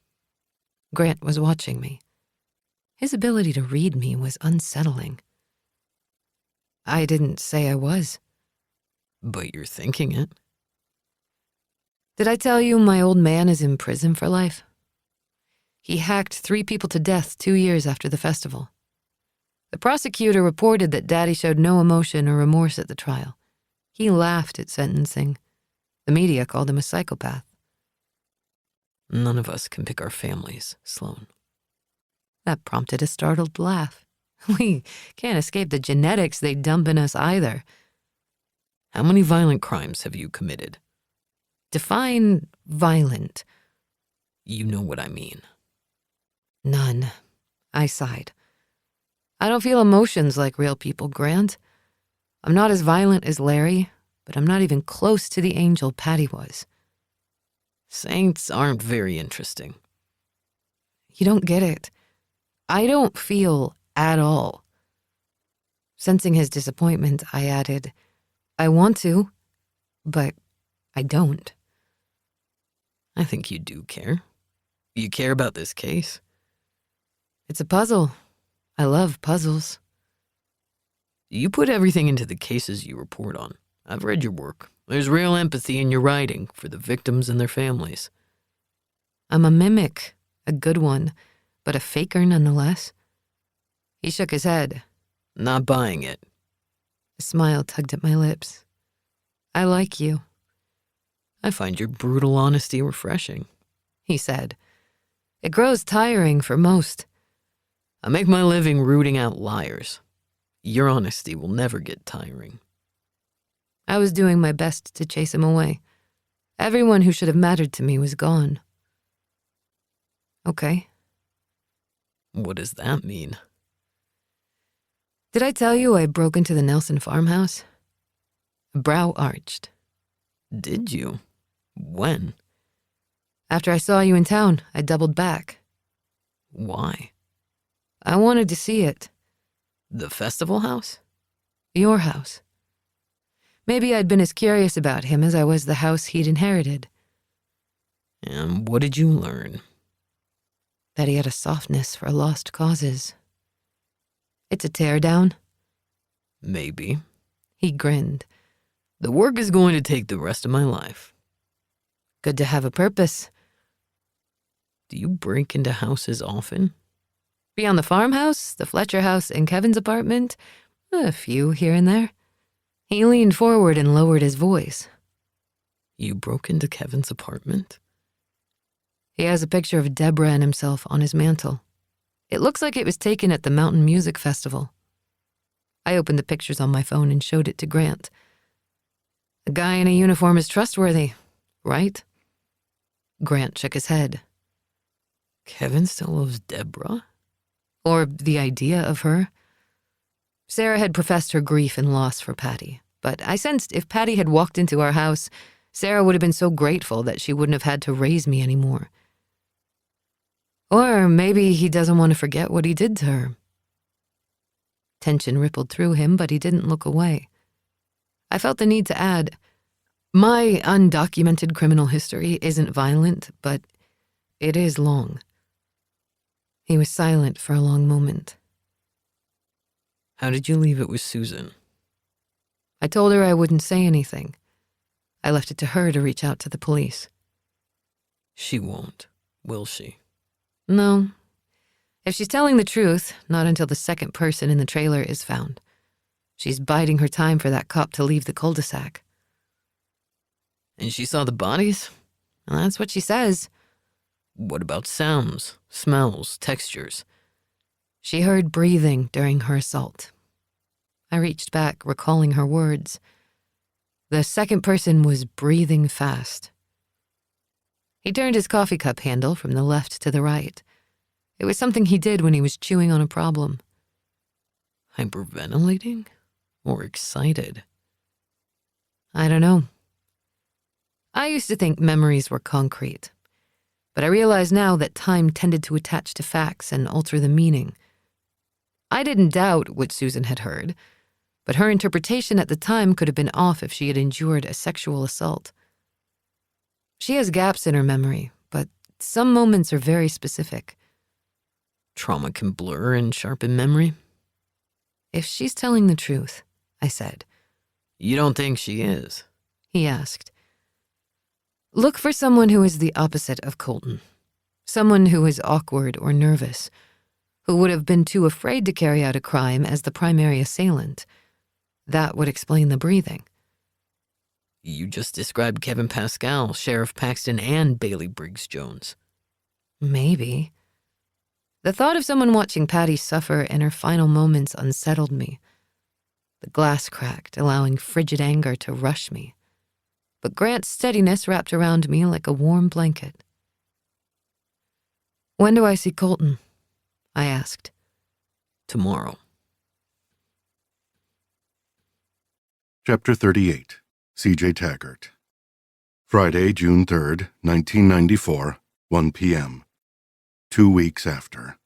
Grant was watching me. His ability to read me was unsettling. I didn't say I was. But you're thinking it. Did I tell you my old man is in prison for life? He hacked 3 people to death 2 years after the festival. The prosecutor reported that Daddy showed no emotion or remorse at the trial. He laughed at sentencing. The media called him a psychopath. None of us can pick our families, Sloane. That prompted a startled laugh. We can't escape the genetics they dump in us either. How many violent crimes have you committed? Define violent. You know what I mean. None. I sighed. I don't feel emotions like real people, Grant. I'm not as violent as Larry, but I'm not even close to the angel Patty was. Saints aren't very interesting. You don't get it. I don't feel at all. Sensing his disappointment, I added, I want to, but I don't. I think you do care. You care about this case. It's a puzzle. I love puzzles. You put everything into the cases you report on. I've read your work. There's real empathy in your writing for the victims and their families. I'm a mimic, a good one, but a faker nonetheless. He shook his head. Not buying it. A smile tugged at my lips. I like you. I find your brutal honesty refreshing, he said. It grows tiring for most. I make my living rooting out liars. Your honesty will never get tiring. I was doing my best to chase him away. Everyone who should have mattered to me was gone. Okay. What does that mean? Did I tell you I broke into the Nelson farmhouse? A brow arched. Did you? When? After I saw you in town, I doubled back. Why? I wanted to see it. The festival house? Your house. Maybe I'd been as curious about him as I was the house he'd inherited. And what did you learn? That he had a softness for lost causes. It's a teardown. Maybe. He grinned. The work is going to take the rest of my life. Good to have a purpose. Do you break into houses often? Beyond the farmhouse, the Fletcher house, and Kevin's apartment, a few here and there. He leaned forward and lowered his voice. You broke into Kevin's apartment? He has a picture of Deborah and himself on his mantle. It looks like it was taken at the Mountain Music Festival. I opened the pictures on my phone and showed it to Grant. A guy in a uniform is trustworthy, right? Grant shook his head. Kevin still loves Deborah? Or the idea of her. Sarah had professed her grief and loss for Patty, but I sensed if Patty had walked into our house, Sarah would have been so grateful that she wouldn't have had to raise me anymore. Or maybe he doesn't want to forget what he did to her. Tension rippled through him, but he didn't look away. I felt the need to add, my undocumented criminal history isn't violent, but it is long. He was silent for a long moment. How did you leave it with Susan? I told her I wouldn't say anything. I left it to her to reach out to the police. She won't, will she? No. If she's telling the truth, not until the second person in the trailer is found. She's biding her time for that cop to leave the cul-de-sac. And she saw the bodies? Well, that's what she says. What about sounds, smells, textures? She heard breathing during her assault. I reached back, recalling her words. The second person was breathing fast. He turned his coffee cup handle from the left to the right. It was something he did when he was chewing on a problem. Hyperventilating? Or excited? I don't know. I used to think memories were concrete, but I realize now that time tended to attach to facts and alter the meaning. I didn't doubt what Susan had heard, but her interpretation at the time could have been off if she had endured a sexual assault. She has gaps in her memory, but some moments are very specific. Trauma can blur and sharpen memory. If she's telling the truth, I said. You don't think she is? He asked. Look for someone who is the opposite of Colton. Someone who is awkward or nervous, who would have been too afraid to carry out a crime as the primary assailant. That would explain the breathing. You just described Kevin Pascal, Sheriff Paxton, and Bailey Briggs-Jones. Maybe. The thought of someone watching Patty suffer in her final moments unsettled me. The glass cracked, allowing frigid anger to rush me. But Grant's steadiness wrapped around me like a warm blanket. When do I see Colton? I asked. Tomorrow. Chapter 38. CJ Taggart. Friday, June 3rd, 1994, 1 p.m. 2 weeks after.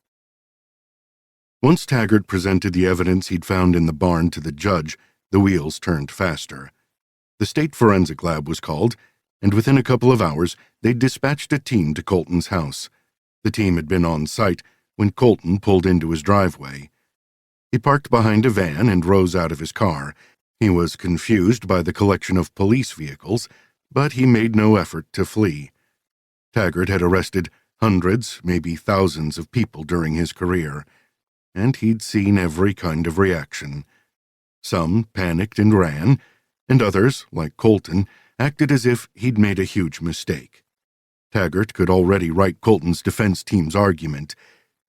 Once Taggart presented the evidence he'd found in the barn to the judge, the wheels turned faster. The state forensic lab was called, and within a couple of hours, they'd dispatched a team to Colton's house. The team had been on site when Colton pulled into his driveway. He parked behind a van and rose out of his car. He was confused by the collection of police vehicles, but he made no effort to flee. Taggart had arrested hundreds, maybe thousands of people during his career, and he'd seen every kind of reaction. Some panicked and ran, and others, like Colton, acted as if he'd made a huge mistake. Taggart could already write Colton's defense team's argument.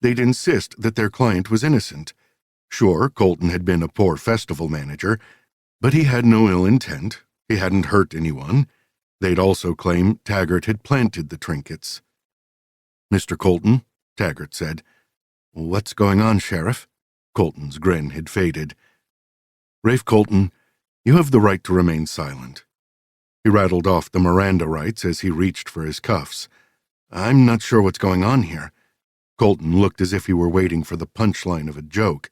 They'd insist that their client was innocent. Sure, Colton had been a poor festival manager, but he had no ill intent. He hadn't hurt anyone. They'd also claim Taggart had planted the trinkets. "Mr. Colton," Taggart said. "What's going on, Sheriff?" Colton's grin had faded. "Rafe Colton, you have the right to remain silent." He rattled off the Miranda rights as he reached for his cuffs. "I'm not sure what's going on here." Colton looked as if he were waiting for the punchline of a joke.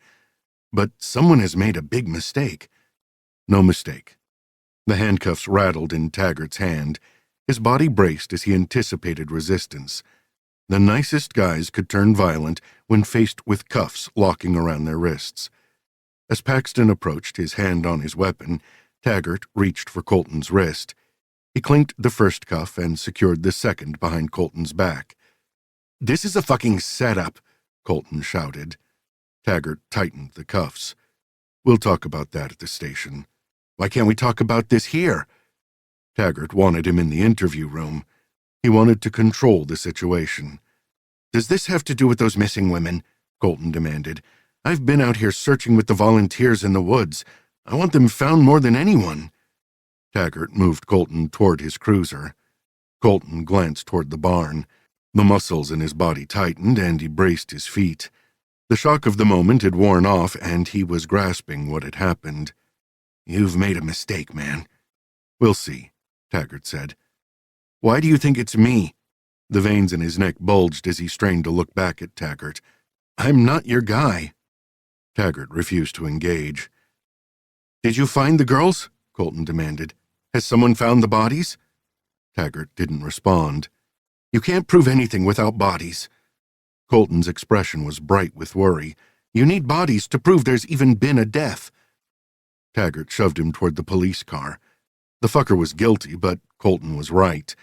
"But someone has made a big mistake." "No mistake." The handcuffs rattled in Taggart's hand. His body braced as he anticipated resistance. The nicest guys could turn violent when faced with cuffs locking around their wrists. As Paxton approached, his hand on his weapon, Taggart reached for Colton's wrist. He clinked the first cuff and secured the second behind Colton's back. "This is a fucking setup," Colton shouted. Taggart tightened the cuffs. "We'll talk about that at the station." "Why can't we talk about this here?" Taggart wanted him in the interview room. He wanted to control the situation. "Does this have to do with those missing women?" Colton demanded. "I've been out here searching with the volunteers in the woods. I want them found more than anyone." Taggart moved Colton toward his cruiser. Colton glanced toward the barn. The muscles in his body tightened, and he braced his feet. The shock of the moment had worn off, and he was grasping what had happened. "You've made a mistake, man." "We'll see," Taggart said. "Why do you think it's me?" The veins in his neck bulged as he strained to look back at Taggart. "I'm not your guy." Taggart refused to engage. "Did you find the girls?" Colton demanded. "Has someone found the bodies?" Taggart didn't respond. "You can't prove anything without bodies." Colton's expression was bright with worry. "You need bodies to prove there's even been a death." Taggart shoved him toward the police car. The fucker was guilty, but Colton was right.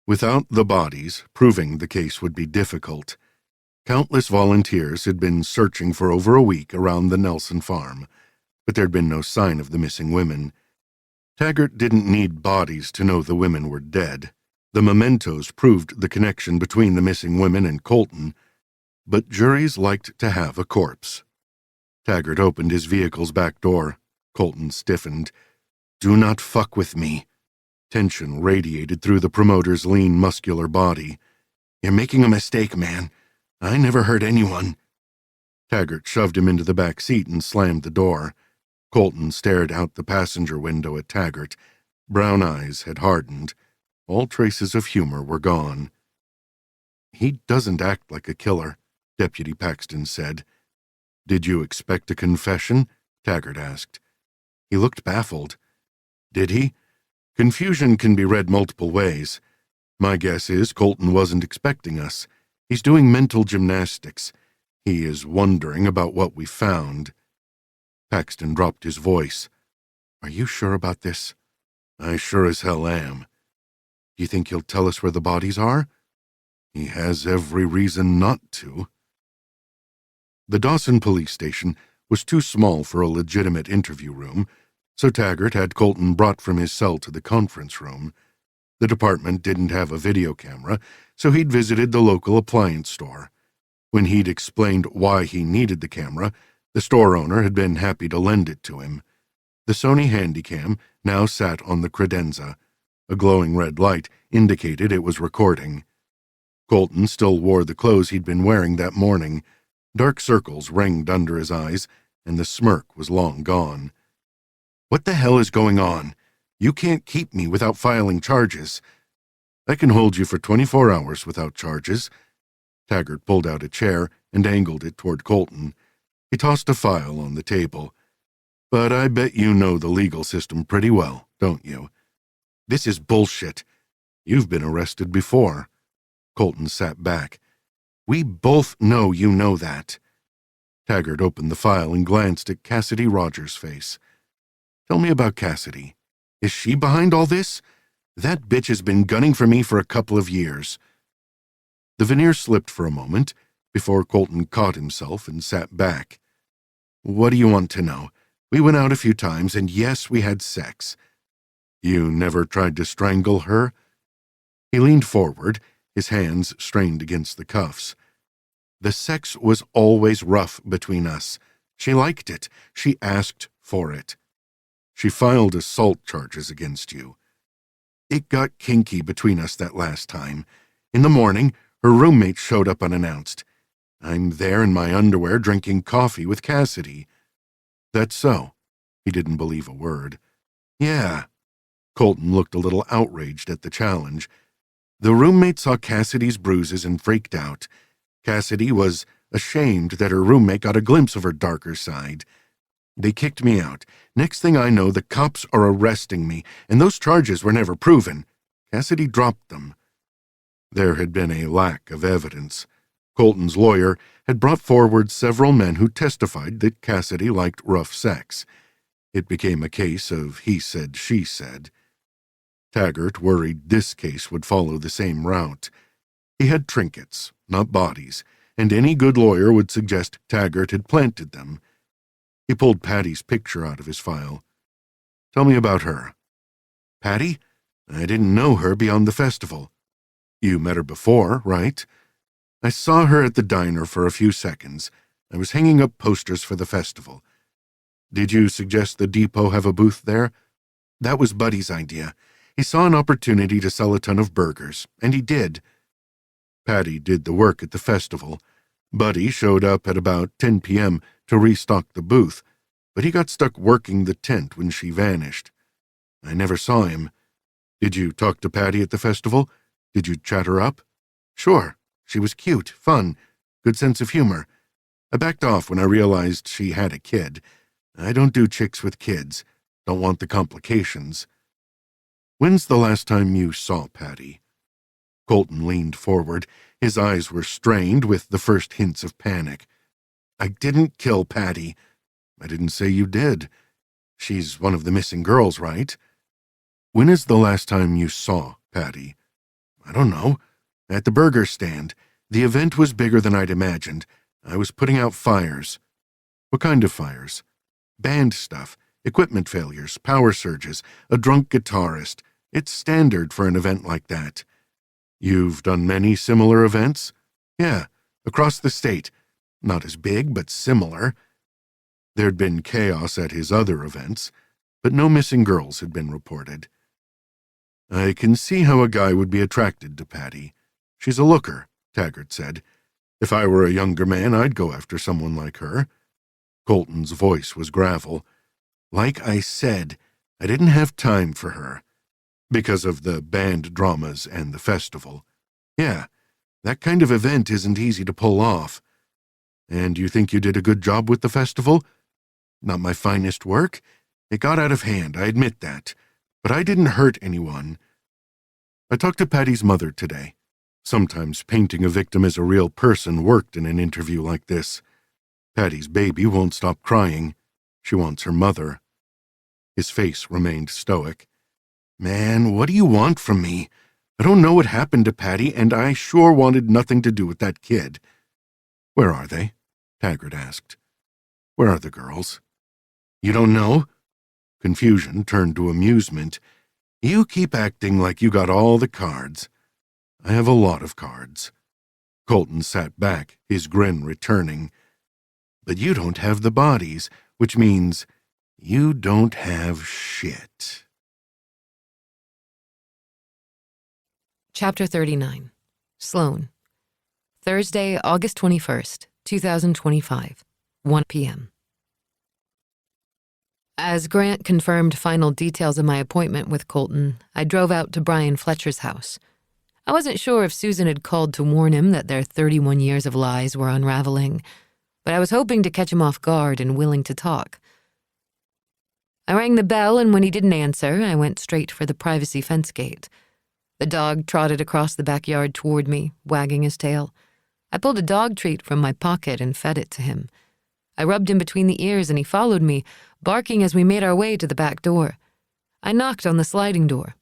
Without the bodies, proving the case would be difficult. Countless volunteers had been searching for over a week around the Nelson farm, but there'd been no sign of the missing women. Taggart didn't need bodies to know the women were dead. The mementos proved the connection between the missing women and Colton, but juries liked to have a corpse. Taggart opened his vehicle's back door. Colton stiffened. "Do not fuck with me." Tension radiated through the promoter's lean, muscular body. "You're making a mistake, man. I never hurt anyone." Taggart shoved him into the back seat and slammed the door. Colton stared out the passenger window at Taggart. Brown eyes had hardened. All traces of humor were gone. "He doesn't act like a killer," Deputy Paxton said. "Did you expect a confession?" Taggart asked. He looked baffled. "Did he? Confusion can be read multiple ways. My guess is Colton wasn't expecting us. He's doing mental gymnastics. He is wondering about what we found." Paxton dropped his voice. "Are you sure about this?" "I sure as hell am." "Do you think he'll tell us where the bodies are?" "He has every reason not to." The Dawson police station was too small for a legitimate interview room, so Taggart had Colton brought from his cell to the conference room. The department didn't have a video camera, so he'd visited the local appliance store. When he'd explained why he needed the camera, the store owner had been happy to lend it to him. The Sony Handycam now sat on the credenza. A glowing red light indicated it was recording. Colton still wore the clothes he'd been wearing that morning. Dark circles ringed under his eyes, and the smirk was long gone. "What the hell is going on? You can't keep me without filing charges." "I can hold you for 24 hours without charges." Taggart pulled out a chair and angled it toward Colton. He tossed a file on the table. "But I bet you know the legal system pretty well, don't you?" "This is bullshit. You've been arrested before." Colton sat back. "We both know you know that." Taggart opened the file and glanced at Cassidy Rogers' face. "Tell me about Cassidy. Is she behind all this? That bitch has been gunning for me for a couple of years." The veneer slipped for a moment before Colton caught himself and sat back. "What do you want to know? We went out a few times, and yes, we had sex." "You never tried to strangle her?" He leaned forward, his hands strained against the cuffs. "The sex was always rough between us. She liked it. She asked for it. She filed assault charges against you. It got kinky between us that last time. In the morning, her roommate showed up unannounced. I'm there in my underwear drinking coffee with Cassidy." "That's so?" He didn't believe a word. "Yeah." Colton looked a little outraged at the challenge. "The roommate saw Cassidy's bruises and freaked out. Cassidy was ashamed that her roommate got a glimpse of her darker side. They kicked me out. Next thing I know, the cops are arresting me, and those charges were never proven. Cassidy dropped them." There had been a lack of evidence. Colton's lawyer had brought forward several men who testified that Cassidy liked rough sex. It became a case of he said, she said. Taggart worried this case would follow the same route. He had trinkets, not bodies, and any good lawyer would suggest Taggart had planted them. He pulled Patty's picture out of his file. "Tell me about her." "Patty? I didn't know her beyond the festival." "You met her before, right?" "I saw her at the diner for a few seconds. I was hanging up posters for the festival." "Did you suggest the depot have a booth there?" "That was Buddy's idea. He saw an opportunity to sell a ton of burgers, and he did." Patty did the work at the festival. Buddy showed up at about 10 p.m. to restock the booth, but he got stuck working the tent when she vanished. "I never saw him." "Did you talk to Patty at the festival? Did you chat her up?" "Sure. She was cute, fun, good sense of humor. I backed off when I realized she had a kid. I don't do chicks with kids. Don't want the complications." "When's the last time you saw Patty?" Colton leaned forward. His eyes were strained with the first hints of panic. "I didn't kill Patty." "I didn't say you did. She's one of the missing girls, right?" "When is the last time you saw Patty?" "I don't know. At the burger stand. The event was bigger than I'd imagined. I was putting out fires." "What kind of fires?" "Band stuff. Equipment failures, power surges, a drunk guitarist. It's standard for an event like that." "You've done many similar events?" "Yeah, across the state. Not as big, but similar." There'd been chaos at his other events, but no missing girls had been reported. "I can see how a guy would be attracted to Patty. She's a looker," Taggart said. "If I were a younger man, I'd go after someone like her." Colton's voice was gravel. "Like I said, I didn't have time for her. Because of the band dramas and the festival. Yeah, that kind of event isn't easy to pull off. And you think you did a good job with the festival? Not my finest work. It got out of hand, I admit that. But I didn't hurt anyone. I talked to Patty's mother today. Sometimes painting a victim as a real person worked in an interview like this. Patty's baby won't stop crying. She wants her mother. His face remained stoic. Man, what do you want from me? I don't know what happened to Patty, and I sure wanted nothing to do with that kid. Where are they? Taggart asked. Where are the girls? You don't know? Confusion turned to amusement. You keep acting like you got all the cards. I have a lot of cards. Colton sat back, his grin returning. But you don't have the bodies, which means you don't have shit. Chapter 39. Sloane. Thursday, August 21st, 2025, 1 p.m. As Grant confirmed final details of my appointment with Colton, I drove out to Brian Fletcher's house. I wasn't sure if Susan had called to warn him that their 31 years of lies were unraveling, but I was hoping to catch him off guard and willing to talk. I rang the bell, and when he didn't answer, I went straight for the privacy fence gate. The dog trotted across the backyard toward me, wagging his tail. I pulled a dog treat from my pocket and fed it to him. I rubbed him between the ears, and he followed me, barking as we made our way to the back door. I knocked on the sliding door.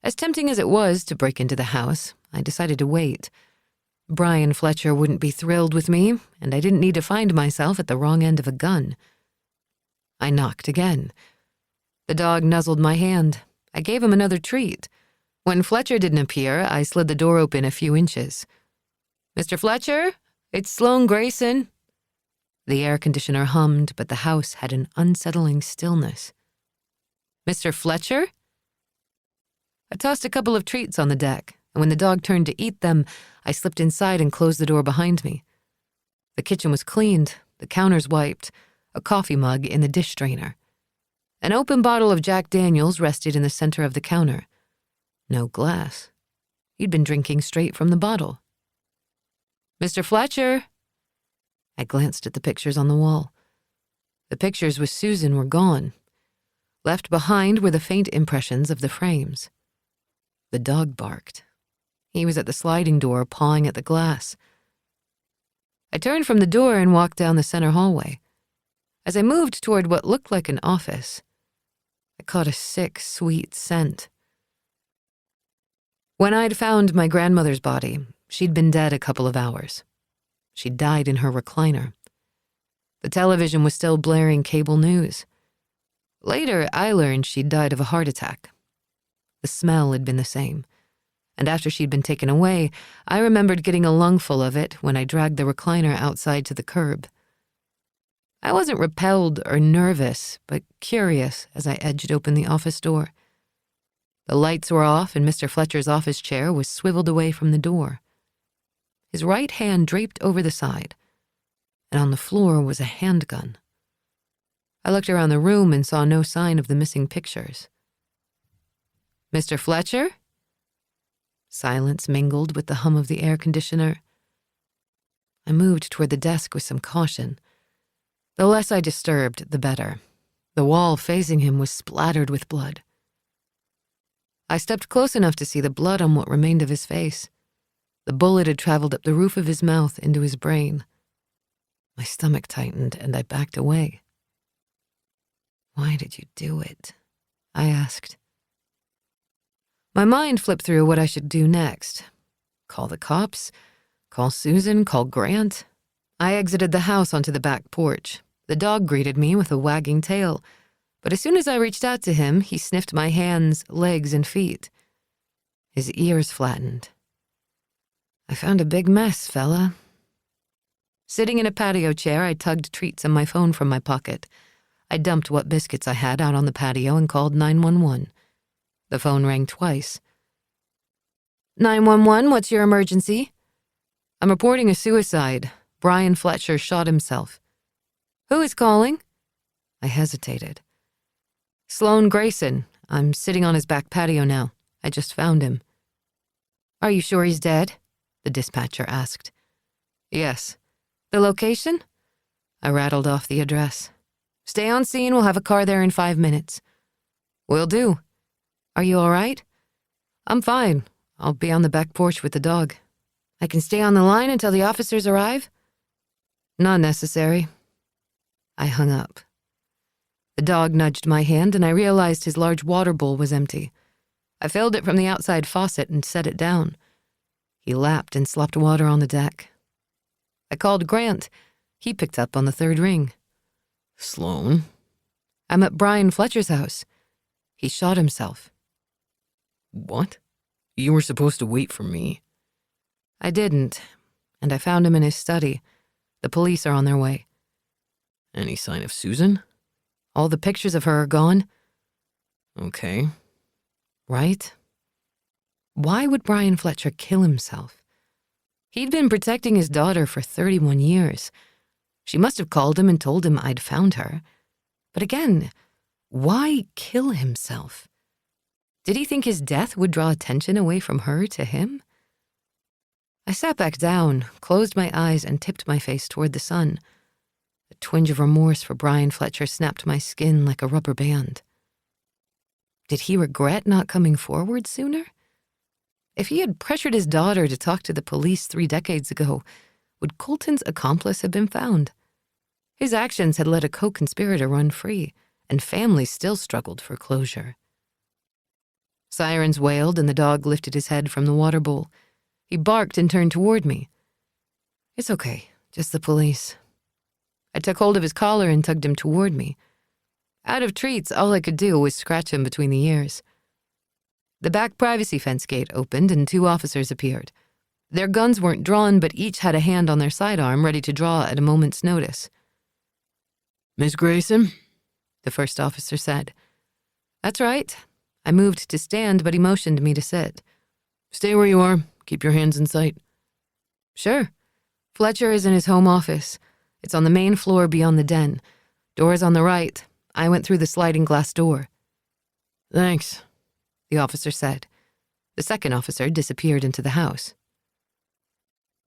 As tempting as it was to break into the house, I decided to wait. Brian Fletcher wouldn't be thrilled with me, and I didn't need to find myself at the wrong end of a gun. I knocked again. The dog nuzzled my hand. I gave him another treat. When Fletcher didn't appear, I slid the door open a few inches. "Mr. Fletcher, it's Sloane Grayson." The air conditioner hummed, but the house had an unsettling stillness. "Mr. Fletcher?" I tossed a couple of treats on the deck, and when the dog turned to eat them, I slipped inside and closed the door behind me. The kitchen was cleaned, the counters wiped, a coffee mug in the dish strainer. An open bottle of Jack Daniels rested in the center of the counter. No glass. He'd been drinking straight from the bottle. "Mr. Fletcher?" I glanced at the pictures on the wall. The pictures with Susan were gone. Left behind were the faint impressions of the frames. The dog barked. He was at the sliding door, pawing at the glass. I turned from the door and walked down the center hallway. As I moved toward what looked like an office, I caught a sick, sweet scent. When I'd found my grandmother's body, she'd been dead a couple of hours. She'd died in her recliner. The television was still blaring cable news. Later, I learned she'd died of a heart attack. The smell had been the same, and after she'd been taken away, I remembered getting a lungful of it when I dragged the recliner outside to the curb. I wasn't repelled or nervous, but curious as I edged open the office door. The lights were off, and Mr. Fletcher's office chair was swiveled away from the door. His right hand draped over the side, and on the floor was a handgun. I looked around the room and saw no sign of the missing pictures. "Mr. Fletcher?" Silence mingled with the hum of the air conditioner. I moved toward the desk with some caution. The less I disturbed, the better. The wall facing him was splattered with blood. I stepped close enough to see the blood on what remained of his face. The bullet had traveled up the roof of his mouth into his brain. My stomach tightened, and I backed away. "Why did you do it?" I asked. My mind flipped through what I should do next. Call the cops? Call Susan? Call Grant? I exited the house onto the back porch. The dog greeted me with a wagging tail, but as soon as I reached out to him, he sniffed my hands, legs, and feet. His ears flattened. "I found a big mess, fella." Sitting in a patio chair, I tugged treats and my phone from my pocket. I dumped what biscuits I had out on the patio and called 911. The phone rang twice. 911, what's your emergency?" "I'm reporting a suicide. Brian Fletcher shot himself." "Who is calling?" I hesitated. "Sloane Grayson. I'm sitting on his back patio now. I just found him. Are you sure he's dead? The dispatcher asked. Yes. The location? I rattled off the address. Stay on scene, we'll have a car there in 5 minutes. Will do. Are you all right? I'm fine. I'll be on the back porch with the dog. I can stay on the line until the officers arrive? Not necessary. I hung up. The dog nudged my hand and I realized his large water bowl was empty. I filled it from the outside faucet and set it down. He lapped and slopped water on the deck. I called Grant. He picked up on the third ring. Sloane? I'm at Brian Fletcher's house. He shot himself. What? You were supposed to wait for me. I didn't, and I found him in his study. The police are on their way. Any sign of Susan? All the pictures of her are gone. Okay. Right? Why would Brian Fletcher kill himself? He'd been protecting his daughter for 31 years. She must have called him and told him I'd found her. But again, why kill himself? Did he think his death would draw attention away from her to him? I sat back down, closed my eyes, and tipped my face toward the sun. A twinge of remorse for Brian Fletcher snapped my skin like a rubber band. Did he regret not coming forward sooner? If he had pressured his daughter to talk to the police 3 decades ago, would Colton's accomplice have been found? His actions had let a co-conspirator run free, and families still struggled for closure. Sirens wailed and the dog lifted his head from the water bowl. He barked and turned toward me. It's okay, just the police. I took hold of his collar and tugged him toward me. Out of treats, all I could do was scratch him between the ears. The back privacy fence gate opened and 2 officers appeared. Their guns weren't drawn, but each had a hand on their sidearm ready to draw at a moment's notice. Miss Grayson? The first officer said. That's right. I moved to stand, but he motioned me to sit. Stay where you are. Keep your hands in sight. Sure. Fletcher is in his home office. It's on the main floor beyond the den. Door's on the right. I went through the sliding glass door. Thanks, the officer said. The second officer disappeared into the house.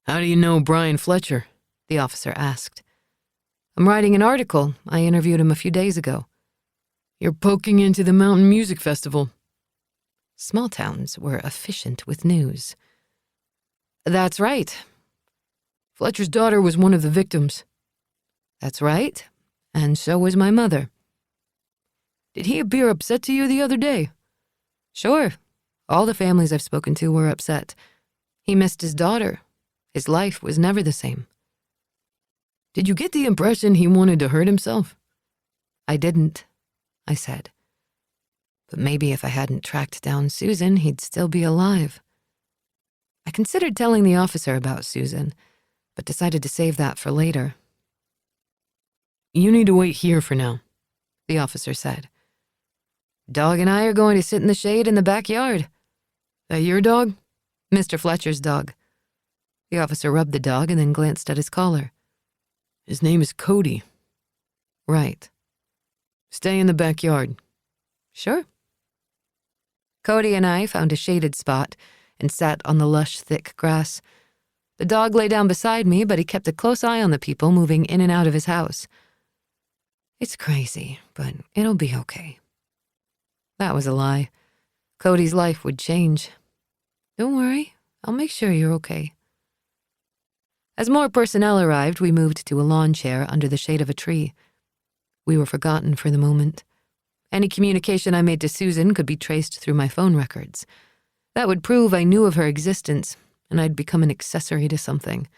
How do you know Brian Fletcher? The officer asked. I'm writing an article. I interviewed him a few days ago. You're poking into the Mountain Music Festival. Small towns were efficient with news. That's right. Fletcher's daughter was one of the victims. That's right. And so was my mother. Did he appear upset to you the other day? Sure. All the families I've spoken to were upset. He missed his daughter. His life was never the same. Did you get the impression he wanted to hurt himself? I didn't, I said. But maybe if I hadn't tracked down Susan, he'd still be alive. I considered telling the officer about Susan, but decided to save that for later. You need to wait here for now, the officer said. Dog and I are going to sit in the shade in the backyard. That your dog? Mr. Fletcher's dog. The officer rubbed the dog and then glanced at his collar. His name is Cody. Right. Stay in the backyard. Sure. Cody and I found a shaded spot and sat on the lush, thick grass. The dog lay down beside me, but he kept a close eye on the people moving in and out of his house. It's crazy, but it'll be okay. That was a lie. Cody's life would change. Don't worry, I'll make sure you're okay. As more personnel arrived, we moved to a lawn chair under the shade of a tree. We were forgotten for the moment. Any communication I made to Susan could be traced through my phone records. That would prove I knew of her existence, and I'd become an accessory to something.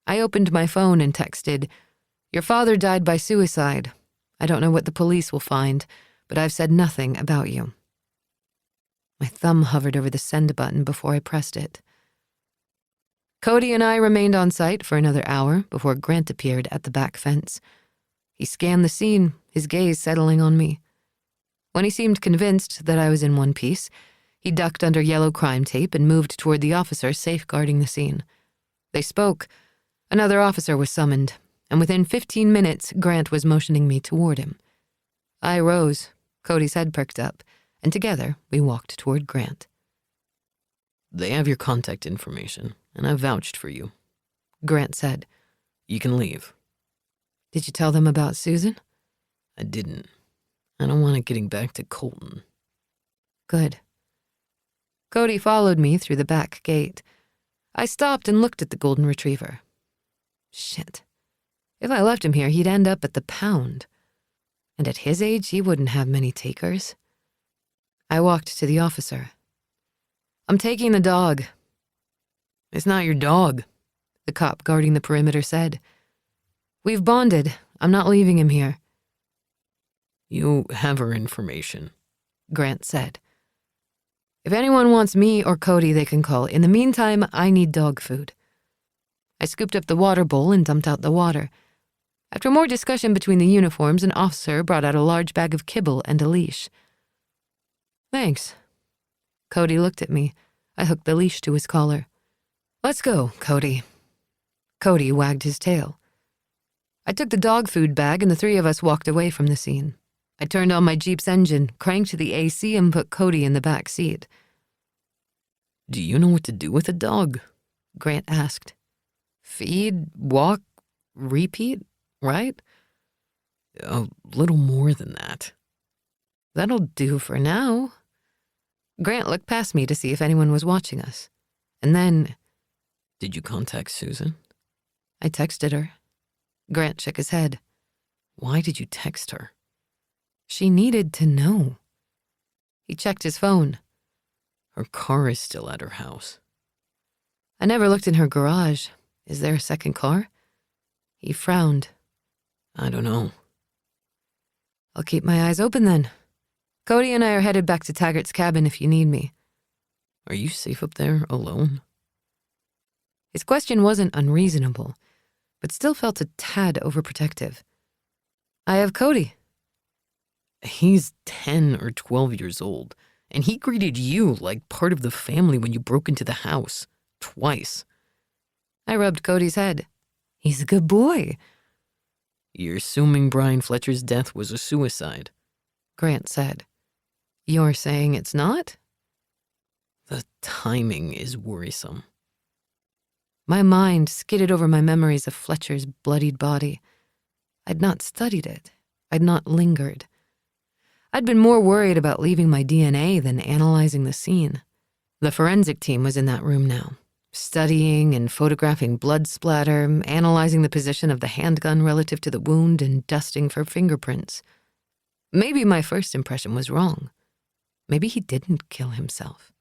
I opened my phone and texted, "Your father died by suicide. I don't know what the police will find, but I've said nothing about you." My thumb hovered over the send button before I pressed it. Cody and I remained on site for another hour before Grant appeared at the back fence. He scanned the scene, his gaze settling on me. When he seemed convinced that I was in one piece, he ducked under yellow crime tape and moved toward the officer safeguarding the scene. They spoke. Another officer was summoned, and within 15 minutes, Grant was motioning me toward him. I rose. Cody's head perked up, and together we walked toward Grant. They have your contact information, and I vouched for you. Grant said. You can leave. Did you tell them about Susan? I didn't. I don't want it getting back to Colton. Good. Cody followed me through the back gate. I stopped and looked at the golden retriever. Shit. If I left him here, he'd end up at the pound. And at his age, he wouldn't have many takers. I walked to the officer. I'm taking the dog. It's not your dog, the cop guarding the perimeter said. We've bonded. I'm not leaving him here. You have her information, Grant said. If anyone wants me or Cody, they can call. In the meantime, I need dog food. I scooped up the water bowl and dumped out the water. After more discussion between the uniforms, an officer brought out a large bag of kibble and a leash. Thanks. Cody looked at me. I hooked the leash to his collar. Let's go, Cody. Cody wagged his tail. I took the dog food bag and the three of us walked away from the scene. I turned on my Jeep's engine, cranked the AC, and put Cody in the back seat. Do you know what to do with a dog? Grant asked. Feed, walk, repeat, right? A little more than that. That'll do for now. Grant looked past me to see if anyone was watching us. And then... Did you contact Susan? I texted her. Grant shook his head. Why did you text her? She needed to know. He checked his phone. Her car is still at her house. I never looked in her garage. Is there a second car? He frowned. I don't know. I'll keep my eyes open then. Cody and I are headed back to Taggart's cabin if you need me. Are you safe up there alone? His question wasn't unreasonable, but still felt a tad overprotective. I have Cody. He's 10 or 12 years old, and he greeted you like part of the family when you broke into the house. Twice. I rubbed Cody's head. He's a good boy. You're assuming Brian Fletcher's death was a suicide, Grant said. You're saying it's not? The timing is worrisome. My mind skidded over my memories of Fletcher's bloodied body. I'd not studied it. I'd not lingered. I'd been more worried about leaving my DNA than analyzing the scene. The forensic team was in that room now, studying and photographing blood splatter, analyzing the position of the handgun relative to the wound, and dusting for fingerprints. Maybe my first impression was wrong. Maybe he didn't kill himself.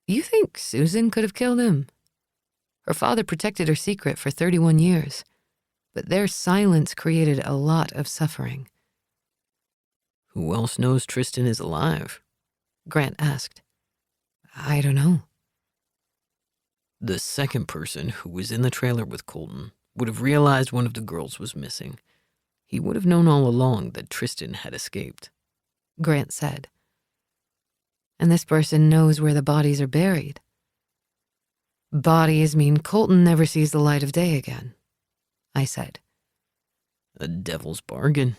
You think Susan could have killed him? Her father protected her secret for 31 years, but their silence created a lot of suffering. Who else knows Tristan is alive? Grant asked. I don't know. The second person who was in the trailer with Colton would have realized one of the girls was missing. He would have known all along that Tristan had escaped. Grant said. And this person knows where the bodies are buried. Bodies mean Colton never sees the light of day again, I said. A devil's bargain.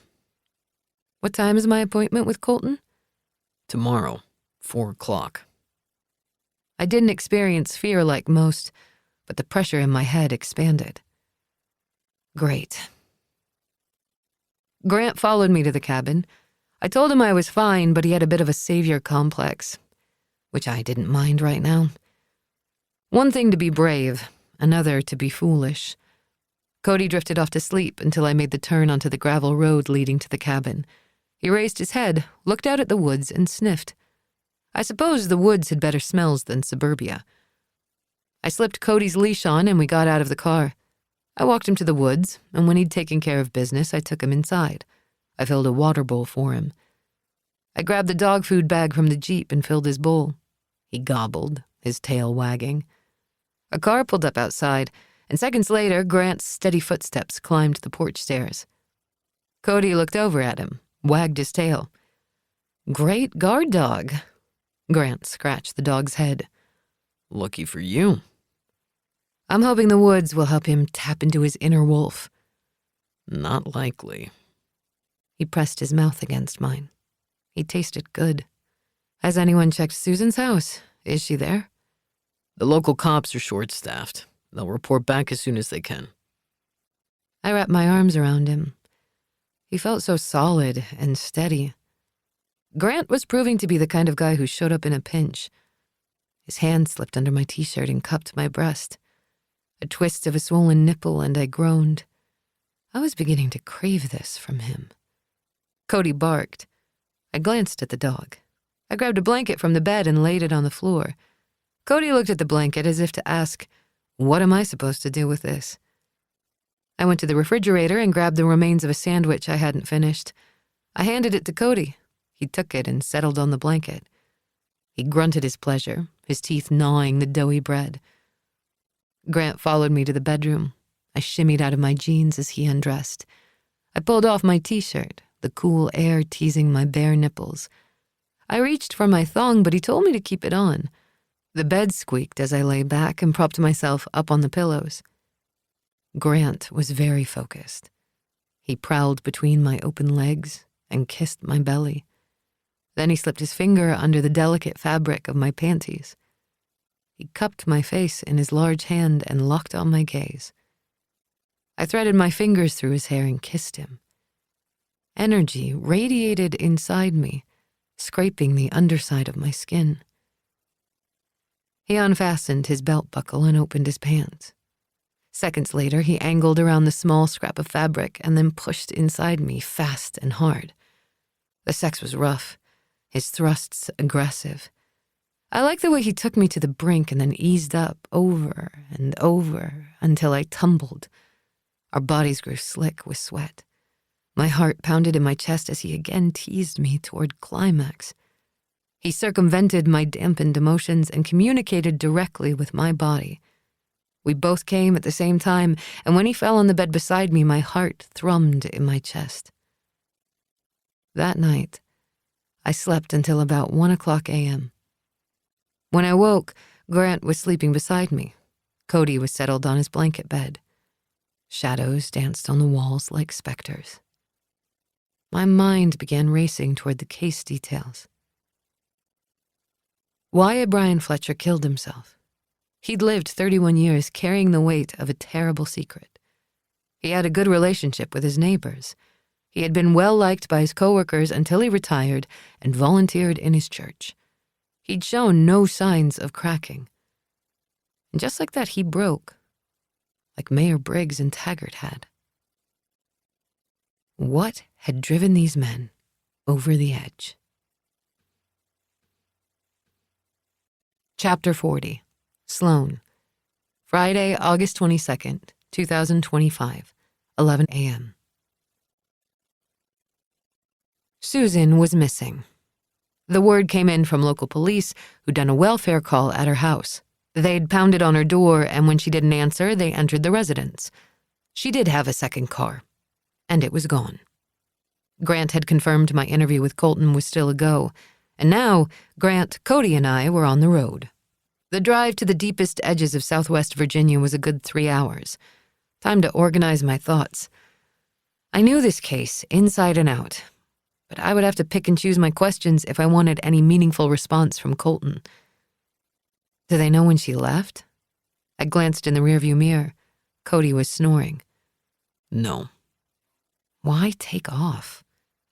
What time is my appointment with Colton? Tomorrow, 4 o'clock. I didn't experience fear like most, but the pressure in my head expanded. Great. Grant followed me to the cabin. I told him I was fine, but he had a bit of a savior complex, which I didn't mind right now. One thing to be brave, another to be foolish. Cody drifted off to sleep until I made the turn onto the gravel road leading to the cabin. He raised his head, looked out at the woods, and sniffed. I suppose the woods had better smells than suburbia. I slipped Cody's leash on and we got out of the car. I walked him to the woods, and when he'd taken care of business, I took him inside. I filled a water bowl for him. I grabbed the dog food bag from the Jeep and filled his bowl. He gobbled, his tail wagging. A car pulled up outside, and seconds later, Grant's steady footsteps climbed the porch stairs. Cody looked over at him, wagged his tail. Great guard dog. Grant scratched the dog's head. Lucky for you. I'm hoping the woods will help him tap into his inner wolf. Not likely. He pressed his mouth against mine. He tasted good. Has anyone checked Susan's house? Is she there? The local cops are short-staffed. They'll report back as soon as they can. I wrapped my arms around him. He felt so solid and steady. Grant was proving to be the kind of guy who showed up in a pinch. His hand slipped under my t-shirt and cupped my breast. A twist of a swollen nipple, and I groaned. I was beginning to crave this from him. Cody barked. I glanced at the dog. I grabbed a blanket from the bed and laid it on the floor. Cody looked at the blanket as if to ask, what am I supposed to do with this? I went to the refrigerator and grabbed the remains of a sandwich I hadn't finished. I handed it to Cody. He took it and settled on the blanket. He grunted his pleasure, his teeth gnawing the doughy bread. Grant followed me to the bedroom. I shimmied out of my jeans as he undressed. I pulled off my t-shirt, the cool air teasing my bare nipples. I reached for my thong, but he told me to keep it on. The bed squeaked as I lay back and propped myself up on the pillows. Grant was very focused. He prowled between my open legs and kissed my belly. Then he slipped his finger under the delicate fabric of my panties. He cupped my face in his large hand and locked on my gaze. I threaded my fingers through his hair and kissed him. Energy radiated inside me, scraping the underside of my skin. He unfastened his belt buckle and opened his pants. Seconds later, he angled around the small scrap of fabric and then pushed inside me fast and hard. The sex was rough, his thrusts aggressive. I liked the way he took me to the brink and then eased up over and over until I tumbled. Our bodies grew slick with sweat. My heart pounded in my chest as he again teased me toward climax. He circumvented my dampened emotions and communicated directly with my body. We both came at the same time, and when he fell on the bed beside me, my heart thrummed in my chest. That night, I slept until about 1:00 a.m. When I woke, Grant was sleeping beside me. Cody was settled on his blanket bed. Shadows danced on the walls like specters. My mind began racing toward the case details. Why had Brian Fletcher killed himself? He'd lived 31 years carrying the weight of a terrible secret. He had a good relationship with his neighbors. He had been well liked by his coworkers until he retired and volunteered in his church. He'd shown no signs of cracking. And just like that, he broke, like Mayor Briggs and Taggart had. What had driven these men over the edge? Chapter 40. Sloane. Friday, August 22nd, 2025, 11 a.m. Susan was missing. The word came in from local police who'd done a welfare call at her house. They'd pounded on her door, and when she didn't answer, they entered the residence. She did have a second car, and it was gone. Grant had confirmed my interview with Colton was still a go, and now Grant, Cody, and I were on the road. The drive to the deepest edges of Southwest Virginia was a good 3 hours. Time to organize my thoughts. I knew this case inside and out, but I would have to pick and choose my questions if I wanted any meaningful response from Colton. Do they know when she left? I glanced in the rearview mirror. Cody was snoring. No. Why take off?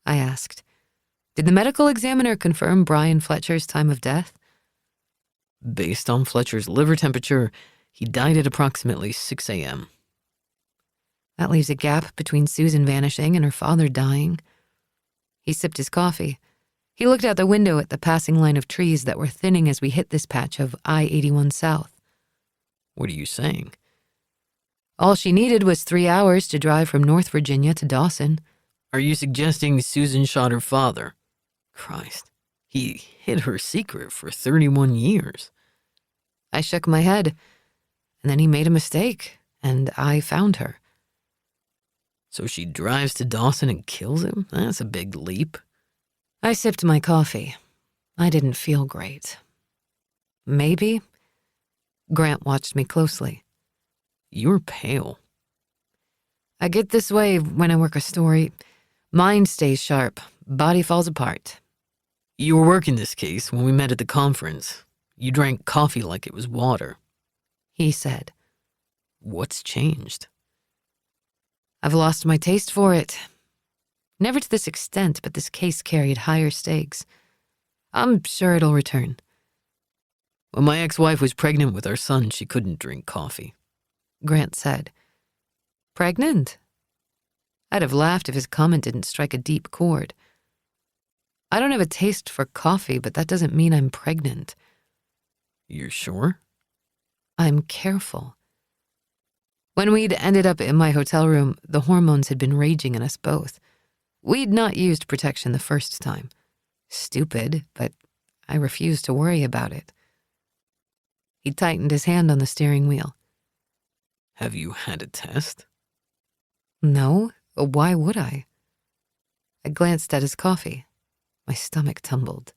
I asked. Did the medical examiner confirm Brian Fletcher's time of death? Based on Fletcher's liver temperature, he died at approximately 6 a.m. That leaves a gap between Susan vanishing and her father dying. He sipped his coffee. He looked out the window at the passing line of trees that were thinning as we hit this patch of I-81 South. What are you saying? All she needed was 3 hours to drive from North Virginia to Dawson. Are you suggesting Susan shot her father? Christ, he hid her secret for 31 years. I shook my head, and then he made a mistake, and I found her. So she drives to Dawson and kills him? That's a big leap. I sipped my coffee. I didn't feel great. Maybe. Grant watched me closely. You're pale. I get this way when I work a story. Mind stays sharp, body falls apart. You were working this case when we met at the conference. You drank coffee like it was water. He said. What's changed? I've lost my taste for it. Never to this extent, but this case carried higher stakes. I'm sure it'll return. When my ex-wife was pregnant with our son, she couldn't drink coffee. Grant said. Pregnant? I'd have laughed if his comment didn't strike a deep chord. I don't have a taste for coffee, but that doesn't mean I'm pregnant. You're sure? I'm careful. When we'd ended up in my hotel room, the hormones had been raging in us both. We'd not used protection the first time. Stupid, but I refused to worry about it. He tightened his hand on the steering wheel. Have you had a test? No, why would I? I glanced at his coffee. My stomach tumbled.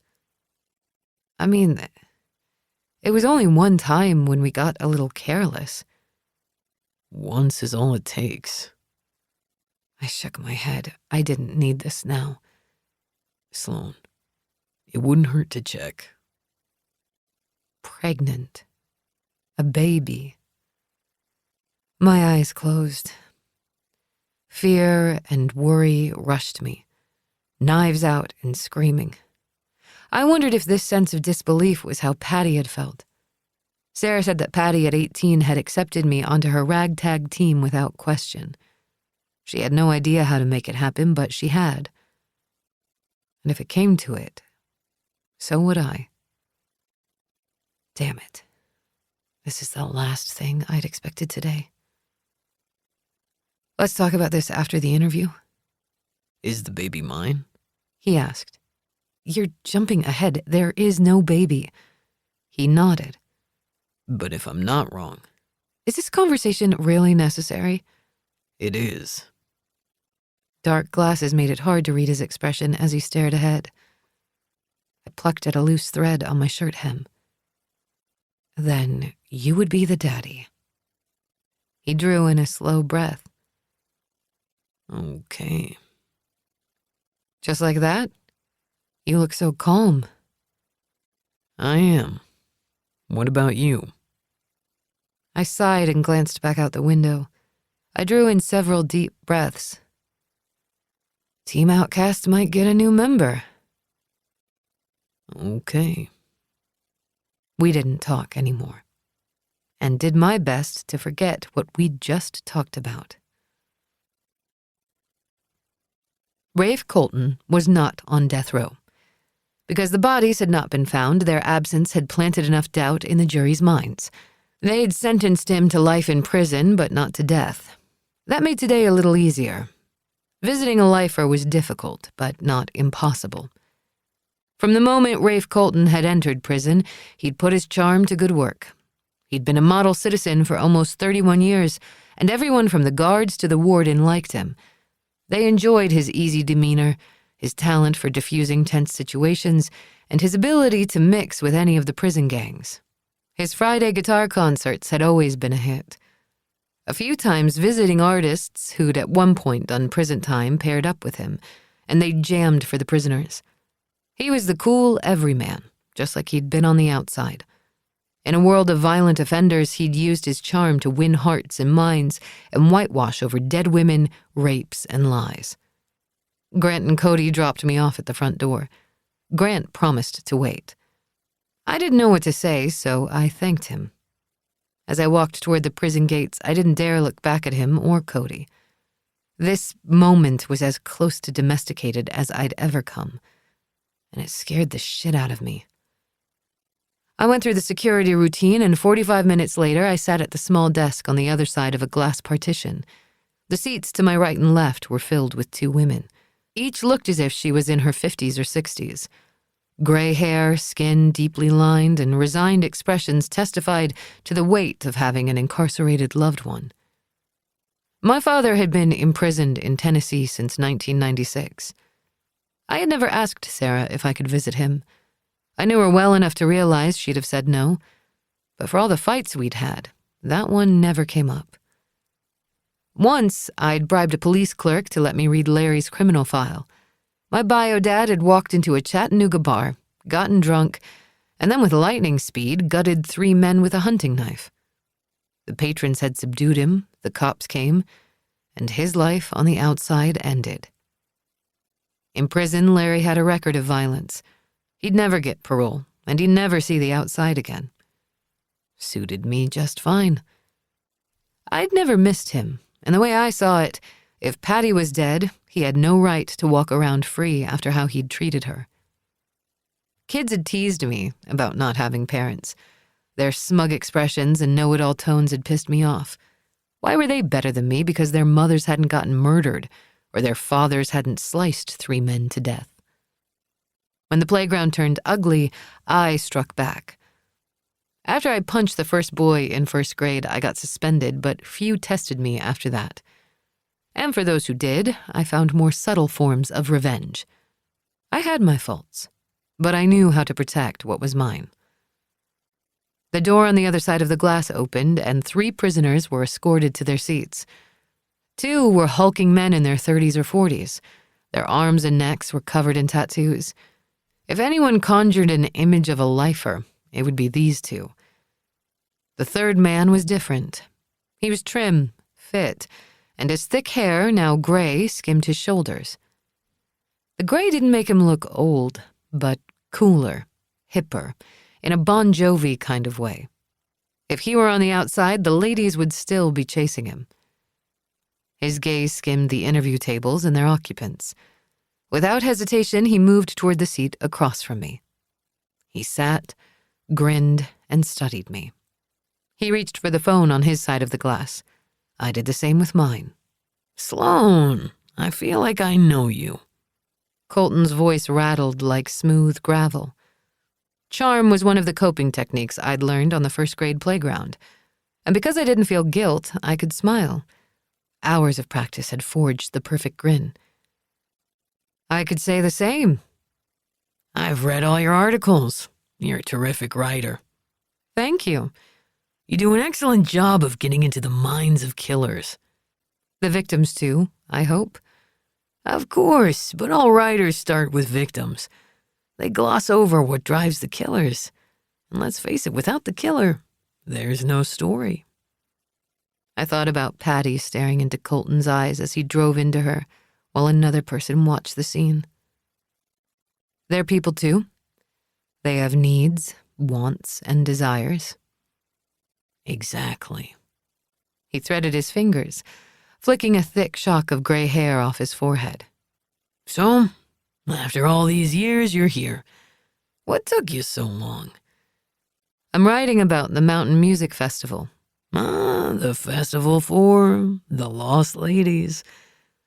I mean, it was only one time when we got a little careless. Once is all it takes. I shook my head. I didn't need this now. Sloane, it wouldn't hurt to check. Pregnant. A baby. My eyes closed. Fear and worry rushed me, knives out and screaming. I wondered if this sense of disbelief was how Patty had felt. Sarah said that Patty at 18 had accepted me onto her ragtag team without question. She had no idea how to make it happen, but she had. And if it came to it, so would I. Damn it. This is the last thing I'd expected today. Let's talk about this after the interview. Is the baby mine? He asked. You're jumping ahead. There is no baby. He nodded. But if I'm not wrong. Is this conversation really necessary? It is. Dark glasses made it hard to read his expression as he stared ahead. I plucked at a loose thread on my shirt hem. Then you would be the daddy. He drew in a slow breath. Okay. Just like that? You look so calm. I am. What about you? I sighed and glanced back out the window. I drew in several deep breaths. Team Outcast might get a new member. Okay. We didn't talk anymore, and did my best to forget what we'd just talked about. Rafe Colton was not on death row. Because the bodies had not been found, their absence had planted enough doubt in the jury's minds. They'd sentenced him to life in prison, but not to death. That made today a little easier. Visiting a lifer was difficult, but not impossible. From the moment Rafe Colton had entered prison, he'd put his charm to good work. He'd been a model citizen for almost 31 years, and everyone from the guards to the warden liked him. They enjoyed his easy demeanor, his talent for diffusing tense situations, and his ability to mix with any of the prison gangs. His Friday guitar concerts had always been a hit. A few times visiting artists who'd at one point done prison time paired up with him, and they jammed for the prisoners. He was the cool everyman, just like he'd been on the outside. In a world of violent offenders, he'd used his charm to win hearts and minds and whitewash over dead women, rapes, and lies. Grant and Cody dropped me off at the front door. Grant promised to wait. I didn't know what to say, so I thanked him. As I walked toward the prison gates, I didn't dare look back at him or Cody. This moment was as close to domesticated as I'd ever come, and it scared the shit out of me. I went through the security routine, and 45 minutes later, I sat at the small desk on the other side of a glass partition. The seats to my right and left were filled with two women. Each looked as if she was in her 50s or 60s. Gray hair, skin deeply lined, and resigned expressions testified to the weight of having an incarcerated loved one. My father had been imprisoned in Tennessee since 1996. I had never asked Sarah if I could visit him. I knew her well enough to realize she'd have said no, but for all the fights we'd had, that one never came up. Once, I'd bribed a police clerk to let me read Larry's criminal file. My bio dad had walked into a Chattanooga bar, gotten drunk, and then with lightning speed gutted 3 men with a hunting knife. The patrons had subdued him, the cops came, and his life on the outside ended. In prison, Larry had a record of violence. He'd never get parole, and he'd never see the outside again. Suited me just fine. I'd never missed him, and the way I saw it, if Patty was dead, he had no right to walk around free after how he'd treated her. Kids had teased me about not having parents. Their smug expressions and know-it-all tones had pissed me off. Why were they better than me because their mothers hadn't gotten murdered or their fathers hadn't sliced 3 men to death? When the playground turned ugly, I struck back. After I punched the first boy in 1st grade, I got suspended, but few tested me after that. And for those who did, I found more subtle forms of revenge. I had my faults, but I knew how to protect what was mine. The door on the other side of the glass opened, and 3 prisoners were escorted to their seats. 2 were hulking men in their 30s or 40s. Their arms and necks were covered in tattoos. If anyone conjured an image of a lifer, it would be these 2. The 3rd man was different. He was trim, fit, and his thick hair, now gray, skimmed his shoulders. The gray didn't make him look old, but cooler, hipper, in a Bon Jovi kind of way. If he were on the outside, the ladies would still be chasing him. His gaze skimmed the interview tables and their occupants. Without hesitation, he moved toward the seat across from me. He sat, grinned, and studied me. He reached for the phone on his side of the glass. I did the same with mine. Sloane, I feel like I know you. Colton's voice rattled like smooth gravel. Charm was one of the coping techniques I'd learned on the 1st grade playground. And because I didn't feel guilt, I could smile. Hours of practice had forged the perfect grin. I could say the same. I've read all your articles. You're a terrific writer. Thank you. You do an excellent job of getting into the minds of killers. The victims too, I hope. Of course, but all writers start with victims. They gloss over what drives the killers. And let's face it, without the killer, there's no story. I thought about Patty staring into Colton's eyes as he drove into her, while another person watched the scene. They're people too. They have needs, wants, and desires. Exactly. He threaded his fingers, flicking a thick shock of gray hair off his forehead. So, after all these years, you're here. What took you so long? I'm writing about the Mountain Music Festival. The festival for the lost ladies.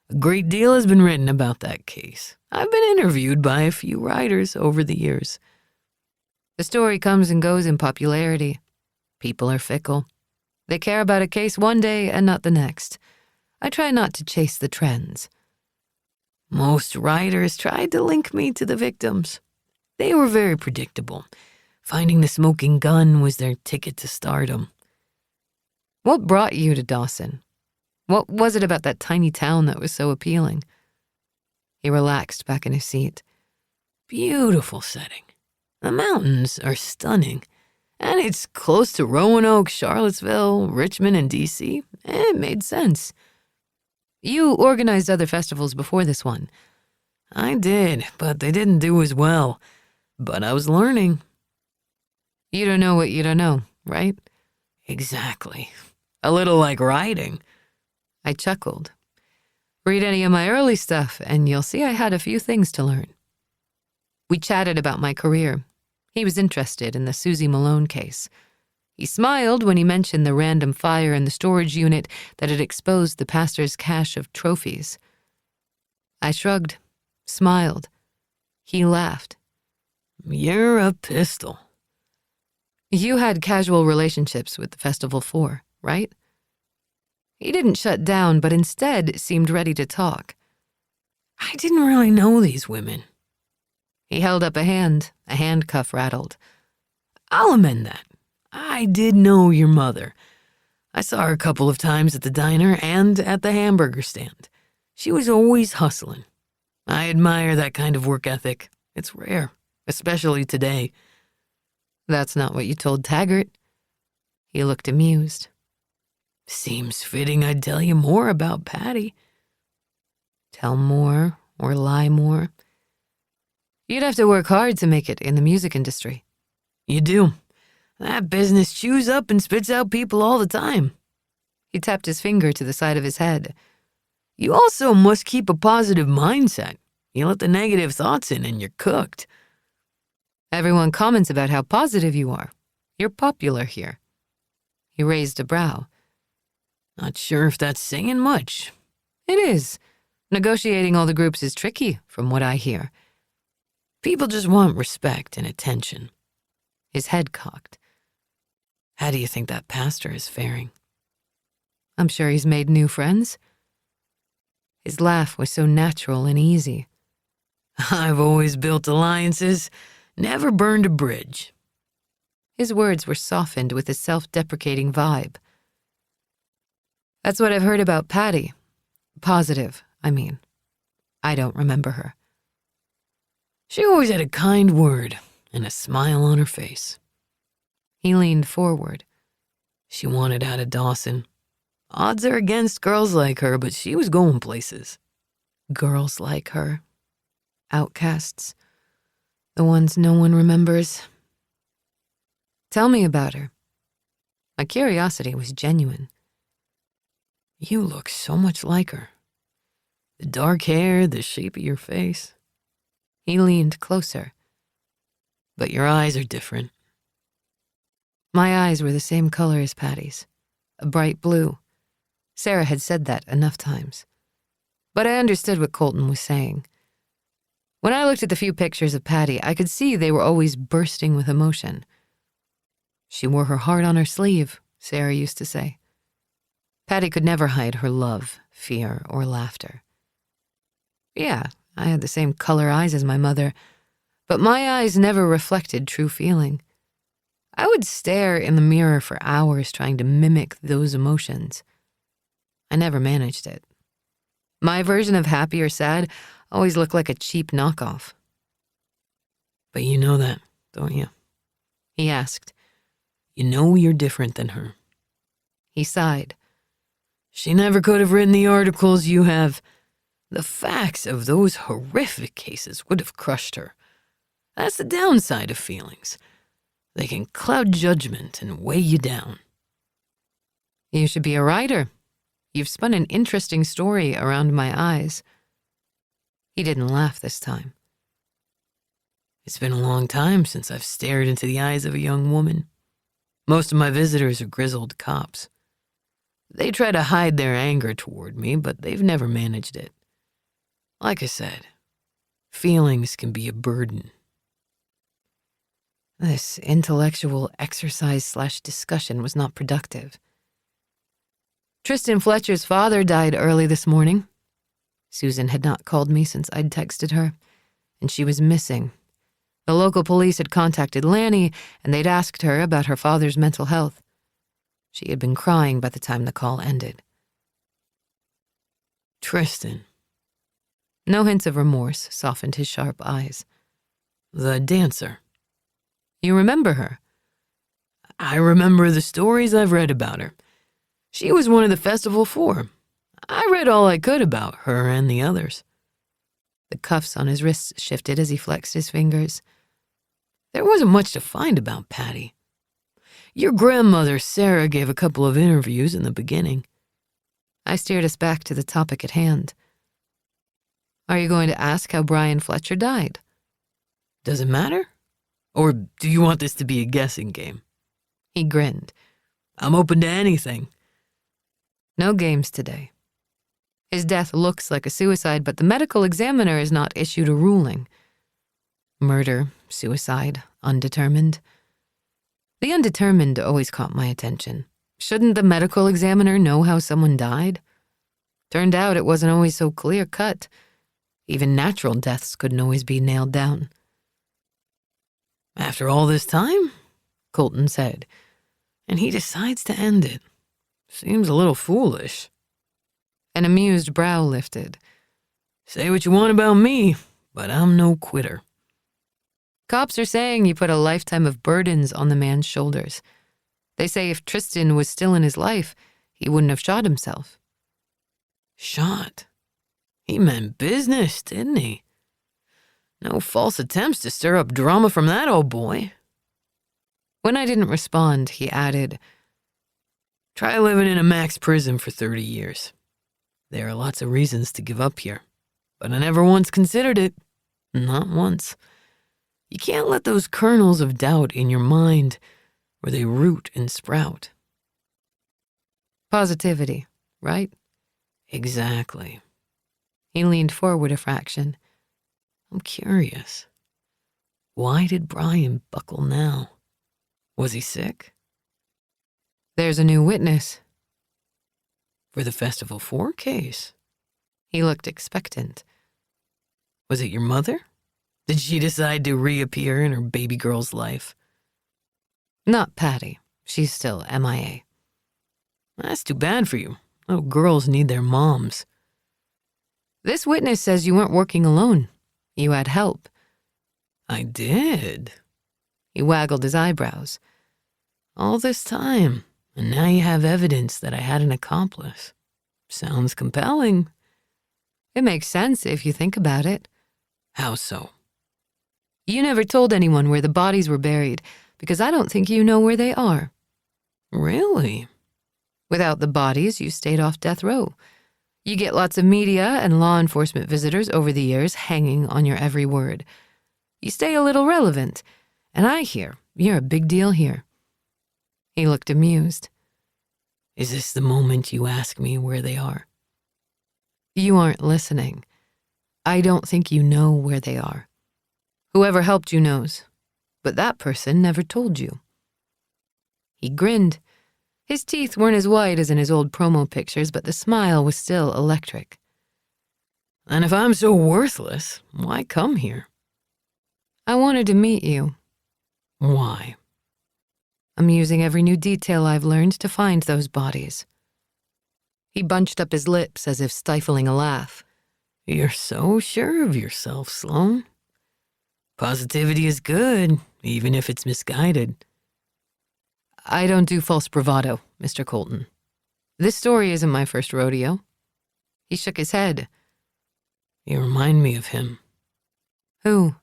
A great deal has been written about that case. I've been interviewed by a few writers over the years. The story comes and goes in popularity. People are fickle. They care about a case one day and not the next. I try not to chase the trends. Most writers tried to link me to the victims. They were very predictable. Finding the smoking gun was their ticket to stardom. What brought you to Dawson? What was it about that tiny town that was so appealing? He relaxed back in his seat. Beautiful setting. The mountains are stunning. And it's close to Roanoke, Charlottesville, Richmond, and D.C. It made sense. You organized other festivals before this one. I did, but they didn't do as well. But I was learning. You don't know what you don't know, right? Exactly. A little like writing. I chuckled. Read any of my early stuff, and you'll see I had a few things to learn. We chatted about my career. He was interested in the Susie Malone case. He smiled when he mentioned the random fire in the storage unit that had exposed the pastor's cache of trophies. I shrugged, smiled. He laughed. You're a pistol. You had casual relationships with the Festival 4, right? He didn't shut down, but instead seemed ready to talk. I didn't really know these women. He held up a hand. A handcuff rattled. I'll amend that. I did know your mother. I saw her a couple of times at the diner and at the hamburger stand. She was always hustling. I admire that kind of work ethic. It's rare, especially today. That's not what you told Taggart. He looked amused. Seems fitting I'd tell you more about Patty. Tell more or lie more. You'd have to work hard to make it in the music industry. You do. That business chews up and spits out people all the time. He tapped his finger to the side of his head. You also must keep a positive mindset. You let the negative thoughts in and you're cooked. Everyone comments about how positive you are. You're popular here. He raised a brow. Not sure if that's saying much. It is. Negotiating all the groups is tricky, from what I hear. People just want respect and attention. His head cocked. How do you think that pastor is faring? I'm sure he's made new friends. His laugh was so natural and easy. I've always built alliances, never burned a bridge. His words were softened with a self-deprecating vibe. That's what I've heard about Patty. Positive, I mean. I don't remember her. She always had a kind word and a smile on her face. He leaned forward. She wanted out of Dawson. Odds are against girls like her, but she was going places. Girls like her. Outcasts. The ones no one remembers. Tell me about her. My curiosity was genuine. You look so much like her. The dark hair, the shape of your face. He leaned closer. But your eyes are different. My eyes were the same color as Patty's, a bright blue. Sarah had said that enough times. But I understood what Colton was saying. When I looked at the few pictures of Patty, I could see they were always bursting with emotion. She wore her heart on her sleeve, Sarah used to say. Patty could never hide her love, fear, or laughter. Yeah, I had the same color eyes as my mother, but my eyes never reflected true feeling. I would stare in the mirror for hours trying to mimic those emotions. I never managed it. My version of happy or sad always looked like a cheap knockoff. But you know that, don't you? He asked. You know you're different than her. He sighed. She never could have written the articles you have. The facts of those horrific cases would have crushed her. That's the downside of feelings. They can cloud judgment and weigh you down. You should be a writer. You've spun an interesting story around my eyes. He didn't laugh this time. It's been a long time since I've stared into the eyes of a young woman. Most of my visitors are grizzled cops. They try to hide their anger toward me, but they've never managed it. Like I said, feelings can be a burden. This intellectual exercise/discussion was not productive. Tristan Fletcher's father died early this morning. Susan had not called me since I'd texted her, and she was missing. The local police had contacted Lanny, and they'd asked her about her father's mental health. She had been crying by the time the call ended. Tristan. No hints of remorse softened his sharp eyes. The dancer. You remember her? I remember the stories I've read about her. She was one of the Festival 4. I read all I could about her and the others. The cuffs on his wrists shifted as he flexed his fingers. There wasn't much to find about Patty. Your grandmother, Sarah, gave a couple of interviews in the beginning. I steered us back to the topic at hand. Are you going to ask how Brian Fletcher died? Does it matter? Or do you want this to be a guessing game? He grinned. I'm open to anything. No games today. His death looks like a suicide, but the medical examiner has not issued a ruling. Murder, suicide, undetermined. The undetermined always caught my attention. Shouldn't the medical examiner know how someone died? Turned out it wasn't always so clear-cut. Even natural deaths couldn't always be nailed down. After all this time, Colton said, and he decides to end it. Seems a little foolish. An amused brow lifted. Say what you want about me, but I'm no quitter. Cops are saying you put a lifetime of burdens on the man's shoulders. They say if Tristan was still in his life, he wouldn't have shot himself. Shot? He meant business, didn't he? No false attempts to stir up drama from that old boy. When I didn't respond, he added, Try living in a max prison for 30 years. There are lots of reasons to give up here, but I never once considered it. Not once. You can't let those kernels of doubt in your mind where they root and sprout. Positivity, right? Exactly. He leaned forward a fraction. I'm curious. Why did Brian buckle now? Was he sick? There's a new witness. For the Festival 4 case? He looked expectant. Was it your mother? Did she decide to reappear in her baby girl's life? Not Patty. She's still MIA. That's too bad for you. Little girls need their moms. This witness says you weren't working alone. You had help. I did. He waggled his eyebrows. All this time, and now you have evidence that I had an accomplice. Sounds compelling. It makes sense if you think about it. How so? You never told anyone where the bodies were buried because I don't think you know where they are. Really? Without the bodies, you stayed off death row. You get lots of media and law enforcement visitors over the years hanging on your every word. You stay a little relevant, and I hear you're a big deal here. He looked amused. Is this the moment you ask me where they are? You aren't listening. I don't think you know where they are. Whoever helped you knows, but that person never told you. He grinned. His teeth weren't as white as in his old promo pictures, but the smile was still electric. And if I'm so worthless, why come here? I wanted to meet you. Why? I'm using every new detail I've learned to find those bodies. He bunched up his lips as if stifling a laugh. You're so sure of yourself, Sloane. Positivity is good, even if it's misguided. I don't do false bravado, Mr. Colton. This story isn't my first rodeo. He shook his head. You remind me of him. Who?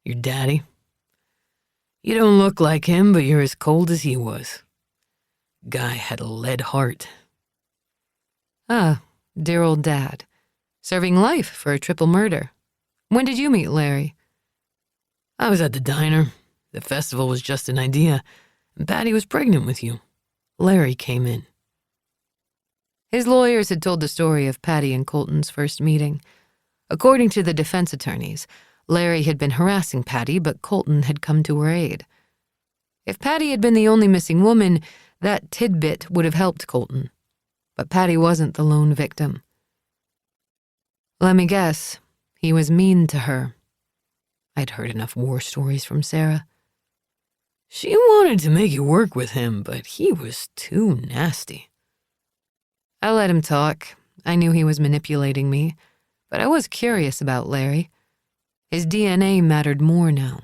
Your daddy. You don't look like him, but you're as cold as he was. Guy had a lead heart. Ah, dear old Dad. Serving life for a triple murder. When did you meet Larry? I was at the diner. The festival was just an idea, and Patty was pregnant with you. Larry came in. His lawyers had told the story of Patty and Colton's first meeting. According to the defense attorneys, Larry had been harassing Patty, but Colton had come to her aid. If Patty had been the only missing woman, that tidbit would have helped Colton. But Patty wasn't the lone victim. Let me guess, he was mean to her. I'd heard enough war stories from Sarah. She wanted to make you work with him, but he was too nasty. I let him talk. I knew he was manipulating me, but I was curious about Larry. His DNA mattered more now.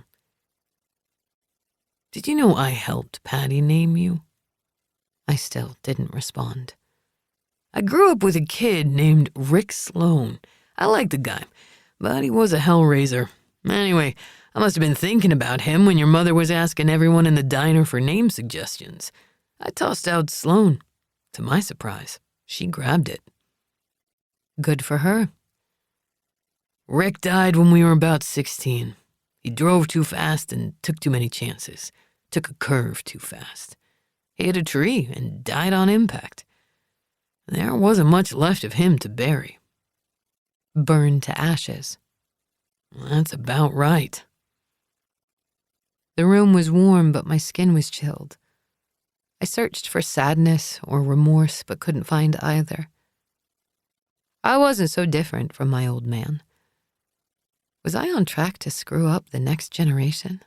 Did you know I helped Patty name you? I still didn't respond. I grew up with a kid named Rick Sloane. I liked the guy, but he was a hellraiser. Anyway, I must have been thinking about him when your mother was asking everyone in the diner for name suggestions. I tossed out Sloane. To my surprise, she grabbed it. Good for her. Rick died when we were about 16. He drove too fast and took too many chances. Took a curve too fast. He hit a tree and died on impact. There wasn't much left of him to bury. Burned to ashes. That's about right. The room was warm, but my skin was chilled. I searched for sadness or remorse, but couldn't find either. I wasn't so different from my old man. Was I on track to screw up the next generation?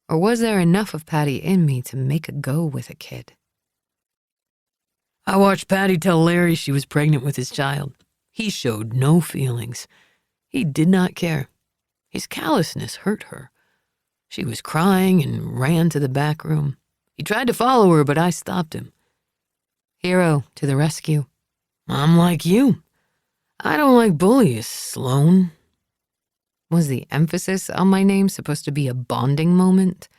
Or was there enough of Patty in me to make a go with a kid? I watched Patty tell Larry she was pregnant with his child. He showed no feelings. He did not care. His callousness hurt her. She was crying and ran to the back room. He tried to follow her, but I stopped him. Hero to the rescue. I'm like you. I don't like bullies, Sloane. Was the emphasis on my name supposed to be a bonding moment?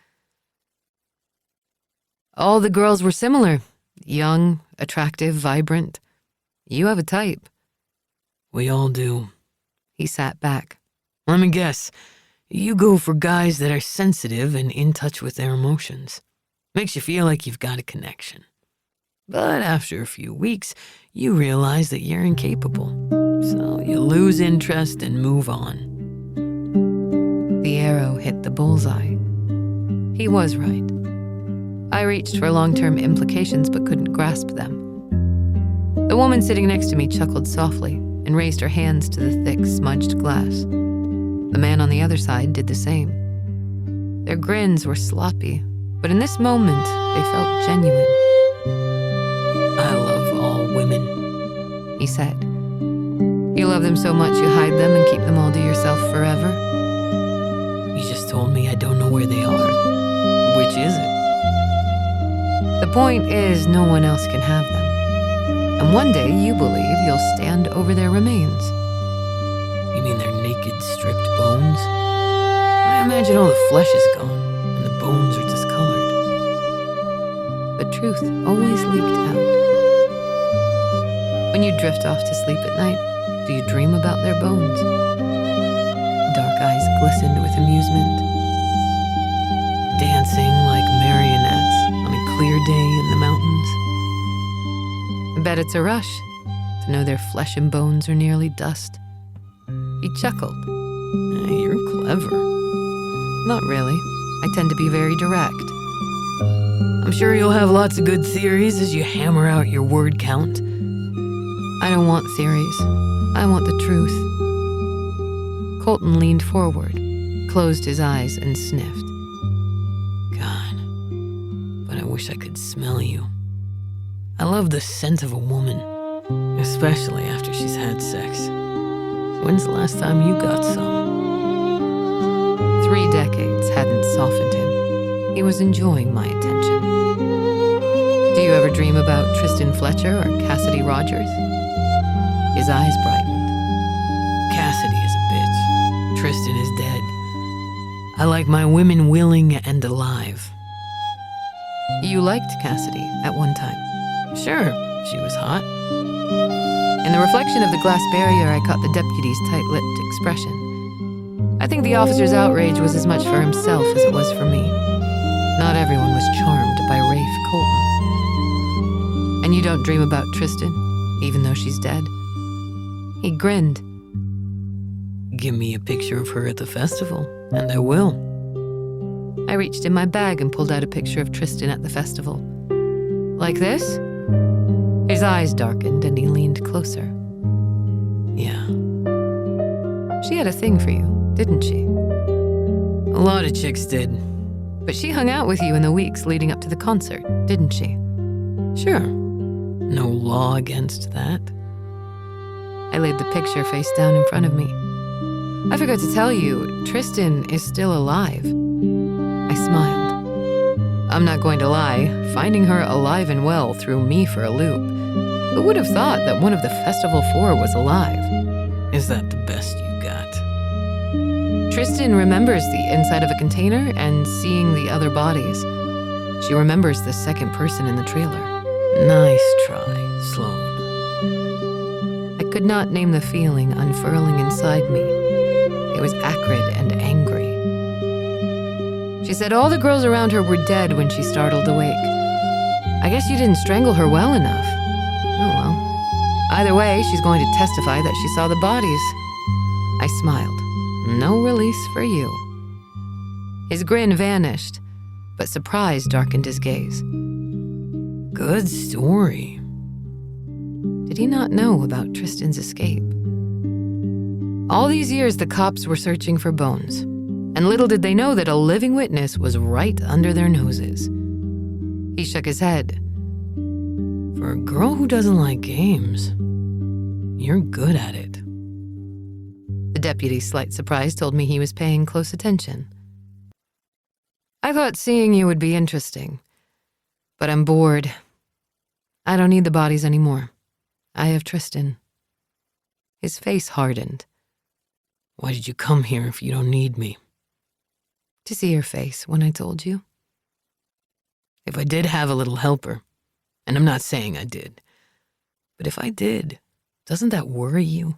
All the girls were similar. Young, attractive, vibrant. You have a type. We all do. He sat back. Let me guess. You go for guys that are sensitive and in touch with their emotions. Makes you feel like you've got a connection. But after a few weeks, you realize that you're incapable. So you lose interest and move on. The arrow hit the bullseye. He was right. I reached for long-term implications but couldn't grasp them. The woman sitting next to me chuckled softly and raised her hands to the thick, smudged glass. The man on the other side did the same. Their grins were sloppy, but in this moment, they felt genuine. I love all women, he said. You love them so much you hide them and keep them all to yourself forever? You just told me I don't know where they are. Which is it? The point is, no one else can have them. And one day, you believe you'll stand over their remains. You mean their naked, stripped bones? I imagine all the flesh is gone, and the bones are discolored. The truth always leaked out. When you drift off to sleep at night, do you dream about their bones? Dark eyes glistened with amusement. Dancing like marionettes on a clear day in the mountains. I bet it's a rush to know their flesh and bones are nearly dust. He chuckled. You're clever. Not really. I tend to be very direct. I'm sure you'll have lots of good theories as you hammer out your word count. I don't want theories. I want the truth. Colton leaned forward, closed his eyes, and sniffed. God, but I wish I could smell you. I love the scent of a woman, especially after she's had sex. When's the last time you got some? 3 decades hadn't softened him. He was enjoying my attention. Do you ever dream about Tristan Fletcher or Cassidy Rogers? His eyes brightened. Cassidy is a bitch. Tristan is dead. I like my women willing and alive. You liked Cassidy at one time. Sure, she was hot. In the reflection of the glass barrier, I caught the deputy's tight-lipped expression. I think the officer's outrage was as much for himself as it was for me. Not everyone was charmed by Rafe Colton. And you don't dream about Tristan, even though she's dead? He grinned. Give me a picture of her at the festival, and I will. I reached in my bag and pulled out a picture of Tristan at the festival. Like this? His eyes darkened and he leaned closer. Yeah. She had a thing for you, didn't she? A lot of chicks did. But she hung out with you in the weeks leading up to the concert, didn't she? Sure. No law against that. I laid the picture face down in front of me. I forgot to tell you, Tristan is still alive. I smiled. I'm not going to lie, finding her alive and well threw me for a loop. Who would have thought that one of the Festival 4 was alive? Is that the best you got? Tristan remembers the inside of a container and seeing the other bodies. She remembers the second person in the trailer. Nice try, Sloane. I could not name the feeling unfurling inside me. It was acrid and angry. She said all the girls around her were dead when she startled awake. I guess you didn't strangle her well enough. Oh well. Either way, she's going to testify that she saw the bodies. I smiled. No release for you. His grin vanished, but surprise darkened his gaze. Good story. Did he not know about Tristan's escape? All these years, the cops were searching for bones, and little did they know that a living witness was right under their noses. He shook his head. For a girl who doesn't like games, You're good at it. The deputy's slight surprise told me he was paying close attention. I thought seeing you would be interesting, but I'm bored. I don't need the bodies anymore. I have Tristan. His face hardened. Why did you come here if you don't need me? To see your face when I told you. If I did have a little helper, and I'm not saying I did, but if I did, doesn't that worry you?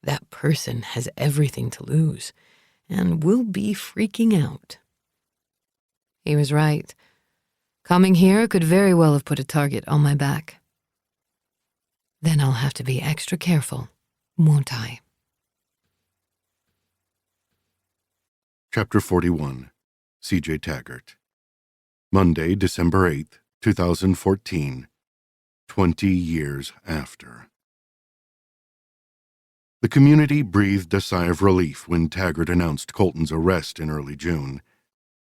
That person has everything to lose, and will be freaking out. He was right. Coming here could very well have put a target on my back. Then I'll have to be extra careful, won't I? Chapter 41. CJ Taggart. Monday, December 8th, 2014. 20 years after. The community breathed a sigh of relief when Taggart announced Colton's arrest in early June.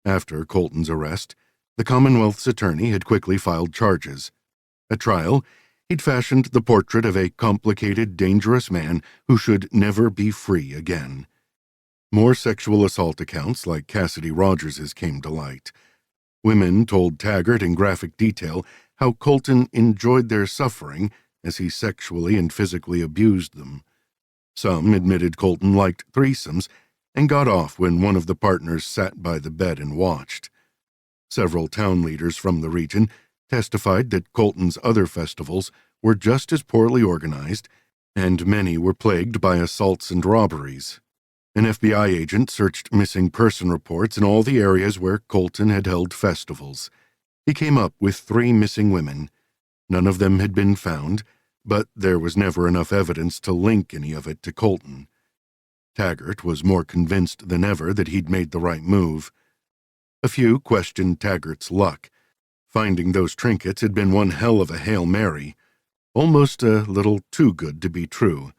After Colton's arrest, the Commonwealth's attorney had quickly filed charges. At trial, he'd fashioned the portrait of a complicated, dangerous man who should never be free again. More sexual assault accounts like Cassidy Rogers's came to light. Women told Taggart in graphic detail how Colton enjoyed their suffering as he sexually and physically abused them. Some admitted Colton liked threesomes and got off when one of the partners sat by the bed and watched. Several town leaders from the region testified that Colton's other festivals were just as poorly organized, and many were plagued by assaults and robberies. An FBI agent searched missing person reports in all the areas where Colton had held festivals. He came up with 3 missing women. None of them had been found, but there was never enough evidence to link any of it to Colton. Taggart was more convinced than ever that he'd made the right move. A few questioned Taggart's luck. Finding those trinkets had been one hell of a Hail Mary, almost a little too good to be true.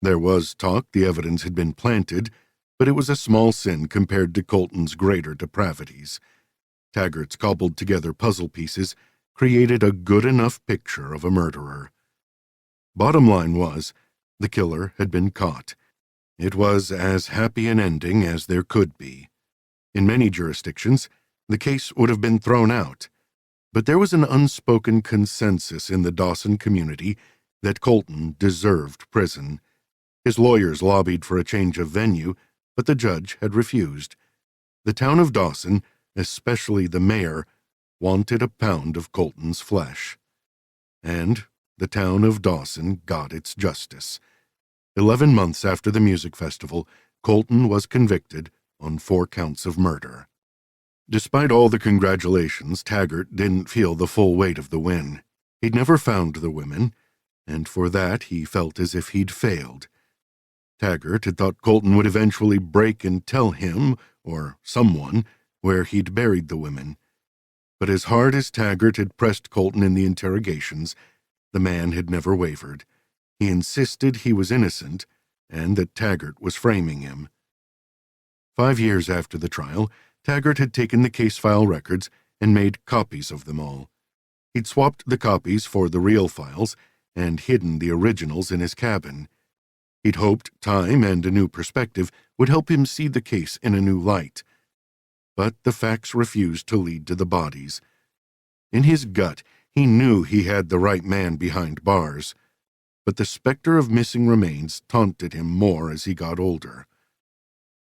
There was talk the evidence had been planted, but it was a small sin compared to Colton's greater depravities. Taggart's cobbled-together puzzle pieces created a good enough picture of a murderer. Bottom line was, the killer had been caught. It was as happy an ending as there could be. In many jurisdictions, the case would have been thrown out, but there was an unspoken consensus in the Dawson community that Colton deserved prison. His lawyers lobbied for a change of venue, but the judge had refused. The town of Dawson, especially the mayor, wanted a pound of Colton's flesh. And the town of Dawson got its justice. 11 months after the music festival, Colton was convicted on 4 counts of murder. Despite all the congratulations, Taggart didn't feel the full weight of the win. He'd never found the women, and for that he felt as if he'd failed. Taggart had thought Colton would eventually break and tell him, or someone, where he'd buried the women. But as hard as Taggart had pressed Colton in the interrogations, the man had never wavered. He insisted he was innocent, and that Taggart was framing him. 5 years after the trial, Taggart had taken the case file records and made copies of them all. He'd swapped the copies for the real files and hidden the originals in his cabin. He'd hoped time and a new perspective would help him see the case in a new light. But the facts refused to lead to the bodies. In his gut, he knew he had the right man behind bars, but the specter of missing remains taunted him more as he got older.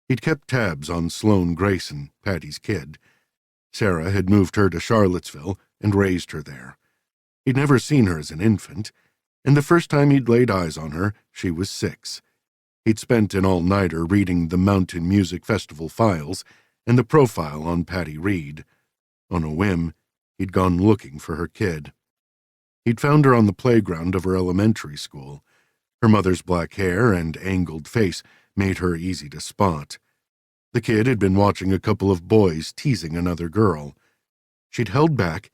He'd kept tabs on Sloane Grayson, Patty's kid. Sarah had moved her to Charlottesville and raised her there. He'd never seen her as an infant, and the first time he'd laid eyes on her, she was 6. He'd spent an all-nighter reading the Mountain Music Festival files and the profile on Patty Reed. On a whim, he'd gone looking for her kid. He'd found her on the playground of her elementary school. Her mother's black hair and angled face made her easy to spot. The kid had been watching a couple of boys teasing another girl. She'd held back,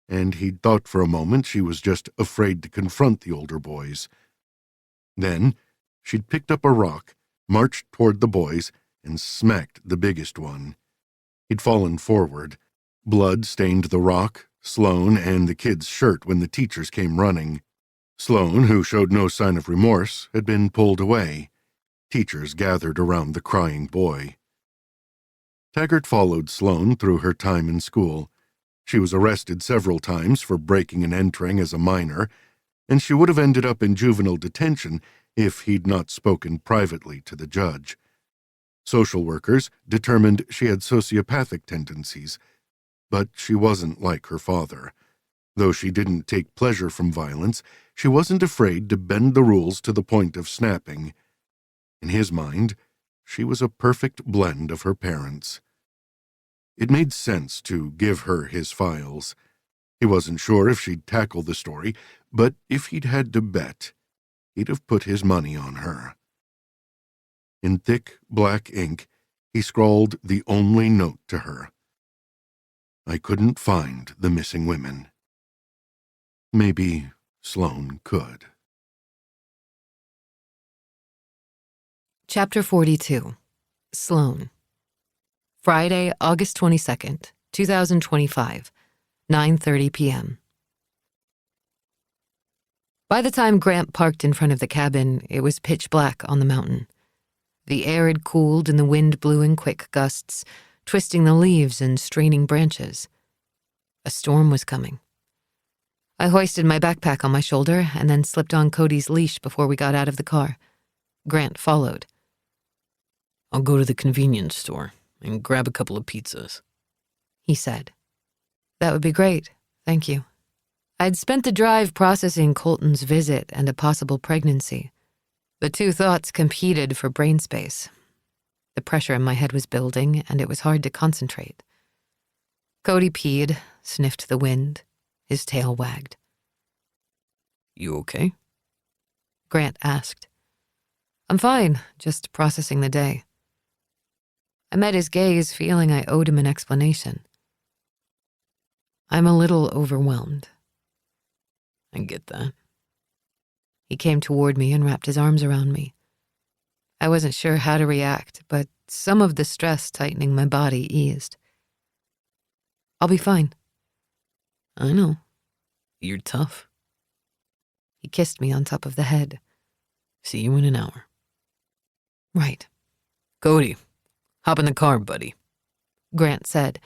and he'd thought for a moment she was just afraid to confront the older boys. Then, she'd picked up a rock, marched toward the boys, and smacked the biggest one. He'd fallen forward. Blood stained the rock, Sloane, and the kid's shirt when the teachers came running. Sloane, who showed no sign of remorse, had been pulled away. Teachers gathered around the crying boy. Taggart followed Sloane through her time in school. She was arrested several times for breaking and entering as a minor, and she would have ended up in juvenile detention if he'd not spoken privately to the judge. Social workers determined she had sociopathic tendencies, but she wasn't like her father. Though she didn't take pleasure from violence, she wasn't afraid to bend the rules to the point of snapping. In his mind, she was a perfect blend of her parents. It made sense to give her his files. He wasn't sure if she'd tackle the story, but if he'd had to bet, he'd have put his money on her. In thick black ink, he scrawled the only note to her. I couldn't find the missing women. Maybe Sloane could. Chapter 42. Sloane. Friday, August 22nd, 2025, 9:30 p.m. By the time Grant parked in front of the cabin, it was pitch black on the mountain. The air had cooled and the wind blew in quick gusts, twisting the leaves and straining branches. A storm was coming. I hoisted my backpack on my shoulder and then slipped on Cody's leash before we got out of the car. Grant followed. I'll go to the convenience store and grab a couple of pizzas, he said. That would be great, thank you. I'd spent the drive processing Colton's visit and a possible pregnancy. The two thoughts competed for brain space. The pressure in my head was building, and it was hard to concentrate. Cody peed, sniffed the wind. His tail wagged. You okay? Grant asked. I'm fine, just processing the day. I met his gaze, feeling I owed him an explanation. I'm a little overwhelmed. I get that. He came toward me and wrapped his arms around me. I wasn't sure how to react, but some of the stress tightening my body eased. I'll be fine. I know. You're tough. He kissed me on top of the head. See you in an hour. Right. Cody, hop in the car, buddy, Grant said.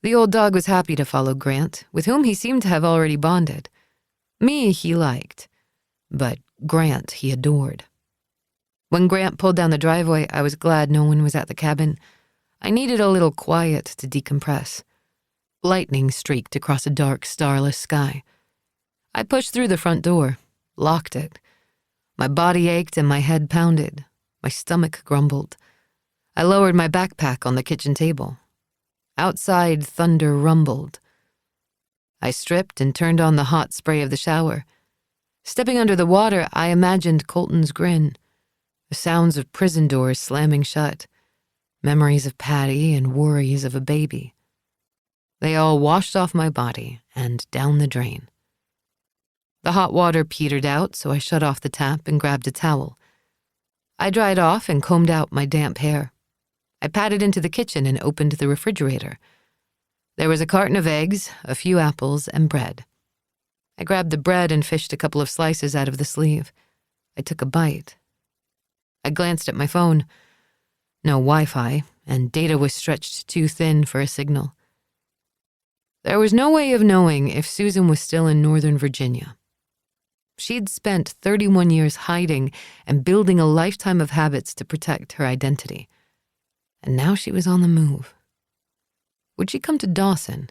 The old dog was happy to follow Grant, with whom he seemed to have already bonded. Me he liked, but Grant he adored. When Grant pulled down the driveway, I was glad no one was at the cabin. I needed a little quiet to decompress. Lightning streaked across a dark, starless sky. I pushed through the front door, locked it. My body ached and my head pounded. My stomach grumbled. I lowered my backpack on the kitchen table. Outside, thunder rumbled. I stripped and turned on the hot spray of the shower. Stepping under the water, I imagined Colton's grin, the sounds of prison doors slamming shut, memories of Patty and worries of a baby. They all washed off my body and down the drain. The hot water petered out, so I shut off the tap and grabbed a towel. I dried off and combed out my damp hair. I padded into the kitchen and opened the refrigerator. There was a carton of eggs, a few apples, and bread. I grabbed the bread and fished a couple of slices out of the sleeve. I took a bite. I glanced at my phone. No Wi-Fi, and data was stretched too thin for a signal. There was no way of knowing if Susan was still in Northern Virginia. She'd spent 31 years hiding and building a lifetime of habits to protect her identity. And now she was on the move. Would she come to Dawson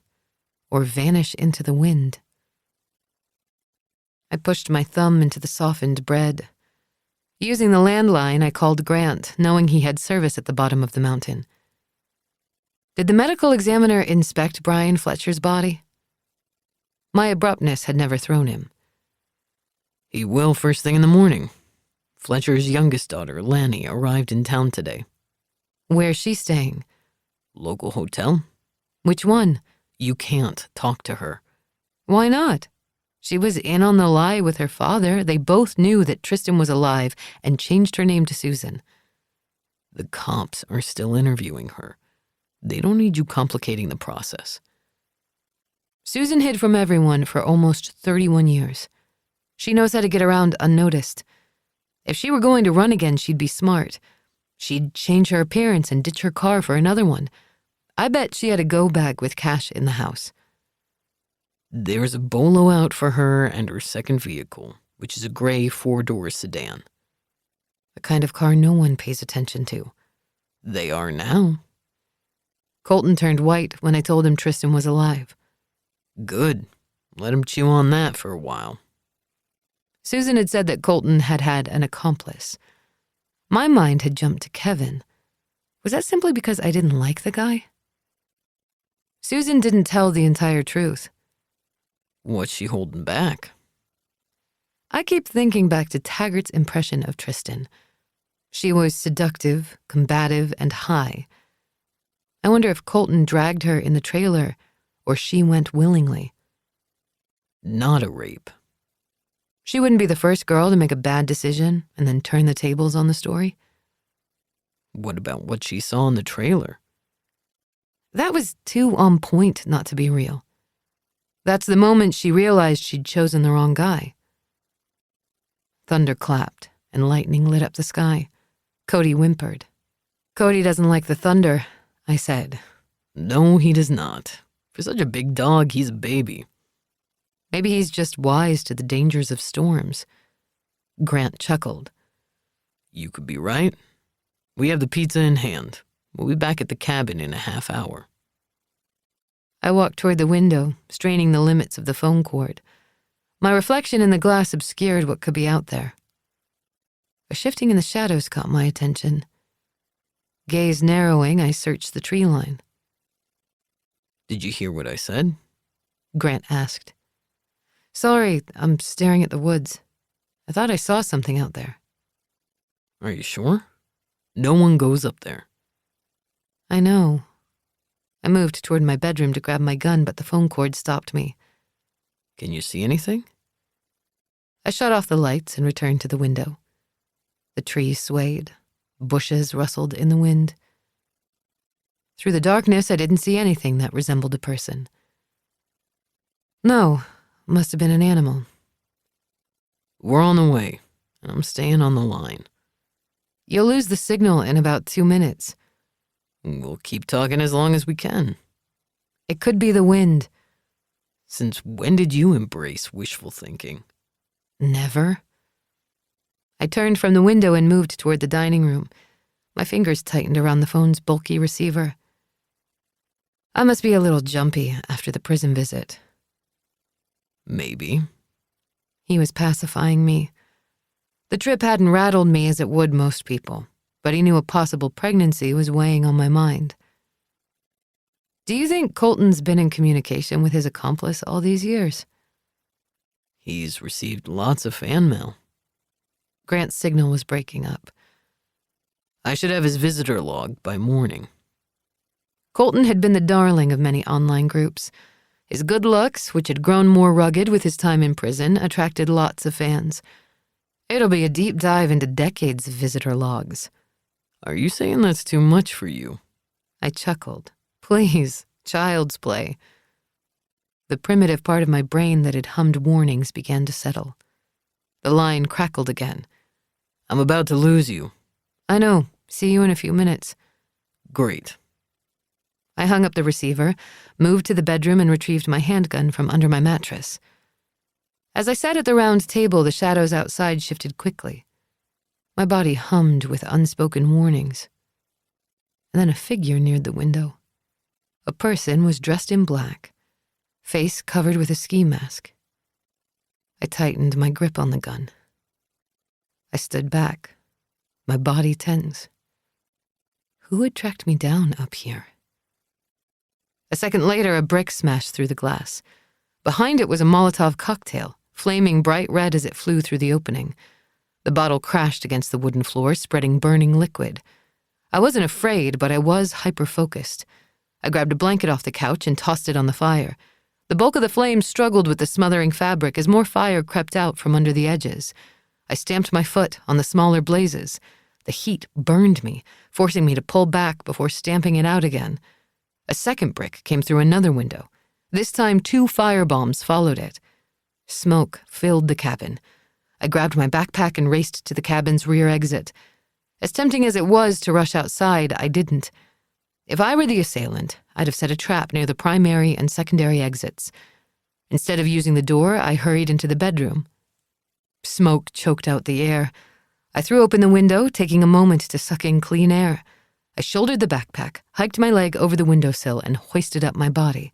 or vanish into the wind? I pushed my thumb into the softened bread. Using the landline, I called Grant, knowing he had service at the bottom of the mountain. Did the medical examiner inspect Brian Fletcher's body? My abruptness had never thrown him. He will first thing in the morning. Fletcher's youngest daughter, Lanny, arrived in town today. Where's she staying? Local hotel. Which one? You can't talk to her. Why not? She was in on the lie with her father. They both knew that Tristan was alive and changed her name to Susan. The cops are still interviewing her. They don't need you complicating the process. Susan hid from everyone for almost 31 years. She knows how to get around unnoticed. If she were going to run again, she'd be smart. She'd change her appearance and ditch her car for another one. I bet she had a go bag with cash in the house. There's a bolo out for her and her second vehicle, which is a gray 4-door sedan. The kind of car no one pays attention to. They are now. Colton turned white when I told him Tristan was alive. Good. Let him chew on that for a while. Susan had said that Colton had had an accomplice. My mind had jumped to Kevin. Was that simply because I didn't like the guy? Susan didn't tell the entire truth. What's she holding back? I keep thinking back to Taggart's impression of Tristan. She was seductive, combative, and high. I wonder if Colton dragged her in the trailer or she went willingly. Not a rape. She wouldn't be the first girl to make a bad decision and then turn the tables on the story. What about what she saw in the trailer? That was too on point not to be real. That's the moment she realized she'd chosen the wrong guy. Thunder clapped and lightning lit up the sky. Cody whimpered. "Cody doesn't like the thunder," I said. No, he does not. For such a big dog, he's a baby. Maybe he's just wise to the dangers of storms. Grant chuckled. You could be right. We have the pizza in hand. We'll be back at the cabin in a half hour. I walked toward the window, straining the limits of the phone cord. My reflection in the glass obscured what could be out there. A shifting in the shadows caught my attention. Gaze narrowing, I searched the tree line. Did you hear what I said? Grant asked. Sorry, I'm staring at the woods. I thought I saw something out there. Are you sure? No one goes up there. I know. I moved toward my bedroom to grab my gun, but the phone cord stopped me. Can you see anything? I shut off the lights and returned to the window. The trees swayed. Bushes rustled in the wind. Through the darkness, I didn't see anything that resembled a person. No, must have been an animal. We're on the way, and I'm staying on the line. You'll lose the signal in about 2 minutes. We'll keep talking as long as we can. It could be the wind. Since when did you embrace wishful thinking? Never. I turned from the window and moved toward the dining room. My fingers tightened around the phone's bulky receiver. I must be a little jumpy after the prison visit. Maybe. He was pacifying me. The trip hadn't rattled me as it would most people, but he knew a possible pregnancy was weighing on my mind. Do you think Colton's been in communication with his accomplice all these years? He's received lots of fan mail. Grant's signal was breaking up. I should have his visitor log by morning. Colton had been the darling of many online groups. His good looks, which had grown more rugged with his time in prison, attracted lots of fans. It'll be a deep dive into decades of visitor logs. Are you saying that's too much for you? I chuckled. Please, child's play. The primitive part of my brain that had hummed warnings began to settle. The line crackled again. I'm about to lose you. I know. See you in a few minutes. Great. I hung up the receiver, moved to the bedroom, and retrieved my handgun from under my mattress. As I sat at the round table, the shadows outside shifted quickly. My body hummed with unspoken warnings. And then a figure neared the window. A person was dressed in black, face covered with a ski mask. I tightened my grip on the gun. I stood back, my body tense. Who had tracked me down up here? A second later, a brick smashed through the glass. Behind it was a Molotov cocktail, flaming bright red as it flew through the opening. The bottle crashed against the wooden floor, spreading burning liquid. I wasn't afraid, but I was hyper-focused. I grabbed a blanket off the couch and tossed it on the fire. The bulk of the flame struggled with the smothering fabric as more fire crept out from under the edges. I stamped my foot on the smaller blazes. The heat burned me, forcing me to pull back before stamping it out again. A second brick came through another window. This time 2 firebombs followed it. Smoke filled the cabin. I grabbed my backpack and raced to the cabin's rear exit. As tempting as it was to rush outside, I didn't. If I were the assailant, I'd have set a trap near the primary and secondary exits. Instead of using the door, I hurried into the bedroom. Smoke choked out the air. I threw open the window, taking a moment to suck in clean air. I shouldered the backpack, hiked my leg over the windowsill, and hoisted up my body.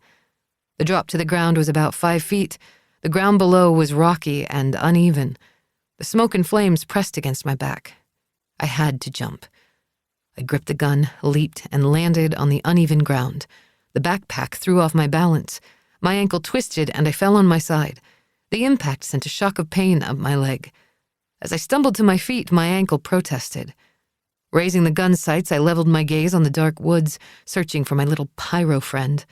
The drop to the ground was about 5 feet. The ground below was rocky and uneven. The smoke and flames pressed against my back. I had to jump. I gripped the gun, leaped, and landed on the uneven ground. The backpack threw off my balance. My ankle twisted, and I fell on my side. The impact sent a shock of pain up my leg. As I stumbled to my feet, my ankle protested. Raising the gun sights, I leveled my gaze on the dark woods, searching for my little pyro friend.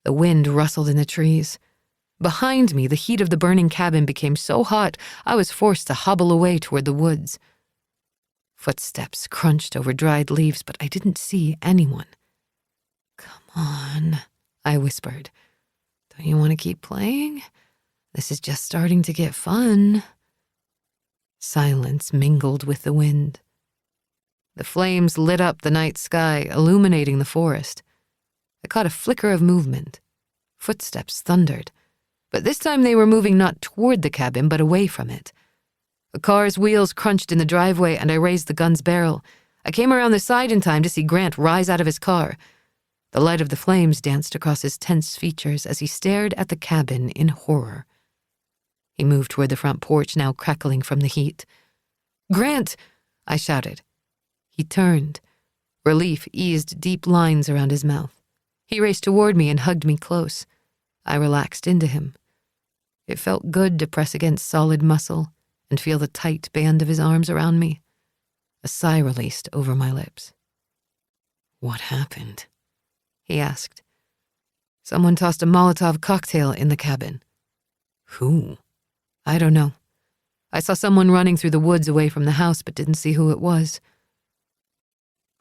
The wind rustled in the trees. Behind me, the heat of the burning cabin became so hot, I was forced to hobble away toward the woods. Footsteps crunched over dried leaves, but I didn't see anyone. "Come on," I whispered. "Don't you want to keep playing? This is just starting to get fun." Silence mingled with the wind. The flames lit up the night sky, illuminating the forest. I caught a flicker of movement. Footsteps thundered, but this time they were moving not toward the cabin, but away from it. A car's wheels crunched in the driveway, and I raised the gun's barrel. I came around the side in time to see Grant rise out of his car. The light of the flames danced across his tense features as he stared at the cabin in horror. He moved toward the front porch, now crackling from the heat. "Grant!" I shouted. He turned. Relief eased deep lines around his mouth. He raced toward me and hugged me close. I relaxed into him. It felt good to press against solid muscle and feel the tight band of his arms around me. A sigh released over my lips. "What happened?" he asked. "Someone tossed a Molotov cocktail in the cabin." "Who?" "I don't know. I saw someone running through the woods away from the house, but didn't see who it was."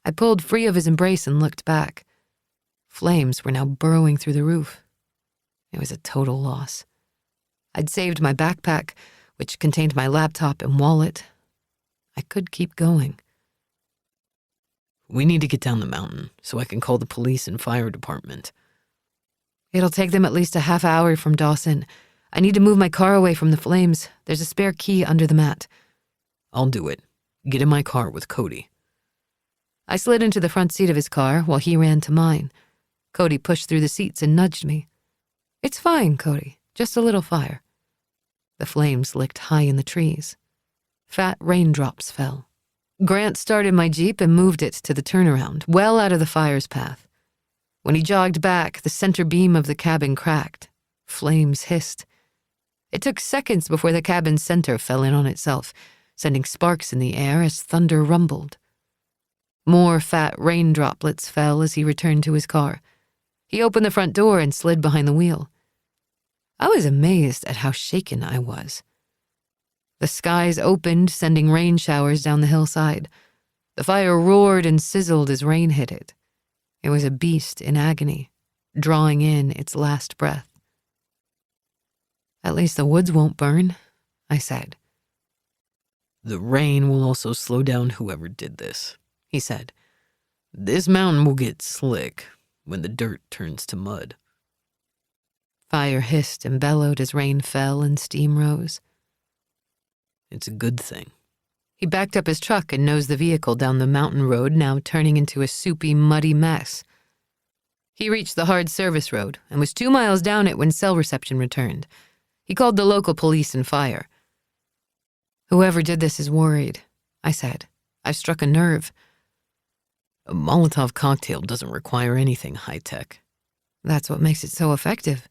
I pulled free of his embrace and looked back. Flames were now burrowing through the roof. It was a total loss. I'd saved my backpack, which contained my laptop and wallet. I could keep going. "We need to get down the mountain so I can call the police and fire department." "It'll take them at least a half hour from Dawson. I need to move my car away from the flames. There's a spare key under the mat." "I'll do it. Get in my car with Cody." I slid into the front seat of his car while he ran to mine. Cody pushed through the seats and nudged me. "It's fine, Cody. Just a little fire." The flames licked high in the trees. Fat raindrops fell. Grant started my Jeep and moved it to the turnaround, well out of the fire's path. When he jogged back, the center beam of the cabin cracked. Flames hissed. It took seconds before the cabin's center fell in on itself, sending sparks in the air as thunder rumbled. More fat rain droplets fell as he returned to his car. He opened the front door and slid behind the wheel. I was amazed at how shaken I was. The skies opened, sending rain showers down the hillside. The fire roared and sizzled as rain hit it. It was a beast in agony, drawing in its last breath. "At least the woods won't burn," I said. "The rain will also slow down whoever did this," he said. "This mountain will get slick when the dirt turns to mud." Fire hissed and bellowed as rain fell and steam rose. "It's a good thing." He backed up his truck and nosed the vehicle down the mountain road, now turning into a soupy, muddy mess. He reached the hard service road and was 2 miles down it when cell reception returned. He called the local police and fire. "Whoever did this is worried," I said. "I've struck a nerve." "A Molotov cocktail doesn't require anything high-tech." "That's what makes it so effective."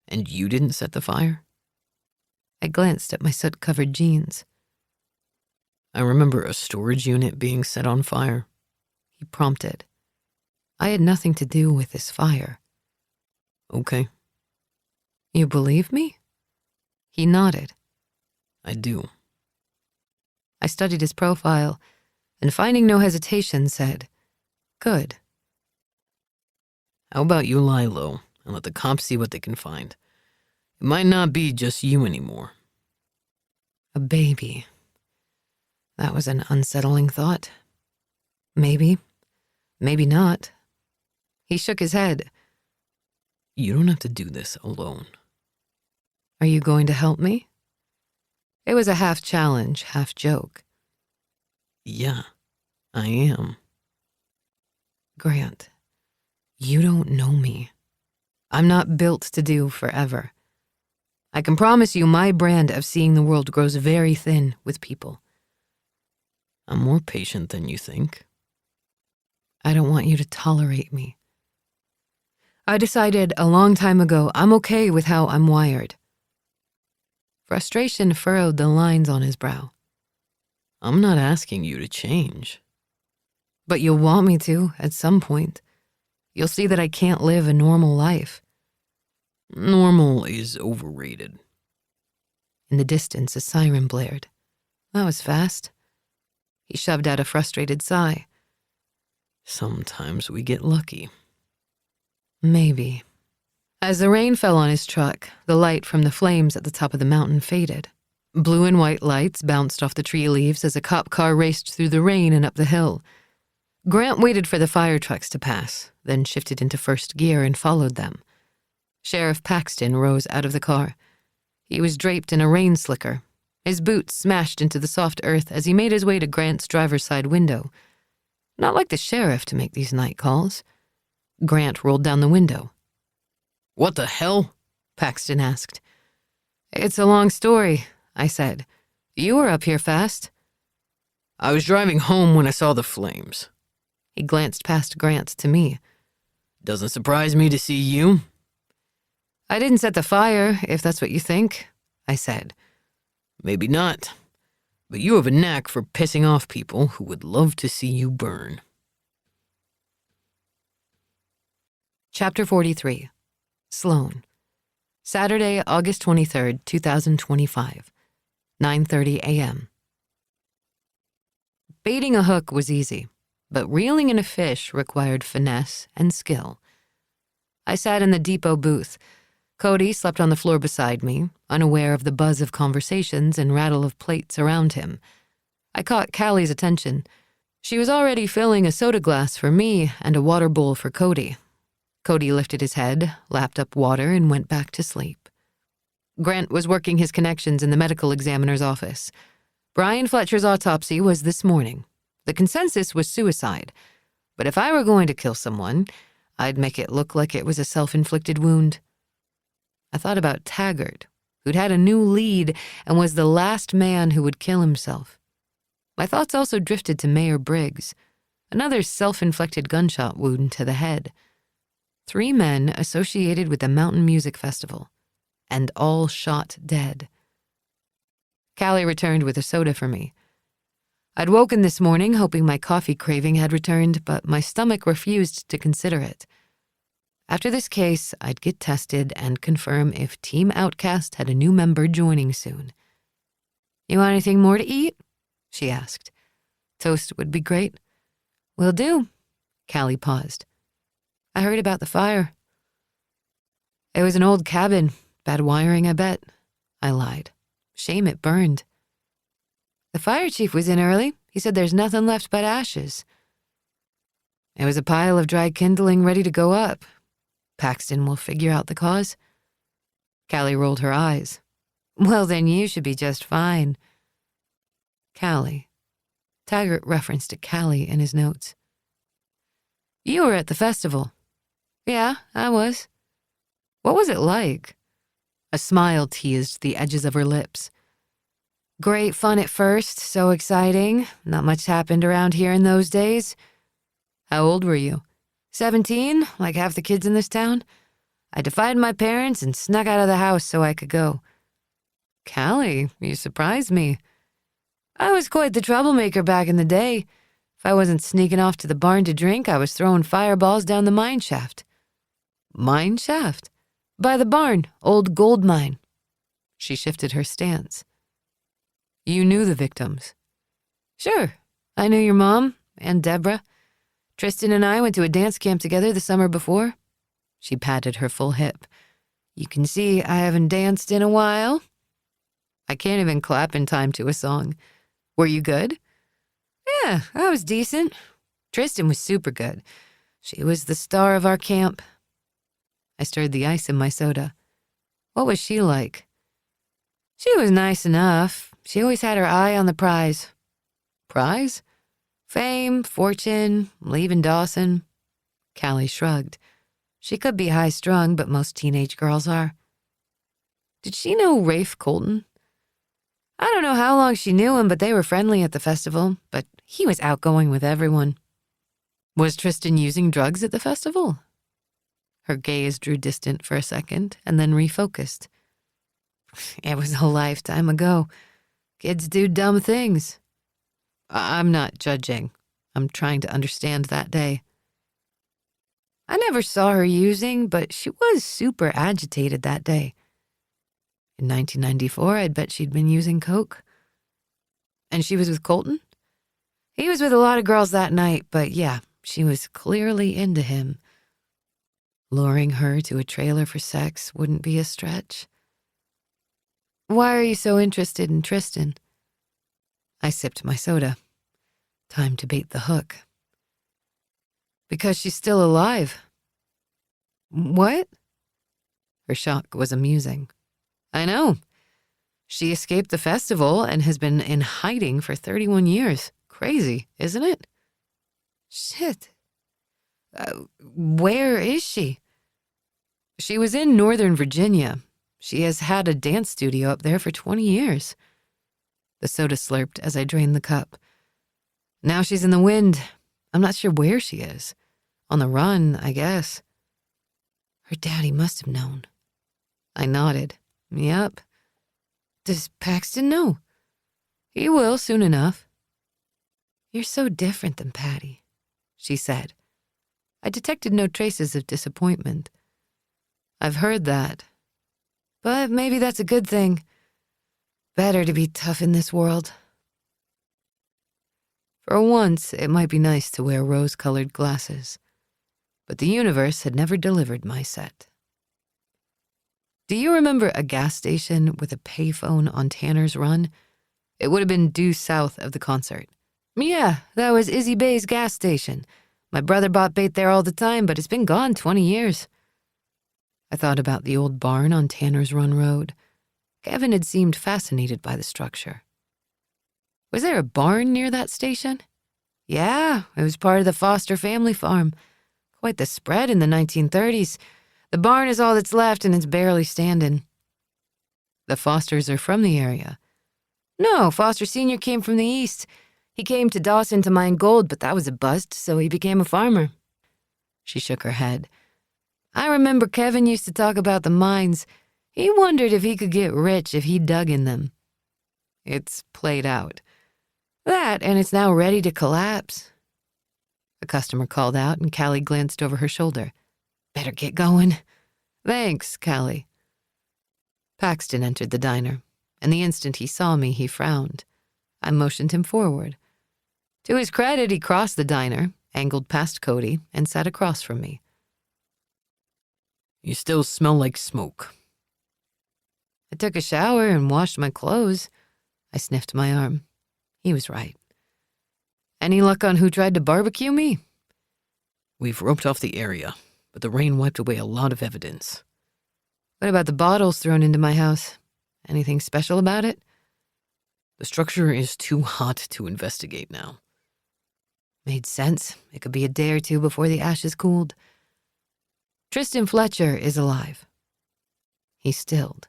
"And you didn't set the fire?" I glanced at my soot-covered jeans. "I remember a storage unit being set on fire," he prompted. I had nothing to do with this fire. "Okay." "You believe me?" He nodded. "I do." I studied his profile and, finding no hesitation, said, "Good." "How about you lie low and let the cops see what they can find? It might not be just you anymore. A baby. That was an unsettling thought. Maybe. Maybe not. He shook his head. You don't have to do this alone. Are you going to help me? It was a half challenge, half joke. Yeah, I am. Grant, you don't know me. I'm not built to do forever. I can promise you my brand of seeing the world grows very thin with people. I'm more patient than you think. I don't want you to tolerate me. I decided a long time ago I'm okay with how I'm wired. Frustration furrowed the lines on his brow. I'm not asking you to change. But you'll want me to at some point. You'll see that I can't live a normal life. Normal is overrated. In the distance, a siren blared. That was fast. He shoved out a frustrated sigh. Sometimes we get lucky. Maybe. As the rain fell on his truck, the light from the flames at the top of the mountain faded. Blue and white lights bounced off the tree leaves as a cop car raced through the rain and up the hill. Grant waited for the fire trucks to pass, then shifted into first gear and followed them. Sheriff Paxton rose out of the car. He was draped in a rain slicker. His boots smashed into the soft earth as he made his way to Grant's driver's side window. Not like the sheriff to make these night calls. Grant rolled down the window. What the hell? Paxton asked. It's a long story, I said. You were up here fast. I was driving home when I saw the flames. He glanced past Grant to me. Doesn't surprise me to see you. I didn't set the fire, if that's what you think, I said. Maybe not. But you have a knack for pissing off people who would love to see you burn. Chapter 43. Sloane. Saturday, August 23rd, 2025. 9:30 a.m. Baiting a hook was easy, but reeling in a fish required finesse and skill. I sat in the depot booth. Cody slept on the floor beside me, unaware of the buzz of conversations and rattle of plates around him. I caught Callie's attention. She was already filling a soda glass for me and a water bowl for Cody. Cody lifted his head, lapped up water, and went back to sleep. Grant was working his connections in the medical examiner's office. Brian Fletcher's autopsy was this morning. The consensus was suicide, but if I were going to kill someone, I'd make it look like it was a self-inflicted wound. I thought about Taggart, who'd had a new lead and was the last man who would kill himself. My thoughts also drifted to Mayor Briggs, another self-inflicted gunshot wound to the head. 3 men associated with the Mountain Music Festival, and all shot dead. Callie returned with a soda for me. I'd woken this morning hoping my coffee craving had returned, but my stomach refused to consider it. After this case, I'd get tested and confirm if Team Outcast had a new member joining soon. You want anything more to eat? She asked. Toast would be great. Will do. Callie paused. I heard about the fire. It was an old cabin. Bad wiring, I bet. I lied. Shame it burned. The fire chief was in early. He said there's nothing left but ashes. It was a pile of dry kindling ready to go up. Paxton will figure out the cause. Callie rolled her eyes. Well, then you should be just fine. Callie. Taggart referenced to Callie in his notes. You were at the festival. Yeah, I was. What was it like? A smile teased the edges of her lips. Great fun at first, so exciting. Not much happened around here in those days. How old were you? 17, like half the kids in this town. I defied my parents and snuck out of the house so I could go. Callie, you surprised me. I was quite the troublemaker back in the day. If I wasn't sneaking off to the barn to drink, I was throwing fireballs down the mine shaft. Mine shaft? By the barn, old gold mine. She shifted her stance. You knew the victims. Sure, I knew your mom and Deborah. Tristan and I went to a dance camp together the summer before. She patted her full hip. You can see I haven't danced in a while. I can't even clap in time to a song. Were you good? Yeah, I was decent. Tristan was super good. She was the star of our camp. I stirred the ice in my soda. What was she like? She was nice enough. She always had her eye on the prize. Prize? Fame, fortune, leaving Dawson. Callie shrugged. She could be high-strung, but most teenage girls are. Did she know Rafe Colton? I don't know how long she knew him, but they were friendly at the festival, but he was outgoing with everyone. Was Tristan using drugs at the festival? Her gaze drew distant for a second and then refocused. It was a lifetime ago. Kids do dumb things. I'm not judging. I'm trying to understand that day. I never saw her using, but she was super agitated that day. In 1994, I'd bet she'd been using coke. And she was with Colton? He was with a lot of girls that night, but yeah, she was clearly into him. Luring her to a trailer for sex wouldn't be a stretch. Why are you so interested in Tristan? I sipped my soda. Time to bait the hook. Because she's still alive. What? Her shock was amusing. I know. She escaped the festival and has been in hiding for 31 years. Crazy, isn't it? Shit. Where is she? She was in Northern Virginia. She has had a dance studio up there for 20 years. The soda slurped as I drained the cup. Now she's in the wind. I'm not sure where she is. On the run, I guess. Her daddy must have known. I nodded. Yep. Does Paxton know? He will soon enough. You're so different than Patty, she said. I detected no traces of disappointment. I've heard that. But maybe that's a good thing. Better to be tough in this world. For once, it might be nice to wear rose-colored glasses. But the universe had never delivered my set. Do you remember a gas station with a payphone on Tanner's Run? It would have been due south of the concert. Yeah, that was Izzy Bay's gas station. My brother bought bait there all the time, but it's been gone 20 years. I thought about the old barn on Tanner's Run Road. Kevin had seemed fascinated by the structure. Was there a barn near that station? Yeah, it was part of the Foster family farm. Quite the spread in the 1930s. The barn is all that's left and it's barely standing. The Fosters are from the area. No, Foster Sr. came from the east. He came to Dawson to mine gold, but that was a bust, so he became a farmer. She shook her head. I remember Kevin used to talk about the mines. He wondered if he could get rich if he dug in them. It's played out. That, and it's now ready to collapse. A customer called out, and Callie glanced over her shoulder. Better get going. Thanks, Callie. Paxton entered the diner, and the instant he saw me, he frowned. I motioned him forward. To his credit, he crossed the diner, angled past Cody, and sat across from me. You still smell like smoke. I took a shower and washed my clothes. I sniffed my arm. He was right. Any luck on who tried to barbecue me? We've roped off the area, but the rain wiped away a lot of evidence. What about the bottles thrown into my house? Anything special about it? The structure is too hot to investigate now. Made sense. It could be a day or two before the ashes cooled. Tristan Fletcher is alive. He stilled.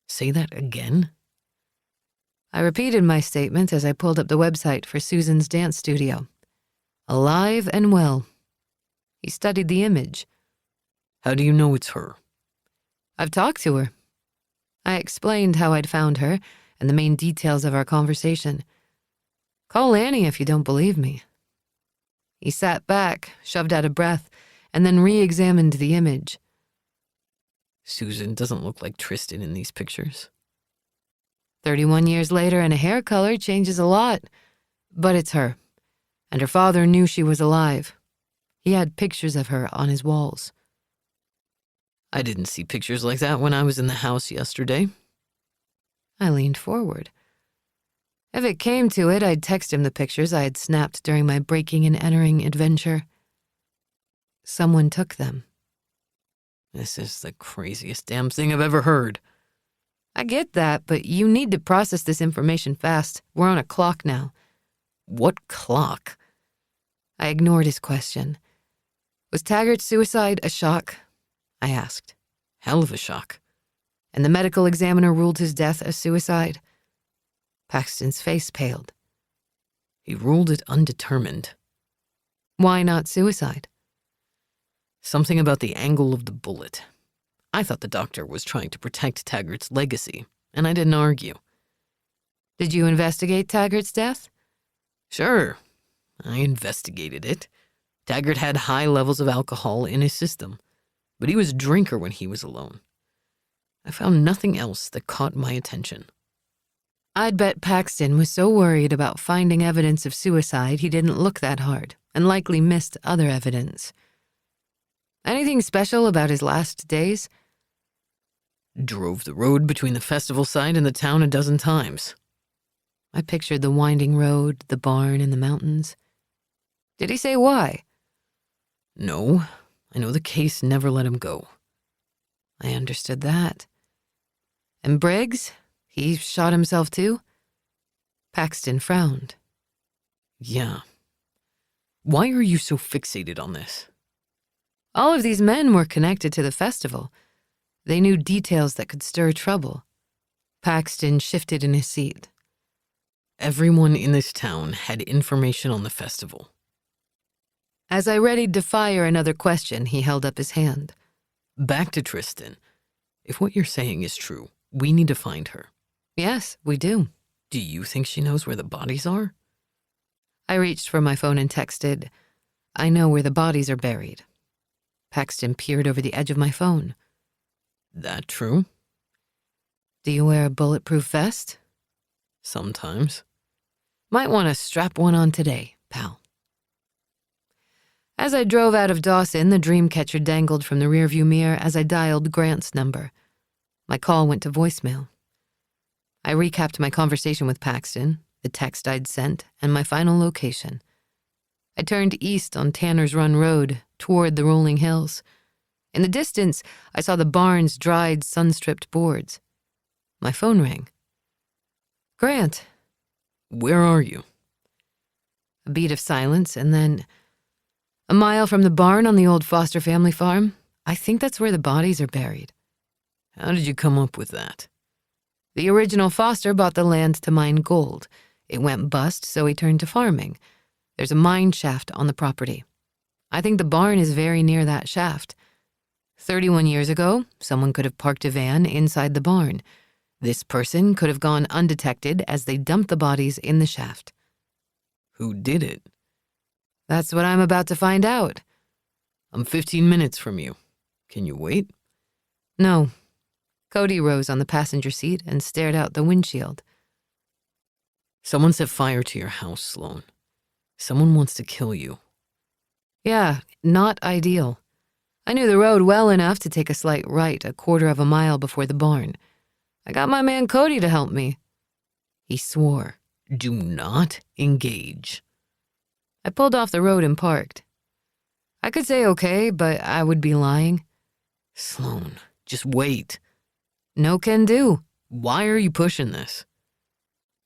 Say that again? I repeated my statement as I pulled up the website for Susan's dance studio. Alive and well. He studied the image. How do you know it's her? I've talked to her. I explained how I'd found her and the main details of our conversation. Call Annie if you don't believe me. He sat back, shoved out a breath, and then re-examined the image. Susan doesn't look like Tristan in these pictures. 31 years later and a hair color changes a lot. But it's her. And her father knew she was alive. He had pictures of her on his walls. I didn't see pictures like that when I was in the house yesterday. I leaned forward. If it came to it, I'd text him the pictures I had snapped during my breaking and entering adventure. Someone took them. This is the craziest damn thing I've ever heard. I get that, but you need to process this information fast. We're on a clock now. What clock? I ignored his question. Was Taggart's suicide a shock? I asked. Hell of a shock. And the medical examiner ruled his death a suicide? Paxton's face paled. He ruled it undetermined. Why not suicide? Something about the angle of the bullet. I thought the doctor was trying to protect Taggart's legacy, and I didn't argue. Did you investigate Taggart's death? Sure, I investigated it. Taggart had high levels of alcohol in his system, but he was a drinker when he was alone. I found nothing else that caught my attention. I'd bet Paxton was so worried about finding evidence of suicide he didn't look that hard and likely missed other evidence. Anything special about his last days? Drove the road between the festival site and the town a dozen times. I pictured the winding road, the barn, and the mountains. Did he say why? No, I know the case never let him go. I understood that. And Briggs? He shot himself too? Paxton frowned. Yeah. Why are you so fixated on this? All of these men were connected to the festival. They knew details that could stir trouble. Paxton shifted in his seat. Everyone in this town had information on the festival. As I readied to fire another question, he held up his hand. Back to Tristan. If what you're saying is true, we need to find her. Yes, we do. Do you think she knows where the bodies are? I reached for my phone and texted, I know where the bodies are buried. Paxton peered over the edge of my phone. That true? Do you wear a bulletproof vest? Sometimes. Might want to strap one on today, pal. As I drove out of Dawson, the dream catcher dangled from the rearview mirror as I dialed Grant's number. My call went to voicemail. I recapped my conversation with Paxton, the text I'd sent, and my final location. I turned east on Tanner's Run Road, toward the rolling hills. In the distance, I saw the barn's dried, sun-stripped boards. My phone rang. Grant. Where are you? A beat of silence, and then, a mile from the barn on the old Foster family farm. I think that's where the bodies are buried. How did you come up with that? The original Foster bought the land to mine gold. It went bust, so he turned to farming. There's a mine shaft on the property. I think the barn is very near that shaft. 31 years ago, someone could have parked a van inside the barn. This person could have gone undetected as they dumped the bodies in the shaft. Who did it? That's what I'm about to find out. I'm 15 minutes from you. Can you wait? No. Cody rose on the passenger seat and stared out the windshield. Someone set fire to your house, Sloane. Someone wants to kill you. Yeah, not ideal. I knew the road well enough to take a slight right 1/4 mile before the barn. I got my man Cody to help me. He swore. Do not engage. I pulled off the road and parked. I could say okay, but I would be lying. Sloane, just wait. No can do. Why are you pushing this?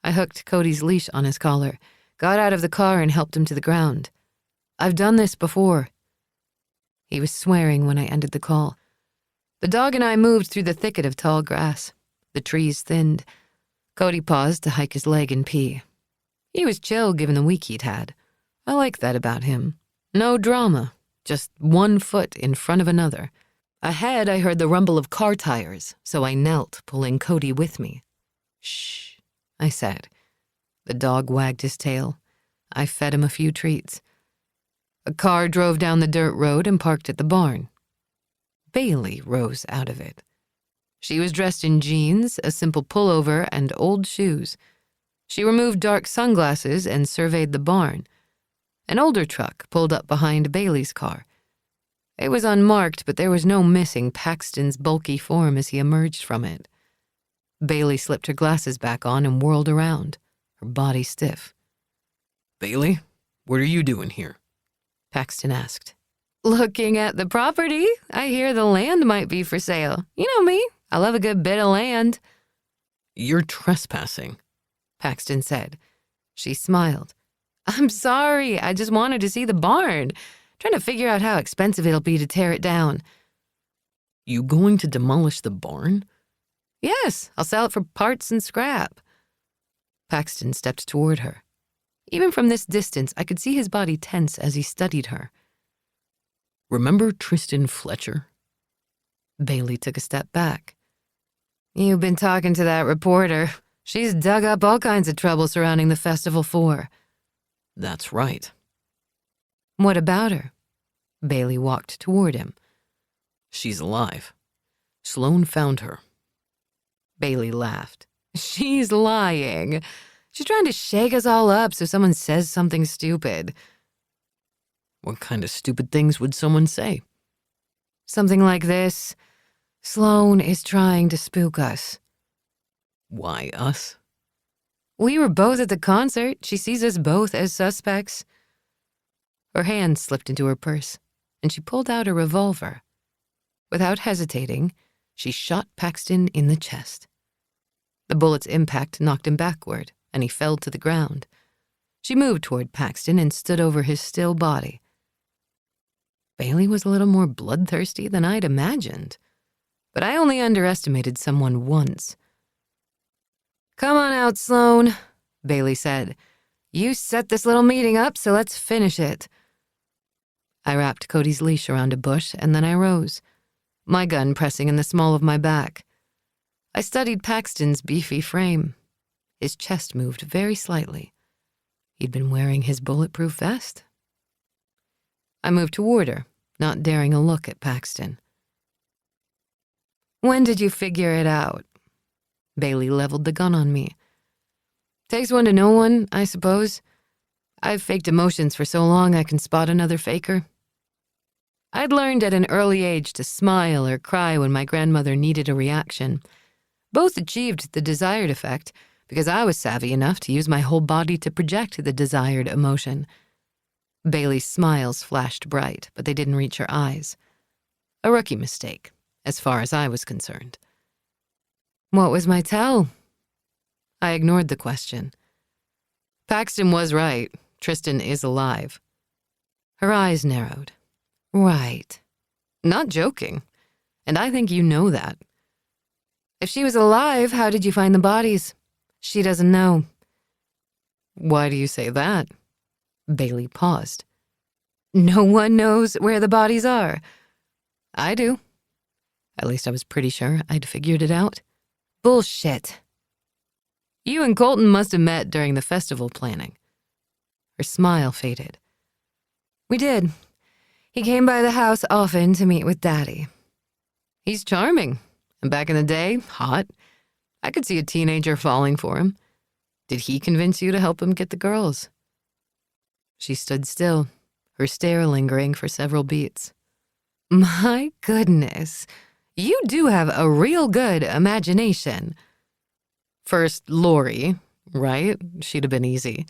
I hooked Cody's leash on his collar, got out of the car and helped him to the ground. I've done this before. He was swearing when I ended the call. The dog and I moved through the thicket of tall grass. The trees thinned. Cody paused to hike his leg and pee. He was chill given the week he'd had. I liked that about him. No drama, just one foot in front of another. Ahead, I heard the rumble of car tires, so I knelt, pulling Cody with me. Shh, I said. The dog wagged his tail. I fed him a few treats. A car drove down the dirt road and parked at the barn. Bailey rose out of it. She was dressed in jeans, a simple pullover, and old shoes. She removed dark sunglasses and surveyed the barn. An older truck pulled up behind Bailey's car. It was unmarked, but there was no missing Paxton's bulky form as he emerged from it. Bailey slipped her glasses back on and whirled around, her body stiff. Bailey, what are you doing here? Paxton asked. Looking at the property. I hear the land might be for sale. You know me. I love a good bit of land. You're trespassing, Paxton said. She smiled. I'm sorry. I just wanted to see the barn. Trying to figure out how expensive it'll be to tear it down. You going to demolish the barn? Yes, I'll sell it for parts and scrap. Paxton stepped toward her. Even from this distance, I could see his body tense as he studied her. Remember Tristan Fletcher? Bailey took a step back. You've been talking to that reporter. She's dug up all kinds of trouble surrounding the Festival 4. That's right. What about her? Bailey walked toward him. She's alive. Sloane found her. Bailey laughed. She's lying. She's trying to shake us all up so someone says something stupid. What kind of stupid things would someone say? Something like this. Sloane is trying to spook us. Why us? We were both at the concert. She sees us both as suspects. Her hand slipped into her purse, and she pulled out a revolver. Without hesitating, she shot Paxton in the chest. The bullet's impact knocked him backward, and he fell to the ground. She moved toward Paxton and stood over his still body. Bailey was a little more bloodthirsty than I'd imagined, but I only underestimated someone once. Come on out, Sloane, Bailey said. You set this little meeting up, so let's finish it. I wrapped Cody's leash around a bush, and then I rose, my gun pressing in the small of my back. I studied Paxton's beefy frame. His chest moved very slightly. He'd been wearing his bulletproof vest. I moved toward her, not daring a look at Paxton. When did you figure it out? Bailey leveled the gun on me. Takes one to know one, I suppose. I've faked emotions for so long I can spot another faker. I'd learned at an early age to smile or cry when my grandmother needed a reaction. Both achieved the desired effect because I was savvy enough to use my whole body to project the desired emotion. Bailey's smiles flashed bright, but they didn't reach her eyes. A rookie mistake, as far as I was concerned. What was my tell? I ignored the question. Paxton was right. Tristan is alive. Her eyes narrowed. Right. Not joking. And I think you know that. If she was alive, how did you find the bodies? She doesn't know. Why do you say that? Bailey paused. No one knows where the bodies are. I do. At least I was pretty sure I'd figured it out. Bullshit. You and Colton must have met during the festival planning. Her smile faded. We did. He came by the house often to meet with Daddy. He's charming. And back in the day, hot. I could see a teenager falling for him. Did he convince you to help him get the girls? She stood still, her stare lingering for several beats. My goodness, you do have a real good imagination. First, Lori, right? She'd have been easy.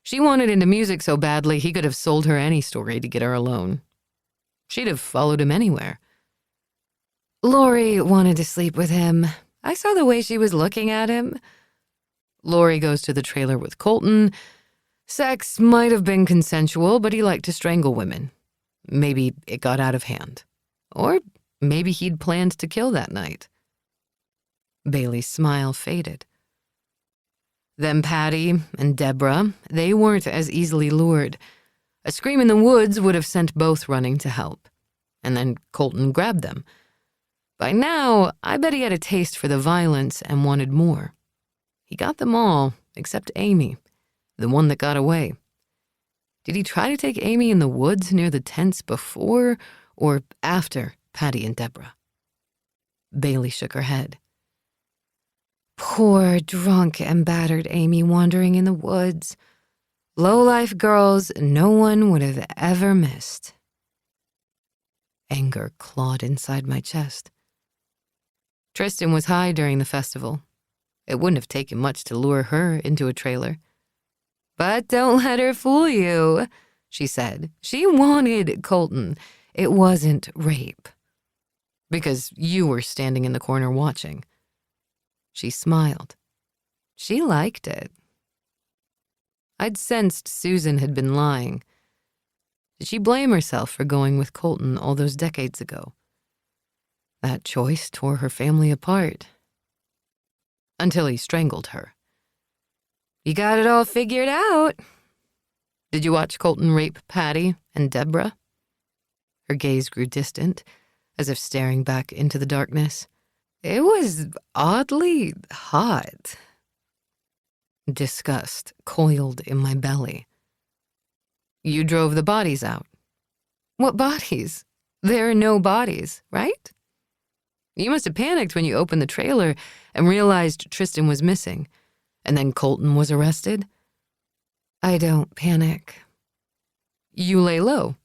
She wanted into music so badly he could have sold her any story to get her alone. She'd have followed him anywhere. Lori wanted to sleep with him. I saw the way she was looking at him. Lori goes to the trailer with Colton. Sex might have been consensual, but he liked to strangle women. Maybe it got out of hand. Or maybe he'd planned to kill that night. Bailey's smile faded. Then Patty and Deborah, they weren't as easily lured. A scream in the woods would have sent both running to help. And then Colton grabbed them. By now, I bet he had a taste for the violence and wanted more. He got them all, except Amy, the one that got away. Did he try to take Amy in the woods near the tents before or after Patty and Deborah? Bailey shook her head. Poor, drunk and battered Amy wandering in the woods. Low-life girls no one would have ever missed. Anger clawed inside my chest. Tristan was high during the festival. It wouldn't have taken much to lure her into a trailer. "But don't let her fool you," she said. "She wanted Colton. It wasn't rape. Because you were standing in the corner watching." She smiled. She liked it. I'd sensed Susan had been lying. Did she blame herself for going with Colton all those decades ago? That choice tore her family apart. Until he strangled her. "You got it all figured out." "Did you watch Colton rape Patty and Deborah?" Her gaze grew distant, as if staring back into the darkness. "It was oddly hot." Disgust coiled in my belly. "You drove the bodies out." "What bodies? There are no bodies, right? You must have panicked when you opened the trailer and realized Tristan was missing, and then Colton was arrested." "I don't panic." "You lay low.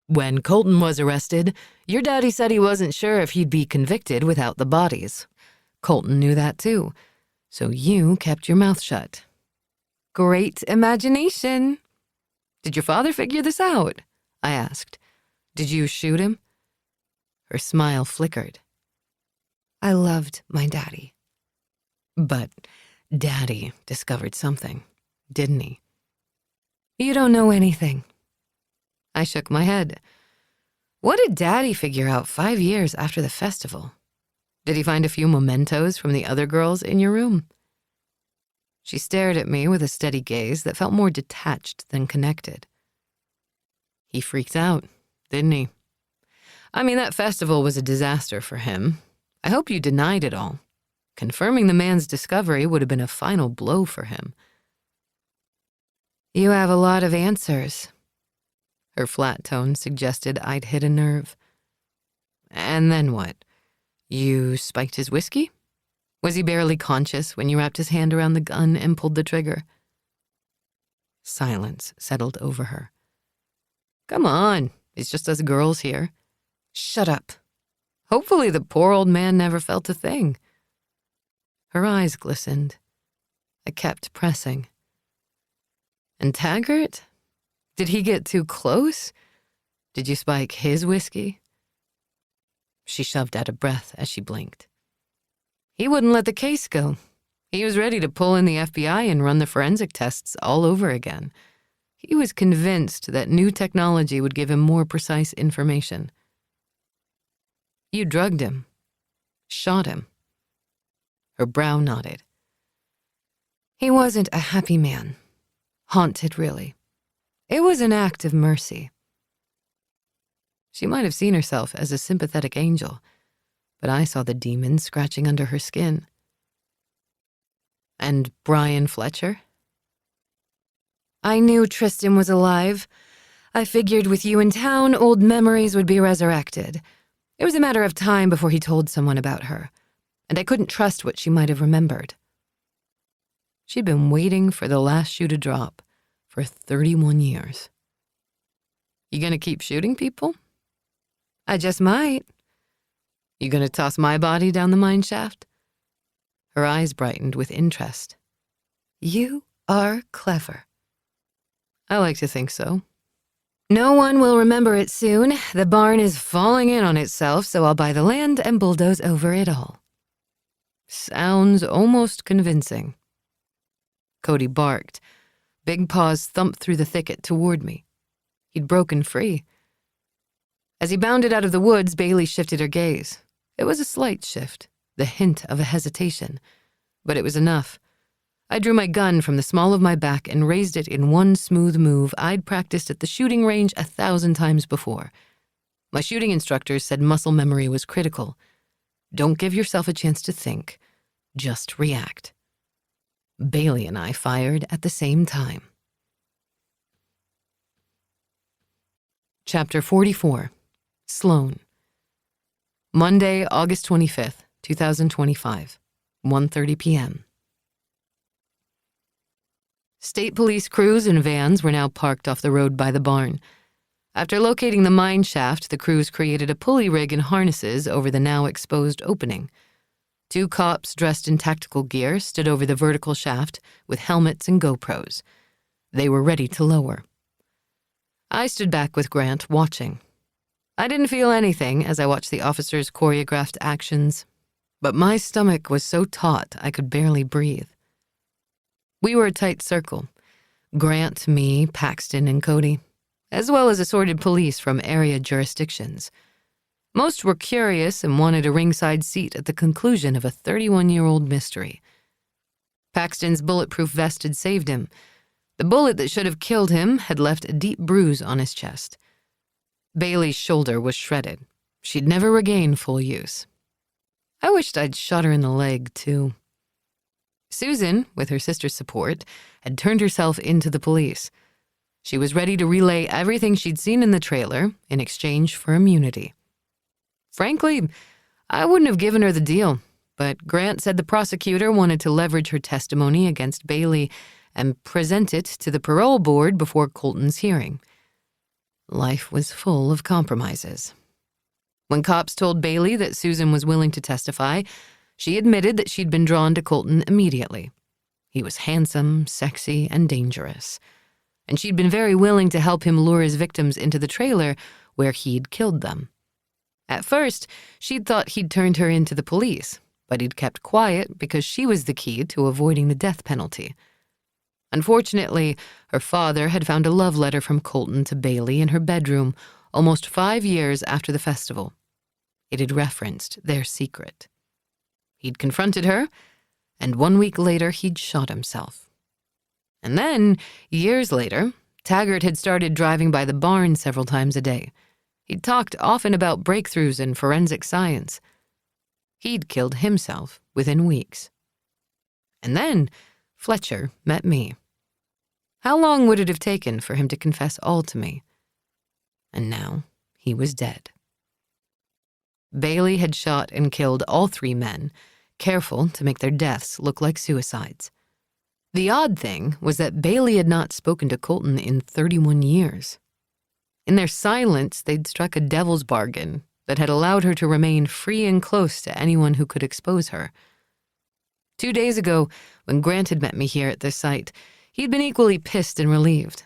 When Colton was arrested, your daddy said he wasn't sure if he'd be convicted without the bodies. Colton knew that too, so you kept your mouth shut." "Great imagination." "Did your father figure this out?" I asked. "Did you shoot him?" Her smile flickered. "I loved my daddy." "But Daddy discovered something, didn't he?" "You don't know anything." I shook my head. "What did Daddy figure out 5 years after the festival? Did he find a few mementos from the other girls in your room?" She stared at me with a steady gaze that felt more detached than connected. "He freaked out, didn't he? I mean, that festival was a disaster for him. I hope you denied it all. Confirming the man's discovery would have been a final blow for him." "You have a lot of answers." Her flat tone suggested I'd hit a nerve. "And then what? You spiked his whiskey? Was he barely conscious when you wrapped his hand around the gun and pulled the trigger?" Silence settled over her. "Come on, it's just us girls here." "Shut up. Hopefully the poor old man never felt a thing." Her eyes glistened. I kept pressing. "And Taggart? Did he get too close? Did you spike his whiskey?" She shoved out a breath as she blinked. "He wouldn't let the case go. He was ready to pull in the FBI and run the forensic tests all over again. He was convinced that new technology would give him more precise information." "You drugged him. Shot him." Her brow nodded. "He wasn't a happy man. Haunted, really. It was an act of mercy." She might have seen herself as a sympathetic angel, but I saw the demon scratching under her skin. "And Brian Fletcher?" "I knew Tristan was alive. I figured with you in town, old memories would be resurrected. It was a matter of time before he told someone about her, and I couldn't trust what she might have remembered." She'd been waiting for the last shoe to drop for 31 years. "You gonna keep shooting people?" "I just might." "You gonna toss my body down the mine shaft?" Her eyes brightened with interest. "You are clever." "I like to think so." "No one will remember it soon. The barn is falling in on itself, so I'll buy the land and bulldoze over it all." Sounds almost convincing. Cody barked. Big paws thumped through the thicket toward me. He'd broken free. As he bounded out of the woods, Bailey shifted her gaze. It was a slight shift, the hint of a hesitation, but it was enough. I drew my gun from the small of my back and raised it in one smooth move I'd practiced at the shooting range 1,000 times before. My shooting instructors said muscle memory was critical. Don't give yourself a chance to think. Just react. Bailey and I fired at the same time. Chapter 44. Sloane. Monday, August 25th, 2025, 1:30 p.m. State police crews and vans were now parked off the road by the barn. After locating the mine shaft, the crews created a pulley rig and harnesses over the now exposed opening. 2 cops dressed in tactical gear stood over the vertical shaft with helmets and GoPros. They were ready to lower. I stood back with Grant, watching. I didn't feel anything as I watched the officers' choreographed actions, but my stomach was so taut I could barely breathe. We were a tight circle. Grant, me, Paxton, and Cody, as well as assorted police from area jurisdictions. Most were curious and wanted a ringside seat at the conclusion of a 31-year-old mystery. Paxton's bulletproof vest had saved him. The bullet that should have killed him had left a deep bruise on his chest. Bailey's shoulder was shredded. She'd never regain full use. I wished I'd shot her in the leg, too. Susan, with her sister's support, had turned herself into the police. She was ready to relay everything she'd seen in the trailer in exchange for immunity. Frankly, I wouldn't have given her the deal, but Grant said the prosecutor wanted to leverage her testimony against Bailey and present it to the parole board before Colton's hearing. Life was full of compromises. When cops told Bailey that Susan was willing to testify, she admitted that she'd been drawn to Colton immediately. He was handsome, sexy, and dangerous, and she'd been very willing to help him lure his victims into the trailer where he'd killed them. At first, she'd thought he'd turned her into the police, but he'd kept quiet because she was the key to avoiding the death penalty. Unfortunately, her father had found a love letter from Colton to Bailey in her bedroom almost 5 years after the festival. It had referenced their secret. He'd confronted her, and 1 week later he'd shot himself. And then, years later, Taggart had started driving by the barn several times a day. He'd talked often about breakthroughs in forensic science. He'd killed himself within weeks. And then Fletcher met me. How long would it have taken for him to confess all to me? And now he was dead. Bailey had shot and killed all 3 men, careful to make their deaths look like suicides. The odd thing was that Bailey had not spoken to Colton in 31 years. In their silence, they'd struck a devil's bargain that had allowed her to remain free and close to anyone who could expose her. 2 days ago, when Grant had met me here at this site, he'd been equally pissed and relieved.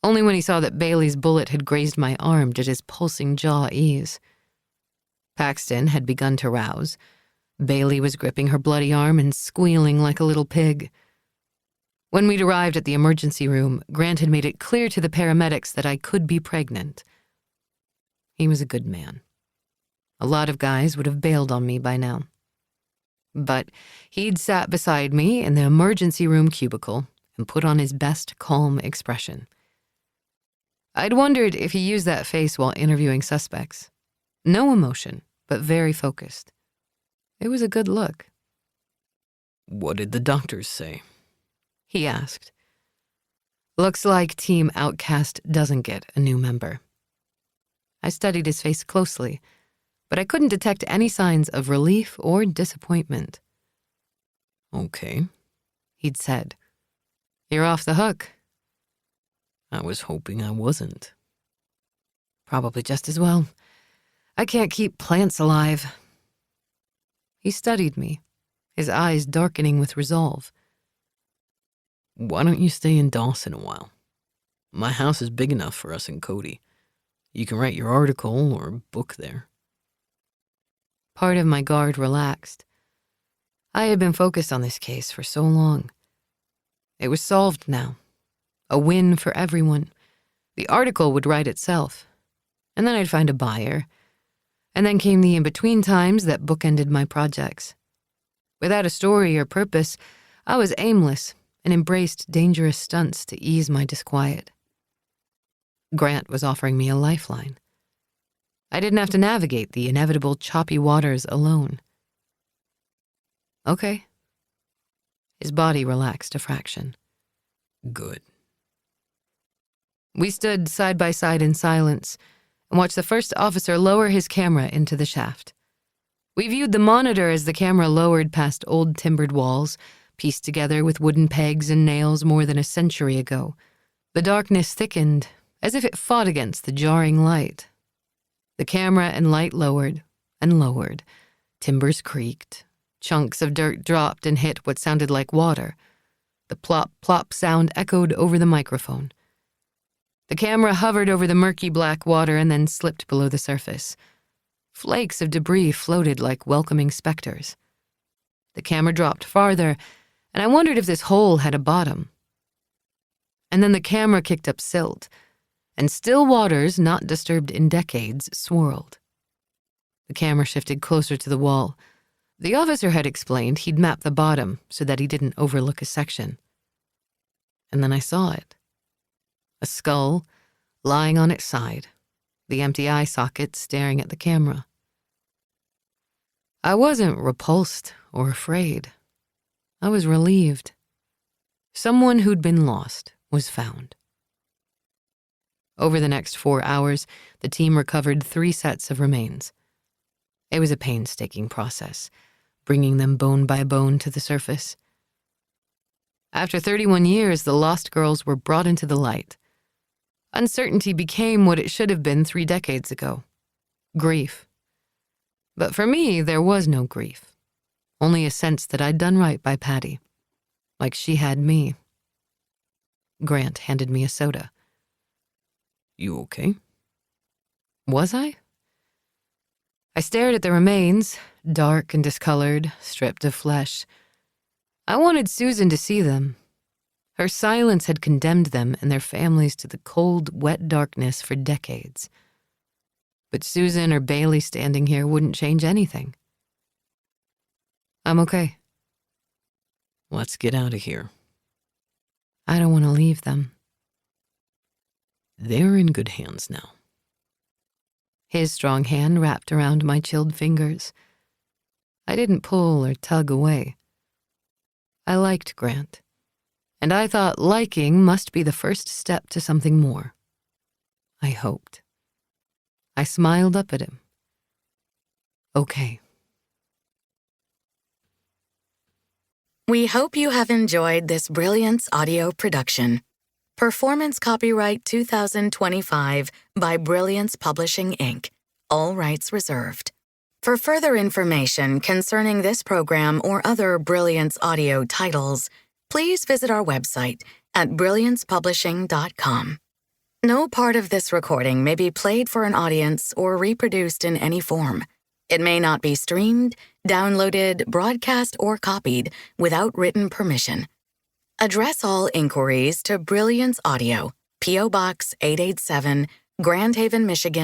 Only when he saw that Bailey's bullet had grazed my arm did his pulsing jaw ease. Paxton had begun to rouse. Bailey was gripping her bloody arm and squealing like a little pig. When we'd arrived at the emergency room, Grant had made it clear to the paramedics that I could be pregnant. He was a good man. A lot of guys would have bailed on me by now. But he'd sat beside me in the emergency room cubicle and put on his best calm expression. I'd wondered if he used that face while interviewing suspects. No emotion, but very focused. It was a good look. "What did the doctors say?" he asked. Looks like Team Outcast doesn't get a new member. I studied his face closely, but I couldn't detect any signs of relief or disappointment. "Okay," he'd said. "You're off the hook." "I was hoping I wasn't." "Probably just as well. I can't keep plants alive." He studied me, his eyes darkening with resolve. "Why don't you stay in Dawson a while? My house is big enough for us and Cody. You can write your article or book there." Part of my guard relaxed. I had been focused on this case for so long. It was solved now. A win for everyone. The article would write itself. And then I'd find a buyer. And then came the in-between times that bookended my projects. Without a story or purpose, I was aimless and embraced dangerous stunts to ease my disquiet. Grant was offering me a lifeline. I didn't have to navigate the inevitable choppy waters alone. Okay. His body relaxed a fraction. "Good." We stood side by side in silence and watched the first officer lower his camera into the shaft. We viewed the monitor as the camera lowered past old timbered walls, pieced together with wooden pegs and nails more than a century ago. The darkness thickened, as if it fought against the jarring light. The camera and light lowered and lowered. Timbers creaked. Chunks of dirt dropped and hit what sounded like water. The plop-plop sound echoed over the microphone. The camera hovered over the murky black water and then slipped below the surface. Flakes of debris floated like welcoming specters. The camera dropped farther, and I wondered if this hole had a bottom. And then the camera kicked up silt, and still waters, not disturbed in decades, swirled. The camera shifted closer to the wall. The officer had explained he'd mapped the bottom so that he didn't overlook a section. And then I saw it. A skull, lying on its side, the empty eye socket staring at the camera. I wasn't repulsed or afraid. I was relieved. Someone who'd been lost was found. Over the next 4 hours, the team recovered 3 sets of remains. It was a painstaking process, bringing them bone by bone to the surface. After 31 years, the lost girls were brought into the light. Uncertainty became what it should have been 3 decades ago: grief. But for me, there was no grief, only a sense that I'd done right by Patty, like she had me. Grant handed me a soda. "You okay?" Was I? I stared at the remains, dark and discolored, stripped of flesh. I wanted Susan to see them. Her silence had condemned them and their families to the cold, wet darkness for decades. But Susan or Bailey standing here wouldn't change anything. I'm okay. Let's get out of here. I don't want to leave them. They're in good hands now. His strong hand wrapped around my chilled fingers. I didn't pull or tug away. I liked Grant, and I thought liking must be the first step to something more. I hoped. I smiled up at him. Okay. We hope you have enjoyed this Brilliance audio production. Performance copyright 2025 by Brilliance Publishing, Inc. All rights reserved. For further information concerning this program or other Brilliance audio titles, please visit our website at brilliancepublishing.com. No part of this recording may be played for an audience or reproduced in any form. It may not be streamed, downloaded, broadcast, or copied without written permission. Address all inquiries to Brilliance Audio, P.O. Box 887, Grand Haven, Michigan.